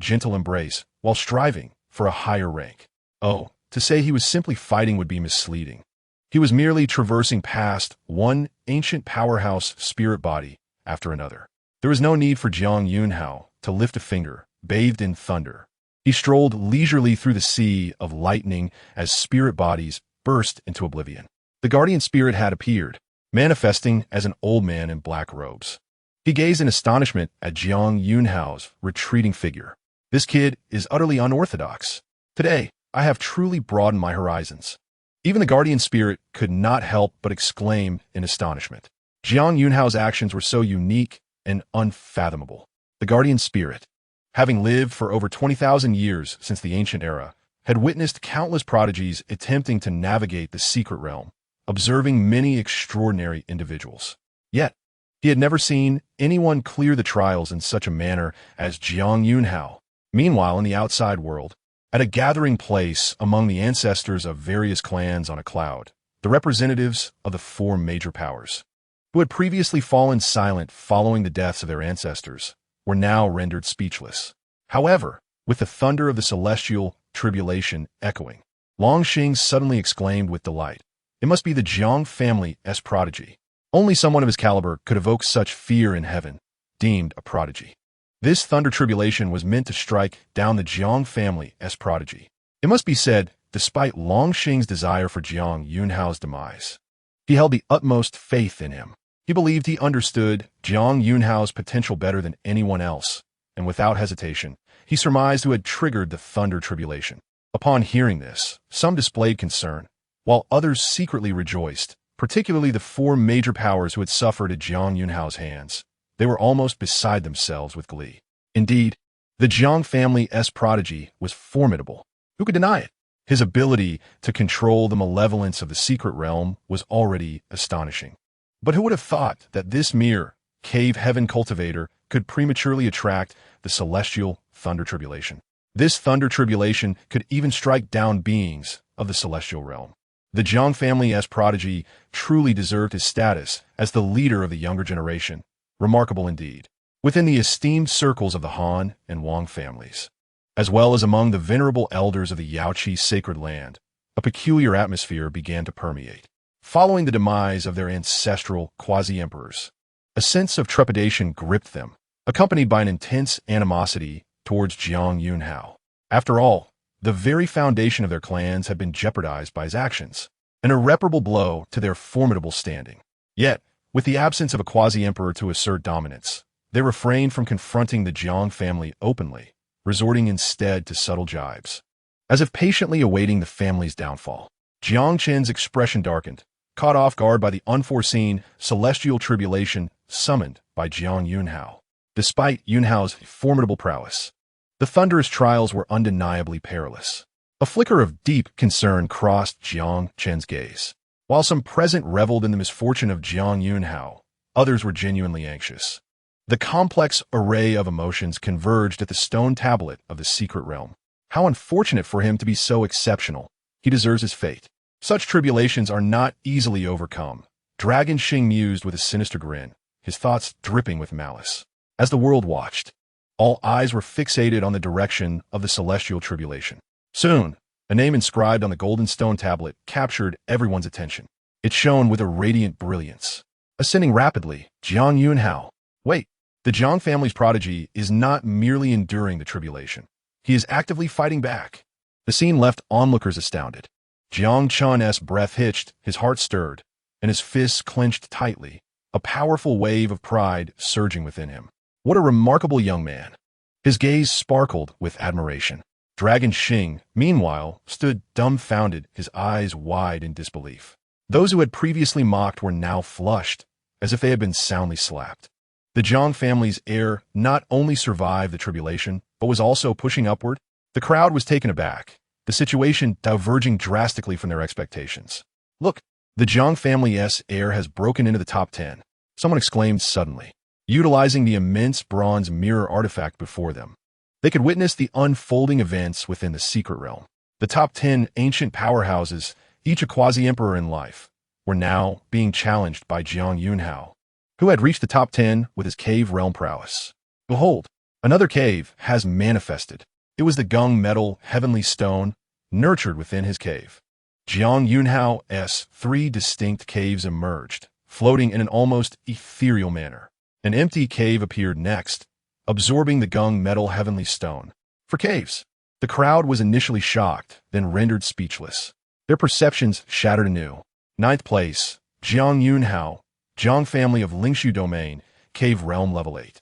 A: gentle embrace while striving for a higher rank. Oh, to say he was simply fighting would be misleading. He was merely traversing past one ancient powerhouse spirit body after another. There was no need for Jiang Yunxiao to lift a finger, bathed in thunder. He strolled leisurely through the sea of lightning as spirit bodies burst into oblivion. The guardian spirit had appeared, manifesting as an old man in black robes. He gazed in astonishment at Jiang Yunxiao's retreating figure. This kid is utterly unorthodox. Today, I have truly broadened my horizons. Even the guardian spirit could not help but exclaim in astonishment. Jiang Yunxiao's actions were so unique and unfathomable. The guardian spirit, having lived for over 20,000 years since the ancient era, had witnessed countless prodigies attempting to navigate the secret realm, observing many extraordinary individuals. Yet, he had never seen anyone clear the trials in such a manner as Jiang Yunxiao. Meanwhile, in the outside world, at a gathering place among the ancestors of various clans on a cloud, the representatives of the four major powers, who had previously fallen silent following the deaths of their ancestors, were now rendered speechless. However, with the thunder of the celestial tribulation echoing, Longxing suddenly exclaimed with delight, "It must be the Jiang family's prodigy. Only someone of his caliber could evoke such fear in heaven," deemed a prodigy. This thunder tribulation was meant to strike down the Jiang family's prodigy. It must be said, despite Longxing's desire for Jiang Yunxiao's demise, he held the utmost faith in him. He believed he understood Jiang Yunxiao's potential better than anyone else, and without hesitation, he surmised who had triggered the thunder tribulation. Upon hearing this, some displayed concern, while others secretly rejoiced, particularly the four major powers who had suffered at Jiang Yunxiao's hands. They were almost beside themselves with glee. Indeed, the Jiang family's prodigy was formidable. Who could deny it? His ability to control the malevolence of the secret realm was already astonishing. But who would have thought that this mere cave heaven cultivator could prematurely attract the celestial thunder tribulation? This thunder tribulation could even strike down beings of the celestial realm. The Jiang family's prodigy truly deserved his status as the leader of the younger generation. Remarkable indeed, within the esteemed circles of the Han and Wang families, as well as among the venerable elders of the Yaoqi sacred land, a peculiar atmosphere began to permeate. Following the demise of their ancestral quasi-emperors, a sense of trepidation gripped them, accompanied by an intense animosity towards Jiang Yunxiao. After all, the very foundation of their clans had been jeopardized by his actions, an irreparable blow to their formidable standing. Yet, with the absence of a quasi-emperor to assert dominance, they refrained from confronting the Jiang family openly, resorting instead to subtle jibes. As if patiently awaiting the family's downfall, Jiang Qin's expression darkened, caught off guard by the unforeseen celestial tribulation summoned by Jiang Yunxiao. Despite Yunxiao's formidable prowess, the thunderous trials were undeniably perilous. A flicker of deep concern crossed Jiang Qin's gaze. While some present reveled in the misfortune of Jiang Yunxiao, others were genuinely anxious. The complex array of emotions converged at the stone tablet of the secret realm. How unfortunate for him to be so exceptional. He deserves his fate. Such tribulations are not easily overcome. Dragon Xing mused with a sinister grin, his thoughts dripping with malice. As the world watched, all eyes were fixated on the direction of the celestial tribulation. Soon, a name inscribed on the golden stone tablet captured everyone's attention. It shone with a radiant brilliance. Ascending rapidly, Jiang Yunxiao. Wait, the Jiang family's prodigy is not merely enduring the tribulation. He is actively fighting back. The scene left onlookers astounded. Jiang Chun's breath hitched, his heart stirred, and his fists clenched tightly, a powerful wave of pride surging within him. What a remarkable young man. His gaze sparkled with admiration. Dragon Xing, meanwhile, stood dumbfounded, his eyes wide in disbelief. Those who had previously mocked were now flushed, as if they had been soundly slapped. The Jiang family's heir not only survived the tribulation, but was also pushing upward. The crowd was taken aback, the situation diverging drastically from their expectations. Look, the Jiang family's heir has broken into the top 10, someone exclaimed suddenly, utilizing the immense bronze mirror artifact before them. They could witness the unfolding events within the secret realm. The top 10 ancient powerhouses, each a quasi-emperor in life, were now being challenged by Jiang Yunxiao, who had reached the top 10 with his cave realm prowess. Behold, another cave has manifested. It was the gung metal heavenly stone nurtured within his cave. Jiang Yunxiao's 3 distinct caves emerged, floating in an almost ethereal manner. An empty cave appeared next, absorbing the gung metal heavenly stone. For caves, the crowd was initially shocked, then rendered speechless. Their perceptions shattered anew. 9th place, Jiang Yunxiao, Jiang family of Lingshu domain, cave realm level 8.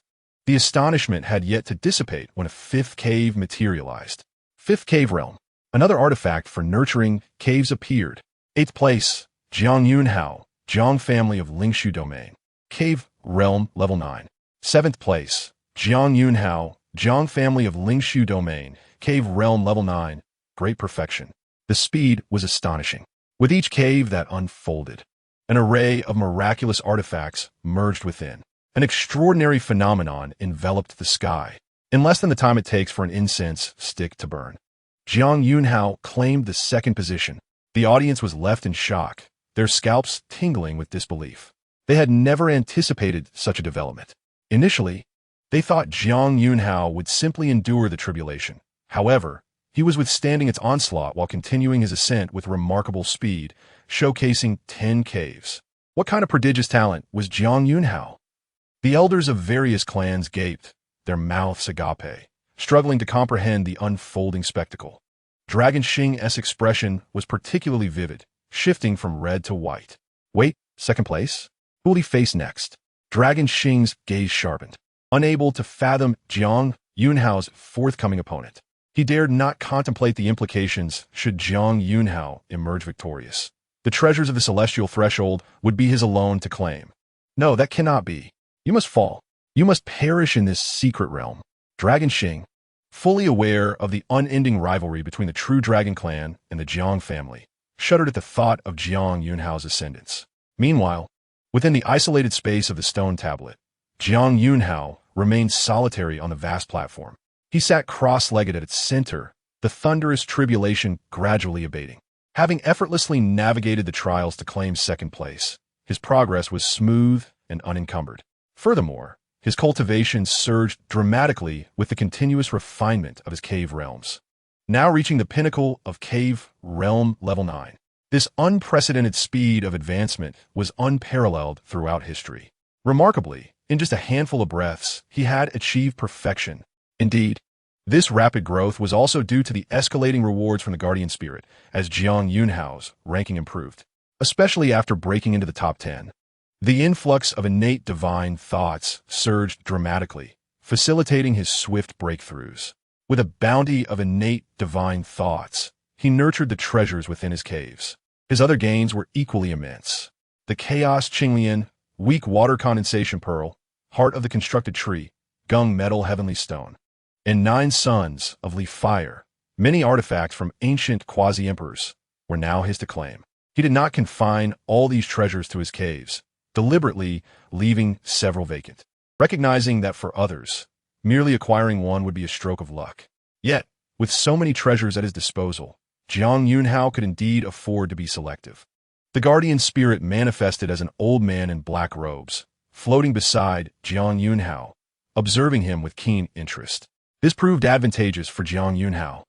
A: The astonishment had yet to dissipate when a fifth cave materialized. Fifth Cave Realm. Another artifact for nurturing caves appeared. 8th place, Jiang Yunxiao, Jiang family of Lingshu domain. Cave Realm Level 9. 7th place, Jiang Yunxiao, Jiang family of Lingshu domain. Cave Realm Level 9. Great perfection. The speed was astonishing. With each cave that unfolded, an array of miraculous artifacts merged within. An extraordinary phenomenon enveloped the sky. In less than the time it takes for an incense stick to burn, Jiang Yunxiao claimed the second position. The audience was left in shock, their scalps tingling with disbelief. They had never anticipated such a development. Initially, they thought Jiang Yunxiao would simply endure the tribulation. However, he was withstanding its onslaught while continuing his ascent with remarkable speed, showcasing 10 caves. What kind of prodigious talent was Jiang Yunxiao? The elders of various clans gaped, their mouths agape, struggling to comprehend the unfolding spectacle. Dragon Xing's expression was particularly vivid, shifting from red to white. Wait, second place? Who will he face next? Dragon Xing's gaze sharpened, unable to fathom Jiang Yunxiao's forthcoming opponent. He dared not contemplate the implications should Jiang Yunxiao emerge victorious. The treasures of the celestial threshold would be his alone to claim. No, that cannot be. You must fall. You must perish in this secret realm. Dragon Xing, fully aware of the unending rivalry between the true Dragon Clan and the Jiang family, shuddered at the thought of Jiang Yunxiao's ascendance. Meanwhile, within the isolated space of the stone tablet, Jiang Yunxiao remained solitary on the vast platform. He sat cross-legged at its center, the thunderous tribulation gradually abating. Having effortlessly navigated the trials to claim second place, his progress was smooth and unencumbered. Furthermore, his cultivation surged dramatically with the continuous refinement of his cave realms, now reaching the pinnacle of Cave Realm Level 9. This unprecedented speed of advancement was unparalleled throughout history. Remarkably, in just a handful of breaths, he had achieved perfection. Indeed, this rapid growth was also due to the escalating rewards from the Guardian Spirit as Jiang Yunxiao's ranking improved, especially after breaking into the top 10. The influx of innate divine thoughts surged dramatically, facilitating his swift breakthroughs. With a bounty of innate divine thoughts, he nurtured the treasures within his caves. His other gains were equally immense. The Chaos Qinglian, Weak Water Condensation Pearl, Heart of the Constructed Tree, Gung Metal Heavenly Stone, and 9 Sons of Leaf Fire, many artifacts from ancient quasi-emperors, were now his to claim. He did not confine all these treasures to his caves, deliberately leaving several vacant, recognizing that for others, merely acquiring one would be a stroke of luck. Yet, with so many treasures at his disposal, Jiang Yunxiao could indeed afford to be selective. The Guardian Spirit manifested as an old man in black robes, floating beside Jiang Yunxiao, observing him with keen interest. This proved advantageous for Jiang Yunxiao,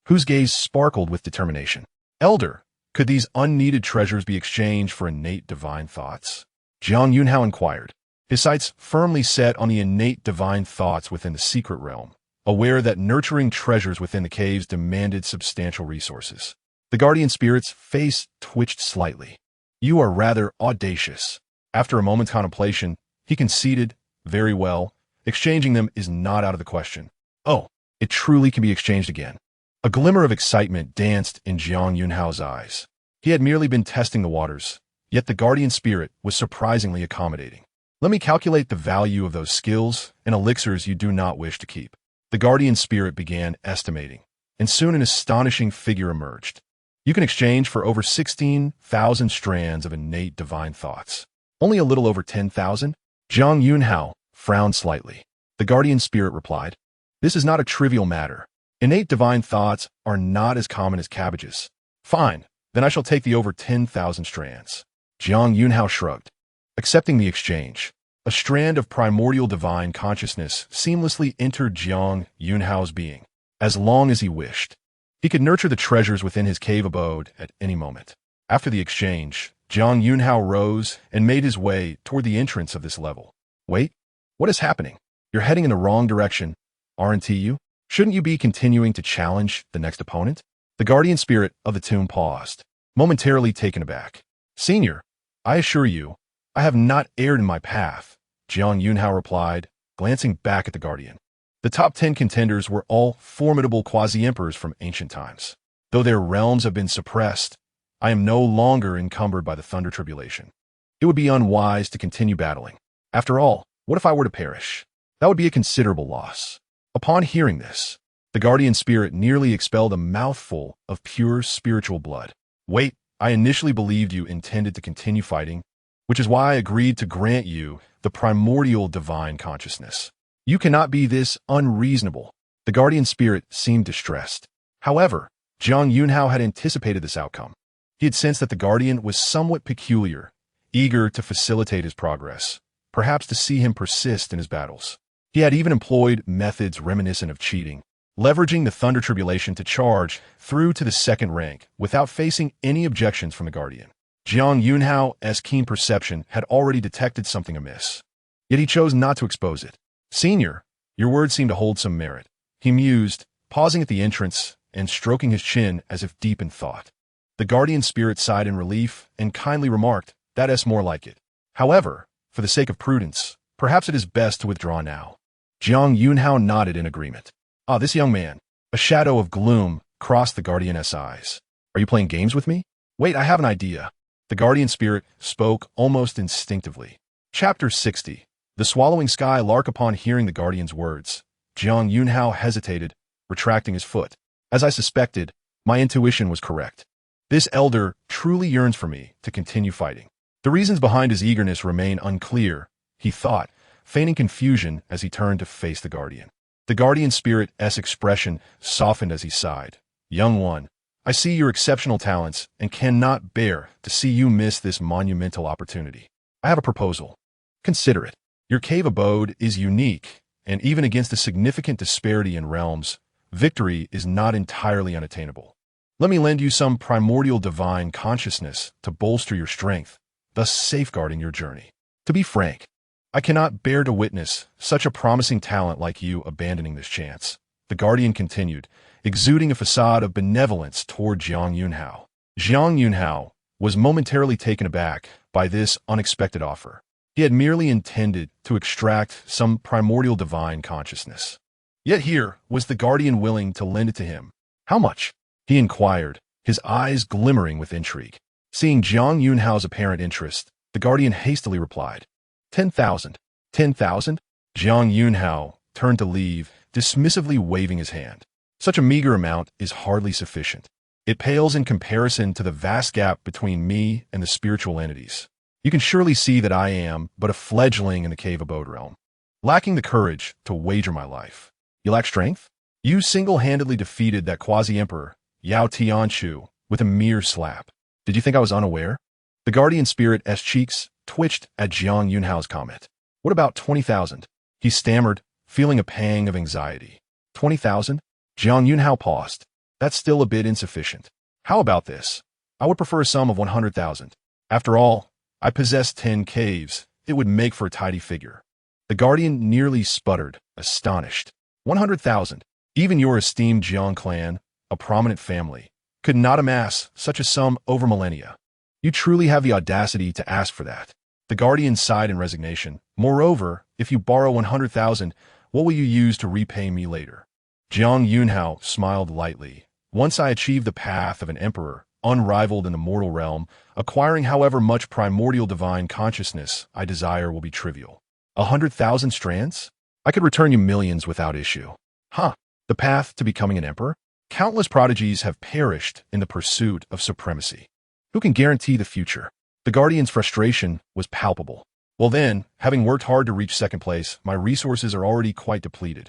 A: whose gaze sparkled with determination. Elder, could these unneeded treasures be exchanged for innate divine thoughts? Jiang Yunxiao inquired, his sights firmly set on the innate divine thoughts within the secret realm, aware that nurturing treasures within the caves demanded substantial resources. The Guardian Spirit's face twitched slightly. You are rather audacious. After a moment's contemplation, he conceded, very well, exchanging them is not out of the question. Oh, it truly can be exchanged again. A glimmer of excitement danced in Jiang Yunxiao's eyes. He had merely been testing the waters, yet the Guardian Spirit was surprisingly accommodating. Let me calculate the value of those skills and elixirs you do not wish to keep. The Guardian Spirit began estimating, and soon an astonishing figure emerged. You can exchange for over 16,000 strands of innate divine thoughts. Only a little over 10,000? Jiang Yunxiao frowned slightly. The Guardian Spirit replied, this is not a trivial matter. Innate divine thoughts are not as common as cabbages. Fine, then I shall take the over 10,000 strands. Jiang Yunxiao shrugged, accepting the exchange. A strand of primordial divine consciousness seamlessly entered Jiang Yunxiao's being. As long as he wished, he could nurture the treasures within his cave abode at any moment. After the exchange, Jiang Yunxiao rose and made his way toward the entrance of this level. Wait, what is happening? You're heading in the wrong direction, aren't you? Shouldn't you be continuing to challenge the next opponent? The Guardian Spirit of the tomb paused, momentarily taken aback. Senior, I assure you, I have not erred in my path, Jiang Yunxiao replied, glancing back at the Guardian. The top 10 contenders were all formidable quasi-emperors from ancient times. Though their realms have been suppressed, I am no longer encumbered by the Thunder Tribulation. It would be unwise to continue battling. After all, what if I were to perish? That would be a considerable loss. Upon hearing this, the Guardian spirit nearly expelled a mouthful of pure spiritual blood. Wait, I initially believed you intended to continue fighting, which is why I agreed to grant you the primordial divine consciousness. You cannot be this unreasonable. The Guardian spirit seemed distressed. However, Jiang Yunxiao had anticipated this outcome. He had sensed that the Guardian was somewhat peculiar, eager to facilitate his progress, perhaps to see him persist in his battles. He had even employed methods reminiscent of cheating, leveraging the Thunder Tribulation to charge through to the second rank without facing any objections from the Guardian. Jiang Yunxiao's keen perception had already detected something amiss, yet he chose not to expose it. Senior, your words seem to hold some merit, he mused, pausing at the entrance and stroking his chin as if deep in thought. The Guardian spirit sighed in relief and kindly remarked, "That's more like it. However, for the sake of prudence, perhaps it is best to withdraw now." Jiang Yunxiao nodded in agreement. Ah, this young man. A shadow of gloom crossed the Guardian's eyes. Are you playing games with me? Wait, I have an idea. The Guardian spirit spoke almost instinctively. Chapter 60. The swallowing sky lark. Upon hearing the Guardian's words, Jiang Yunxiao hesitated, retracting his foot. As I suspected, my intuition was correct. This elder truly yearns for me to continue fighting. The reasons behind his eagerness remain unclear, he thought, feigning confusion as he turned to face the Guardian. The Guardian spirit's expression softened as he sighed. Young one, I see your exceptional talents and cannot bear to see you miss this monumental opportunity. I have a proposal. Consider it. Your cave abode is unique, and even against a significant disparity in realms, victory is not entirely unattainable. Let me lend you some primordial divine consciousness to bolster your strength, thus safeguarding your journey. To be frank, I cannot bear to witness such a promising talent like you abandoning this chance. The Guardian continued, exuding a facade of benevolence toward Jiang Yunxiao. Jiang Yunxiao was momentarily taken aback by this unexpected offer. He had merely intended to extract some primordial divine consciousness. Yet here was the Guardian willing to lend it to him. How much? He inquired, his eyes glimmering with intrigue. Seeing Jiang Yunxiao's apparent interest, the Guardian hastily replied, 10,000. 10,000? Jiang Yunxiao turned to leave, dismissively waving his hand. Such a meager amount is hardly sufficient. It pales in comparison to the vast gap between me and the spiritual entities. You can surely see that I am but a fledgling in the cave abode realm, lacking the courage to wager my life. You lack strength? You single-handedly defeated that quasi-emperor, Yao Tianchu, with a mere slap. Did you think I was unaware? The Guardian spirit's cheeks twitched at Jiang Yunxiao's comment. What about 20,000? He stammered, feeling a pang of anxiety. 20,000? Jiang Yunxiao paused. That's still a bit insufficient. How about this? I would prefer a sum of 100,000. After all, I possess 10 caves. It would make for a tidy figure. The Guardian nearly sputtered, astonished. 100,000. Even your esteemed Jiang clan, a prominent family, could not amass such a sum over millennia. You truly have the audacity to ask for that. The Guardian sighed in resignation. Moreover, if you borrow 100,000, what will you use to repay me later? Jiang Yunxiao smiled lightly. Once I achieve the path of an emperor, unrivaled in the mortal realm, acquiring however much primordial divine consciousness I desire will be trivial. 100,000 strands? I could return you millions without issue. Huh, the path to becoming an emperor? Countless prodigies have perished in the pursuit of supremacy. Who can guarantee the future? The Guardian's frustration was palpable. Well then, having worked hard to reach second place, my resources are already quite depleted.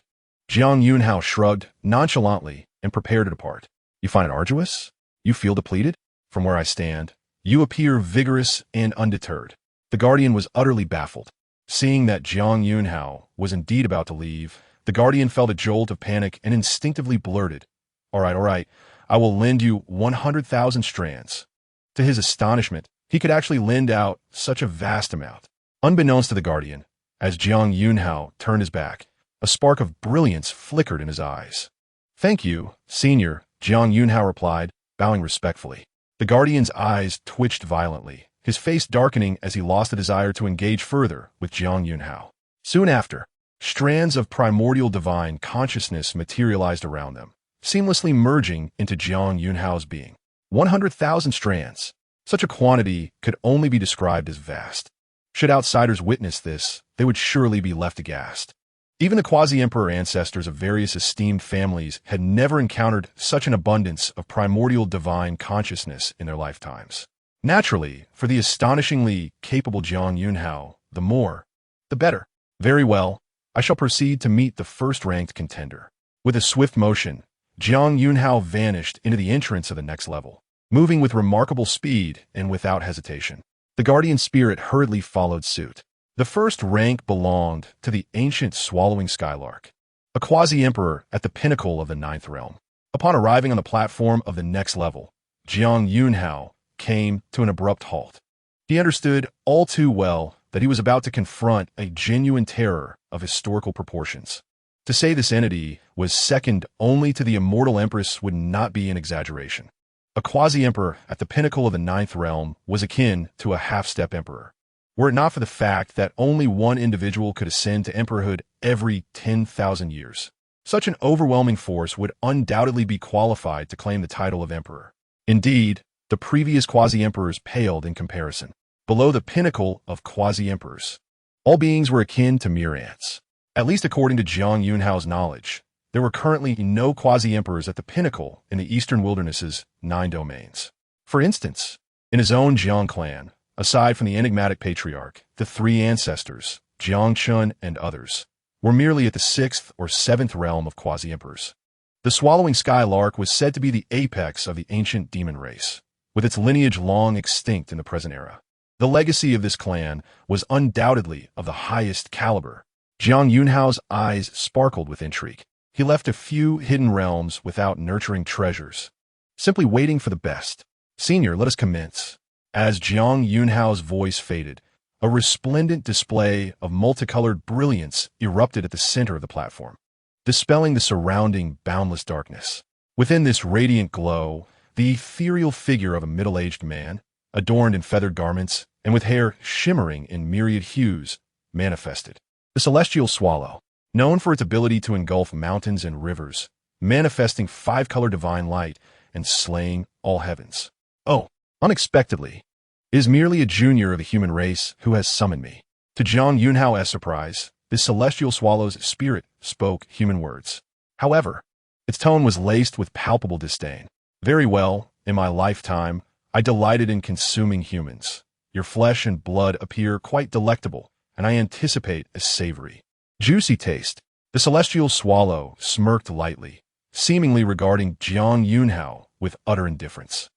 A: Jiang Yunxiao shrugged nonchalantly and prepared to depart. You find it arduous? You feel depleted? From where I stand, you appear vigorous and undeterred. The Guardian was utterly baffled. Seeing that Jiang Yunxiao was indeed about to leave, the Guardian felt a jolt of panic and instinctively blurted, all right, I will lend you 100,000 strands. To his astonishment, he could actually lend out such a vast amount. Unbeknownst to the Guardian, as Jiang Yunxiao turned his back, a spark of brilliance flickered in his eyes. Thank you, Senior, Jiang Yunxiao replied, bowing respectfully. The Guardian's eyes twitched violently, his face darkening as he lost the desire to engage further with Jiang Yunxiao. Soon after, Strands of primordial divine consciousness materialized around them, seamlessly merging into Jiang Yunxiao's being. 100,000 strands. Such a quantity could only be described as vast. Should outsiders witness this, they would surely be left aghast. Even the quasi-emperor ancestors of various esteemed families had never encountered such an abundance of primordial divine consciousness in their lifetimes. Naturally, for the astonishingly capable Jiang Yunxiao, the more, the better. Very well, I shall proceed to meet the first-ranked contender. With a swift motion, Jiang Yunxiao vanished into the entrance of the next level, moving with remarkable speed and without hesitation. The guardian spirit hurriedly followed suit. The first rank belonged to the ancient swallowing skylark, a quasi-emperor at the pinnacle of the ninth realm. Upon arriving on the platform of the next level, Jiang Yunxiao came to an abrupt halt. He understood all too well that he was about to confront a genuine terror of historical proportions. To say this entity was second only to the immortal empress would not be an exaggeration. A quasi-emperor at the pinnacle of the ninth realm was akin to a half-step emperor, were it not for the fact that only one individual could ascend to emperorhood every 10,000 years. Such an overwhelming force would undoubtedly be qualified to claim the title of emperor. Indeed, the previous quasi-emperors paled in comparison. Below the pinnacle of quasi-emperors, all beings were akin to mere ants. At least according to Jiang Yunxiao's knowledge, there were currently no quasi-emperors at the pinnacle in the eastern wilderness's 9 domains. For instance, in his own Jiang clan, aside from the enigmatic patriarch, the 3 ancestors, Jiang Chun and others, were merely at the 6th or 7th realm of quasi-emperors. The swallowing skylark was said to be the apex of the ancient demon race, with its lineage long extinct in the present era. The legacy of this clan was undoubtedly of the highest caliber. Jiang Yunxiao's eyes sparkled with intrigue. He left a few hidden realms without nurturing treasures, simply waiting for the best. Senior, let us commence. As Jiang Yunxiao's voice faded, a resplendent display of multicolored brilliance erupted at the center of the platform, dispelling the surrounding boundless darkness. Within this radiant glow, the ethereal figure of a middle-aged man, adorned in feathered garments and with hair shimmering in myriad hues, manifested. The celestial swallow, known for its ability to engulf mountains and rivers, manifesting 5-color divine light and slaying all heavens. Oh, unexpectedly, it is merely a junior of the human race who has summoned me. To Jiang Yunxiao's surprise, this celestial swallow's spirit spoke human words. However, its tone was laced with palpable disdain. Very well, in my lifetime, I delighted in consuming humans. Your flesh and blood appear quite delectable, and I anticipate a savory, juicy taste. The celestial swallow smirked lightly, seemingly regarding Jiang Yunxiao with utter indifference.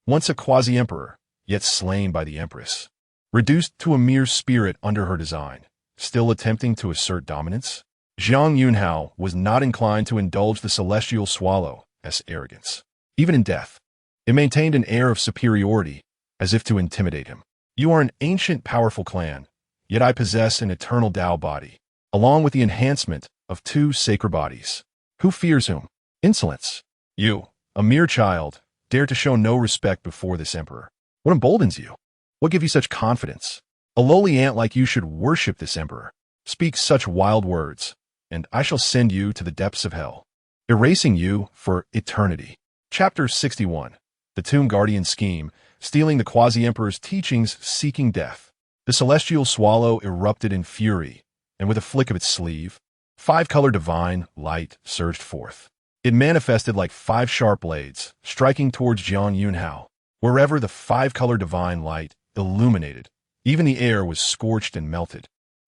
A: Once a quasi-emperor, yet slain by the empress, reduced to a mere spirit under her design, still attempting to assert dominance? Jiang Yunxiao was not inclined to indulge the celestial swallow's arrogance. Even in death, it maintained an air of superiority, as if to intimidate him. You are an ancient, powerful clan, yet I possess an eternal Tao body, along with the enhancement of 2 sacred bodies. Who fears whom? Insolence. You, a mere child, dare to show no respect before this emperor. What emboldens you? What gives you such confidence? A lowly ant like you should worship this emperor. Speak such wild words, and I shall send you to the depths of hell, erasing you for eternity. Chapter 61. The Tomb Guardian Scheme, stealing the quasi-emperor's teachings, seeking death. The celestial swallow erupted in fury, and with a flick of its sleeve, 5-color divine light surged forth. It manifested like 5 sharp blades, striking towards Jiang Yunxiao. Wherever the 5-color divine light illuminated, even the air was scorched and melted,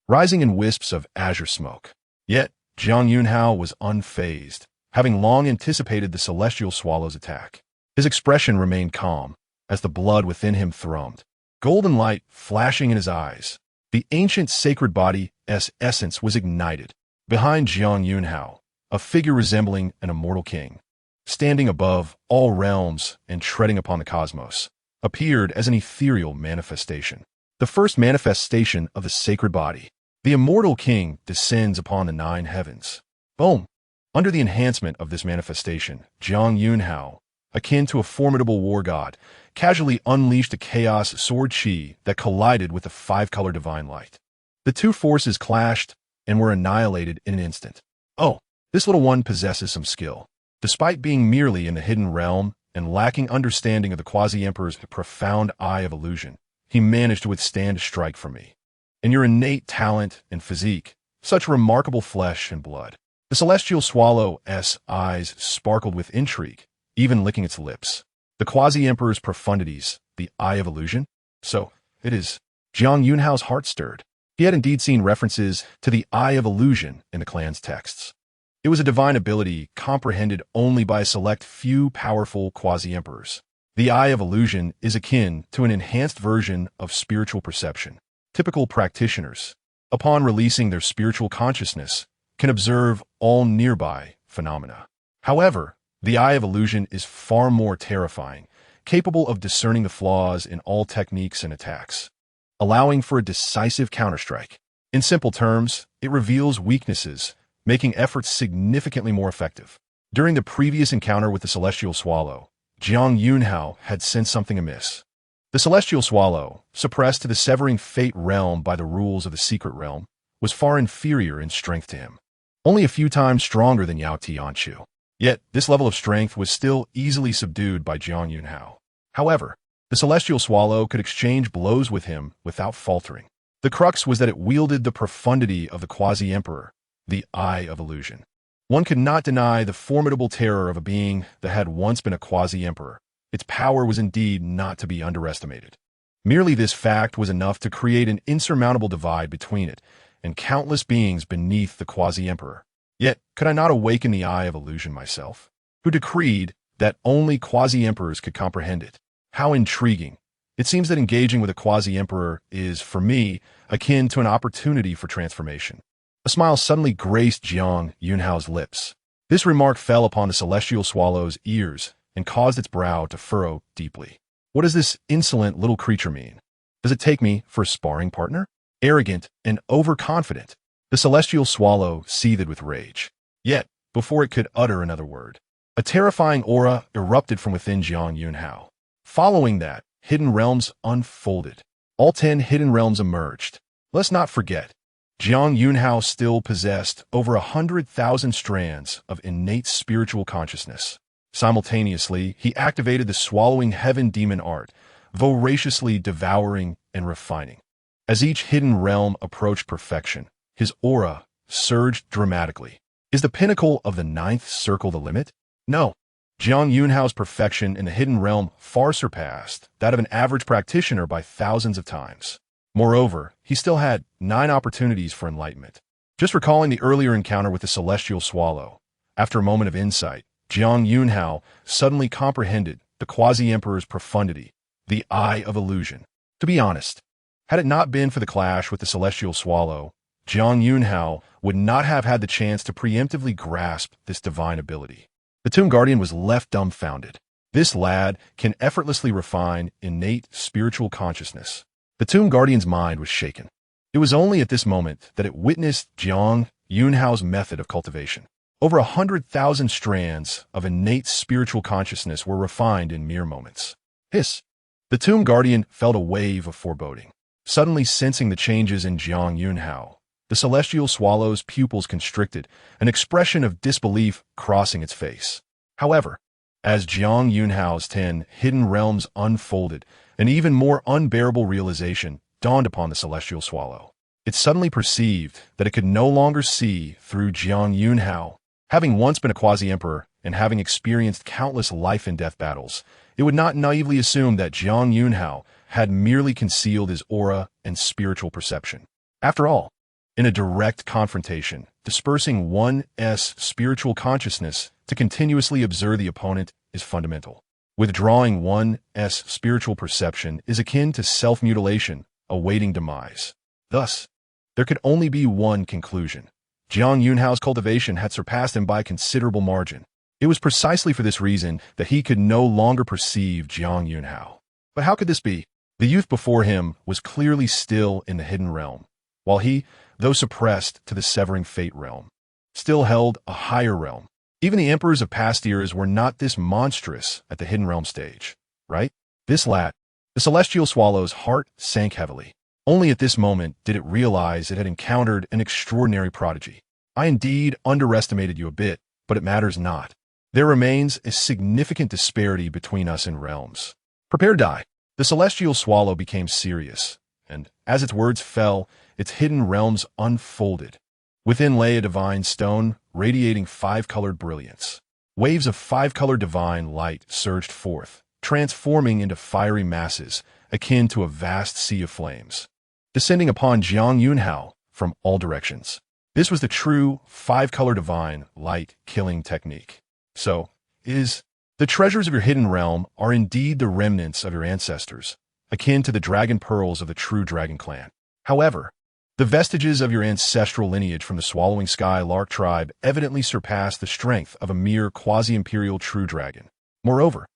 A: rising in wisps of azure smoke. Yet, Jiang Yunxiao was unfazed, having long anticipated the celestial swallow's attack. His expression remained calm, as the blood within him thrummed, golden light flashing in his eyes. The ancient sacred body's essence was ignited. Behind Jiang Yunxiao, a figure resembling an immortal king, standing above all realms and treading upon the cosmos, appeared as an ethereal manifestation. The first manifestation of the sacred body. The immortal king descends upon the 9 heavens. Boom! Under the enhancement of this manifestation, Jiang Yunxiao, akin to a formidable war god, casually unleashed a chaos sword chi that collided with the 5-color divine light. The 2 forces clashed, and were annihilated in an instant. Oh, this little one possesses some skill. Despite being merely in the hidden realm and lacking understanding of the Quasi-Emperor's profound eye of illusion, he managed to withstand a strike from me. In your innate talent and physique, such remarkable flesh and blood. The celestial swallow's eyes sparkled with intrigue, even licking its lips. The Quasi-Emperor's profundities, the eye of illusion? So, it is. Jiang Yunxiao's heart stirred. He had indeed seen references to the eye of illusion in the clan's texts. It was a divine ability comprehended only by a select few powerful Quasi-Emperors. The eye of illusion is akin to an enhanced version of spiritual perception. Typical practitioners, upon releasing their spiritual consciousness, can observe all nearby phenomena. However, the eye of illusion is far more terrifying, capable of discerning the flaws in all techniques and attacks, allowing for a decisive counterstrike. In simple terms, it reveals weaknesses, making efforts significantly more effective. During the previous encounter with the Celestial Swallow, Jiang Yunxiao had sensed something amiss. The Celestial Swallow, suppressed to the severing fate realm by the rules of the secret realm, was far inferior in strength to him, only a few times stronger than Yao Tianqiu. Yet, this level of strength was still easily subdued by Jiang Yunxiao. However, the Celestial Swallow could exchange blows with him without faltering. The crux was that it wielded the profundity of the Quasi-Emperor, the eye of illusion. One could not deny the formidable terror of a being that had once been a Quasi-Emperor. Its power was indeed not to be underestimated. Merely this fact was enough to create an insurmountable divide between it and countless beings beneath the Quasi-Emperor. Yet, could I not awaken the eye of illusion myself, who decreed that only Quasi-Emperors could comprehend it? How intriguing. It seems that engaging with a Quasi-Emperor is, for me, akin to an opportunity for transformation. A smile suddenly graced Jiang Yunxiao's lips. This remark fell upon the Celestial Swallow's ears and caused its brow to furrow deeply. What does this insolent little creature mean? Does it take me for a sparring partner? Arrogant and overconfident, the Celestial Swallow seethed with rage. Yet, before it could utter another word, a terrifying aura erupted from within Jiang Yunxiao. Following that, hidden realms unfolded. All 10 hidden realms emerged. Let's not forget, Jiang Yunxiao still possessed over 100,000 strands of innate spiritual consciousness. Simultaneously, he activated the swallowing heaven demon art, voraciously devouring and refining. As each hidden realm approached perfection, his aura surged dramatically. Is the pinnacle of the 9th circle the limit? No. Jiang Yunxiao's perfection in the hidden realm far surpassed that of an average practitioner by thousands of times. Moreover, he still had 9 opportunities for enlightenment. Just recalling the earlier encounter with the Celestial Swallow, after a moment of insight, Jiang Yunxiao suddenly comprehended the Quasi-Emperor's profundity, the eye of illusion. To be honest, had it not been for the clash with the Celestial Swallow, Jiang Yunxiao would not have had the chance to preemptively grasp this divine ability. The Tomb Guardian was left dumbfounded. This lad can effortlessly refine innate spiritual consciousness. The Tomb Guardian's mind was shaken. It was only at this moment that it witnessed Jiang Yunxiao's method of cultivation. Over 100,000 strands of innate spiritual consciousness were refined in mere moments. Hiss! The Tomb Guardian felt a wave of foreboding. Suddenly sensing the changes in Jiang Yunxiao, the Celestial Swallow's pupils constricted, an expression of disbelief crossing its face. However, as Jiang Yunxiao's 10 hidden realms unfolded, an even more unbearable realization dawned upon the Celestial Swallow. It suddenly perceived that it could no longer see through Jiang Yunxiao. Having once been a Quasi-Emperor and having experienced countless life-and-death battles, it would not naively assume that Jiang Yunxiao had merely concealed his aura and spiritual perception. After all, in a direct confrontation, dispersing one's spiritual consciousness to continuously observe the opponent is fundamental. Withdrawing one's spiritual perception is akin to self-mutilation, awaiting demise. Thus, there could only be one conclusion. Jiang Yunxiao's cultivation had surpassed him by a considerable margin. It was precisely for this reason that he could no longer perceive Jiang Yunxiao. But how could this be? The youth before him was clearly still in the hidden realm, while he, though suppressed to the severing fate realm, still held a higher realm. Even the emperors of past eras were not this monstrous at the hidden realm stage, right? This lad, the Celestial Swallow's heart sank heavily. Only at this moment did it realize it had encountered an extraordinary prodigy. I indeed underestimated you a bit, but it matters not. There remains a significant disparity between us in realms. Prepare to die. The celestial swallow became serious, and as its words fell, its hidden realms unfolded. Within lay a divine stone, radiating five-colored brilliance. Waves of five-colored divine light surged forth, transforming into fiery masses, akin to a vast sea of flames, descending upon Jiang Yunxiao from all directions. This was the true five-color divine light killing technique. So, the treasures of your hidden realm are indeed the remnants of your ancestors, akin to the dragon pearls of the true dragon clan. However, the vestiges of your ancestral lineage from the Swallowing Sky Lark tribe evidently surpass the strength of a mere quasi-imperial true dragon. Moreover,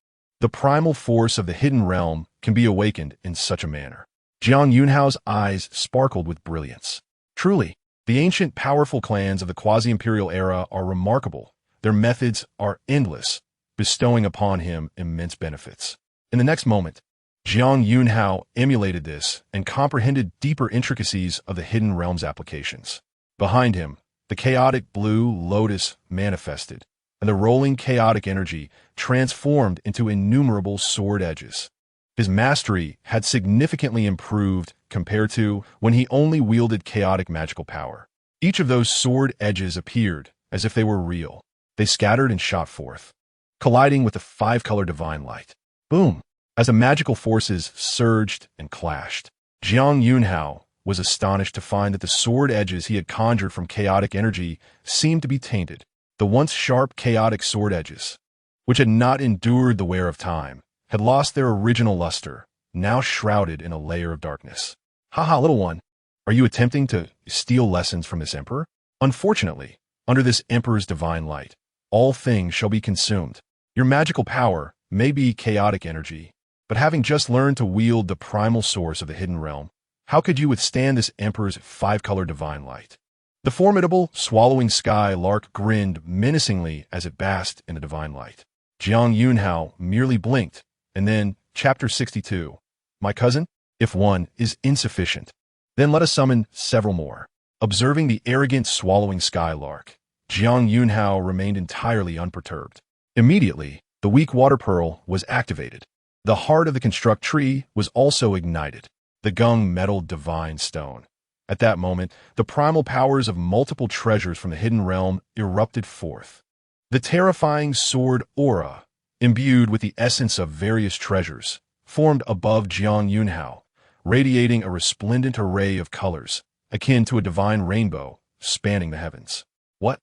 A: the primal force of the hidden realm can be awakened in such a manner. Jiang Yunxiao's eyes sparkled with brilliance. Truly, the ancient powerful clans of the quasi-imperial era are remarkable. Their methods are endless, bestowing upon him immense benefits. In the next moment, Jiang Yunxiao emulated this and comprehended deeper intricacies of the hidden realm's applications. Behind him, the chaotic blue lotus manifested, and the rolling chaotic energy transformed into innumerable sword edges. His mastery had significantly improved compared to when he only wielded chaotic magical power. Each of those sword edges appeared as if they were real. They scattered and shot forth, colliding with the five-color divine light. Boom! As the magical forces surged and clashed, Jiang Yunxiao was astonished to find that the sword edges he had conjured from chaotic energy seemed to be tainted. The once sharp chaotic sword edges, which had not endured the wear of time, had lost their original luster, now shrouded in a layer of darkness. Haha, little one, are you attempting to steal lessons from this emperor? Unfortunately, under this emperor's divine light, all things shall be consumed. Your magical power may be chaotic energy, but having just learned to wield the primal source of the hidden realm, how could you withstand this emperor's five-color divine light? The formidable Swallowing Sky Lark grinned menacingly as it basked in the divine light. Jiang Yunxiao merely blinked, and then, Chapter 62. My cousin, if one is insufficient, then let us summon several more. Observing the arrogant Swallowing Sky Lark, Jiang Yunxiao remained entirely unperturbed. Immediately, the weak water pearl was activated. The heart of the construct tree was also ignited, the gung metal divine stone. At that moment, the primal powers of multiple treasures from the hidden realm erupted forth. The terrifying sword aura, imbued with the essence of various treasures, formed above Jiang Yunxiao, radiating a resplendent array of colors, akin to a divine rainbow, spanning the heavens. What?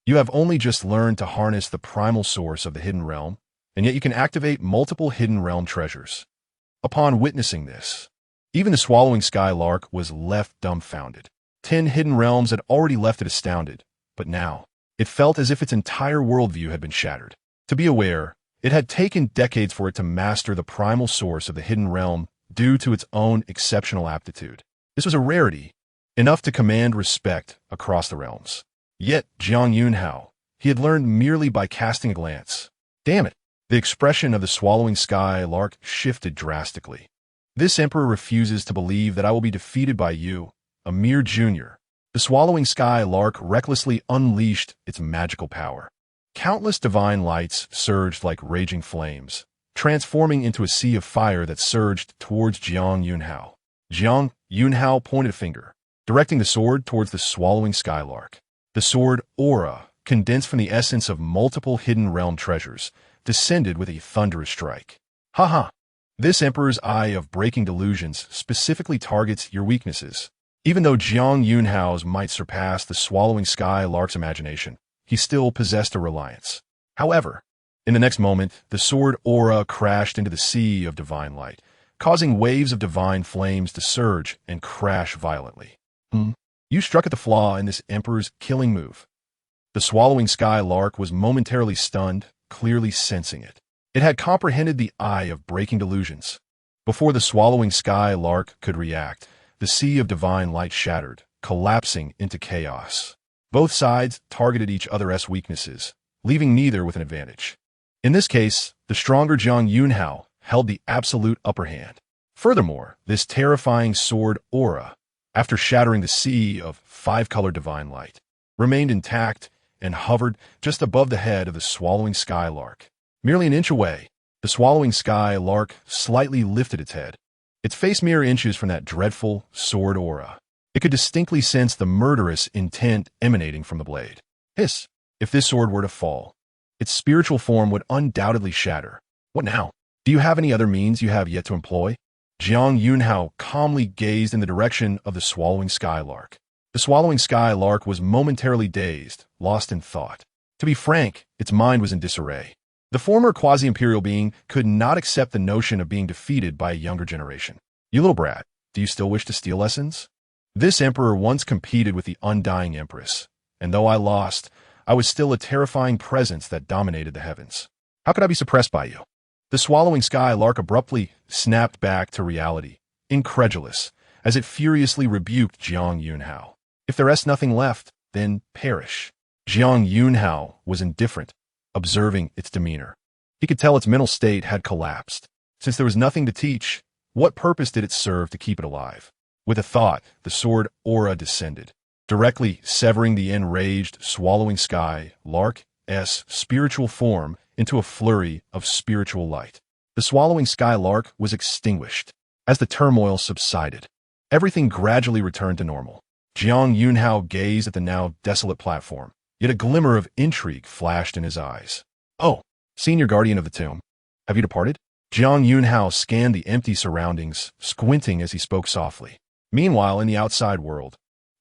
A: You have only just learned to harness the primal source of the hidden realm, and yet you can activate multiple hidden realm treasures. Upon witnessing this, even the Swallowing Sky Lark was left dumbfounded. 10 hidden realms had already left it astounded, but now, it felt as if its entire worldview had been shattered. To be aware, it had taken decades for it to master the primal source of the hidden realm due to its own exceptional aptitude. This was a rarity, enough to command respect across the realms. Yet, Jiang Yunxiao, he had learned merely by casting a glance. Damn it! The expression of the Swallowing Sky Lark shifted drastically. This emperor refuses to believe that I will be defeated by you, a mere junior. The Swallowing Sky Lark recklessly unleashed its magical power. Countless divine lights surged like raging flames, transforming into a sea of fire that surged towards Jiang Yunxiao. Jiang Yunxiao pointed a finger, directing the sword towards the Swallowing Sky Lark. The sword aura, condensed from the essence of multiple hidden realm treasures, descended with a thunderous strike. Haha! This emperor's eye of breaking delusions specifically targets your weaknesses. Even though Jiang Yunxiao's might surpass the Swallowing Sky Lark's imagination, he still possessed a reliance. However, in the next moment, the sword aura crashed into the sea of divine light, causing waves of divine flames to surge and crash violently. You struck at the flaw in this emperor's killing move. The Swallowing Sky Lark was momentarily stunned, clearly sensing it. It had comprehended the eye of breaking delusions. Before the Swallowing Sky Lark could react, the sea of divine light shattered, collapsing into chaos. Both sides targeted each other's weaknesses, leaving neither with an advantage. In this case, the stronger Jiang Yunxiao held the absolute upper hand. Furthermore, this terrifying sword aura, after shattering the sea of five-color divine light, remained intact and hovered just above the head of the swallowing skylark. Merely an inch away, the swallowing skylark slightly lifted its head, its face mere inches from that dreadful sword aura. It could distinctly sense the murderous intent emanating from the blade. Hiss! If this sword were to fall, its spiritual form would undoubtedly shatter. What now? Do you have any other means you have yet to employ? Jiang Yunxiao calmly gazed in the direction of the swallowing skylark. The swallowing skylark was momentarily dazed, lost in thought. To be frank, its mind was in disarray. The former quasi-imperial being could not accept the notion of being defeated by a younger generation. You little brat, do you still wish to steal lessons? This emperor once competed with the undying empress, and though I lost, I was still a terrifying presence that dominated the heavens. How could I be suppressed by you? The swallowing skylark abruptly snapped back to reality, incredulous, as it furiously rebuked Jiang Yunxiao. If there is nothing left, then perish. Jiang Yunxiao was indifferent, observing its demeanor. He could tell its mental state had collapsed. Since there was nothing to teach, what purpose did it serve to keep it alive? With a thought, the sword aura descended, directly severing the enraged, swallowing skylark's spiritual form into a flurry of spiritual light. The swallowing skylark was extinguished. As the turmoil subsided, everything gradually returned to normal. Jiang Yunxiao gazed at the now desolate platform, yet a glimmer of intrigue flashed in his eyes. Oh, senior guardian of the tomb, have you departed? Jiang Yunxiao scanned the empty surroundings, squinting as he spoke softly. Meanwhile, in the outside world,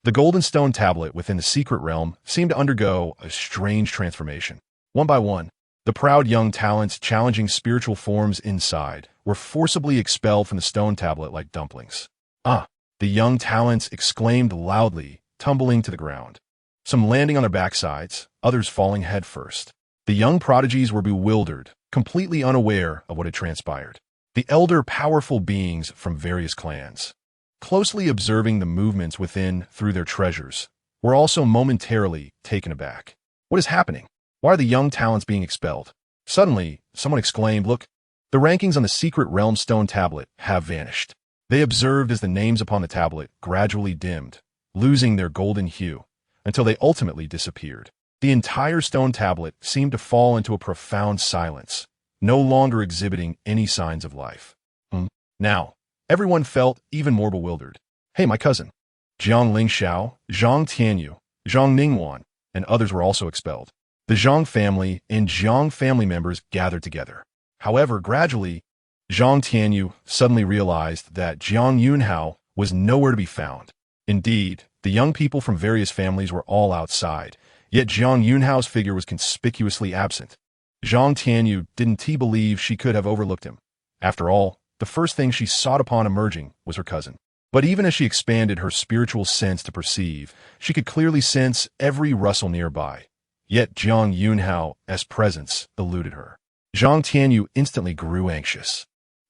A: the golden stone tablet within the secret realm seemed to undergo a strange transformation. One by one, the proud young talents challenging spiritual forms inside were forcibly expelled from the stone tablet like dumplings. Ah! The young talents exclaimed loudly, tumbling to the ground. Some landing on their backsides, others falling headfirst. The young prodigies were bewildered, completely unaware of what had transpired. The elder powerful beings from various clans, closely observing the movements within through their treasures, were also momentarily taken aback. What is happening? Why are the young talents being expelled? Suddenly, someone exclaimed, look, the rankings on the secret realm stone tablet have vanished. They observed as the names upon the tablet gradually dimmed, losing their golden hue, until they ultimately disappeared. The entire stone tablet seemed to fall into a profound silence, no longer exhibiting any signs of life. Now, everyone felt even more bewildered. Hey, my cousin. Jiang Yunxiao, Zhang Tianyu, Zhang Ningwan, and others were also expelled. The Zhang family and Jiang family members gathered together. However, gradually, Zhang Tianyu suddenly realized that Jiang Yunxiao was nowhere to be found. Indeed, the young people from various families were all outside, yet Jiang Yunxiao's figure was conspicuously absent. Zhang Tianyu didn't believe she could have overlooked him. After all, the first thing she sought upon emerging was her cousin. But even as she expanded her spiritual sense to perceive, she could clearly sense every rustle nearby. Yet Jiang Yunxiao's presence eluded her. Zhang Tianyu instantly grew anxious.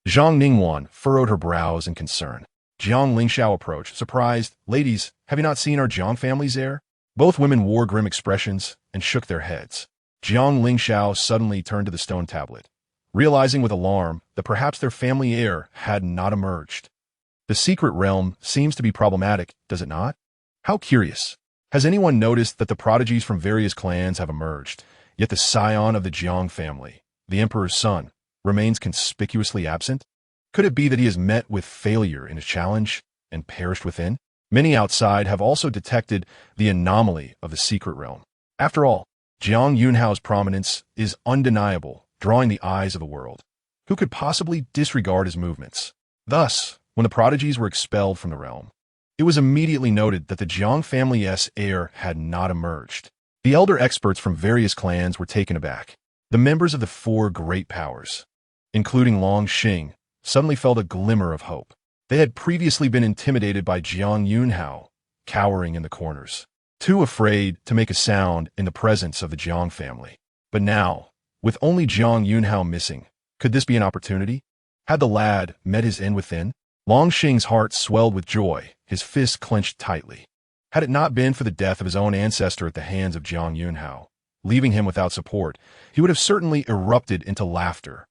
A: Zhang Ningwan furrowed her brows in concern. Jiang Yunxiao approached, surprised. Ladies, have you not seen our Jiang family's heir? Both women wore grim expressions and shook their heads. Jiang Yunxiao suddenly turned to the stone tablet, realizing with alarm that perhaps their family heir had not emerged. The secret realm seems to be problematic, does it not? How curious. Has anyone noticed that the prodigies from various clans have emerged, yet the scion of the Jiang family, the emperor's son, remains conspicuously absent? Could it be that he has met with failure in his challenge and perished within? Many outside have also detected the anomaly of the secret realm. After all, Jiang Yunxiao's prominence is undeniable, drawing the eyes of the world. Who could possibly disregard his movements? Thus, when the prodigies were expelled from the realm, it was immediately noted that the Jiang family's heir had not emerged. The elder experts from various clans were taken aback. The members of the four great powers, including Long Xing, suddenly felt a glimmer of hope. They had previously been intimidated by Jiang Yunxiao, cowering in the corners, too afraid to make a sound in the presence of the Jiang family. But now, with only Jiang Yunxiao missing, could this be an opportunity? Had the lad met his end within? Long Xing's heart swelled with joy, his fists clenched tightly. Had it not been for the death of his own ancestor at the hands of Jiang Yunxiao, leaving him without support, he would have certainly erupted into laughter.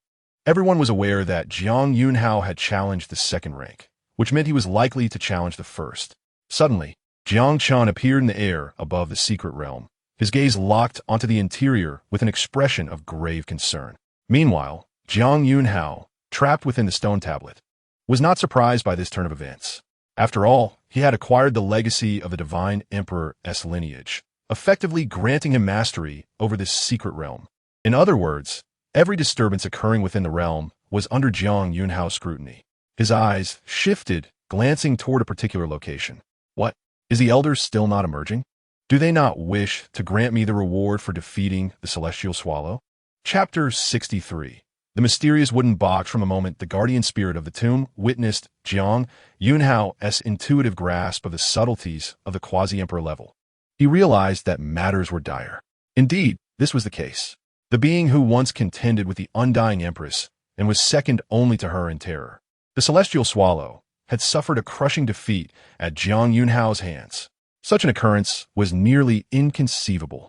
A: Everyone was aware that Jiang Yunxiao had challenged the second rank, which meant he was likely to challenge the first. Suddenly, Jiang Chun appeared in the air above the secret realm, his gaze locked onto the interior with an expression of grave concern. Meanwhile, Jiang Yunxiao, trapped within the stone tablet, was not surprised by this turn of events. After all, he had acquired the legacy of the Divine Emperor's lineage, effectively granting him mastery over this secret realm. In other words, every disturbance occurring within the realm was under Jiang Yunxiao's scrutiny. His eyes shifted, glancing toward a particular location. What? Is the elders still not emerging? Do they not wish to grant me the reward for defeating the Celestial Swallow? Chapter 63. The mysterious wooden box. From a moment, the guardian spirit of the tomb witnessed Jiang Yunxiao's intuitive grasp of the subtleties of the quasi-emperor level. He realized that matters were dire. Indeed, this was the case. The being who once contended with the undying empress and was second only to her in terror, the Celestial Swallow, had suffered a crushing defeat at Jiang Yunxiao's hands. Such an occurrence was nearly inconceivable.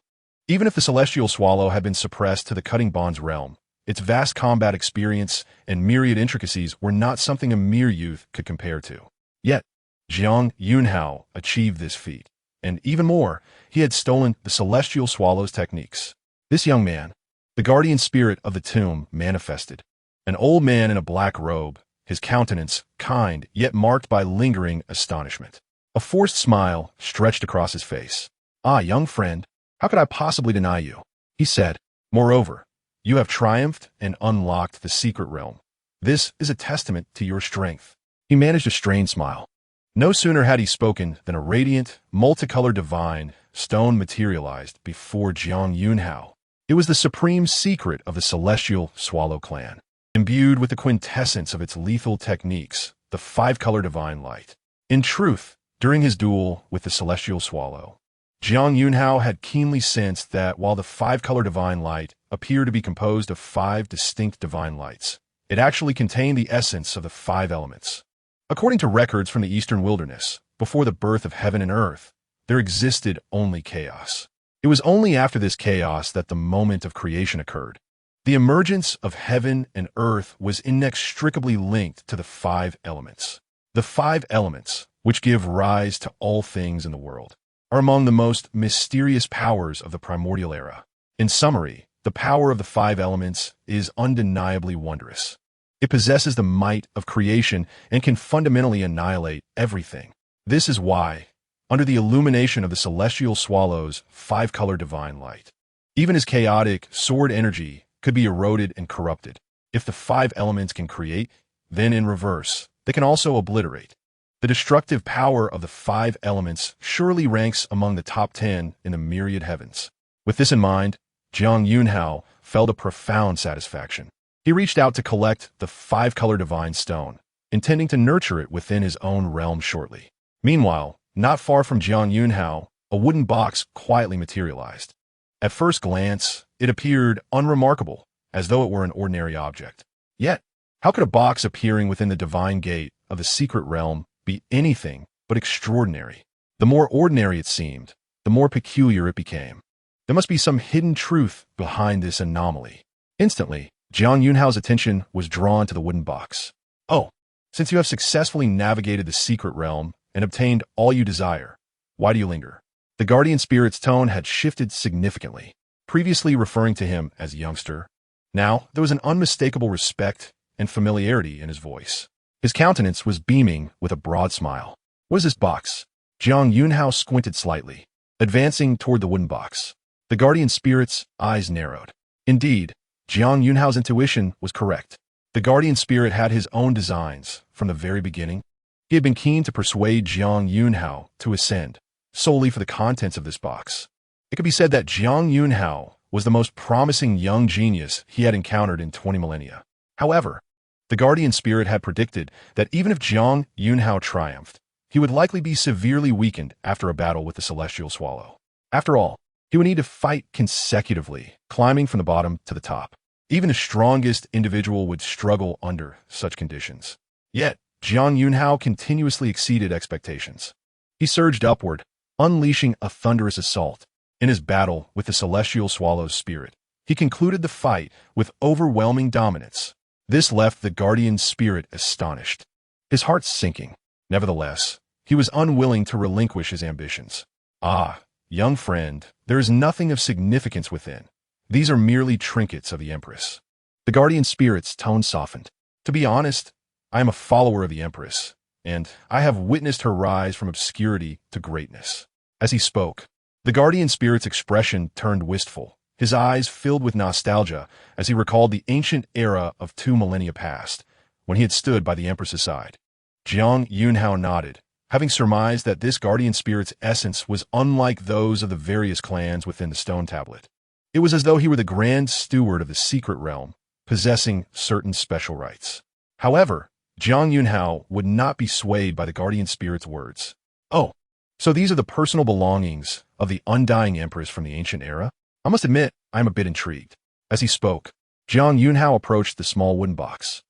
A: Even if the Celestial Swallow had been suppressed to the Cutting Bonds realm, its vast combat experience and myriad intricacies were not something a mere youth could compare to. Yet, Jiang Yunxiao achieved this feat, and even more, he had stolen the Celestial Swallow's techniques. This young man, the guardian spirit of the tomb, manifested. An old man in a black robe, his countenance kind yet marked by lingering astonishment. A forced smile stretched across his face. "Ah, young friend, how could I possibly deny you?" he said. "Moreover, you have triumphed and unlocked the secret realm. This is a testament to your strength." He managed a strained smile. No sooner had he spoken than a radiant, multicolored divine stone materialized before Jiang Yunxiao. It was the supreme secret of the Celestial Swallow clan, imbued with the quintessence of its lethal techniques, the five-color divine light. In truth, during his duel with the Celestial Swallow, Jiang Yunxiao had keenly sensed that while the five-color divine light appeared to be composed of five distinct divine lights, it actually contained the essence of the five elements. According to records from the Eastern Wilderness, before the birth of heaven and earth, there existed only chaos. It was only after this chaos that the moment of creation occurred. The emergence of heaven and earth was inextricably linked to the five elements. The five elements, which give rise to all things in the world, are among the most mysterious powers of the primordial era. In summary, the power of the five elements is undeniably wondrous. It possesses the might of creation and can fundamentally annihilate everything. This is why, under the illumination of the Celestial Swallow's five-color divine light, even his chaotic sword energy could be eroded and corrupted. If the five elements can create, then in reverse, they can also obliterate. The destructive power of the five elements surely ranks among the top 10 in the myriad heavens. With this in mind, Jiang Yunxiao felt a profound satisfaction. He reached out to collect the five-color divine stone, intending to nurture it within his own realm shortly. Meanwhile, not far from Jiang Yunxiao, a wooden box quietly materialized. At first glance, it appeared unremarkable, as though it were an ordinary object. Yet, how could a box appearing within the divine gate of the secret realm be anything but extraordinary? The more ordinary it seemed, the more peculiar it became. There must be some hidden truth behind this anomaly. Instantly, Jiang Yunxiao's attention was drawn to the wooden box. "Oh, since you have successfully navigated the secret realm and obtained all you desire, why do you linger?" The guardian spirit's tone had shifted significantly. Previously referring to him as youngster, now there was an unmistakable respect and familiarity in his voice. His countenance was beaming with a broad smile. "What is this box?" Jiang Yunxiao squinted slightly, advancing toward the wooden box. The guardian spirit's eyes narrowed. Indeed, Jiang Yunxiao's intuition was correct. The guardian spirit had his own designs from the very beginning. He had been keen to persuade Jiang Yunxiao to ascend, solely for the contents of this box. It could be said that Jiang Yunxiao was the most promising young genius he had encountered in 20 millennia. However, the guardian spirit had predicted that even if Jiang Yunxiao triumphed, he would likely be severely weakened after a battle with the Celestial Swallow. After all, he would need to fight consecutively, climbing from the bottom to the top. Even the strongest individual would struggle under such conditions. Yet, Jiang Yunxiao continuously exceeded expectations. He surged upward, unleashing a thunderous assault. In his battle with the Celestial Swallow's spirit, he concluded the fight with overwhelming dominance. This left the guardian spirit astonished, his heart sinking. Nevertheless, he was unwilling to relinquish his ambitions. Ah, young friend, there is nothing of significance within. These are merely trinkets of the Empress. The guardian spirit's tone softened. To be honest, I am a follower of the Empress, and I have witnessed her rise from obscurity to greatness. As he spoke, the guardian spirit's expression turned wistful, his eyes filled with nostalgia as he recalled the ancient era of 2 millennia past, when he had stood by the Empress's side. Jiang Yunxiao nodded, having surmised that this guardian spirit's essence was unlike those of the various clans within the stone tablet. It was as though he were the grand steward of the secret realm, possessing certain special rights. However, Jiang Yunxiao would not be swayed by the guardian spirit's words. Oh, so these are the personal belongings of the undying empress from the ancient era? I must admit, I am a bit intrigued. As he spoke, Jiang Yunxiao approached the small wooden box.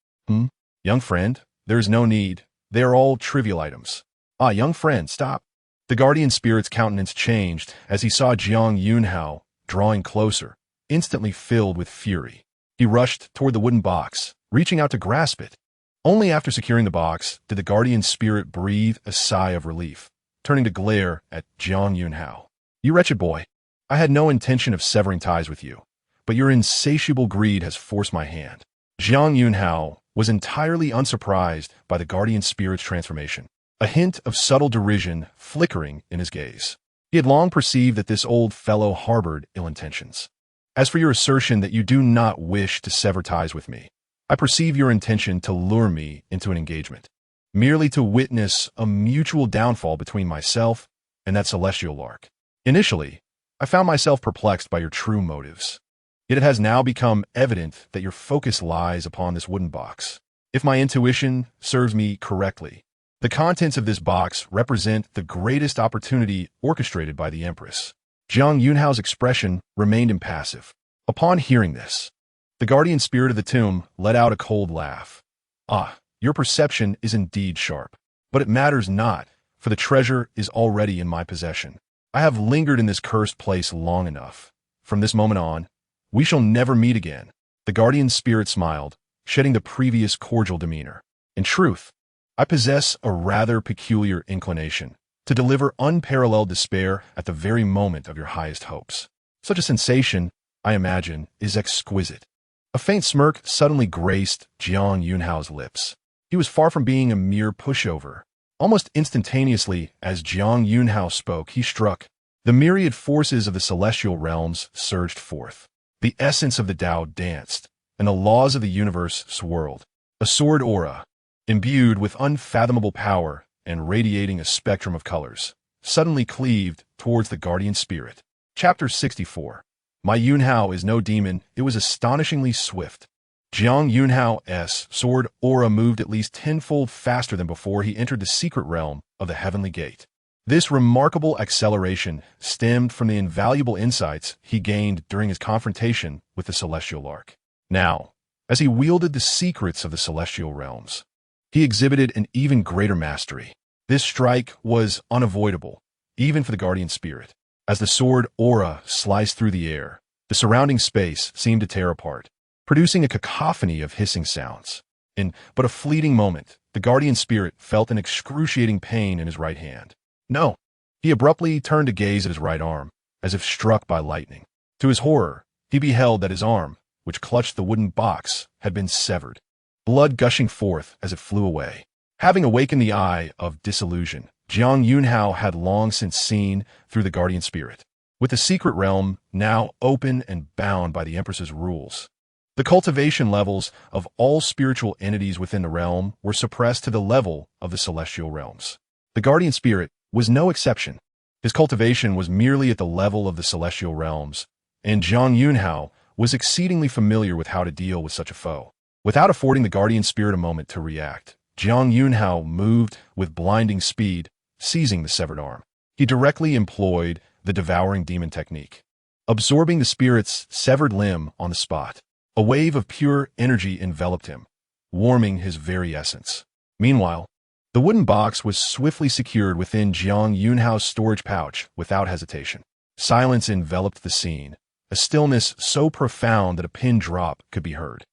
A: Young friend, there is no need. They are all trivial items. Ah, young friend, stop. The guardian spirit's countenance changed as he saw Jiang Yunxiao drawing closer, instantly filled with fury. He rushed toward the wooden box, reaching out to grasp it. Only after securing the box did the guardian spirit breathe a sigh of relief, turning to glare at Jiang Yunxiao. You wretched boy, I had no intention of severing ties with you, but your insatiable greed has forced my hand. Jiang Yunxiao was entirely unsurprised by the guardian spirit's transformation, a hint of subtle derision flickering in his gaze. He had long perceived that this old fellow harbored ill intentions. As for your assertion that you do not wish to sever ties with me, I perceive your intention to lure me into an engagement, merely to witness a mutual downfall between myself and that celestial lark. Initially, I found myself perplexed by your true motives. Yet it has now become evident that your focus lies upon this wooden box. If my intuition serves me correctly, the contents of this box represent the greatest opportunity orchestrated by the Empress. Jiang Yunxiao's expression remained impassive. Upon hearing this, the guardian spirit of the tomb let out a cold laugh. Ah, your perception is indeed sharp. But it matters not, for the treasure is already in my possession. I have lingered in this cursed place long enough. From this moment on, we shall never meet again. The guardian spirit smiled, shedding the previous cordial demeanor. In truth, I possess a rather peculiar inclination to deliver unparalleled despair at the very moment of your highest hopes. Such a sensation, I imagine, is exquisite. A faint smirk suddenly graced Jiang Yunxiao's lips. He was far from being a mere pushover. Almost instantaneously, as Jiang Yunxiao spoke, he struck. The myriad forces of the celestial realms surged forth. The essence of the Tao danced, and the laws of the universe swirled. A sword aura, imbued with unfathomable power and radiating a spectrum of colors, suddenly cleaved towards the guardian spirit. Chapter 64. My Yunxiao is no demon, it was astonishingly swift. Jiang Yunxiao's sword aura moved at least tenfold faster than before he entered the secret realm of the Heavenly Gate. This remarkable acceleration stemmed from the invaluable insights he gained during his confrontation with the Celestial Lark. Now, as he wielded the secrets of the celestial realms, he exhibited an even greater mastery. This strike was unavoidable, even for the guardian spirit. As the sword aura sliced through the air, the surrounding space seemed to tear apart, producing a cacophony of hissing sounds. In but a fleeting moment, the guardian spirit felt an excruciating pain in his right hand. No, he abruptly turned to gaze at his right arm, as if struck by lightning. To his horror, he beheld that his arm, which clutched the wooden box, had been severed, blood gushing forth as it flew away. Having awakened the eye of disillusion, Jiang Yunxiao had long since seen through the guardian spirit. With the secret realm now open and bound by the Empress's rules, the cultivation levels of all spiritual entities within the realm were suppressed to the level of the celestial realms. The guardian spirit was no exception. His cultivation was merely at the level of the celestial realms, and Jiang Yunxiao was exceedingly familiar with how to deal with such a foe. Without affording the guardian spirit a moment to react, Jiang Yunxiao moved with blinding speed, seizing the severed arm. He directly employed the devouring demon technique, absorbing the spirit's severed limb on the spot. A wave of pure energy enveloped him, warming his very essence. Meanwhile, the wooden box was swiftly secured within Jiang Yunxiao's storage pouch without hesitation. Silence enveloped the scene, a stillness so profound that a pin drop could be heard.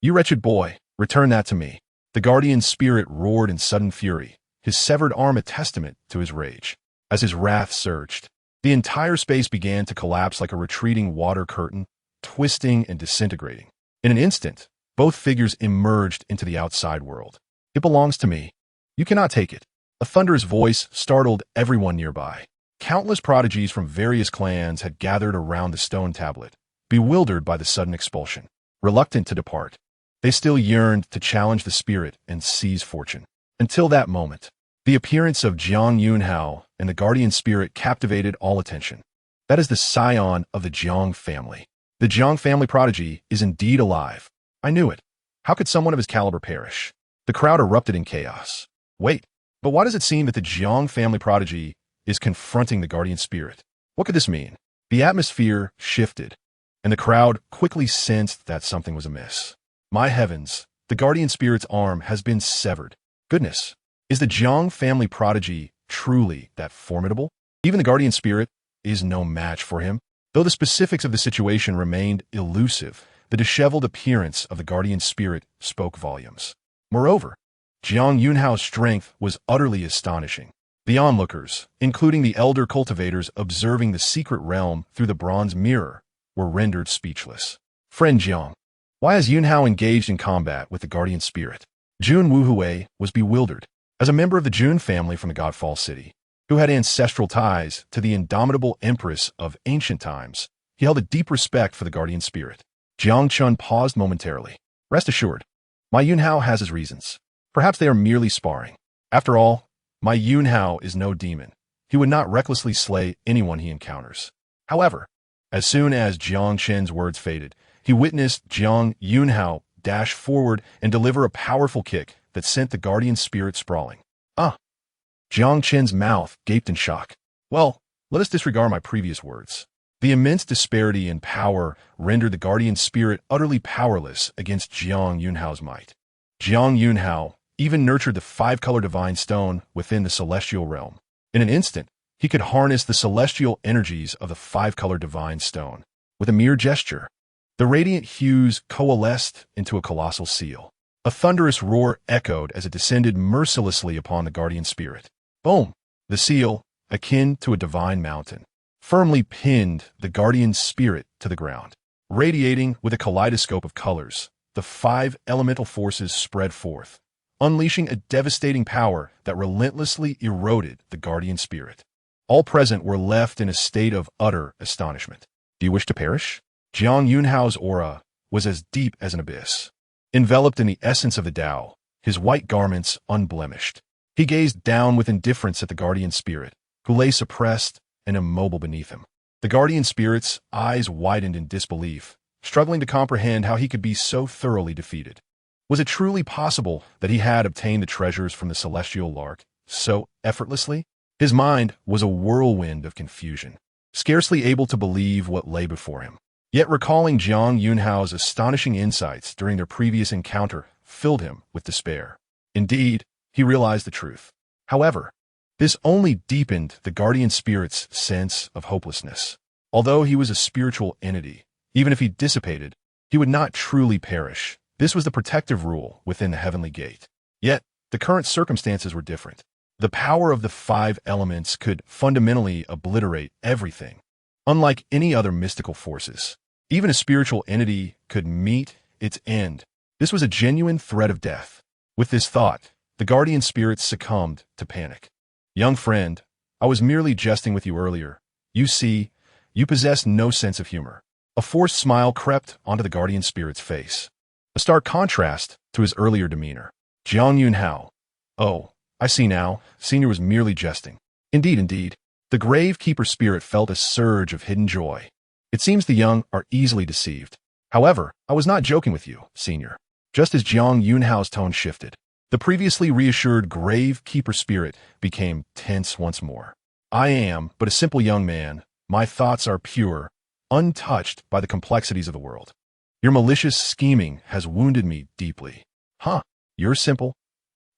A: You wretched boy, return that to me. The guardian spirit roared in sudden fury, his severed arm a testament to his rage. As his wrath surged, the entire space began to collapse like a retreating water curtain, twisting and disintegrating. In an instant, both figures emerged into the outside world. It belongs to me. You cannot take it. A thunderous voice startled everyone nearby. Countless prodigies from various clans had gathered around the stone tablet, bewildered by the sudden expulsion. Reluctant to depart, they still yearned to challenge the spirit and seize fortune. Until that moment, the appearance of Jiang Yunxiao and the guardian spirit captivated all attention. That is the scion of the Jiang family. The Jiang family prodigy is indeed alive. I knew it. How could someone of his caliber perish? The crowd erupted in chaos. Wait, but why does it seem that the Jiang family prodigy is confronting the guardian spirit? What could this mean? The atmosphere shifted, and the crowd quickly sensed that something was amiss. My heavens, the guardian spirit's arm has been severed. Goodness, is the Jiang family prodigy truly that formidable? Even the guardian spirit is no match for him. Though the specifics of the situation remained elusive, the disheveled appearance of the guardian spirit spoke volumes. Moreover, Jiang Yunxiao's strength was utterly astonishing. The onlookers, including the elder cultivators observing the secret realm through the bronze mirror, were rendered speechless. Friend Jiang, why has Yunxiao engaged in combat with the guardian spirit? Jun Wuhui was bewildered. As a member of the Jun family from the Godfall City, who had ancestral ties to the indomitable empress of ancient times, he held a deep respect for the guardian spirit. Jiang Chun paused momentarily. Rest assured, my Yunxiao has his reasons. Perhaps they are merely sparring. After all, my Yunxiao is no demon. He would not recklessly slay anyone he encounters. However, as soon as Jiang Chen's words faded, he witnessed Jiang Yunxiao dash forward and deliver a powerful kick that sent the guardian spirit sprawling. Jiang Chen's mouth gaped in shock. Well, let us disregard my previous words. The immense disparity in power rendered the guardian spirit utterly powerless against Jiang Yunxiao's might. Jiang Yunxiao even nurtured the five-color divine stone within the celestial realm. In an instant, he could harness the celestial energies of the five-color divine stone. With a mere gesture, the radiant hues coalesced into a colossal seal. A thunderous roar echoed as it descended mercilessly upon the guardian spirit. Boom! The seal, akin to a divine mountain, firmly pinned the guardian spirit to the ground. Radiating with a kaleidoscope of colors, the five elemental forces spread forth, unleashing a devastating power that relentlessly eroded the guardian spirit. All present were left in a state of utter astonishment. Do you wish to perish? Jiang Yunxiao's aura was as deep as an abyss. Enveloped in the essence of the Tao, his white garments unblemished, he gazed down with indifference at the guardian spirit, who lay suppressed and immobile beneath him. The guardian spirit's eyes widened in disbelief, struggling to comprehend how he could be so thoroughly defeated. Was it truly possible that he had obtained the treasures from the celestial lark so effortlessly? His mind was a whirlwind of confusion, scarcely able to believe what lay before him. Yet recalling Jiang Yunxiao's astonishing insights during their previous encounter filled him with despair. Indeed, he realized the truth. However, this only deepened the guardian spirit's sense of hopelessness. Although he was a spiritual entity, even if he dissipated, he would not truly perish. This was the protective rule within the heavenly gate. Yet, the current circumstances were different. The power of the five elements could fundamentally obliterate everything. Unlike any other mystical forces, even a spiritual entity could meet its end. This was a genuine threat of death. With this thought, the guardian spirit succumbed to panic. Young friend, I was merely jesting with you earlier. You see, you possess no sense of humor. A forced smile crept onto the guardian spirit's face, a stark contrast to his earlier demeanor. Jiang Yunxiao. Oh, I see now. Senior was merely jesting. Indeed. The gravekeeper spirit felt a surge of hidden joy. It seems the young are easily deceived. However, I was not joking with you, Senior. Just as Jiang Yunxiao's tone shifted, the previously reassured gravekeeper spirit became tense once more. I am but a simple young man. My thoughts are pure, untouched by the complexities of the world. Your malicious scheming has wounded me deeply. You're simple?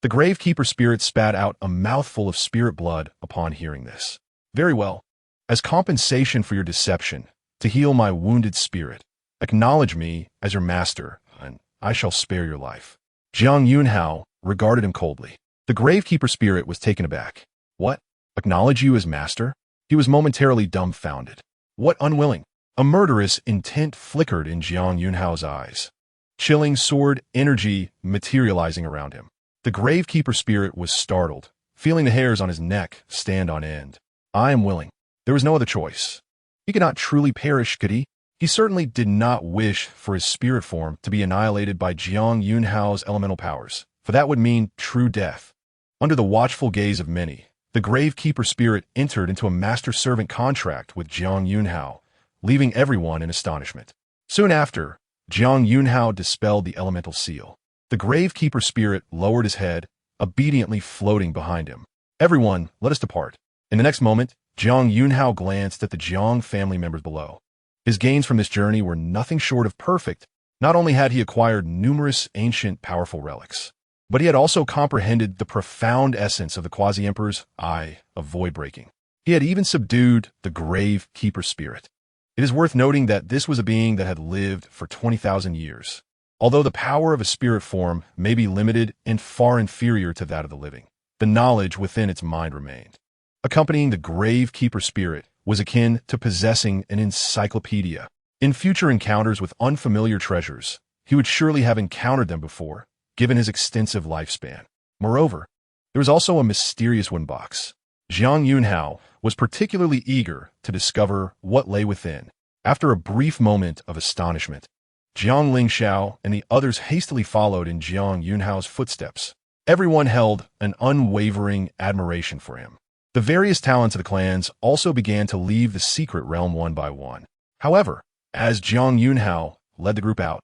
A: The gravekeeper spirit spat out a mouthful of spirit blood upon hearing this. Very well. As compensation for your deception, to heal my wounded spirit, acknowledge me as your master, and I shall spare your life." Jiang Yunxiao regarded him coldly. The Gravekeeper spirit was taken aback. "What? Acknowledge you as master?" He was momentarily dumbfounded. "What unwilling?" A murderous intent flickered in Jiang Yunxiao's eyes. Chilling sword energy materializing around him. The Gravekeeper spirit was startled, feeling the hairs on his neck stand on end. "I am willing." There was no other choice. He could not truly perish, could he? He certainly did not wish for his spirit form to be annihilated by Jiang Yunxiao's elemental powers, for that would mean true death. Under the watchful gaze of many, the Gravekeeper spirit entered into a master-servant contract with Jiang Yunxiao, leaving everyone in astonishment. Soon after, Jiang Yunxiao dispelled the elemental seal. The Gravekeeper spirit lowered his head, obediently floating behind him. "Everyone, let us depart." In the next moment, Jiang Yunxiao glanced at the Jiang family members below. His gains from this journey were nothing short of perfect. Not only had he acquired numerous ancient powerful relics, but he had also comprehended the profound essence of the Quasi-Emperor's eye of void breaking. He had even subdued the Gravekeeper spirit. It is worth noting that this was a being that had lived for 20,000 years. Although the power of a spirit form may be limited and far inferior to that of the living, the knowledge within its mind remained. Accompanying the Gravekeeper spirit was akin to possessing an encyclopedia. In future encounters with unfamiliar treasures, he would surely have encountered them before, given his extensive lifespan. Moreover, there was also a mysterious wooden box. Jiang Yunxiao was particularly eager to discover what lay within. After a brief moment of astonishment, Jiang Yunxiao and the others hastily followed in Jiang Yunxiao's footsteps. Everyone held an unwavering admiration for him. The various talents of the clans also began to leave the secret realm one by one. However, as Jiang Yunxiao led the group out,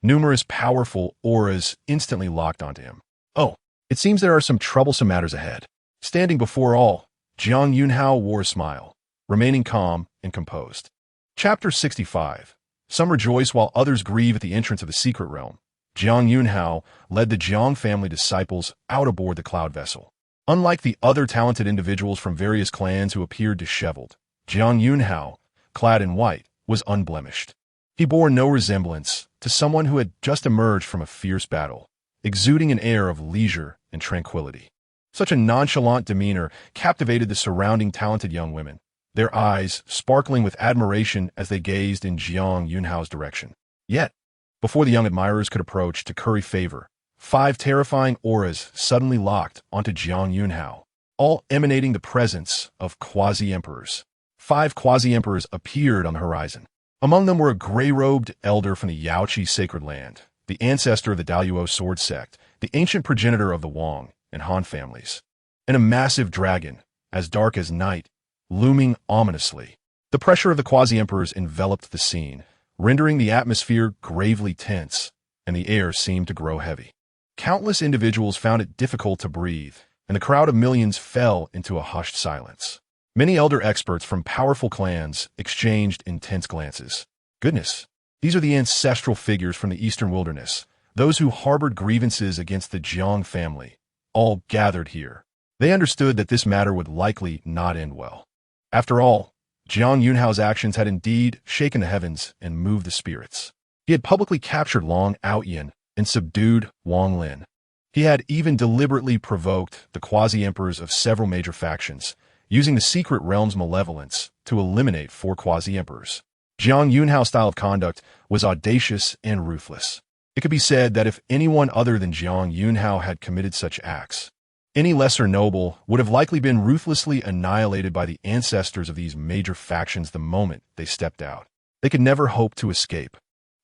A: numerous powerful auras instantly locked onto him. "Oh, it seems there are some troublesome matters ahead." Standing before all, Jiang Yunxiao wore a smile, remaining calm and composed. Chapter 65. Some rejoice while others grieve at the entrance of the secret realm. Jiang Yunxiao led the Jiang family disciples out aboard the cloud vessel. Unlike the other talented individuals from various clans who appeared disheveled, Jiang Yunxiao, clad in white, was unblemished. He bore no resemblance to someone who had just emerged from a fierce battle, exuding an air of leisure and tranquility. Such a nonchalant demeanor captivated the surrounding talented young women, their eyes sparkling with admiration as they gazed in Jiang Yunxiao's direction. Yet, before the young admirers could approach to curry favor, 5 terrifying auras suddenly locked onto Jiang Yunxiao, all emanating the presence of quasi-emperors. 5 quasi-emperors appeared on the horizon. Among them were a gray-robed elder from the Yaoqi sacred land, the ancestor of the Daluo sword sect, the ancient progenitor of the Wang and Han families, and a massive dragon, as dark as night, looming ominously. The pressure of the quasi-emperors enveloped the scene, rendering the atmosphere gravely tense, and the air seemed to grow heavy. Countless individuals found it difficult to breathe, and the crowd of millions fell into a hushed silence. Many elder experts from powerful clans exchanged intense glances. Goodness, these are the ancestral figures from the eastern wilderness, those who harbored grievances against the Jiang family, all gathered here. They understood that this matter would likely not end well. After all, Jiang Yunxiao's actions had indeed shaken the heavens and moved the spirits. He had publicly captured Long Outyin and subdued Wang Lin. He had even deliberately provoked the quasi-emperors of several major factions, using the secret realm's malevolence to eliminate 4 quasi-emperors. Jiang Yunxiao's style of conduct was audacious and ruthless. It could be said that if anyone other than Jiang Yunxiao had committed such acts, any lesser noble would have likely been ruthlessly annihilated by the ancestors of these major factions the moment they stepped out. They could never hope to escape,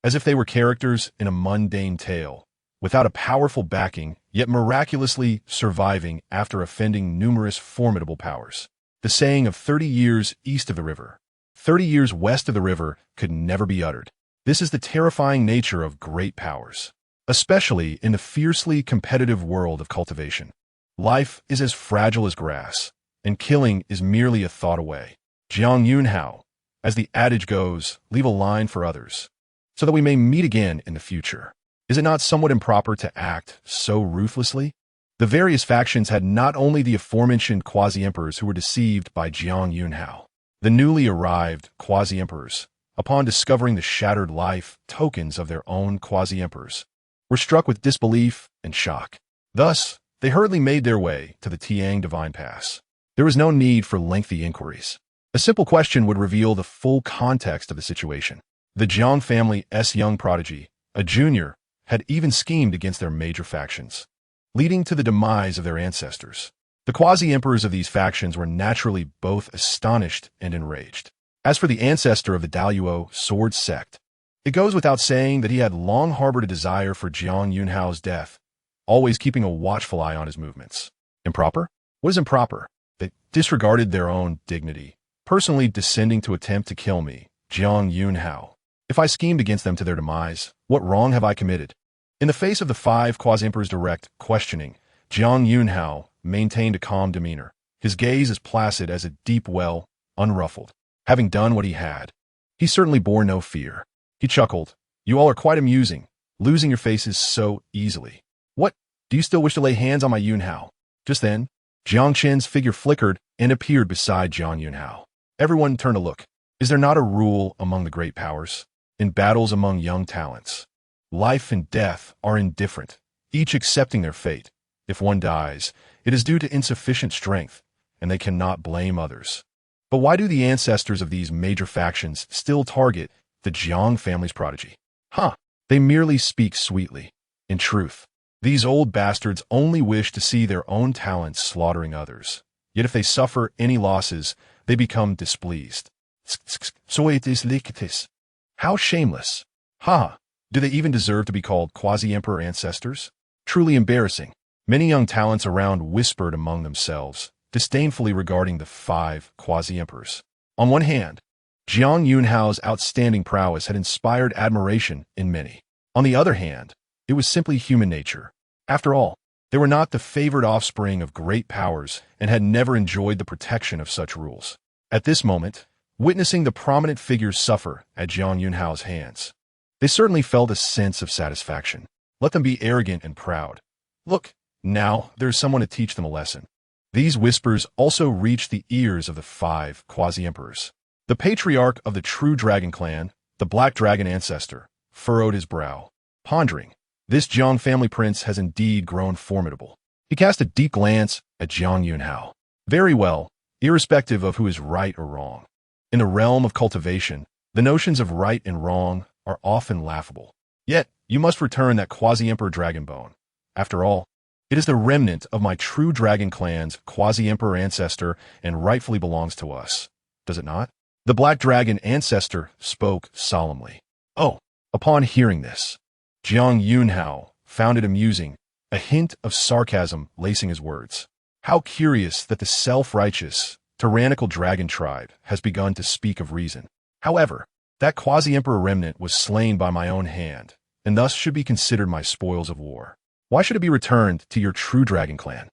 A: as if they were characters in a mundane tale, without a powerful backing, yet miraculously surviving after offending numerous formidable powers. The saying of 30 years east of the river, 30 years west of the river could never be uttered. This is the terrifying nature of great powers, especially in the fiercely competitive world of cultivation. Life is as fragile as grass, and killing is merely a thought away. Jiang Yunxiao, as the adage goes, leave a line for others, so that we may meet again in the future. Is it not somewhat improper to act so ruthlessly? The various factions had not only the aforementioned quasi-emperors who were deceived by Jiang Yunxiao. The newly arrived quasi-emperors, upon discovering the shattered life tokens of their own quasi-emperors, were struck with disbelief and shock. Thus, they hurriedly made their way to the Tiang Divine Pass. There was no need for lengthy inquiries. A simple question would reveal the full context of the situation. The Jiang family's young prodigy, a junior, had even schemed against their major factions, leading to the demise of their ancestors. The quasi-emperors of these factions were naturally both astonished and enraged. As for the ancestor of the Daluo sword sect, it goes without saying that he had long harbored a desire for Jiang Yunxiao's death, always keeping a watchful eye on his movements. Improper? What is improper? They disregarded their own dignity, personally descending to attempt to kill me, Jiang Yunxiao. If I schemed against them to their demise, what wrong have I committed? In the face of the 5 quasi-emperors' direct questioning, Jiang Yunxiao maintained a calm demeanor, his gaze as placid as a deep well, unruffled. Having done what he had, he certainly bore no fear. He chuckled. You all are quite amusing, losing your faces so easily. What? Do you still wish to lay hands on my Yunxiao? Just then, Jiang Qin's figure flickered and appeared beside Jiang Yunxiao. Everyone turned to look. Is there not a rule among the great powers? In battles among young talents, life and death are indifferent, each accepting their fate. If one dies, it is due to insufficient strength, and they cannot blame others. But why do the ancestors of these major factions still target the Jiang family's prodigy? They merely speak sweetly. In truth, these old bastards only wish to see their own talents slaughtering others. Yet if they suffer any losses, they become displeased. So it is likitis. How shameless. Do they even deserve to be called quasi-emperor ancestors? Truly embarrassing. Many young talents around whispered among themselves, disdainfully regarding the 5 quasi-emperors. On one hand, Jiang Yunxiao's outstanding prowess had inspired admiration in many. On the other hand, it was simply human nature. After all, they were not the favored offspring of great powers and had never enjoyed the protection of such rules. At this moment, witnessing the prominent figures suffer at Jiang Yunxiao's hands, they certainly felt a sense of satisfaction. Let them be arrogant and proud. Look, now there is someone to teach them a lesson. These whispers also reached the ears of the 5 quasi-emperors. The patriarch of the true dragon clan, the Black Dragon ancestor, furrowed his brow, pondering. This Jiang family prince has indeed grown formidable. He cast a deep glance at Jiang Yunxiao. Very well, irrespective of who is right or wrong. In the realm of cultivation, the notions of right and wrong are often laughable. Yet, you must return that quasi-emperor dragon bone. After all, it is the remnant of my true dragon clan's quasi-emperor ancestor and rightfully belongs to us. Does it not? The Black Dragon ancestor spoke solemnly. Upon hearing this, Jiang Yunxiao found it amusing, a hint of sarcasm lacing his words. How curious that the self-righteous, tyrannical dragon tribe has begun to speak of reason. However, that quasi-emperor remnant was slain by my own hand, and thus should be considered my spoils of war. Why should it be returned to your true dragon clan?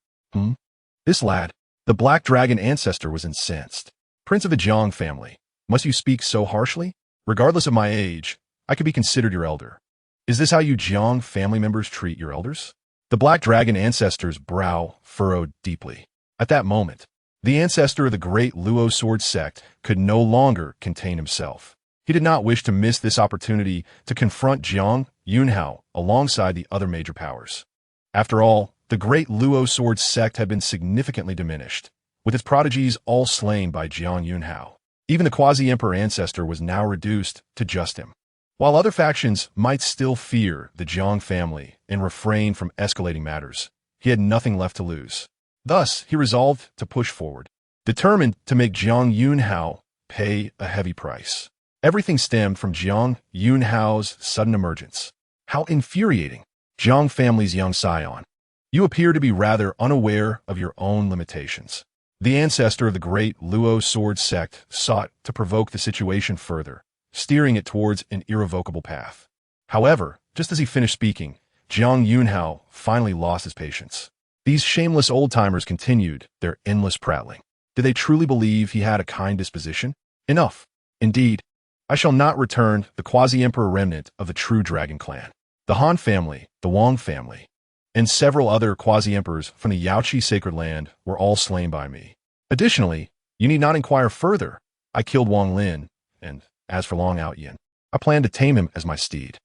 A: This lad, the Black Dragon ancestor, was incensed. Prince of the Jiang family, must you speak so harshly? Regardless of my age, I could be considered your elder. Is this how you Jiang family members treat your elders? The Black Dragon ancestor's brow furrowed deeply. At that moment, the ancestor of the great Luo sword sect could no longer contain himself. He did not wish to miss this opportunity to confront Jiang Yunxiao alongside the other major powers. After all, the great Luo sword sect had been significantly diminished, with its prodigies all slain by Jiang Yunxiao. Even the quasi-emperor ancestor was now reduced to just him. While other factions might still fear the Jiang family and refrain from escalating matters, he had nothing left to lose. Thus, he resolved to push forward, determined to make Jiang Yunxiao pay a heavy price. Everything stemmed from Jiang Yunxiao's sudden emergence. How infuriating! Jiang family's young scion. You appear to be rather unaware of your own limitations. The ancestor of the great Luo sword sect sought to provoke the situation further, steering it towards an irrevocable path. However, just as he finished speaking, Jiang Yunxiao finally lost his patience. These shameless old-timers continued their endless prattling. Did they truly believe he had a kind disposition? Enough. Indeed, I shall not return the quasi-emperor remnant of the true dragon clan. The Han family, the Wang family, and several other quasi-emperors from the Yaoqi sacred land were all slain by me. Additionally, you need not inquire further. I killed Wang Lin, and as for Long Outyin, I plan to tame him as my steed.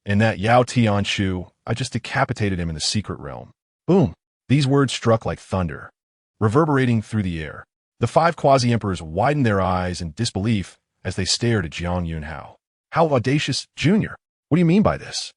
A: And that Yao Tianshu, I just decapitated him in the secret realm. Boom! These words struck like thunder, reverberating through the air. The five quasi-emperors widened their eyes in disbelief as they stared at Jiang Yunxiao. How audacious, Junior! What do you mean by this?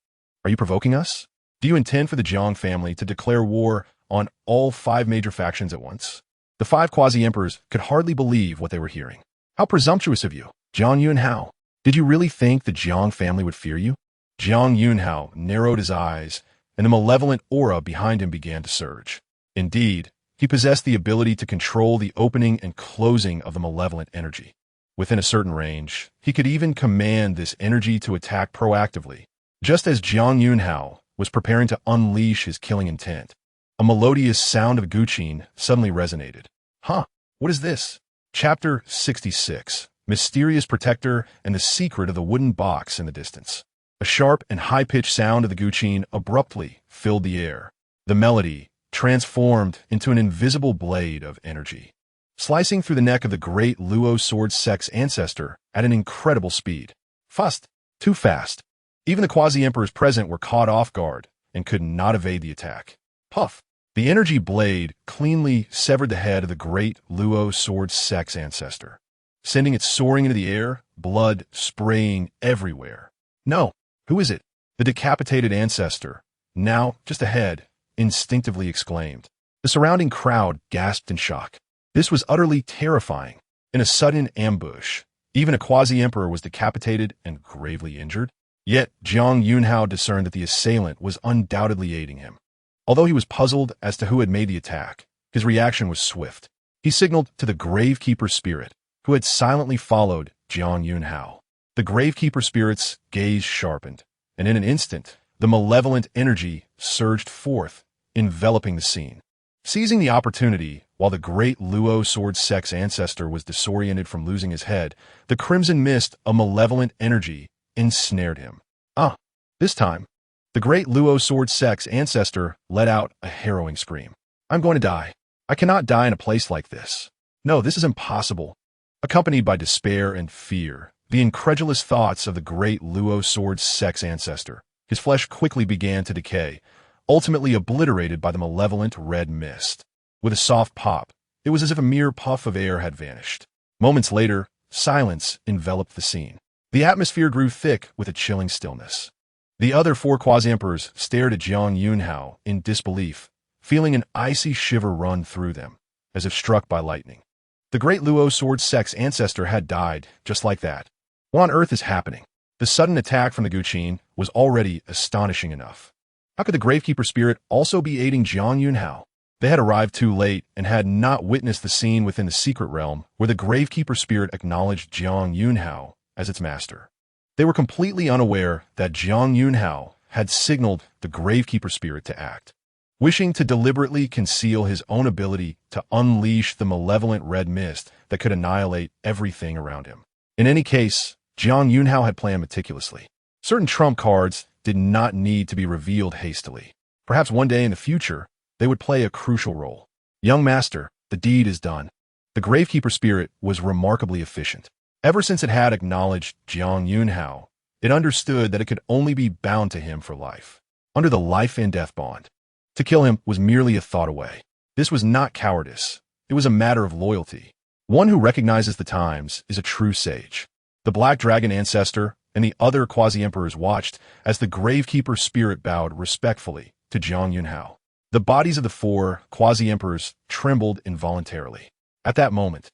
A: Are you provoking us? Do you intend for the Jiang family to declare war on all five major factions at once? The five quasi-emperors could hardly believe what they were hearing. How presumptuous of you, Jiang Yunxiao! Did you really think the Jiang family would fear you? Jiang Yunxiao narrowed his eyes, and the malevolent aura behind him began to surge. Indeed, he possessed the ability to control the opening and closing of the malevolent energy. Within a certain range, he could even command this energy to attack proactively. Just as Jiang Yunxiao was preparing to unleash his killing intent, a melodious sound of guqin suddenly resonated. Huh, what is this? Chapter 66, Mysterious Protector and the Secret of the Wooden Box in the Distance. A sharp and high-pitched sound of the guqin abruptly filled the air. The melody transformed into an invisible blade of energy, slicing through the neck of the great Luo sword sect's ancestor at an incredible speed. Fast, too fast. Even the quasi-emperors present were caught off guard and could not evade the attack. Puff! The energy blade cleanly severed the head of the great Luo sword sect's ancestor, sending it soaring into the air, blood spraying everywhere. No, who is it? The decapitated ancestor, now just ahead, instinctively exclaimed. The surrounding crowd gasped in shock. This was utterly terrifying. In a sudden ambush, even a quasi-emperor was decapitated and gravely injured. Yet Jiang Yunxiao discerned that the assailant was undoubtedly aiding him. Although he was puzzled as to who had made the attack, his reaction was swift. He signaled to the Gravekeeper spirit, who had silently followed Jiang Yunxiao. The Gravekeeper spirit's gaze sharpened, and in an instant, the malevolent energy surged forth, enveloping the scene. Seizing the opportunity, while the great Luo sword sect's ancestor was disoriented from losing his head, the crimson mist of malevolent energy ensnared him. This time, the great Luo sword sect's ancestor let out a harrowing scream. I'm going to die. I cannot die in a place like this. No, this is impossible. Accompanied by despair and fear, the incredulous thoughts of the great Luo sword sect's ancestor, his flesh quickly began to decay, ultimately obliterated by the malevolent red mist. With a soft pop, it was as if a mere puff of air had vanished. Moments later, silence enveloped the scene. The atmosphere grew thick with a chilling stillness. The other four quasi-emperors stared at Jiang Yunxiao in disbelief, feeling an icy shiver run through them, as if struck by lightning. The great Luo sword sect's ancestor had died just like that. What on earth is happening? The sudden attack from the guqin was already astonishing enough. How could the Gravekeeper spirit also be aiding Jiang Yunxiao? They had arrived too late and had not witnessed the scene within the secret realm where the Gravekeeper spirit acknowledged Jiang Yunxiao as its master. They were completely unaware that Jiang Yunxiao had signaled the Gravekeeper spirit to act, wishing to deliberately conceal his own ability to unleash the malevolent red mist that could annihilate everything around him. In any case, Jiang Yunxiao had planned meticulously. Certain trump cards did not need to be revealed hastily. Perhaps one day in the future, they would play a crucial role. Young master, the deed is done. The Gravekeeper spirit was remarkably efficient. Ever since it had acknowledged Jiang Yunxiao, it understood that it could only be bound to him for life, under the life and death bond. To kill him was merely a thought away. This was not cowardice. It was a matter of loyalty. One who recognizes the times is a true sage. The Black Dragon ancestor and the other quasi-emperors watched as the Gravekeeper spirit bowed respectfully to Jiang Yunxiao. The bodies of the four quasi-emperors trembled involuntarily. At that moment,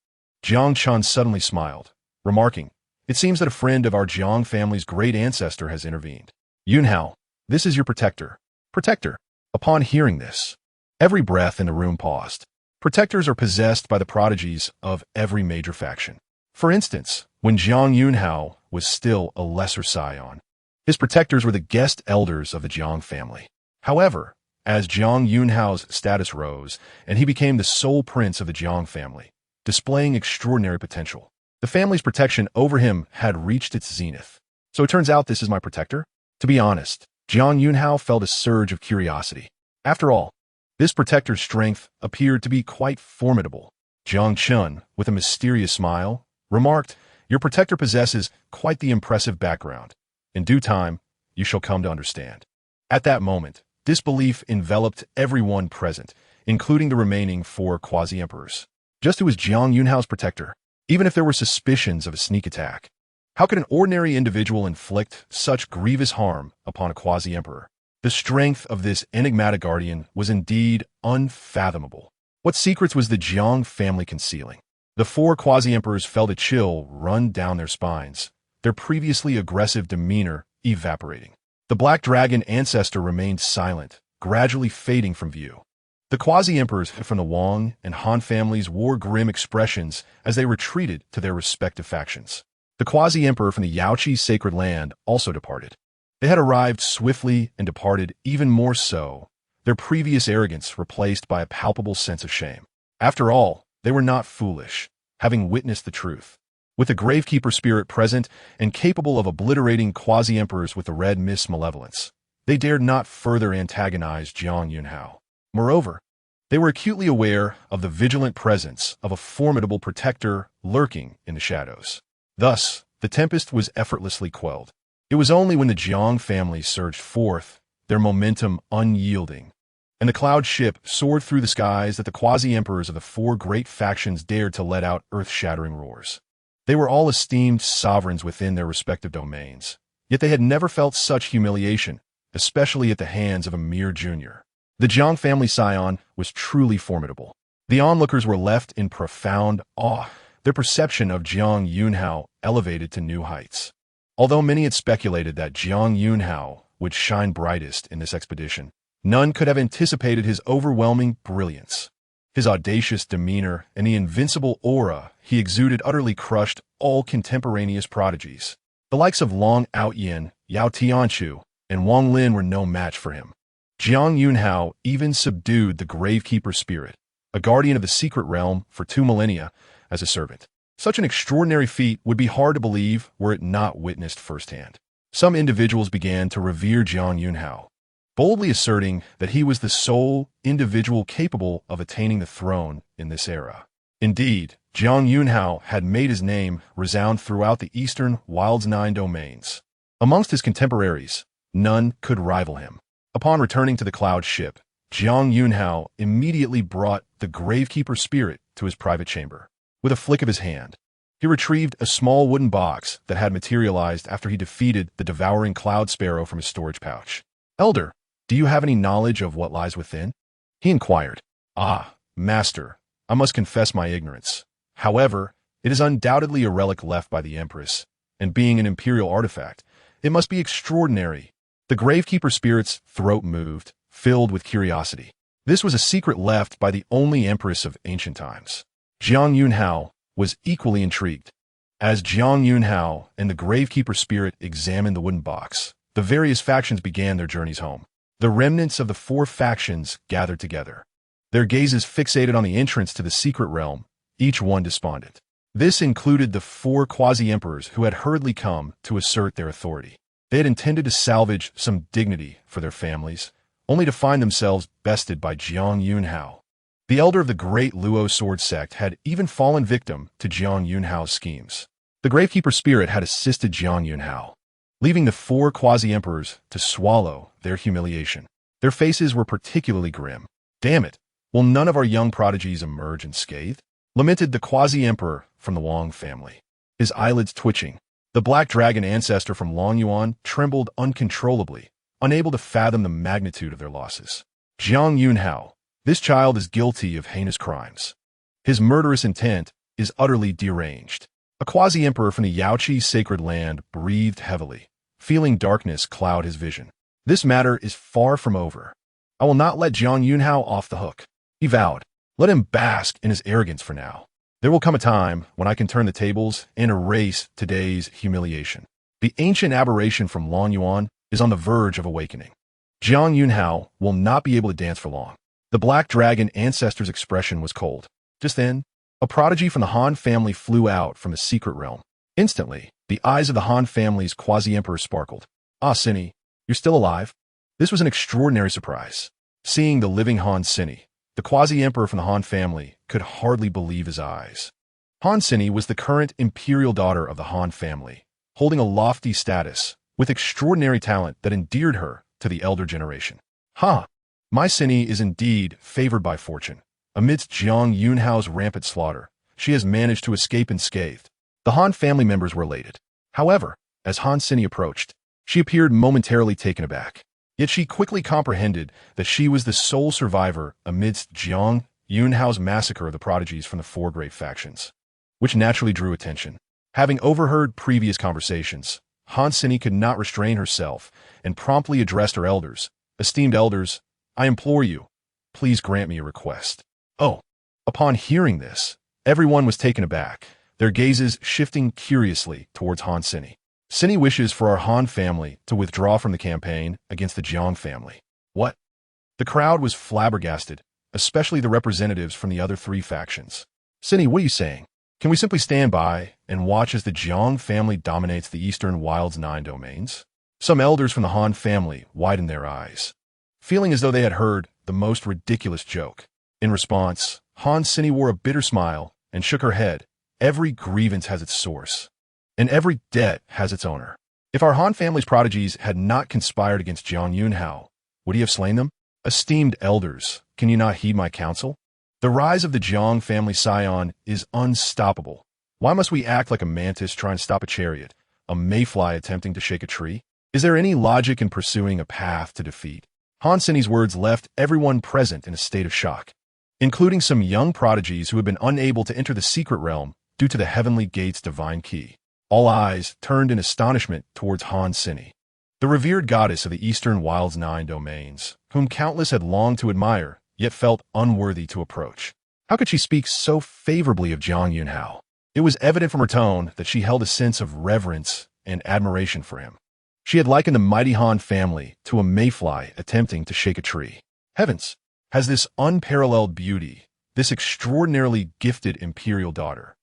A: Jiang Chun suddenly smiled, remarking, "It seems that a friend of our Jiang family's great ancestor has intervened. Yunxiao, this is your protector." Protector. Upon hearing this, every breath in the room paused. Protectors are possessed by the prodigies of every major faction. For instance, when Jiang Yunxiao was still a lesser scion, his protectors were the guest elders of the Jiang family. However, as Jiang Yunxiao's status rose and he became the sole prince of the Jiang family, displaying extraordinary potential, the family's protection over him had reached its zenith. So it turns out this is my protector? To be honest, Jiang Yunxiao felt a surge of curiosity. After all, this protector's strength appeared to be quite formidable. Jiang Chun, with a mysterious smile, remarked, "Your protector possesses quite the impressive background. In due time, you shall come to understand. At that moment, disbelief enveloped everyone present, including the remaining 4 quasi-emperors. Just who was Jiang Yunxiao's protector, even if there were suspicions of a sneak attack? How could an ordinary individual inflict such grievous harm upon a quasi-emperor? The strength of this enigmatic guardian was indeed unfathomable. What secrets was the Jiang family concealing? The 4 quasi-emperors felt a chill run down their spines, their previously aggressive demeanor evaporating. The Black Dragon ancestor remained silent, gradually fading from view. The quasi-emperors from the Wang and Han families wore grim expressions as they retreated to their respective factions. The quasi-emperor from the Yaoqi sacred land also departed. They had arrived swiftly and departed even more so, their previous arrogance replaced by a palpable sense of shame. After all, they were not foolish, having witnessed the truth. With the Gravekeeper spirit present and capable of obliterating quasi-emperors with the red mist's malevolence, they dared not further antagonize Jiang Yunxiao. Moreover, they were acutely aware of the vigilant presence of a formidable protector lurking in the shadows. Thus, the tempest was effortlessly quelled. It was only when the Jiang family surged forth, their momentum unyielding, and the cloud ship soared through the skies that the quasi-emperors of the 4 great factions dared to let out earth-shattering roars. They were all esteemed sovereigns within their respective domains, yet they had never felt such humiliation, especially at the hands of a mere junior. The Jiang family scion was truly formidable. The onlookers were left in profound awe, their perception of Jiang Yunxiao elevated to new heights. Although many had speculated that Jiang Yunxiao would shine brightest in this expedition, none could have anticipated his overwhelming brilliance. His audacious demeanor and the invincible aura he exuded utterly crushed all contemporaneous prodigies. The likes of Long Outyin, Yao Tianchu, and Wang Lin were no match for him. Jiang Yunxiao even subdued the Gravekeeper spirit, a guardian of the secret realm for 2 millennia, as a servant. Such an extraordinary feat would be hard to believe were it not witnessed firsthand. Some individuals began to revere Jiang Yunxiao, boldly asserting that he was the sole individual capable of attaining the throne in this era. Indeed, Jiang Yunxiao had made his name resound throughout the eastern Wild's 9 domains. Amongst his contemporaries, none could rival him. Upon returning to the cloud ship, Jiang Yunxiao immediately brought the Gravekeeper spirit to his private chamber. With a flick of his hand, he retrieved a small wooden box that had materialized after he defeated the devouring cloud sparrow from his storage pouch. "Elder, do you have any knowledge of what lies within?" he inquired. "Ah, master, I must confess my ignorance. However, it is undoubtedly a relic left by the Empress, and being an imperial artifact, it must be extraordinary." The Gravekeeper spirit's throat moved, filled with curiosity. This was a secret left by the only Empress of ancient times. Jiang Yunxiao was equally intrigued. As Jiang Yunxiao and the Gravekeeper spirit examined the wooden box, the various factions began their journeys home. The remnants of the 4 factions gathered together, their gazes fixated on the entrance to the secret realm, each one despondent. This included the 4 quasi-emperors who had hurriedly come to assert their authority. They had intended to salvage some dignity for their families, only to find themselves bested by Jiang Yunxiao. The elder of the great Luo sword sect had even fallen victim to Jiang Yunxiao's schemes. The Gravekeeper spirit had assisted Jiang Yunxiao, leaving the 4 quasi-emperors to swallow their humiliation. Their faces were particularly grim. "Damn it, will none of our young prodigies emerge unscathed?" lamented the quasi-emperor from the Wang family, his eyelids twitching. The Black Dragon ancestor from Longyuan trembled uncontrollably, unable to fathom the magnitude of their losses. "Jiang Yunxiao, this child is guilty of heinous crimes. His murderous intent is utterly deranged." A quasi-emperor from the Yaoqi sacred land breathed heavily, feeling darkness cloud his vision. "This matter is far from over. I will not let Jiang Yunxiao off the hook," he vowed. "Let him bask in his arrogance for now. There will come a time when I can turn the tables and erase today's humiliation. The ancient aberration from Longyuan is on the verge of awakening. Jiang Yunxiao will not be able to dance for long." The Black Dragon ancestor's expression was cold. Just then, a prodigy from the Han family flew out from the secret realm. Instantly, the eyes of the Han family's quasi-emperor sparkled. "Ah, Cini, you're still alive?" This was an extraordinary surprise. Seeing the living Han Cini, the quasi-emperor from the Han family could hardly believe his eyes. Han Cini was the current imperial daughter of the Han family, holding a lofty status with extraordinary talent that endeared her to the elder generation. Ha! My Cini is indeed favored by fortune. Amidst Jiang Yunxiao's rampant slaughter, she has managed to escape unscathed. The Han family members were elated. However, as Han Cini approached, she appeared momentarily taken aback. Yet she quickly comprehended that she was the sole survivor amidst Jiang Yunxiao's massacre of the prodigies from the four great factions, which naturally drew attention. Having overheard previous conversations, Han Cini could not restrain herself and promptly addressed her elders. Esteemed elders, I implore you, please grant me a request. Oh! Upon hearing this, everyone was taken aback, their gazes shifting curiously towards Han Cini. Cini wishes for our Han family to withdraw from the campaign against the Jiang family. What? The crowd was flabbergasted, especially the representatives from the other three factions. Cini, what are you saying? Can we simply stand by and watch as the Jiang family dominates the Eastern Wild's 9 domains? Some elders from the Han family widened their eyes, feeling as though they had heard the most ridiculous joke. In response, Han Cini wore a bitter smile and shook her head. Every grievance has its source, and every debt has its owner. If our Han family's prodigies had not conspired against Jiang Yunxiao, would he have slain them? Esteemed elders, can you not heed my counsel? The rise of the Jiang family scion is unstoppable. Why must we act like a mantis trying to stop a chariot, a mayfly attempting to shake a tree? Is there any logic in pursuing a path to defeat? Han Cini's words left everyone present in a state of shock, including some young prodigies who had been unable to enter the secret realm due to the Heavenly Gate's divine key. All eyes turned in astonishment towards Han Cini, the revered goddess of the Eastern Wild's 9 domains, whom countless had longed to admire, yet felt unworthy to approach. How could she speak so favorably of Jiang Yunxiao? It was evident from her tone that she held a sense of reverence and admiration for him. She had likened the mighty Han family to a mayfly attempting to shake a tree. Heavens! Has this unparalleled beauty, this extraordinarily gifted imperial daughter,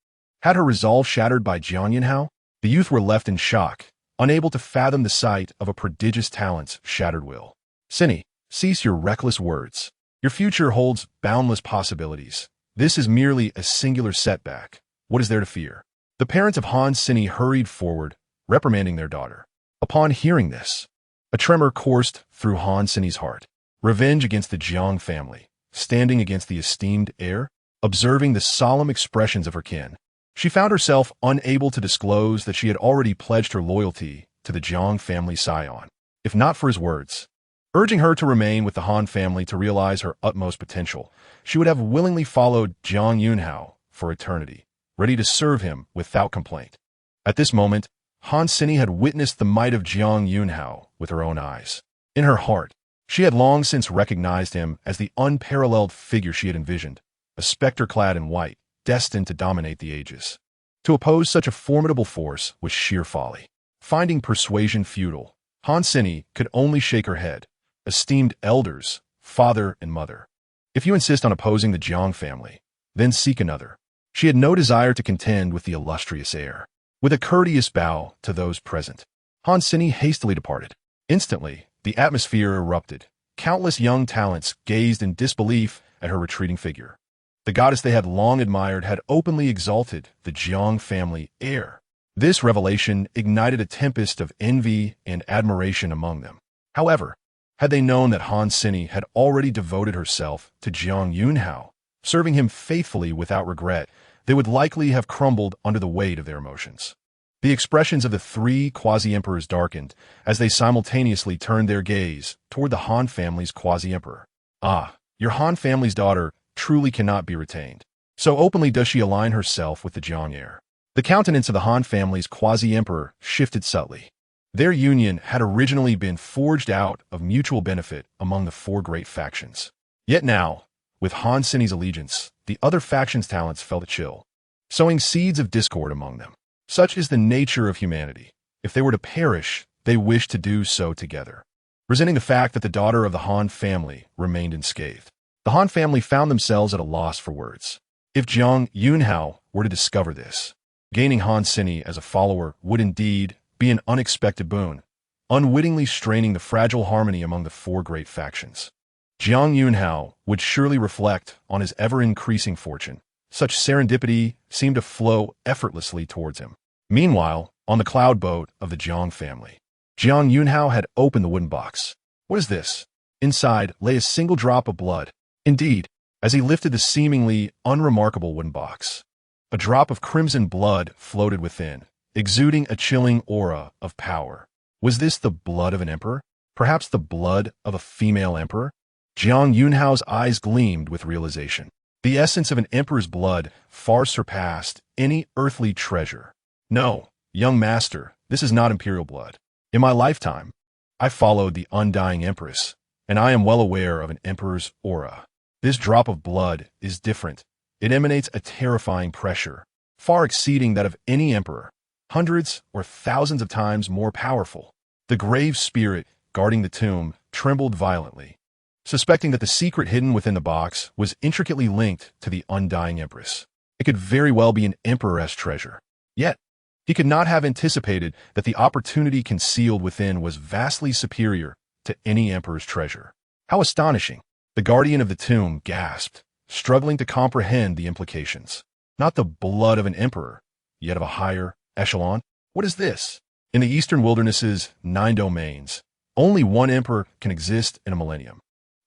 A: had her resolve shattered by Jiang Yunxiao? The youth were left in shock, unable to fathom the sight of a prodigious talent's shattered will. Cini, cease your reckless words. Your future holds boundless possibilities. This is merely a singular setback. What is there to fear? The parents of Han Cini hurried forward, reprimanding their daughter. Upon hearing this, a tremor coursed through Han Cini's heart. Revenge against the Jiang family, standing against the esteemed heir, observing the solemn expressions of her kin. She found herself unable to disclose that she had already pledged her loyalty to the Jiang family scion, if not for his words, urging her to remain with the Han family to realize her utmost potential. She would have willingly followed Jiang Yunxiao for eternity, ready to serve him without complaint. At this moment, Han Cini had witnessed the might of Jiang Yunxiao with her own eyes. In her heart, she had long since recognized him as the unparalleled figure she had envisioned, a specter clad in white, destined to dominate the ages. To oppose such a formidable force was sheer folly. Finding persuasion futile, Han Cini could only shake her head. Esteemed elders, father and mother, if you insist on opposing the Jiang family, then seek another. She had no desire to contend with the illustrious heir. With a courteous bow to those present, Han Cini hastily departed. Instantly, the atmosphere erupted. Countless young talents gazed in disbelief at her retreating figure. The goddess they had long admired had openly exalted the Jiang family heir. This revelation ignited a tempest of envy and admiration among them. However, had they known that Han Cini had already devoted herself to Jiang Yunxiao, serving him faithfully without regret, they would likely have crumbled under the weight of their emotions. The expressions of the three quasi-emperors darkened as they simultaneously turned their gaze toward the Han family's quasi-emperor. Ah, your Han family's daughter truly cannot be retained. So openly does she align herself with the Jiang heir. The countenance of the Han family's quasi-emperor shifted subtly. Their union had originally been forged out of mutual benefit among the four great factions. Yet now, with Han Cini's allegiance, the other factions' talents felt a chill, sowing seeds of discord among them. Such is the nature of humanity. If they were to perish, they wished to do so together. Resenting the fact that the daughter of the Han family remained unscathed, the Han family found themselves at a loss for words. If Jiang Yunxiao were to discover this, gaining Han Cini as a follower would indeed be an unexpected boon, unwittingly straining the fragile harmony among the four great factions. Jiang Yunxiao would surely reflect on his ever-increasing fortune. Such serendipity seemed to flow effortlessly towards him. Meanwhile, on the cloud boat of the Jiang family, Jiang Yunxiao had opened the wooden box. What is this? Inside lay a single drop of blood. Indeed, as he lifted the seemingly unremarkable wooden box, a drop of crimson blood floated within, exuding a chilling aura of power. Was this the blood of an emperor? Perhaps the blood of a female emperor? Jiang Yunxiao's eyes gleamed with realization. The essence of an emperor's blood far surpassed any earthly treasure. No, young master, this is not imperial blood. In my lifetime, I followed the undying empress, and I am well aware of an emperor's aura. This drop of blood is different. It emanates a terrifying pressure, far exceeding that of any emperor, hundreds or thousands of times more powerful. The grave spirit guarding the tomb trembled violently, suspecting that the secret hidden within the box was intricately linked to the undying empress. It could very well be an emperor's treasure. Yet, he could not have anticipated that the opportunity concealed within was vastly superior to any emperor's treasure. How astonishing! The guardian of the tomb gasped, struggling to comprehend the implications. Not the blood of an emperor, yet of a higher echelon? What is this? In the eastern wilderness's 9 domains, only one emperor can exist in a millennium.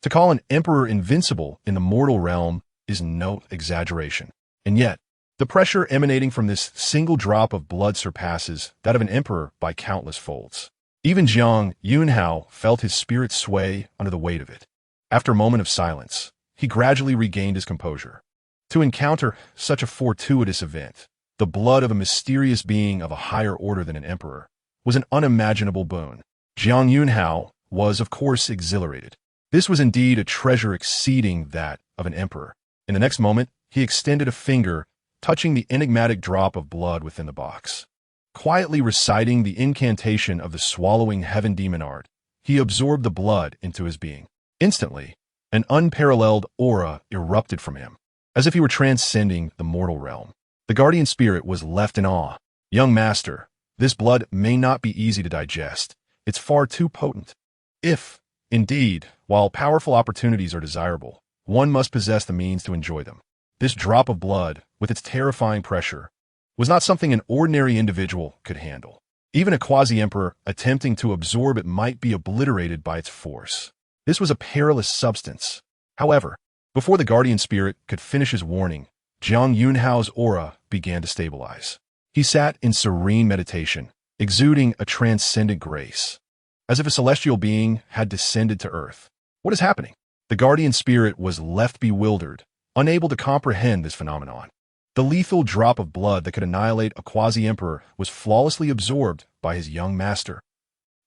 A: To call an emperor invincible in the mortal realm is no exaggeration. And yet, the pressure emanating from this single drop of blood surpasses that of an emperor by countless folds. Even Jiang Yunxiao felt his spirit sway under the weight of it. After a moment of silence, he gradually regained his composure. To encounter such a fortuitous event, the blood of a mysterious being of a higher order than an emperor, was an unimaginable boon. Jiang Yunxiao was, of course, exhilarated. This was indeed a treasure exceeding that of an emperor. In the next moment, he extended a finger, touching the enigmatic drop of blood within the box. Quietly reciting the incantation of the swallowing heaven demon art, he absorbed the blood into his being. Instantly, an unparalleled aura erupted from him, as if he were transcending the mortal realm. The guardian spirit was left in awe. Young master, this blood may not be easy to digest. It's far too potent. If, indeed, while powerful opportunities are desirable, one must possess the means to enjoy them. This drop of blood, with its terrifying pressure, was not something an ordinary individual could handle. Even a quasi-emperor attempting to absorb it might be obliterated by its force. This was a perilous substance. However, before the guardian spirit could finish his warning, Jiang Yunxiao's aura began to stabilize. He sat in serene meditation, exuding a transcendent grace, as if a celestial being had descended to earth. What is happening? The guardian spirit was left bewildered, unable to comprehend this phenomenon. The lethal drop of blood that could annihilate a quasi-emperor was flawlessly absorbed by his young master.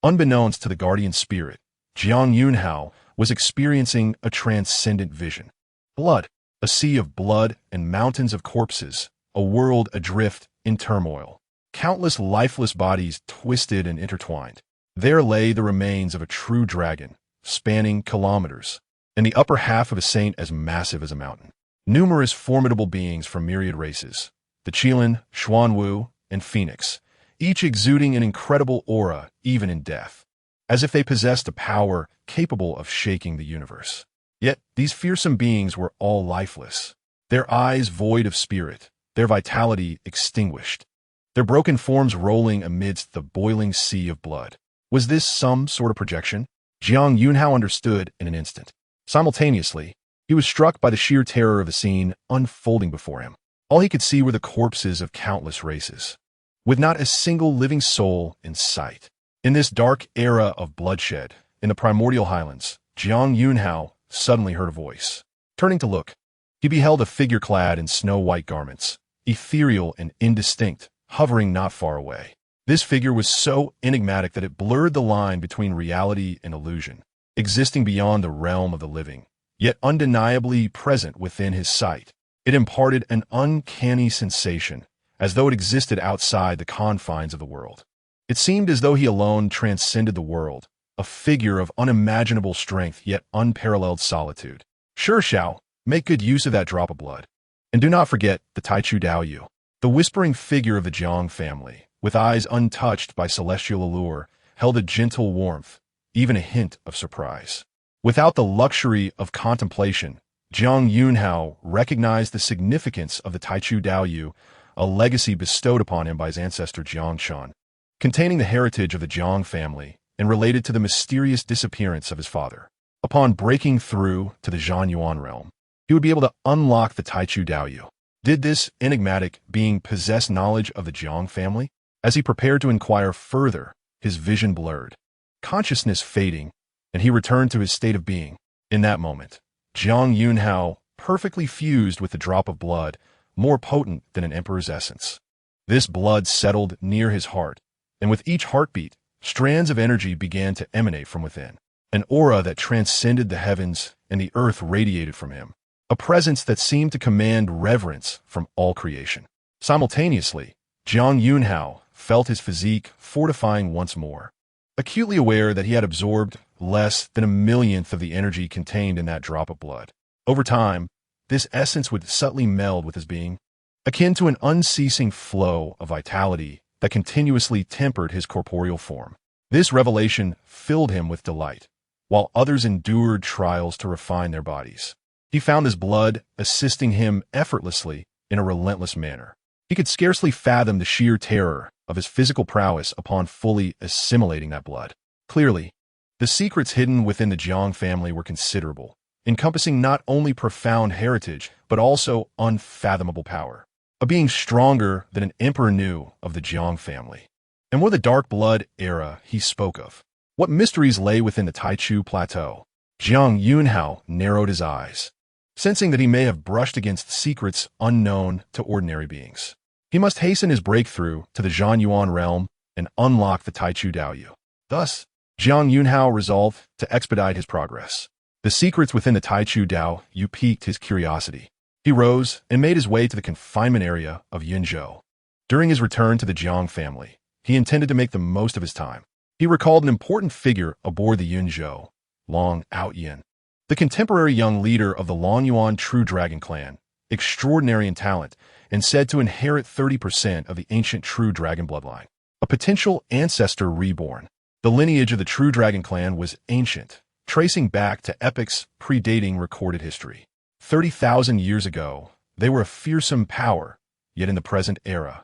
A: Unbeknownst to the guardian spirit, Jiang Yunxiao was experiencing a transcendent vision. Blood, a sea of blood and mountains of corpses, a world adrift in turmoil. Countless lifeless bodies twisted and intertwined. There lay the remains of a true dragon, spanning kilometers, and the upper half of a saint as massive as a mountain. Numerous formidable beings from myriad races, the Qilin, Xuanwu, and Phoenix, each exuding an incredible aura even in death, as if they possessed a power capable of shaking the universe. Yet these fearsome beings were all lifeless, their eyes void of spirit, their vitality extinguished, their broken forms rolling amidst the boiling sea of blood. Was this some sort of projection? Jiang Yunxiao understood in an instant. Simultaneously, he was struck by the sheer terror of the scene unfolding before him. All he could see were the corpses of countless races, with not a single living soul in sight. In this dark era of bloodshed, in the primordial highlands, Jiang Yunxiao suddenly heard a voice. Turning to look, he beheld a figure clad in snow-white garments, ethereal and indistinct, hovering not far away. This figure was so enigmatic that it blurred the line between reality and illusion, existing beyond the realm of the living, yet undeniably present within his sight. It imparted an uncanny sensation, as though it existed outside the confines of the world. It seemed as though he alone transcended the world, a figure of unimaginable strength yet unparalleled solitude. Sure, Xiao, make good use of that drop of blood. And do not forget the Taichu Daoyu, the whispering figure of the Jiang family, with eyes untouched by celestial allure, held a gentle warmth, even a hint of surprise. Without the luxury of contemplation, Jiang Yunxiao recognized the significance of the Taichu Daoyu, a legacy bestowed upon him by his ancestor Jiang Shan. containing the heritage of the Jiang family and related to the mysterious disappearance of his father. Upon breaking through to the Zhanyuan realm, he would be able to unlock the Taichu Daoyu. Did this enigmatic being possess knowledge of the Jiang family? As he prepared to inquire further, his vision blurred, consciousness fading, and he returned to his state of being. In that moment, Jiang Yunxiao perfectly fused with the drop of blood, more potent than an emperor's essence. This blood settled near his heart, and with each heartbeat, strands of energy began to emanate from within. An aura that transcended the heavens and the earth radiated from him, a presence that seemed to command reverence from all creation. Simultaneously, Jiang Yunxiao felt his physique fortifying once more, acutely aware that he had absorbed less than a millionth of the energy contained in that drop of blood. Over time, this essence would subtly meld with his being, akin to an unceasing flow of vitality that continuously tempered his corporeal form. This revelation filled him with delight, while others endured trials to refine their bodies. He found this blood assisting him effortlessly in a relentless manner. He could scarcely fathom the sheer terror of his physical prowess upon fully assimilating that blood. Clearly, the secrets hidden within the Jiang family were considerable, encompassing not only profound heritage, but also unfathomable power. A being stronger than an emperor knew of the Jiang family. And what the dark blood era he spoke of? What mysteries lay within the Taichu Plateau? Jiang Yunxiao narrowed his eyes, sensing that he may have brushed against secrets unknown to ordinary beings. He must hasten his breakthrough to the Zhanyuan realm and unlock the Taichu Daoyu. Thus, Jiang Yunxiao resolved to expedite his progress. The secrets within the Taichu Daoyu piqued his curiosity. He rose and made his way to the confinement area of Yunzhou. During his return to the Jiang family, he intended to make the most of his time. He recalled an important figure aboard the Yunzhou, Long Outyin, the contemporary young leader of the Longyuan True Dragon clan, extraordinary in talent, and said to inherit 30% of the ancient True Dragon bloodline. A potential ancestor reborn. The lineage of the True Dragon clan was ancient, tracing back to epochs predating recorded history. 30,000 years ago, they were a fearsome power, yet in the present era,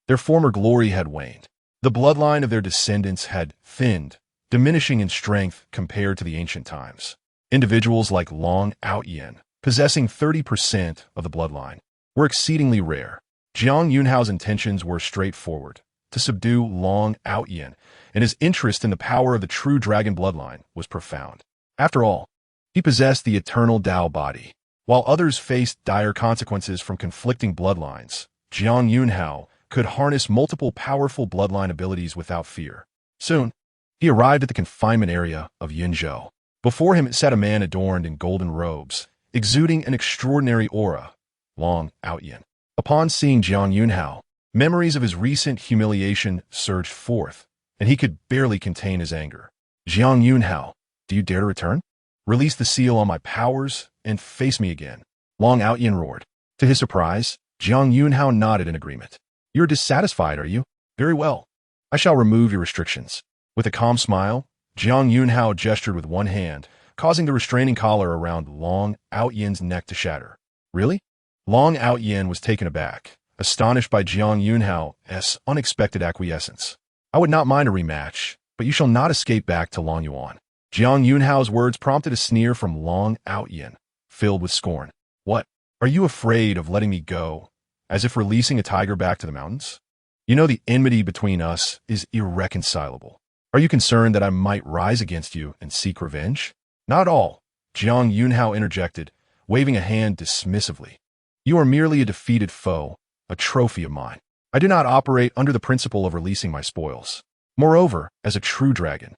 A: their former glory had waned. The bloodline of their descendants had thinned, diminishing in strength compared to the ancient times. Individuals like Long Outyin, possessing 30% of the bloodline, were exceedingly rare. Jiang Yunxiao's intentions were straightforward, to subdue Long Outyin, and his interest in the power of the true dragon bloodline was profound. After all, he possessed the eternal Tao body. While others faced dire consequences from conflicting bloodlines, Jiang Yunxiao could harness multiple powerful bloodline abilities without fear. Soon, he arrived at the confinement area of Yunzhou. Before him sat a man adorned in golden robes, exuding an extraordinary aura, Long Outyin. Upon seeing Jiang Yunxiao, memories of his recent humiliation surged forth, and he could barely contain his anger. Jiang Yunxiao, do you dare to return? Release the seal on my powers and face me again. Long Outyin roared. To his surprise, Jiang Yunxiao nodded in agreement. You're dissatisfied, are you? Very well. I shall remove your restrictions. With a calm smile, Jiang Yunxiao gestured with one hand, causing the restraining collar around Long Outyin's neck to shatter. Really? Long Outyin was taken aback, astonished by Jiang Yunxiao's unexpected acquiescence. I would not mind a rematch, but you shall not escape back to Longyuan. Jiang Yunxiao's words prompted a sneer from Long Outyin, filled with scorn. What? Are you afraid of letting me go, as if releasing a tiger back to the mountains? You know the enmity between us is irreconcilable. Are you concerned that I might rise against you and seek revenge? Not at all, Jiang Yunxiao interjected, waving a hand dismissively. You are merely a defeated foe, a trophy of mine. I do not operate under the principle of releasing my spoils. Moreover, as a true dragon,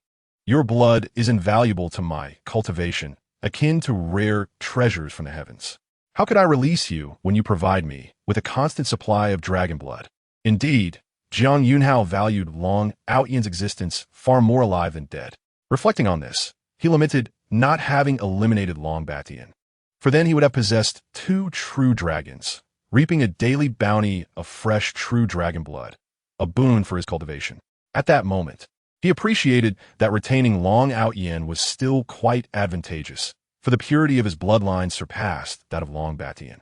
A: your blood is invaluable to my cultivation, akin to rare treasures from the heavens. How could I release you when you provide me with a constant supply of dragon blood? Indeed, Jiang Yunxiao valued Long Outyin's existence far more alive than dead. Reflecting on this, he lamented not having eliminated Long Batian, for then he would have possessed 2 true dragons, reaping a daily bounty of fresh true dragon blood, a boon for his cultivation. At that moment, he appreciated that retaining Long Outyin was still quite advantageous, for the purity of his bloodline surpassed that of Long Batian.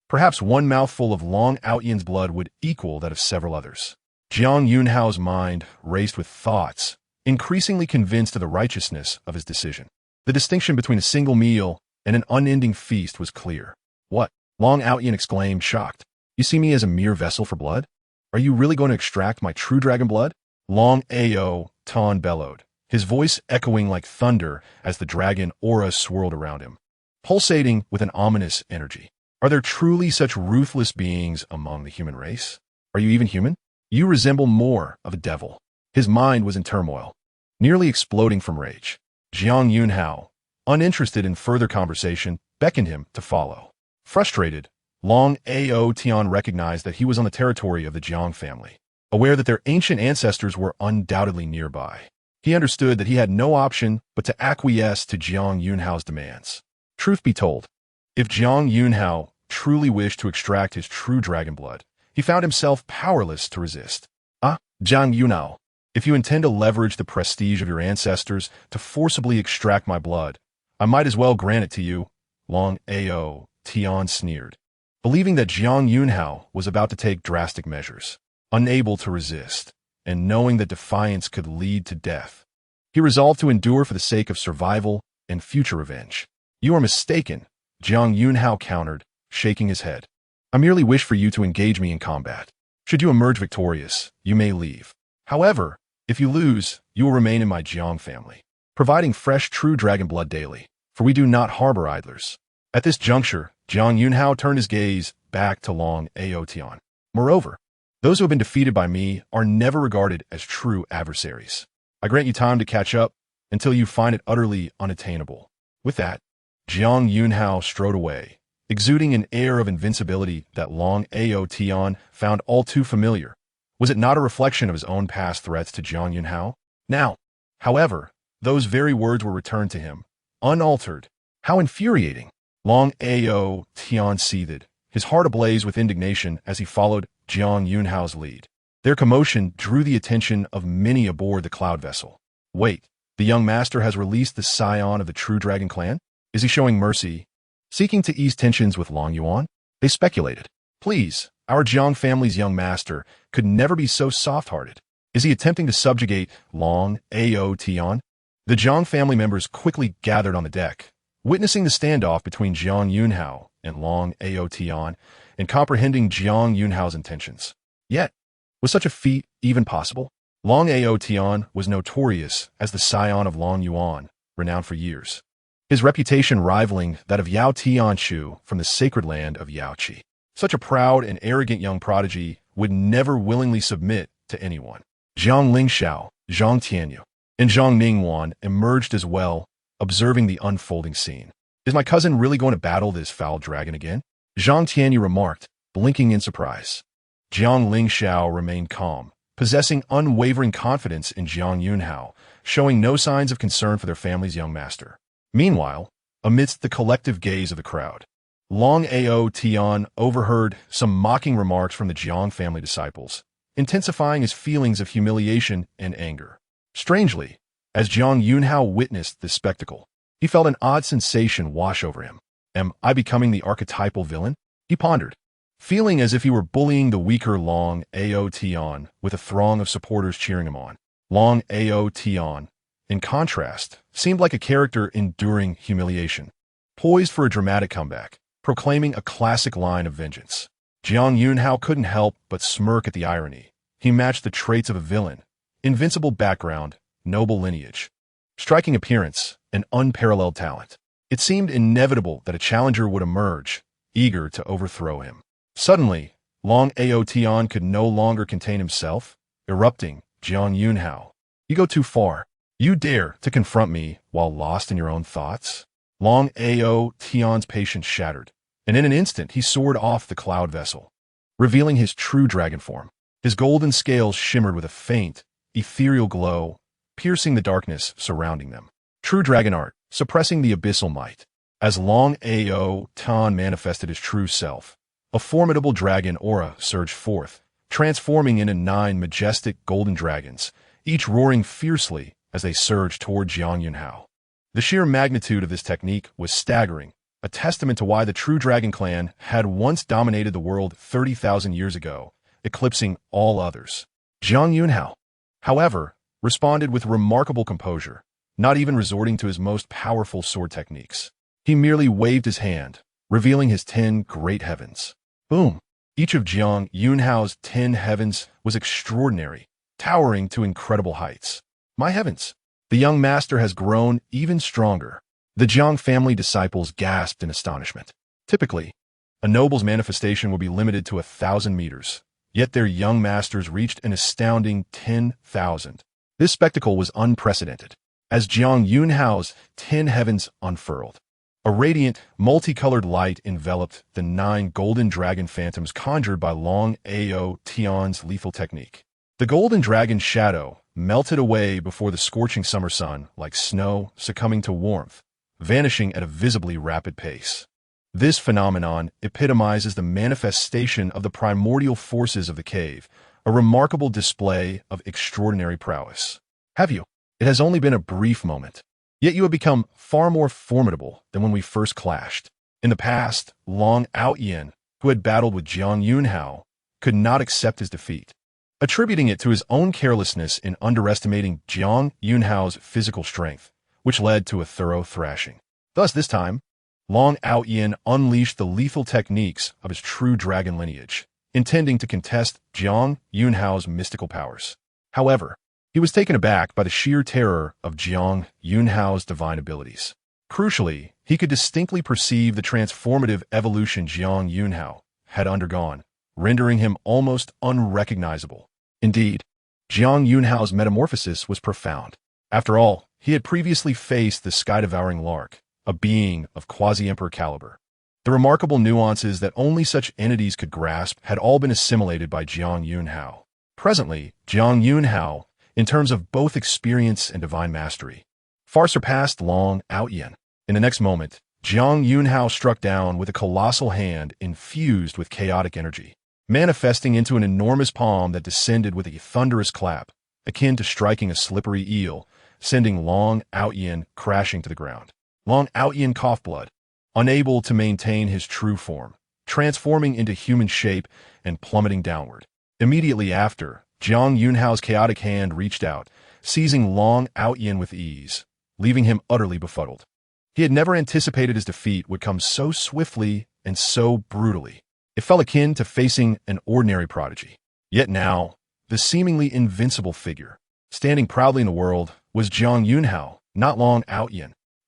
A: Perhaps one mouthful of Long Outyin's blood would equal that of several others. Jiang Yunhao's mind raced with thoughts, increasingly convinced of the righteousness of his decision. The distinction between a single meal and an unending feast was clear. What? Long Outyin exclaimed, shocked. You see me as a mere vessel for blood? Are you really going to extract my true dragon blood? Long Ao Tan bellowed, his voice echoing like thunder as the dragon aura swirled around him, pulsating with an ominous energy. Are there truly such ruthless beings among the human race? Are you even human? You resemble more of a devil. His mind was in turmoil, nearly exploding from rage. Jiang Yunhao, uninterested in further conversation, beckoned him to follow. Frustrated, Long Ao Tian recognized that he was on the territory of the Jiang family, aware that their ancient ancestors were undoubtedly nearby. He understood that he had no option but to acquiesce to Jiang Yunhao's demands. Truth be told, if Jiang Yunhao truly wished to extract his true dragon blood, he found himself powerless to resist. Jiang Yunhao, if you intend to leverage the prestige of your ancestors to forcibly extract my blood, I might as well grant it to you, Long Ao Tian sneered, believing that Jiang Yunhao was about to take drastic measures. Unable to resist, and knowing that defiance could lead to death, he resolved to endure for the sake of survival and future revenge. You are mistaken, Jiang Yunhao countered, shaking his head. I merely wish for you to engage me in combat. Should you emerge victorious, you may leave. However, if you lose, you will remain in my Jiang family, providing fresh true dragon blood daily, for we do not harbor idlers. At this juncture, Jiang Yunhao turned his gaze back to Long Ao Tian. Moreover, those who have been defeated by me are never regarded as true adversaries. I grant you time to catch up until you find it utterly unattainable. With that, Jiang Yunhao strode away, exuding an air of invincibility that Long Ao Tian found all too familiar. Was it not a reflection of his own past threats to Jiang Yunhao? Now, however, those very words were returned to him, unaltered. How infuriating! Long Ao Tian seethed, his heart ablaze with indignation as he followed Jiang Yunhao's lead. Their commotion drew the attention of many aboard the cloud vessel. Wait, the young master has released the scion of the true dragon clan? Is he showing mercy, seeking to ease tensions with Long Yuan? They speculated. Please, our Jiang family's young master could never be so soft-hearted. Is he attempting to subjugate Long Ao Tian? The Jiang family members quickly gathered on the deck, witnessing the standoff between Jiang Yunhao and Long Ao Tian and comprehending Jiang Yunhao's intentions. Yet, was such a feat even possible? Long Ao Tian was notorious as the scion of Long Yuan, renowned for years, his reputation rivaling that of Yao Tianshu from the sacred land of Yaoqi. Such a proud and arrogant young prodigy would never willingly submit to anyone. Jiang Yunxiao, Zhang Tianyu, and Zhang Ningwan emerged as well, observing the unfolding scene. Is my cousin really going to battle this foul dragon again? Zhang Tianyu remarked, blinking in surprise. Jiang Yunxiao remained calm, possessing unwavering confidence in Jiang Yunhao, showing no signs of concern for their family's young master. Meanwhile, amidst the collective gaze of the crowd, Long Ao Tian overheard some mocking remarks from the Jiang family disciples, intensifying his feelings of humiliation and anger. Strangely, as Jiang Yunhao witnessed this spectacle, he felt an odd sensation wash over him. Am I becoming the archetypal villain? He pondered, feeling as if he were bullying the weaker Long Ao Tian with a throng of supporters cheering him on. Long Ao Tian, in contrast, seemed like a character enduring humiliation, poised for a dramatic comeback, proclaiming a classic line of vengeance. Jiang Yunhao couldn't help but smirk at the irony. He matched the traits of a villain: invincible background, noble lineage, striking appearance, and unparalleled talent. It seemed inevitable that a challenger would emerge, eager to overthrow him. Suddenly, Long Ao Tian could no longer contain himself, erupting, Jiang Yunhao, you go too far. You dare to confront me while lost in your own thoughts? Long Ao Tian's patience shattered, and in an instant he soared off the cloud vessel, revealing his true dragon form. His golden scales shimmered with a faint, ethereal glow, piercing the darkness surrounding them. True dragon art, suppressing the abyssal might. As Long Ao Tian manifested his true self, a formidable dragon aura surged forth, transforming into 9 majestic golden dragons, each roaring fiercely as they surged toward Jiang Yunhao. The sheer magnitude of this technique was staggering, a testament to why the true dragon clan had once dominated the world 30,000 years ago, eclipsing all others. Jiang Yunxiao, however, responded with remarkable composure, not even resorting to his most powerful sword techniques. He merely waved his hand, revealing his 10 great heavens. Boom! Each of Jiang Yunxiao's 10 heavens was extraordinary, towering to incredible heights. My heavens! The young master has grown even stronger. The Jiang family disciples gasped in astonishment. Typically, a noble's manifestation would be limited to 1,000 meters, yet their young masters reached an astounding 10,000. This spectacle was unprecedented, as Jiang Yunxiao's 10 heavens unfurled. A radiant, multicolored light enveloped the 9 golden dragon phantoms conjured by Long Ao Tian's lethal technique. The golden dragon's shadow melted away before the scorching summer sun like snow succumbing to warmth, vanishing at a visibly rapid pace. This phenomenon epitomizes the manifestation of the primordial forces of the cave, a remarkable display of extraordinary prowess. Have you? It has only been a brief moment. Yet you have become far more formidable than when we first clashed. In the past, Long Ao, who had battled with Jiang Yunxiao, could not accept his defeat, attributing it to his own carelessness in underestimating Jiang Yunxiao's physical strength, which led to a thorough thrashing. Thus, this time, Long Ao unleashed the lethal techniques of his true dragon lineage, intending to contest Jiang Yunxiao's mystical powers. However, he was taken aback by the sheer terror of Jiang Yunxiao's divine abilities. Crucially, he could distinctly perceive the transformative evolution Jiang Yunxiao had undergone, rendering him almost unrecognizable. Indeed, Jiang Yunxiao's metamorphosis was profound. After all, he had previously faced the sky-devouring lark, a being of quasi-emperor caliber. The remarkable nuances that only such entities could grasp had all been assimilated by Jiang Yunxiao. Presently, Jiang Yunxiao, in terms of both experience and divine mastery, far surpassed Long Ao. In the next moment, Jiang Yunxiao struck down with a colossal hand infused with chaotic energy, manifesting into an enormous palm that descended with a thunderous clap, akin to striking a slippery eel, sending Long Ao crashing to the ground. Long Ao coughed blood, unable to maintain his true form, transforming into human shape and plummeting downward. Immediately after, Jiang Yunxiao's chaotic hand reached out, seizing Long Ao with ease, leaving him utterly befuddled. He had never anticipated his defeat would come so swiftly and so brutally. It felt akin to facing an ordinary prodigy. Yet now, the seemingly invincible figure, standing proudly in the world, was Jiang Yunxiao, not Long Ao.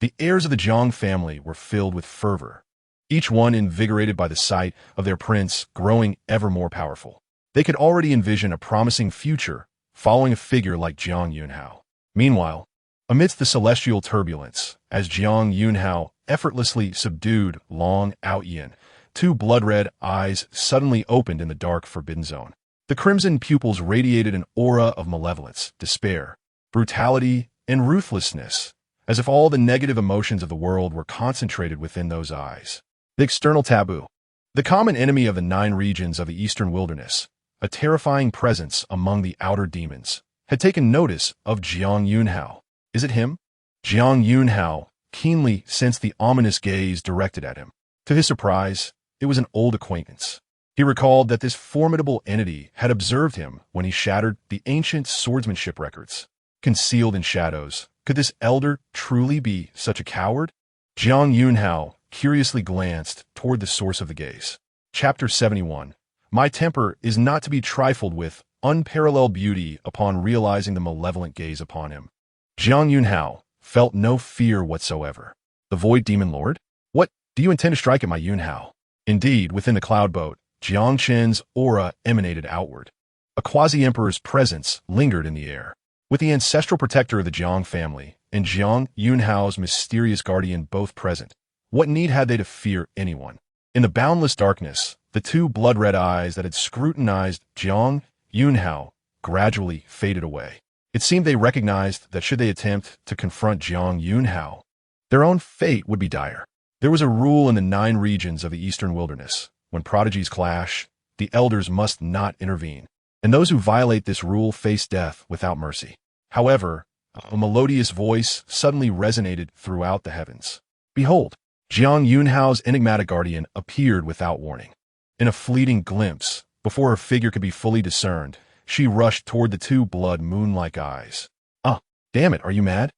A: The heirs of the Jiang family were filled with fervor, each one invigorated by the sight of their prince growing ever more powerful. They could already envision a promising future following a figure like Jiang Yunxiao. Meanwhile, amidst the celestial turbulence, as Jiang Yunxiao effortlessly subdued Long Ao, 2 blood-red eyes suddenly opened in the dark forbidden zone. The crimson pupils radiated an aura of malevolence, despair, brutality, and ruthlessness, as if all the negative emotions of the world were concentrated within those eyes. The external taboo. The common enemy of the 9 regions of the eastern wilderness, a terrifying presence among the outer demons, had taken notice of Jiang Yunxiao. Is it him? Jiang Yunxiao keenly sensed the ominous gaze directed at him. To his surprise, it was an old acquaintance. He recalled that this formidable entity had observed him when he shattered the ancient swordsmanship records. Concealed in shadows, could this elder truly be such a coward? Jiang Yunxiao curiously glanced toward the source of the gaze. Chapter 71. My temper is not to be trifled with, unparalleled beauty upon realizing the malevolent gaze upon him. Jiang Yunxiao felt no fear whatsoever. The Void Demon Lord? What, do you intend to strike at my Yunxiao? Indeed, within the cloud boat, Jiang Chen's aura emanated outward. A quasi-emperor's presence lingered in the air. With the ancestral protector of the Jiang family and Jiang Yunxiao's mysterious guardian both present, what need had they to fear anyone? In the boundless darkness, the 2 blood-red eyes that had scrutinized Jiang Yunxiao gradually faded away. It seemed they recognized that should they attempt to confront Jiang Yunxiao, their own fate would be dire. There was a rule in the 9 regions of the eastern wilderness. When prodigies clash, the elders must not intervene, and those who violate this rule face death without mercy. However, a melodious voice suddenly resonated throughout the heavens. Behold, Jiang Yunxiao's enigmatic guardian appeared without warning. In a fleeting glimpse, before her figure could be fully discerned, She rushed toward the two blood moon-like eyes. "Ah, damn it, are you mad?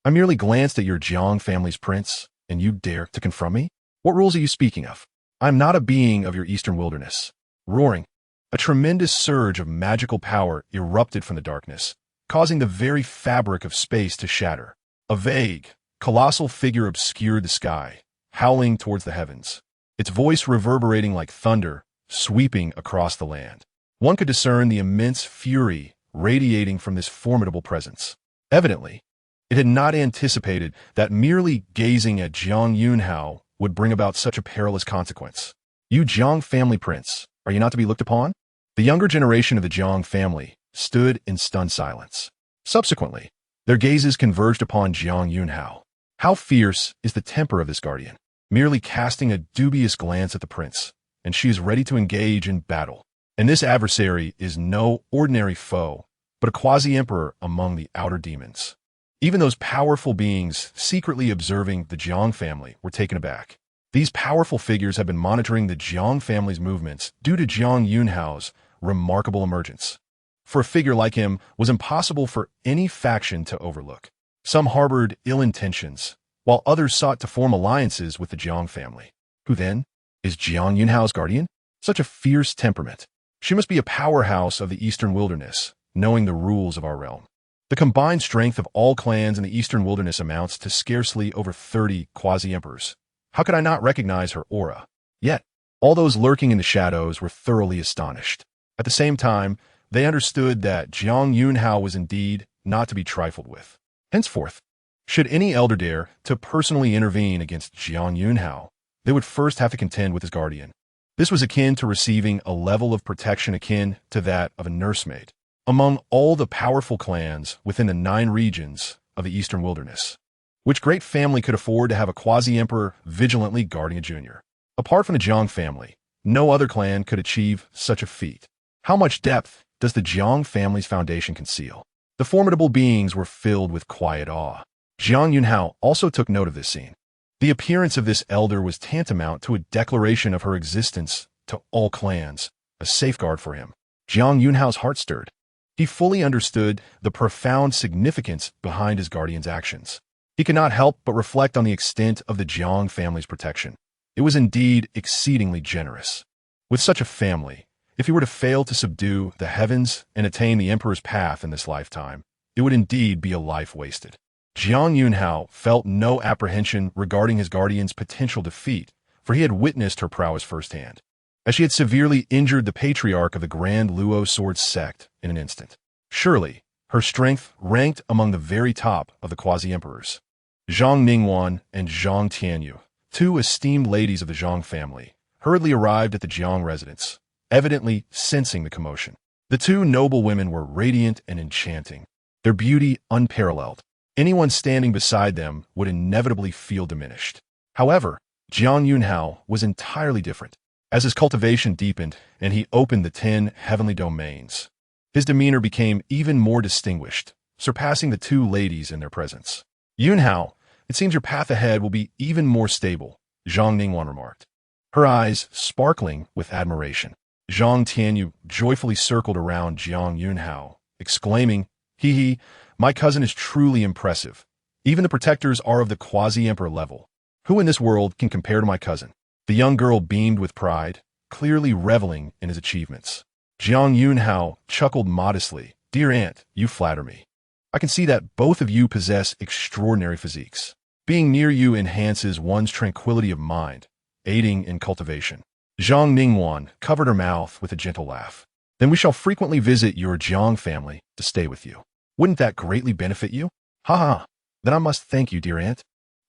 A: I merely glanced at your Jiang family's prince, and you dare to confront me? What rules are you speaking of? I am not a being of your eastern wilderness." Roaring, a tremendous surge of magical power erupted from the darkness, causing the very fabric of space to shatter. A vague, colossal figure obscured the sky, howling towards the heavens, its voice reverberating like thunder, sweeping across the land. One could discern the immense fury radiating from this formidable presence. Evidently, it had not anticipated that merely gazing at Jiang Yunxiao would bring about such a perilous consequence. "You Jiang family prince, are you not to be looked upon?" The younger generation of the Jiang family stood in stunned silence. Subsequently, their gazes converged upon Jiang Yunxiao. How fierce is the temper of this guardian, merely casting a dubious glance at the prince, and she is ready to engage in battle. And this adversary is no ordinary foe, but a quasi-emperor among the outer demons. Even those powerful beings secretly observing the Jiang family were taken aback. These powerful figures have been monitoring the Jiang family's movements due to Jiang Yunxiao's remarkable emergence. For a figure like him was impossible for any faction to overlook. Some harbored ill intentions, while others sought to form alliances with the Jiang family. Who then is Jiang Yunxiao's guardian? Such a fierce temperament. She must be a powerhouse of the eastern wilderness, knowing the rules of our realm. The combined strength of all clans in the eastern wilderness amounts to scarcely over 30 quasi-emperors. How could I not recognize her aura? Yet, all those lurking in the shadows were thoroughly astonished. At the same time, they understood that Jiang Yunxiao was indeed not to be trifled with. Henceforth, should any elder dare to personally intervene against Jiang Yunxiao, they would first have to contend with his guardian. This was akin to receiving a level of protection akin to that of a nursemaid among all the powerful clans within the 9 regions of the eastern wilderness. Which great family could afford to have a quasi-emperor vigilantly guarding a junior? Apart from the Jiang family, no other clan could achieve such a feat. How much depth does the Jiang family's foundation conceal? The formidable beings were filled with quiet awe. Jiang Yunxiao also took note of this scene. The appearance of this elder was tantamount to a declaration of her existence to all clans, a safeguard for him. Jiang Yunxiao's heart stirred. He fully understood the profound significance behind his guardian's actions. He could not help but reflect on the extent of the Jiang family's protection. It was indeed exceedingly generous. With such a family, if he were to fail to subdue the heavens and attain the emperor's path in this lifetime, it would indeed be a life wasted. Jiang Yunxiao felt no apprehension regarding his guardian's potential defeat, for he had witnessed her prowess firsthand, as she had severely injured the patriarch of the Grand Luo Sword sect in an instant. Surely, her strength ranked among the very top of the quasi-emperors. Zhang Ningguan and Zhang Tianyu, 2 esteemed ladies of the Zhang family, hurriedly arrived at the Jiang residence, evidently sensing the commotion. The 2 noble women were radiant and enchanting, their beauty unparalleled. Anyone standing beside them would inevitably feel diminished. However, Jiang Yunxiao was entirely different. As his cultivation deepened and he opened the 10 heavenly domains, his demeanor became even more distinguished, surpassing the 2 ladies in their presence. "Yunxiao, it seems your path ahead will be even more stable," Zhang Ningguan remarked, her eyes sparkling with admiration. Zhang Tianyu joyfully circled around Jiang Yunxiao, exclaiming, "Hee, my cousin is truly impressive. Even the protectors are of the quasi-emperor level. Who in this world can compare to my cousin?" The young girl beamed with pride, clearly reveling in his achievements. Jiang Yunxiao chuckled modestly. "Dear aunt, you flatter me. I can see that both of you possess extraordinary physiques. Being near you enhances one's tranquility of mind, aiding in cultivation." Zhang Ningguan covered her mouth with a gentle laugh. "Then we shall frequently visit your Jiang family to stay with you. Wouldn't that greatly benefit you?" "Ha ha, then I must thank you, dear aunt."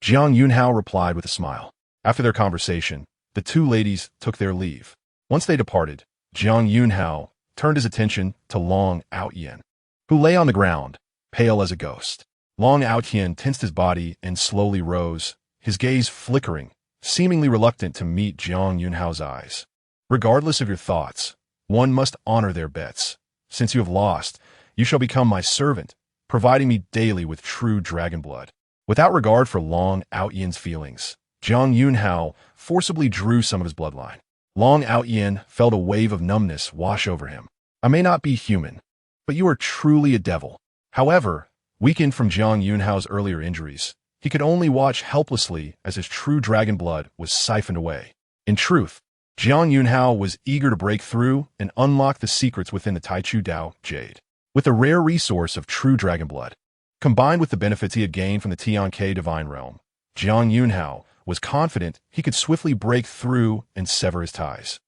A: Jiang Yunxiao replied with a smile. After their conversation, the 2 ladies took their leave. Once they departed, Jiang Yunxiao turned his attention to Long Outyen, who lay on the ground, pale as a ghost. Long Outyen tensed his body and slowly rose, his gaze flickering, seemingly reluctant to meet Jiang Yunxiao's eyes. "Regardless of your thoughts, one must honor their bets. Since you have lost, you shall become my servant, providing me daily with true dragon blood." Without regard for Long Outyen's feelings, Jiang Yunxiao forcibly drew some of his bloodline. Long Outyen felt a wave of numbness wash over him. "I may not be human, but you are truly a devil. However, weakened from Jiang Yunxiao's earlier injuries, he could only watch helplessly as his true dragon blood was siphoned away. In truth, Jiang Yunxiao was eager to break through and unlock the secrets within the Taichu Dao jade. With the rare resource of true dragon blood, combined with the benefits he had gained from the Tianke divine realm, Jiang Yunxiao was confident he could swiftly break through and sever his ties.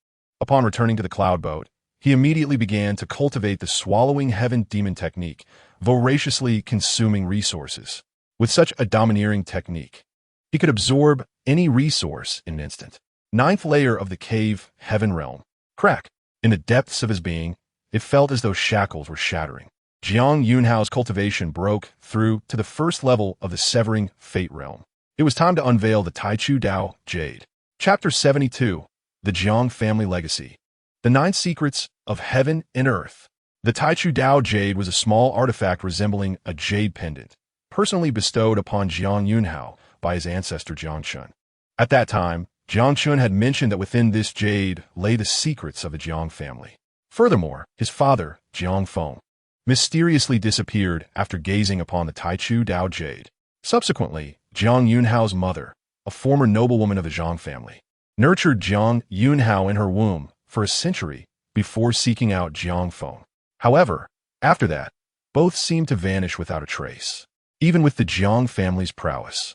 A: Upon returning to the cloud boat, he immediately began to cultivate the swallowing heaven demon technique, voraciously consuming resources. With such a domineering technique, he could absorb any resource in an instant. Ninth layer of the cave heaven realm. Crack. In the depths of his being, it felt as though shackles were shattering. Jiang Yunxiao's cultivation broke through to the first level of the severing fate realm. It was time to unveil the Taichu Dao jade. Chapter 72. The Jiang Family Legacy. The 9 Secrets of Heaven and Earth. The Taichu Dao jade was a small artifact resembling a jade pendant, personally bestowed upon Jiang Yunxiao by his ancestor Jiang Chun. At that time, Jiang Chun had mentioned that within this jade lay the secrets of the Jiang family. Furthermore, his father, Jiang Feng, mysteriously disappeared after gazing upon the Taichu Dao jade. Subsequently, Jiang Yunxiao's mother, a former noblewoman of the Jiang family, nurtured Jiang Yunxiao in her womb for a century before seeking out Jiang Feng. However, after that, both seemed to vanish without a trace. Even with the Jiang family's prowess,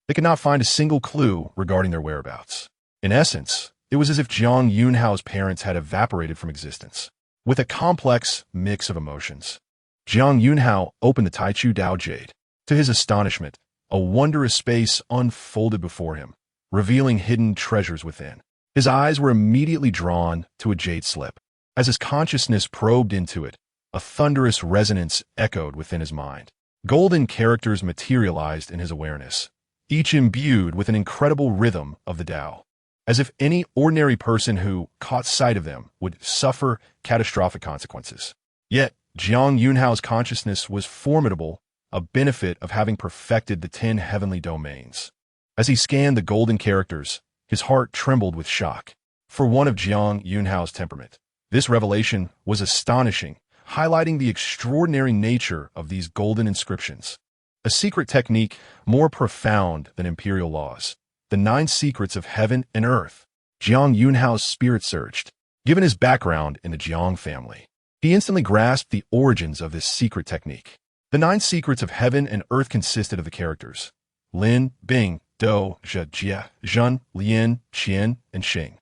A: they could not find a single clue regarding their whereabouts. In essence, it was as if Jiang Yunxiao's parents had evaporated from existence. With a complex mix of emotions, Jiang Yunxiao opened the Taichu Dao jade. To his astonishment, a wondrous space unfolded before him, revealing hidden treasures within. His eyes were immediately drawn to a jade slip. As his consciousness probed into it, a thunderous resonance echoed within his mind. Golden characters materialized in his awareness, each imbued with an incredible rhythm of the Tao, as if any ordinary person who caught sight of them would suffer catastrophic consequences. Yet, Jiang Yunxiao's consciousness was formidable, a benefit of having perfected the 10 heavenly domains. As he scanned the golden characters, his heart trembled with shock. For one of Jiang Yunxiao's temperament, this revelation was astonishing, highlighting the extraordinary nature of these golden inscriptions. A secret technique more profound than imperial laws. The 9 Secrets of Heaven and Earth. Jiang Yunxiao's spirit surged. Given his background in the Jiang family, he instantly grasped the origins of this secret technique. The 9 Secrets of Heaven and Earth consisted of the characters Lin, Bing, Dou, Zhe, Jie, Zhen, Lian, Qian, and Xing.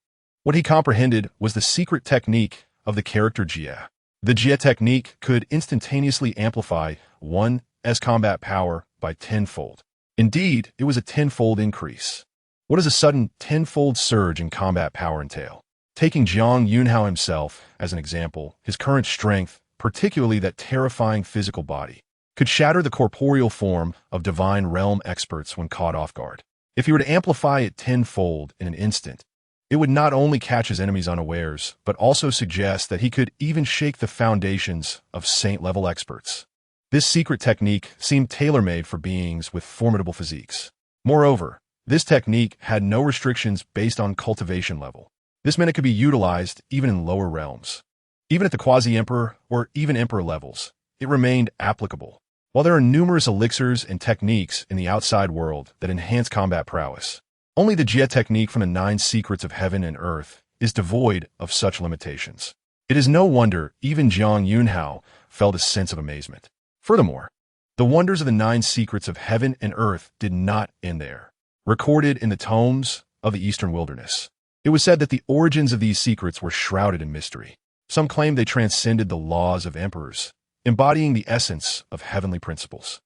A: What he comprehended was the secret technique of the character Jie. The Jie technique could instantaneously amplify one's combat power by 10-fold. Indeed, it was a 10-fold increase. What does a sudden 10-fold surge in combat power entail? Taking Jiang Yunxiao himself as an example, his current strength, particularly that terrifying physical body, could shatter the corporeal form of divine realm experts when caught off guard. If he were to amplify it 10-fold in an instant, it would not only catch his enemies unawares, but also suggest that he could even shake the foundations of saint-level experts. This secret technique seemed tailor-made for beings with formidable physiques. Moreover, this technique had no restrictions based on cultivation level. This meant it could be utilized even in lower realms. Even at the quasi-emperor or even emperor levels, it remained applicable. While there are numerous elixirs and techniques in the outside world that enhance combat prowess, only the Jie technique from the 9 Secrets of Heaven and Earth is devoid of such limitations. It is no wonder even Jiang Yunxiao felt a sense of amazement. Furthermore, the wonders of the 9 Secrets of Heaven and Earth did not end there. Recorded in the tomes of the Eastern Wilderness, it was said that the origins of these secrets were shrouded in mystery. Some claimed they transcended the laws of emperors, embodying the essence of heavenly principles.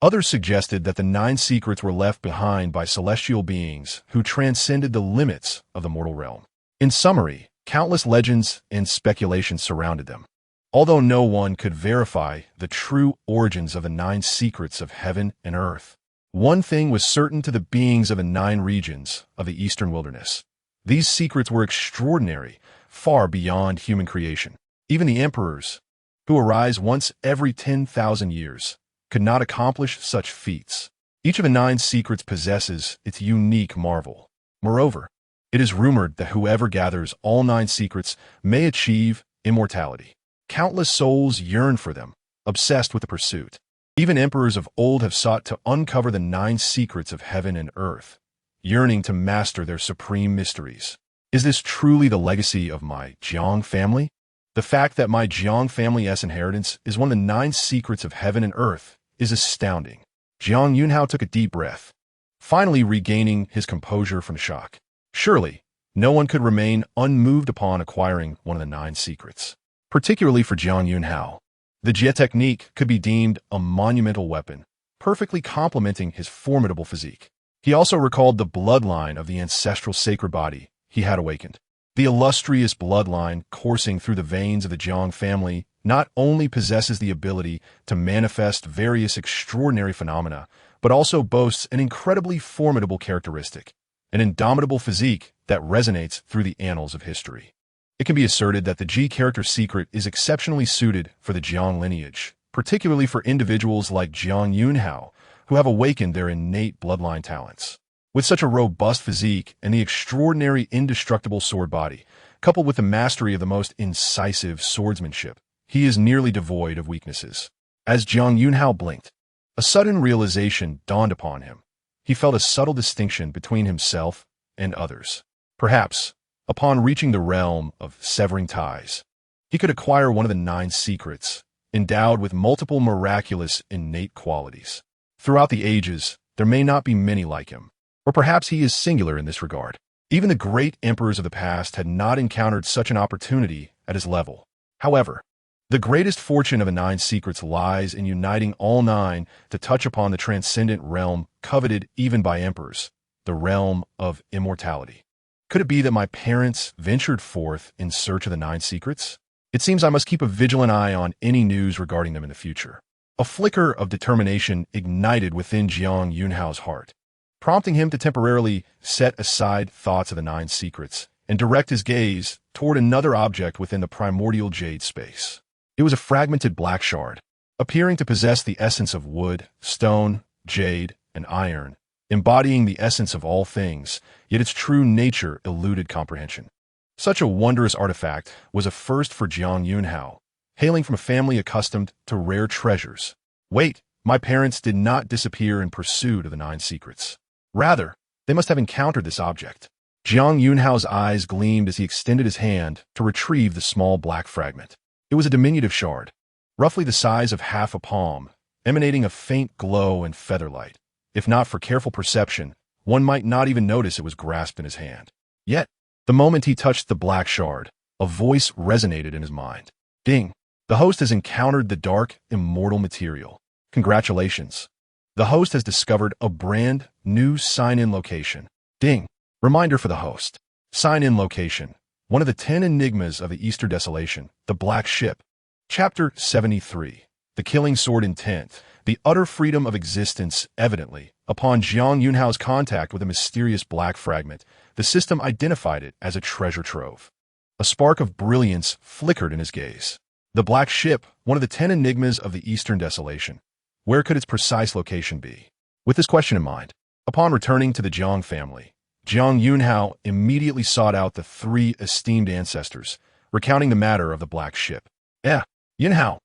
A: Others suggested that the 9 secrets were left behind by celestial beings who transcended the limits of the mortal realm. In summary, countless legends and speculations surrounded them. Although no one could verify the true origins of the 9 Secrets of Heaven and Earth, one thing was certain to the beings of the 9 regions of the Eastern Wilderness. These secrets were extraordinary, far beyond human creation. Even the emperors, who arise once every 10,000 years, could not accomplish such feats. Each of the 9 secrets possesses its unique marvel. Moreover, it is rumored that whoever gathers all 9 secrets may achieve immortality. Countless souls yearn for them, obsessed with the pursuit. Even emperors of old have sought to uncover the 9 secrets of heaven and earth, yearning to master their supreme mysteries. Is this truly the legacy of my Jiang family? The fact that my Jiang family's inheritance is one of the 9 secrets of heaven and earth is astounding. Jiang Yunxiao took a deep breath, finally regaining his composure from shock. Surely, no one could remain unmoved upon acquiring one of the 9 secrets. Particularly for Jiang Yunxiao, the jade technique could be deemed a monumental weapon, perfectly complementing his formidable physique. He also recalled the bloodline of the ancestral sacred body he had awakened. The illustrious bloodline coursing through the veins of the Jiang family not only possesses the ability to manifest various extraordinary phenomena, but also boasts an incredibly formidable characteristic, an indomitable physique that resonates through the annals of history. It can be asserted that the Ji character secret is exceptionally suited for the Jiang lineage, particularly for individuals like Jiang Yunxiao, who have awakened their innate bloodline talents. With such a robust physique and the extraordinary indestructible sword body, coupled with the mastery of the most incisive swordsmanship, he is nearly devoid of weaknesses. As Jiang Yunxiao blinked, a sudden realization dawned upon him. He felt a subtle distinction between himself and others. Perhaps, upon reaching the realm of severing ties, he could acquire one of the 9 secrets, endowed with multiple miraculous innate qualities. Throughout the ages, there may not be many like him. Or perhaps he is singular in this regard. Even the great emperors of the past had not encountered such an opportunity at his level. However, the greatest fortune of the 9 secrets lies in uniting all 9 to touch upon the transcendent realm coveted even by emperors, the realm of immortality. Could it be that my parents ventured forth in search of the 9 secrets? It seems I must keep a vigilant eye on any news regarding them in the future. A flicker of determination ignited within Jiang Yunxiao's heart, prompting him to temporarily set aside thoughts of the 9 secrets and direct his gaze toward another object within the primordial jade space. It was a fragmented black shard, appearing to possess the essence of wood, stone, jade, and iron, embodying the essence of all things, yet its true nature eluded comprehension. Such a wondrous artifact was a first for Jiang Yunxiao, hailing from a family accustomed to rare treasures. Wait, my parents did not disappear in pursuit of the 9 secrets. Rather, they must have encountered this object. Jiang Yunxiao's eyes gleamed as he extended his hand to retrieve the small black fragment. It was a diminutive shard, roughly the size of half a palm, emanating a faint glow and featherlight. If not for careful perception, one might not even notice it was grasped in his hand. Yet, the moment he touched the black shard, a voice resonated in his mind. Ding! The host has encountered the dark, immortal material. Congratulations. The host has discovered a brand new sign-in location. Ding! Reminder for the host. Sign-in location. One of the 10 enigmas of the Eastern Desolation, the Black Ship. Chapter 73. The Killing Sword Intent. The utter freedom of existence, evidently. Upon Jiang Yunxiao's contact with a mysterious black fragment, the system identified it as a treasure trove. A spark of brilliance flickered in his gaze. The Black Ship, one of the 10 enigmas of the Eastern Desolation. Where could its precise location be? With this question in mind, upon returning to the Jiang family, Jiang Yunxiao immediately sought out the 3 esteemed ancestors, recounting the matter of the Black Ship. Yunxiao,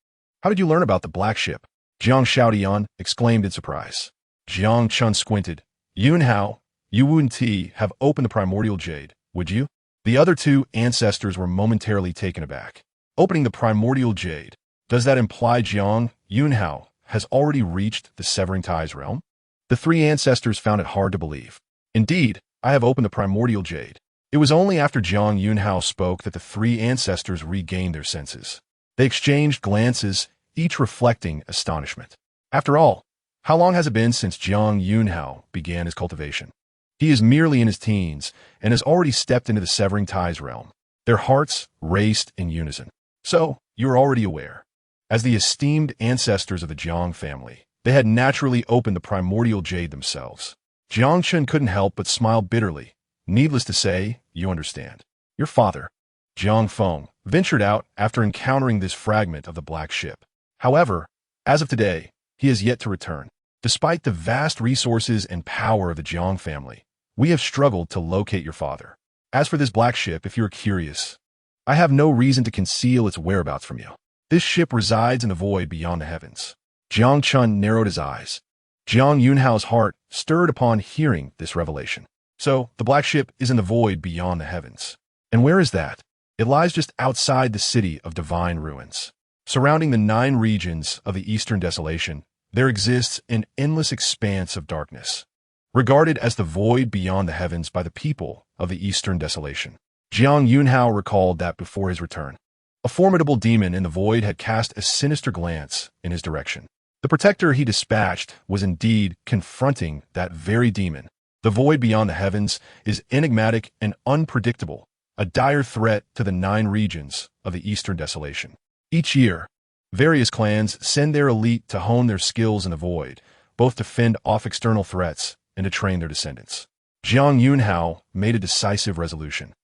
A: how did you learn about the Black Ship? Jiang Shaodian exclaimed in surprise. Jiang Chun squinted. Yunxiao, you wouldn't have opened the primordial jade, would you? The other 2 ancestors were momentarily taken aback. Opening the primordial jade, does that imply Jiang Yunxiao has already reached the severing ties realm? The 3 ancestors found it hard to believe. Indeed, I have opened the primordial jade. It was only after Jiang Yunxiao spoke that the 3 ancestors regained their senses. They exchanged glances, each reflecting astonishment. After all, how long has it been since Jiang Yunxiao began his cultivation? He is merely in his teens and has already stepped into the severing ties realm. Their hearts raced in unison. So, you are already aware. As the esteemed ancestors of the Jiang family, they had naturally opened the primordial jade themselves. Jiang Chun couldn't help but smile bitterly. Needless to say, you understand. Your father, Jiang Feng, ventured out after encountering this fragment of the Black Ship. However, as of today, he has yet to return. Despite the vast resources and power of the Jiang family, we have struggled to locate your father. As for this Black Ship, if you're curious, I have no reason to conceal its whereabouts from you. This ship resides in the void beyond the heavens. Jiang Chun narrowed his eyes. Jiang Yunhao's heart stirred upon hearing this revelation. So, the black ship is in the void beyond the heavens. And where is that? It lies just outside the city of divine ruins. Surrounding the 9 regions of the Eastern Desolation, there exists an endless expanse of darkness, regarded as the void beyond the heavens by the people of the Eastern Desolation. Jiang Yunhao recalled that before his return, a formidable demon in the void had cast a sinister glance in his direction. The protector he dispatched was indeed confronting that very demon. The void beyond the heavens is enigmatic and unpredictable, a dire threat to the 9 regions of the Eastern Desolation. Each year, various clans send their elite to hone their skills in the void, both to fend off external threats and to train their descendants. Jiang Yunhao made a decisive resolution,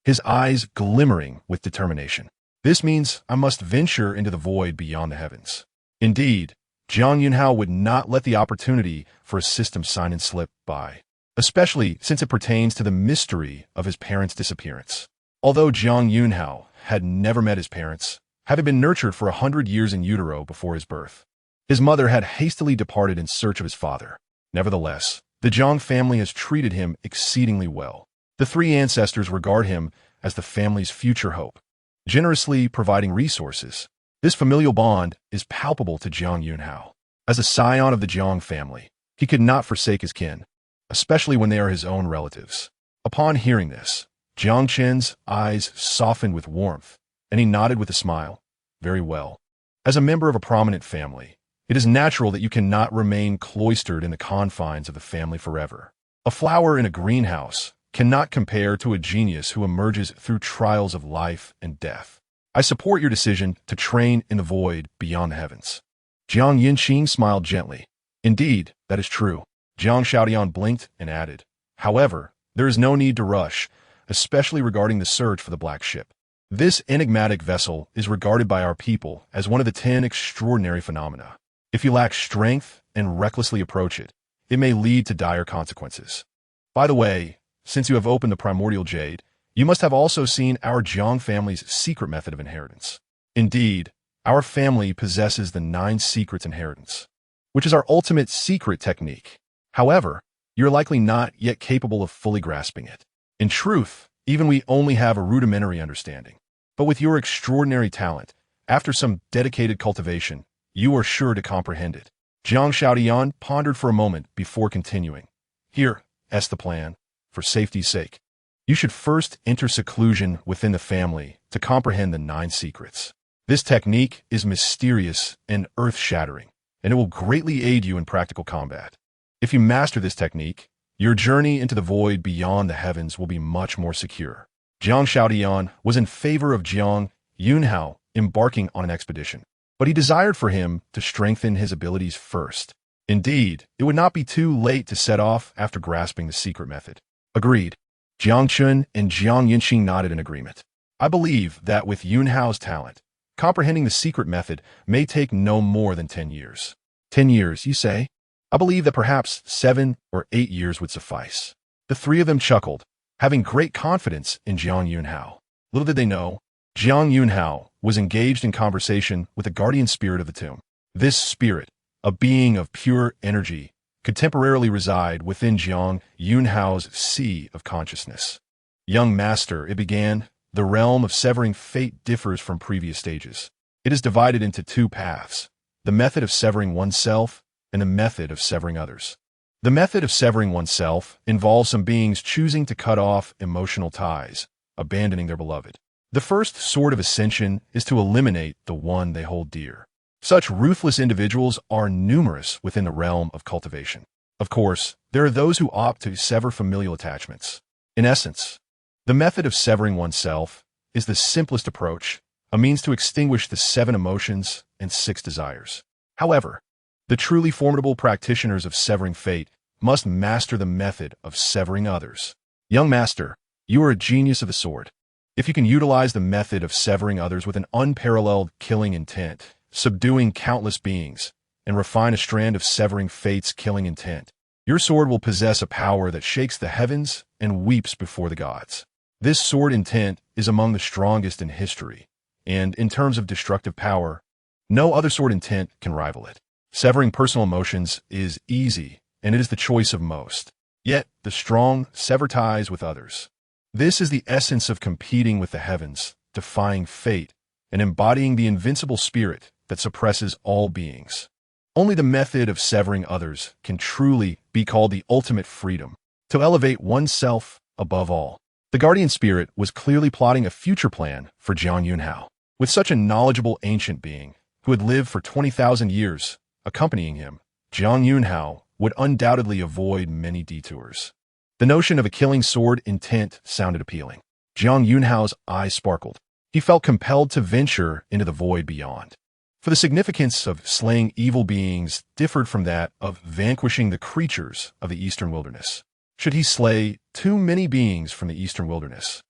A: his eyes glimmering with determination. This means I must venture into the void beyond the heavens. Indeed, Jiang Yunhao would not let the opportunity for a system sign-in slip by, especially since it pertains to the mystery of his parents' disappearance. Although Jiang Yunhao had never met his parents, having been nurtured for 100 years in utero before his birth, his mother had hastily departed in search of his father. Nevertheless, the Jiang family has treated him exceedingly well. The 3 ancestors regard him as the family's future hope, generously providing resources. This familial bond is palpable to Jiang Yunhao. As a scion of the Jiang family, he could not forsake his kin, especially when they are his own relatives. Upon hearing this, Jiang Chen's eyes softened with warmth, and he nodded with a smile. Very well. As a member of a prominent family, it is natural that you cannot remain cloistered in the confines of the family forever. A flower in a greenhouse cannot compare to a genius who emerges through trials of life and death. I support your decision to train in the void beyond the heavens. Jiang Yunxing smiled gently. Indeed, that is true. Jiang Xiaodian blinked and added, however, there is no need to rush, especially regarding the search for the black ship. This enigmatic vessel is regarded by our people as one of the 10 extraordinary phenomena. If you lack strength and recklessly approach it, it may lead to dire consequences. By the way, since you have opened the primordial jade, you must have also seen our Jiang family's secret method of inheritance. Indeed, our family possesses the 9 secrets inheritance, which is our ultimate secret technique. However, you're likely not yet capable of fully grasping it. In truth, even we only have a rudimentary understanding. But with your extraordinary talent, after some dedicated cultivation, you are sure to comprehend it. Jiang Xiaodian pondered for a moment before continuing. Here, the plan, for safety's sake. You should first enter seclusion within the family to comprehend the 9 secrets. This technique is mysterious and earth-shattering, and it will greatly aid you in practical combat. If you master this technique, your journey into the void beyond the heavens will be much more secure. Jiang Xiaodian was in favor of Jiang Yunhao embarking on an expedition, but he desired for him to strengthen his abilities first. Indeed, it would not be too late to set off after grasping the secret method. Agreed. Jiang Chun and Jiang Yunxing nodded in agreement. I believe that with Yunhao's talent, comprehending the secret method may take no more than 10 years. 10 years, you say? I believe that perhaps 7 or 8 years would suffice. The 3 of them chuckled, having great confidence in Jiang Yunhao. Little did they know, Jiang Yunhao was engaged in conversation with the guardian spirit of the tomb. This spirit, a being of pure energy, could temporarily reside within Jiang Yunhao's sea of consciousness. Young master, it began, the realm of severing fate differs from previous stages. It is divided into 2 paths, the method of severing oneself and the method of severing others. The method of severing oneself involves some beings choosing to cut off emotional ties, abandoning their beloved. The first sort of ascension is to eliminate the one they hold dear. Such ruthless individuals are numerous within the realm of cultivation. Of course, there are those who opt to sever familial attachments. In essence, the method of severing oneself is the simplest approach, a means to extinguish the 7 emotions and 6 desires. However, the truly formidable practitioners of severing fate must master the method of severing others. Young master, you are a genius of the sword. If you can utilize the method of severing others with an unparalleled killing intent, subduing countless beings, and refine a strand of severing fate's killing intent, your sword will possess a power that shakes the heavens and weeps before the gods. This sword intent is among the strongest in history. and in terms of destructive power, no other sword intent can rival it. Severing personal emotions is easy, and it is the choice of most. Yet, the strong sever ties with others. This is the essence of competing with the heavens, defying fate, and embodying the invincible spirit that suppresses all beings. Only the method of severing others can truly be called the ultimate freedom, to elevate oneself above all. The guardian spirit was clearly plotting a future plan for Jiang Yunxiao. With such a knowledgeable ancient being, who had lived for 20,000 years, accompanying him, Jiang Yunxiao would undoubtedly avoid many detours. The notion of a killing sword intent sounded appealing. Jiang Yunxiao's eyes sparkled. He felt compelled to venture into the void beyond. For the significance of slaying evil beings differed from that of vanquishing the creatures of the eastern wilderness. Should he slay too many beings from the eastern wilderness,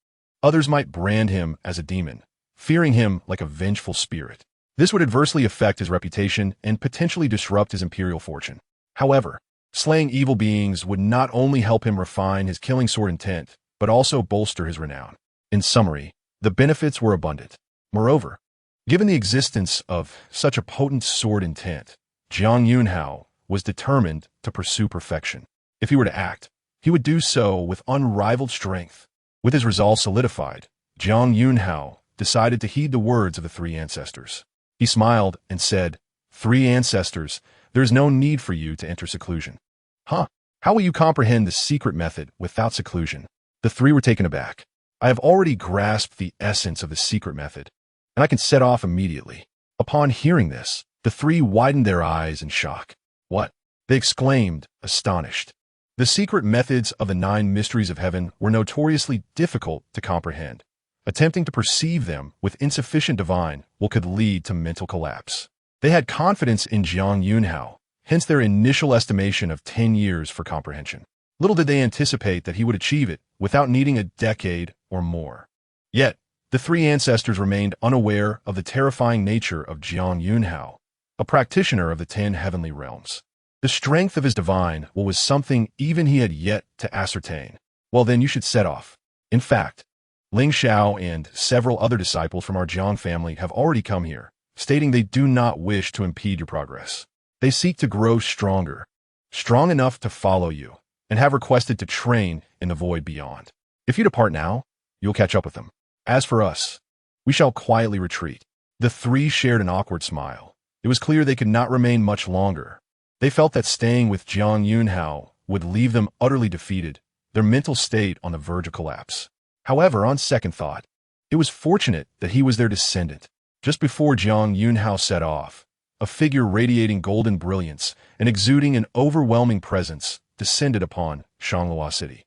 A: others might brand him as a demon, fearing him like a vengeful spirit. This would adversely affect his reputation and potentially disrupt his imperial fortune. However, slaying evil beings would not only help him refine his killing sword intent, but also bolster his renown. In summary, the benefits were abundant. Moreover, given the existence of such a potent sword intent, Jiang Yunxiao was determined to pursue perfection. If he were to act, he would do so with unrivaled strength. With his resolve solidified, Jiang Yunxiao decided to heed the words of the three ancestors. He smiled and said, "Three ancestors, there is no need for you to enter seclusion." Huh? How will you comprehend the secret method without seclusion? The three were taken aback. I have already grasped the essence of the secret method, and I can set off immediately. Upon hearing this, the three widened their eyes in shock. What? They exclaimed, astonished. The secret methods of the 9 mysteries of heaven were notoriously difficult to comprehend. Attempting to perceive them with insufficient divine will could lead to mental collapse. They had confidence in Jiang Yunxiao, hence their initial estimation of 10 years for comprehension. Little did they anticipate that he would achieve it without needing a decade or more. Yet, the three ancestors remained unaware of the terrifying nature of Jiang Yunxiao, a practitioner of the 10 heavenly realms. The strength of his divine will was something even he had yet to ascertain. Well, then you should set off. In fact, Ling Xiao and several other disciples from our Jiang family have already come here, stating they do not wish to impede your progress. They seek to grow stronger, strong enough to follow you, and have requested to train in the void beyond. If you depart now, you'll catch up with them. As for us, we shall quietly retreat. The three shared an awkward smile. It was clear they could not remain much longer. They felt that staying with Jiang Yunxiao would leave them utterly defeated, their mental state on the verge of collapse. However, on second thought, it was fortunate that he was their descendant. Just before Jiang Yunxiao set off, a figure radiating golden brilliance and exuding an overwhelming presence descended upon Shanghua City.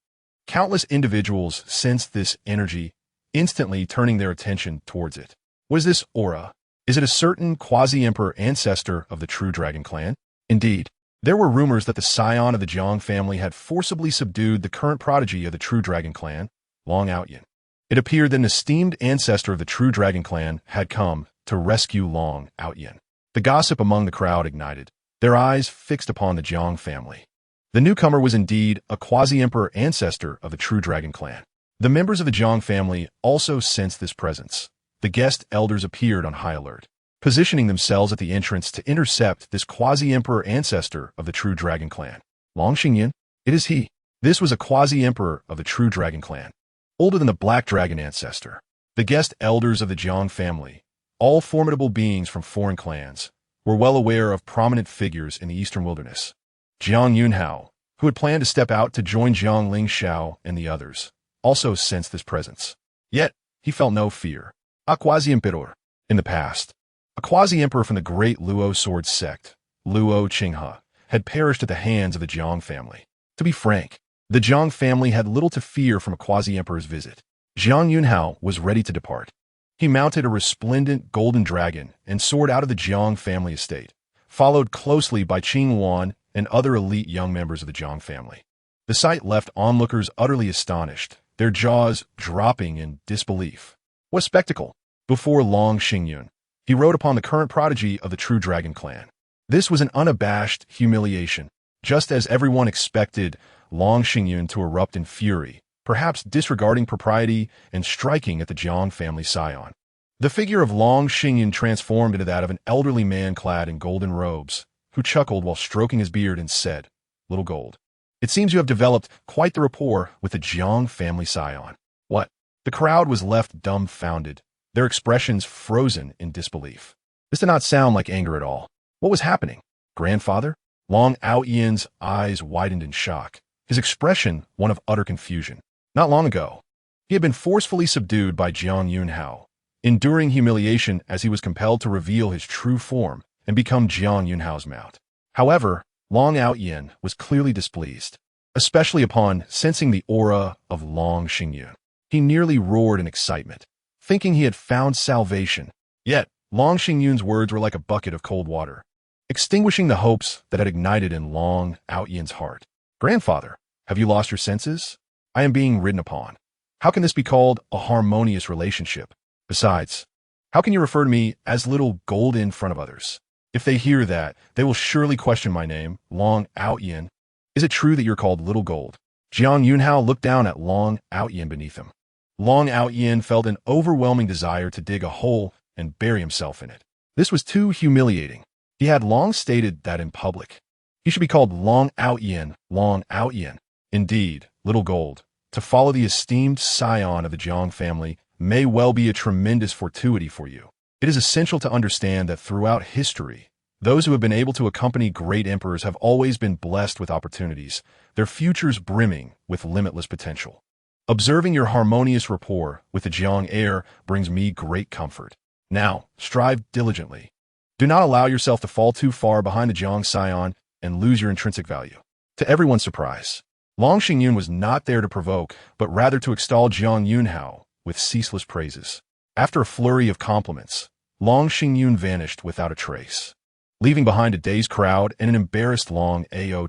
A: Countless individuals sensed this energy, instantly turning their attention towards it. What is this aura? Is it a certain quasi-emperor ancestor of the true dragon clan? Indeed, there were rumors that the scion of the Jiang family had forcibly subdued the current prodigy of the true dragon clan, Long Outyin. It appeared that an esteemed ancestor of the true dragon clan had come to rescue Long Outyin. The gossip among the crowd ignited, their eyes fixed upon the Jiang family. The newcomer was indeed a quasi-emperor ancestor of the true dragon clan. The members of the Jiang family also sensed this presence. The guest elders appeared on high alert, positioning themselves at the entrance to intercept this quasi-emperor ancestor of the true dragon clan. Long Xingyan, it is he. This was a quasi-emperor of the true dragon clan, older than the black dragon ancestor. The guest elders of the Jiang family, all formidable beings from foreign clans, were well aware of prominent figures in the eastern wilderness. Jiang Yunxiao, who had planned to step out to join Jiang Ling Xiao and the others, also sensed this presence. Yet, he felt no fear. A quasi-emperor. In the past, a quasi-emperor from the great Luo sword sect, Luo Qinghe, had perished at the hands of the Jiang family. To be frank, the Jiang family had little to fear from a quasi-emperor's visit. Jiang Yunxiao was ready to depart. He mounted a resplendent golden dragon and soared out of the Jiang family estate, followed closely by Qing Wan and other elite young members of the Jiang family. The sight left onlookers utterly astonished, their jaws dropping in disbelief. What spectacle! Before Long Xingyun, he rode upon the current prodigy of the true dragon clan. This was an unabashed humiliation, just as everyone expected Long Xingyun to erupt in fury, perhaps disregarding propriety and striking at the Jiang family scion. The figure of Long Xingyun transformed into that of an elderly man clad in golden robes, who chuckled while stroking his beard and said, "Little Gold, it seems you have developed quite the rapport with the Jiang family scion." What? The crowd was left dumbfounded, their expressions frozen in disbelief. This did not sound like anger at all. What was happening? Grandfather? Long Aoyan's eyes widened in shock, his expression one of utter confusion. Not long ago, he had been forcefully subdued by Jiang Yunxiao, enduring humiliation as he was compelled to reveal his true form and become Jiang Yunxiao's mount. However, Long Aoyan was clearly displeased, especially upon sensing the aura of Long Xingyun. He nearly roared in excitement, thinking he had found salvation. Yet, Long Xingyun's words were like a bucket of cold water, extinguishing the hopes that had ignited in Long Aoyan's heart. "Grandfather, have you lost your senses? I am being ridden upon. How can this be called a harmonious relationship? Besides, how can you refer to me as Little Gold in front of others? If they hear that, they will surely question my name, Long Aoyan. Is it true that you're called Little Gold?" Jiang Yunxiao looked down at Long Aoyan beneath him. Long Aoyan felt an overwhelming desire to dig a hole and bury himself in it. This was too humiliating. He had long stated that in public. He should be called Long Aoyan, Long Aoyan. Indeed, Little Gold, to follow the esteemed scion of the Jiang family may well be a tremendous fortuity for you. It is essential to understand that throughout history, those who have been able to accompany great emperors have always been blessed with opportunities, their futures brimming with limitless potential. Observing your harmonious rapport with the Jiang heir brings me great comfort. Now, strive diligently. Do not allow yourself to fall too far behind the Jiang scion and lose your intrinsic value. To everyone's surprise, Long Xingyun was not there to provoke, but rather to extol Jiang Yunxiao with ceaseless praises. After a flurry of compliments, Long Xingyun vanished without a trace, leaving behind a dazed crowd and an embarrassed Long Ao,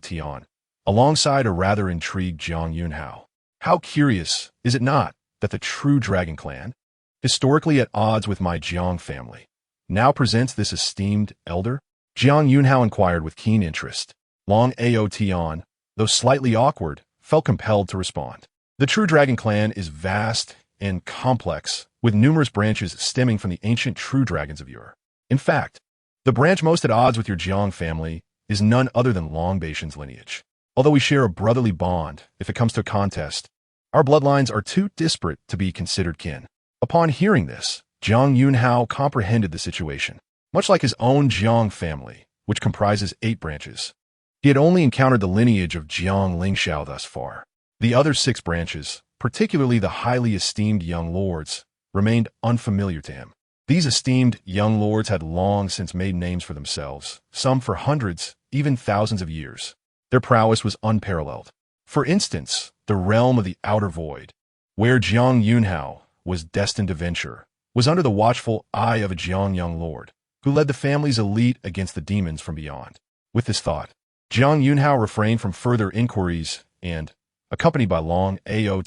A: alongside a rather intrigued Jiang Yunxiao. How curious, is it not, that the true dragon clan, historically at odds with my Jiang family, now presents this esteemed elder? Jiang Yunxiao inquired with keen interest. Long Ao, though slightly awkward, felt compelled to respond. The true dragon clan is vast and complex, with numerous branches stemming from the ancient true dragons of yore. In fact, the branch most at odds with your Jiang family is none other than Long Baishan's lineage. Although we share a brotherly bond, if it comes to a contest, our bloodlines are too disparate to be considered kin. Upon hearing this, Jiang Yunxiao comprehended the situation. Much like his own Jiang family, which comprises 8 branches, he had only encountered the lineage of Jiang Yunxiao thus far. The other 6 branches, particularly the highly esteemed young lords, remained unfamiliar to him. These esteemed young lords had long since made names for themselves, some for hundreds, even thousands of years. Their prowess was unparalleled. For instance, the realm of the Outer Void, where Jiang Yunxiao was destined to venture, was under the watchful eye of a Jiang young lord, who led the family's elite against the demons from beyond. With this thought, Jiang Yunxiao refrained from further inquiries and, accompanied by Long Ao,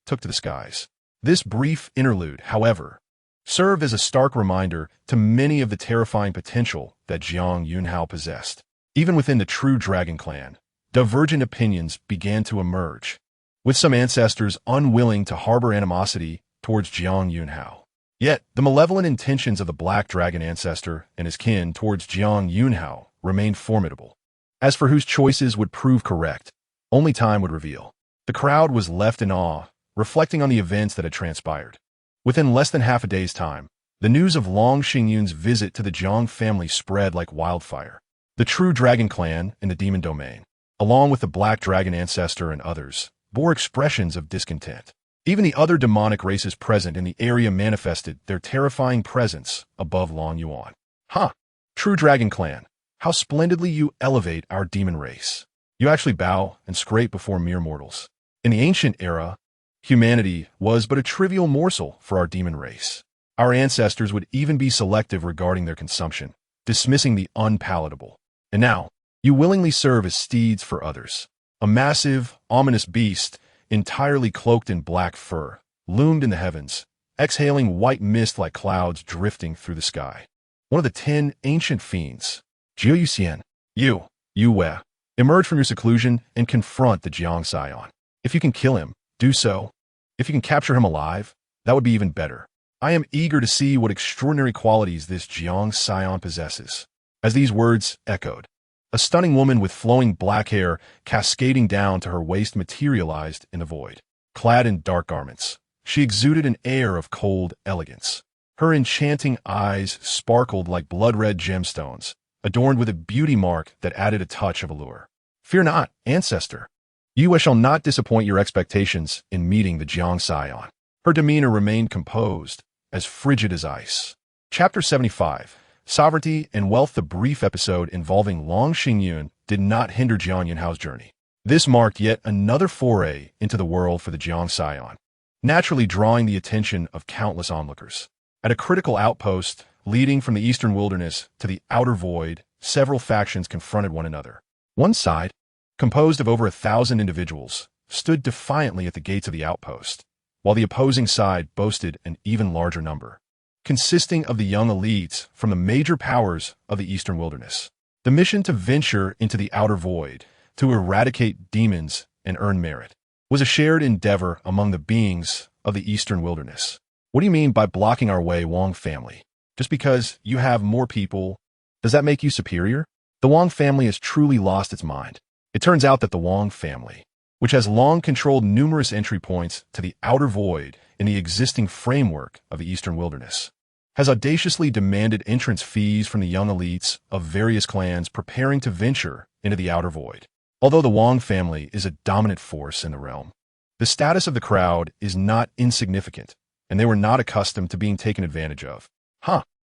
A: took to the skies. This brief interlude, however, served as a stark reminder to many of the terrifying potential that Jiang Yunxiao possessed. Even within the true dragon clan, divergent opinions began to emerge, with some ancestors unwilling to harbor animosity towards Jiang Yunxiao. Yet, the malevolent intentions of the Black Dragon ancestor and his kin towards Jiang Yunxiao remained formidable. As for whose choices would prove correct, only time would reveal. The crowd was left in awe, reflecting on the events that had transpired. Within less than half a day's time, the news of Long Xingyun's visit to the Jiang family spread like wildfire. The true dragon clan in the demon domain, along with the Black Dragon ancestor and others, bore expressions of discontent. Even the other demonic races present in the area manifested their terrifying presence above Long Yuan. "Huh! True dragon clan, how splendidly you elevate our demon race. You actually bow and scrape before mere mortals. In the ancient era, humanity was but a trivial morsel for our demon race. Our ancestors would even be selective regarding their consumption, dismissing the unpalatable. And now, you willingly serve as steeds for others." A massive, ominous beast, entirely cloaked in black fur, loomed in the heavens, exhaling white mist like clouds drifting through the sky. One of the 10 ancient fiends, Jiu Yuxian, Yu Wei, emerge from your seclusion and confront the Jiang scion. If you can kill him, do so. If you can capture him alive, that would be even better. I am eager to see what extraordinary qualities this Jiang Scion possesses. As these words echoed, a stunning woman with flowing black hair cascading down to her waist materialized in the void. Clad in dark garments, she exuded an air of cold elegance. Her enchanting eyes sparkled like blood-red gemstones, adorned with a beauty mark that added a touch of allure. Fear not, ancestor. You shall not disappoint your expectations in meeting the Jiang Scion. Her demeanor remained composed, as frigid as ice. Chapter 75. Sovereignty and Wealth. The brief episode involving Long Xingyun did not hinder Jiang Yunxiao's journey. This marked yet another foray into the world for the Jiang Scion, naturally drawing the attention of countless onlookers. At a critical outpost leading from the eastern wilderness to the outer void, several factions confronted one another. One side, composed of over 1,000 individuals, stood defiantly at the gates of the outpost, while the opposing side boasted an even larger number, consisting of the young elites from the major powers of the eastern wilderness. The mission to venture into the outer void, to eradicate demons and earn merit, was a shared endeavor among the beings of the eastern wilderness. What do you mean by blocking our way, Wang family? Just because you have more people, does that make you superior? The Wang family has truly lost its mind. It turns out that the Wang family, which has long controlled numerous entry points to the outer void in the existing framework of the eastern wilderness, has audaciously demanded entrance fees from the young elites of various clans preparing to venture into the outer void. Although the Wang family is a dominant force in the realm, the status of the crowd is not insignificant, and they were not accustomed to being taken advantage of.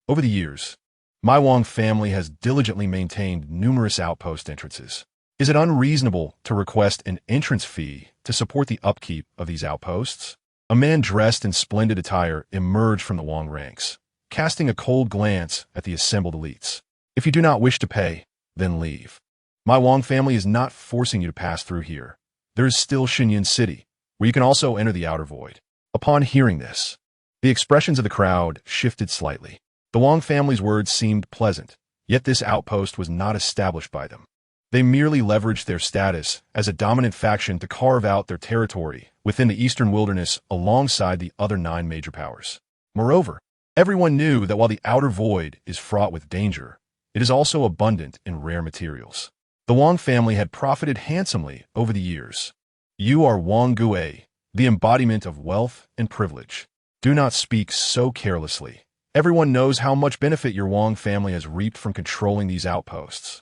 A: Over the years, my Wang family has diligently maintained numerous outpost entrances. Is it unreasonable to request an entrance fee to support the upkeep of these outposts? A man dressed in splendid attire emerged from the Wang ranks, casting a cold glance at the assembled elites. If you do not wish to pay, then leave. My Wang family is not forcing you to pass through here. There is still Xinyan City, where you can also enter the outer void. Upon hearing this, the expressions of the crowd shifted slightly. The Wang family's words seemed pleasant, yet this outpost was not established by them. They merely leveraged their status as a dominant faction to carve out their territory within the eastern wilderness alongside the other 9 major powers. Moreover, everyone knew that while the outer void is fraught with danger, it is also abundant in rare materials. The Wang family had profited handsomely over the years. You are Wang Gue, the embodiment of wealth and privilege. Do not speak so carelessly. Everyone knows how much benefit your Wang family has reaped from controlling these outposts.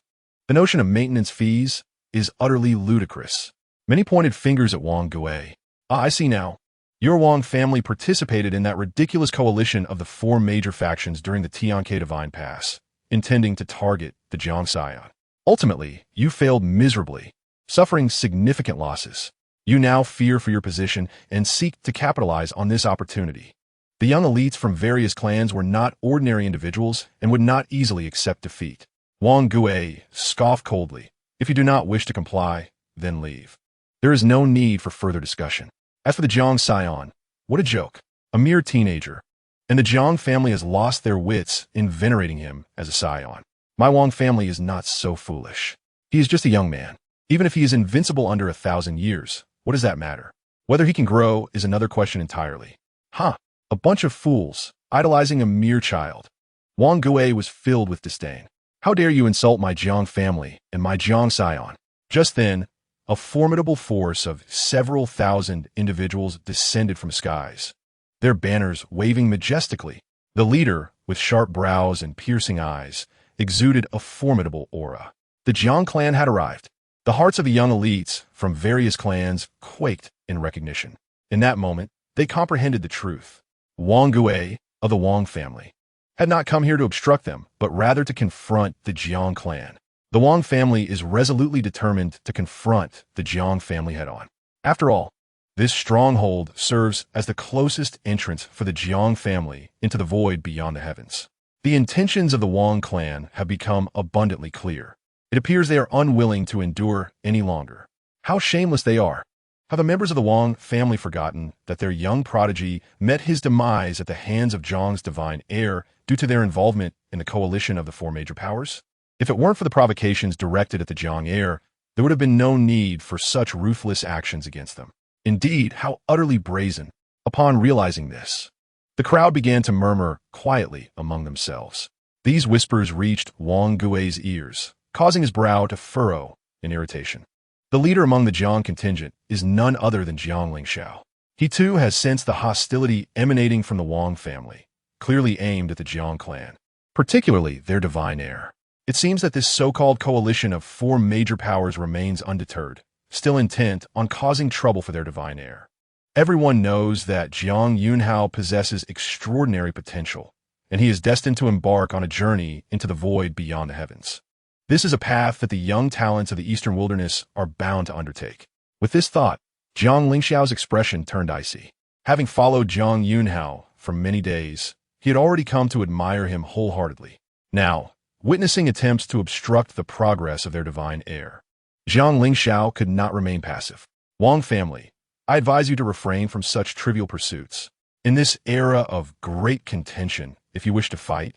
A: The notion of maintenance fees is utterly ludicrous. Many pointed fingers at Wang Gue. I see now. Your Wang family participated in that ridiculous coalition of the 4 major factions during the Tianke Divine Pass, intending to target the Jiang Scion. Ultimately, you failed miserably, suffering significant losses. You now fear for your position and seek to capitalize on this opportunity. The young elites from various clans were not ordinary individuals and would not easily accept defeat. Wang Gue scoffed coldly. If you do not wish to comply, then leave. There is no need for further discussion. As for the Jiang Scion, what a joke. A mere teenager. And the Jiang family has lost their wits in venerating him as a scion. My Wang family is not so foolish. He is just a young man. Even if he is invincible under 1,000 years, what does that matter? Whether he can grow is another question entirely. A bunch of fools, idolizing a mere child. Wang Gue was filled with disdain. How dare you insult my Jiang family and my Jiang Scion? Just then, a formidable force of several thousand individuals descended from skies, their banners waving majestically. The leader, with sharp brows and piercing eyes, exuded a formidable aura. The Jiang clan had arrived. The hearts of the young elites from various clans quaked in recognition. In that moment, they comprehended the truth. Wang Gue, of the Wang family, had not come here to obstruct them, but rather to confront the Jiang clan. The Wang family is resolutely determined to confront the Jiang family head-on. After all, this stronghold serves as the closest entrance for the Jiang family into the void beyond the heavens. The intentions of the Wang clan have become abundantly clear. It appears they are unwilling to endure any longer. How shameless they are! Have the members of the Wang family forgotten that their young prodigy met his demise at the hands of Zhang's divine heir due to their involvement in the coalition of the 4 major powers? If it weren't for the provocations directed at the Jiang heir, there would have been no need for such ruthless actions against them. Indeed, how utterly brazen. Upon realizing this, The crowd began to murmur quietly among themselves. These whispers reached Wang Gui's ears, causing his brow to furrow in irritation. The leader among the Jiang contingent is none other than Jiang Yunxiao. He too has sensed the hostility emanating from the Wang family, clearly aimed at the Jiang clan, particularly their divine heir. It seems that this so-called coalition of 4 major powers remains undeterred, still intent on causing trouble for their divine heir. Everyone knows that Jiang Yunxiao possesses extraordinary potential, and he is destined to embark on a journey into the void beyond the heavens. This is a path that the young talents of the Eastern Wilderness are bound to undertake. With this thought, Jiang Yunxiao's expression turned icy. Having followed Jiang Yunxiao for many days, he had already come to admire him wholeheartedly. Now, witnessing attempts to obstruct the progress of their divine heir, Jiang Yunxiao could not remain passive. Wang family, I advise you to refrain from such trivial pursuits. In this era of great contention, if you wish to fight,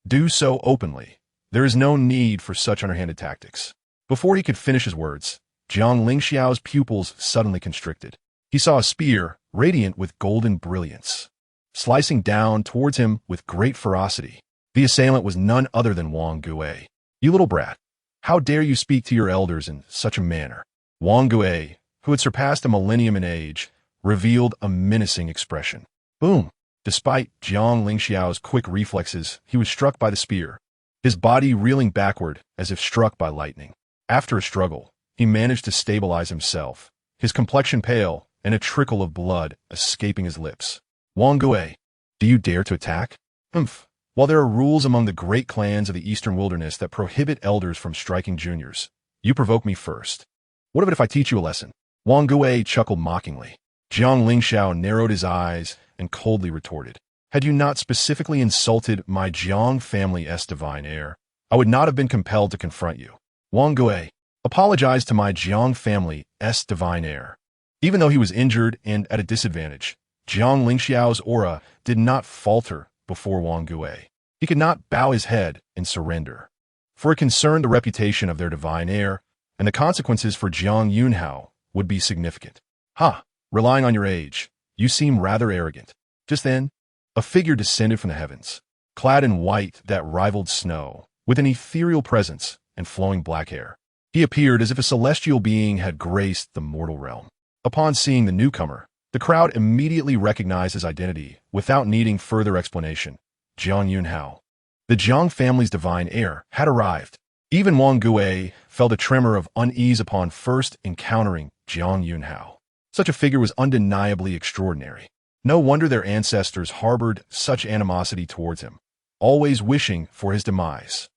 A: do so openly. There is no need for such underhanded tactics. Before he could finish his words, Jiang Yunxiao's pupils suddenly constricted. He saw a spear, radiant with golden brilliance, slicing down towards him with great ferocity. The assailant was none other than Wang Gui. You little brat, how dare you speak to your elders in such a manner? Wang Gui, who had surpassed a millennium in age, revealed a menacing expression. Boom! Despite Jiang Yunxiao's quick reflexes, he was struck by the spear, his body reeling backward as if struck by lightning. After a struggle, he managed to stabilize himself, his complexion pale and a trickle of blood escaping his lips. Wang Gui, do you dare to attack? Humph! While there are rules among the great clans of the Eastern Wilderness that prohibit elders from striking juniors, you provoke me first. What of it if I teach you a lesson? Wang Gui chuckled mockingly. Jiang Yunxiao narrowed his eyes and coldly retorted. Had you not specifically insulted my Jiang family's divine heir, I would not have been compelled to confront you. Wang Gui, apologize to my Jiang family's divine heir. Even though he was injured and at a disadvantage, Jiang Yunxiao's aura did not falter before Wang Gui. He could not bow his head and surrender, for it concerned the reputation of their divine heir, and the consequences for Jiang Yunxiao would be significant. Ha! Relying on your age, you seem rather arrogant. Just then, a figure descended from the heavens, clad in white that rivaled snow, with an ethereal presence and flowing black hair. He appeared as if a celestial being had graced the mortal realm. Upon seeing the newcomer, the crowd immediately recognized his identity without needing further explanation. Jiang Yunxiao. The Jiang family's divine heir had arrived. Even Wang Gui felt a tremor of unease upon first encountering Jiang Yunxiao. Such a figure was undeniably extraordinary. No wonder their ancestors harbored such animosity towards him, always wishing for his demise.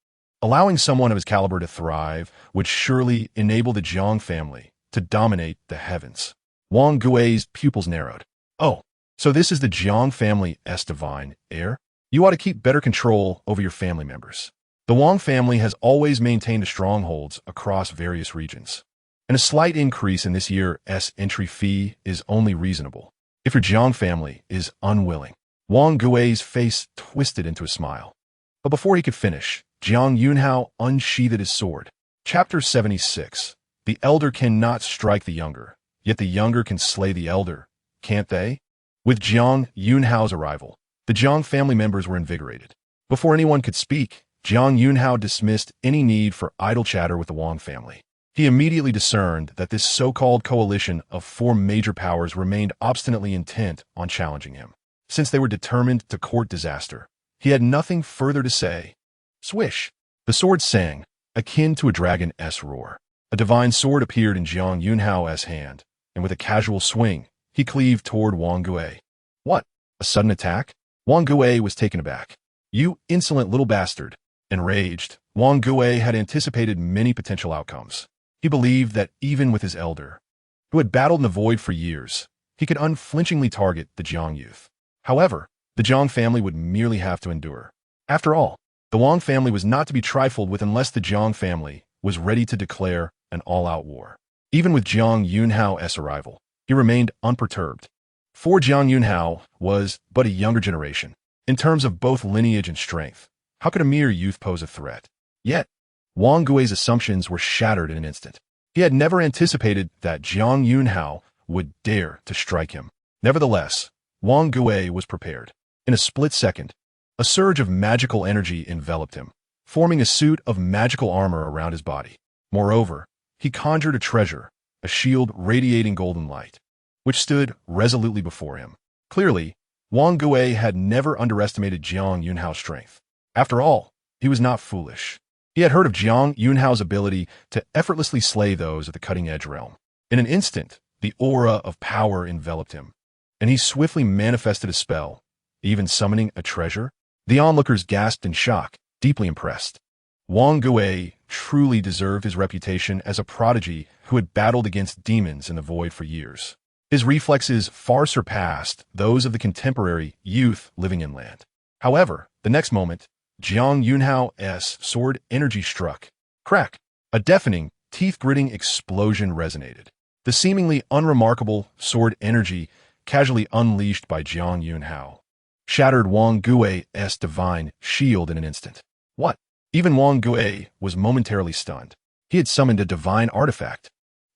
A: Allowing someone of his caliber to thrive would surely enable the Jiang family to dominate the heavens. Wang Gui's pupils narrowed. Oh, so this is the Jiang family's divine heir? You ought to keep better control over your family members. The Wang family has always maintained strongholds across various regions, and a slight increase in this year's entry fee is only reasonable. If your Jiang family is unwilling. Wang Gui's face twisted into a smile. But before he could finish, Jiang Yunxiao unsheathed his sword. Chapter 76. The elder cannot strike the younger, yet the younger can slay the elder, can't they? With Jiang Yunxiao's arrival, the Jiang family members were invigorated. Before anyone could speak, Jiang Yunxiao dismissed any need for idle chatter with the Wang family. He immediately discerned that this so-called coalition of 4 major powers remained obstinately intent on challenging him. Since they were determined to court disaster, he had nothing further to say. Swish! The sword sang, akin to a dragon's roar. A divine sword appeared in Jiang Yunxiao's hand, and with a casual swing, he cleaved toward Wang Gui. What? A sudden attack? Wang Gui was taken aback. You insolent little bastard! Enraged, Wang Gui had anticipated many potential outcomes. He believed that even with his elder, who had battled in the void for years, he could unflinchingly target the Jiang youth. However, the Jiang family would merely have to endure. After all, the Wang family was not to be trifled with unless the Jiang family was ready to declare an all-out war. Even with Jiang Yunxiao's arrival, he remained unperturbed. For Jiang Yunxiao was but a younger generation. In terms of both lineage and strength, how could a mere youth pose a threat? Yet, Wang Gui's assumptions were shattered in an instant. He had never anticipated that Jiang Yunxiao would dare to strike him. Nevertheless, Wang Gui was prepared. In a split second, a surge of magical energy enveloped him, forming a suit of magical armor around his body. Moreover, he conjured a treasure, a shield radiating golden light, which stood resolutely before him. Clearly, Wang Gui had never underestimated Jiang Yunxiao's strength. After all, he was not foolish. He had heard of Jiang Yunxiao's ability to effortlessly slay those of the cutting-edge realm. In an instant, the aura of power enveloped him, and he swiftly manifested a spell, even summoning a treasure. The onlookers gasped in shock, deeply impressed. Wang Gui truly deserved his reputation as a prodigy who had battled against demons in the void for years. His reflexes far surpassed those of the contemporary youth living inland. However, the next moment, Jiang Yunxiao's sword energy struck. Crack! A deafening, teeth-gritting explosion resonated. The seemingly unremarkable sword energy casually unleashed by Jiang Yunxiao shattered Wang Gui's divine shield in an instant. What? Even Wang Gui was momentarily stunned. He had summoned a divine artifact.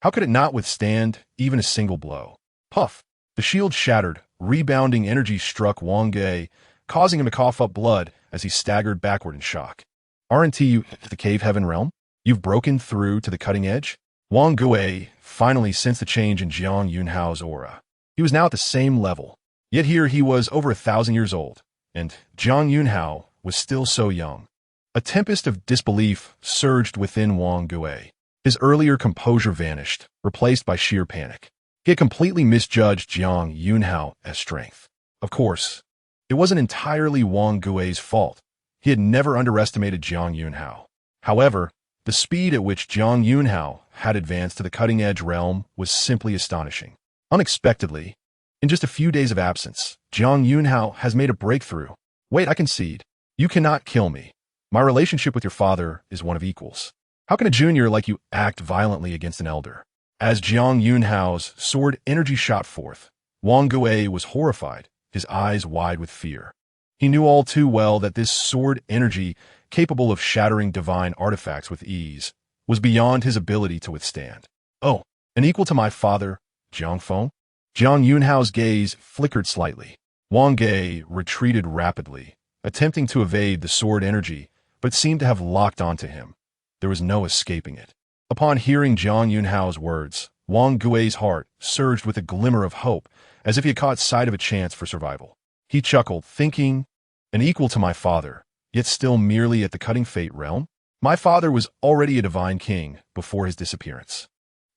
A: How could it not withstand even a single blow? Puff! The shield shattered, rebounding energy struck Wang Gui, causing him to cough up blood as he staggered backward in shock. Aren't you the cave heaven realm? You've broken through to the cutting edge? Wang Gui finally sensed the change in Jiang Yunxiao's aura. He was now at the same level. Yet here he was over 1,000 years old, and Jiang Yunxiao was still so young. A tempest of disbelief surged within Wang Gui. His earlier composure vanished, replaced by sheer panic. He had completely misjudged Jiang Yunxiao's strength. Of course, it wasn't entirely Wang Gui's fault. He had never underestimated Jiang Yunxiao. However, the speed at which Jiang Yunxiao had advanced to the cutting-edge realm was simply astonishing. Unexpectedly, in just a few days of absence, Jiang Yunxiao has made a breakthrough. Wait, I concede. You cannot kill me. My relationship with your father is one of equals. How can a junior like you act violently against an elder? As Jiang Yunxiao's sword energy shot forth, Wang Gui was horrified, his eyes wide with fear. He knew all too well that this sword energy, capable of shattering divine artifacts with ease, was beyond his ability to withstand. Oh, an equal to my father, Jiang Feng? Jiang Yunxiao's gaze flickered slightly. Wang Gui retreated rapidly, attempting to evade the sword energy, but seemed to have locked onto him. There was no escaping it. Upon hearing Jiang Yunxiao's words, Wang Gui's heart surged with a glimmer of hope, as if he had caught sight of a chance for survival. He chuckled, thinking, an equal to my father, yet still merely at the cutting fate realm? My father was already a divine king before his disappearance.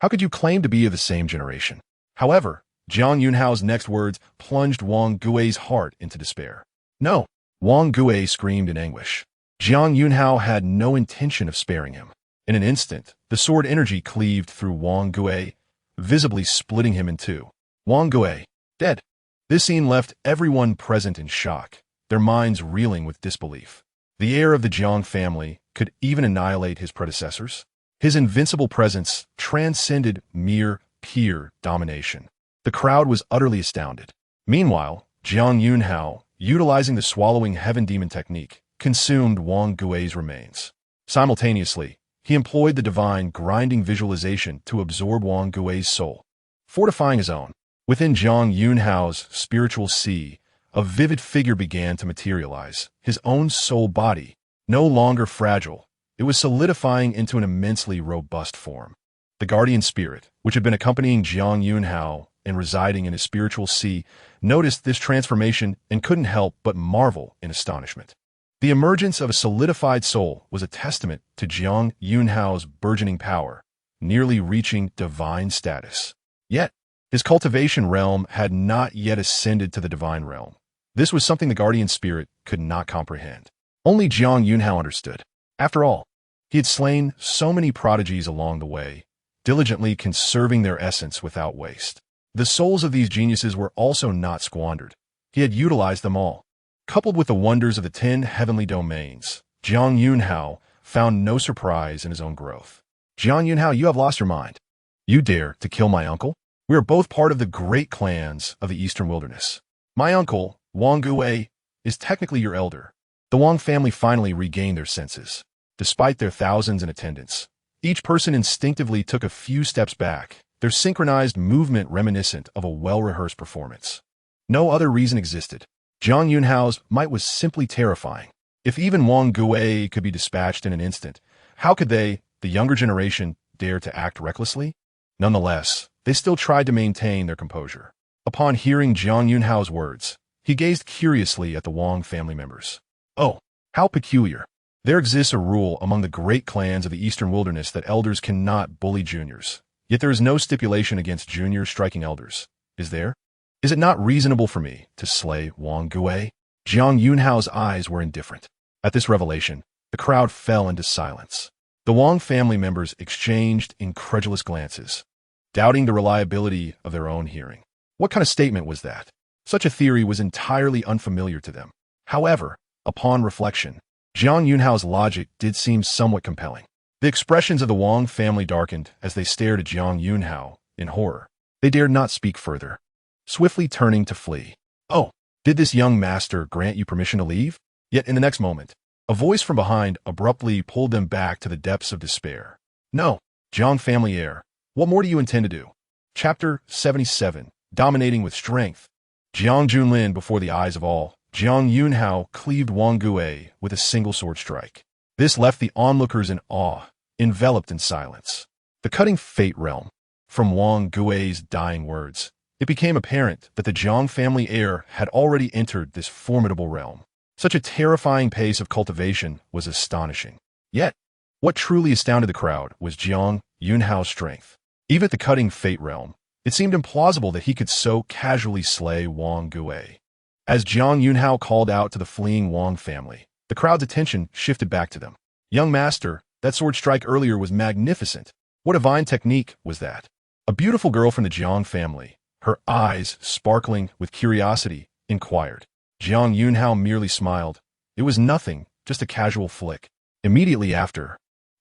A: How could you claim to be of the same generation? However, Jiang Yunxiao's next words plunged Wang Gui's heart into despair. No! Wang Gui screamed in anguish. Jiang Yunxiao had no intention of sparing him. In an instant, the sword energy cleaved through Wang Gui, visibly splitting him in two. Wang Gui, dead. This scene left everyone present in shock, their minds reeling with disbelief. The heir of the Jiang family could even annihilate his predecessors. His invincible presence transcended mere peer domination. The crowd was utterly astounded. Meanwhile, Jiang Yunxiao, utilizing the swallowing heaven demon technique, consumed Wang Gui's remains. Simultaneously, he employed the divine grinding visualization to absorb Wang Gui's soul, fortifying his own. Within Jiang Yunxiao's spiritual sea, a vivid figure began to materialize, his own soul body. No longer fragile, it was solidifying into an immensely robust form. The guardian spirit, which had been accompanying Jiang Yunxiao and residing in his spiritual sea, noticed this transformation and couldn't help but marvel in astonishment. The emergence of a solidified soul was a testament to Jiang Yunxiao's burgeoning power, nearly reaching divine status. Yet, his cultivation realm had not yet ascended to the divine realm. This was something the guardian spirit could not comprehend. Only Jiang Yunxiao understood. After all, he had slain so many prodigies along the way, diligently conserving their essence without waste. The souls of these geniuses were also not squandered. He had utilized them all. Coupled with the wonders of the 10 heavenly domains, Jiang Yunxiao found no surprise in his own growth. Jiang Yunxiao, you have lost your mind. You dare to kill my uncle? We are both part of the great clans of the Eastern Wilderness. My uncle, Wang Gui, is technically your elder. The Wang family finally regained their senses. Despite their thousands in attendance, each person instinctively took a few steps back, their synchronized movement reminiscent of a well-rehearsed performance. No other reason existed. Jiang Yunhao's might was simply terrifying. If even Wang Gui could be dispatched in an instant, how could they, the younger generation, dare to act recklessly? Nonetheless, they still tried to maintain their composure. Upon hearing Jiang Yunhao's words, he gazed curiously at the Wang family members. Oh, how peculiar. There exists a rule among the great clans of the Eastern Wilderness that elders cannot bully juniors. Yet there is no stipulation against juniors striking elders. Is there? Is it not reasonable for me to slay Wang Gui? Jiang Yunhao's eyes were indifferent. At this revelation, the crowd fell into silence. The Wang family members exchanged incredulous glances, doubting the reliability of their own hearing. What kind of statement was that? Such a theory was entirely unfamiliar to them. However, upon reflection, Jiang Yunhao's logic did seem somewhat compelling. The expressions of the Wang family darkened as they stared at Jiang Yunhao in horror. They dared not speak further, swiftly turning to flee. Oh, did this young master grant you permission to leave? Yet in the next moment, a voice from behind abruptly pulled them back to the depths of despair. No, Jiang family heir, what more do you intend to do? Chapter 77, Dominating with Strength. Jiang Junlin before the eyes of all, Jiang Yunhao cleaved Wang Gui with a single sword strike. This left the onlookers in awe, enveloped in silence. The cutting fate realm. From Wang Gui's dying words, it became apparent that the Jiang family heir had already entered this formidable realm. Such a terrifying pace of cultivation was astonishing. Yet, what truly astounded the crowd was Jiang Yunhao's strength. Even at the cutting fate realm, it seemed implausible that he could so casually slay Wang Gui. As Jiang Yunhao called out to the fleeing Wang family, the crowd's attention shifted back to them. Young master, that sword strike earlier was magnificent. What divine technique was that? A beautiful girl from the Jiang family, her eyes sparkling with curiosity, inquired. Jiang Yunhao merely smiled. It was nothing, just a casual flick. Immediately after,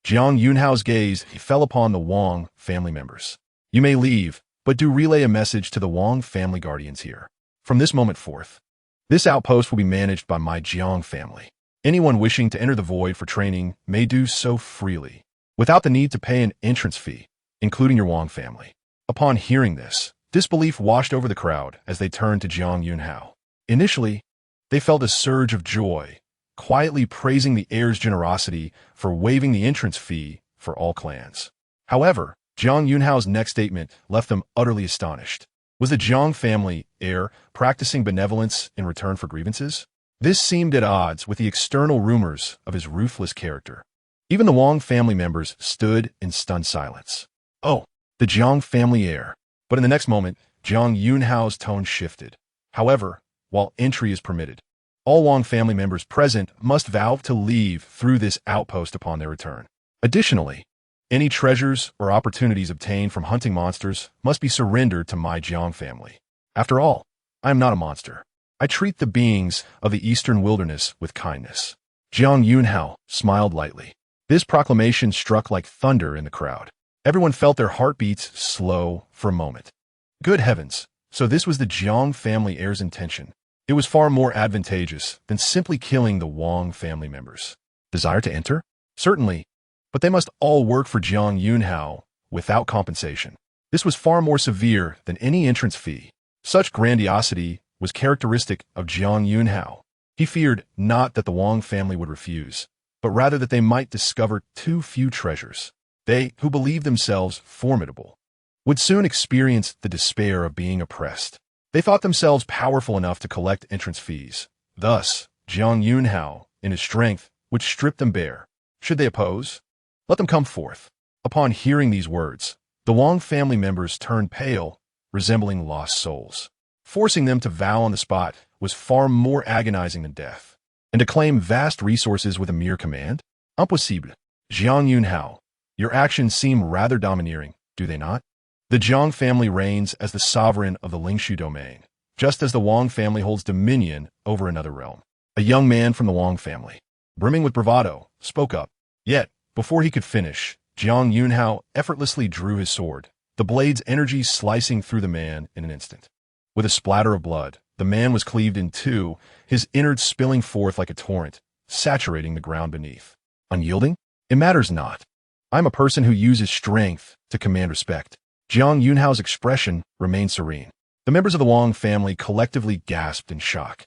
A: Jiang Yunhao's gaze fell upon the Wang family members. You may leave, but do relay a message to the Wang family guardians here. From this moment forth, this outpost will be managed by my Jiang family. Anyone wishing to enter the void for training may do so freely, without the need to pay an entrance fee, including your Wang family. Upon hearing this, disbelief washed over the crowd as they turned to Jiang Yunhao. Initially, they felt a surge of joy, quietly praising the heir's generosity for waiving the entrance fee for all clans. However, Jiang Yunhao's next statement left them utterly astonished. Was the Jiang family heir practicing benevolence in return for grievances? This seemed at odds with the external rumors of his ruthless character. Even the Wang family members stood in stunned silence. Oh, the Jiang family heir. But in the next moment, Jiang Yunhao's tone shifted. However, while entry is permitted, all Wang family members present must vow to leave through this outpost upon their return. Additionally, any treasures or opportunities obtained from hunting monsters must be surrendered to my Jiang family. After all, I am not a monster. I treat the beings of the Eastern Wilderness with kindness. Jiang Yunhao smiled lightly. This proclamation struck like thunder in the crowd. Everyone felt their heartbeats slow for a moment. Good heavens, so this was the Jiang family heir's intention. It was far more advantageous than simply killing the Wang family members. Desire to enter? Certainly, but they must all work for Jiang Yunhao without compensation. This was far more severe than any entrance fee. Such grandiosity was characteristic of Jiang Yunhao. He feared not that the Wang family would refuse, but rather that they might discover too few treasures. They, who believed themselves formidable, would soon experience the despair of being oppressed. They thought themselves powerful enough to collect entrance fees. Thus, Jiang Yunhao, in his strength, would strip them bare. Should they oppose? Let them come forth. Upon hearing these words, the Wang family members turned pale, resembling lost souls. Forcing them to vow on the spot was far more agonizing than death. And to claim vast resources with a mere command? Impossible. Jiang Yunhao, your actions seem rather domineering, do they not? The Jiang family reigns as the sovereign of the Lingshu domain, just as the Wang family holds dominion over another realm. A young man from the Wang family, brimming with bravado, spoke up. Yet, before he could finish, Jiang Yunhao effortlessly drew his sword, the blade's energy slicing through the man in an instant. With a splatter of blood, the man was cleaved in two, his innards spilling forth like a torrent, saturating the ground beneath. Unyielding? It matters not. I'm a person who uses strength to command respect. Jiang Yunhao's expression remained serene. The members of the Wang family collectively gasped in shock.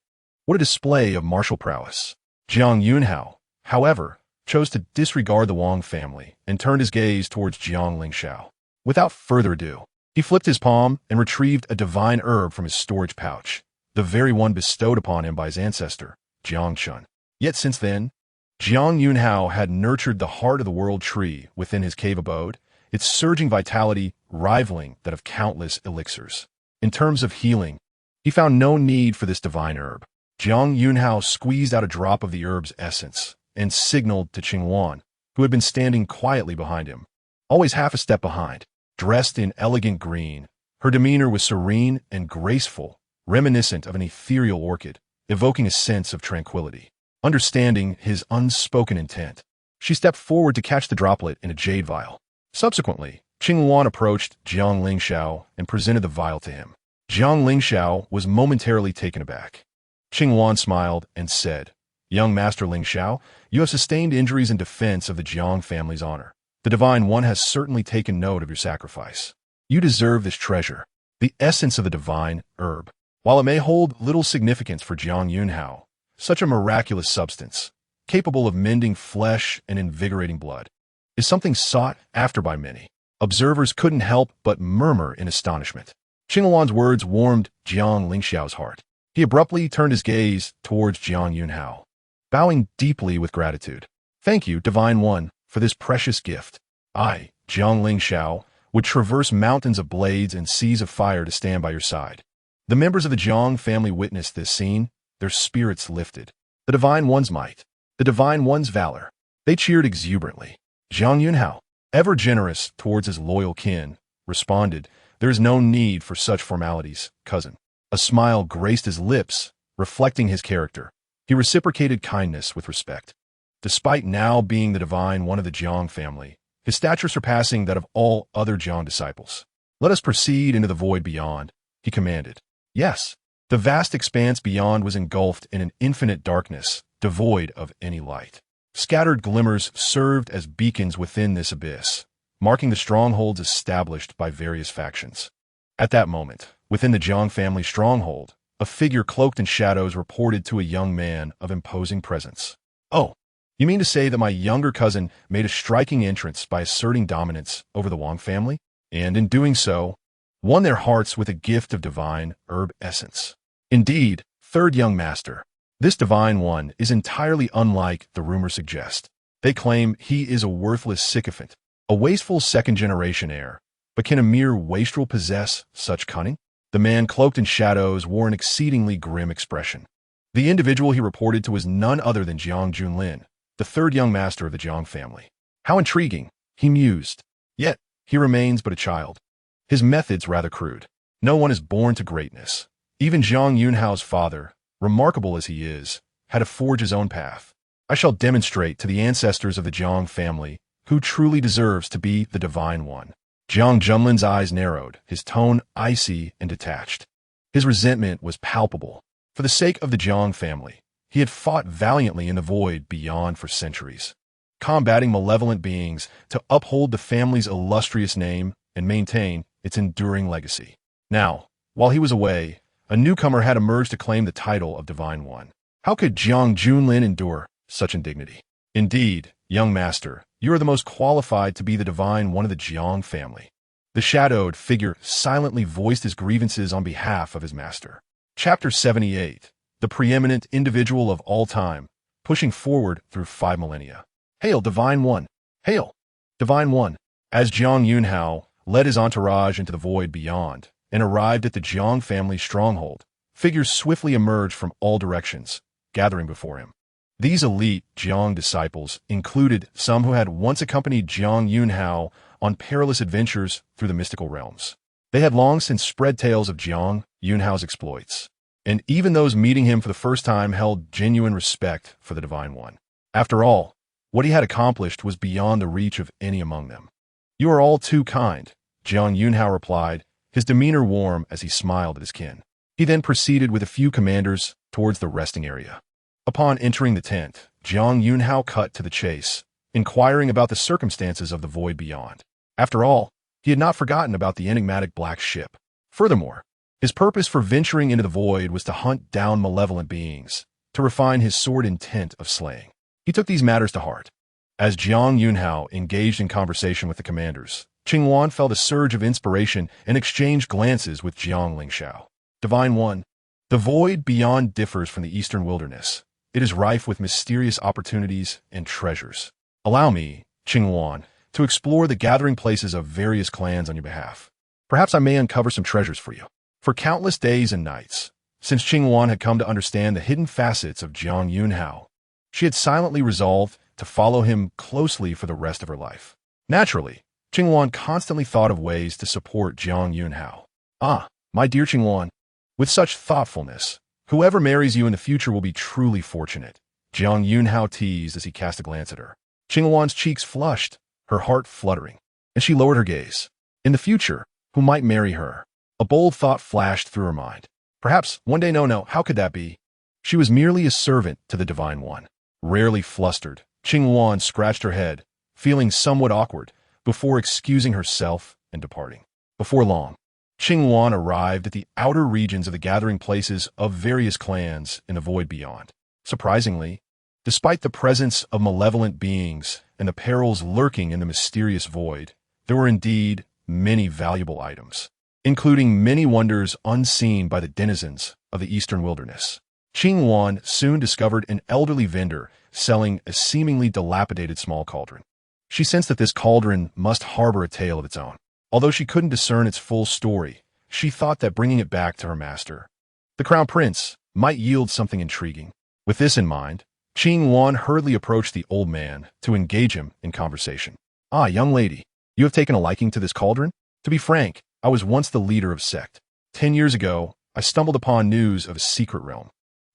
A: What a display of martial prowess. Jiang Yunxiao, however, chose to disregard the Wang family and turned his gaze towards Jiang Yunxiao. Without further ado, he flipped his palm and retrieved a divine herb from his storage pouch, the very one bestowed upon him by his ancestor, Jiang Chun. Yet since then, Jiang Yunxiao had nurtured the heart of the world tree within his cave abode, its surging vitality rivaling that of countless elixirs. In terms of healing, he found no need for this divine herb. Jiang Yunxiao squeezed out a drop of the herb's essence and signaled to Qingwan, who had been standing quietly behind him, always half a step behind. Dressed in elegant green, her demeanor was serene and graceful, reminiscent of an ethereal orchid, evoking a sense of tranquility. Understanding his unspoken intent, she stepped forward to catch the droplet in a jade vial. Subsequently, Qingwan approached Jiang Yunxiao and presented the vial to him. Jiang Yunxiao was momentarily taken aback. Qingwan smiled and said, "Young Master Yunxiao, you have sustained injuries in defense of the Jiang family's honor. The Divine One has certainly taken note of your sacrifice. You deserve this treasure, the essence of the divine herb. While it may hold little significance for Jiang Yunxiao, such a miraculous substance, capable of mending flesh and invigorating blood, is something sought after by many." Observers couldn't help but murmur in astonishment. Qingwan's words warmed Jiang Yunxiao's heart. He abruptly turned his gaze towards Jiang Yunxiao, bowing deeply with gratitude. "Thank you, Divine One, for this precious gift. I, Jiang Yunxiao, would traverse mountains of blades and seas of fire to stand by your side." The members of the Jiang family witnessed this scene, their spirits lifted. The Divine One's might, the Divine One's valor. They cheered exuberantly. Jiang Yunxiao, ever generous towards his loyal kin, responded, "There is no need for such formalities, cousin." A smile graced his lips, reflecting his character. He reciprocated kindness with respect. Despite now being the Divine One of the Jiang family, his stature surpassing that of all other Jiang disciples. "Let us proceed into the void beyond," he commanded. Yes, the vast expanse beyond was engulfed in an infinite darkness, devoid of any light. Scattered glimmers served as beacons within this abyss, marking the strongholds established by various factions. At that moment, within the Jiang family stronghold, a figure cloaked in shadows reported to a young man of imposing presence. "Oh, you mean to say that my younger cousin made a striking entrance by asserting dominance over the Wang family, and in doing so, won their hearts with a gift of divine herb essence? Indeed, third young master, this Divine One is entirely unlike the rumors suggest. They claim he is a worthless sycophant, a wasteful second-generation heir, but can a mere wastrel possess such cunning?" The man cloaked in shadows wore an exceedingly grim expression. The individual he reported to was none other than Jiang Junlin, the third young master of the Jiang family. How intriguing, he mused. Yet, he remains but a child. His methods rather crude. No one is born to greatness. Even Jiang Yunxiao's father, remarkable as he is, had to forge his own path. I shall demonstrate to the ancestors of the Jiang family who truly deserves to be the Divine One. Jiang Junlin's eyes narrowed, his tone icy and detached. His resentment was palpable. For the sake of the Jiang family, he had fought valiantly in the void beyond for centuries, combating malevolent beings to uphold the family's illustrious name and maintain its enduring legacy. Now, while he was away, a newcomer had emerged to claim the title of Divine One. How could Jiang Junlin endure such indignity? Indeed, young master, you are the most qualified to be the Divine One of the Jiang family. The shadowed figure silently voiced his grievances on behalf of his master. Chapter 78. The preeminent individual of all time, pushing forward through 5 millennia. Hail, Divine One! Hail, Divine One! As Jiang Yunxiao led his entourage into the void beyond and arrived at the Jiang family stronghold, figures swiftly emerged from all directions, gathering before him. These elite Jiang disciples included some who had once accompanied Jiang Yunxiao on perilous adventures through the mystical realms. They had long since spread tales of Jiang Yunxiao's exploits, and even those meeting him for the first time held genuine respect for the Divine One. After all, what he had accomplished was beyond the reach of any among them. You are all too kind, Jiang Yunxiao replied, his demeanor warm as he smiled at his kin. He then proceeded with a few commanders towards the resting area. Upon entering the tent, Jiang Yunxiao cut to the chase, inquiring about the circumstances of the void beyond. After all, he had not forgotten about the enigmatic black ship. Furthermore, His purpose for venturing into the void was to hunt down malevolent beings, to refine his sword intent of slaying. He took these matters to heart. As Jiang Yunxiao engaged in conversation with the commanders, Qingwan felt a surge of inspiration and exchanged glances with Jiang Yunxiao. Divine One, the void beyond differs from the eastern wilderness. It is rife with mysterious opportunities and treasures. Allow me, Qingwan, to explore the gathering places of various clans on your behalf. Perhaps I may uncover some treasures for you. For countless days and nights, since Qingwan had come to understand the hidden facets of Jiang Yunxiao, she had silently resolved to follow him closely for the rest of her life. Naturally, Qingwan constantly thought of ways to support Jiang Yunxiao. Ah, my dear Qingwan, with such thoughtfulness, whoever marries you in the future will be truly fortunate, Jiang Yunxiao teased as he cast a glance at her. Qingwan's cheeks flushed, her heart fluttering, and she lowered her gaze. In the future, who might marry her? A bold thought flashed through her mind. Perhaps one day, no, how could that be? She was merely a servant to the Divine One. Rarely flustered, Qingwan scratched her head, feeling somewhat awkward, before excusing herself and departing. Before long, Qingwan arrived at the outer regions of the gathering places of various clans in the void beyond. Surprisingly, despite the presence of malevolent beings and the perils lurking in the mysterious void, there were indeed many valuable items, including many wonders unseen by the denizens of the eastern wilderness. Qingwan soon discovered an elderly vendor selling a seemingly dilapidated small cauldron. She sensed that this cauldron must harbor a tale of its own. Although she couldn't discern its full story, she thought that bringing it back to her master, the Crown Prince, might yield something intriguing. With this in mind, Qingwan hurriedly approached the old man to engage him in conversation. Ah, young lady, you have taken a liking to this cauldron? To be frank, I was once the leader of sect. 10 years ago, I stumbled upon news of a secret realm.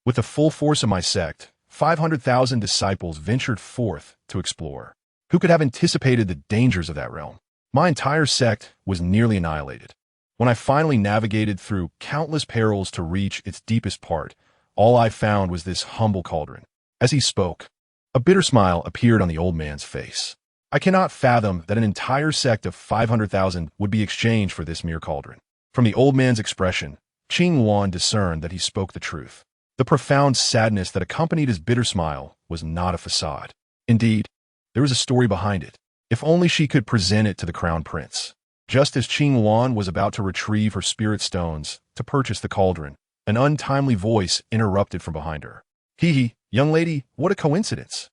A: With the full force of my sect, 500,000 disciples ventured forth to explore. Who could have anticipated the dangers of that realm? My entire sect was nearly annihilated. When I finally navigated through countless perils to reach its deepest part, all I found was this humble cauldron. As he spoke, a bitter smile appeared on the old man's face. I cannot fathom that an entire sect of 500,000 would be exchanged for this mere cauldron. From the old man's expression, Qingwan discerned that he spoke the truth. The profound sadness that accompanied his bitter smile was not a facade. Indeed, there was a story behind it. If only she could present it to the Crown Prince. Just as Qingwan was about to retrieve her spirit stones to purchase the cauldron, an untimely voice interrupted from behind her. Hee, young lady, what a coincidence.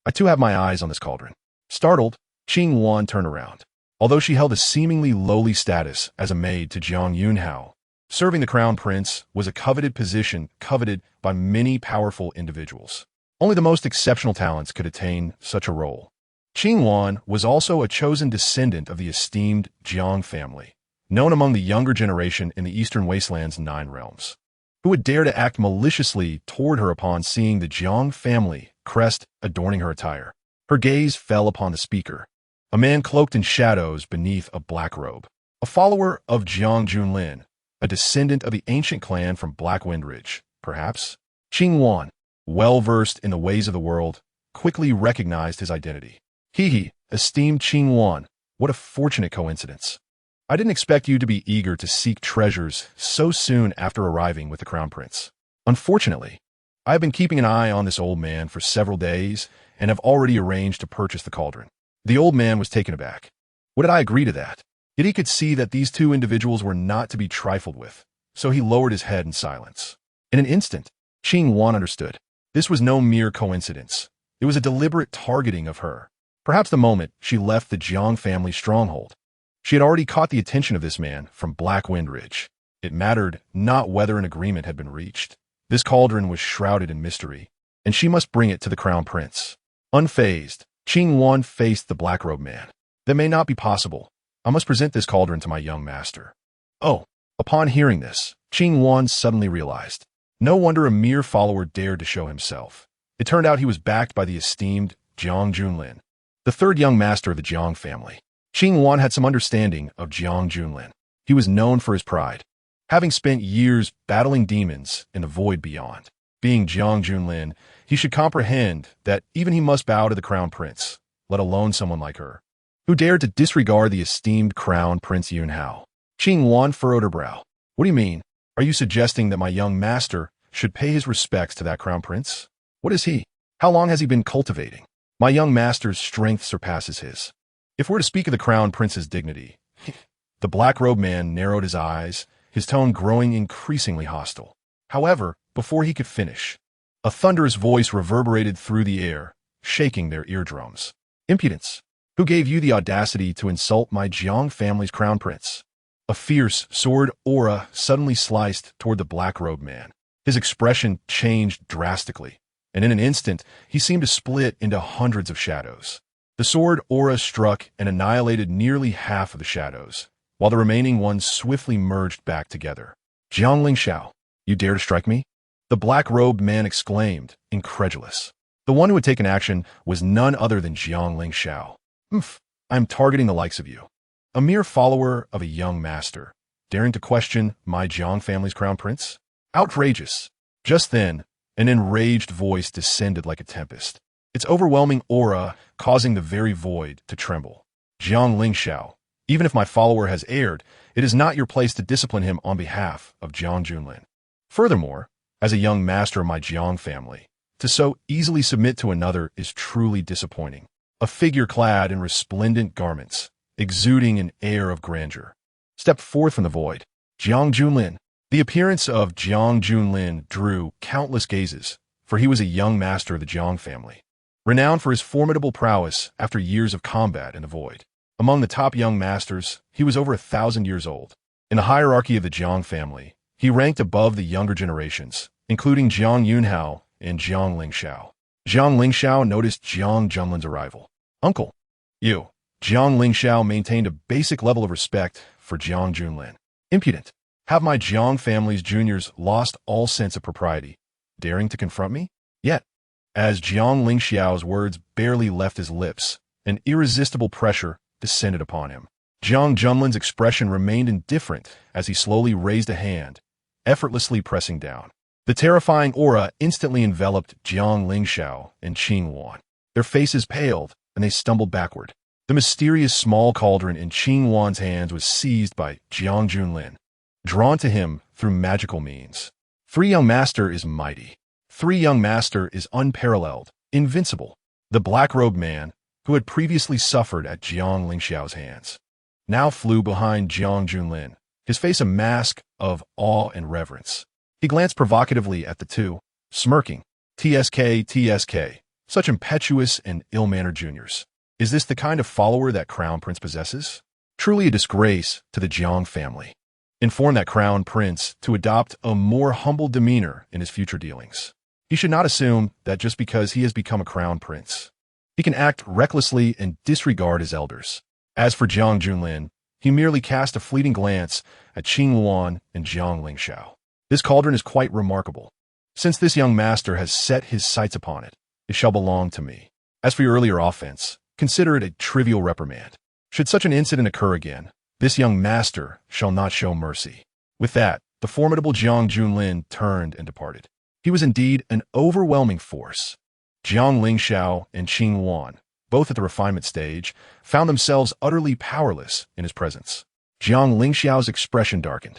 A: I too have my eyes on this cauldron. Startled, Qingwan turned around. Although she held a seemingly lowly status as a maid to Jiang Yunxiao, serving the Crown Prince was a coveted position coveted by many powerful individuals. Only the most exceptional talents could attain such a role. Qingwan was also a chosen descendant of the esteemed Jiang family, known among the younger generation in the Eastern Wasteland's 9 realms. Who would dare to act maliciously toward her upon seeing the Jiang family crest adorning her attire? Her gaze fell upon the speaker, a man cloaked in shadows beneath a black robe. A follower of Jiang Junlin, a descendant of the ancient clan from Black Wind Ridge, perhaps? Qingwan, well-versed in the ways of the world, quickly recognized his identity. Esteemed Qingwan, what a fortunate coincidence. I didn't expect you to be eager to seek treasures so soon after arriving with the Crown Prince. Unfortunately, I have been keeping an eye on this old man for several days and have already arranged to purchase the cauldron. The old man was taken aback. What did I agree to that? Yet he could see that these two individuals were not to be trifled with, so he lowered his head in silence. In an instant, Qingwan understood. This was no mere coincidence. It was a deliberate targeting of her. Perhaps the moment she left the Jiang family stronghold, she had already caught the attention of this man from Black Wind Ridge. It mattered not whether an agreement had been reached. This cauldron was shrouded in mystery, and she must bring it to the Crown Prince. Unfazed, Qingwan faced the black-robed man. That may not be possible. I must present this cauldron to my young master. Oh, upon hearing this, Qingwan suddenly realized. No wonder a mere follower dared to show himself. It turned out he was backed by the esteemed Jiang Junlin, the third young master of the Jiang family. Qingwan had some understanding of Jiang Junlin. He was known for his pride, having spent years battling demons in the void beyond. Being Jiang Junlin, he should comprehend that even he must bow to the Crown Prince, let alone someone like her, who dared to disregard the esteemed Crown Prince Yunhao. Qingwan furrowed her brow. What do you mean? Are you suggesting that my young master should pay his respects to that crown prince? What is he? How long has he been cultivating? My young master's strength surpasses his. If we're to speak of the crown prince's dignity, the black-robed man narrowed his eyes, his tone growing increasingly hostile. However, before he could finish, a thunderous voice reverberated through the air, shaking their eardrums. Impudence! Who gave you the audacity to insult my Jiang family's crown prince? A fierce sword aura suddenly sliced toward the black-robed man. His expression changed drastically, and in an instant, he seemed to split into hundreds of shadows. The sword aura struck and annihilated nearly half of the shadows, while the remaining ones swiftly merged back together. Jiang Yunxiao, you dare to strike me? The black-robed man exclaimed, incredulous. The one who had taken action was none other than Jiang Yunxiao. I'm targeting the likes of you. A mere follower of a young master, daring to question my Jiang family's crown prince? Outrageous. Just then, an enraged voice descended like a tempest, its overwhelming aura causing the very void to tremble. Jiang Yunxiao, even if my follower has erred, it is not your place to discipline him on behalf of Jiang Junlin. Furthermore, as a young master of my Jiang family, to so easily submit to another is truly disappointing. A figure clad in resplendent garments, exuding an air of grandeur, stepped forth from the void. Jiang Junlin. The appearance of Jiang Junlin drew countless gazes, for he was a young master of the Jiang family, renowned for his formidable prowess after years of combat in the void. Among the top young masters, he was over 1,000 years old. In the hierarchy of the Jiang family, he ranked above the younger generations, including Jiang Yunxiao and Jiang Yunxiao. Jiang Yunxiao noticed Jiang Junlin's arrival. Uncle, you. Jiang Yunxiao maintained a basic level of respect for Jiang Junlin. Impudent. Have my Jiang family's juniors lost all sense of propriety, daring to confront me? Yet, as Jiang Yunxiao's words barely left his lips, an irresistible pressure descended upon him. Jiang Junlin's expression remained indifferent as he slowly raised a hand, effortlessly pressing down. The terrifying aura instantly enveloped Jiang Yunxiao and Qing Wan. Their faces paled, and they stumbled backward. The mysterious small cauldron in Qing Wan's hands was seized by Jiang Junlin, drawn to him through magical means. Three young master is mighty. Three young master is unparalleled, invincible. The black-robed man, who had previously suffered at Jiang Yunxiao's hands, now flew behind Jiang Junlin, his face a mask of awe and reverence. He glanced provocatively at the two, smirking. TSK, such impetuous and ill-mannered juniors. Is this the kind of follower that Crown Prince possesses? Truly a disgrace to the Jiang family. Inform that Crown Prince to adopt a more humble demeanor in his future dealings. He should not assume that just because he has become a Crown Prince, he can act recklessly and disregard his elders. As for Jiang Junlin, he merely cast a fleeting glance at Qing Wan and Jiang Yunxiao. This cauldron is quite remarkable. Since this young master has set his sights upon it, it shall belong to me. As for your earlier offense, consider it a trivial reprimand. Should such an incident occur again, this young master shall not show mercy. With that, the formidable Jiang Junlin turned and departed. He was indeed an overwhelming force. Jiang Yunxiao and Qing Wan, both at the refinement stage, found themselves utterly powerless in his presence. Jiang Yunxiao's expression darkened.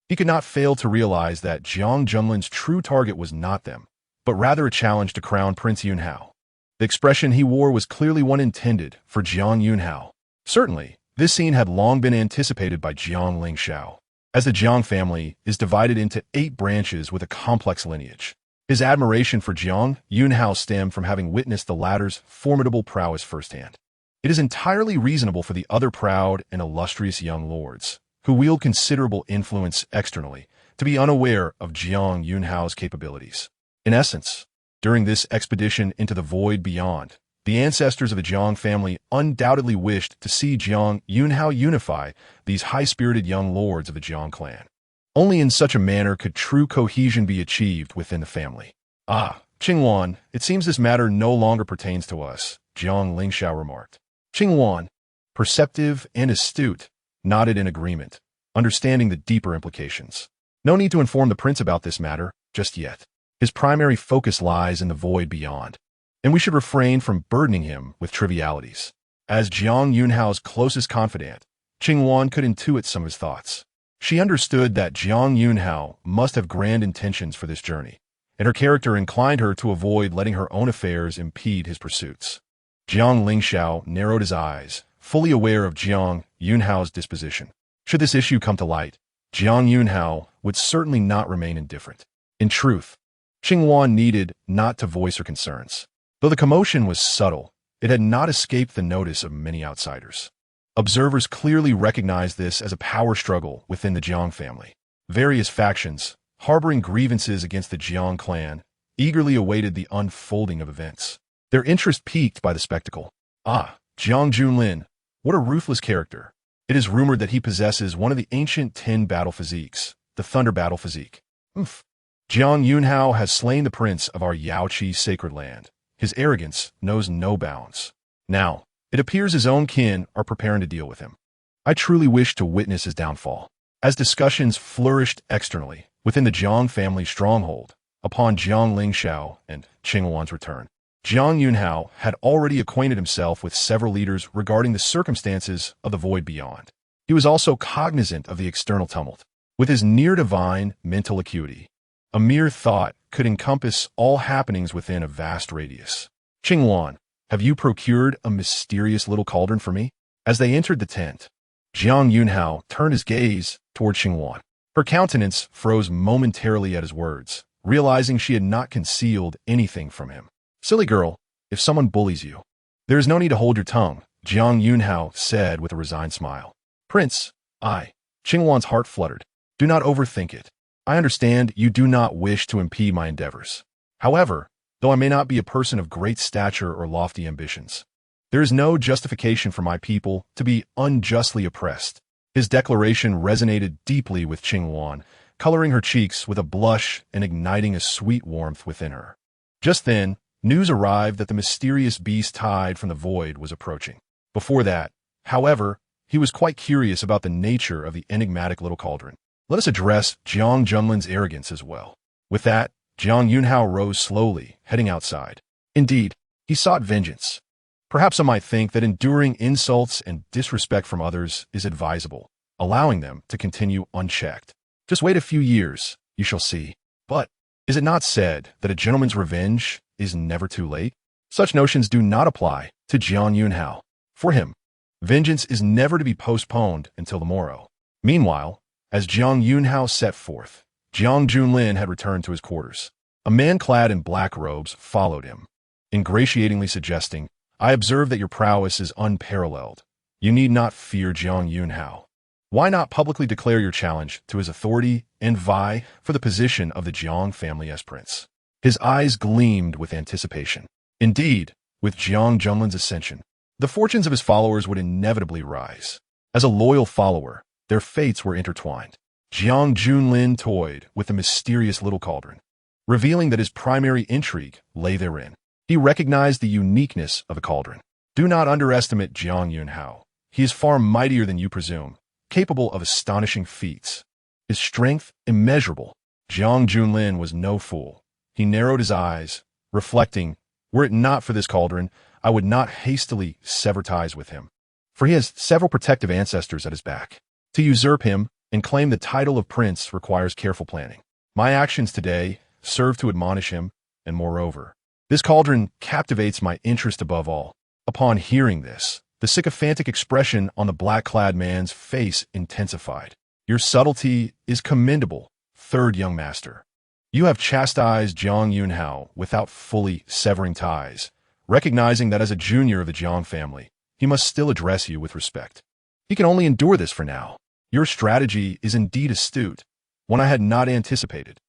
A: He could not fail to realize that Jiang Junlin's true target was not them, but rather a challenge to Crown Prince Yunhao. The expression he wore was clearly one intended for Jiang Yunhao. Certainly, this scene had long been anticipated by Jiang Yunxiao, as the Jiang family is divided into 8 branches with a complex lineage. His admiration for Jiang Yunhao stemmed from having witnessed the latter's formidable prowess firsthand. It is entirely reasonable for the other proud and illustrious young lords, who wield considerable influence externally, to be unaware of Jiang Yunhao's capabilities. In essence, during this expedition into the void beyond, the ancestors of the Jiang family undoubtedly wished to see Jiang Yunhao unify these high-spirited young lords of the Jiang clan. Only in such a manner could true cohesion be achieved within the family. Qing Wan, it seems this matter no longer pertains to us, Jiang Yunxiao remarked. Qing Wan, perceptive and astute, nodded in agreement, understanding the deeper implications. No need to inform the prince about this matter just yet. His primary focus lies in the void beyond, and we should refrain from burdening him with trivialities. As Jiang Yunhao's closest confidant, Qing Wan could intuit some of his thoughts. She understood that Jiang Yunxiao must have grand intentions for this journey, and her character inclined her to avoid letting her own affairs impede his pursuits. Jiang Yunxiao narrowed his eyes, fully aware of Jiang Yunxiao's disposition. Should this issue come to light, Jiang Yunxiao would certainly not remain indifferent. In truth, Qinghuan needed not to voice her concerns. Though the commotion was subtle, it had not escaped the notice of many outsiders. Observers clearly recognized this as a power struggle within the Jiang family. Various factions, harboring grievances against the Jiang clan, eagerly awaited the unfolding of events. Their interest piqued by the spectacle. Ah, Jiang Junlin, what a ruthless character. It is rumored that he possesses one of the ancient 10 battle physiques, the Thunder Battle Physique. Oof. Jiang Yunxiao has slain the prince of our Yaoqi sacred land. His arrogance knows no bounds. Now, it appears his own kin are preparing to deal with him. I truly wish to witness his downfall. As discussions flourished externally within the Jiang family stronghold, upon Jiang Yunxiao and Qinghuan's return, Jiang Yunxiao had already acquainted himself with several leaders regarding the circumstances of the void beyond. He was also cognizant of the external tumult. With his near-divine mental acuity, a mere thought could encompass all happenings within a vast radius. Qinghuan, have you procured a mysterious little cauldron for me? As they entered the tent, Jiang Yunxiao turned his gaze toward Qinghuan. Her countenance froze momentarily at his words, realizing she had not concealed anything from him. Silly girl, if someone bullies you, there is no need to hold your tongue, Jiang Yunxiao said with a resigned smile. Prince, Qinghuan's heart fluttered. Do not overthink it. I understand you do not wish to impede my endeavors. However, though I may not be a person of great stature or lofty ambitions, there is no justification for my people to be unjustly oppressed. His declaration resonated deeply with Qinghuan, coloring her cheeks with a blush and igniting a sweet warmth within her. Just then, news arrived that the mysterious beast tide from the void was approaching. Before that, however, he was quite curious about the nature of the enigmatic little cauldron. Let us address Jiang Junlin's arrogance as well. With that, Jiang Yunxiao rose slowly, heading outside. Indeed, he sought vengeance. Perhaps I might think that enduring insults and disrespect from others is advisable, allowing them to continue unchecked. Just wait a few years, you shall see. But, is it not said that a gentleman's revenge is never too late? Such notions do not apply to Jiang Yunxiao. For him, vengeance is never to be postponed until the morrow. Meanwhile, as Jiang Yunxiao set forth, Jiang Junlin had returned to his quarters. A man clad in black robes followed him, ingratiatingly suggesting, I observe that your prowess is unparalleled. You need not fear Jiang Yunxiao. Why not publicly declare your challenge to his authority and vie for the position of the Jiang family as prince? His eyes gleamed with anticipation. Indeed, with Jiang Junlin's ascension, the fortunes of his followers would inevitably rise. As a loyal follower, their fates were intertwined. Jiang Junlin toyed with the mysterious little cauldron, revealing that his primary intrigue lay therein. He recognized the uniqueness of the cauldron. Do not underestimate Jiang Yunxiao. He is far mightier than you presume, capable of astonishing feats. His strength immeasurable. Jiang Junlin was no fool. He narrowed his eyes, reflecting, were it not for this cauldron, I would not hastily sever ties with him. For he has several protective ancestors at his back. To usurp him and claim the title of prince requires careful planning. My actions today serve to admonish him, and moreover, this cauldron captivates my interest above all. Upon hearing this, the sycophantic expression on the black-clad man's face intensified. Your subtlety is commendable, third young master. You have chastised Jiang Yunxiao without fully severing ties, recognizing that as a junior of the Jiang family, he must still address you with respect. He can only endure this for now. Your strategy is indeed astute, one I had not anticipated.